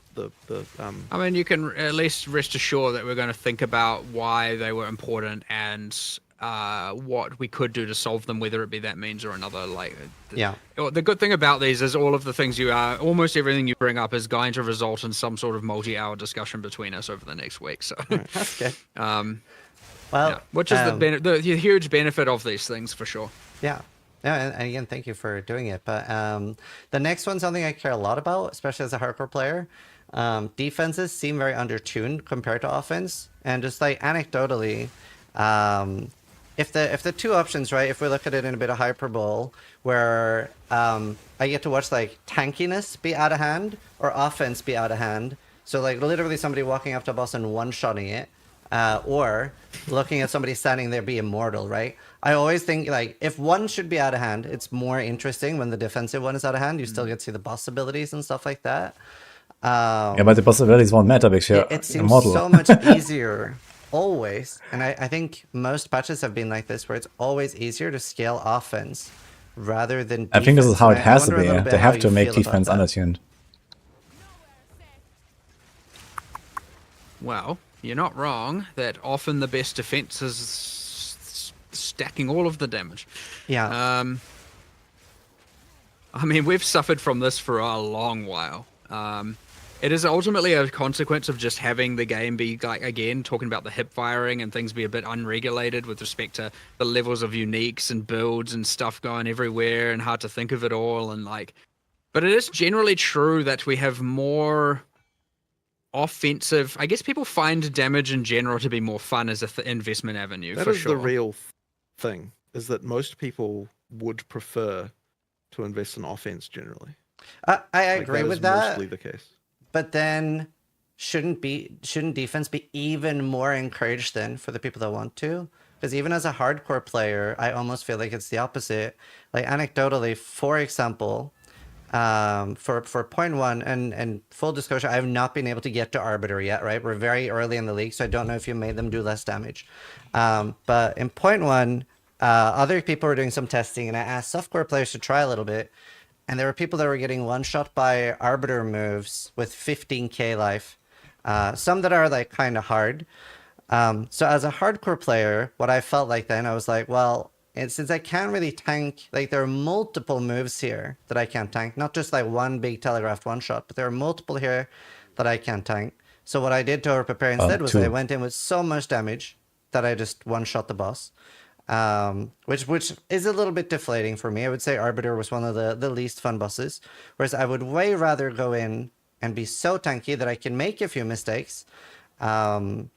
I mean, you can at least rest assured that we're going to think about why they were important and what we could do to solve them, whether it be that means or another. Like, the good thing about these is all of the things almost everything you bring up is going to result in some sort of multi-hour discussion between us over the next week. So that's good. Which is the huge benefit of these things for sure. Yeah. And again, thank you for doing it. But the next one's something I care a lot about, especially as a hardcore player. Defenses seem very undertuned compared to offense, and just like anecdotally, if the two options, right, if we look at it in a bit of hyperbole, where I get to watch like tankiness be out of hand or offense be out of hand, so like literally somebody walking up to a boss and one-shotting it, or looking at somebody standing there be immortal, right? I always think like if one should be out of hand, it's more interesting when the defensive one is out of hand. You still get to see the boss abilities and stuff like that. Yeah, but the possibilities won't matter because you're it seems immortal. so much easier always, and I think most patches have been like this, where it's always easier to scale offense rather than defense. I think this is how it has to wonder be. a little bit They how have to you make feel about defense that. undertuned. Well, you're not wrong that often the best defense is stacking all of the damage. Yeah. I mean, we've suffered from this for a long while. It is ultimately a consequence of just having the game be, like, again, talking about the hip firing and things be a bit unregulated with respect to the levels of uniques and builds and stuff going everywhere and hard to think of it all. And, like, But it is generally true that we have more offensive. I guess people find damage in general to be more fun as an investment avenue. That for is sure. the real thing, is that most people would prefer to invest in offense generally. I agree with that. Mostly the case. But then shouldn't defense be even more encouraged then for the people that want to? Because even as a hardcore player, I almost feel like it's the opposite. Like anecdotally, for example, for point one, and full disclosure, I have not been able to get to Arbiter yet, right? We're very early in the league, so I don't know if you made them do less damage. But in point one, other people were doing some testing, and I asked softcore players to try a little bit, and there were people that were getting one-shot by Arbiter moves with 15k life. Some that are like kind of hard. So as a hardcore player, what I felt like then, I was like, well, and since I can't really tank, like there are multiple moves here that I can't tank, not just like one big telegraphed one shot, but there are multiple here that I can't tank. So what I did to overprepare instead was I went in with so much damage that I just one shot the boss, which is a little bit deflating for me. I would say Arbiter was one of the least fun bosses, whereas I would way rather go in and be so tanky that I can make a few mistakes, and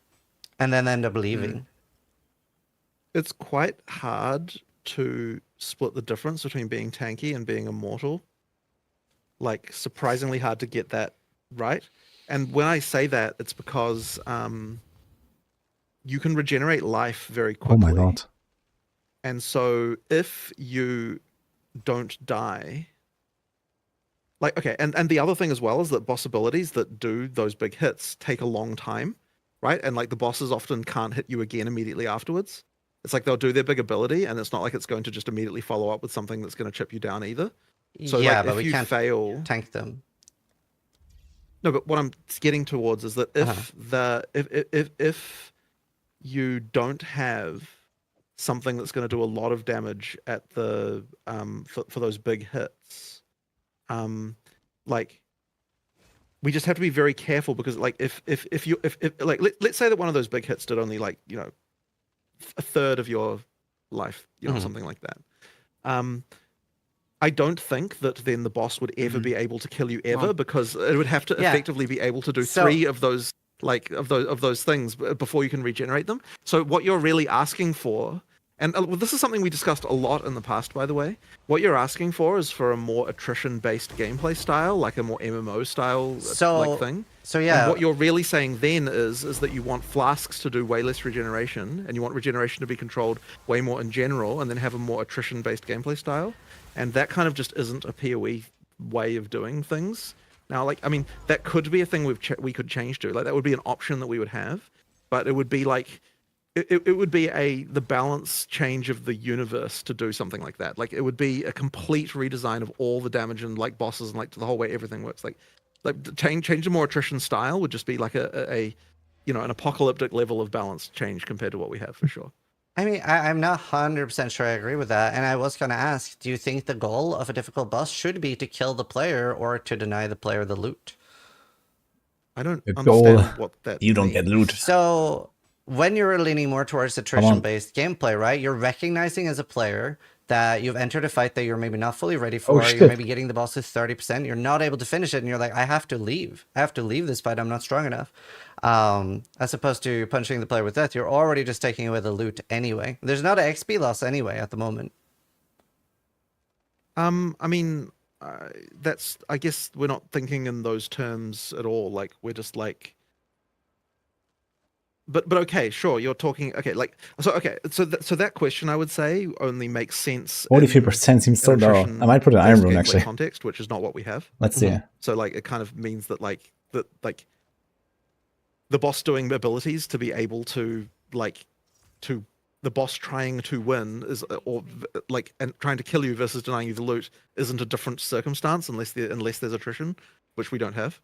then end up leaving. It's quite hard to split the difference between being tanky and being immortal. Like, surprisingly hard to get that right. And when I say that, it's because you can regenerate life very quickly. Oh my god. And so if you don't die... Like, okay, and the other thing as well is that boss abilities that do those big hits take a long time, right? And like the bosses often can't hit you again immediately afterwards. It's like they'll do their big ability, and it's not like it's going to just immediately follow up with something that's going to chip you down either. So yeah, like, but if we you can't fail, tank them. No, but what I'm getting towards is that if if you don't have something that's going to do a lot of damage at the for those big hits, like we just have to be very careful, because like if like let's say that one of those big hits did only like, you know, a third of your life, you know, something like that. I don't think that then the boss would ever be able to kill you ever, because it would have to effectively be able to do three of those, like of those things before you can regenerate them. So what you're really asking for, and this is something we discussed a lot in the past, by the way, what you're asking for is for a more attrition-based gameplay style, like a more MMO style like thing. So yeah, and what you're really saying then is that you want flasks to do way less regeneration, and you want regeneration to be controlled way more in general, and then have a more attrition-based gameplay style. And that kind of just isn't a PoE way of doing things. Now, like, I mean, that could be a thing we could change to. Like, that would be an option that we would have, but it would be like, it would be the balance change of the universe to do something like that. Like, it would be a complete redesign of all the damage and like bosses and like the whole way everything works. Like change to more attrition style would just be like a you know, an apocalyptic level of balance change compared to what we have, for sure. I mean, I'm not 100% sure I agree with that. And I was going to ask, do you think the goal of a difficult boss should be to kill the player or to deny the player the loot? I don't The understand goal, what that you don't means. get loot. So when you're leaning more towards attrition-based gameplay, right, you're recognizing as a player that you've entered a fight that you're maybe not fully ready for. You're maybe getting the boss with 30%. You're not able to finish it, and you're like, I have to leave. I have to leave this fight. I'm not strong enough. As opposed to punching the player with death, you're already just taking away the loot anyway. There's not an XP loss anyway at the moment. I mean, that's, I guess we're not thinking in those terms at all. Like, we're just like, but okay, sure, you're talking, okay, like, so that question, I would say, only makes sense. 43% seems so low. I might put an iron rune, actually. Context, which is not what we have. Let's see. So like, it kind of means that like the boss doing abilities to be able to the boss trying to win is, or like, and trying to kill you versus denying you the loot isn't a different circumstance unless there's attrition, which we don't have.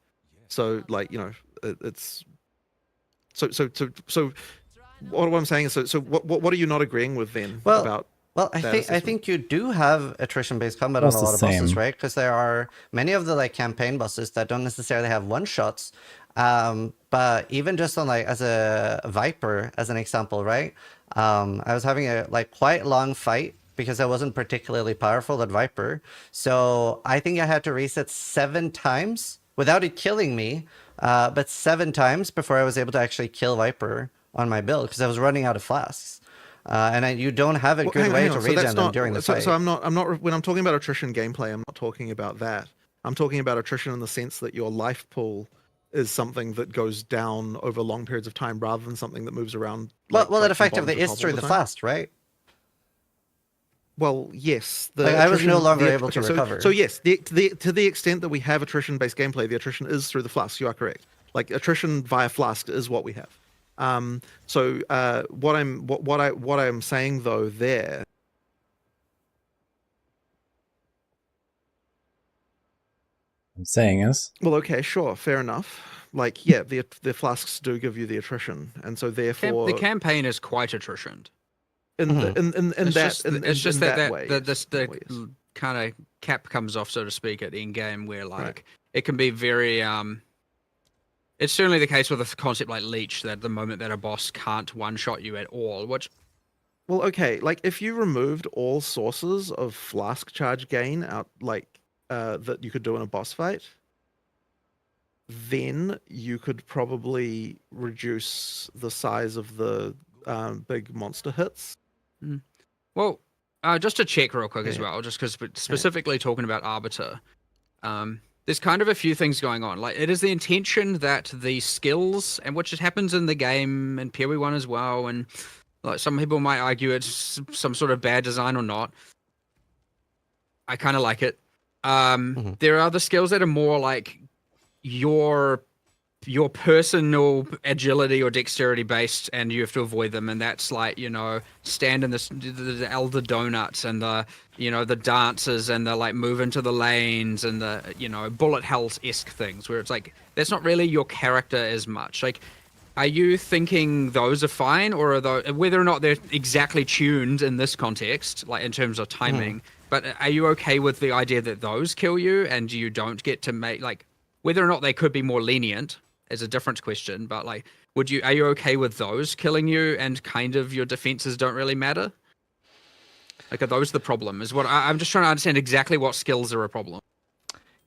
So like, you know, it's so what I'm saying is, so what are you not agreeing with then about? Well, I think you do have attrition-based combat on a lot of bosses, right? Because there are many of the like campaign bosses that don't necessarily have one-shots. But even just on like as a Viper, as an example, right? I was having a like quite long fight because I wasn't particularly powerful at Viper. So I think I had to reset 7 times without it killing me, but 7 times before I was able to actually kill Viper on my build because I was running out of flasks. You don't have a good way to regen them during the fight. So I'm not when I'm talking about attrition gameplay, I'm not talking about that. I'm talking about attrition in the sense that your life pool is something that goes down over long periods of time rather than something that moves around. Well, it effectively is through the flask, right? Well, yes. I was no longer able to recover. So yes, to the extent that we have attrition-based gameplay, the attrition is through the flask. You are correct. Like attrition via flask is what we have. What I'm saying though there. I'm saying is. Well, okay, sure, fair enough. Like, yeah, the flasks do give you the attrition, and so therefore the campaign is quite attritioned. It's just that way. The kind of cap comes off, so to speak, at Endgame, where like it can be very. It's certainly the case with a concept like Leech that the moment that a boss can't one-shot you at all, which. Well, okay, like if you removed all sources of flask charge gain out, like. That you could do in a boss fight, then you could probably reduce the size of the big monster hits. Well, just to check real quick as well, just because specifically talking about Arbiter, there's kind of a few things going on. Like, it is the intention that the skills, and which happens in the game and PoE 1 as well, and like some people might argue it's some sort of bad design or not. I kind of like it. There are other skills that are more like your personal agility or dexterity based, and you have to avoid them, and that's like, you know, stand in the elder donuts and the, you know, the dances and the like move into the lanes and the, you know, bullet hells-esque things where it's like that's not really your character as much. Like, are you thinking those are fine, or are those, whether or not they're exactly tuned in this context, like in terms of timing, but are you okay with the idea that those kill you and you don't get to make, like, whether or not they could be more lenient is a different question, but like, are you okay with those killing you and kind of your defenses don't really matter? Like, are those the problem? Is what I'm just trying to understand exactly what skills are a problem.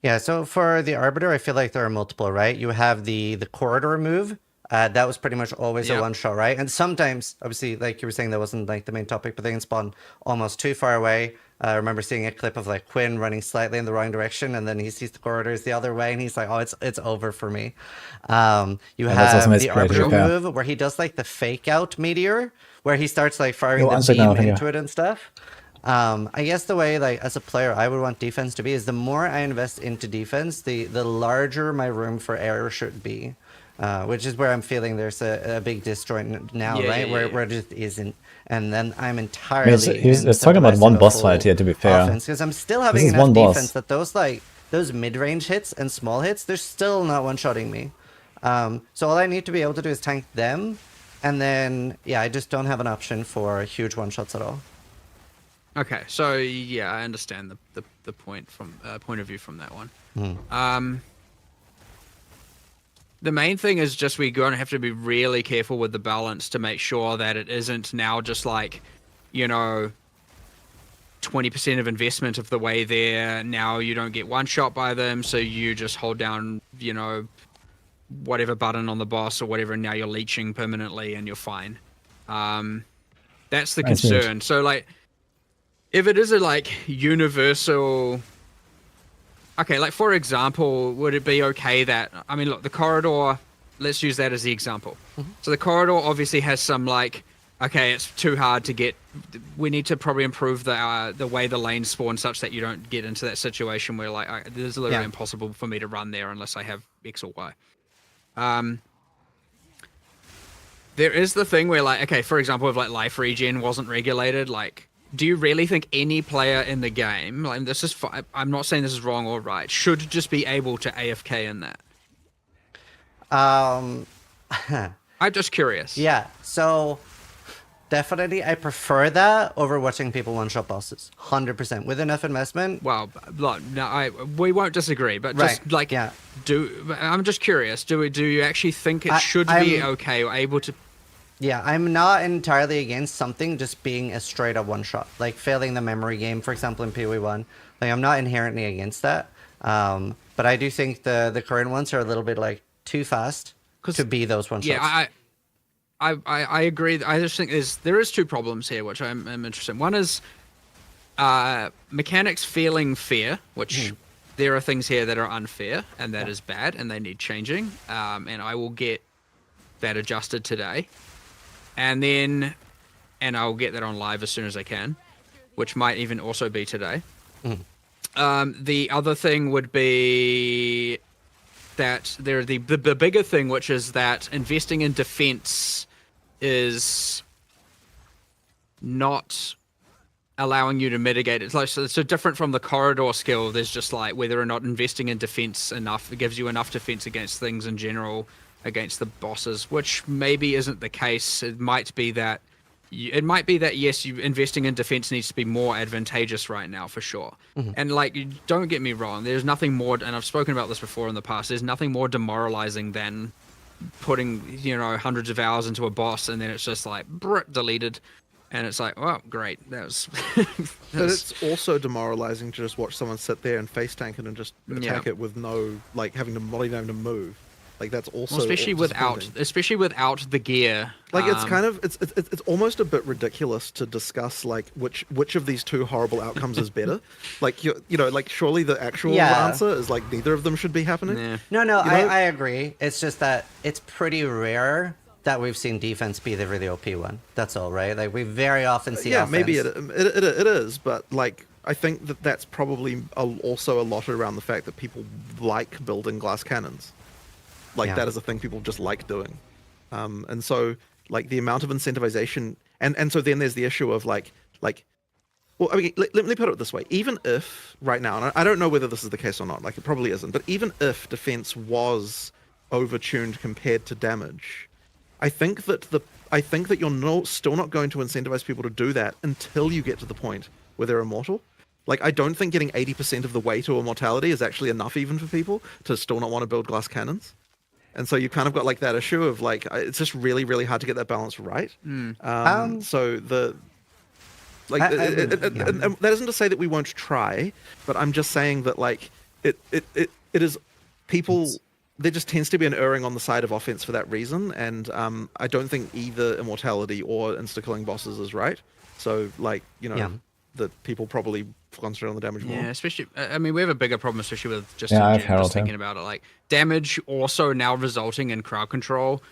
Yeah, so for the Arbiter, I feel like there are multiple, right? You have the corridor move. That was pretty much always a one-shot, right? And sometimes, obviously, like you were saying, that wasn't like the main topic, but they can spawn almost too far away. I remember seeing a clip of like Quinn running slightly in the wrong direction, and then he sees the corridors the other way, and he's like, "Oh, it's over for me." You have the Arbiter move where he does like the fake out meteor, where he starts like firing the beam into it and stuff. I guess the way, like, as a player, I would want defense to be is the more I invest into defense, the larger my room for error should be. Which is where I'm feeling there's a big disjoint now, right? Where it just isn't. And then I'm entirely. He's talking about one boss fight here, to be fair. Because I'm still having enough defense that those mid-range hits and small hits, they're still not one-shotting me. So all I need to be able to do is tank them, and then I just don't have an option for huge one-shots at all. Okay, so yeah, I understand the point of view from that one. The main thing is just we're going to have to be really careful with the balance to make sure that it isn't now just like, you know, 20% of investment of the way there. Now you don't get one shot by them, so you just hold down, you know, whatever button on the boss or whatever, and now you're leeching permanently and you're fine. That's the concern. So like, if it is a like universal... Okay, like for example, would it be okay that, I mean, look, the corridor, let's use that as the example. So the corridor obviously has some like, okay, it's too hard to get, we need to probably improve the way the lanes spawn such that you don't get into that situation where like, this is literally impossible for me to run there unless I have X or Y. There is the thing where like, okay, for example, if like life regen wasn't regulated, like, do you really think any player in the game, like this is, I'm not saying this is wrong or right, should just be able to AFK in that? I'm just curious. Yeah, so definitely I prefer that over watching people one-shot bosses. 100%. With enough investment. Well, look, no, we won't disagree, but just like, I'm just curious. Do you actually think it should be okay or able to? Yeah, I'm not entirely against something just being a straight up one shot, like failing the memory game, for example, in PoE1. Like I'm not inherently against that, but I do think the current ones are a little bit like too fast to be those one shots. Yeah, I agree. I just think there is two problems here, which I'm interested in. One is mechanics feeling fair, which there are things here that are unfair, and that is bad, and they need changing. And I will get that adjusted today. And I'll get that on live as soon as I can, which might even also be today. The other thing would be that the bigger thing, which is that investing in defense is not allowing you to mitigate it. It's like so different from the corridor skill. There's just like whether or not investing in defense enough, it gives you enough defense against things in general, against the bosses, which maybe isn't the case. It might be that yes, you investing in defense needs to be more advantageous right now for sure. And like, don't get me wrong, there's nothing more, and I've spoken about this before in the past, there's nothing more demoralizing than putting hundreds of hours into a boss and then it's just like deleted, and it's like, oh great, that was but it's also demoralizing to just watch someone sit there and face tank it and just attack it with no, like, having to not even having to move. Like that's also especially without the gear. Like it's kind of it's almost a bit ridiculous to discuss like which of these two horrible outcomes is better. Like like surely the actual answer is like neither of them should be happening. No, I agree. It's just that it's pretty rare that we've seen defense be the really OP one. That's all, right? Like we very often see offense. Maybe it is, but like I think that's probably also a lot around the fact that people like building glass cannons. Like that is a thing people just like doing. And so like the amount of incentivization and so then there's the issue of like well, I mean, let me put it this way. Even if right now, and I don't know whether this is the case or not, like it probably isn't, but even if defense was overtuned compared to damage, I think that you're still not going to incentivize people to do that until you get to the point where they're immortal. Like I don't think getting 80% of the way to immortality is actually enough even for people to still not want to build glass cannons. And so you kind of got like that issue of like it's just really, really hard to get that balance right. So the like and that isn't to say that we won't try, but I'm just saying that like it is people. There just tends to be an erring on the side of offense for that reason, and I don't think either immortality or insta-killing bosses is right. So like that people probably concentrate on the damage more. Yeah, especially, I mean, we have a bigger problem, especially with just, just thinking about it. Like, damage also now resulting in crowd control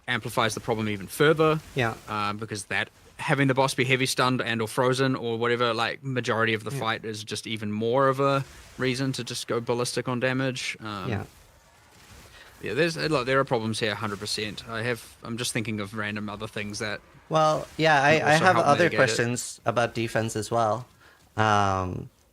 amplifies the problem even further. Yeah. Because that, having the boss be heavy stunned and or frozen or whatever, like, majority of the fight is just even more of a reason to just go ballistic on damage. Yeah, there are problems here, 100%. I'm just thinking of random other things that. Well, yeah, I have other questions about defense as well.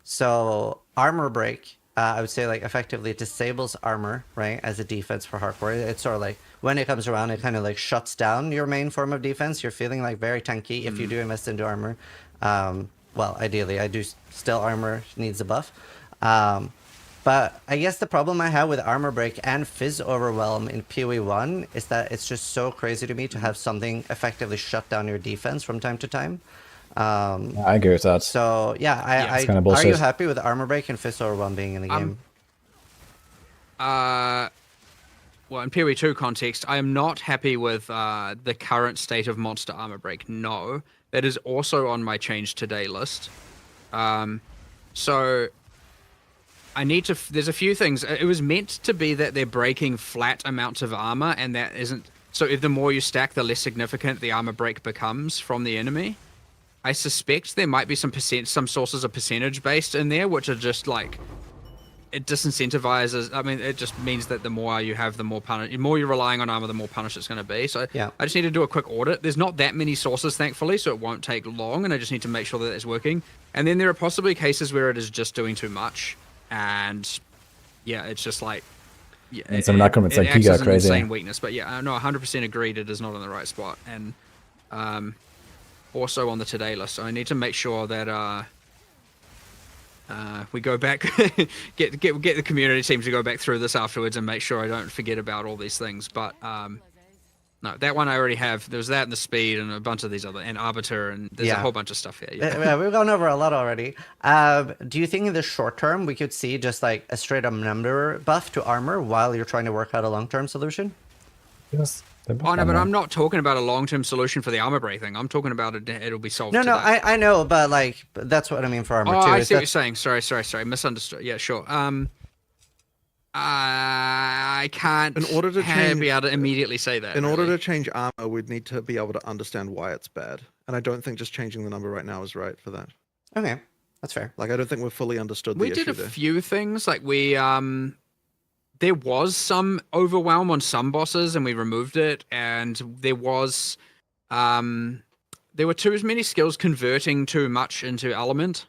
So armor break, I would say like effectively disables armor, right, as a defense for hardcore. It's sort of like when it comes around, it kind of like shuts down your main form of defense. You're feeling like very tanky if you do invest into armor. Well, ideally, I do still armor needs a buff. But I guess the problem I have with Armor Break and Fizz Overwhelm in PoE1 is that it's just so crazy to me to have something effectively shut down your defense from time to time. I agree with that. So, yeah, it's kind of bullshit. Are you happy with Armor Break and Fizz Overwhelm being in the game? Well, in PoE2 context, I am not happy with the current state of Monster Armor Break. No. That is also on my change today list. So I need to. There's a few things. It was meant to be that they're breaking flat amounts of armor, and that isn't. So if the more you stack, the less significant the armor break becomes from the enemy. I suspect there might be some sources of percentage based in there, which are just like it disincentivizes. I mean, it just means that the more you have, the more you're relying on armor, the more punished it's going to be. So yeah. I just need to do a quick audit. There's not that many sources, thankfully, so it won't take long, and I just need to make sure that it's working. And then there are possibly cases where it is just doing too much. And yeah, it's just like and some arguments like Giga crazy. Insane weakness, but yeah, no, 100% agreed. It is not in the right spot, and also on the today list. So I need to make sure that we go back, get the community team to go back through this afterwards and make sure I don't forget about all these things. But No, that one I already have. There was that and the speed and a bunch of these other, and Arbiter, and there's a whole bunch of stuff here. Yeah, we've gone over a lot already. Do you think in the short term we could see just like a straight up number buff to armor while you're trying to work out a long-term solution? Yes. Oh no, but I'm not talking about a long-term solution for the armor break thing. I'm talking about it'll be solved. No, today. I know, but like that's what I mean for armor too. I see what you're saying. Sorry, misunderstood. Yeah, sure. I can't in order to change, be able to immediately say that. In order to change armor, we'd need to be able to understand why it's bad. And I don't think just changing the number right now is right for that. Okay, that's fair. Like, I don't think we've fully understood the issue We did a there. few things. Like, there was some overwhelm on some bosses, and we removed it. And there was, there were too many skills converting too much into element.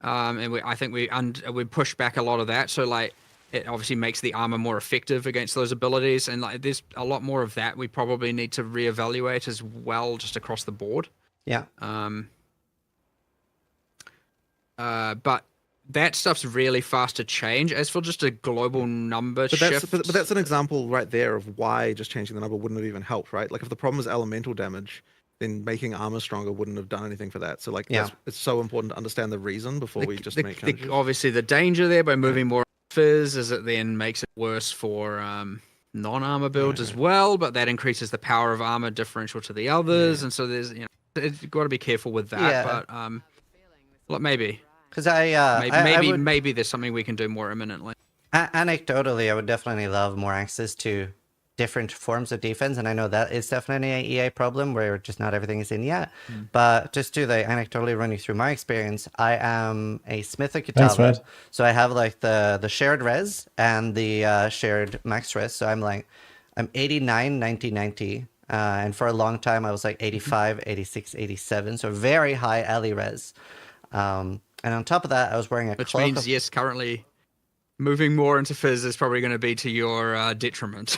And I think we pushed back a lot of that. So, like, it obviously makes the armor more effective against those abilities, and like there's a lot more of that we probably need to reevaluate as well, just across the board. Yeah. But that stuff's really fast to change. As for just a global number shift, but that's an example right there of why just changing the number wouldn't have even helped, right? Like if the problem is elemental damage, then making armor stronger wouldn't have done anything for that. So like, it's so important to understand the reason before we just make changes. Obviously, the danger there by moving more fizz is it then makes it worse for non-armor builds as well, but that increases the power of armor differential to the others, and so there's you've got to be careful with that. But look, maybe because maybe there's something we can do more imminently. Anecdotally, I would definitely love more access to different forms of defense, and I know that is definitely an EA problem where just not everything is in yet. But just to like anecdotally run you through my experience, I am a Smith of Kitava, so I have like the shared res and the shared max res. So I'm 89, 90, 90, and for a long time I was like 85, 86, 87, so very high alley res. And on top of that, I was wearing a which means yes, currently moving more into fizz is probably going to be to your detriment.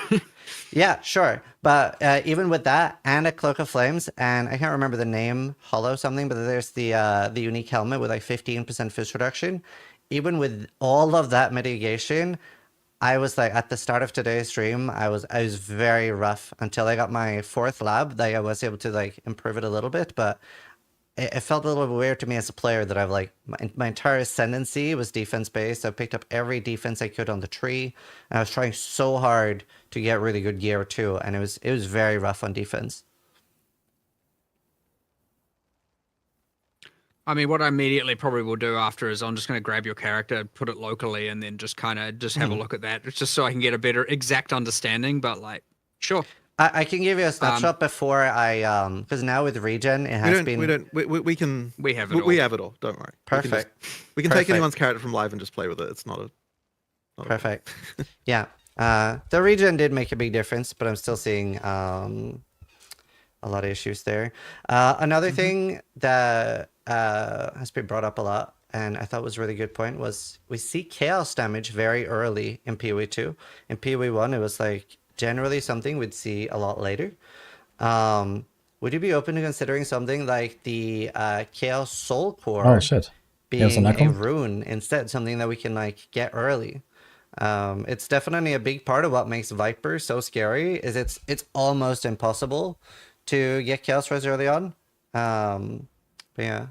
Yeah, sure. But even with that, and a Cloak of Flames, and I can't remember the name, Hollow something, but there's the unique helmet with like 15% fizz reduction. Even with all of that mitigation, I was like, at the start of today's stream, I was very rough until I got my 4th lab. That I was able to like improve it a little bit, but it felt a little bit weird to me as a player that I've like my entire ascendancy was defense based. I picked up every defense I could on the tree, and I was trying so hard to get really good gear too, and it was very rough on defense. I mean, what I immediately probably will do after is I'm just going to grab your character, put it locally, and then just kind of have a look at that, it's just so I can get a better exact understanding. But like, sure. I can give you a snapshot before I because now with regen it has been we have it all. Don't worry. Perfect. We can take anyone's character from live and just play with it. It's not perfect. Yeah. The regen did make a big difference, but I'm still seeing a lot of issues there. Another thing that has been brought up a lot, and I thought was a really good point, was we see chaos damage very early in PoE 2. In PoE 1, it was like generally something we'd see a lot later. Would you be open to considering something like the Chaos Soul Core being a rune instead, something that we can like get early? It's definitely a big part of what makes Viper so scary. Is it's almost impossible to get Chaos Res early on. But yeah.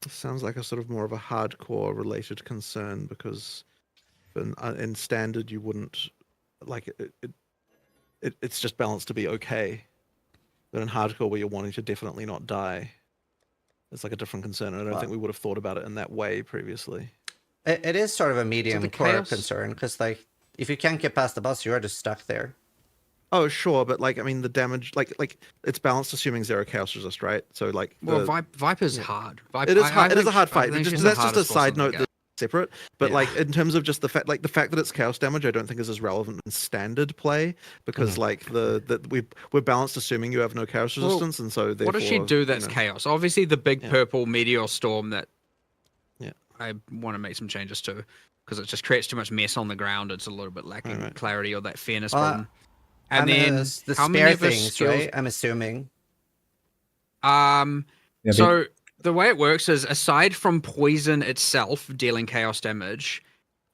Sounds like a sort of more of a hardcore related concern, because in standard you wouldn't like it's just balanced to be okay, but in hardcore where you're wanting to definitely not die, it's like a different concern, and I don't think we would have thought about it in that way previously. It is sort of a medium core concern, because like if you can't get past the boss, you are just stuck there. Oh sure, but like I mean the damage, like it's balanced assuming 0 chaos resist, right? So like Viper's hard. It is hard. It is a hard fight. That's just a side note that's separate. But like in terms of just the fact that it's chaos damage, I don't think is as relevant in standard play, because like we're balanced assuming you have no chaos resistance, and so therefore, what does she do that's chaos? Obviously the big purple meteor storm that I want to make some changes to, because it just creates too much mess on the ground. It's a little bit lacking clarity or that fairness problem. And then the how many spare of us things, right? I'm assuming. So the way it works is, aside from poison itself dealing chaos damage,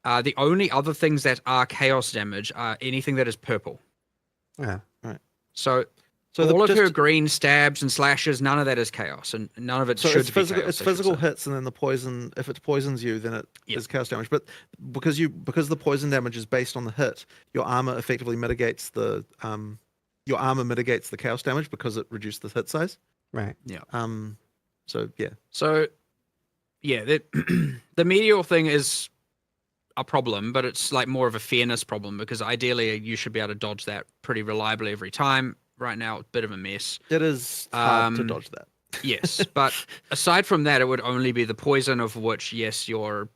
The only other things that are chaos damage are anything that is purple. Yeah. Right. So So all of just- her green stabs and slashes, none of that is chaos, and none of it So should it's be physical. chaos. It's I should physical say. hits, and then the poison. If it poisons you, then it is chaos damage. But because the poison damage is based on the hit, your armor effectively mitigates the chaos damage because it reduced the hit size. Right. Yeah. So yeah. So yeah, the meteor thing is a problem, but it's like more of a fairness problem because ideally you should be able to dodge that pretty reliably every time. Right now, it's a bit of a mess. It is hard to dodge that. Yes, but aside from that, it would only be the poison, of which, yes, your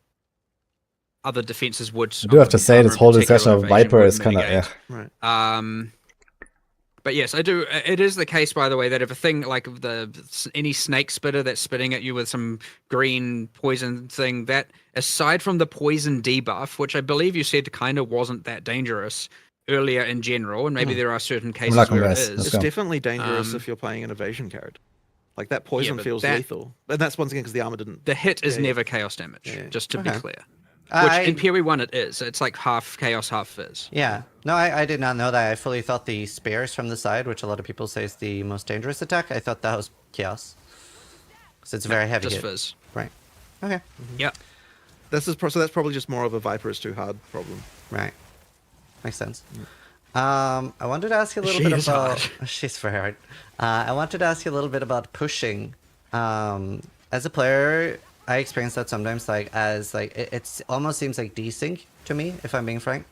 other defenses would. I do have to say this whole discussion of Viper is kind of Right. But yes, I do. It is the case, by the way, that if a thing like any snake spitter that's spitting at you with some green poison thing, that aside from the poison debuff, which I believe you said kind of wasn't that dangerous earlier in general, and maybe there are certain cases where it is. It's definitely dangerous if you're playing an evasion card. Like that poison but feels lethal, and that's once again because the armor didn't. The hit is never chaos damage, just to be Okay. clear. Which in Peri 1 it is. It's like half chaos, half fizz. Yeah. No, I did not know that. I fully thought the spears from the side, which a lot of people say is the most dangerous attack, I thought that was chaos. Because it's very heavy just hit. fizz. Right. Okay. Yeah. So that's probably just more of a Viper is too hard problem. Right. Makes sense. I wanted to ask you a little bit about... She's very hard. I wanted to ask you a little bit about pushing. As a player, I experience that sometimes, like, as, like, it almost seems like desync to me, if I'm being frank.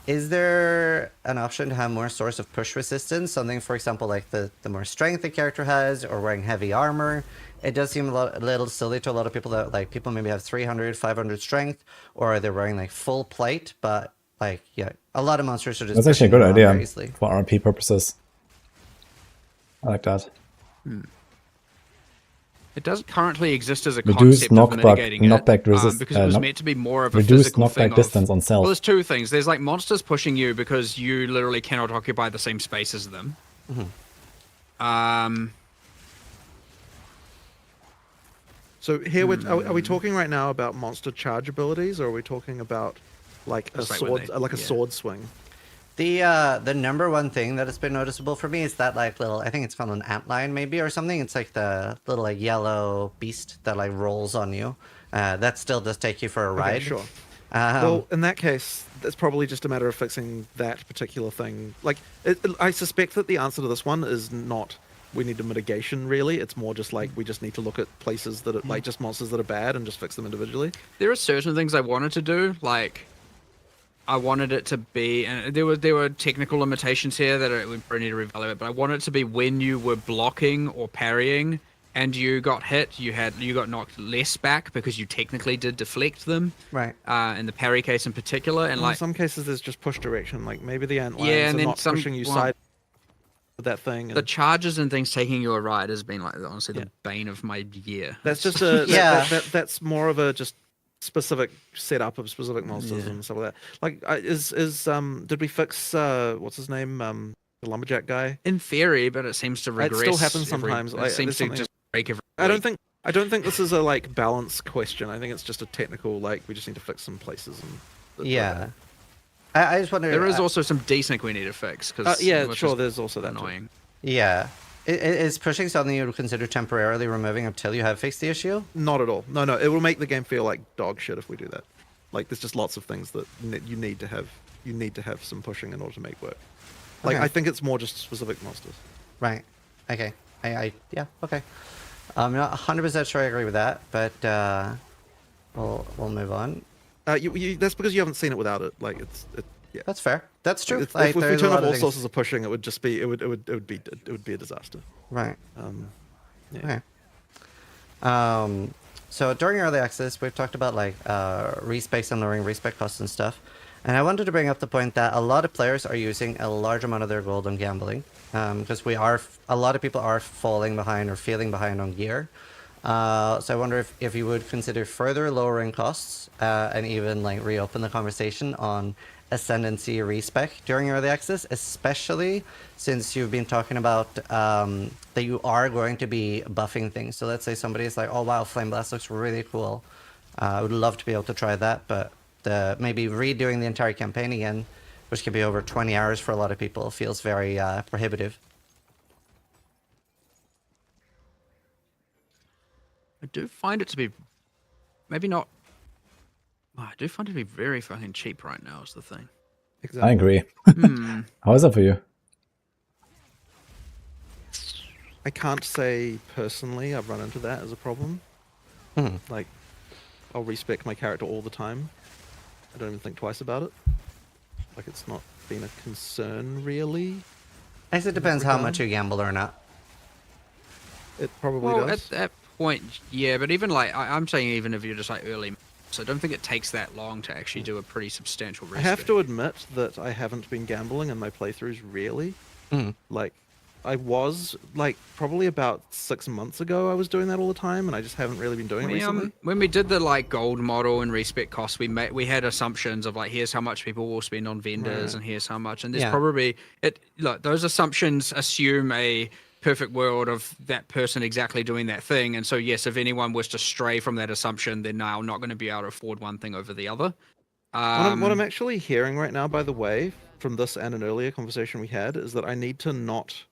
Is there an option to have more source of push resistance? Something, for example, like the more strength the character has, or wearing heavy armor. It does seem a little silly to a lot of people that, like, people maybe have 300, 500 strength, or they're wearing, like, full plate, but, like, yeah, a lot of monsters are just... That's actually a good pushing idea around very easily. for RP purposes. I like that. It doesn't currently exist as a Reduce concept of mitigating knockback it, resist, because it was meant to be more of a reduce physical thing knockback distance on self. Well, there's two things. There's like monsters pushing you because you literally cannot occupy the same space as them. So here are we talking right now about monster charge abilities, or are we talking about like a Just like when sword, sword swing? The number one thing that has been noticeable for me is that, like, little, I think it's called an antlion maybe or something. It's like the little, like, yellow beast that, like, rolls on you. That still does take you for a ride. Okay, sure. Well, in that case, it's probably just a matter of fixing that particular thing. Like, I suspect that the answer to this one is not we need a mitigation, really. It's more just like we just need to look at places that are, like, just monsters that are bad and just fix them individually. There are certain things I wanted to do, like I wanted it to be, and there were technical limitations here that we probably need to reevaluate, but I wanted it to be when you were blocking or parrying and you got hit, you got knocked less back because you technically did deflect them. Right. In the parry case in particular, and Well, like in some cases there's just push direction, like maybe the antlions and are then not some pushing you well, side with that thing. The charges and things taking you a ride has been, like, honestly the bane of my year. That's just a that's more of a just specific setup of specific monsters and stuff like that. Like, did we fix what's his name, the lumberjack guy? In theory, but it seems to regress. It still happens sometimes. It seems to just break every I week. don't think this is a, like, balance question. I think it's just a technical, like, we just need to fix some places and Yeah. I just wonder... There is also some desync we need to fix. Cause, yeah, sure, there's also that annoying. Yeah. Is pushing something you would consider temporarily removing until you have fixed the issue? Not at all. No, it will make the game feel like dog shit if we do that. Like, there's just lots of things that you need to have. You need to have some pushing in order to make work. Like, Okay. I think it's more just specific monsters. Right. Okay. Yeah. Okay. I'm not 100% sure I agree with that, but we'll move on. That's because you haven't seen it without it. Like, yeah. That's fair. That's true. If Like, we there's a turn lot off of all things- sources of pushing, it would just be it would be a disaster. Right. Yeah. Okay. So during early access, we've talked about, like, respecs and lowering respec costs and stuff. And I wanted to bring up the point that a lot of players are using a large amount of their gold on gambling, because a lot of people are falling behind or feeling behind on gear. So I wonder if you would consider further lowering costs and even, like, reopen the conversation on ascendancy respec during early access, especially since you've been talking about that you are going to be buffing things. So let's say somebody is like, oh wow, Flame Blast looks really cool. I would love to be able to try that, but maybe redoing the entire campaign again, which could be over 20 hours for a lot of people, feels very prohibitive. I do find it to be, maybe not. I do find it to be very fucking cheap right now. Is the thing. I agree. How is that for you? I can't say personally I've run into that as a problem. Like, I'll respec my character all the time. I don't even think twice about it. Like, it's not been a concern, really. I guess it depends how much you gamble or not. It probably Well, does. at that point, yeah, but even like, I'm saying even if you're just like early, so I don't think it takes that long to actually do a pretty substantial I respec. have to admit that I haven't been gambling in my playthroughs, really. Like, I was, like, probably about 6 months ago I was doing that all the time, and I just haven't really been doing it recently. When we did the like gold model and respec costs, we had assumptions of like, here's how much people will spend on vendors, and here's how much, and there's probably look, those assumptions assume a perfect world of that person exactly doing that thing, and so yes, if anyone was to stray from that assumption, they're now not going to be able to afford one thing over the other. What I'm actually hearing right now, by the way, from this and an earlier conversation we had, is that I need to not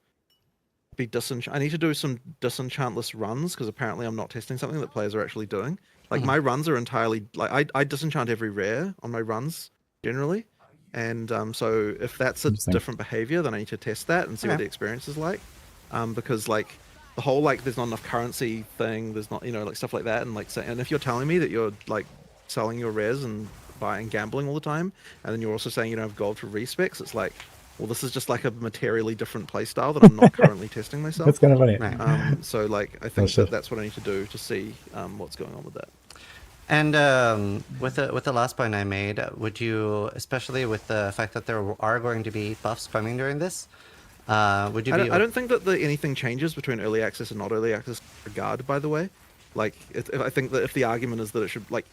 be I need to do some disenchantless runs, because apparently I'm not testing something that players are actually doing. Like, my runs are entirely, like, I disenchant every rare on my runs, generally. And so if that's a different behavior, then I need to test that and see what the experience is like. Because, like, the whole, like, there's not enough currency thing, there's not, you know, like, stuff like that. And, like, and if you're telling me that you're, like, selling your rares and buying, gambling all the time, and then you're also saying you don't have gold for respecs, it's like, well, this is just like a materially different playstyle that I'm not currently testing myself. That's kind of funny. So, like, I think that's what I need to do to see what's going on with that. And with the last point I made, would you, especially with the fact that there are going to be buffs coming during this, would you I don't think that anything changes between early access and not early access regard, by the way. Like, I think that if the argument is that it should, like,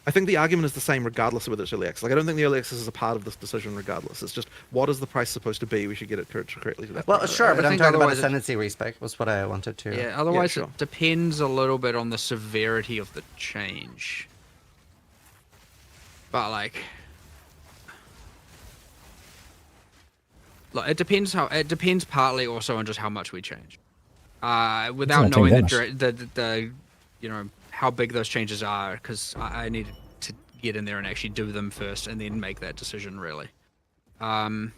I think the argument is the same regardless of whether it's early access. Like, I don't think the early access is a part of this decision regardless. It's just, what is the price supposed to be? We should get it correctly to that. Well, price. sure, but I'm talking about ascendancy respec was what I wanted to. Yeah, otherwise it depends a little bit on the severity of the change. But like it depends partly also on just how much we change. Without knowing the you know, how big those changes are, because I need to get in there and actually do them first and then make that decision, really. Like,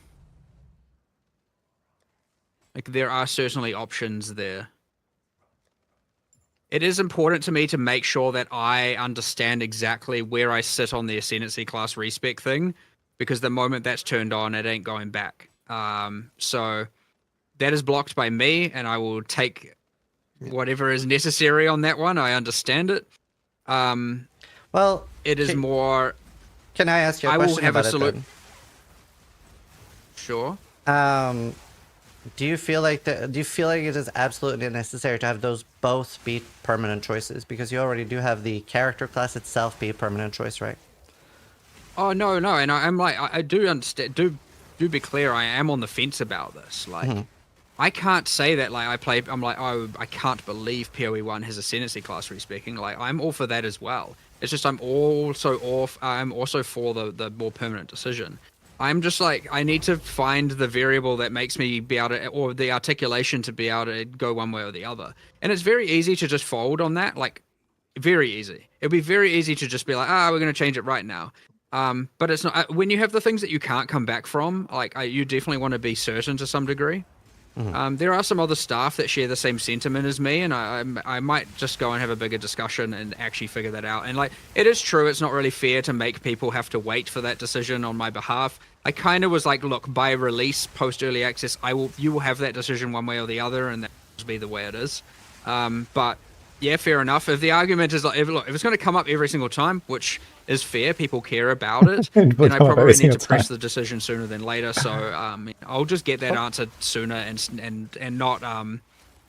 there are certainly options there. It is important to me to make sure that I understand exactly where I sit on the Ascendancy class respec thing, because the moment that's turned on, it ain't going back. So that is blocked by me, and I will take whatever is necessary on that one. I understand it. Well, it is more. Can I ask you a question about it then? Sure. Do you feel like it is absolutely necessary to have those both be permanent choices? Because you already do have the character class itself be a permanent choice, right? Oh no, and I'm like, I do understand. Do be clear, I am on the fence about this. Like, I can't say that, like, I'm like, oh, I can't believe PoE 1 has Ascendancy class respecing. Like, I'm all for that as well. It's just I'm also for the more permanent decision. I'm just like, I need to find the variable that makes me be able to, or the articulation to be able to go one way or the other. And it's very easy to just fold on that, like, very easy. It'd be very easy to just be like, we're going to change it right now. But it's not, when you have the things that you can't come back from, like, you definitely want to be certain to some degree. There are some other staff that share the same sentiment as me, and I might just go and have a bigger discussion and actually figure that out. And like, it is true, it's not really fair to make people have to wait for that decision on my behalf. I kind of was like, look, by release, post early access, you will have that decision one way or the other, and that will be the way it is. But yeah, fair enough. If the argument is like, if it's going to come up every single time, which is fair, people care about it, then I probably need to press the decision sooner than later. So I'll just get that answered sooner and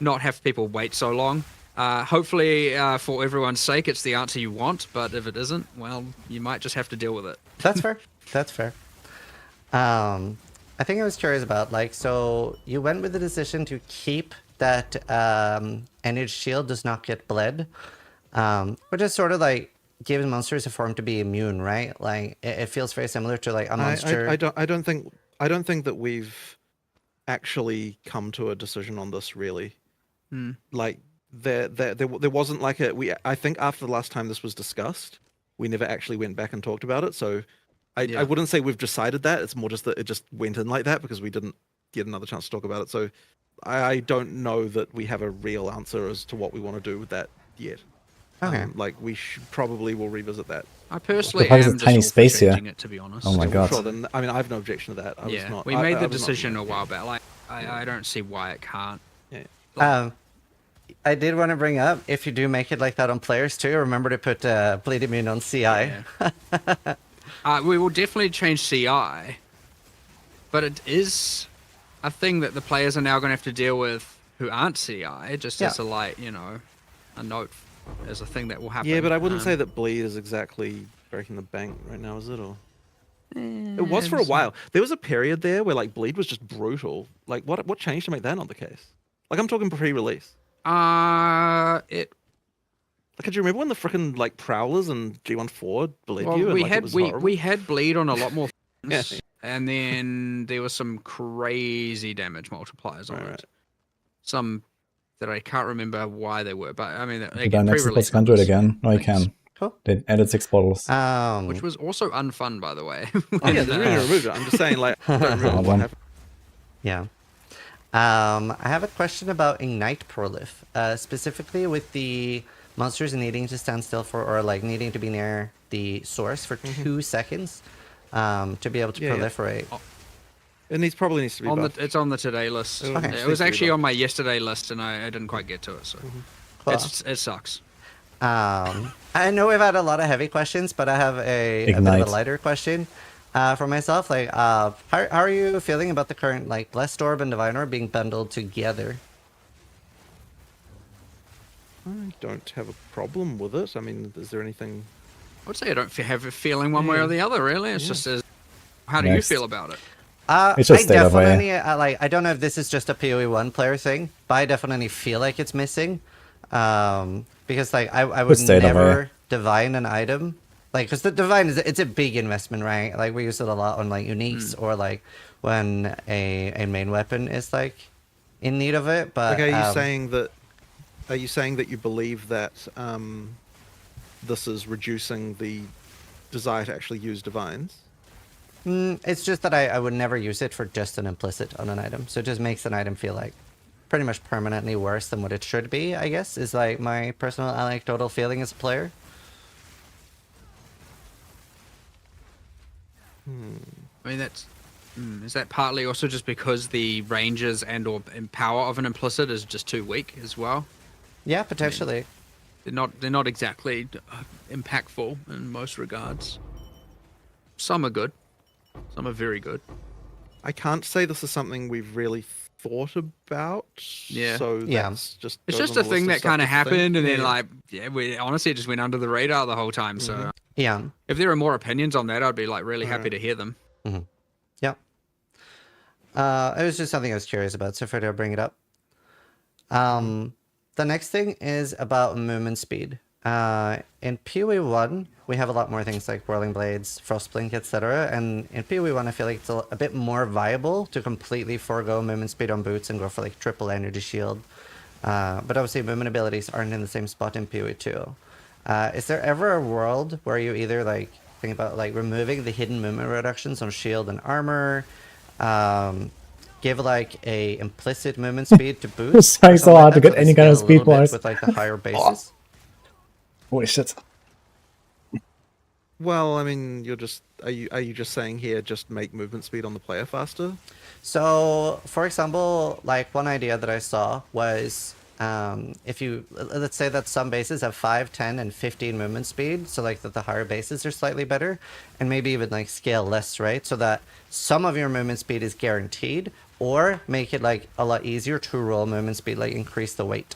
not have people wait so long. Hopefully, for everyone's sake, it's the answer you want. But if it isn't, well, you might just have to deal with it. That's fair. That's fair. I think I was curious about, like, so you went with the decision to keep that Energy Shield does not get bled, which is sort of like given monsters a form to be immune, right? Like it feels very similar to like a monster. I don't think that we've actually come to a decision on this really. Like there wasn't like I think after the last time this was discussed, we never actually went back and talked about it. So I wouldn't say we've decided that. It's more just that it just went in like that because we didn't get another chance to talk about it. So I don't know that we have a real answer as to what we want to do with that yet. Okay. Like we probably will revisit that. I personally There's am a tiny just space here. changing it, to be honest. Oh my god. Sure, then, I mean, I have no objection to that. We made the decision a while back. Like, I don't see why it can't. I did want to bring up, if you do make it like that on players too, remember to put bleed immune on CI. We will definitely change CI, but it is a thing that the players are now going to have to deal with who aren't CI, just as a a note, as a thing that will happen. Yeah, but I wouldn't say that bleed is exactly breaking the bank right now, is it? Or it was for a while. There was a period there where like bleed was just brutal. Like what changed to make that not the case? Like I'm talking pre-release. Could you remember when the frickin' like prowlers and G14 bled you? And, we had bleed on a lot more things, and then there was some crazy damage multipliers on it. Some that I can't remember why they were, but I mean, again, pre-release. Can do it again. No, you can. Cool. They added 6 bottles. Which was also unfun, by the way. Yeah, they're going to remove it. I'm just saying, like, I don't remember what happened. Yeah. I have a question about Ignite Prolif, specifically with the monsters needing to stand still for, or like needing to be near the source for 2 seconds to be able to proliferate. It probably needs to be buffed. It's on the today list. Okay. It was actually on my yesterday list, and I didn't quite get to it, so Cool. it sucks. I know we've had a lot of heavy questions, but I have a bit of a lighter question for myself. Like, how are you feeling about the current like Blessed Orb and Divine Orb being bundled together? I don't have a problem with it. I mean, is there anything? I would say I don't have a feeling one way or the other. Really, it's just how do you feel about it? It's just I definitely I don't know if this is just a PoE1 player thing, but I definitely feel like it's missing. Because like I would never divine an item, like because the divine it's a big investment, right? Like we use it a lot on like uniques or like when a main weapon is like in need of it. But like, are you saying that you believe that this is reducing the desire to actually use divines? It's just that I would never use it for just an implicit on an item, so it just makes an item feel like pretty much permanently worse than what it should be, I guess, is like my personal anecdotal feeling as a player. I mean, is that partly also just because the ranges and or power of an implicit is just too weak as well? Yeah, potentially. I mean, they're not exactly impactful in most regards. Some are good. Some are very good. I can't say this is something we've really thought about. Yeah. So that's just it's just a thing that kind of happened, and then like we honestly it just went under the radar the whole time. So yeah, if there are more opinions on that, I'd be like really happy to hear them. Yeah. It was just something I was curious about, so far I'll bring it up. The next thing is about movement speed. In PoE1, we have a lot more things like Whirling Blades, Frostblink, etc. And in PoE1, I feel like it's a bit more viable to completely forego movement speed on boots and go for like triple energy shield. But obviously, movement abilities aren't in the same spot in PoE2. Is there ever a world where you either like think about like removing the hidden movement reductions on shield and armor, give like a implicit movement speed to boots? It's trying so hard to get any kind of speed wise with like the higher bases. Holy shit. Well, I mean, are you just saying here just make movement speed on the player faster? So, for example, like one idea that I saw was if you let's say that some bases have 5, 10, and 15 movement speed, so like that the higher bases are slightly better, and maybe even like scale less, right? So that some of your movement speed is guaranteed, or make it like a lot easier to roll movement speed, like increase the weight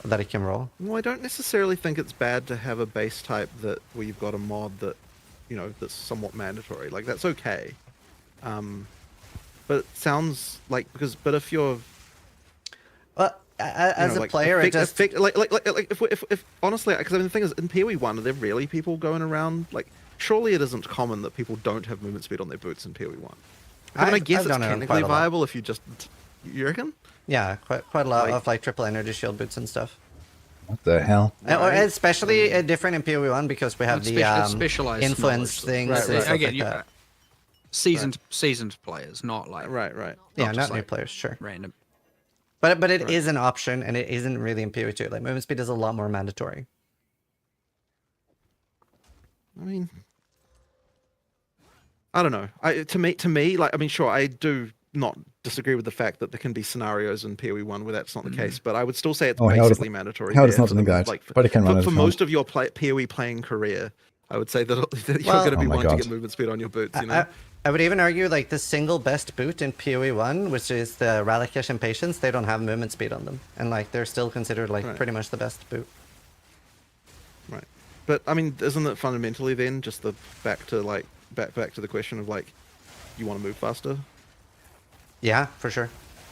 that it can roll. Well, I don't necessarily think it's bad to have a base type where you've got a mod that, that's somewhat mandatory. Like that's okay. But it sounds like but if you're As a like, player, it just like if honestly, because I mean the thing is, in PoE 1, are there really people going around like? Surely it isn't common that people don't have movement speed on their boots in PoE 1. I mean, I guess I've it's done it technically quite a lot. viable if you just. You reckon? Yeah, quite a lot Like- of like triple energy shield boots and stuff. What the hell? Or especially different in PoE 1 because we have It's the specialized influence knowledge. things. Right, and right. stuff Again, like that. seasoned players, not like Right. Yeah, just not new like players, sure. random. But it is an option, and it isn't really in PoE 2. Like movement speed is a lot more mandatory. I mean, I don't know. To me, like, I mean, sure, I do not disagree with the fact that there can be scenarios in PoE 1 where that's not the case, but I would still say it's Oh, how does basically that- mandatory. how does there not for in the them, guide? Like, But it can run it for from- most of your PoE playing career, I would say that you're Well- going to be Oh my wanting to God. get movement speed on your boots. You know, I would even argue like the single best boot in PoE 1, which is the Ralakesh and Patience, they don't have movement speed on them, and like they're still considered like Right. pretty much the best boot. right? But I mean, isn't it fundamentally then just the back to the question of like, you want to move faster? Yeah, for sure,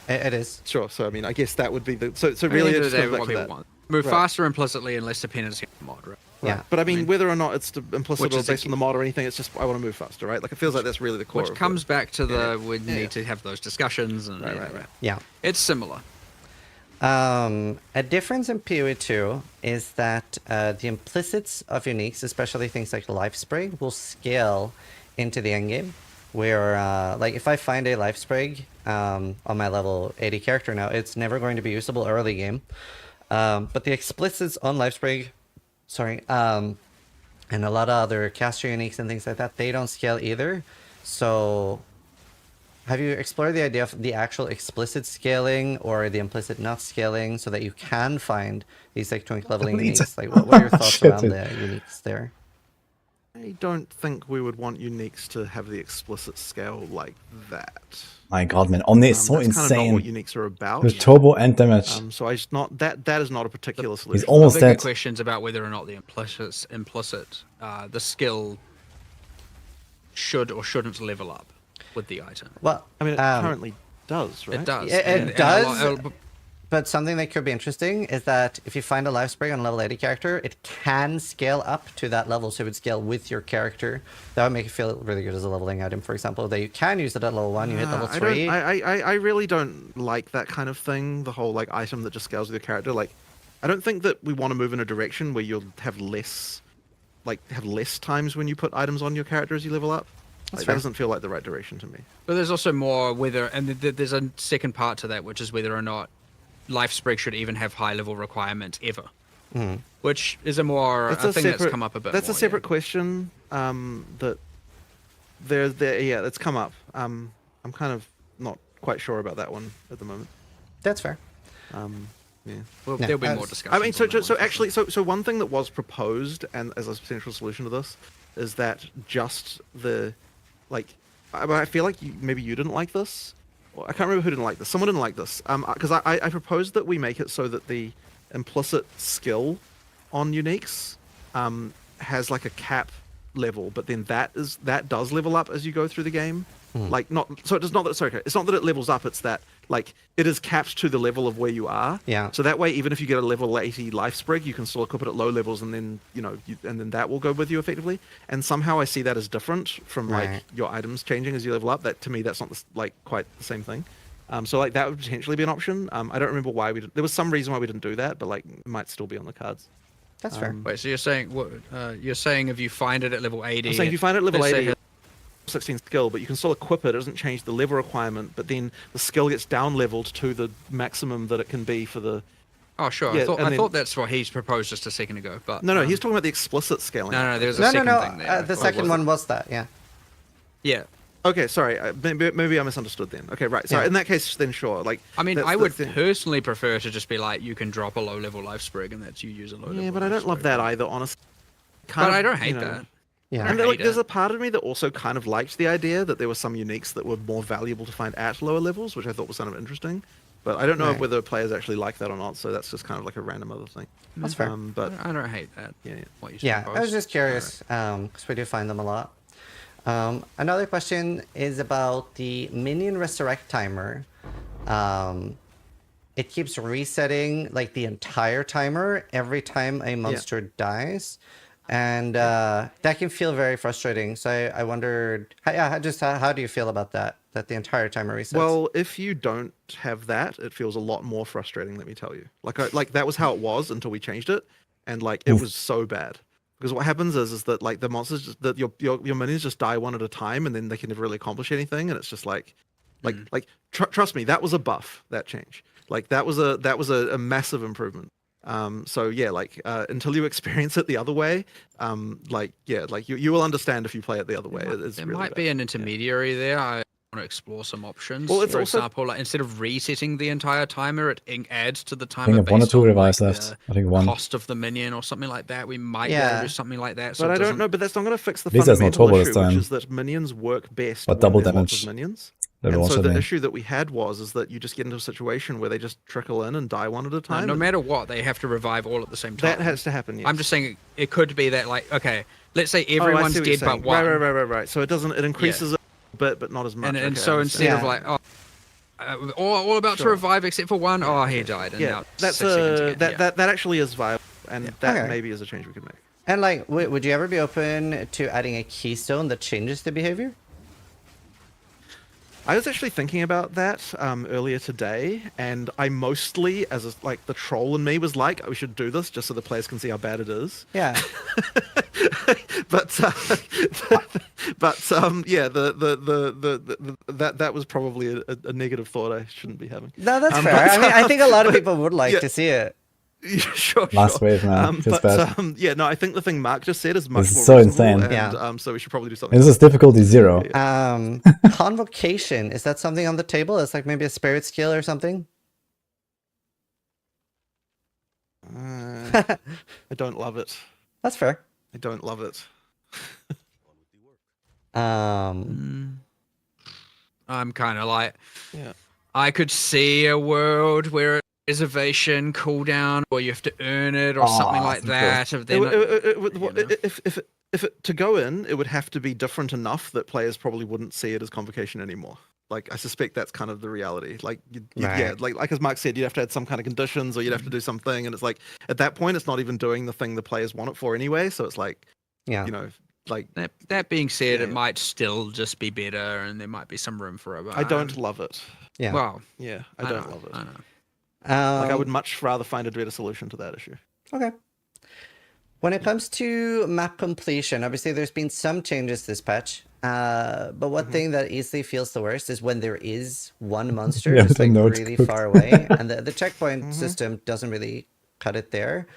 it is. Sure. So I mean, I guess that would be the so At the really end it of just the day, comes back what to people that. want. Move Right. faster implicitly and less dependency on the mod, right? Yeah, But I mean, whether or not it's implicit Which or is based on the mod or anything, it's just I want to move faster, right? Like it feels like that's really the core. Which of comes it. back to the Yeah. we Yeah. need to have those discussions and Right. Yeah. It's similar. A difference in PoE 2 is that the implicits of uniques, especially things like life sprig, will scale into the endgame. Where, like, if I find a life sprig on my level 80 character now, it's never going to be usable early game. But the explicits on life sprig, and a lot of other caster uniques and things like that, they don't scale either. So have you explored the idea of the actual explicit scaling or the implicit not scaling so that you can find these like twink leveling uniques? Like, what are your thoughts Shit, around dude. the uniques there? I don't think we would want uniques to have the explicit scale like that. My God, man, Omni is so That's kind of not insane. what uniques are about. With turbo and damage. So I just not that is not a particular solution. almost the bigger dead. questions about whether or not the implicit the skill should or shouldn't level up with the item. Well, I mean, it currently does, right? It does. It does. But something that could be interesting is that if you find a life sprig on a level 80 character, it can scale up to that level, so it would scale with your character. That would make it feel really good as a leveling item, for example. That you can use it at level 1, you hit level 3. I really don't like that kind of thing. The whole like item that just scales with your character. Like, I don't think that we want to move in a direction where you'll have less times when you put items on your character as you level up. Like, that doesn't feel like the right direction to me. But there's also more whether, and there's a second part to that, which is whether or not life sprig should even have high level requirements ever, which is a more thing that's come up a bit. That's more, a separate question. That that's come up. I'm kind of not quite sure about that one at the moment. That's fair. Yeah. Well, there'll be more discussion. I mean, so one thing that was proposed and as a potential solution to this is that just the like. I feel like maybe you didn't like this. I can't remember who didn't like this. Someone didn't like this. Because I proposed that we make it so that the implicit skill on uniques has like a cap level, but then that does level up as you go through the game. Like not so it does not that sorry, it's not that it levels up, it's that like it is capped to the level of where you are. Yeah. So that way even if you get a level 80 life sprig, you can still equip it at low levels and then and then that will go with you effectively. And somehow I see that as different from like your items changing as you level up. That to me that's not quite the same thing. So like that would potentially be an option. I don't remember why there was some reason why we didn't do that, but like it might still be on the cards. That's fair. Wait, so you're saying if you find it at level 80? I'm saying if you find it at level let's say 80, 16 skill, but you can still equip it. It doesn't change the level requirement, but then the skill gets down leveled to the maximum that it can be for the. Oh sure, Yeah, I thought that's what he's proposed just a second ago, but No, he's talking about the explicit scaling. No, there's a second thing there. The second one was that, yeah. Yeah. Okay, sorry. Maybe I misunderstood then. Okay, right. So in that case, then sure. Like, I mean, that's I the would thing. personally prefer to just be like, you can drop a low-level life sprig, and that's you use a low-level. Yeah, but I don't love that either, honestly. But I don't hate that. Yeah. And like, there's a part of me that also kind of liked the idea that there were some uniques that were more valuable to find at lower levels, which I thought was kind of interesting. But I don't know whether players actually like that or not, so that's just kind of like a random other thing. That's fair. But I don't hate that. Yeah. What you Yeah, proposed. I was just curious because we do find them a lot. Another question is about the minion resurrect timer. it keeps resetting like the entire timer every time a monster dies. And that can feel very frustrating. So I wondered, how do you feel about that? That the entire timer resets? Well, if you don't have that, it feels a lot more frustrating. Let me tell you. Like that was how it was until we changed it, and like it was so bad. Because what happens is that like the monsters just, that your minions just die one at a time, and then they can never really accomplish anything, and it's just like trust me, that was a buff, that change. Like that was a massive improvement. So yeah, like until you experience it the other way, you will understand if you play it the other way. There might be an intermediary there. I want to explore some options. Well, it's for also- example, like instead of resetting the entire timer, it adds to the I timer think one or based two on revives like, left. the I think one. cost of the minion or something like that. We might be able to do something like that. So But it I don't doesn't- know. But that's not going to fix the At least there's no fundamental turbo this issue, which time. is that minions work best. But when double there's lots of damage. minions. That And was so the the thing. issue that we had was that you just get into a situation where they just trickle in and die one at a time. no and matter what, they have to revive all at the same time. that has to happen. Yes. I'm just saying it could be that, like, okay, let's say Oh, I everyone's see what you're dead but saying. one. Right. So it doesn't. It increases a bit, but not as much. And Okay, I so understand. instead of like, all about to Sure. revive except for one, oh, he died. And Yeah, now that's 6 seconds again. that actually is viable, and that Okay. maybe is a change we could make. And like, would you ever be open to adding a keystone that changes the behavior? I was actually thinking about that earlier today, and I mostly, like the troll in me, was like, we should do this just so the players can see how bad it is. Yeah. But yeah, that was probably a negative thought I shouldn't be having. No, that's fair. I mean, I think a lot of people would like to see it. Sure. Last wave, man. Feels bad. Yeah, no, I think the thing Mark just said is much This is more so reasonable, insane. and, so we should probably do something. And this is difficulty 0. Convocation, is that something on the table? It's like maybe a spirit skill or something? I don't love it. That's fair. I don't love it. I'm kind of like, Yeah. I could see a world where it's reservation cooldown, or you have to earn it, or something like that. If, If it to go in, it would have to be different enough that players probably wouldn't see it as convocation anymore. Like, I suspect that's kind of the reality. Like, yeah, like as Mark said, you'd have to add some kind of conditions, or you'd have to do something, and it's like at that point, it's not even doing the thing the players want it for anyway. So it's like, yeah, you know, like that being said, it might still just be better, and there might be some room for it. I don't love it. Yeah. Well, yeah, I don't love it. I know. Like, I would much rather find a better solution to that issue. Okay. When it comes to map completion, obviously there's been some changes this patch. But one thing that easily feels the worst is when there is one monster Yeah, just the like nodes really cooked. far away, and the checkpoint system doesn't really cut it there.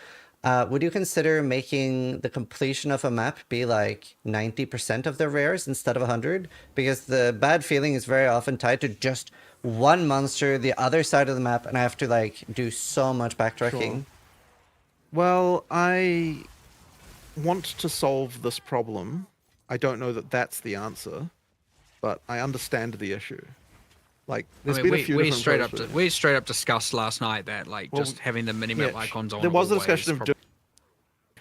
Would you consider making the completion of a map be like 90% of the rares instead of 100? Because the bad feeling is very often tied to just one monster, the other side of the map, and I have to like do so much backtracking. Sure. Well, I want to solve this problem. I don't know that that's the answer, but I understand the issue. Like, there's been a few we different straight up discussed last night that like just having the minimap yeah, icons on. There was a always discussion of prob- doing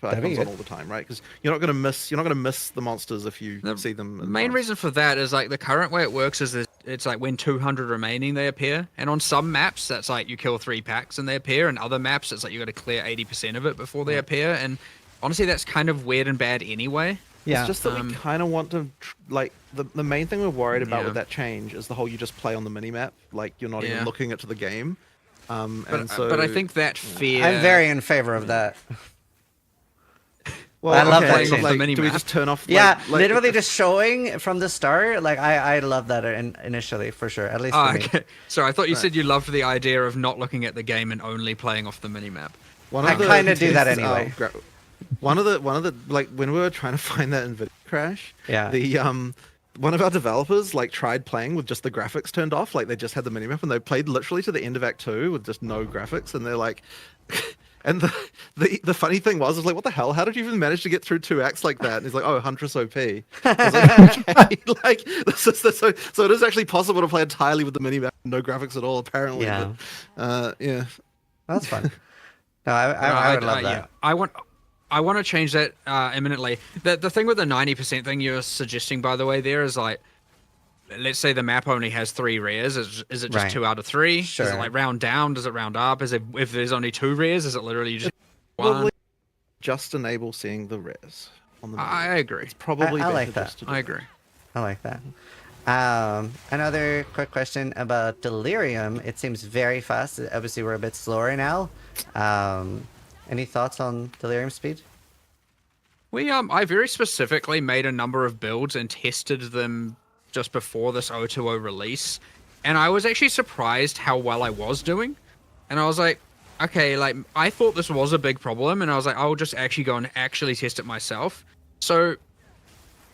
That'd be icons on good. all the time, right? Because you're not gonna miss the monsters if you see them. The main reason for that is like the current way it works is that it's like when 200 remaining they appear, and on some maps that's like you kill 3 packs and they appear, and other maps it's like you got to clear 80% of it before they appear, and honestly that's kind of weird and bad anyway. Yeah. It's just that we kind of want to, like, the main thing we're worried about Yeah. with that change is the whole you just play on the minimap, like you're not even Yeah. looking into the game. And But, so, but I think that fear. I'm very in favor of that. well, I love that okay, change. like, The do we minimap. just turn off? Yeah, like, literally just showing from the start. Like I love that initially for sure. At least for me. Okay. Sorry, I thought you said you loved the idea of not looking at the game and only playing off the minimap. One I of the kinda do that things, anyway. One of the like when we were trying to find that in Video Crash, Yeah. the one of our developers like tried playing with just the graphics turned off, like they just had the minimap, and they played literally to the end of Act 2 with just no graphics, and they're like, and the funny thing was like, what the hell? How did you even manage to get through 2 acts like that? And he's like, oh, Huntress OP. I was like, okay, like this is so it is actually possible to play entirely with the minimap, no graphics at all, apparently. Yeah. But, yeah. That's fun. No, I would love that. Yeah, I want to change that imminently. The thing with the 90% thing you're suggesting, by the way, there is like, let's say the map only has 3 rares. Is it just Right. 2 out of 3? Sure. Does it like round down? Does it round up? If there's only 2 rares, is it literally just Probably one? just enable seeing the rares on the menu. I agree. It's probably I better like that. just to do I that. agree. I like that. Another quick question about Delirium. It seems very fast. Obviously, we're a bit slower now. Any thoughts on Delirium speed? I very specifically made a number of builds and tested them just before this 020 release, and I was actually surprised how well I was doing. And I was like, okay, like I thought this was a big problem, and I was like, I'll just actually go and actually test it myself. So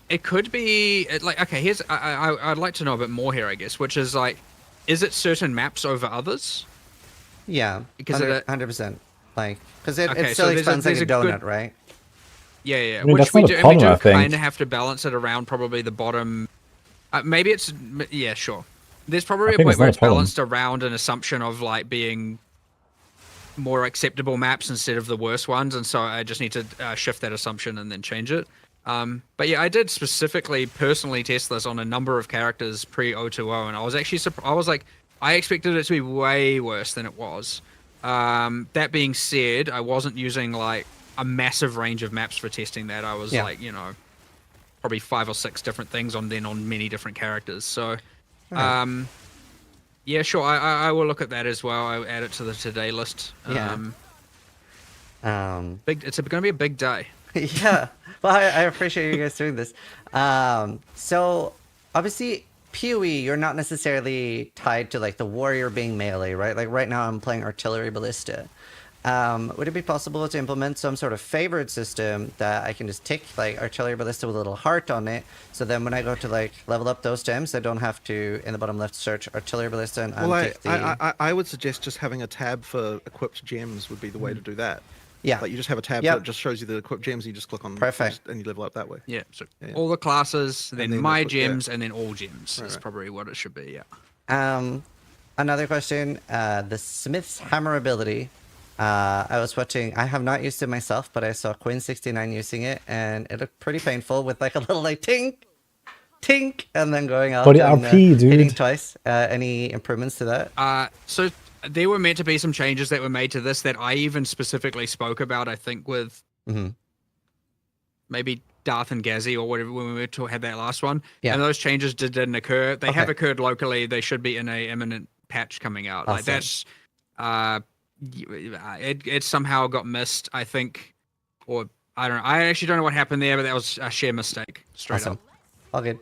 it could be like, okay, here's I'd like to know a bit more here, I guess, which is like, is it certain maps over others? Yeah, Because 100%. Like, because it Okay, still so there's a- expands like a there's a donut, good- right? Yeah. I mean, Which that's we not do, a and we do problem, I think. kind of have to balance it around probably the bottom. Maybe it's yeah, sure. There's probably a think point it's where not a it's problem. balanced around an assumption of like being more acceptable maps instead of the worst ones, and so I just need to shift that assumption and then change it. But yeah, I did specifically personally test this on a number of characters pre-020, and I was actually I was like, I expected it to be way worse than it was. That being said, I wasn't using like a massive range of maps for testing that. I was like, you know, probably 5 or 6 different things on many different characters. So, yeah, sure. I will look at that as well. I'll add it to the today list. Yeah. It's going to be a big day. Yeah. Well, I appreciate you guys doing this. So obviously PoE, you're not necessarily tied to like the warrior being melee, right? Like right now I'm playing artillery ballista. Would it be possible to implement some sort of favored system that I can just tick like artillery ballista with a little heart on it, so then when I go to like level up those gems, I don't have to in the bottom left search artillery ballista and Well, tick the... I would suggest just having a tab for equipped gems would be the way to do that. Yeah. Like you just have a tab that just shows you the equipped gems, you just click on Perfect. and you level up that way. Yeah. So all the classes, then then my the- yeah. gems, and then all gems. That's right. probably what it should be. Yeah. Another question, the Smith's Hammer ability. I was watching, I have not used it myself, but I saw Quinn69 using it, and it looked pretty painful with like a little like tink, tink, and then going out For the and RP, dude. hitting twice. Any improvements to that? So there were meant to be some changes that were made to this that I even specifically spoke about, I think, with maybe Darth and Gazzy or whatever when we had that last one. Yeah. And those changes didn't occur. They have Okay. occurred locally. They should be in a imminent patch coming out. Like Awesome. that's it somehow got missed, I think, or I don't know. I actually don't know what happened there, but that was a sheer mistake. Straight Awesome. up. All good.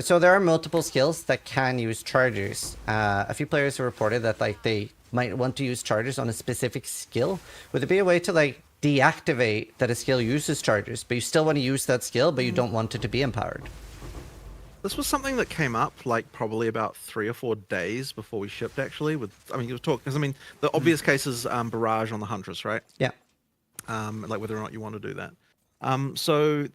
So there are multiple skills that can use chargers. A few players have reported that like they might want to use chargers on a specific skill. Would there be a way to like deactivate that a skill uses chargers, but you still want to use that skill, but you don't want it to be empowered? This was something that came up like probably about 3 or 4 days before we shipped. Actually, you were talking because the obvious case is barrage on the Huntress, right? Yeah. Like whether or not you want to do that. So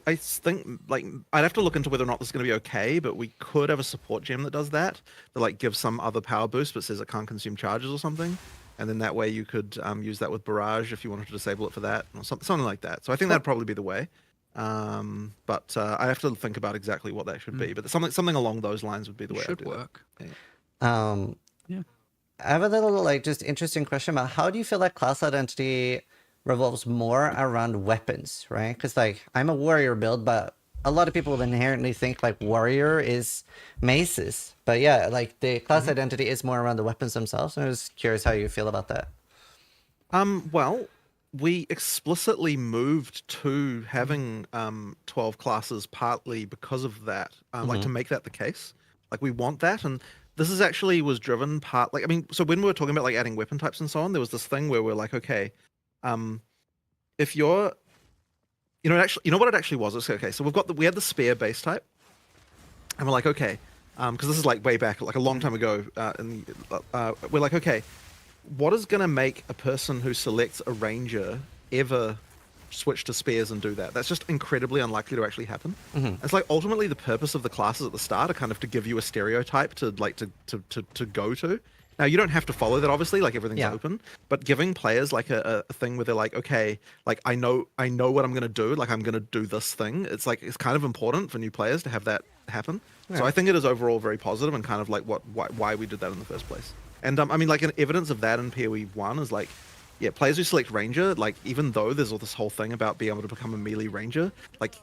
I think like I'd have to look into whether or not this is going to be okay, but we could have a support gem that does that like gives some other power boost, but says it can't consume charges or something, and then that way you could use that with barrage if you wanted to disable it for that or something like that. So I think that'd probably be the way. But I have to think about exactly what that should be. But something along those lines would be the way. Should I'd do work. That. Yeah. I have a little like just interesting question about how do you feel like class identity revolves more around weapons, right? Because like I'm a warrior build, but a lot of people would inherently think like warrior is maces. But yeah, like the class identity is more around the weapons themselves. And I was curious how you feel about that. Well, we explicitly moved to having 12 classes partly because of that, like to make that the case. Like we want that, and this is actually was driven part like so when we were talking about like adding weapon types and so on, there was this thing where we're like, okay, if you're you know what it actually was? It's okay, so we had the spear base type, and we're like, okay, because this is like way back, like a long time ago, and we're like, okay, what is going to make a person who selects a ranger ever switch to spears and do that? That's just incredibly unlikely to actually happen. It's like ultimately the purpose of the classes at the start are kind of to give you a stereotype to like to go to, Now you don't have to follow that, obviously, like everything's Yeah. open, but giving players like a thing where they're like, okay, like I know what I'm gonna do, like I'm gonna do this thing. It's like it's kind of important for new players to have that happen. So Yeah. I think it is overall very positive and kind of like why we did that in the first place. And I mean, like an evidence of that in PoE 1 is like, yeah, players who select Ranger, like even though there's all this whole thing about being able to become a melee Ranger, like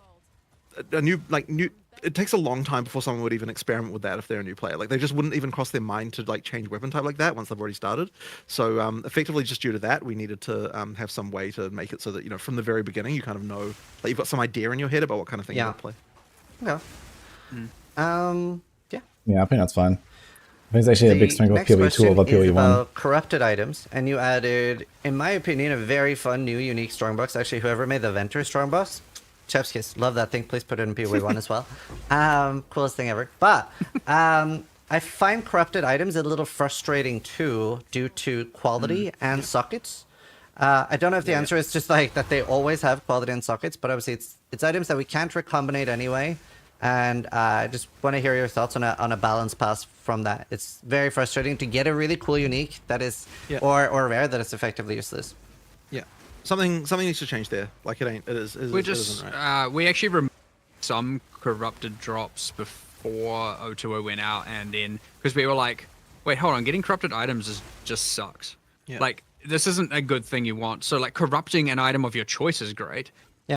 it takes a long time before someone would even experiment with that if they're a new player. Like they just wouldn't even cross their mind to like change weapon type like that once they've already started. So effectively, just due to that, we needed to have some way to make it so that, you know, from the very beginning you kind of know, like you've got some idea in your head about what kind of thing you want to play. Yeah. Yeah. Yeah, I think that's fine. I think it's actually a big strength of Next PoE 2 question over is PoE 1. about corrupted items, and you added, in my opinion, a very fun new unique strongbox. Actually, whoever made the Venter strongbox, chef's kiss, love that thing. Please put it in PoE 1 as well. Coolest thing ever. But I find corrupted items a little frustrating too, due to quality and sockets. I don't know if the answer is just like that they always have quality and sockets, but obviously it's items that we can't recombinate anyway. And I just want to hear your thoughts on a balance pass from that. It's very frustrating to get a really cool unique that is or rare that is effectively useless. Yeah, something needs to change there. Like it isn't right. We actually removed some corrupted drops before 020 went out, and then because we were like, wait, hold on, getting corrupted items just sucks. Yeah. Like this isn't a good thing you want. So like corrupting an item of your choice is great,